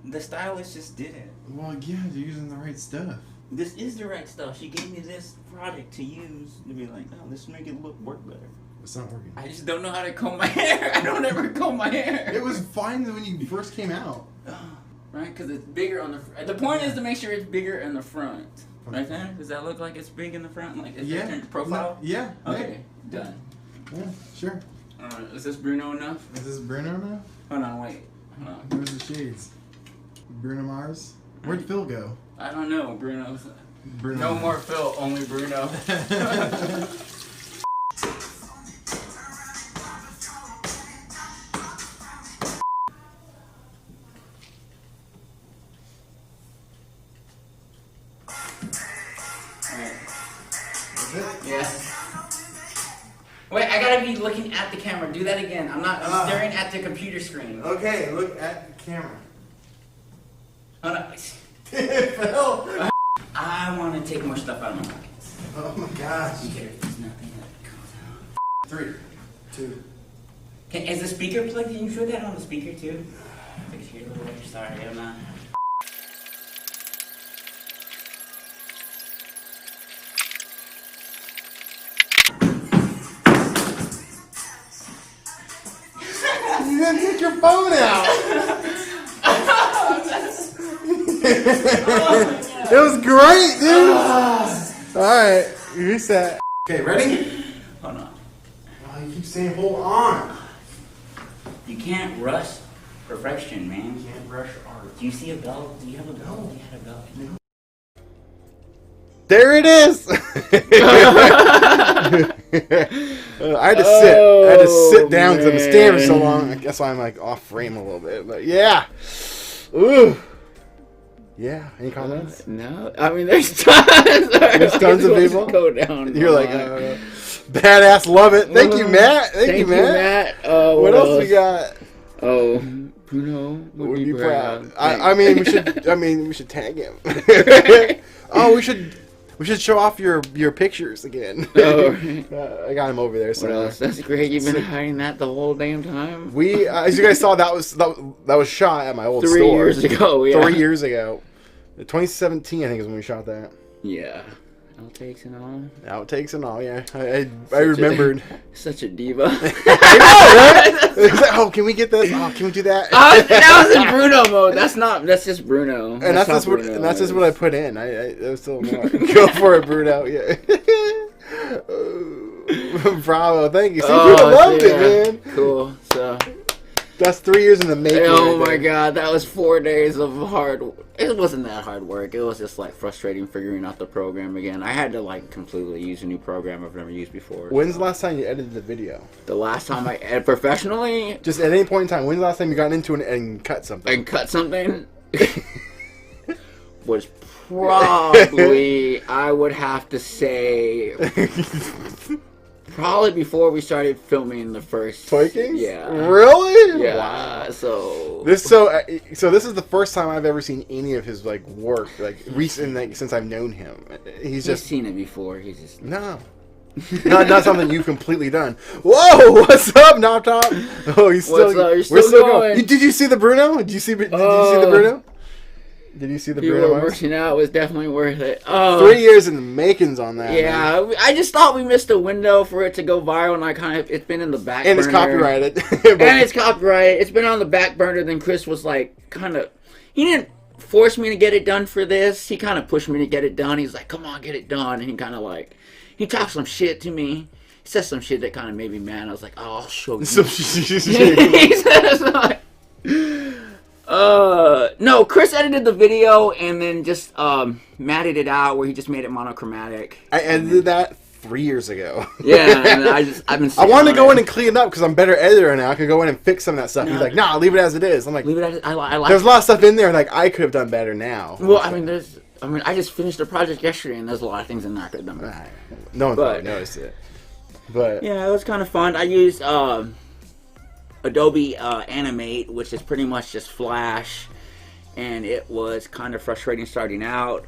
the stylist just did it.
Well, yeah, you're using the right stuff.
This is the right stuff. She gave me this product to use to be like, oh, this will make it work better.
It's not working.
I just don't know how to comb my hair. I don't ever comb my hair.
It was fine when you first came out.
Right? Because it's bigger on the front. The point is to make sure it's bigger in the front. Right there? Does that look like it's big in the front? Like, is
Yeah.
that turned profile?
No, yeah.
Okay, done.
Yeah, sure.
Is this Bruno enough?
Is this Bruno now?
Hold on, wait. Hold on.
Where's the shades? Bruno Mars? Where'd Phil go?
I don't know, Bruno's.
Bruno.
No more Phil, only Bruno. Yeah. Wait, I gotta be looking at the camera. Do that again. I'm staring at the computer screen.
Okay, look at the camera.
Oh no.
Phil!
I want to take more stuff out of my pockets.
Oh my gosh.
Okay, there's nothing that comes out.
3, 2.
Okay, is the speaker plugged in? You put that on the speaker too? Sorry, I'm not.
You didn't take your phone out! It was great, dude! Alright, reset. Okay, ready?
Hold on.
Oh, you keep saying hold on.
You can't rush perfection, man.
You can't rush art.
Do you see a bell? Do you have a bell? Do you have a bell? No.
There it is! I had to sit. I had to sit down because I'm standing so long. I guess I'm like off frame a little bit, but yeah. Ooh. Yeah. Any comments?
No. I mean, there's tons.
There's tons of people.
Go down.
You're like, badass. Love it. Thank you, Matt. Thank you, Matt. What else we got?
Oh, Bruno would be proud.
I mean, we should. I mean, we should tag him. Oh, we should show off your pictures again.
Oh,
I got him over there.
What else? That's great. You've been hiding that the whole damn time.
We, as you guys saw, that was shot at my old
3
store.
years ago. Yeah.
3 years ago. 2017, I think, is when we shot that.
Yeah. Outtakes and all.
Outtakes and all. Yeah, I remembered.
Such a diva.
I know, right? Like, oh, can we get this? Oh, can we do that?
That was in Bruno mode. That's just Bruno.
And that's just what I put in. It was still more. Go for it, Bruno. Yeah. Bravo, thank you. See, people loved it, man.
Cool. So
that's 3 years in the making.
Oh my god, that was 4 days of hard. It wasn't that hard work. It was just like frustrating figuring out the program again. I had to like completely use a new program I've never used before.
When's the last time you edited the video?
The last time I edited professionally?
Just at any point in time. When's the last time you got into it and cut something?
And cut something? Was probably, I would have to say, probably before we started filming the first.
Vikings?
Yeah.
Really?
Yeah.
Wow.
So
this is the first time I've ever seen any of his like work recent since I've known him. He's just
seen it before. He's just
no. not something you've completely done. Whoa, what's up, Knob Top? Oh, he's still.
What's up? You're
we're
still going.
Did you see the Bruno? Did you see the Bruno? Did you see the Bruno Mars?
Working out was definitely worth it.
3 years in the makings on that.
Yeah, man. I just thought we missed a window for it to go viral, and it's been in the back burner.
And it's copyrighted.
And it's copyrighted. It's been on the back burner. Then Chris was like, he didn't force me to get it done for this. He kind of pushed me to get it done. He's like, come on, get it done. And he kind of he talked some shit to me. He said some shit that kind of made me mad. I was like, oh, I'll show you. He said, no, Chris edited the video and then just matted it out where he just made it monochromatic.
I edited that 3 years ago.
Yeah, and I've been.
I wanted to go in and clean it up because I'm a better editor now. I could go in and fix some of that stuff. He's like, nah, leave it as it is. I'm like,
leave it as it is. I like.
There's a lot of stuff in there like I could have done better now.
Well, I I just finished the project yesterday and there's a lot of things in there I could have done better.
No one probably noticed it. But
yeah, it was kind of fun. I used Adobe Animate, which is pretty much just Flash, and it was kind of frustrating starting out.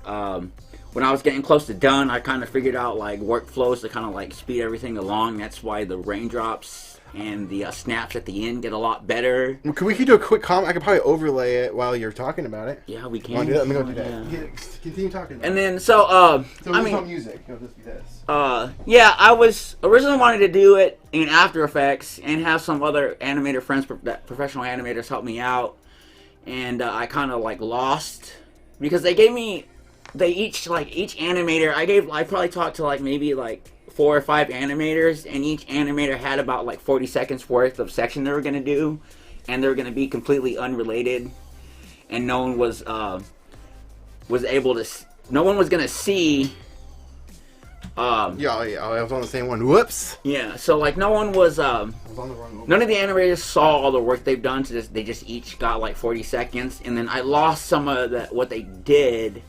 When I was getting close to done, I kind of figured out workflows to kind of speed everything along. That's why the raindrops and the snaps at the end get a lot better.
Could we do a quick comment? I could probably overlay it while you're talking about it.
Yeah, we can.
Want to do that? Let me go do that. Yeah. Continue talking.
And then
so no music. It'll just be this.
Yeah, I was originally wanting to do it in After Effects and have some other animator friends, professional animators, help me out, and I kind of lost because they gave me
each animator, I probably talked to like maybe like 4 or 5 animators, and each animator had about like 40 seconds worth of section they were going to do, and they were going to be completely unrelated, and no one was going to see.
I was on the same one. Whoops.
Yeah, so like no one was. None of the animators saw all the work they've done. So they just each got like 40 seconds, and then I lost some of what they did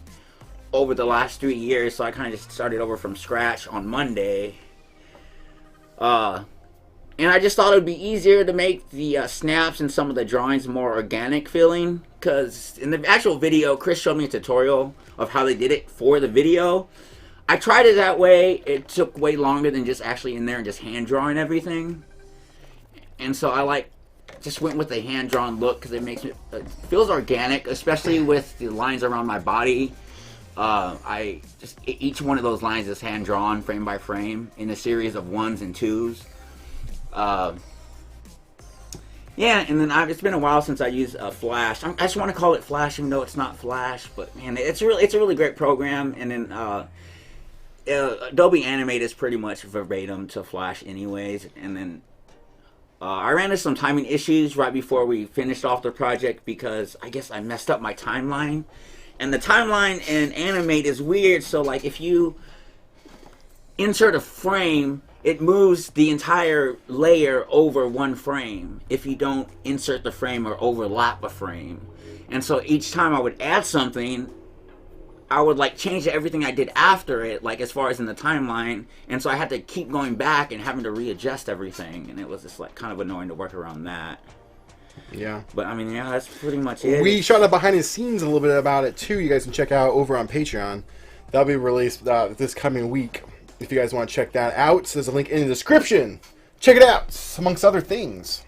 over the last 3 years. So I kind of just started over from scratch on Monday. And I just thought it would be easier to make the snaps and some of the drawings more organic feeling. Because in the actual video, Chris showed me a tutorial of how they did it for the video. I tried it that way. It took way longer than just actually in there and just hand drawing everything. And so I just went with the hand drawn look because it feels organic, especially with the lines around my body. Each one of those lines is hand drawn frame by frame in a series of 1s and 2s. Yeah, and then it's been a while since I used Flash. I just want to call it Flash, even though it's not Flash. But man, it's a really great program. And then Adobe Animate is pretty much verbatim to Flash anyways. And then I ran into some timing issues right before we finished off the project because I guess I messed up my timeline. And the timeline in Animate is weird, so like if you insert a frame, it moves the entire layer over one frame if you don't insert the frame or overlap a frame. And so each time I would add something, I would like change everything I did after it, like as far as in the timeline, and so I had to keep going back and having to readjust everything, and it was just like kind of annoying to work around that.
Yeah.
But I mean, yeah, that's pretty much it.
We shot up behind the scenes a little bit about it too. You guys can check out over on Patreon. That'll be released this coming week. If you guys want to check that out, there's a link in the description. Check it out, amongst other things.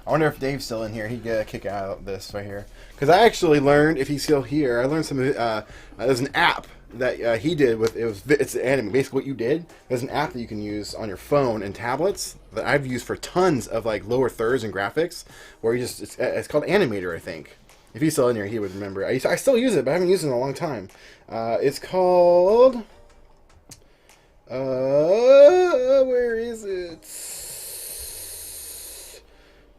I wonder if Dave's still in here. He'd get a kick out of this right here. Because I actually learned, if he's still here, I learned some. There's an app that he did with it's anime. Basically, what you did. There's an app that you can use on your phone and tablets that I've used for tons of like lower thirds and graphics. Where you just it's called Animator, I think. If he's still in here, he would remember. I still use it, but I haven't used it in a long time. It's called. Where is it?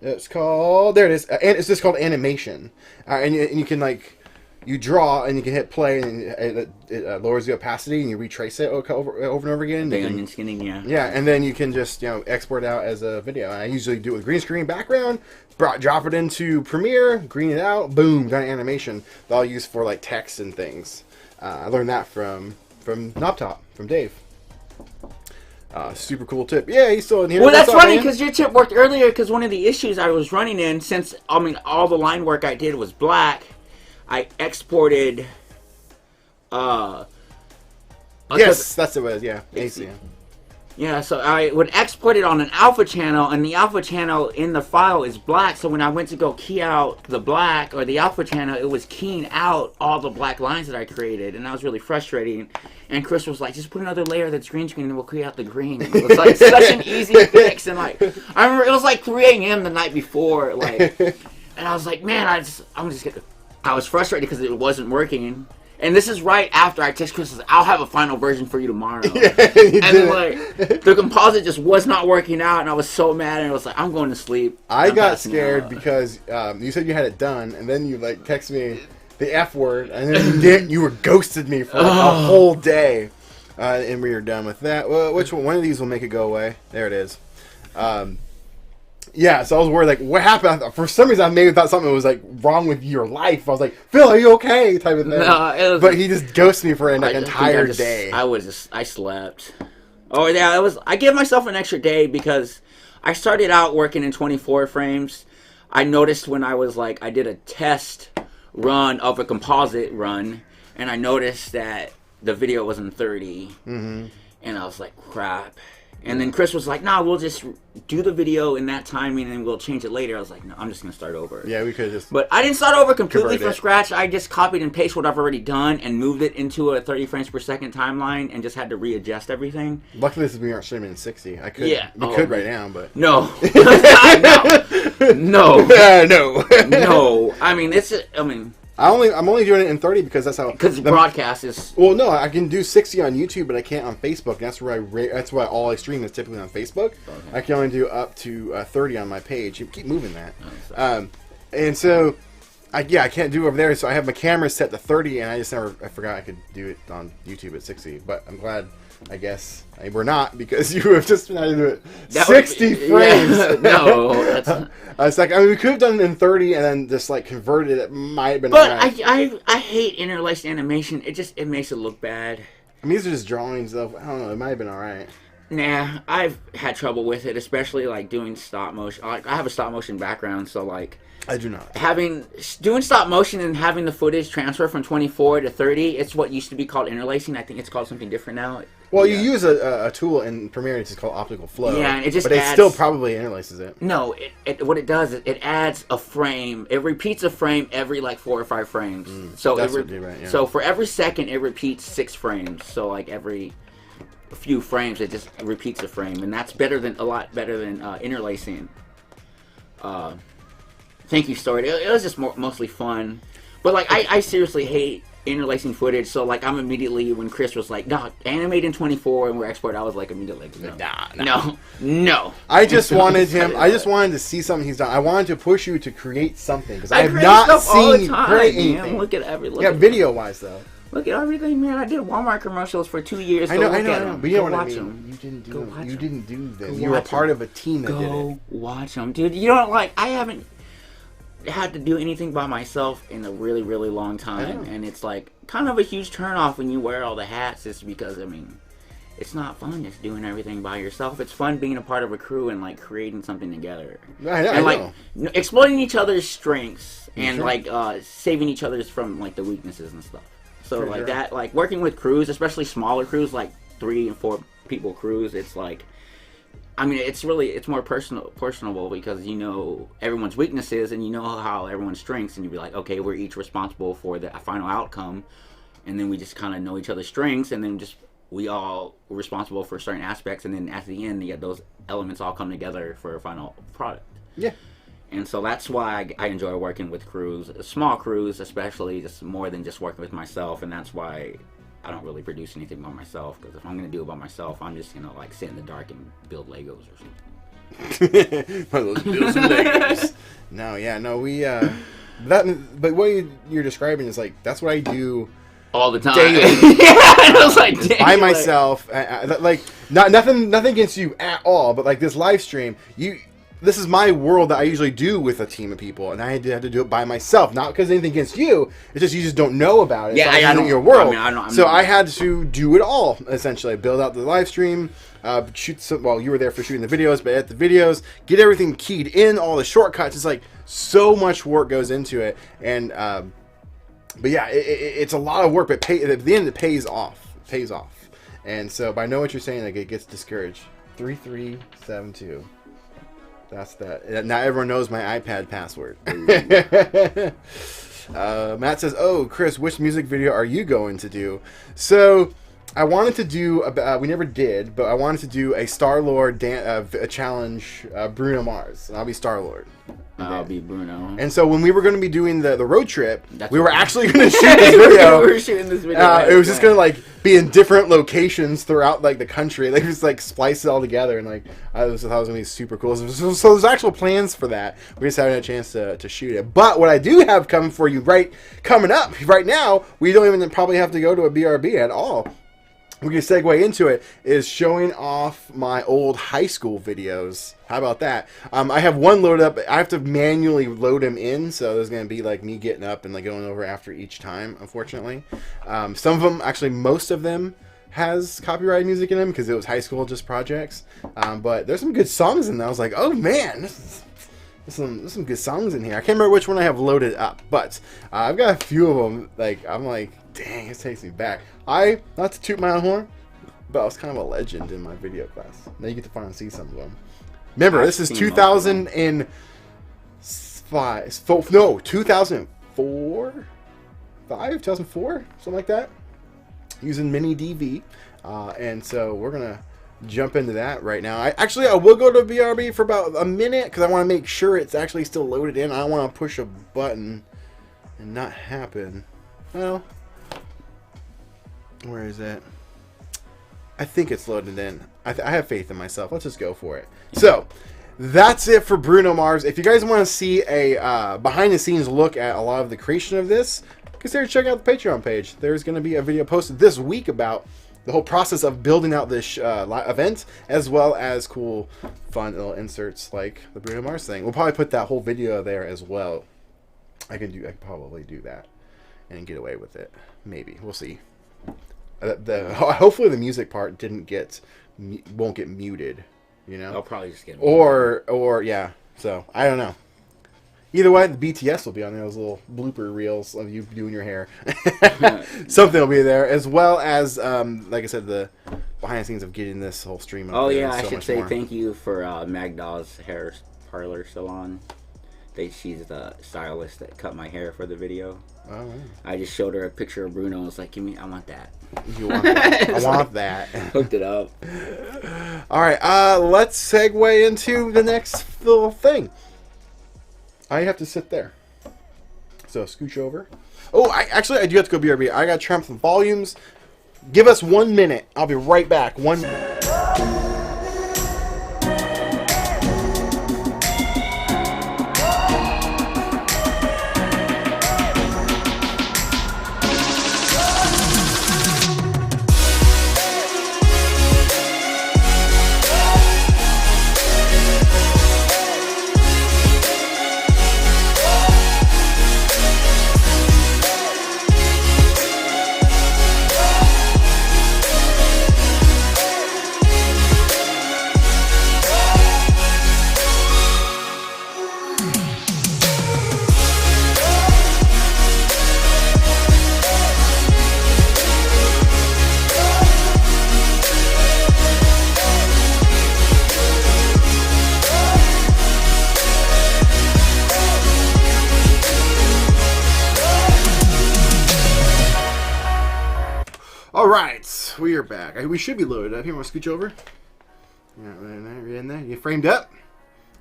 It's called. There it is. And it's just called Animation. And you can like. You draw and you can hit play and it lowers the opacity and you retrace it over and over again.
The onion skinning, yeah.
Yeah, and then you can just export it out as a video. I usually do it with green screen background, drop it into Premiere, green it out, boom, done animation that I'll use for like text and things. I learned that from Knobtop, from Dave. Super cool tip. Yeah, he's still in here.
Well, that's funny because your tip worked earlier because one of the issues I was running in, since all the line work I did was black, I exported.
Yes, that's what it was. Yeah, AC.
Yeah, so I would export it on an alpha channel, and the alpha channel in the file is black. So when I went to go key out the black or the alpha channel, it was keying out all the black lines that I created, and that was really frustrating. And Chris was like, "Just put another layer that's green screen, and we'll key out the green." And it was like such an easy fix, and like I remember it was like 3 a.m. the night before, like, and I was like, "Man, I was frustrated because it wasn't working." And this is right after I text Chris, "I'll have a final version for you tomorrow." Yeah, and then, like, the composite just was not working out, and I was so mad, and I was like, "I'm going to sleep."
I got scared because you said you had it done, and then you like text me the F word, and then you didn't. You were ghosted me for like, a whole day, and we were done with that. Well, which one of these will make it go away? There it is. Yeah, so I was worried, like, what happened? For some reason, I maybe thought something was, like, wrong with your life. I was like, Phil, are you okay? Type of thing. No, but he just ghosted me for an entire day.
I slept. Oh, yeah, I gave myself an extra day because I started out working in 24 frames. I noticed when I was, like, I did a test run of a composite run, and I noticed that the video was in 30. Mm-hmm. And I was like, crap. And then Chris was like, "Nah, we'll just do the video in that timing and we'll change it later." I was like, "No, I'm just gonna start over."
Yeah, we could just.
But I didn't start over completely from scratch. I just copied and pasted what I've already done and moved it into a 30 frames per second timeline and just had to readjust everything.
Luckily, we aren't streaming in 60. I could. Yeah, we could right now, but
no, no.
No.
No. I mean,
I'm only doing it in 30 because that's how.
Because broadcast is.
Well, no, I can do 60 on YouTube, but I can't on Facebook. And that's why all I stream is typically on Facebook. Okay. I can only do up to 30 on my page. You keep moving that, and so. I can't do it over there, so I have my camera set to 30, and I forgot I could do it on YouTube at 60. But I'm glad, I guess, we're not, because you have just been able to do it 60 frames.
Yeah, no,
it's like, we could have done it in 30 and then just like converted it. Might have been.
But right. I hate interlaced animation. It makes it look bad.
I mean, these are just drawings, though. I don't know. It might have been all right.
Nah, I've had trouble with it, especially like doing stop motion. Like, I have a stop motion background, so like.
I do not.
Doing stop motion and having the footage transfer from 24 to 30, it's what used to be called interlacing. I think it's called something different now.
Well, you use a tool in Premiere, it's called optical flow.
Yeah, and
but it still probably interlaces it.
No, what it does is it adds a frame. It repeats a frame every like 4 or 5 frames. So
that's what you do, right? Yeah.
So for every second, it repeats 6 frames. So like every few frames, it just repeats a frame, and that's a lot better than interlacing. Thank you, Story. It was just mostly fun. But, like, I seriously hate interlacing footage. So, like, I'm immediately, when Chris was like, no, animate in 24 and we're export, I was like, immediately, no.
I just wanted to see something he's done. I wanted to push you to create something. Because I have not seen you create anything.
Look at
video-wise, though.
Look at everything, man. I did Walmart commercials for 2 years.
I know. But you know what I
mean.
Them. You didn't do them. You were a part of a team that did it.
Go watch them. Dude, you don't like, I haven't had to do anything by myself in a really, really long time, and it's like kind of a huge turnoff when you wear all the hats. Just because it's not fun just doing everything by yourself. It's fun being a part of a crew and like creating something together, and like exploiting each other's strengths and like saving each other's from like the weaknesses and stuff. So that, like working with crews, especially smaller crews like 3 and 4 people crews, it's like. It's more personable because you know everyone's weaknesses and you know how everyone's strengths, and you'd be like, okay, we're each responsible for the final outcome, and then we just kind of know each other's strengths, and then just we all were responsible for certain aspects, and then at the end, those elements all come together for a final product.
Yeah.
And so that's why I enjoy working with crews, small crews especially, just more than just working with myself, and that's why I don't really produce anything by myself, because if I'm going to do it by myself, I'm just going to like sit in the dark and build Legos or something.
Build some Legos. But what you're describing is like, that's what I do
all the time.
Daily.
I was like,
by myself. Like, nothing against you at all, but like this live stream, this is my world that I usually do with a team of people, and I had to do it by myself. Not because anything against you. It's just you just don't know about it.
Yeah,
I know your world. I had to do it all essentially. Build out the live stream, shoot some. Well, you were there for shooting the videos, but at the videos, get everything keyed in, all the shortcuts. It's like so much work goes into it, and but yeah, it's a lot of work. But at the end, it pays off. And so, but I know what you're saying. Like, it gets discouraged. 3372. That's that. Now everyone knows my iPad password. Matt says, "Oh, Chris, which music video are you going to do?" So, I wanted to do. We never did, but I wanted to do a Star-Lord a challenge. Bruno Mars, and I'll be Star-Lord.
I'll be Bruno.
And so when we were going to be doing the road trip, we were actually going to shoot this video.
We were shooting this video.
It was just going to like be in different locations throughout like the country. Like just like splice it all together, and like I thought it was going to be super cool. So there's actual plans for that. We just haven't had a chance to shoot it. But what I do have coming for you coming up right now, we don't even probably have to go to a BRB at all. We can segue into it, is showing off my old high school videos. How about that? I have one loaded up. I have to manually load them in, so there's going to be like me getting up and like going over after each time, unfortunately. Some of them, actually most of them, has copyrighted music in them because it was high school just projects. But there's some good songs in there. I was like, oh man, there's some good songs in here. I can't remember which one I have loaded up, but I've got a few of them. Like, I'm like, dang, it takes me back. Not to toot my own horn, but I was kind of a legend in my video class. Now you get to finally see some of them. Remember, this is 2005. No, 2004? 2004? Something like that. Using mini DV. And so we're going to jump into that right now. I will go to BRB for about a minute because I want to make sure it's actually still loaded in. I don't want to push a button
and not happen. Well, where is it? I think it's loaded in. I have faith in myself. Let's just go for it. So, that's it for Bruno Mars. If you guys want to see a behind-the-scenes look at a lot of the creation of this, consider checking out the Patreon page. There's going to be a video posted this week about the whole process of building out this event, as well as cool, fun little inserts like the Bruno Mars thing. We'll probably put that whole video there as well. I can probably do that and get away with it. Maybe. We'll see. Hopefully the music part won't get muted. You know,
I'll probably just get
or yeah. So I don't know. Either way, the BTS will be on there. Those little blooper reels of you doing your hair. Something will be there, as well as like I said, the behind the scenes of getting this whole stream up.
Oh yeah, I should say thank you for Magdal's Hair Parlor Salon. She's the stylist that cut my hair for the video.
Oh, wow.
I just showed her a picture of Bruno and was like, I want that.
You want that? I want that.
Hooked it up.
All right, let's segue into the next little thing. I have to sit there. So scooch over. Oh, I do have to go BRB. I got to turn up some volumes. Give us 1 minute. I'll be right back. 1 minute. Alright, we are back. We should be loaded up. Here, want to scooch over? Yeah, you're in there. You framed up?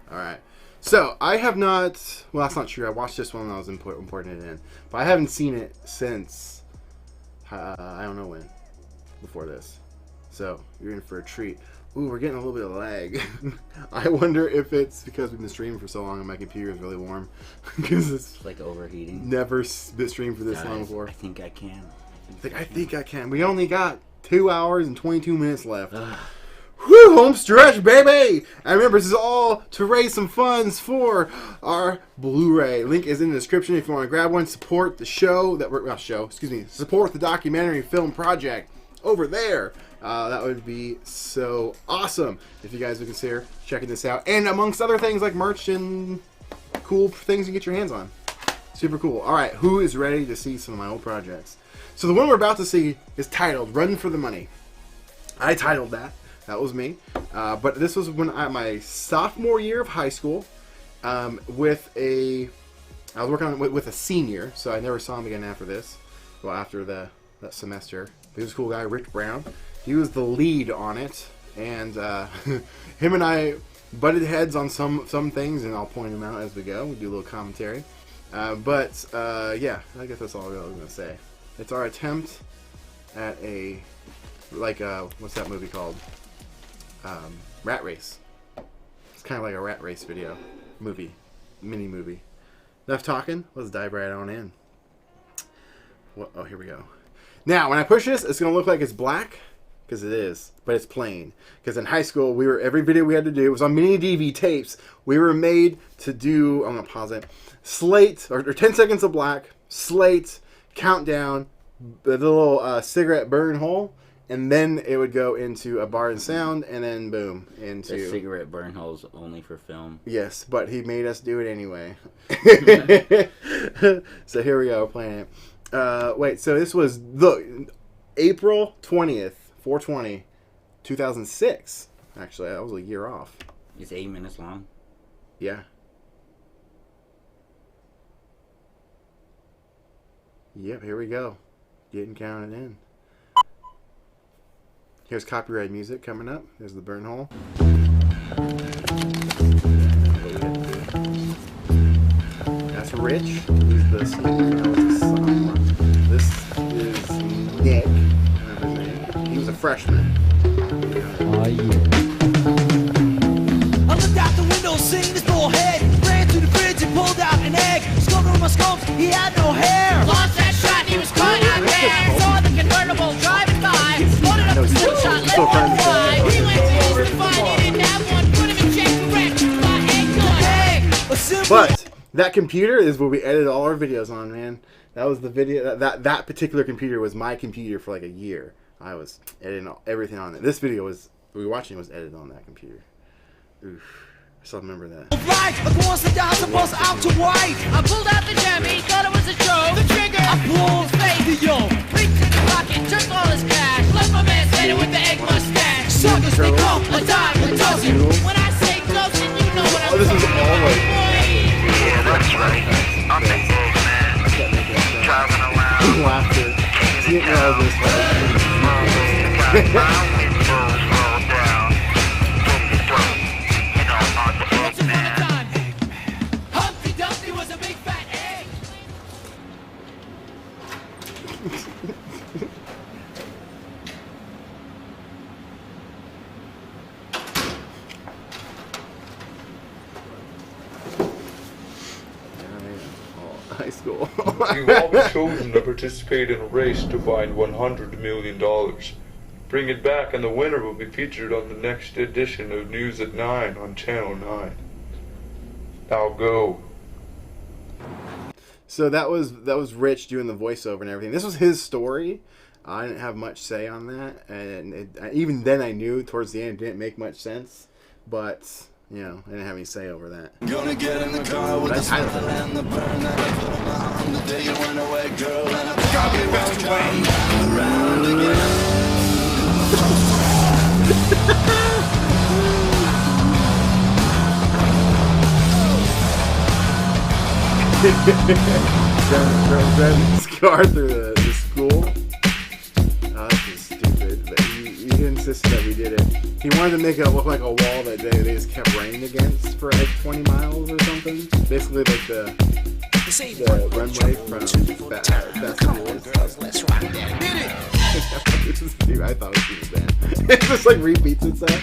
Alright. So, I have not... Well, that's not true. I watched this one when I was importing it in. But I haven't seen it since... I don't know when. Before this. So, you're in for a treat. Ooh, we're getting a little bit of lag. I wonder if it's because we've been streaming for so long and my computer is really warm. Because it's
like overheating.
Never been streamed for this long before.
I think I can.
I think I can. We only got 2 hours and 22 minutes left. Whew, home stretch, baby! And remember, this is all to raise some funds for our Blu-ray. Link is in the description if you want to grab one. Support the show support the documentary film project over there. That would be so awesome if you guys would consider checking this out. And amongst other things like merch and cool things you get your hands on. Super cool. All right, who is ready to see some of my old projects? So the one we're about to see is titled Run for the Money. I titled that. That was me. But this was when my sophomore year of high school. I was working on it with a senior, so I never saw him again after this. Well, after that semester. He was a cool guy, Rick Brown. He was the lead on it. And him and I butted heads on some things, and I'll point them out as we go. We'll do a little commentary. Yeah, I guess that's all I was going to say. It's our attempt at what's that movie called? Rat Race. It's kind of like a rat race mini movie. Enough talking, let's dive right on in. Oh, here we go. Now, when I push this, it's going to look like it's black, because it is, but it's plain. Because in high school, every video we had to do was on mini DV tapes. We were made to do, I'm going to pause it, slate, or 10 seconds of black, slate, countdown, the little cigarette burn hole, and then it would go into a bar and sound, and then boom, into...
The cigarette burn hole's only for film.
Yes, but he made us do it anyway. So here we go, playing it. Wait, so this was April 20th, 4/20, 2006. Actually, that was a year off.
It's 8 minutes long.
Yeah. Yep, here we go. Getting counted in. Here's copyright music coming up. There's the burn hole. That's from Rich, who's the son. This is Nick, he was a freshman.
Oh, yeah.
I looked out the window, seen his bull head. Ran to the fridge and pulled out an egg. Scoped on my scopes, he had no hair. Lost that shot, he was caught out there. Saw the convertible driving by. Loaded up the still shot, let one fly. He went to use the fine, he didn't have one. Put him in check, correct. My egg gun.
But that computer is what we edit all our videos on, man. That was the video. That particular computer was my computer for like a year. I was editing everything on it. This video we were watching was edited on that computer. Oof. I still remember that.
Right, across the down, supposed out to white. I pulled out the jammy, thought it was a joke. The trigger, I pulled baby yo. Reached in the pocket, took all his cash. Left my man standing with the egg mustache. Suckers, they come a dime, a dozen. When I say dozen, you know what I'm
this is all like.
Yeah, that's right. I'm the egg man. Driving around.
Laughter. See it now this way.
Humpty Dumpty was a big fat egg.
High school.
You've all been chosen to participate in a race to find $100 million. Bring it back and the winner will be featured on the next edition of News at 9 on Channel 9. Now go.
So that was Rich doing the voiceover and everything. This was his story. I didn't have much say on that, and even then I knew towards the end it didn't make much sense. But you know, I didn't have any say over that.
Gonna get in the car with the smell and the burn that I put on the day you went away, girl, and I probably won't wait around again.
Driving his car through the school. Oh, this is stupid. But he insisted that we did it. He wanted to make it look like a wall that they just kept raining against for like 20 miles or something. Basically like the runway from Fast and Furious.
Let's rock that.
This is stupid. I thought it was stupid bad. It just like repeats itself.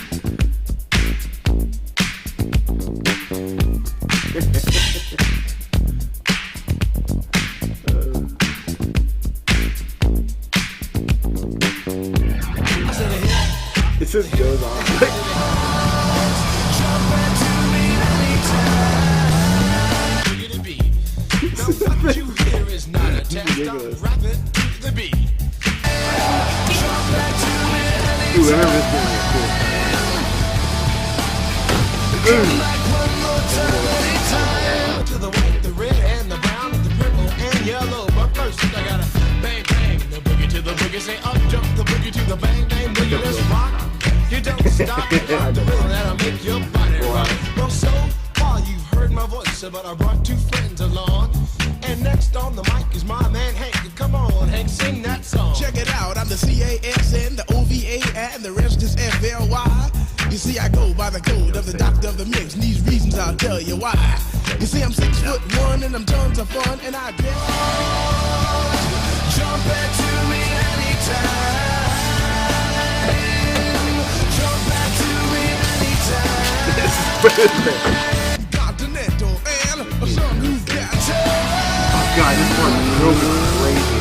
It just goes on. Ooh, I remember this being a cool
To the white, the red, and the brown, and the purple, and yellow. But first, I gotta bang, bang, the boogie to the boogie. Say up, jump the boogie to the bang, bang, boogie. Let's rock. You don't stop, you rock the rhythm that'll make your body rock. Well, so far you've heard my voice, but I brought two friends along. And next on the mic is my man Hank. Come on, Hank, sing that song.
Check it out, I'm the CASN, the OVA, and the rest is FLY. You see, I go by the code of the doctor of the mix, and these reasons I'll tell you why. You see, I'm 6'1", and I'm tons of fun, and I get
Jump back to me anytime. Jump back to me anytime.
Continental and some who've got
Oh god, this one drove me crazy.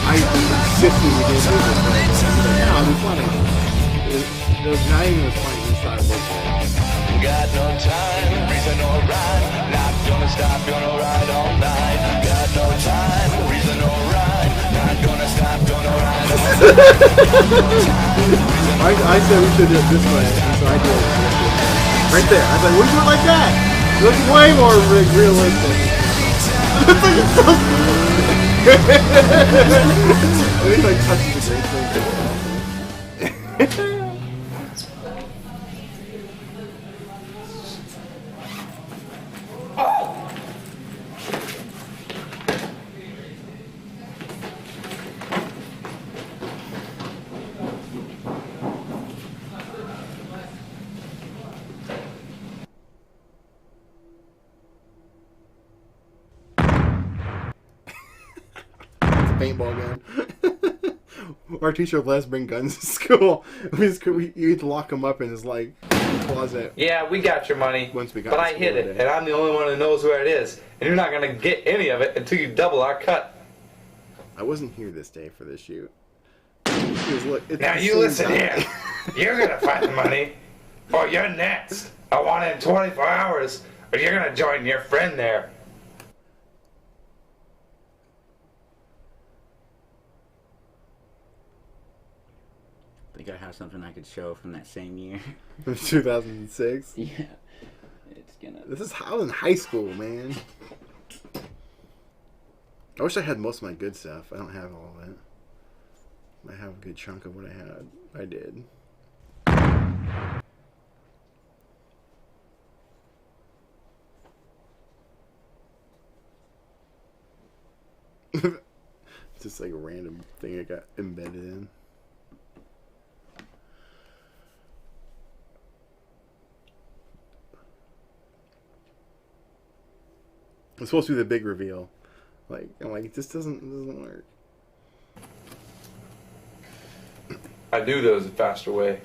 I insisted we didn't do this, but yeah, it was funny. It was not even as funny inside of it.
Got no time, reason or rhyme. Not gonna stop, gonna ride all night. Got no time, reason or rhyme. Not gonna stop, gonna ride all night.
I said we should do it this way, so I did it. Right there. I was like, we do it like that. It looks way more realistic. It's like it's so I think like touching the same thing.
paintball gun. Our teacher let us bring guns to school. You had to lock them up in his like closet.
Yeah, we got your money,
Once we got
but
to
I
school
hid it,
today.
and I'm the only one who knows where it is, and you're not gonna get any of it until you double our cut.
I wasn't here this day for this shoot. Because, look, it's
Now
the
you
same
listen
guy.
here. You're gonna find the money, or you're next. I want it in 24 hours, or you're gonna join your friend there.
I think I have something I could show from that same year.
From 2006.
Yeah. It's gonna.
I was in high school, man. I wish I had most of my good stuff. I don't have all of it. I have a good chunk of what I had. I did. Just like a random thing I got embedded in. It's supposed to be the big reveal. Like, I'm like, this doesn't work.
I knew there was a faster way.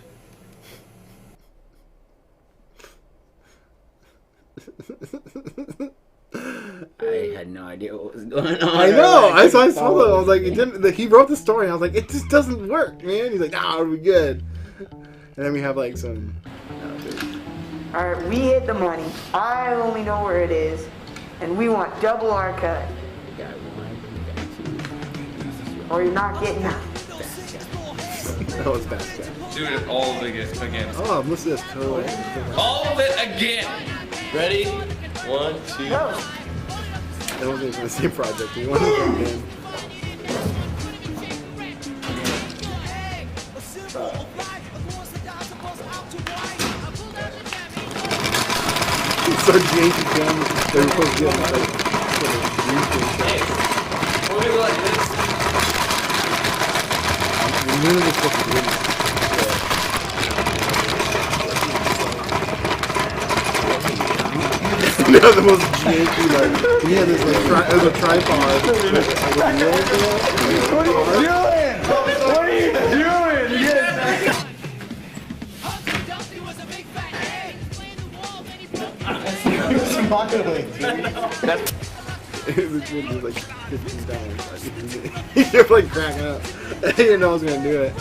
I had no idea what was going on.
I know. I saw that. I
follow
was like,
it.
it didn't. He wrote the story. I was like, it just doesn't work, man. He's like, nah, it'll be good. And then we have like some.
All right, we hid the money. I only know where it is, and we want double our cut. Or you're not getting nothing.
That was bad.
Do it all again.
Oh, listen to this. Totally.
All of it again. Ready? 1, 2.
That wasn't even the same project. We wanted to do it again. It's so janky, Jim. They were supposed to get like sort of
We're like this.
We knew they were supposed to do it. You know, the most janky, like, we had this, like, it was a tripod.
What are you doing? What are you doing? Yes.
It was like $15. He kept like cracking up. I didn't know I was gonna do it.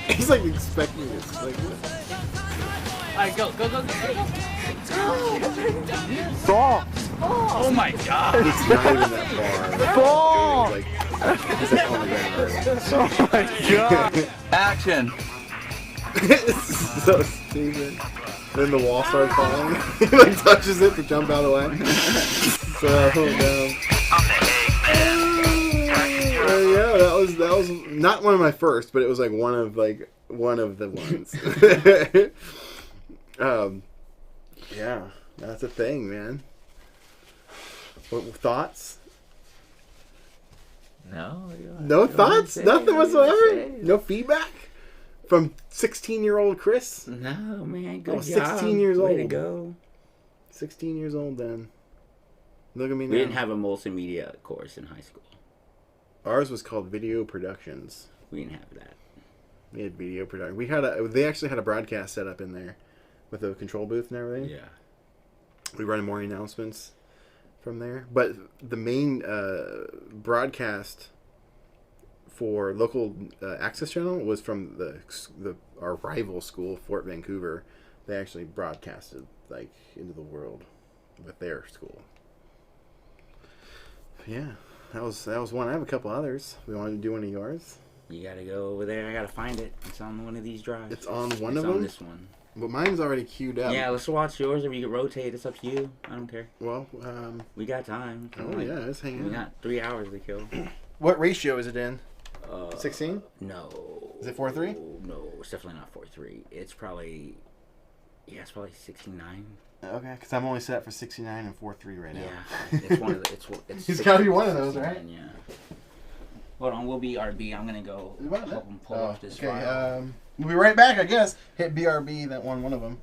He's like expecting this. Like,
Alright, go.
Ball.
Oh my god.
it's not even that far.
Ball.
It's like on the ground.
Oh my god. Action.
It's so stupid. Then the wall starts falling. He like touches it to jump out of the way. So down. Yeah, that was not one of my first, but it was like one of the ones. Yeah, that's a thing, man. What thoughts? No thoughts? Nothing whatsoever? No feedback? From 16-year-old Chris?
No, man, good job.
16 years old.
Way to go.
16 years old then. Look at me now.
We didn't have a multimedia course in high school.
Ours was called Video Productions.
We didn't have that.
We had video production. They actually had a broadcast set up in there with a control booth and everything.
Yeah.
We run morning announcements from there. But the main broadcast for local access channel was from our rival school, Fort Vancouver. They actually broadcasted like into the world with their school. Yeah, that was one. I have a couple others. We wanted to do one of yours.
You gotta go over there. I gotta find it. It's on one of these drives.
It's on one
it's
of them?
on this one.
But mine's already queued up.
Yeah, let's watch yours. If you can rotate, it's up to you. I don't care.
Well,
we got time.
Oh yeah, let's hang out.
We got 3 hours to kill.
What ratio is it in? 16?
No.
Is it 4:3?
No, it's definitely not 4:3. It's probably, it's probably 69.
Okay, because I'm only set for 69 and 4:3 right now.
Yeah, it's one of the. It's
He's got to be one of those, right?
Yeah. Hold on, we'll BRB. I'm gonna go help him pull off this file.
We'll be right back, I guess. Hit BRB, that one of them.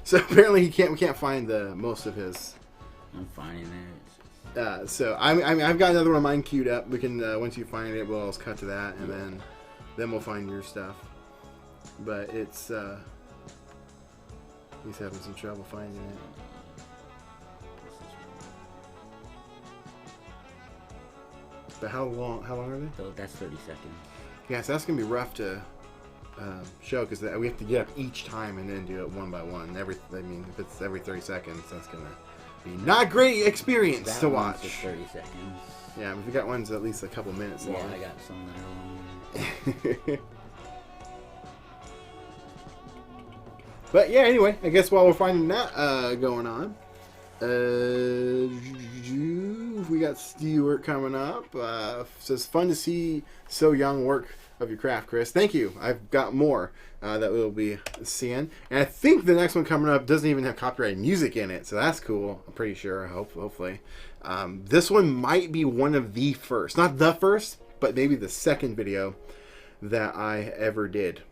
So apparently we can't find most of his.
I'm finding it.
So I've got another one of mine queued up. We can once you find it, we'll cut to that, and then we'll find your stuff. But it's he's having some trouble finding it. But how long are they?
So that's 30 seconds.
Yeah, so that's gonna be rough to show because we have to get up each time and then do it one by one. If it's every 30 seconds, that's gonna be not great experience
that
to
one's
watch.
just 30 seconds.
Yeah, but we got ones at least a couple minutes long.
Yeah, I got some that are long.
But yeah, anyway, I guess while we're finding that going on, we got Stewart coming up. So it's fun to see so young work of your craft, Chris. Thank you. I've got more that we'll be seeing. And I think the next one coming up doesn't even have copyrighted music in it, so that's cool. I'm pretty sure, hopefully. This one might be one of the first. Not the first, but maybe the second video that I ever did.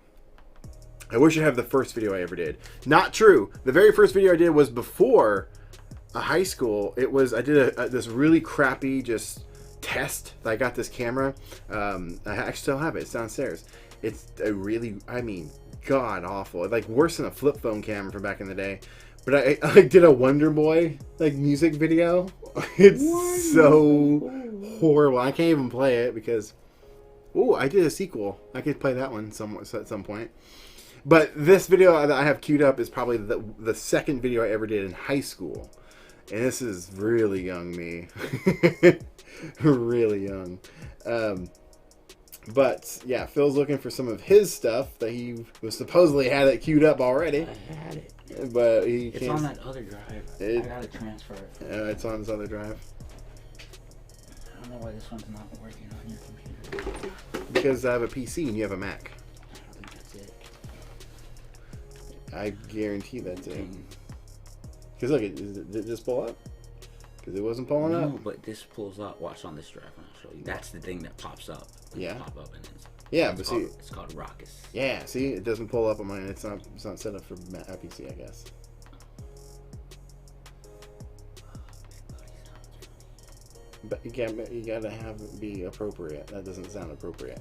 I wish I had the first video I ever did. Not true. The very first video I did was before high school. It was, I did this really crappy just test. I got this camera. I actually still have it. It's downstairs. It's a really, god awful. Like worse than a flip phone camera from back in the day. But I did a Wonder Boy music video. It's so horrible. I can't even play it because, I did a sequel. I could play that one at some point. But this video that I have queued up is probably the second video I ever did in high school. And this is really young me. Really young. But yeah, Phil's looking for some of his stuff that he was supposedly had it queued up already.
I had it.
But
it's on that other drive. I gotta transfer it.
It's on this other drive.
I don't know why this one's not working on your computer.
Because I have a PC and you have a Mac.
I don't think that's it.
I guarantee that's it. Because look, did it just pull up? Because it wasn't pulling up.
No, but this pulls up. Watch on this drive and I'll show you. That's the thing that pops up.
Yeah.
Pop up and
it's
called Raucous.
Yeah, see, it doesn't pull up on mine. It's not set up for PC, I guess. But you gotta have it be appropriate. That doesn't sound appropriate.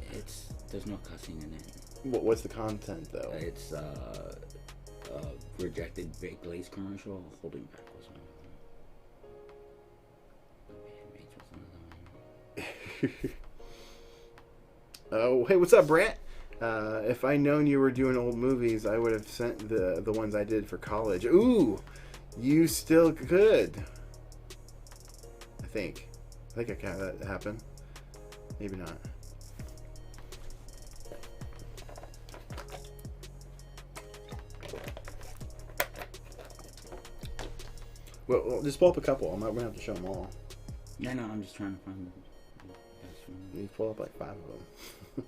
There's no cussing in it.
What's the content though?
It's rejected baked Lay's commercial. Holding back was one.
Oh, hey, what's up, Brett? If I known you were doing old movies, I would have sent the ones I did for college. Ooh, you still could. I think I can have that happen. Maybe not. Well, just pull up a couple. I'm not gonna have to show them all.
Yeah, no, I'm just trying to find.
You pull up like 5 of them.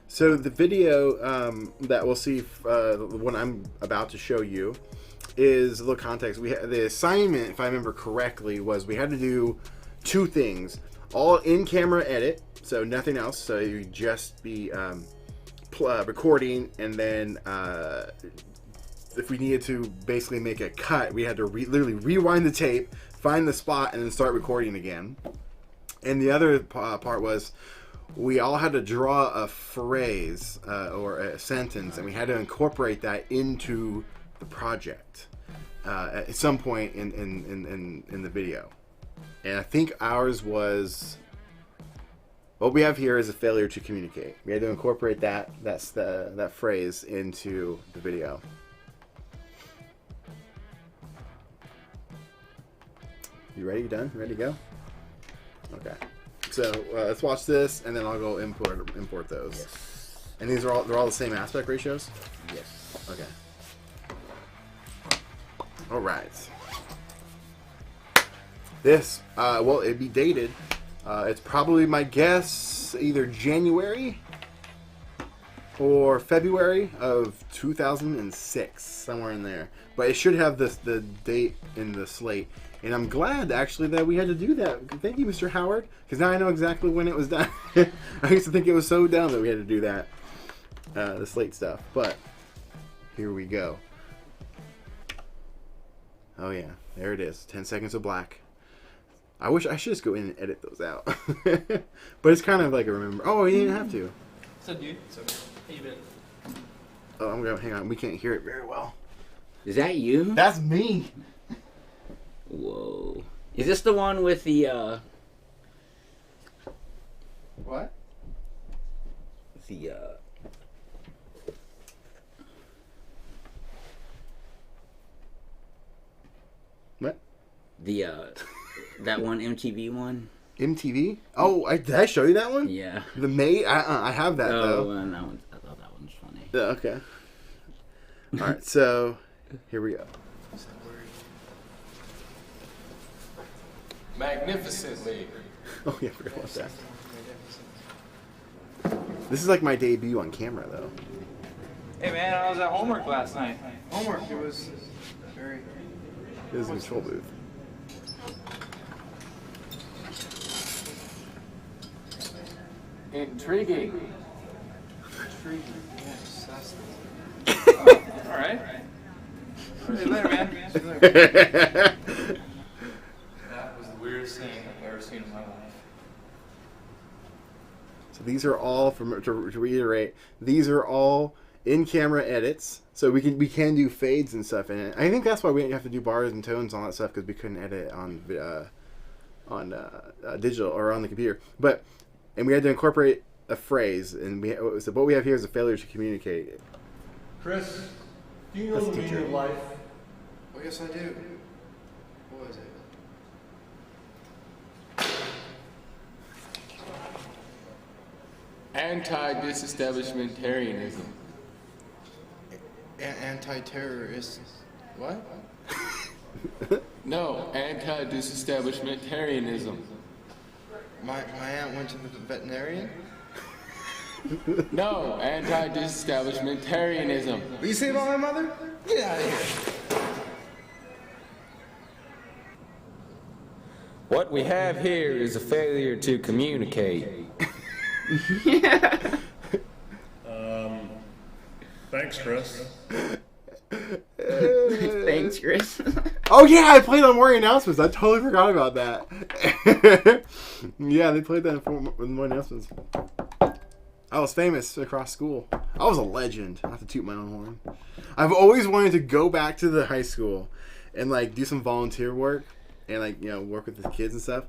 So the video that we'll see, the one I'm about to show you, is a little context. The assignment, if I remember correctly, was we had to do 2 things: all in-camera edit, so nothing else. So you just be recording, and then if we needed to basically make a cut, we had to literally rewind the tape, find the spot, and then start recording again. And the other part was we all had to draw a phrase or a sentence, and we had to incorporate that into the project at some point in the video. And I think ours was, what we have here is a failure to communicate. We had to incorporate that phrase into the video. You ready? You done? You ready to go? Okay. So let's watch this, and then I'll go import those.
Yes.
And these are they're all the same aspect ratios?
Yes.
Okay. All right. This well, it'd be dated. It's probably, my guess, either January or February of 2006, somewhere in there. But it should have the date in the slate. And I'm glad, actually, that we had to do that. Thank you, Mr. Howard, because now I know exactly when it was done. I used to think it was so dumb that we had to do that, the slate stuff. But here we go. Oh, yeah. There it is. 10 seconds of black. I wish I should just go in and edit those out. But it's kind of like a remember. Oh, you didn't have to.
What's up, dude? How you been?
Oh, I'm going to hang on. We can't hear it very well.
Is that you?
That's me.
Whoa. Is this the one with the,
What?
The,
What?
The, that one MTV one?
MTV? Oh, did I show you that one?
Yeah.
The May? I have that, though.
Oh, that one, I thought that one's funny.
Yeah, okay. All right, so here we go.
Magnificently.
Oh, yeah, I forgot about that. This is like my debut on camera, though.
Hey man, I was at homework last night.
Homework, it was very...
This is a control booth.
Intriguing.
Intriguing, yes, that's the...
All right. See you later, man. That was the weirdest thing I've ever seen in my life.
So these are all, to reiterate, these are all in-camera edits. So we can do fades and stuff in it. I think that's why we didn't have to do bars and tones and all that stuff, because we couldn't edit on digital or on the computer. And we had to incorporate a phrase, and so what we have here is a failure to communicate.
Chris, do you know the meaning of life?
Oh, yes, I do. What was it?
Anti-disestablishmentarianism.
Anti-terrorist... What?
No, anti-disestablishmentarianism.
My aunt went to the veterinarian?
No, anti-disestablishmentarianism.
What you say about my mother? Get out of here.
What we have here is a failure to communicate.
Thanks, Chris.
Thanks, Chris.
Oh yeah, I played on Morning Announcements. I totally forgot about that. Yeah, they played that in Morning Announcements. I was famous across school. I was a legend. Not to toot my own horn. I've always wanted to go back to the high school and like do some volunteer work and like, you know, work with the kids and stuff.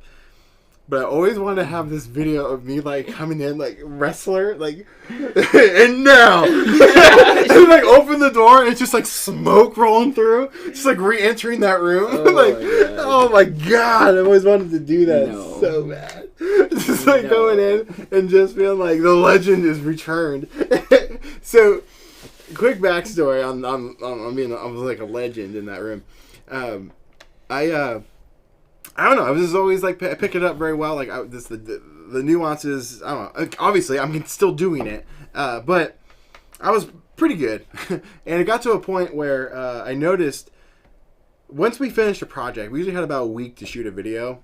But I always wanted to have this video of me like coming in like wrestler, like, and now, and like open the door and it's just like smoke rolling through, just like re-entering that room. Oh my god! I always wanted to do that so bad. Just like going in and just feeling like the legend is returned. So, quick backstory on being I was like a legend in that room. I don't know. I was just always like pick it up very well. Like the nuances. I don't know. Obviously, I'm still doing it, but I was pretty good. And it got to a point where I noticed once we finished a project, we usually had about a week to shoot a video,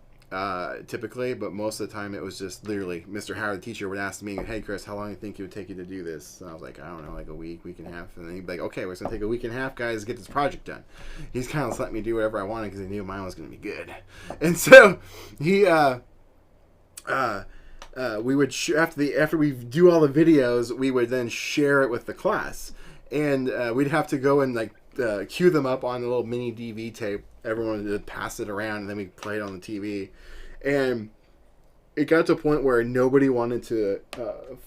typically. But most of the time, it was just literally Mr. Howard, the teacher, would ask me, "Hey, Chris, how long do you think it would take you to do this?" And I was like, "I don't know, like a week and a half." And then he'd be like, "Okay, we're gonna take a week and a half, guys, to get this project done." He's kind of just let me do whatever I wanted because he knew mine was gonna be good. And so he, we would after we do all the videos, we would then share it with the class, and we'd have to go and like cue them up on a little mini DV tape. Everyone would pass it around, and then we play it on the TV. And it got to a point where nobody wanted to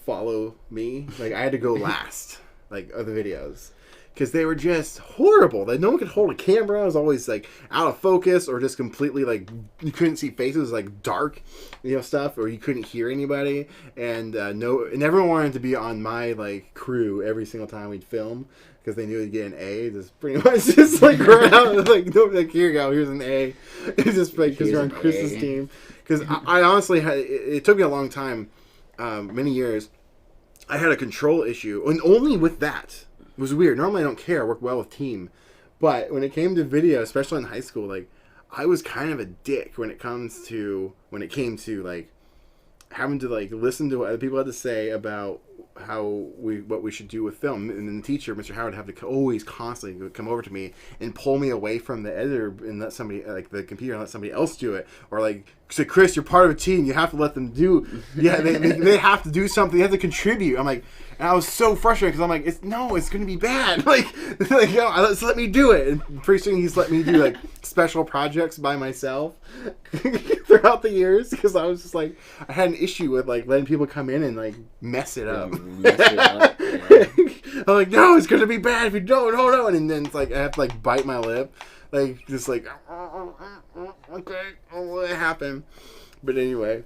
follow me. Like, I had to go last, like, of the videos. Because they were just horrible. Like, no one could hold a camera. It was always, like, out of focus or just completely, like, you couldn't see faces, like, dark, you know, stuff. Or you couldn't hear anybody. And and everyone wanted to be on my, like, crew every single time we'd film. Because they knew they'd get an A. Just pretty much just, like, right out. Like, here you go. Here's an A. It's just, like, because you're on Chris's team. Because I honestly had... It took me a long time, many years. I had a control issue. And only with that. It was weird. Normally I don't care. I work well with team. But when it came to video, especially in high school, like, I was kind of a dick when it came to like having to like listen to what other people had to say about what we should do with film. And then the teacher, Mr. Howard, had to always constantly come over to me and pull me away from the editor and let somebody, like the computer, and let somebody else do it. Or like say, Chris, you're part of a team. You have to let them do. Yeah, they have to do something. They have to contribute. I'm like, and I was so frustrated because I'm like, it's going to be bad. Like just let me do it. And pretty soon he's let me do like special projects by myself throughout the years because I was just like, I had an issue with like letting people come in and like mess it up.
Yeah.
I'm like, no, it's gonna be bad if you don't. No. And then it's like I have to like bite my lip, like just like okay, what happened? But anyway,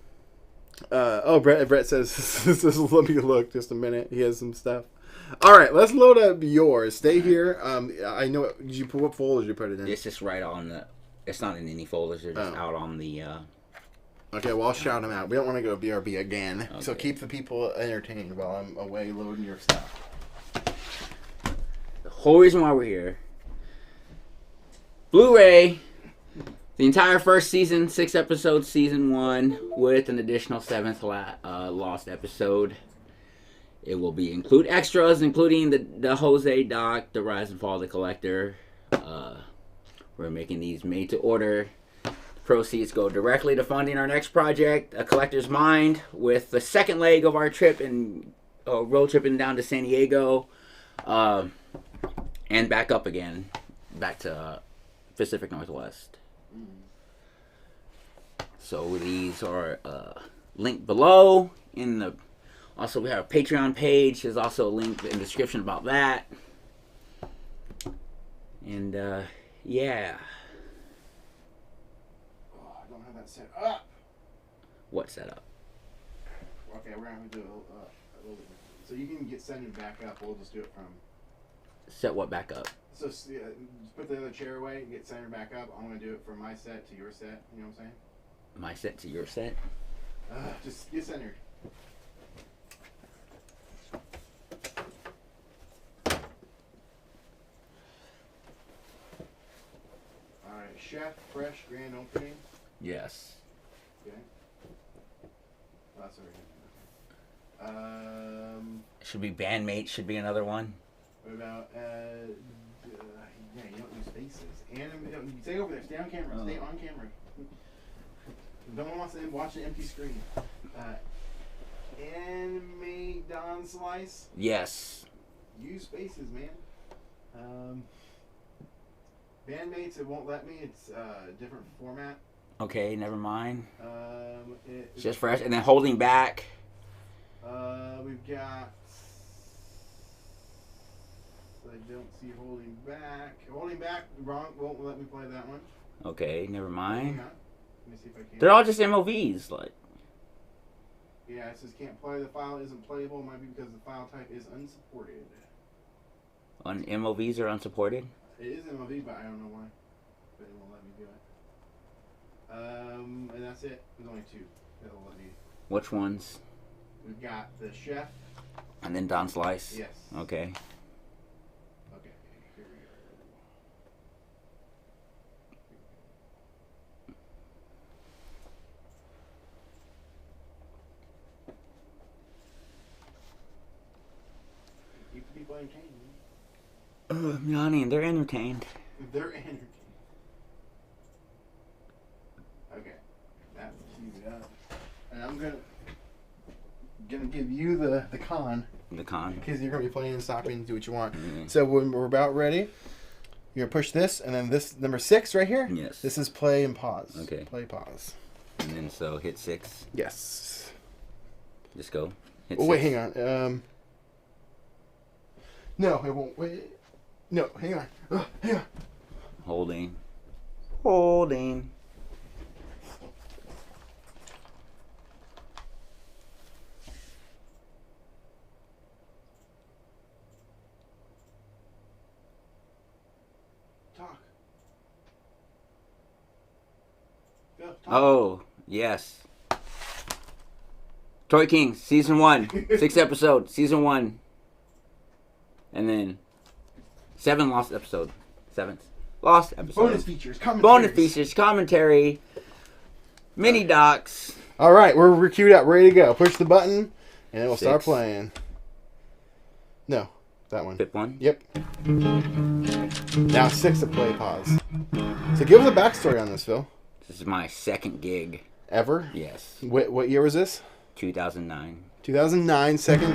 Brett says, let me look just a minute. He has some stuff. All right, let's load up yours. Stay here. I know. Did you put what folder did you put it in?
It's just right on the. It's not in any folders. They're just out on the.
Okay, well, I'll shout them out. We don't want to go BRB again,
okay.
So keep the people entertained while I'm away loading your stuff.
The whole reason why we're here. Blu-ray. The entire first season, 6 episodes, season 1, with an additional 7th lost episode. It will include extras, including the Jose doc, The Rise and Fall of the Collector. We're making these made to order. Proceeds go directly to funding our next project, A Collector's Mind, with the second leg of our trip and road tripping down to San Diego, and back up again, back to Pacific Northwest. So these are linked below. Also, we have a Patreon page. There's also a link in the description about that. And yeah.
Set up.
What setup?
Okay, we're gonna do a little bit. So you can get centered back up. We'll just do it from.
Set what back up?
So just put the other chair away and get centered back up. I'm gonna do it from my set to your set. You know what I'm saying?
My set to your set?
Just get centered. All right, chef, fresh, grand opening.
Yes.
Okay. Well, that's already.
Should be bandmate. Should be another one.
What about yeah, you don't use faces. Stay over there. Stay on camera. Stay on camera. No one wants to watch an empty screen. Animate Don Slice.
Yes.
Use faces, man. Bandmates, it won't let me. It's a different format.
Okay, never mind.
It's
just fresh, and then holding back.
We've got. I don't see holding back. Holding back wrong. Won't let me play that one.
Okay, never mind.
Hang on. Let me see if I can.
They're all just MOVs, like.
Yeah, it says can't play. The file isn't playable. It might be because the file type is unsupported.
On MOVs are unsupported.
It is MOV, but I don't know why. But it won't let me do it. And that's it. There's only 2 that'll let me.
Which ones?
We've got the chef.
And then Don Slice?
Yes.
Okay.
Okay, here we go. Keep the people entertained.
Yanni, they're entertained.
They're entertained. Okay, that's queued up, and I'm gonna give you the con.
The con.
Because you're gonna be playing and stopping and do what you want. So when we're about ready, you're gonna push this, and then this number 6 right here.
Yes.
This is play and pause.
Okay.
Play pause.
And then so hit 6.
Yes.
Just go. Hit
wait,
6.
hang on. No, it won't. Wait. No, hang on. Hang on.
Holding.
Talk. Go, talk.
Oh, yes. Toy King, season 1. 6 episodes, season 1. And then 7 lost episodes. 7th. lost episodes.
Bonus
features, commentary, mini docs.
All right, we're queued up, ready to go. Push the button, and it will start
6.
playing. No, that one.
Fifth one?
Yep. Now 6 to play pause. So give us a backstory on this, Phil.
This is my second gig.
Ever?
Yes.
What year was this?
2009.
2009, second.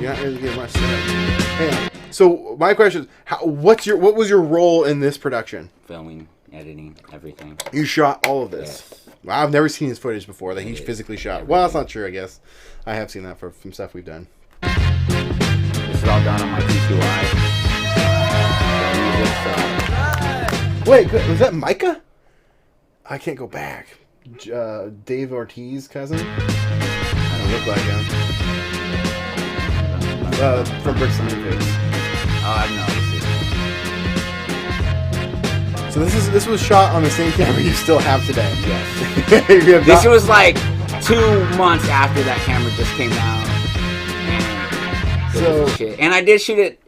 You're not really getting much. Hang on. So my question is, what was your role in this production?
Filming, editing, everything.
You shot all of this.
Yes.
Wow, I've never seen his footage before that he physically shot. Well, that's not true, I guess. I have seen that from stuff we've done.
This is all done on my P2i.
Wait, was that Micah? I can't go back. Dave Ortiz cousin? I don't look like him. From Bricks and Pigs.
Oh, I've
So this was shot on the same camera you still have today.
Yes. This was like 2 months after that camera just came out. And I did shoot it.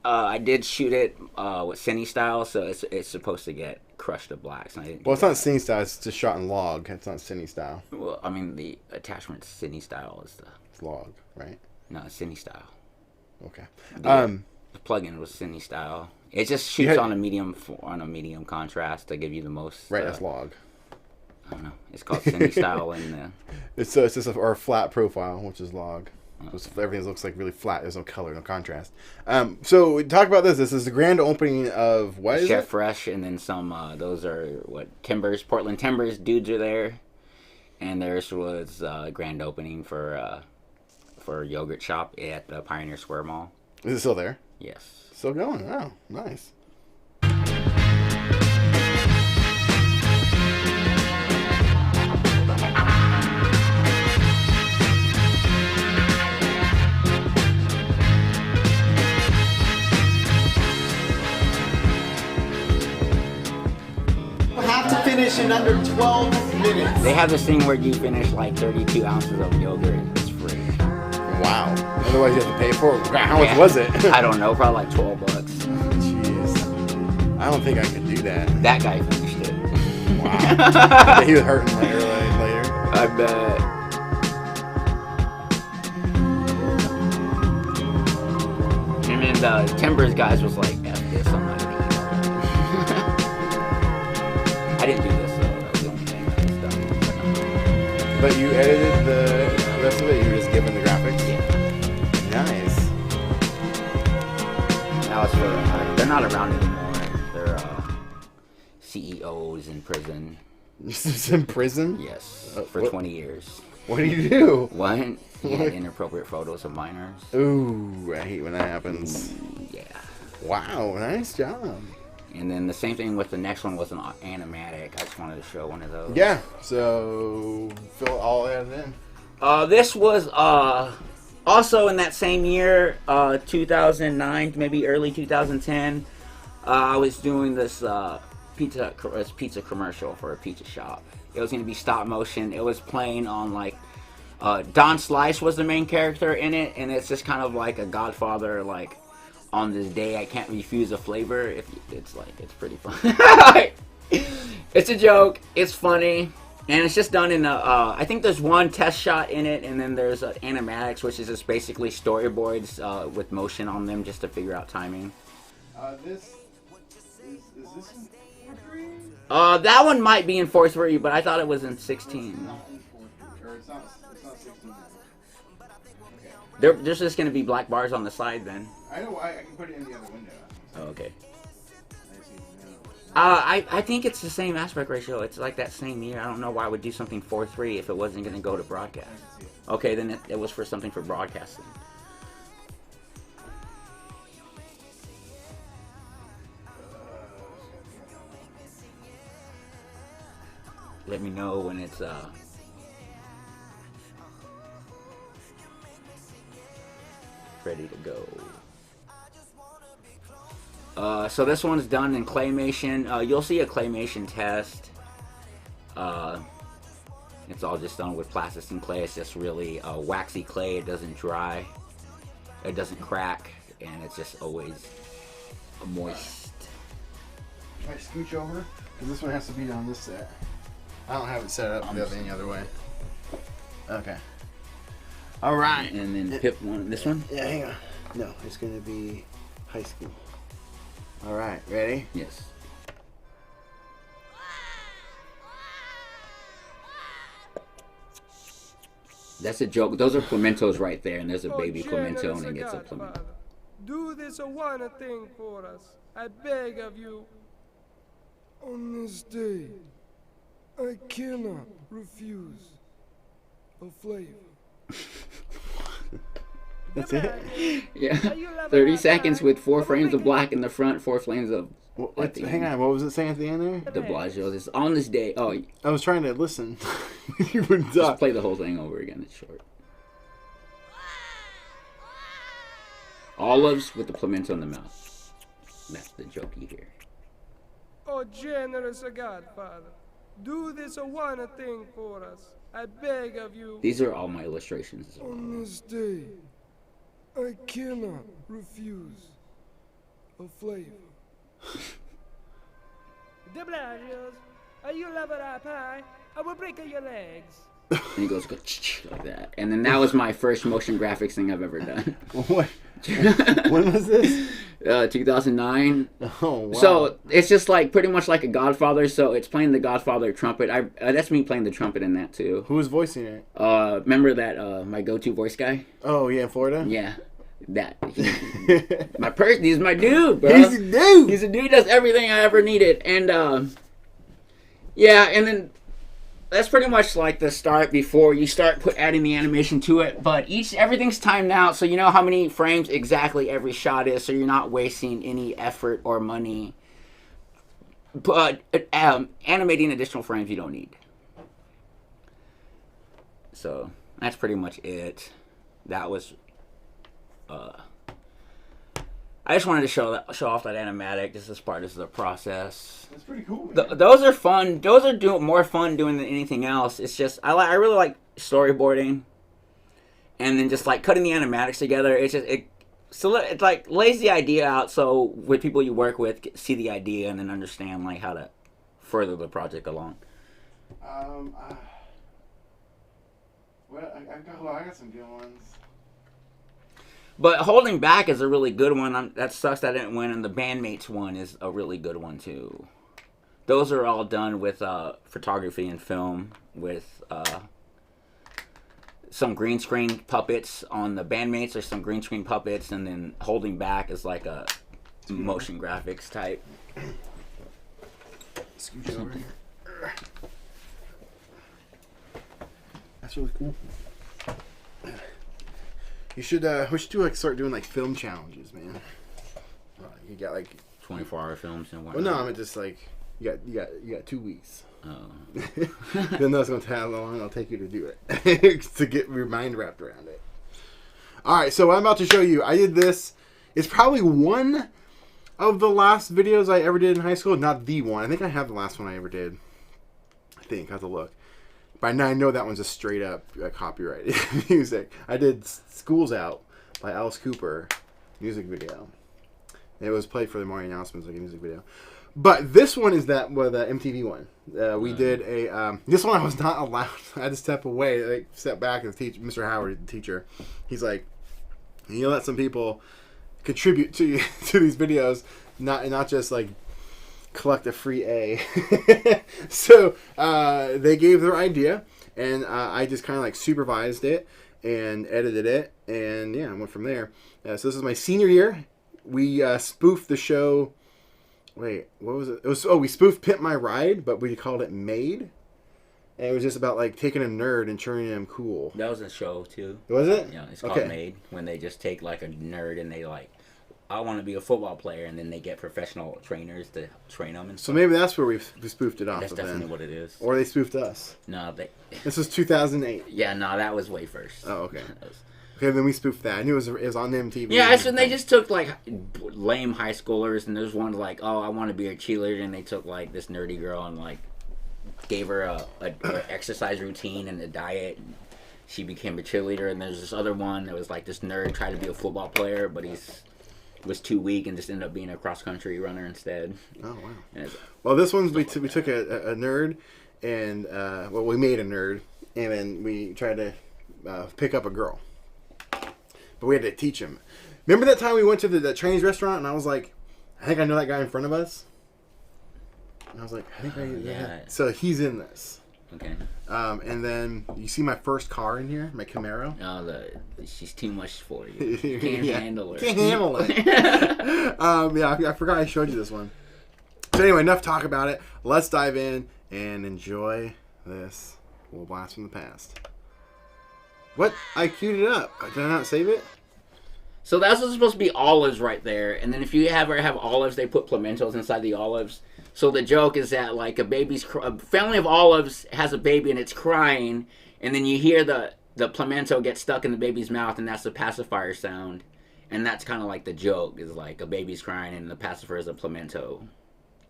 With cine style, so it's supposed to get crushed to black. So
well, it's not cine style. It's just shot in log. It's not cine style.
Well, I mean the attachment cine style is
it's log, right?
No, it's cine style.
Okay.
The plugin was cine style. It just shoots on a medium contrast to give you the most.
Right, that's log.
I don't know. It's called cine style in the.
It's just a flat profile, which is log. Everything looks like really flat. There's no color, no contrast. So talk about this. This is the grand opening of what is
Chef
it?
Fresh, and then some. Those are Timbers, Portland Timbers dudes are there, and theirs was grand opening for Yogurt Shop at the Pioneer Square Mall.
Is it still there?
Yes.
Still going? Oh, nice.
Have to finish in under 12 minutes.
They have this thing where you finish like 32 ounces of yogurt and it's free.
Wow. Otherwise you have to pay for it. How much was it?
I don't know. Probably like $12.
Jeez. I don't think I could do that.
That guy finished it.
Wow. He was hurting later.
I bet. And then the Timbers guys was like, F this, I'm not gonna eat it. I didn't do this though, that was the only thing that was done.
But you edited the rest of it, you were just given the graphics?
Yeah.
Nice.
Now it's for, they're not around anymore. They're CEOs in prison.
In prison?
Yes, for 20 years.
What do you do?
What? He had inappropriate photos of minors.
Ooh, I hate when that happens.
Ooh, yeah.
Wow, nice job.
And then the same thing with the next one was an animatic. I just wanted to show one of those.
Yeah, so fill it all in.
This was also in that same year, 2009, maybe early 2010. I was doing this pizza commercial for a pizza shop. It was going to be stop motion. It was playing on like Don Slice was the main character in it, and it's just kind of like a Godfather, like on this day I can't refuse a flavor. It's pretty fun. It's a joke. It's funny. And it's just done in I think there's one test shot in it, and then there's animatics, which is just basically storyboards with motion on them just to figure out timing.
Is this in 4:3?
That one might be in 4:3, but I thought it was in 16.
It's not 16.
There's just going to be black bars on the side then.
I know, I can put it in the other window.
Oh, okay. I think it's the same aspect ratio. It's like that same year. I don't know why I would do something 4:3 if it wasn't going to go to broadcast. Okay, then it was for something for broadcasting. Let me know when it's ready to go. So this one's done in claymation. You'll see a claymation test. It's all just done with plasticine clay. It's just really waxy clay. It doesn't dry. It doesn't crack, and it's just always moist.
I scooch over? Because this one has to be on this set. I don't have it set up any other way. Okay. All right.
And then Pip one. This one?
Yeah, hang on. No, it's going to be high school. All right. Ready?
Yes. That's a joke. Those are Clementos right there, and there's a baby Clemento, and it gets a Clemento.
Do this one thing for us. I beg of you. On this day, I cannot refuse a flavor.
That's it?
Yeah. 30 seconds with 4 frames of black in the front, 4 frames of...
Hang on, what was it saying at the end there?
De Blasio. This on this day. Oh,
I was trying to listen. You would
just play the whole thing over again. It's short. Olives with the Clemento in the mouth. That's the jokey here.
Oh, generous Godfather, do this one thing for us. I beg of you.
These are all my illustrations.
On this day, I cannot refuse a flavor. De Blasio's, are you love that pie? I will break your legs.
And he goes like that. And then that was my first motion graphics thing I've ever done.
What? When was this?
2009.
Oh, wow.
So it's just like pretty much like a Godfather. So it's playing the Godfather trumpet. That's me playing the trumpet in that too.
Who was voicing it?
Remember that my go-to voice guy?
Oh yeah, in Florida.
Yeah. That my person, he's my dude, bro.
He's a dude.
He's a dude. Does everything I ever needed, and yeah, and then that's pretty much like the start before you start adding the animation to it. But everything's timed out, so you know how many frames exactly every shot is, so you're not wasting any effort or money. But animating additional frames you don't need. So that's pretty much it. That was. I just wanted to show off that animatic. This is the process.
That's pretty cool.
Those are fun. Those are more fun doing than anything else. It's just I really like storyboarding, and then just like cutting the animatics together. It's just it like lays the idea out so with people you work with see the idea and then understand like how to further the project along.
Well, I got some good ones.
But Holding Back is a really good one. That sucks that I didn't win, and the Bandmates one is a really good one too. Those are all done with photography and film with some green screen puppets. On the Bandmates, there's some green screen puppets, and then Holding Back is like a motion graphics type.
Scooch over here. That's really cool. You should we should start doing like film challenges, man. You got like
24-hour films and whatnot.
Well, no, I mean just like you got 2 weeks.
Oh.
Then that's gonna tell how long it'll take you to do it to get your mind wrapped around it. All right, so what I'm about to show you, I did this. It's probably one of the last videos I ever did in high school. Not the one. I think I have the last one I ever did. I think I have to look. But now I know that one's a straight up copyrighted music. I did "School's Out" by Alice Cooper music video. It was played for the morning announcements like a music video. But this one is the MTV one. We did a this one I was not allowed. I had to step away, like step back, and Mr. Howard, the teacher, he's like, you let some people contribute to these videos, not just like collect a free A. So they gave their idea, and I just kind of like supervised it and edited it, and yeah, I went from there. So this is my senior year. We spoofed the show. Wait, what was it? We spoofed Pimp My Ride, but we called it Made. And it was just about like taking a nerd and turning him cool.
That was a show too.
Was it?
Yeah, it's called Made, when they just take like a nerd and they like, I want to be a football player, and then they get professional trainers to train them. And
so maybe that's where we spoofed it off.
That's definitely what it is.
Or they spoofed us.
No,
This was 2008.
Yeah, no, that was way first.
Oh, okay. Okay, then we spoofed that. I knew it was on MTV.
Yeah, so they just took like lame high schoolers, and there's one like, oh, I want to be a cheerleader, and they took like this nerdy girl and like gave her a exercise routine and a diet. And she became a cheerleader, and there's this other one that was like this nerd trying to be a football player, but he's was too weak and just ended up being a cross-country runner instead.
Oh, wow. Well, this one's we took a nerd, and we made a nerd, and then we tried to pick up a girl. But we had to teach him. Remember that time we went to the Chinese restaurant, and I was like, I think I know that guy in front of us? And I was like, I think yeah. So he's in this.
Okay.
And then you see my first car in here, my Camaro.
Oh, she's too much for you. Can't handle her.
Can't handle it. Yeah, I forgot I showed you this one. So anyway, enough talk about it. Let's dive in and enjoy this little blast from the past. What? I queued it up. Did I not save it?
So that's what's supposed to be olives right there. And then if you ever have olives, they put pimentos inside the olives. So the joke is that like a family of olives has a baby and it's crying, and then you hear the pimento get stuck in the baby's mouth, and that's the pacifier sound. And that's kind of like the joke, is like a baby's crying and the pacifier is a pimento.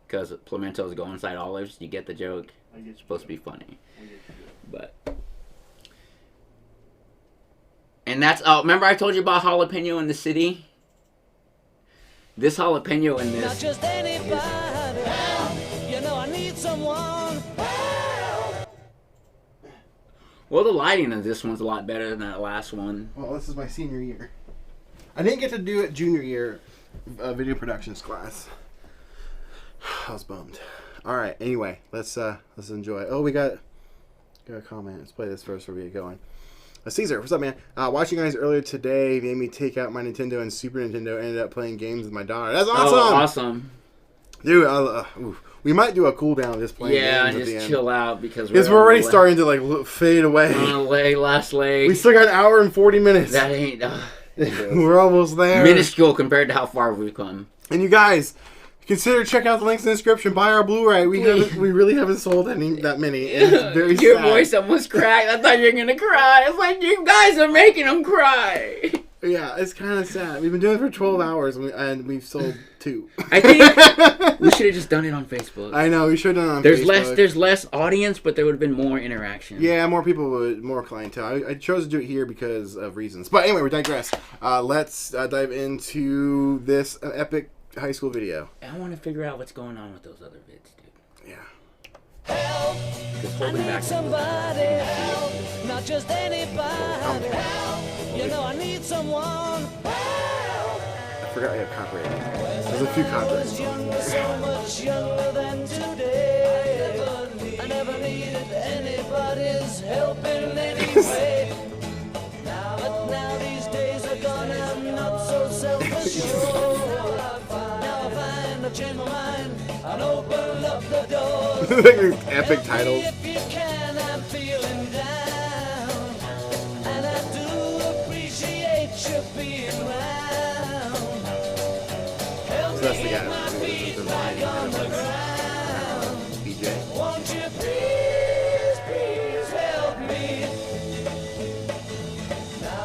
Because pimentos go inside olives. You get the joke? It's supposed to be funny. But... And that's... Oh, remember I told you about jalapeno in the city? This jalapeno in this...
Not just anybody. You know I need someone.
Well, the lighting of this one's a lot better than that last one.
Well, this is my senior year. I didn't get to do it junior year video productions class. I was bummed. All right. Anyway, let's enjoy. Oh, we got a comment. Let's play this first before we get going. Caesar, what's up, man? Watching you guys earlier today made me take out my Nintendo and Super Nintendo. Ended up playing games with my daughter. That's awesome.
Oh, awesome.
Dude, we might do a cooldown just playing games at the end.
Chill out because
we're already starting to like fade away.
Last leg.
We still got an hour and 40 minutes.
That ain't...
We're almost there.
Minuscule compared to how far we've come.
And you guys... Consider check out the links in the description. Buy our Blu-ray. We really haven't sold that many. It's very
Your
sad.
voice almost cracked. I thought you were gonna cry. It's like you guys are making them cry.
Yeah, it's kind of sad. We've been doing it for 12 hours and we've sold 2.
I think we should have just done it on Facebook.
I know we should have done it on Facebook.
There's less audience, but there would have been more interaction.
Yeah, more people more clientele. I chose to do it here because of reasons. But anyway, we digress. Let's dive into this epic high school video.
I want to figure out what's going on with those other vids, dude.
Yeah.
Help! I need somebody. Help! Not just anybody. Help! You know I need someone. Help!
I forgot I have copyright. There's a few copyrights.
So much younger than today. I never needed anybody's help in any way. But now these days are gone. I'm not so self-assured. Change my mind and open up the door.
Epic titles.
If you can, I'm feeling down, and I do appreciate you being around. Help
So that's
me
the
get
guy
my feet back on the ground.
BJ.
Won't you please help me?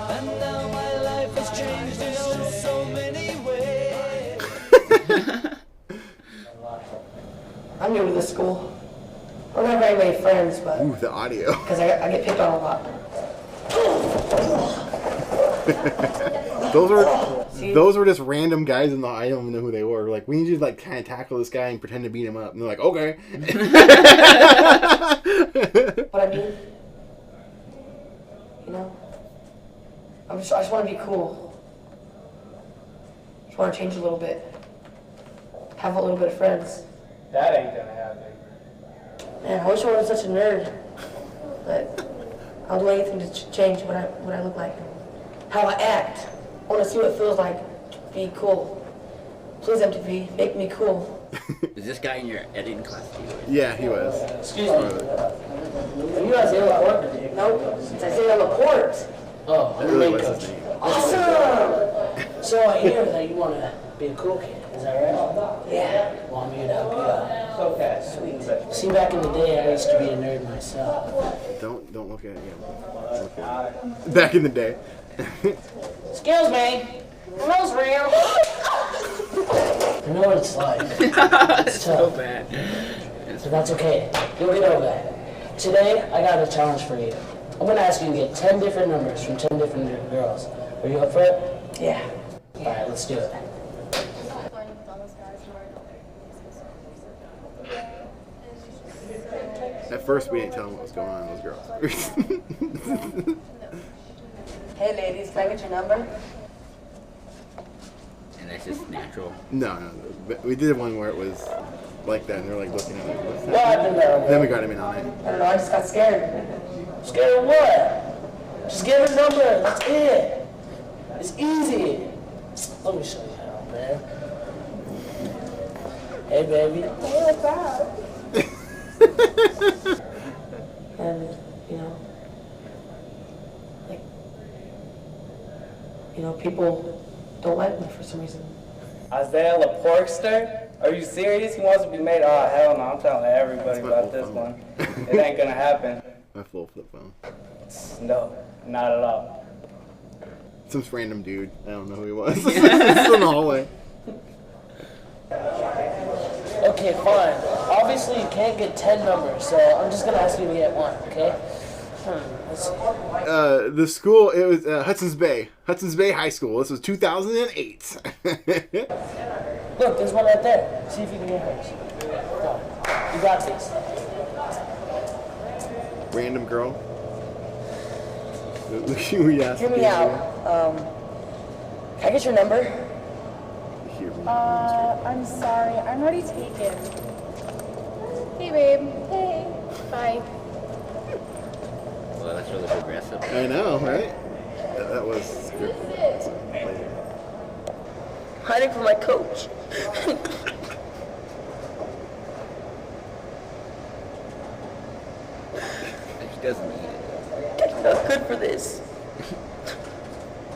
And now my life has changed in so many ways.
I'm new to this school. I don't have very many friends, but...
Ooh, the audio.
Because I get picked on a lot.
Those were just random guys in the... I don't even know who they were. Like, we need you to, like, kind of tackle this guy and pretend to beat him up. And they're like, okay.
What I mean? You know? I just want to be cool. Just want to change a little bit. Have a little bit of friends.
That ain't gonna happen.
Man, I wish I wasn't such a nerd. But I'll do anything to change what I look like. How I act. I want to see what it feels like to be cool. Please, MTV, make me cool.
Is this guy in your editing class?
Yeah, he was.
Excuse me. Are you guys in the court? No, since I say I'm a court.
Oh,
That really was his name.
Awesome!
so I hear that you want to be a cool kid, is that right?
Yeah.
Well, I'm here to help you out. Okay. Sweet. See, back in the day, I used to be a nerd myself.
Don't look at him. Look at him. Back in the day.
Excuse me. Are those real?
I know what it's like. It's
so
tough.
bad.
But that's okay. You'll get over that. Today, I got a challenge for you. I'm going to ask you to get 10 different numbers from 10 different girls. Are you up for it?
Yeah.
Alright, let's do it.
first we didn't tell them what was going on. Those girls.
Hey, ladies, can I get your number?
And that's just natural.
No. We did one where it was like that, and they're like looking at me. What's that?
What happened there?
Then we got him in on it.
I don't know, I just got scared.
Scared of what? Just give her a number. That's it. It's easy. Let me show you how, man. Hey, baby.
Hey, what's up? And, people don't like me for some reason.
Isaiah LaPorkster? Are you serious? He wants to be made? Oh, hell no. I'm telling everybody about this one. It ain't gonna happen.
My full flip phone.
No, not at all.
Some random dude. I don't know who he was. It's in the hallway.
Okay, fine. Obviously, you can't get 10 numbers, so I'm just gonna ask you to get one, okay? Let's see.
The school, it was Hudson's Bay High School. This was 2008.
Look, there's one right there. See if you can get hers. Go. You got this.
Random girl.
Hear me out. Can I get your number?
I'm sorry. I'm already taken. Hey, babe. Hey. Bye.
Well, that's really progressive.
I know, right? That was scripted.
Hiding from my coach.
She doesn't need it.
I'm not good for this.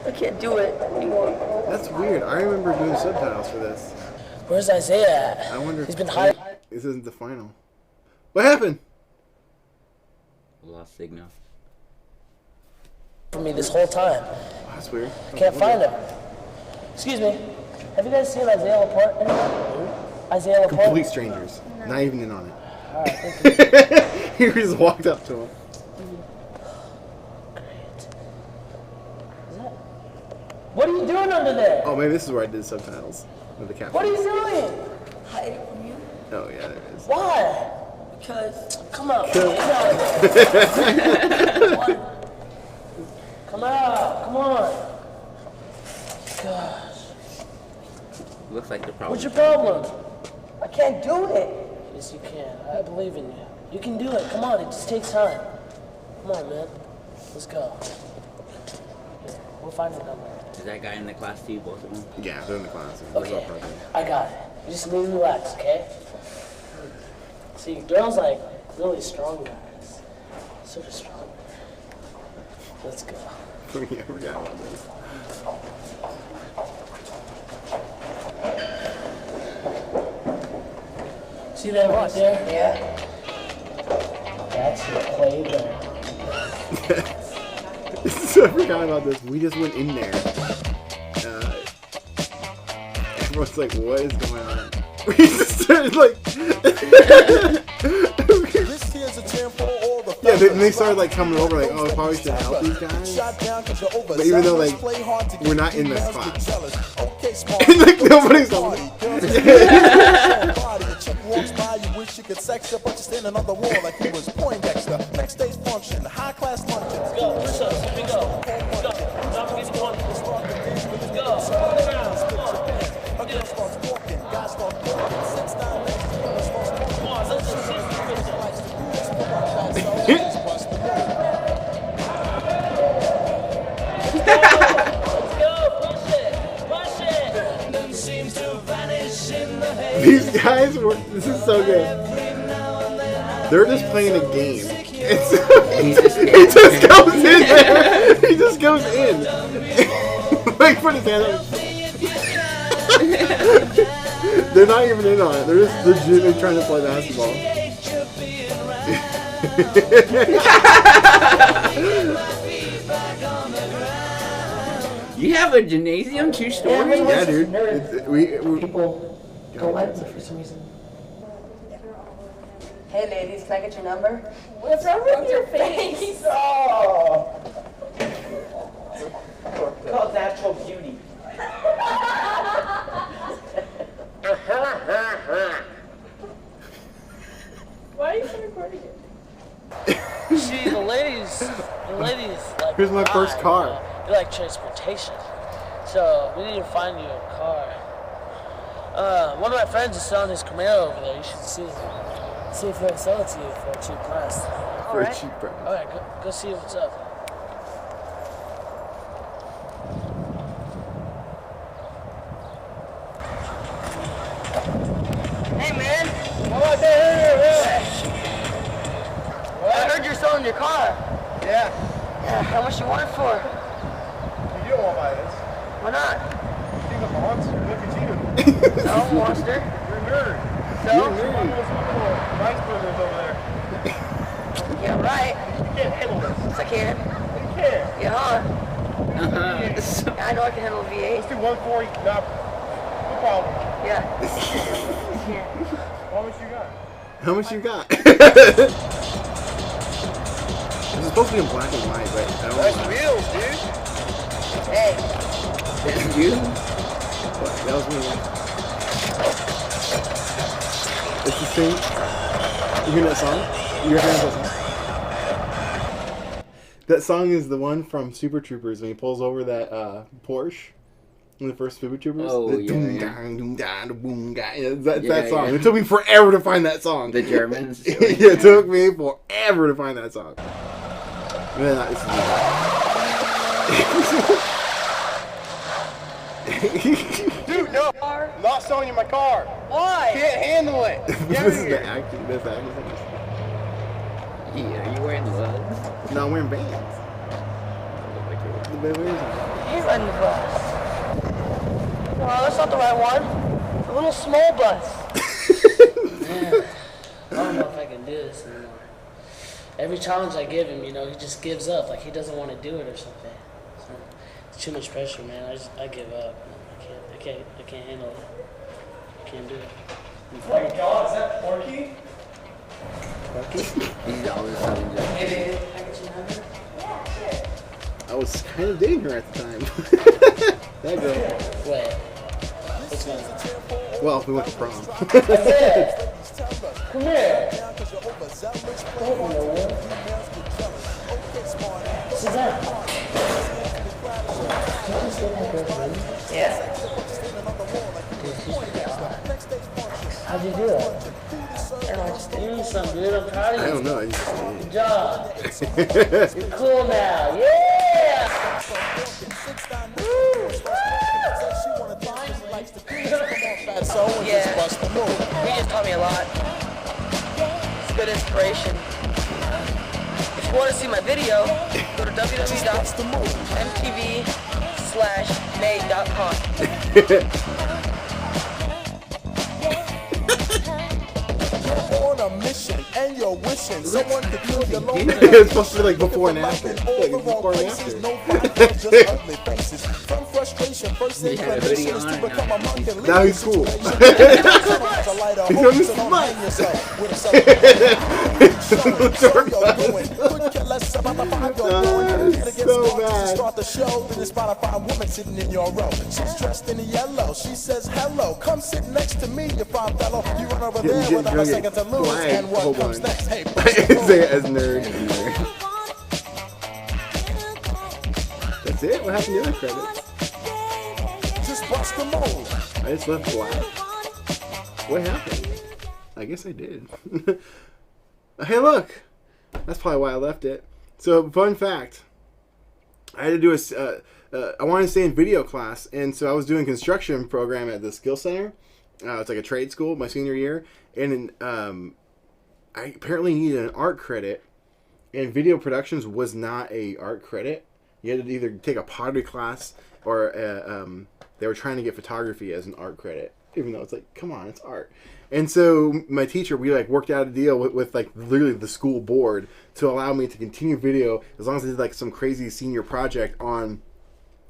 I can't do it anymore.
That's weird. I remember doing subtitles for this.
Where's Isaiah at?
I wonder
He's
if
been hiding.
This isn't the final. What happened?
Lost signal.
For me this whole time.
Oh, that's weird.
I can't find him. Excuse me. Have you guys seen Isaiah Laporte anywhere? Isaiah Laporte?
Complete strangers. No. Not even in on it.
Alright, thank you.
He just walked up to him.
What are you doing under there?
Oh, maybe this is where I did subtitles with the caption.
What are you doing?
Hiding from you.
Oh, yeah, there it is.
Why?
Because.
Come on. Come out. Come on. Gosh.
Looks like the problem.
What's your problem?
I can't do it.
Yes, you can. I believe in you. You can do it. Come on. It just takes time. Come on, man. Let's go. Here, we'll find the number.
Is that guy in the class too, both of them?
Yeah, they're in the class.
Okay, I got it. You just need to relax, okay? See, girls like really strong guys. Super strong. Let's go.
Yeah, I forgot about this.
See that right there?
Yeah.
That's your playground.
I forgot about this. We just went in there. Everyone's like, what is going on? We just started like... Yeah, they started like coming over like, oh, probably should help these guys. But even though like, we're not in this class. And like, nobody's on it.
Walks by, you wish you could sex her, but you're standing on the wall like he was Poindexter. Next day's function, high class luncheon.
Let's go, push up, here we go. Let's go. Drop the music on. Let's go.
A girl starts walking, guys start walking. Sits down next to her, starts walking.
Come on, let's just see
These guys were. This is so good. They're just playing a game. He just goes in there. He just goes in. Like, put his hand up. They're not even in on it. They're just legitimately trying to play basketball.
You have a gymnasium, 2 stories?
Yeah, dude.
People don't like me for some reason. Hey, ladies, can I get your number?
What's wrong with your face?
Oh! Called natural beauty.
Why are you still recording it?
Here's my first car.
You like transportation. So we need to find you a car. One of my friends is selling his Camaro over there. You should see it. See if he'll sell it to you for a cheap price.
For a cheap price.
Alright, go see what's up.
Hey, man.
Oh, there.
I heard you're selling your car.
Yeah.
Yeah, how much you want it for?
You don't want to buy this.
Why not?
You think I'm a monster? Look at you.
No, monster.
You're a nerd.
So?
You're a nerd. One of those little rice burgers over there.
Yeah, right.
You can't handle this.
Yes, I can.
You can.
Yeah, huh? Yeah, I know I can handle a V8.
Let's do 140. No problem.
Yeah.
How much you got?
How much you got? It's supposed to be in black and white, but I don't know.
Nice wheels, dude.
Hey.
That's you? What? That was me. It's the same. You hear that song? You ever heard that song? That song is the one from Super Troopers when he pulls over that Porsche. In the first Super Troopers.
Oh,
the
yeah.
That song. Yeah. It took me forever to find that song.
The Germans.
Yeah, it took me forever to find that song. Man,
Dude, no. I'm not selling you my car.
Why?
Can't handle it.
This is the acting. That's the acting.
Yeah, are you wearing gloves?
No, I'm wearing bands.
He's riding the bus. No, that's not the right one. The little small bus.
Man, I don't know if I can do this anymore. Every challenge I give him, he just gives up. Like he doesn't want to do it or something. So, it's too much pressure, man. I give up. I can't handle it. I can't do it.
Oh my God, is that Porky?
He's always telling you.
Hey, baby, I get you another? Yeah, sure.
I was kind of dating her at the time. That girl.
Wait. Which one?
Well, we went to prom.
Come here. Suzanne.
Yeah.
How'd you do it?
I don't know, I just did.
You did something good. I'm proud of you.
I don't know. I just
Good job. You're cool now. Yeah!
Yeah, he just taught me a lot. It's good inspiration. If you want to see my video, go to
You're on a mission and you're wishing someone to kill your loneliness.
It's supposed to be like before and after. Like before and after.
No just ugly faces. From frustration, first inclination is to become a monk and
now he's cool. He's smart. So bad.
Start the show, then spot a fine woman sitting in your row. She's dressed in yellow. She says, hello, come sit next to me, you fine fellow. You run over there without a second to lose. And what comes next? Hey,
say it as nerd. That's it? What happened to the other credits?
Just bust the move.
I just left black. What happened? I guess I did. Hey, look! That's probably why I left it. So, fun fact. I had to do I wanted to stay in video class, and so I was doing construction program at the skill center. It's like a trade school my senior year, and I apparently needed an art credit, and video productions was not a art credit. You had to either take a pottery class or they were trying to get photography as an art credit, even though it's like, come on, it's art. And so my teacher, we like worked out a deal with like literally the school board to allow me to continue video as long as I did like some crazy senior project on,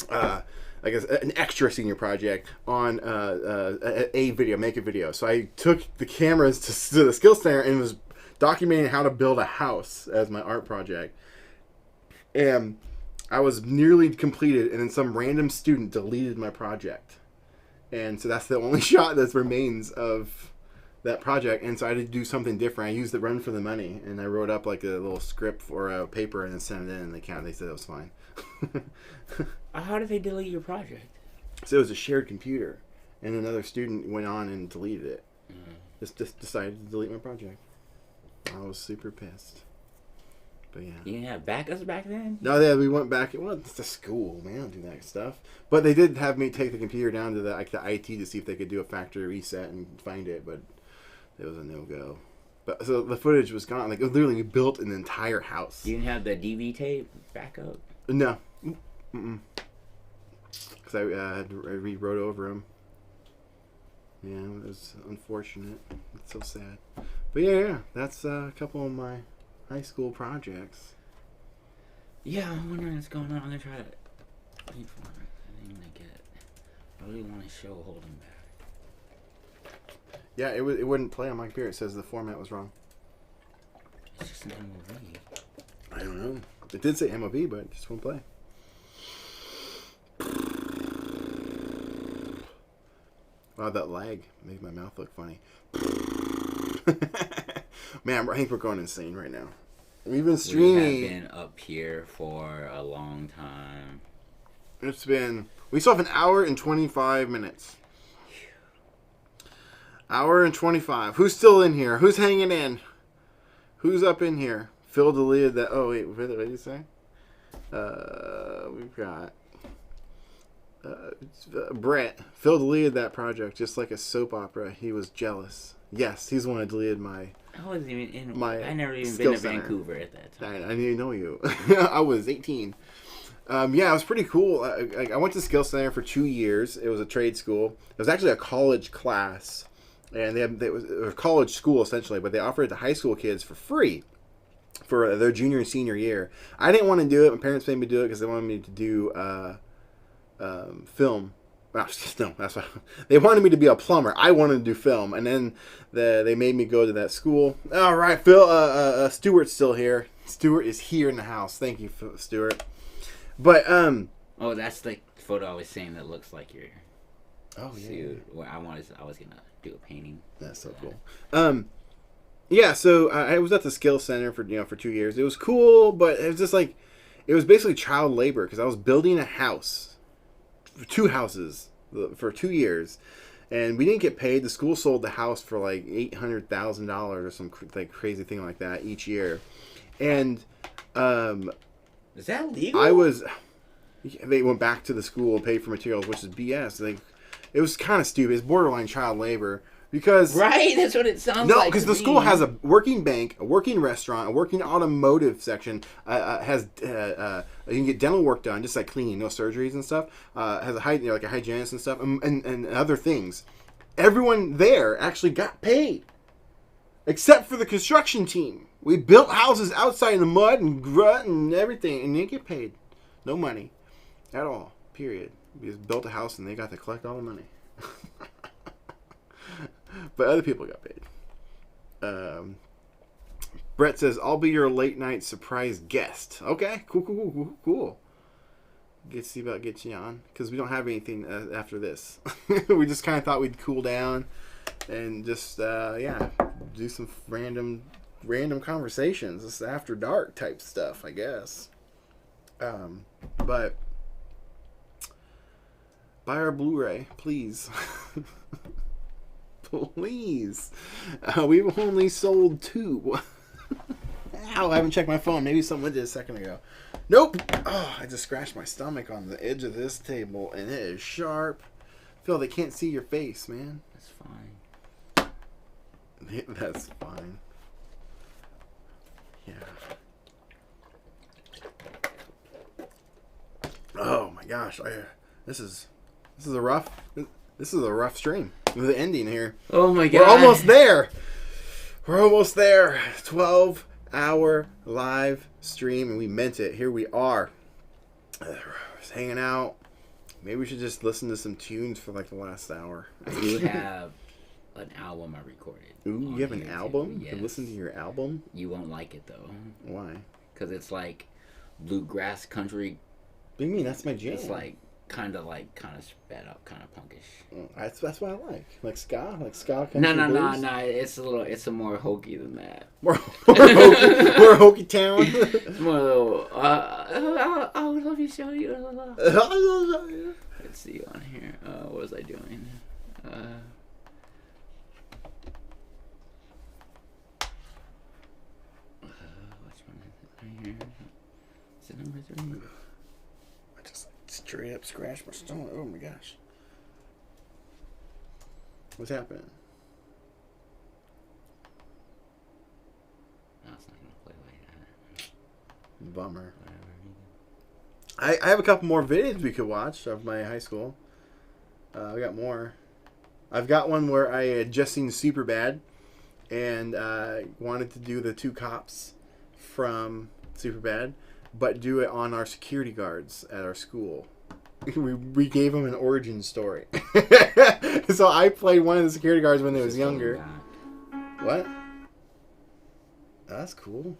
I guess an extra senior project on a video, make a video. So I took the cameras to the skill center and was documenting how to build a house as my art project. And I was nearly completed, and then some random student deleted my project. And so that's the only shot that remains of that project. And so I had to do something different. I used the Run for the Money, and I wrote up like a little script for a paper and then sent it in, and they said it was fine.
How did they delete your project?
So it was a shared computer, and another student went on and deleted it. Just decided to delete my project. I was super pissed. But yeah.
You didn't have backups back then?
No, we went back. Well, it's a school, man. I don't do that stuff. But they did have me take the computer down to the IT to see if they could do a factory reset and find it, but it was a no-go. But so the footage was gone. Like, it literally, we built an entire house.
You didn't have the DV tape backup?
No. Because I rewrote over them. Yeah, it was unfortunate. It's so sad. But yeah, that's a couple of my high school projects.
Yeah, I'm wondering what's going on. I'm gonna try to wait for it. I think I really want to show holding back.
Yeah, it wouldn't play on my computer. It says the format was wrong.
It's just an MOV.
I don't know. It did say MOV, but it just won't play. Wow, that lag made my mouth look funny. Man, I think we're going insane right now. We've been streaming.
We have been up here for a long time.
We still have an hour and 25 minutes. Hour and 25. Who's still in here? Who's hanging in? Who's up in here? Phil deleted that. Oh, wait. What did you say? We've got Brett. Phil deleted that project just like a soap opera. He was jealous. Yes, he's the one who deleted my...
I wasn't even in... I never even been to Vancouver at that time.
I didn't know you. I was 18. Yeah, it was pretty cool. I went to Skill Center for 2 years. It was a trade school. It was actually a college class. And it was a college school, essentially. But they offered it to high school kids for free for their junior and senior year. I didn't want to do it. My parents made me do it because they wanted me to do film. No, that's why they wanted me to be a plumber. I wanted to do film, and then they made me go to that school. All right, Phil. Stuart's still here. Stuart is here in the house. Thank you, Stuart. But
oh, that's the photo I was saying that looks like your.
Oh yeah.
Suit. Well, I was gonna do a painting.
That's so cool. Yeah. So I was at the Skill Center for 2 years. It was cool, but it was just like it was basically child labor because I was building a house. 2 houses for 2 years, and we didn't get paid. The school sold the house for like $800,000 or some like crazy thing like that each year. And
is that legal?
They went back to the school and paid for materials, which is BS. It was kind of stupid. It's borderline child labor. Because
right, that's what it sounds like.
No, because the school has a working bank, a working restaurant, a working automotive section. You can get dental work done, just like cleaning, no surgeries and stuff. Has a hygienist and stuff, and other things. Everyone there actually got paid, except for the construction team. We built houses outside in the mud and rut and everything, and they didn't get paid. No money at all. Period. We just built a house and they got to collect all the money. But other people got paid. Brett says, I'll be your late night surprise guest. Okay, cool. See about getting you on. Because we don't have anything after this. We just kind of thought we'd cool down and just, do some random conversations. This after dark type stuff, I guess. But buy our Blu-ray, please. Please. We've only sold 2. Ow, I haven't checked my phone. Maybe someone did a second ago. Nope. Oh, I just scratched my stomach on the edge of this table, and it is sharp. Phil, they can't see your face, man.
That's fine.
That's fine. Yeah. Oh my gosh. This is a rough stream. The ending here.
Oh my god.
We're almost there. 12-hour live stream, and we meant it. Here we are. Just hanging out. Maybe we should just listen to some tunes for like the last hour.
You have an album I recorded.
Ooh, you have an album?
Yes.
You can listen to your album?
You won't like it though.
Why?
Because it's like bluegrass country.
What do you mean? That's my jam.
It's like kind of sped up, kind of punkish.
That's what I like ska,
No. It's a more hokey than that.
More hokey town.
It's more a little. I would love you to show you. Let's see on here. What was I doing? Which one is it right here? Is it number 3?
I just straight up scratched my stomach. Oh my gosh.
What's happening?
No, it's not gonna play like that.
Bummer. I have a couple more videos we could watch of my high school. I got more. I've got one where I had just seen Superbad and wanted to do the 2 cops from Superbad, but do it on our security guards at our school. We gave them an origin story. So I played one of the security guards when they was younger. What? That's cool.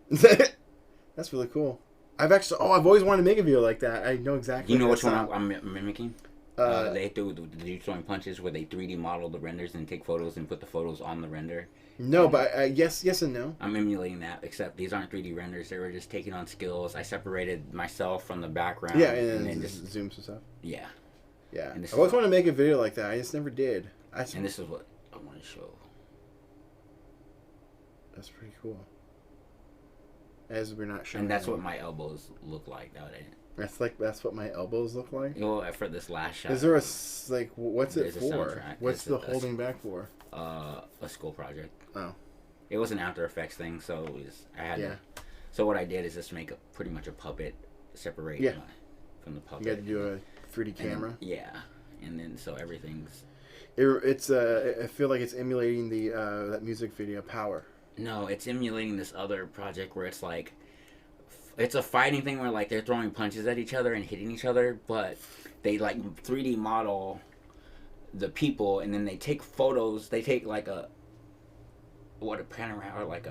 That's really cool. I've always wanted to make a video like that. I know exactly.
You know which one I'm mimicking? They do the throwing punches where they 3D model the renders and take photos and put the photos on the render.
No, but yes and no.
I'm emulating that, except these aren't 3D renders. They were just taking on skills. I separated myself from the background.
Yeah, and then just zooms and stuff.
Yeah.
Yeah. I always wanted to make a video like that. I just never did.
And this is what I want to show.
That's pretty cool. As we're not showing.
And that's what my elbows look like nowadays.
That's what my elbows look like.
Well, for this last shot.
Is there what's it for? What's the holding back for?
A school project.
Oh.
It was an After Effects thing, so I had to. So what I did is just make pretty much a puppet, separate from the puppet.
You got to do a 3D camera.
And then so everything's.
It's I feel like it's emulating the that music video Power.
No, it's emulating this other project where it's like, it's a fighting thing where like they're throwing punches at each other and hitting each other, but they like 3D model the people and then they take photos. They take like a panorama or like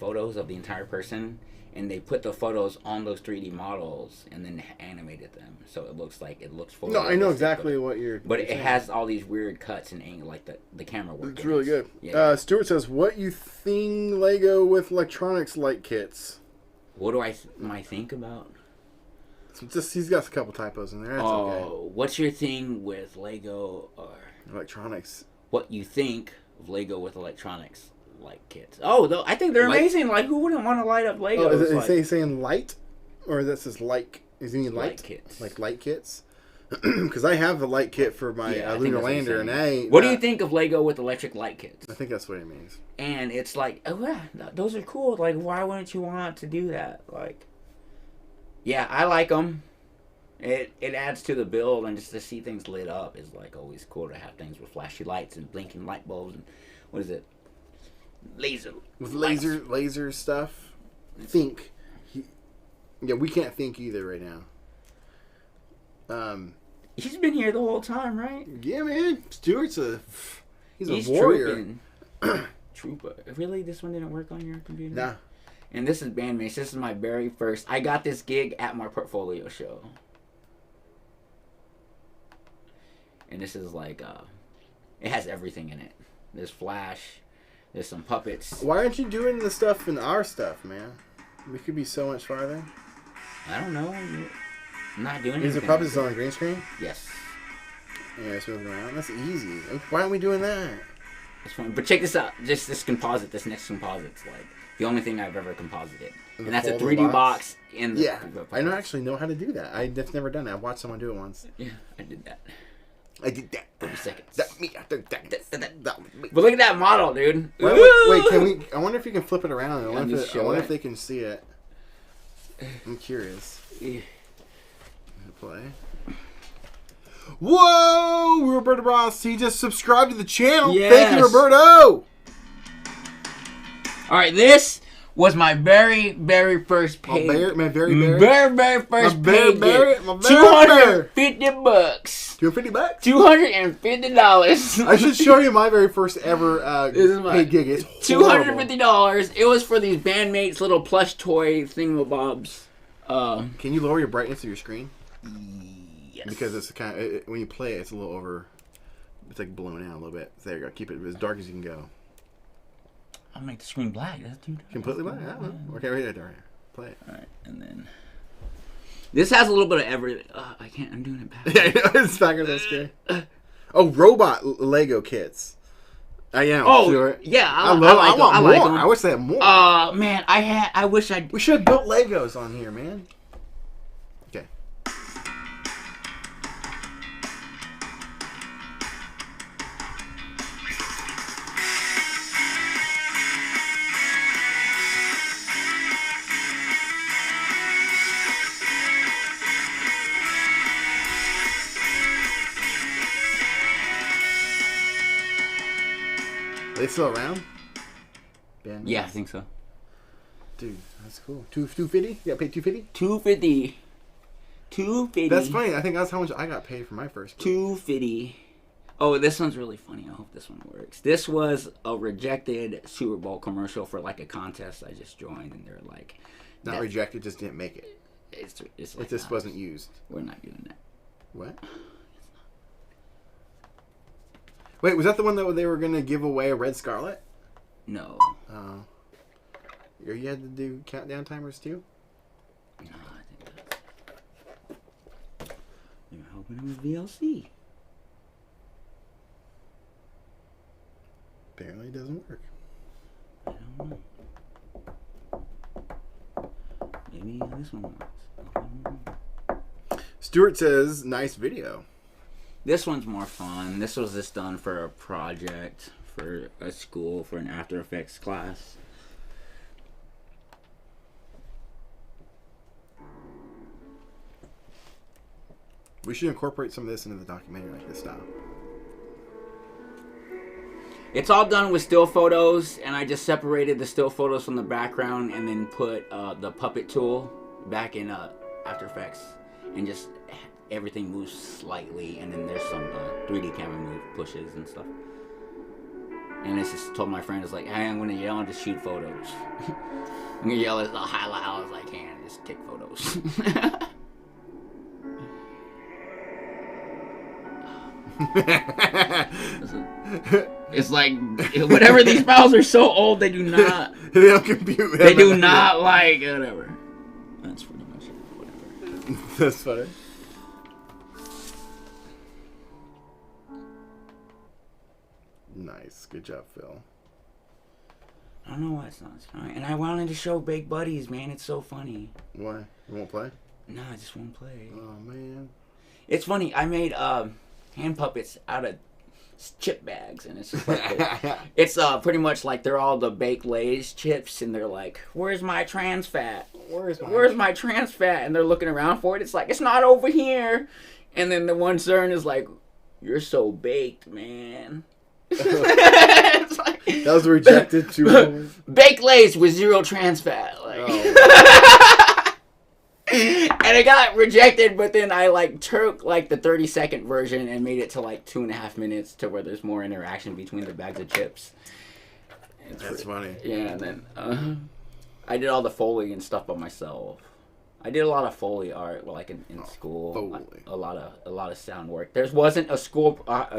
photos of the entire person, and they put the photos on those 3D models and then animated them, so it looks photorealistic.
No, I know exactly what you're.
But it has all these weird cuts and angle, like the camera work.
It's really good.
Yeah.
Stuart says, "What you think Lego with electronics like kits?"
What do I think about?
Just he's got a couple typos in there. That's okay.
What's your thing with Lego or
electronics?
What you think of Lego with electronics like kits? Oh, I think they're amazing. Like, who wouldn't want to light up Legos?
Oh, is he saying light, or this is like? Is he mean light
kits?
Like light kits? Because I have the light kit for my lunar lander, and
What do you think of Lego with electric light kits?
I think that's what he means.
And it's like, oh yeah, those are cool. Like, why wouldn't you want to do that? Like, yeah, I like them. It adds to the build, and just to see things lit up is like always cool to have things with flashy lights and blinking light bulbs and what is it?
Laser stuff. Think. Yeah, we can't think either right now.
He's been here the whole time, right?
Yeah, man. Stuart's he's a warrior.
Trooper. Really? This one didn't work on your computer?
Nah.
And this is Bandmates. This is my very first. I got this gig at my portfolio show. And this is like, it has everything in it. There's Flash. There's some puppets.
Why aren't you doing the stuff in our stuff, man? We could be so much farther.
I don't know. I'm not doing anything.
Is the puppets on green screen?
Yes.
Yeah, it's moving around. That's easy. Why aren't we doing that?
It's fun. But check this out. Just this composite. This next composite's like the only thing I've ever composited. And that's a 3D box in the...
Yeah. I don't actually know how to do that. I've never done that. I've watched someone do it once.
Yeah, I did that.
30
seconds.
That me.
But look at that model, dude.
Wait, can we... I wonder if you can flip it around. I wonder if they can see it. I'm curious. Play. Whoa! Roberto Ross, he just subscribed to the channel.
Yes.
Thank you, Roberto.
Alright, this was my very, very first page.
My very
first page. $250 bucks.
$250?
$250.
I should show you my very first ever paid gig. It's
$250. It was for these Bandmates little plush toy thingamabobs.
Can you lower your brightness of your screen?
Yes.
Because it's kind of when you play it, it's a little over. It's like blown out a little bit. There you go. Keep it as dark as you can go.
I'll make the screen black. That's too dark.
Completely black. I don't know. Okay, right there. Play it.
All right, and then this has a little bit of every. I can't. I'm doing it back.
Yeah, it's back on the screen. Oh, robot Lego kits. Yeah.
Oh,
sure.
yeah.
I want more.
Them.
I wish they had more.
Man, I wish I.
We should have built Legos on here, man. Okay. Are they still around? Ben?
Yeah, I think so.
Dude, that's cool. $250? You got paid $250?
$250.
That's funny. I think that's how much I got paid for my first.
$250. Oh, this one's really funny. I hope this one works. This was a rejected Super Bowl commercial for like a contest I just joined, and they're like,
not rejected, just didn't make it.
It's
like, it just wasn't used.
We're not doing that.
What? Wait, was that the one that they were going to give away a Red Scarlet?
No.
Oh. You had to do countdown timers too?
No, I think that's... You're hoping it was VLC.
Apparently it doesn't work.
I don't know. Maybe this one works.
Stuart says, nice video.
This one's more fun. This was just done for a project for a school for an After Effects class.
We should incorporate some of this into the documentary, like this style.
It's all done with still photos, and I just separated the still photos from the background and then put the puppet tool back in After Effects, and just everything moves slightly, and then there's some 3D camera move pushes and stuff. And I just told my friend, it's like, hey, I'm going to yell and just shoot photos. I'm going to yell as high loud as I can and just take photos. It's like, whatever, these files are so old, they do not...
They don't compute.
They do not like, whatever. That's pretty much it, whatever.
That's funny. Nice. Good job, Phil.
I don't know why it's not fine. And I wanted to show Big Buddies, man. It's so funny.
Why? You won't play?
No, I just won't play.
Oh, man.
It's funny. I made hand puppets out of chip bags, and it's just like it's pretty much like they're all the baked Lay's chips, and they're like, "Where's my trans fat? Where's my trans fat?" And they're looking around for it. It's like, it's not over here. And then the one CERN is like, "You're so baked, man." It's like,
that was rejected too.
Baked Lay's with 0 trans fat. Like. And it got rejected, but then I took the 30-second version and made it to 2.5 minutes to where there's more interaction between the bags of chips.
That's funny.
Yeah, and then I did all the Foley and stuff by myself. I did a lot of Foley art, in school.
Foley.
A lot of sound work. There wasn't a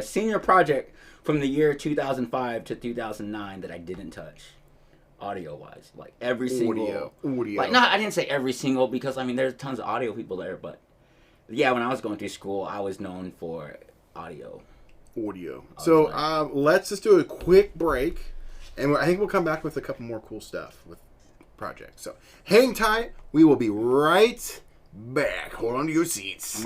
senior project from the year 2005 to 2009 that I didn't touch. Audio wise, every single
audio.
I didn't say every single, because there's tons of audio people there, but yeah, when I was going through school, I was known for audio.
So let's just do a quick break, and I think we'll come back with a couple more cool stuff with projects. So hang tight. We will be right back. Hold on to your seats.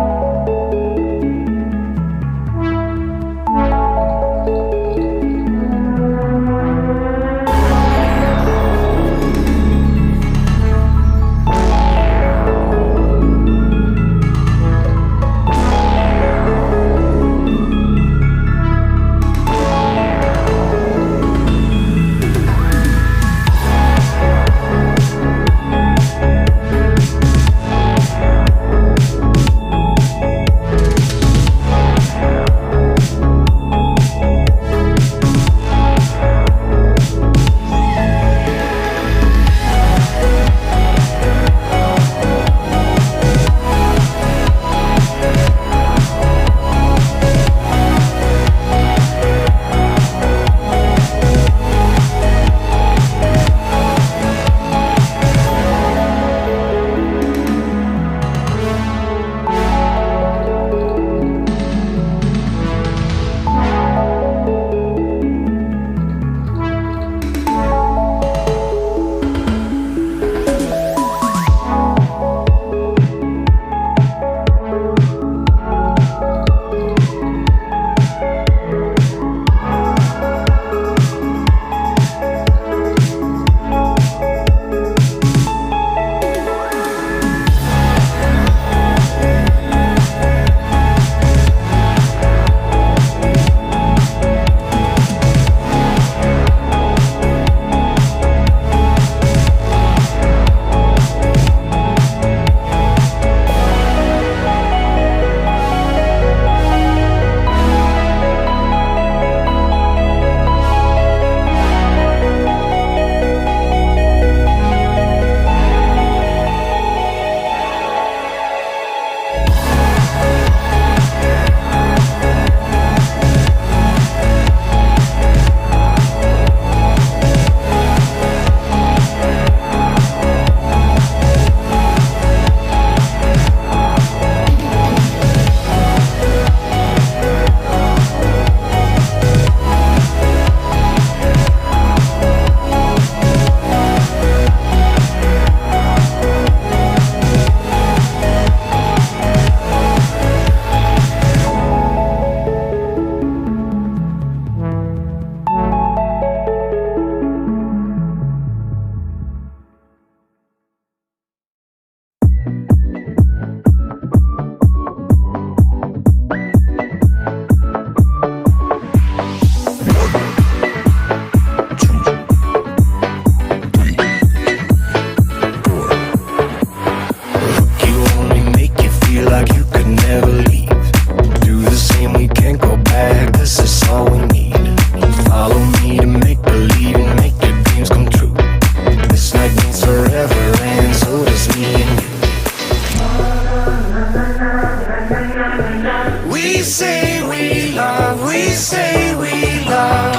We say we love, we say we love.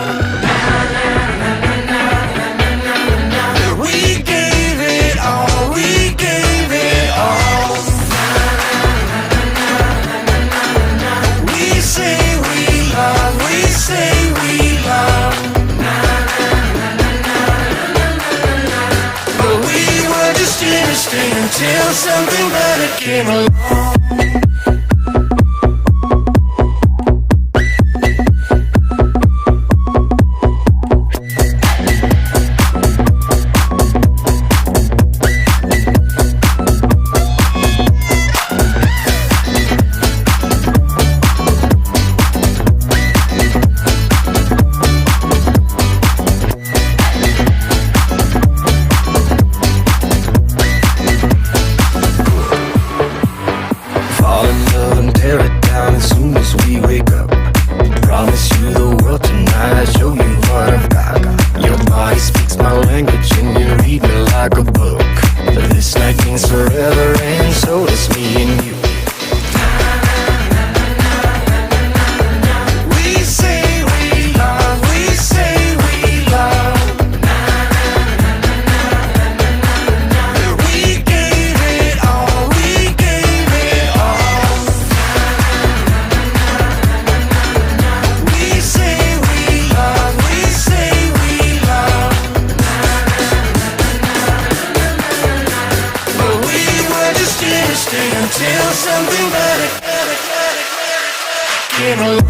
We gave it all, we gave it all. We say we love, we say we love. But we were just innocent until something better came along. Until something better came along.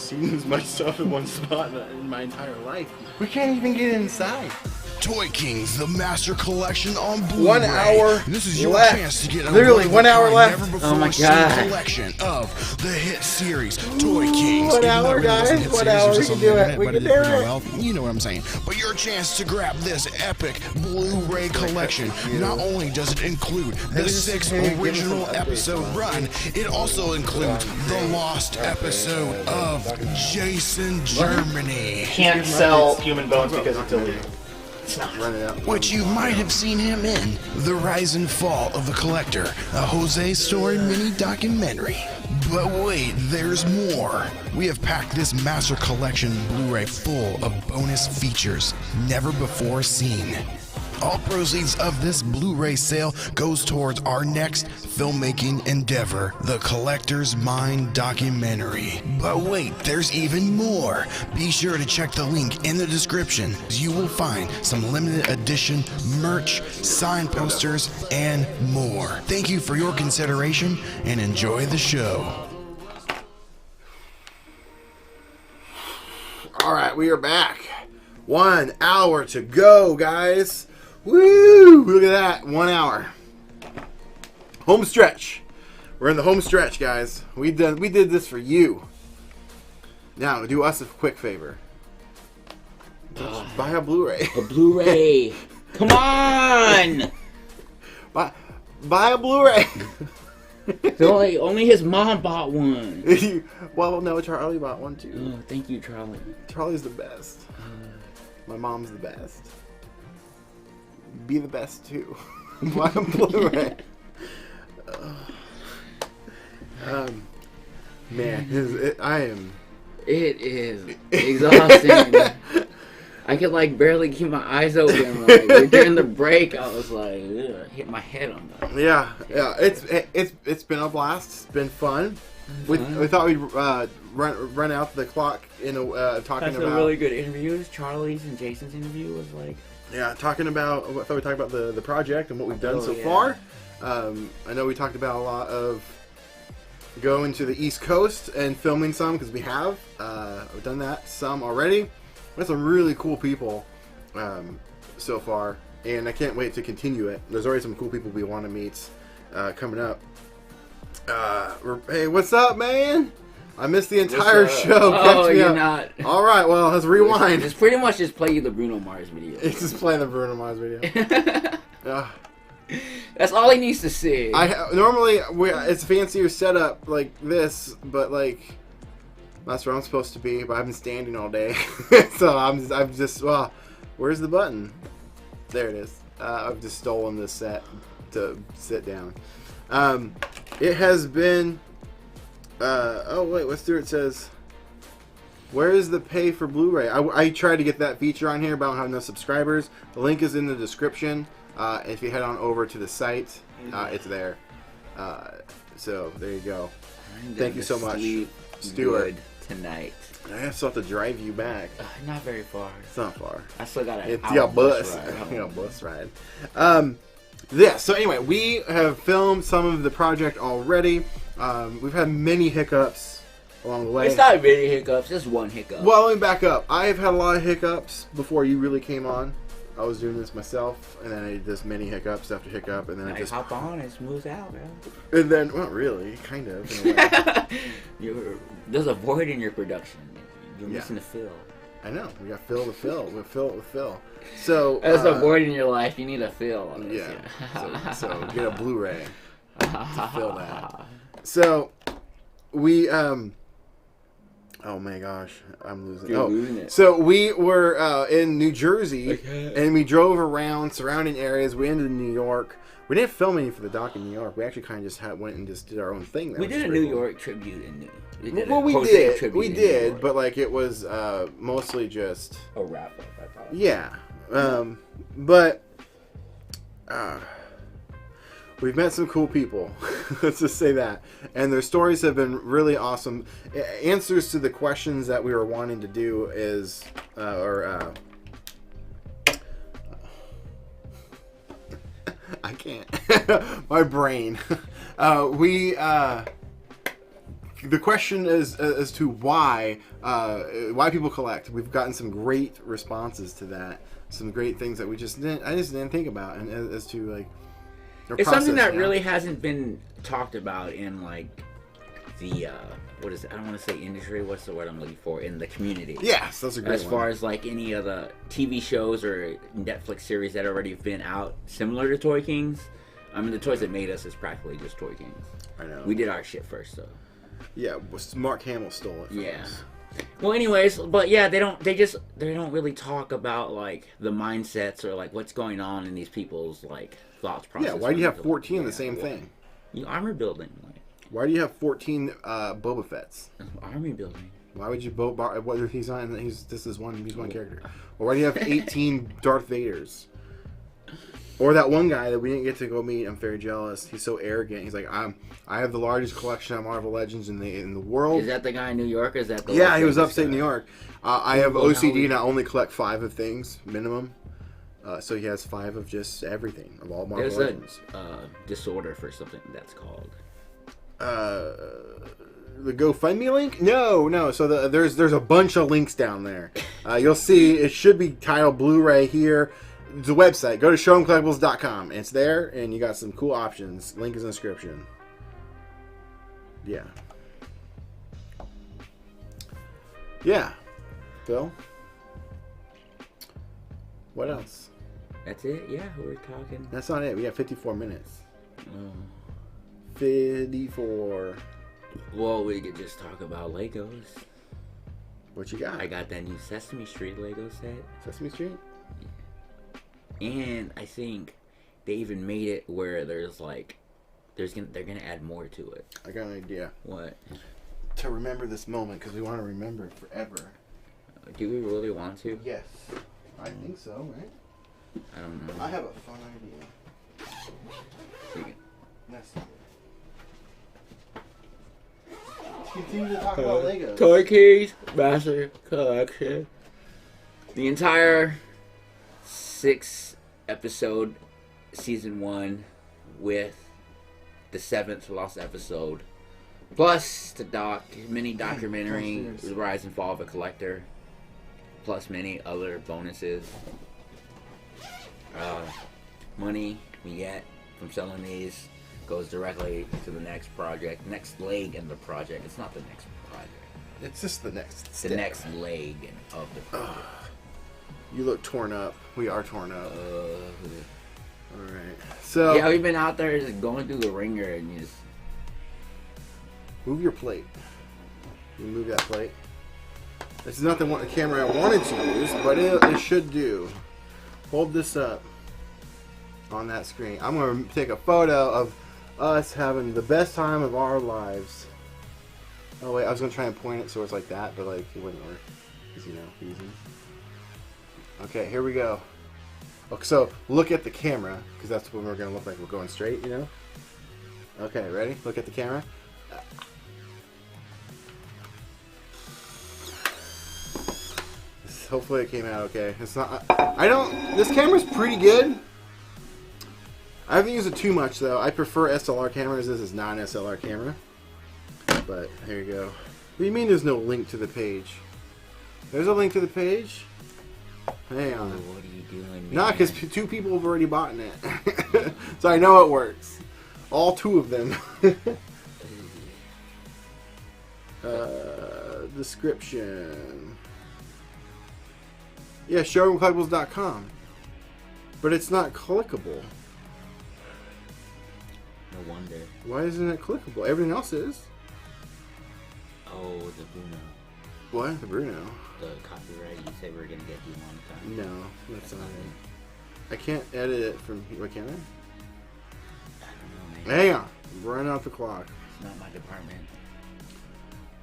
seen as much stuff in one spot in my entire life. We can't even get inside.
Toy Kings, the master collection on Blu-ray.
1 hour
This is your
left.
chance to get a
Literally 1 hour left.
Oh my god! Collection of the hit series Toy Kings.
1 hour, guys. 1 hour. We can do it. We can do it.
Well, you know what I'm saying. But your chance to grab this epic Blu-ray collection. Not only does it include the 6 original episode run, it also includes the lost episode of Jason Germany.
Can't sell human bones because it's illegal.
Which you might have seen him in The Rise and Fall of the Collector, a Jose Story mini documentary. But wait, there's more. We have packed this master collection Blu-ray full of bonus features never before seen. All proceeds of this Blu-ray sale goes towards our next filmmaking endeavor, The Collector's Mind documentary. But wait, there's even more. Be sure to check the link in the description. You will find some limited edition merch, signed posters, and more. Thank you for your consideration and enjoy the show.
All right, we are back. 1 hour to go, guys. Woo! Look at that. 1 hour. Home stretch. We're in the home stretch, guys. We did this for you. Now, do us a quick favor. Buy a Blu-ray.
A Blu-ray. Come on!
Buy a Blu-ray.
So only his mom bought one.
Well, no, Charlie bought one too.
Oh, thank you, Charlie.
Charlie's the best. My mom's the best. Be the best too. Buy a Blu-ray. Man,
It is exhausting. I could like barely keep my eyes open. Like during the break, I was like, ugh, hit my head on that.
Yeah. It's been a blast. It's been fun. We thought we'd run out the clock in talking
That's
about
a really good interviews. Charlie's and Jason's interview was like.
Yeah, talking about. I thought we talked about the project and what we've done so far. I know we talked about a lot of going to the East Coast and filming some because we have. We've done that some already. We have some really cool people so far, and I can't wait to continue it. There's already some cool people we want to meet coming up. Hey, what's up, man? I missed the entire show.
Oh, you're not.
All right, well, let's rewind.
It's pretty much just play you the Bruno Mars video.
It's just playing the Bruno Mars video.
That's all he needs to see.
Normally, it's a fancier setup like this, but like that's where I'm supposed to be. But I've been standing all day, so I'm just where's the button? There it is. I've just stolen this set to sit down. It has been. Oh wait, what Stuart says. Where is the pay for Blu-ray? I tried to get that feature on here, but I don't have enough subscribers. The link is in the description. If you head on over to the site, it's there. So there you go. Thank you so much, Stuart.
Tonight.
I still have to drive you back.
Not very far.
It's not far.
I still got
a bus ride. Yeah. So anyway, we have filmed some of the project already. We've had many hiccups along the way.
It's not many hiccups, just one hiccup.
Well, let me back up. I've had a lot of hiccups before you really came on. I was doing this myself, and then I did this many hiccups after hiccup, and then I just
hop on and smooth out, man.
And then, well, really, kind of. In a way.
There's a void in your production. You're missing the fill.
I know. We got fill to fill. We fill it with fill. So
there's a void in your life. You need a fill.
Yeah. So get a Blu-ray to fill that. So we oh my gosh, I'm losing.
You're losing it.
So we were in New Jersey, and we drove around surrounding areas. We ended in New York. We didn't film any for the doc in New York. We actually kind of just went and just did our own thing there.
We did a New York tribute in New York.
We did, but like it was mostly just
a wrap up. I thought.
Yeah, but we've met some cool people. Let's just say that, and their stories have been really awesome. Answers to the questions that we were wanting to do is, I can't. My brain. the question is as to why people collect. We've gotten some great responses to that. Some great things that I just didn't think about, and as to like.
It's something that really hasn't been talked about in like the what is it? I don't want to say industry. What's the word I'm looking for? In the community.
Yes, that's a great one.
As far as like any of the TV shows or Netflix series that already been out similar to Toy Kings. I mean, the toys that made us is practically just Toy Kings.
I know.
We did our shit first, though.
Yeah, Mark Hamill stole it from us.
Well, anyways, but yeah, they don't really talk about like the mindsets or like what's going on in these people's like thoughts process.
Yeah, why do you have 14 of the same thing?
Armor building. Like,
why do you have 14 Boba Fett's?
Army building.
Why would you whether he's on? He's one character. Or why do you have 18 Darth Vaders? Or that one guy that we didn't get to go meet. I'm very jealous. He's so arrogant. He's like, I have the largest collection of Marvel Legends in the world.
Is that the guy in New York? Or is that the
he was upstate New York. I have OCD and I only collect 5 of things minimum. So he has 5 of just everything of all Marvel Legends.
There's a disorder for something that's called.
The GoFundMe link? No. So there's a bunch of links down there. You'll see it should be titled Blu-ray here. The website. Go to showemcollectibles.com. It's there, and you got some cool options. Link is in the description. Yeah. Yeah. Bill? What else?
That's it? Yeah, we're talking.
That's not it. We got 54 minutes. 54.
Well, we could just talk about Legos.
What you got?
I got that new Sesame Street Lego set.
Sesame Street?
And I think they even made it where there's like, they're gonna add more to it.
I got an idea.
What?
To remember this moment, because we want to remember it forever.
Do we really want to?
Yes. I think so, right?
I don't know.
I have a fun idea. Yes. Continue to talk about Legos.
Toy Kings Master Collection. The entire 6-episode season 1 with the 7th lost episode, plus the mini documentary, The Rise and Fall of a Collector, plus many other bonuses. Money we get from selling these goes directly to the next project, next leg in the project. It's not the next project.
It's just the next
step. The next leg of the project.
You look torn up. We are torn up. Alright. So
yeah, we've been out there just going through the ringer and you just
move your plate. You move that plate. This is not the camera I wanted to use, but it should do. Hold this up on that screen. I'm going to take a photo of us having the best time of our lives. Oh wait, I was going to try and point it so it's like that, but like it wouldn't work. Because, easy. Okay, here we go. Okay, so look at the camera, because that's when we're going to look like we're going straight, Okay, ready? Look at the camera. Hopefully it came out okay. It's not. This camera's pretty good. I haven't used it too much though. I prefer SLR cameras. This is not an SLR camera. But here you go. What do you mean there's no link to the page? There's a link to the page. Hang on.
What are you doing, man?
Nah, because 2 people have already bought it. So I know it works. All 2 of them. Description. Yeah, showroomcollectibles.com. But it's not clickable.
No wonder.
Why isn't it clickable? Everything else is.
Oh, the Bruno.
What? The Bruno?
The copyright you said we were going to get demonetized.
No, that's not it. I can't edit it from here. What, can I?
I don't know, man.
Hang on. I'm running out the clock.
It's not my department.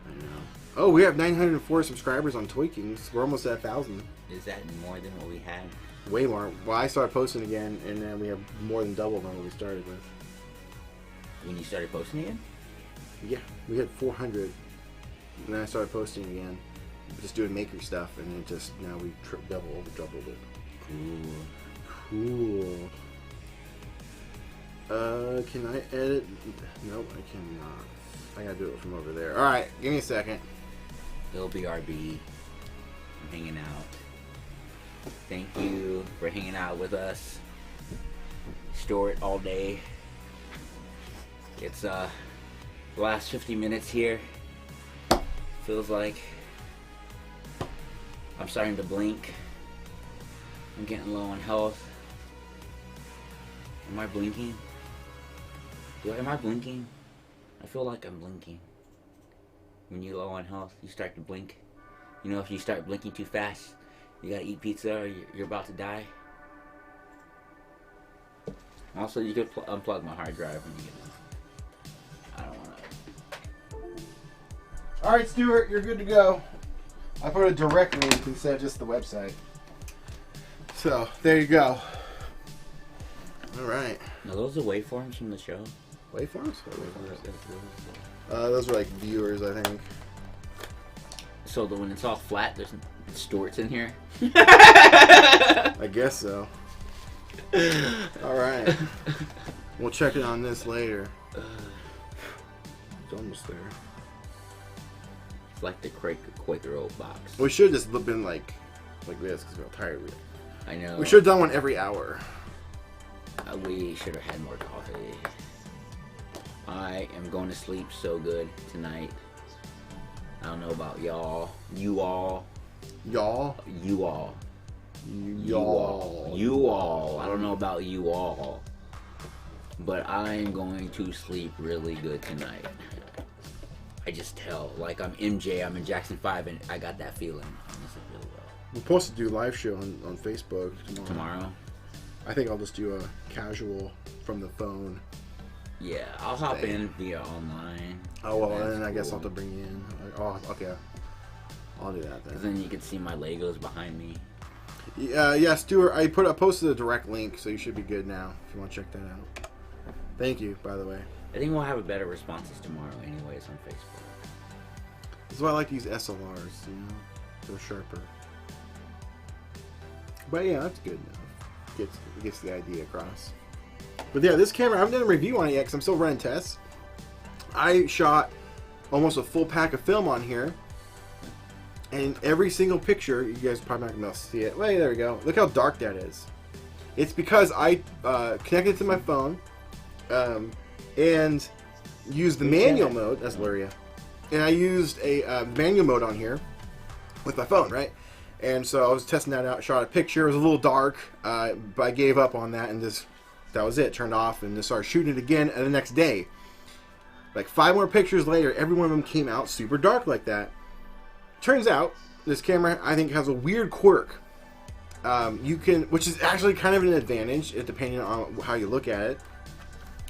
I know. Oh, we have 904 subscribers on Toy Kings. We're almost at 1,000.
Is that more than what we had?
Way more. Well, I started posting again, and then we have more than double than what we started with.
When you started posting again?
Yeah, we had 400. And then I started posting again. Just doing maker stuff, and it just, now we doubled it. Cool. Can I edit? Nope, I cannot. I gotta do it from over there. All right, give me a second.
It'll be RB. I'm hanging out. Thank you for hanging out with us. Store it all day. It's the last 50 minutes here. Feels like I'm starting to blink. I'm getting low on health. Am I blinking? Am I blinking? I feel like I'm blinking. When you're low on health, you start to blink. You know, if you start blinking too fast, you gotta eat pizza or you're about to die. Also, you could unplug my hard drive when you get done. I don't wanna.
All right, Stuart, you're good to go. I put a direct link instead of just the website. So, there you go. All right.
Now, those are waveforms from the show.
Waveforms? Those are like viewers, I think.
So when it's all flat, there's Stuart's in here?
I guess so. All right. We'll check it on this later. It's almost there.
It's like the Quaker Oat box.
We should have just been like this because we're tired of it.
I know.
We should have done one every hour.
We should have had more coffee. I am going to sleep so good tonight. I don't know about y'all. You all.
Y'all?
You all.
Y'all.
You all. I don't know about you all. But I am going to sleep really good tonight. I just tell. Like I'm MJ, I'm in Jackson 5, and I got that feeling. I'm gonna sleep really well.
We're supposed to do a live show on Facebook
tomorrow.
I think I'll just do a casual from the phone.
Yeah, I'll hop in via online.
Oh, well, then I guess I'll have to bring you in. Oh, okay. I'll do that then.
Then you can see my Legos behind me.
Yeah, Stuart, I posted a direct link, so you should be good now if you want to check that out. Thank you, by the way.
I think we'll have a better responses tomorrow anyways on Facebook.
This is why I like to use SLRs, you know? They're sharper. But yeah, that's good enough. Gets the idea across. But yeah, this camera, I haven't done a review on it yet because I'm still running tests. I shot almost a full pack of film on here. And every single picture, you guys are probably not going to see it. Wait, there we go. Look how dark that is. It's because I connected to my phone and used the manual mode. That's Luria. And I used a manual mode on here with my phone, right? And so I was testing that out, shot a picture. It was a little dark, but I gave up on that, and that was it. Turned off, and just started shooting it again the next day. Like 5 more pictures later, every one of them came out super dark like that. Turns out, this camera, I think, has a weird quirk. Which is actually kind of an advantage, depending on how you look at it.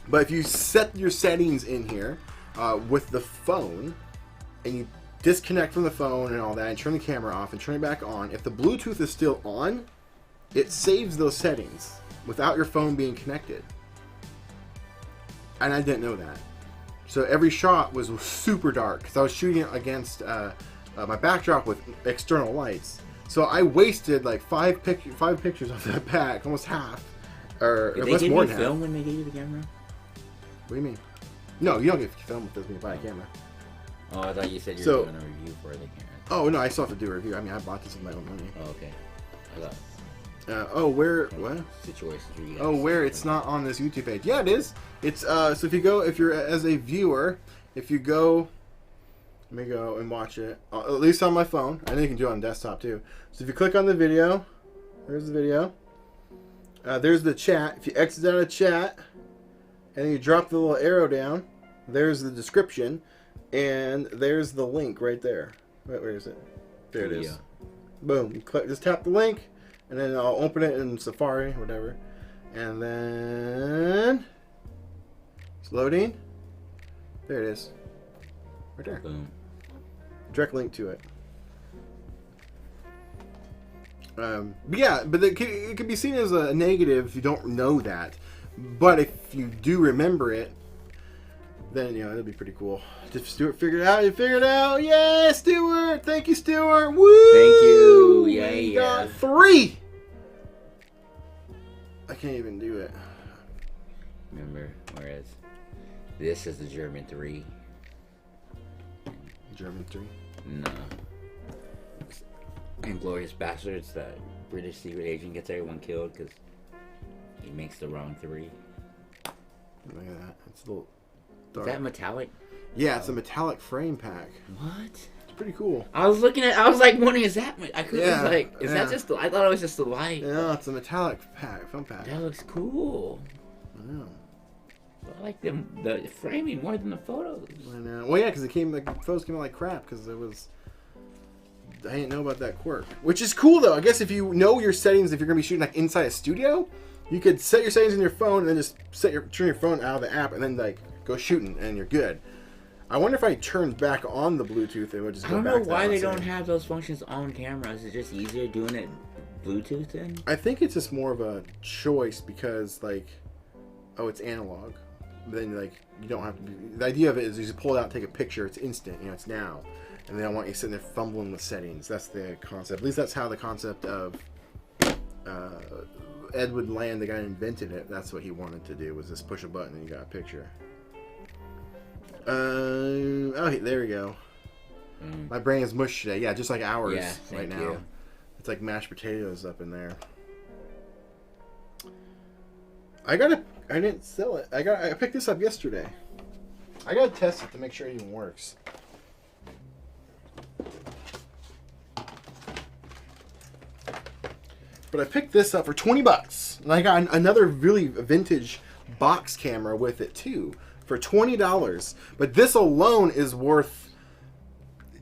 But if you set your settings in here with the phone, and you disconnect from the phone and all that, and turn the camera off and turn it back on, if the Bluetooth is still on, it saves those settings without your phone being connected. And I didn't know that. So every shot was super dark because I was shooting it against my backdrop with external lights. So I wasted like 5 pictures off that pack, almost half. Or
did they give you film when they gave you the camera?
What do you mean? No, you don't get film with this when you buy a camera.
Oh, I thought you said you were doing a review for the camera.
Oh, no, I still have to do a review. I mean, I bought this with my own money.
Oh, okay. I thought.
What?
Situations where you
Oh, where it's not on this YouTube page. Yeah, it is. It's, so if you're as a viewer, if you go, let me go and watch it, at least on my phone. I know you can do it on desktop too. So if you click on the video, there's the video. There's the chat. If you exit out of chat, and then you drop the little arrow down, there's the description. And there's the link right there. Where is it? There it is. Boom. You click, just tap the link, and then I'll open it in Safari, whatever. And then it's loading. There it is. Right there.
Boom.
Direct link to it. But yeah, but it can be seen as a negative if you don't know that. But if you do remember it, then, you know, it'll be pretty cool. If Stuart figured it out, you figured it out. Yeah, Stuart! Thank you, Stuart! Woo!
Thank you! Yeah.
Got 3! I can't even do it.
Remember, whereas this is the German 3.
German 3.
No. Inglourious Bastards, that British secret agent gets everyone killed because he makes the wrong 3.
Look at that. It's a little
dark. Is that metallic?
Yeah, it's a metallic frame pack.
What?
It's pretty cool.
I was looking at. I was like wondering, is that? I couldn't. Yeah, like, is that just? I thought it was just the light.
No, it's a metallic film pack.
That looks cool.
I know.
I like the framing more than the photos.
I know. Well, yeah, because the photos came out like crap because it was. I didn't know about that quirk, which is cool though. I guess if you know your settings, if you're gonna be shooting like inside a studio, you could set your settings in your phone and then just turn your phone out of the app and then like go shooting and you're good. I wonder if I turned back on the Bluetooth, it would just go back to that.
I don't know why they don't have those functions on cameras. Is it just easier doing it Bluetooth then?
I think it's just more of a choice because like, oh, it's analog. Then like you don't have to be, the idea of it is you just pull it out, take a picture, it's instant, you know, it's now. And they don't want you sitting there fumbling with settings. That's the concept. At least that's how the concept of Edward Land, the guy who invented it, that's what he wanted to do, was just push a button and you got a picture. Oh, there we go. My brain is mush today. Yeah, just like ours right now. It's like mashed potatoes up in there. I didn't sell it. I picked this up yesterday. I gotta test it to make sure it even works. But I picked this up for $20, and I got another really vintage box camera with it too for $20. But this alone is worth,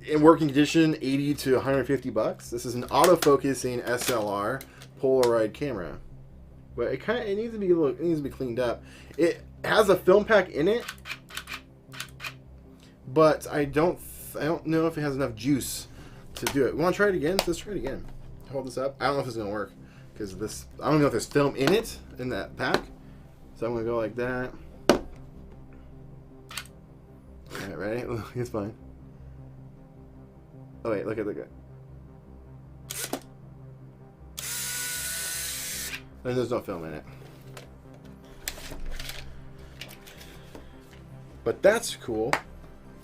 in working condition, $80 to $150. This is an autofocusing SLR Polaroid camera, but it needs to be cleaned up. It has a film pack in it, but I don't know if it has enough juice to do it. Want to try it again? Let's try it again. Hold this up. I don't know if it's gonna work because this. I don't know if there's film in it in that pack, so I'm gonna go like that. All right, ready? It's fine. Oh wait, look at it. And there's no film in it. But that's cool.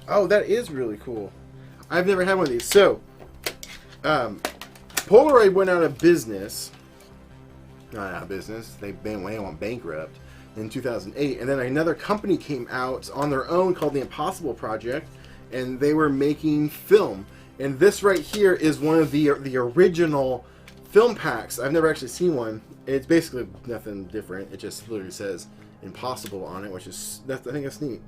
Oh, that is really cool. I've never had one of these. So, Polaroid went out of business. Not out of business. They went bankrupt in 2008. And then another company came out on their own called the Impossible Project. And they were making film. And this right here is one of the original film packs. I've never actually seen one. It's basically nothing different. It just literally says Impossible on it, which is, I think that's neat.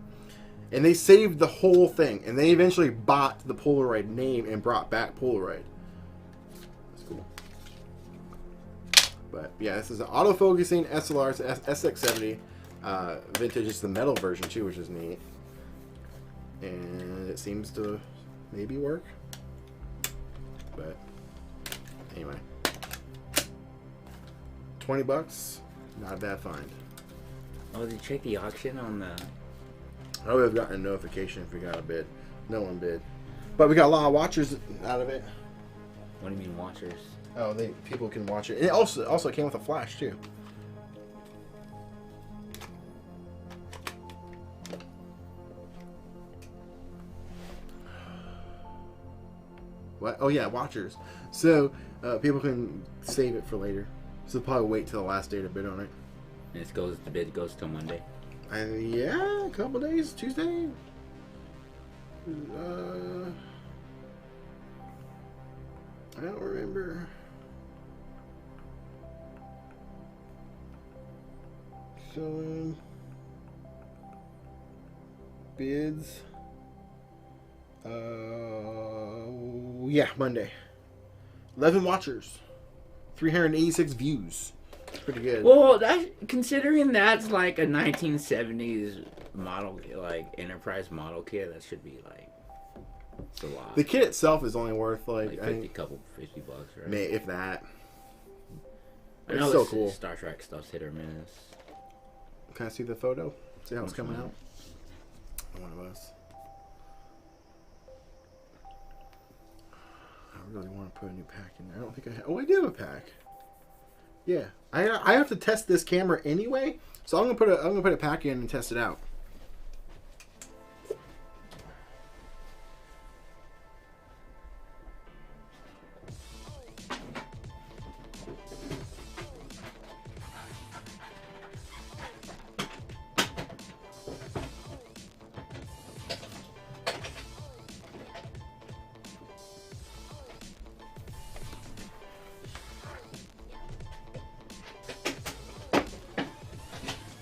And they saved the whole thing. And they eventually bought the Polaroid name and brought back Polaroid. That's cool. But yeah, this is an autofocusing SLR. It's SX70 vintage. It's the metal version too, which is neat. And it seems to maybe work. But anyway, $20, not a bad find.
Oh, did you check the auction on the?
I would have gotten a notification if we got a bid. No one bid, but we got a lot of watchers out of it.
What do you mean watchers?
Oh, people can watch it. And it also came with a flash too. What? Oh yeah, watchers. So people can save it for later. So probably wait till the last day to bid on it.
And the bid goes till Monday.
Yeah, a couple days. Tuesday. I don't remember. So bids. Yeah, Monday. 11 watchers, 386 views. It's pretty good.
Well, considering that's like a 1970s model, like Enterprise model kit, that should be like, it's a lot.
The kit itself is only worth like
$50, right?
If that.
I know it's so cool. Star Trek stuff's hit or miss.
Can I see the photo? See how it's coming out? One of us. I really want to put a new pack in there. I don't think I have. Oh, I do have a pack. Yeah, I have to test this camera anyway, so I'm gonna put a pack in and test it out.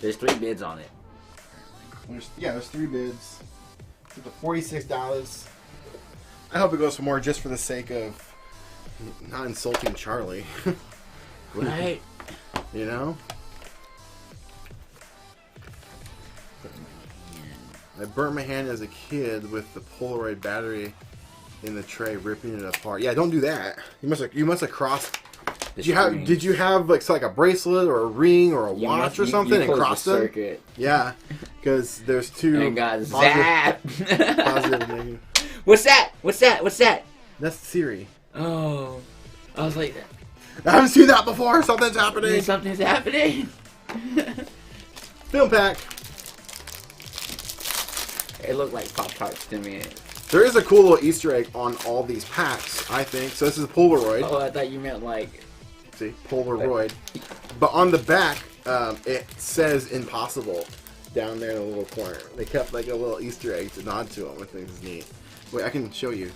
There's 3 bids on it.
There's 3 bids. It's $46. I hope it goes for more just for the sake of not insulting Charlie.
Right?
You know? I burnt my hand as a kid with the Polaroid battery in the tray, ripping it apart. Yeah, don't do that. You must have crossed. Did you have like a bracelet or a ring or a watch or something and crossed them?
Circuit.
Yeah, because there's 2.
And got zapped.
Positive and negative.
What's that? What's that? What's that?
That's Siri.
Oh, I was like,
I haven't seen that before. Something's happening.
Something's happening.
Film pack.
It looked like Pop-Tarts to me.
There is a cool little Easter egg on all these packs, I think. So this is a Polaroid.
Oh, I thought you meant like...
See, Polaroid. But on the back, it says Impossible down there in the little corner. They kept like a little Easter egg to nod to them, which I think is neat. Wait, I can show you.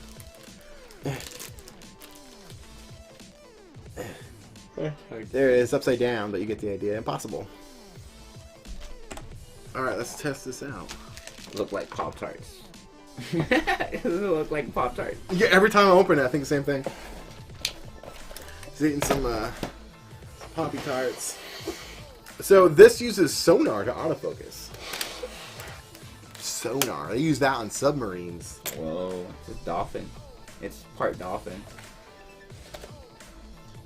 There it is, upside down, but you get the idea. Impossible. Alright, let's test this out.
Look like Pop-Tarts. It look like Pop-Tarts.
Yeah, every time I open it, I think the same thing. He's eating some Poppy Tarts. So this uses sonar to autofocus. Sonar. They use that on submarines.
Whoa, it's dolphin. It's part dolphin.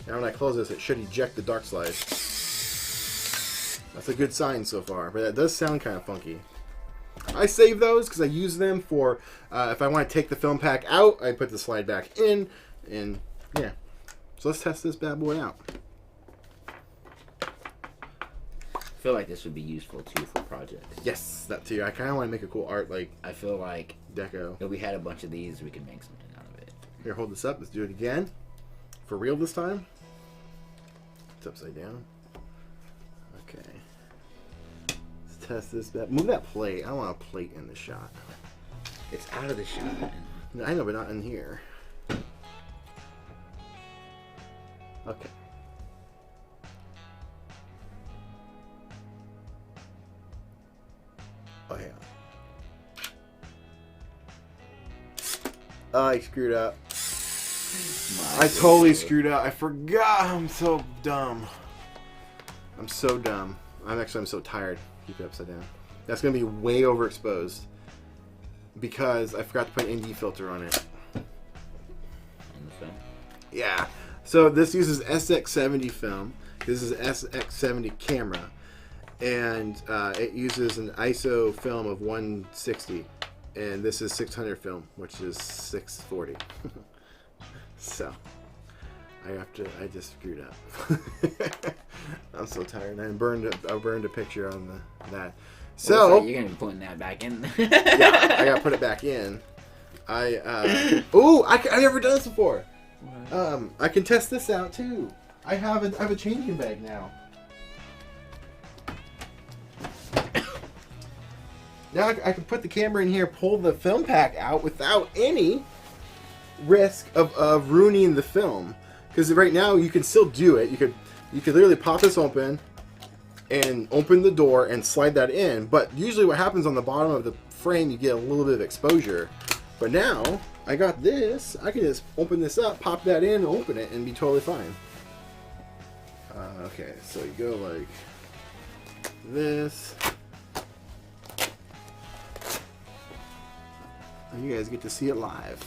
Now when I close this, it should eject the dark slide. That's a good sign so far, but that does sound kind of funky. I save those because I use them for if I want to take the film pack out, I put the slide back in, and yeah. So let's test this bad boy out.
I feel like this would be useful too for projects.
Yes, that too. I kind of want to make a cool art like.
I feel like
deco.
If we had a bunch of these, we could make something out of it.
Here, hold this up. Let's do it again. For real this time. It's upside down. Okay. Let's test this bad. Move that plate. I don't want a plate in the shot.
It's out of the shot.
I know, but not in here. Okay. Oh yeah. I screwed up. I totally screwed up. I forgot. I'm so dumb. I'm so dumb. I'm so tired. Keep it upside down. That's gonna be way overexposed because I forgot to put an ND filter on it. Yeah. So this uses SX70 film. This is SX70 camera, and it uses an ISO film of 160, and this is 600 film, which is 640. So I just screwed up. I'm so tired. I burned a picture on that. So
you're gonna be putting that back in.
Yeah, I gotta put it back in. I've never done this before. I can test this out too. I have a changing bag now. Now I can put the camera in here, pull the film pack out without any risk of ruining the film. Because right now you can still do it. You could literally pop this open and open the door and slide that in. But usually what happens on the bottom of the frame, you get a little bit of exposure. But now I got this. I can just open this up, pop that in, open it, and be totally fine. Okay, so you go like this. And you guys get to see it live.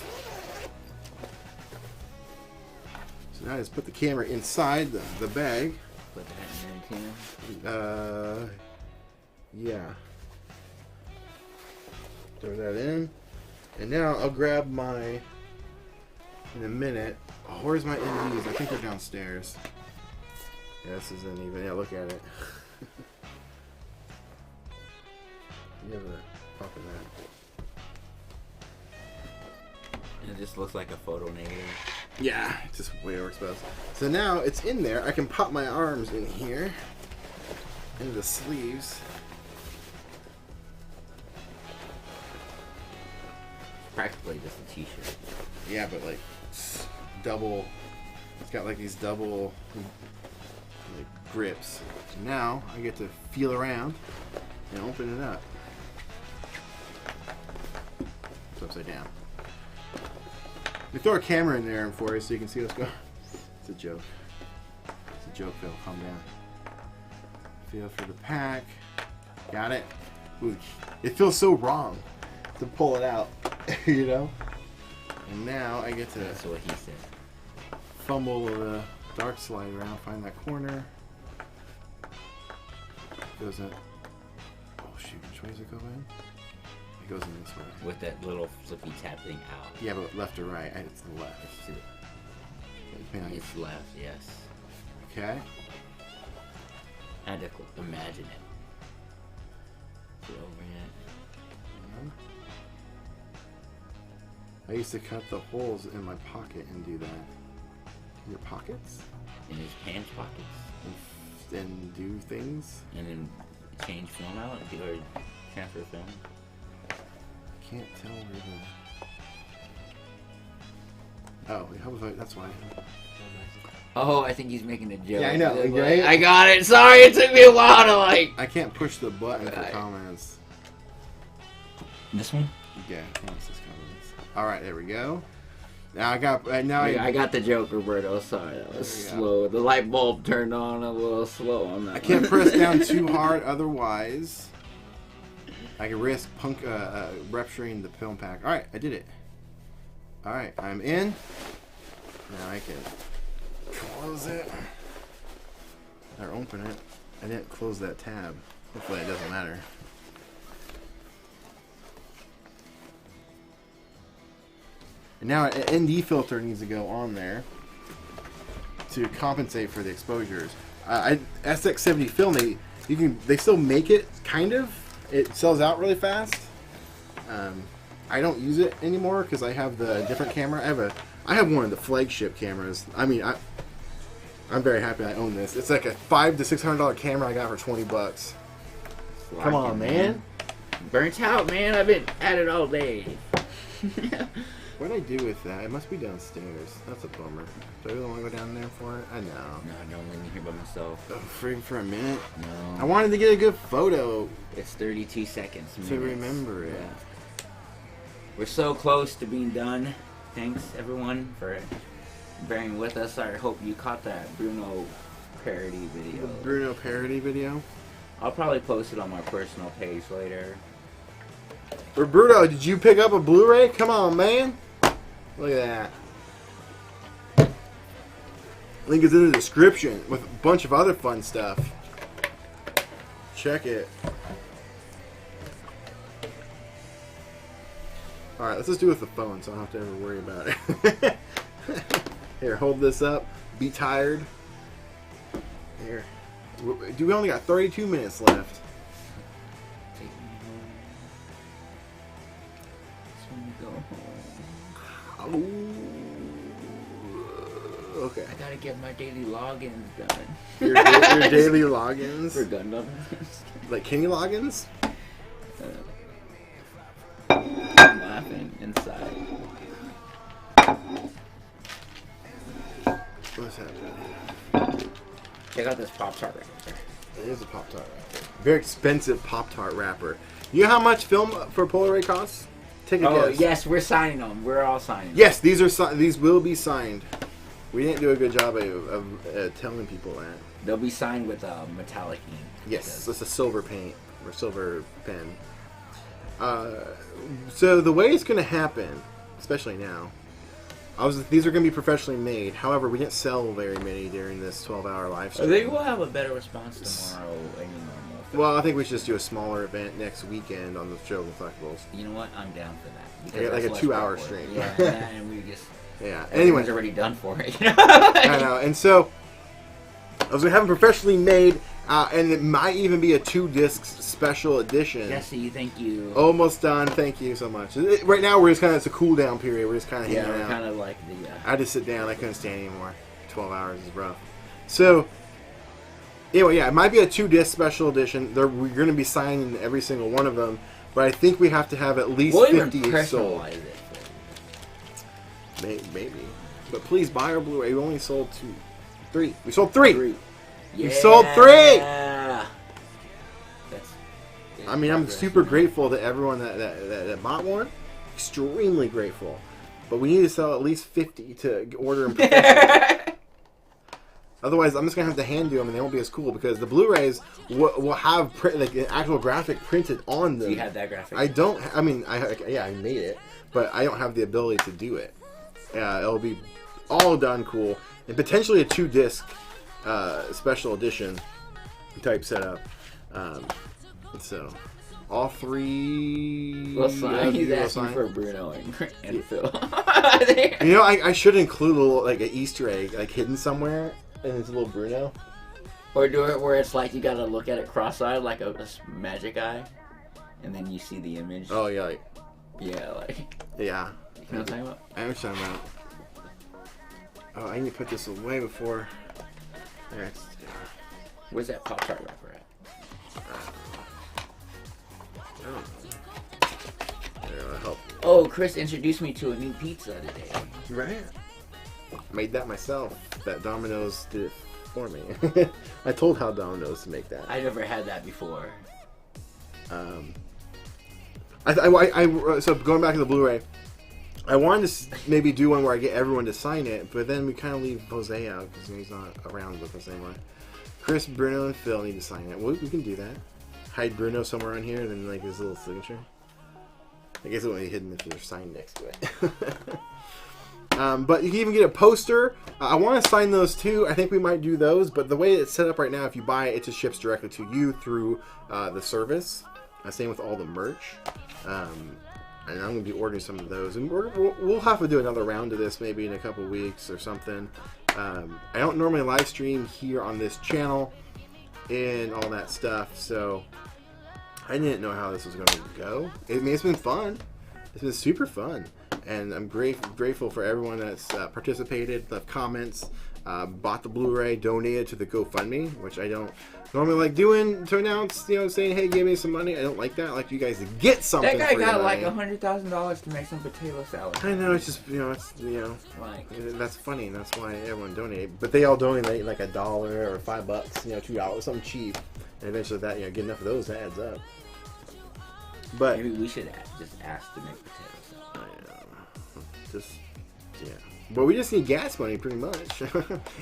So now I just put the camera inside the bag.
Put that in there.
Yeah. Throw that in. And now I'll grab my, in a minute, oh, where's my NDs? I think they're downstairs. Yeah, this isn't even, yeah, look at it. You have a pop of that.
It just looks like a photo negative.
Yeah, it's just way overexposed. So now it's in there. I can pop my arms in here, into the sleeves.
Practically just a t-shirt.
Yeah, but like it's double. It's got like these double
like grips. So now I get to feel around and open it up. It's upside down. We throw a camera in there for you so you can see what's going on. It's a joke. It's a joke, Phil. Calm down. Feel for the pack. Got it. Ooh, it feels so wrong to pull it out, you know? And now I get to
That's what he said.
Fumble the dark slide around, find that corner. Goes in. Oh shoot, which way does it go in? It goes in this way.
With that little flippy tap thing out.
Yeah, but left or right? It's the left.
It's left, yes.
Okay.
I had to imagine it. Put it over yet.
I used to cut the holes in my pocket and do that. In your pockets?
In his pants pockets.
And do things?
And then change film out or transfer film.
I can't tell where the... Oh, that's why.
Oh, I think he's making a joke.
Yeah, I know.
Right? I got it. Sorry, it took me a while to like...
I can't push the button for comments.
This one?
Yeah, comments. Alright, there we go. Now I got... I
got the joke, Roberto. Sorry, that was slow. The light bulb turned on a little slow on that.
I can't press down too hard, otherwise I can risk rupturing the film pack. Alright, I did it. Alright, I'm in. Now I can close it. Or open it. I didn't close that tab. Hopefully it doesn't matter. And now an ND filter needs to go on there to compensate for the exposures. SX70 film, they still make it, kind of. It sells out really fast. I don't use it anymore because I have the different camera. I have one of the flagship cameras. I mean, I'm very happy I own this. It's like a $500 to $600 camera I got for $20. Come on, man.
Burnt out, man. I've been at it all day.
What did I do with that? It must be downstairs. That's a bummer. Do I really want to go down there for it? I know.
No, don't leave me here by myself.
Oh, for a minute?
No.
I wanted to get a good photo.
It's 32 seconds.
To remember it.
Yeah. We're so close to being done. Thanks, everyone, for bearing with us. I hope you caught that Bruno parody video.
The Bruno parody video?
I'll probably post it on my personal page later.
Roberto, did you pick up a Blu-ray? Come on, man. Look at that. Link is in the description with a bunch of other fun stuff. Check it. Alright, let's just do it with the phone so I don't have to ever worry about it. Here, hold this up. Be tired. Here. We only got 32 minutes left. Okay.
I gotta get my daily logins done.
Your daily logins?
For Gundam.
Like Kenny logins?
I'm laughing inside.
What's happening?
Check out this Pop-Tart wrapper.
It is a Pop-Tart wrapper. Very expensive Pop-Tart wrapper. You know how much film for Polaroid costs? Take a guess.
Yes, we're signing them. We're all signing them.
Yes, these will be signed. We didn't do a good job of telling people that.
They'll be signed with metallic ink.
Yes, it's a silver paint or silver pen. So the way it's going to happen, especially now, these are going to be professionally made. However, we didn't sell very many during this 12-hour live stream.
I think we'll have a better response tomorrow.
Well, I think we should just do a smaller event next weekend on the show and collectibles.
You know what? I'm down for that.
I got like a 2-hour stream.
Yeah, and we just...
Yeah.
Anyway, already done for it.
I know, and so I was gonna have them professionally made, and it might even be a 2-disc special edition.
Jesse, thank you.
Almost done. Thank you so much. Right now, we're just kind of, it's a cool down period. We're just kind of hanging out.
Yeah, kind of like the.
I had to sit down. I couldn't stand anymore. 12 hours is rough. So anyway, yeah, it might be a 2-disc special edition. We're gonna be signing every single one of them, but I think we have to have at least 50 sold. Maybe. But please buy our Blu-ray. We only sold 3. We sold 3.
We sold 3.
That's
I mean, I'm super grateful to everyone that bought one. Extremely grateful. But we need to sell at least 50 to order them professionally. Otherwise, I'm just going to have to hand do them, and they won't be as cool, because the Blu-rays will have like an actual graphic printed on them.
Do you have that graphic?
I don't. I mean, I made it, but I don't have the ability to do it. It'll be all done cool, and potentially a 2-disc special edition type setup. So, all 3...
We'll sign. He's asking for Bruno and Phil.
You know, I should include a little, like, an Easter egg, like, hidden somewhere. And it's a little Bruno.
Or do it where it's like you gotta look at it cross-eyed like a magic eye. And then you see the image.
Oh, yeah, like...
Yeah, like...
Yeah.
You know what I'm talking about?
I know what you're talking about. Oh, I need to put this away before... There,
Where's that Pop-Tart wrapper at?
I don't know. That'll help.
Oh, Chris introduced me to a new pizza today.
Right? Made that myself. That Domino's did it for me. I told how Domino's to make that.
I never had that before.
So going back to the Blu-ray, I wanted to maybe do one where I get everyone to sign it, but then we kind of leave Jose out because he's not around with us anymore. Chris, Bruno, and Phil need to sign it. We can do that. Hide Bruno somewhere on here, and then like his little signature. I guess it won't be hidden if there's sign next to it. But you can even get a poster. I want to sign those too. I think we might do those, but the way it's set up right now, if you buy it, it just ships directly to you through the service. Same with all the merch. And I'm going to be ordering some of those. And we'll have to do another round of this maybe in a couple weeks or something. I don't normally live stream here on this channel and all that stuff, so I didn't know how this was going to go. I mean, it's been fun. It's been super fun. And I'm grateful for everyone that's participated, left comments, bought the Blu-ray, donated to the GoFundMe, which I don't normally like doing to announce, saying, hey, give me some money. I don't like that. I like you guys to get something.
That guy
for
got
your
like
money.
$100,000 to make some potato salad.
I know, it's just, like, that's funny. That's why everyone donated. But they all donate like $1 or $5, $2, something cheap. And eventually that, get enough of those adds up. But
maybe we should just ask to make potato salad.
But we just need gas money pretty much.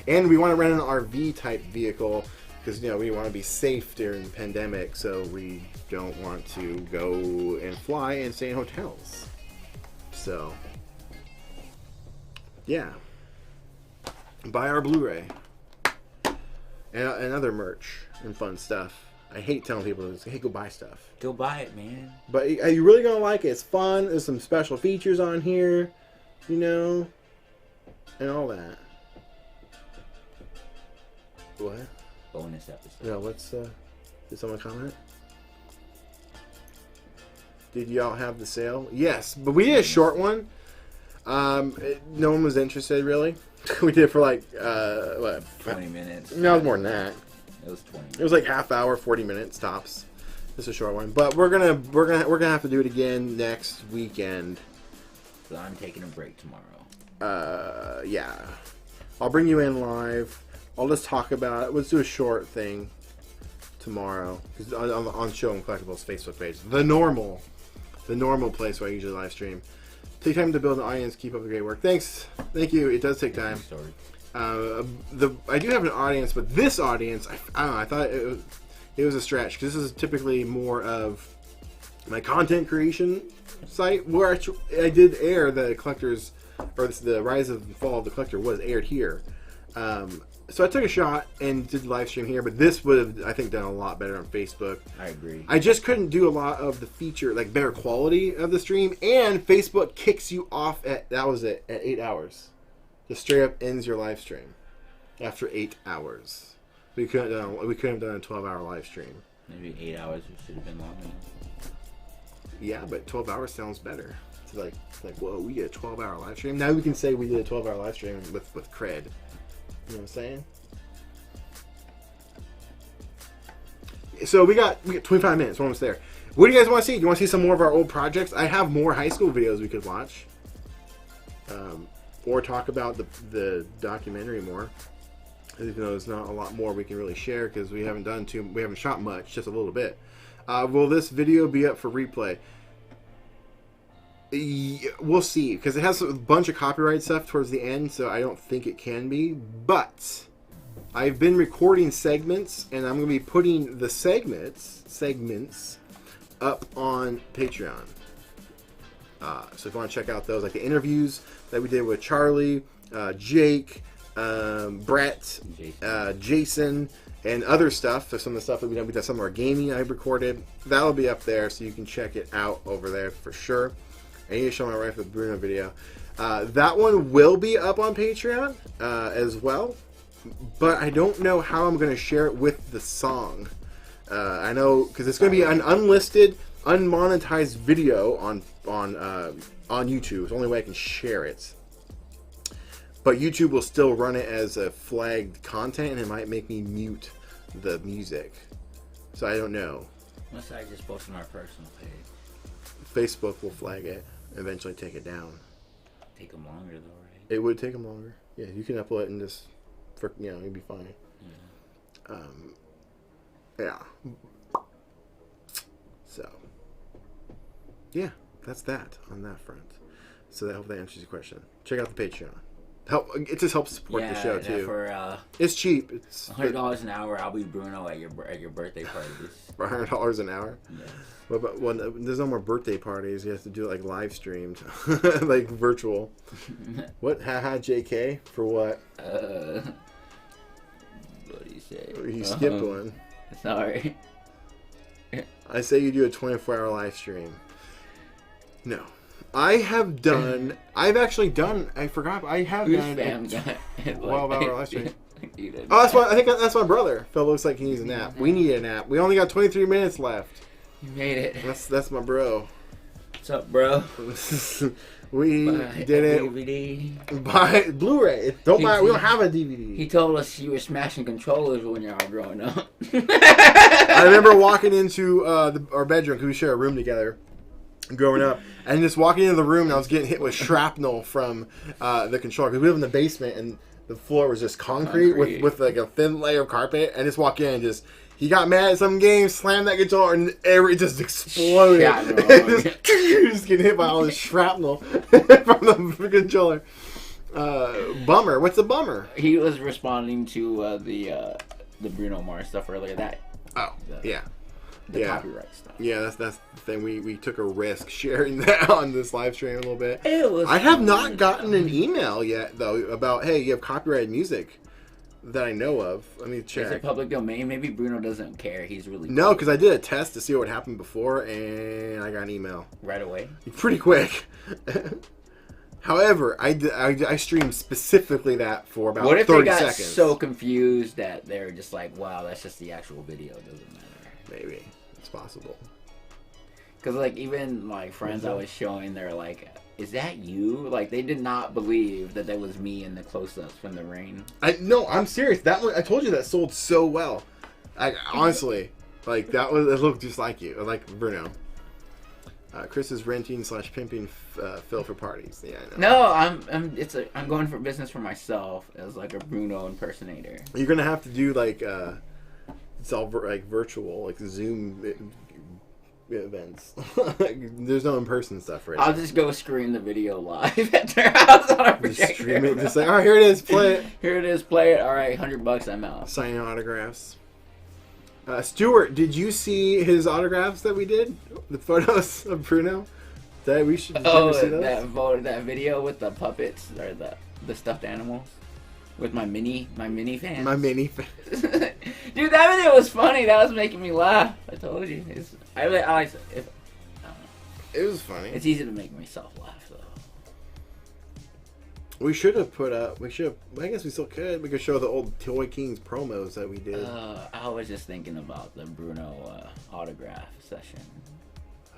And we want to rent an RV type vehicle because we want to be safe during the pandemic, so we don't want to go and fly and stay in hotels. So yeah, buy our Blu-ray and other merch and fun stuff. I hate telling people, hey, go buy stuff.
Go buy it, man.
But are you really gonna like it? It's fun. There's some special features on here, and all that. What?
Bonus episode.
Yeah, let's, did someone comment? Did y'all have the sale? Yes, but we did a short one. No one was interested, really. We did it for like,
20 minutes.
No, it was more than that.
It was 20 minutes.
It was like half hour, 40 minutes tops. Just a short one. But we're gonna have to do it again next weekend.
So I'm taking a break tomorrow.
Yeah. I'll bring you in live. I'll just talk about it. Let's do a short thing tomorrow. On Show and Collectibles Facebook page. The normal place where I usually live stream. Take time to build an audience. Keep up the great work. Thanks. Thank you. It does take time. I do have an audience, but this audience, I don't know. I thought it was a stretch because this is typically more of my content creation site where I did air the collectors, or the Rise and Fall of the Collector was aired here. So I took a shot and did live stream here, but this would have, I think, done a lot better on Facebook.
I agree.
I just couldn't do a lot of the feature, like better quality of the stream, and Facebook kicks you off at 8 hours. Just straight up ends your live stream after 8 hours. We couldn't have done a 12-hour live stream.
Maybe 8 hours should have been longer.
Yeah, but 12 hours sounds better. It's like whoa, we did a 12-hour live stream. Now we can say we did a 12-hour live stream with cred. You know what I'm saying? So we got 25 minutes. We're almost there. What do you guys want to see? Do you want to see some more of our old projects? I have more high school videos we could watch. Or talk about the documentary more.
Even though there's not a lot more we can really share because we haven't shot much, just a little bit. Will this video be up for replay? We'll see, because it has a bunch of copyright stuff towards the end, so I don't think it can be. But I've been recording segments, and I'm going to be putting the segments up on Patreon. So if you want to check out those, like the interviews that we did with Charlie, Jake, Brett, Jason, and other stuff. So some of the stuff that we did some of our gaming I recorded. That'll be up there, so you can check it out over there for sure. I need to show my wife the Bruno video. That one will be up on Patreon as well, but I don't know how I'm going to share it with the song. I know because it's going to be an unlisted, unmonetized video on YouTube. It's the only way I can share it. But YouTube will still run it as a flagged content, and it might make me mute the music. So I don't know.
Unless I just post on our personal page.
Facebook will flag it, eventually take it down.
Take them longer though, right?
It would take them longer. Yeah, you can upload it and just, it'd be fine. Yeah. So, yeah, that's that on that front. So I hope that answers your question. Check out the Patreon. It just helps support the show too.
For,
it's cheap. It's
$100 an hour. I'll be Bruno at your birthday parties.
For $100 an hour.
Yes.
What about when there's no more birthday parties? You have to do it like live streamed, like virtual. What? Haha, JK for what?
What do you say?
You skipped one.
Sorry.
I say you do a 24-hour live stream. No. I have done. I've actually done. I forgot. I have done a 12-hour live stream. Oh, that's why. I think that's my brother. Phil looks like he needs a nap. We need a nap. We only got 23 minutes left.
You made it.
That's my bro.
What's up, bro?
We did it.
DVD.
Buy Blu-ray. Don't buy it. We don't have a DVD.
He told us you were smashing controllers when you were growing up.
I remember walking into our bedroom because we share a room together. Growing up, and just walking into the room, and I was getting hit with shrapnel from the controller because we live in the basement, and the floor was just concrete. With like a thin layer of carpet. And just walk in, and just he got mad at some game, slammed that controller, and it just exploded. Just getting hit by all this shrapnel from the controller. Bummer. What's a bummer?
He was responding to the Bruno Mars stuff earlier. The copyright stuff.
Yeah, that's the thing. We took a risk sharing that on this live stream a little bit. I have not gotten an email yet though about, hey, you have copyrighted music that I know of. Let me check.
Is it public domain? Maybe Bruno doesn't care. He's really
no, because I did a test to see what happened before, and I got an email
right away.
Pretty quick. However, I streamed specifically that for about 30 seconds.
What if they got so confused that they're just like, wow, that's just the actual video. It doesn't matter.
Maybe. It's possible.
Because, like, even, like, friends I was showing, they're like, is that you? Like, they did not believe that that was me in the close-ups from the rain.
No, I'm serious. That one, I told you that sold so well. Honestly, like, it looked just like you. Like Bruno. Chris is renting / pimping Phil for parties. Yeah, I know.
No, I'm going for business for myself as, like, a Bruno impersonator.
You're going to have to do, like, it's all like virtual, like Zoom events. There's no in-person stuff right now.
I'll just go screen the video live at their house on a projector.
Just stream it. Just like, all right, here it is. Play it.
Here it is. Play it. All right, $100. I'm out.
Signing autographs. Stuart, did you see his autographs that we did? The photos of Bruno. That we should. See those?
that video with the puppets or the stuffed animals. With my mini fans.
My mini fans.
Dude, that video was funny. That was making me laugh. I told you. I like it.
It was funny.
It's easy to make myself laugh, though.
We should have put up. I guess we still could. We could show the old Toy Kings promos that we did.
I was just thinking about the Bruno autograph session.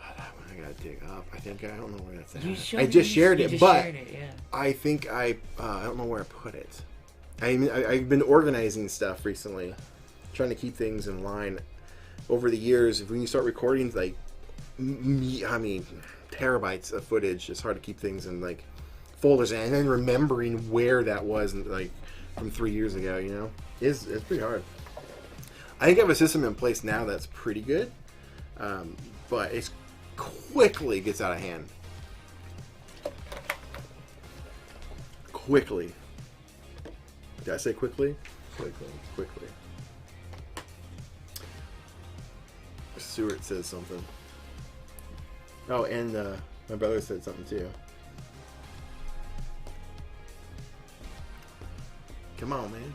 I gotta dig up. I don't know where that's at. I just shared it, but I think I don't know where I put it. I've been organizing stuff recently, trying to keep things in line. Over the years, when you start recording, like, terabytes of footage, it's hard to keep things in, like, folders, and then remembering where that was, and, like, from 3 years ago. You know, it's pretty hard. I think I have a system in place now that's pretty good, but it quickly gets out of hand. Quickly. Did I say quickly? Quickly. Stuart says something. Oh, and my brother said something too. Come on, man.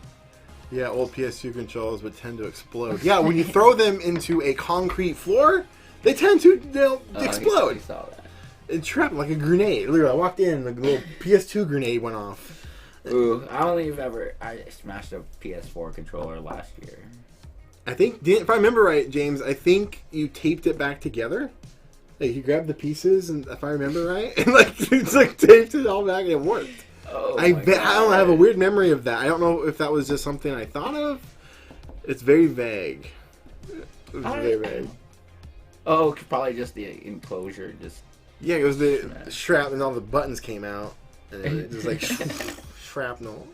Yeah, old PS2 controllers would tend to explode. Yeah, when you throw them into a concrete floor, they tend to explode.
I saw that.
It's trapped like a grenade. Literally, I walked in, and the little PS2 grenade went off.
Ooh, I smashed a PS4 controller last year.
I think, if I remember right, James, I think you taped it back together. Like, you grabbed the pieces, and if I remember right, and it's taped it all back, and it worked.
Oh,
I don't have a weird memory of that. I don't know if that was just something I thought of. It's very vague. Very vague.
Oh, probably just the enclosure.
Yeah, it was the strap, and all the buttons came out, and it was like shrapnel.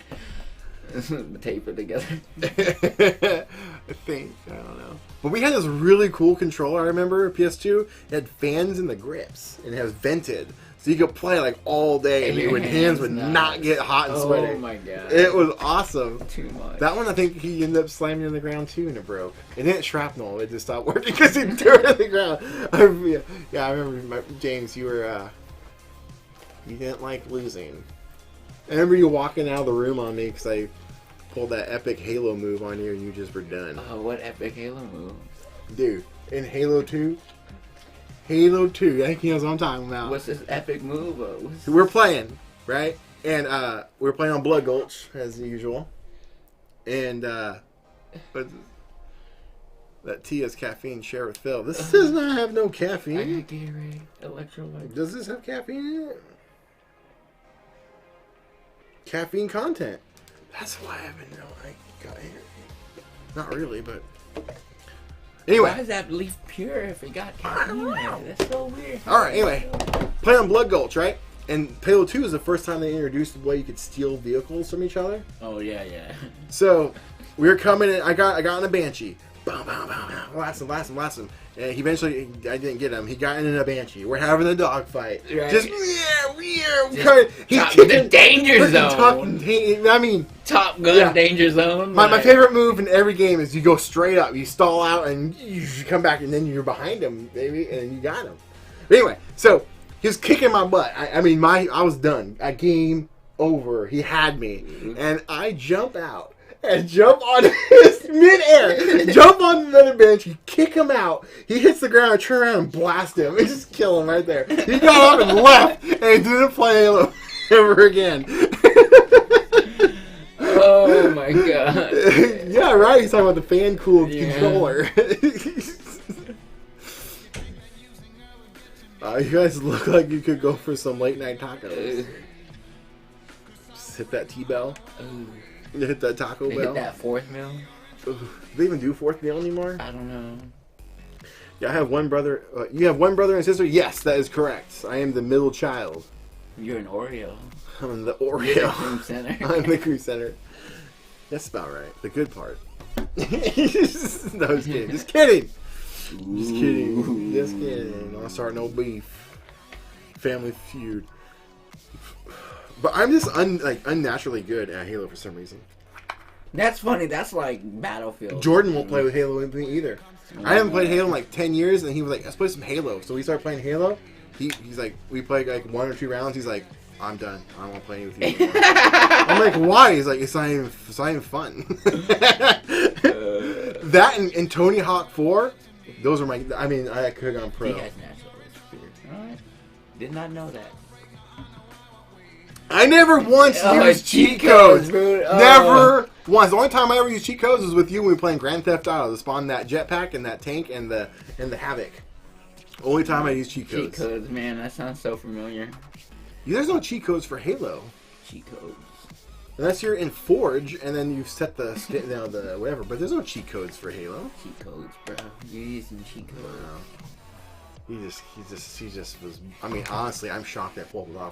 Tape it together.
I think. I don't know. But we had this really cool controller, I remember, PS2. It had fans in the grips, and it was vented. So you could play like all day, and your hands would not get hot and sweaty.
Oh my god.
It was awesome.
Too much.
That one, I think he ended up slamming on the ground too, and it broke. It didn't shrapnel. It just stopped working because he threw it on the ground. I remember, James, you were, you didn't like losing. I remember you walking out of the room on me because I pulled that epic Halo move on you, and you just were done.
Oh, what epic Halo move?
Dude, in Halo 2, I think he knows what I'm talking about.
What's this epic move?
We're playing, right? And we're playing on Blood Gulch, as usual. And but that tea has caffeine, share with Phil. This does not have no caffeine.
I got Gatorade, electrolyte.
Does this have caffeine in it? Caffeine content. That's why I haven't known I got here. Not really, but... Anyway.
Why does that leaf pure if it got caffeine in it? That's so weird.
Alright, anyway. Playing on Blood Gulch, right? And Halo 2 is the first time they introduced the way you could steal vehicles from each other.
Oh, yeah.
So, we were coming in. I got on a Banshee. Bow, bow, bow, bow. Blast him. And he eventually, I didn't get him. He got in a Banshee. We're having a dogfight.
Right.
Just
the danger zone. Top Gun danger zone.
My favorite move in every game is you go straight up. You stall out and you come back and then you're behind him, baby, and you got him. But anyway, so he was kicking my butt. I was done. Game over. He had me. And I jump out. And jump on his midair. Jump on the bench. You kick him out. He hits the ground. I turn around and blast him. And just kill him right there. He got up and left. And didn't play Halo ever again.
Oh my god.
Yeah, right. He's talking about the fan cooled controller. You guys look like you could go for some late night tacos. Just hit that T-bell. You hit that Taco Bell.
Hit that fourth meal.
Do they even do fourth meal anymore?
I don't know.
Yeah, I have one brother. You have one brother and sister? Yes, that is correct. I am the middle child.
You're an Oreo.
I'm the Oreo.
You're the cream center.
I'm the cream center. That's about right. The good part. No, just kidding. Just kidding. Just kidding. Don't start no beef. Family Feud. But I'm just unnaturally good at Halo for some reason.
That's funny. That's like Battlefield.
Jordan won't play with Halo with me either. I haven't played Halo in like 10 years, and he was like, let's play some Halo. So we started playing Halo. He's like, we played like 1 or 2 rounds. He's like, I'm done. I don't want to play with you anymore. I'm like, why? He's like, it's not even fun. That and Tony Hawk 4, those are my, I could have gone pro.
He has natural experience. Alright. Did not know that.
I never once used cheat codes. Never once. The only time I ever used cheat codes was with you when we were playing Grand Theft Auto to spawn that jetpack and that tank and the Havoc. Only time I used cheat codes.
Cheat codes, man. That sounds so familiar.
Yeah, there's no cheat codes for Halo.
Cheat codes.
Unless you're in Forge and then you set the whatever. But there's no cheat codes for Halo.
Cheat codes, bro. You're using cheat codes.
He just was. Honestly, I'm shocked I pulled it off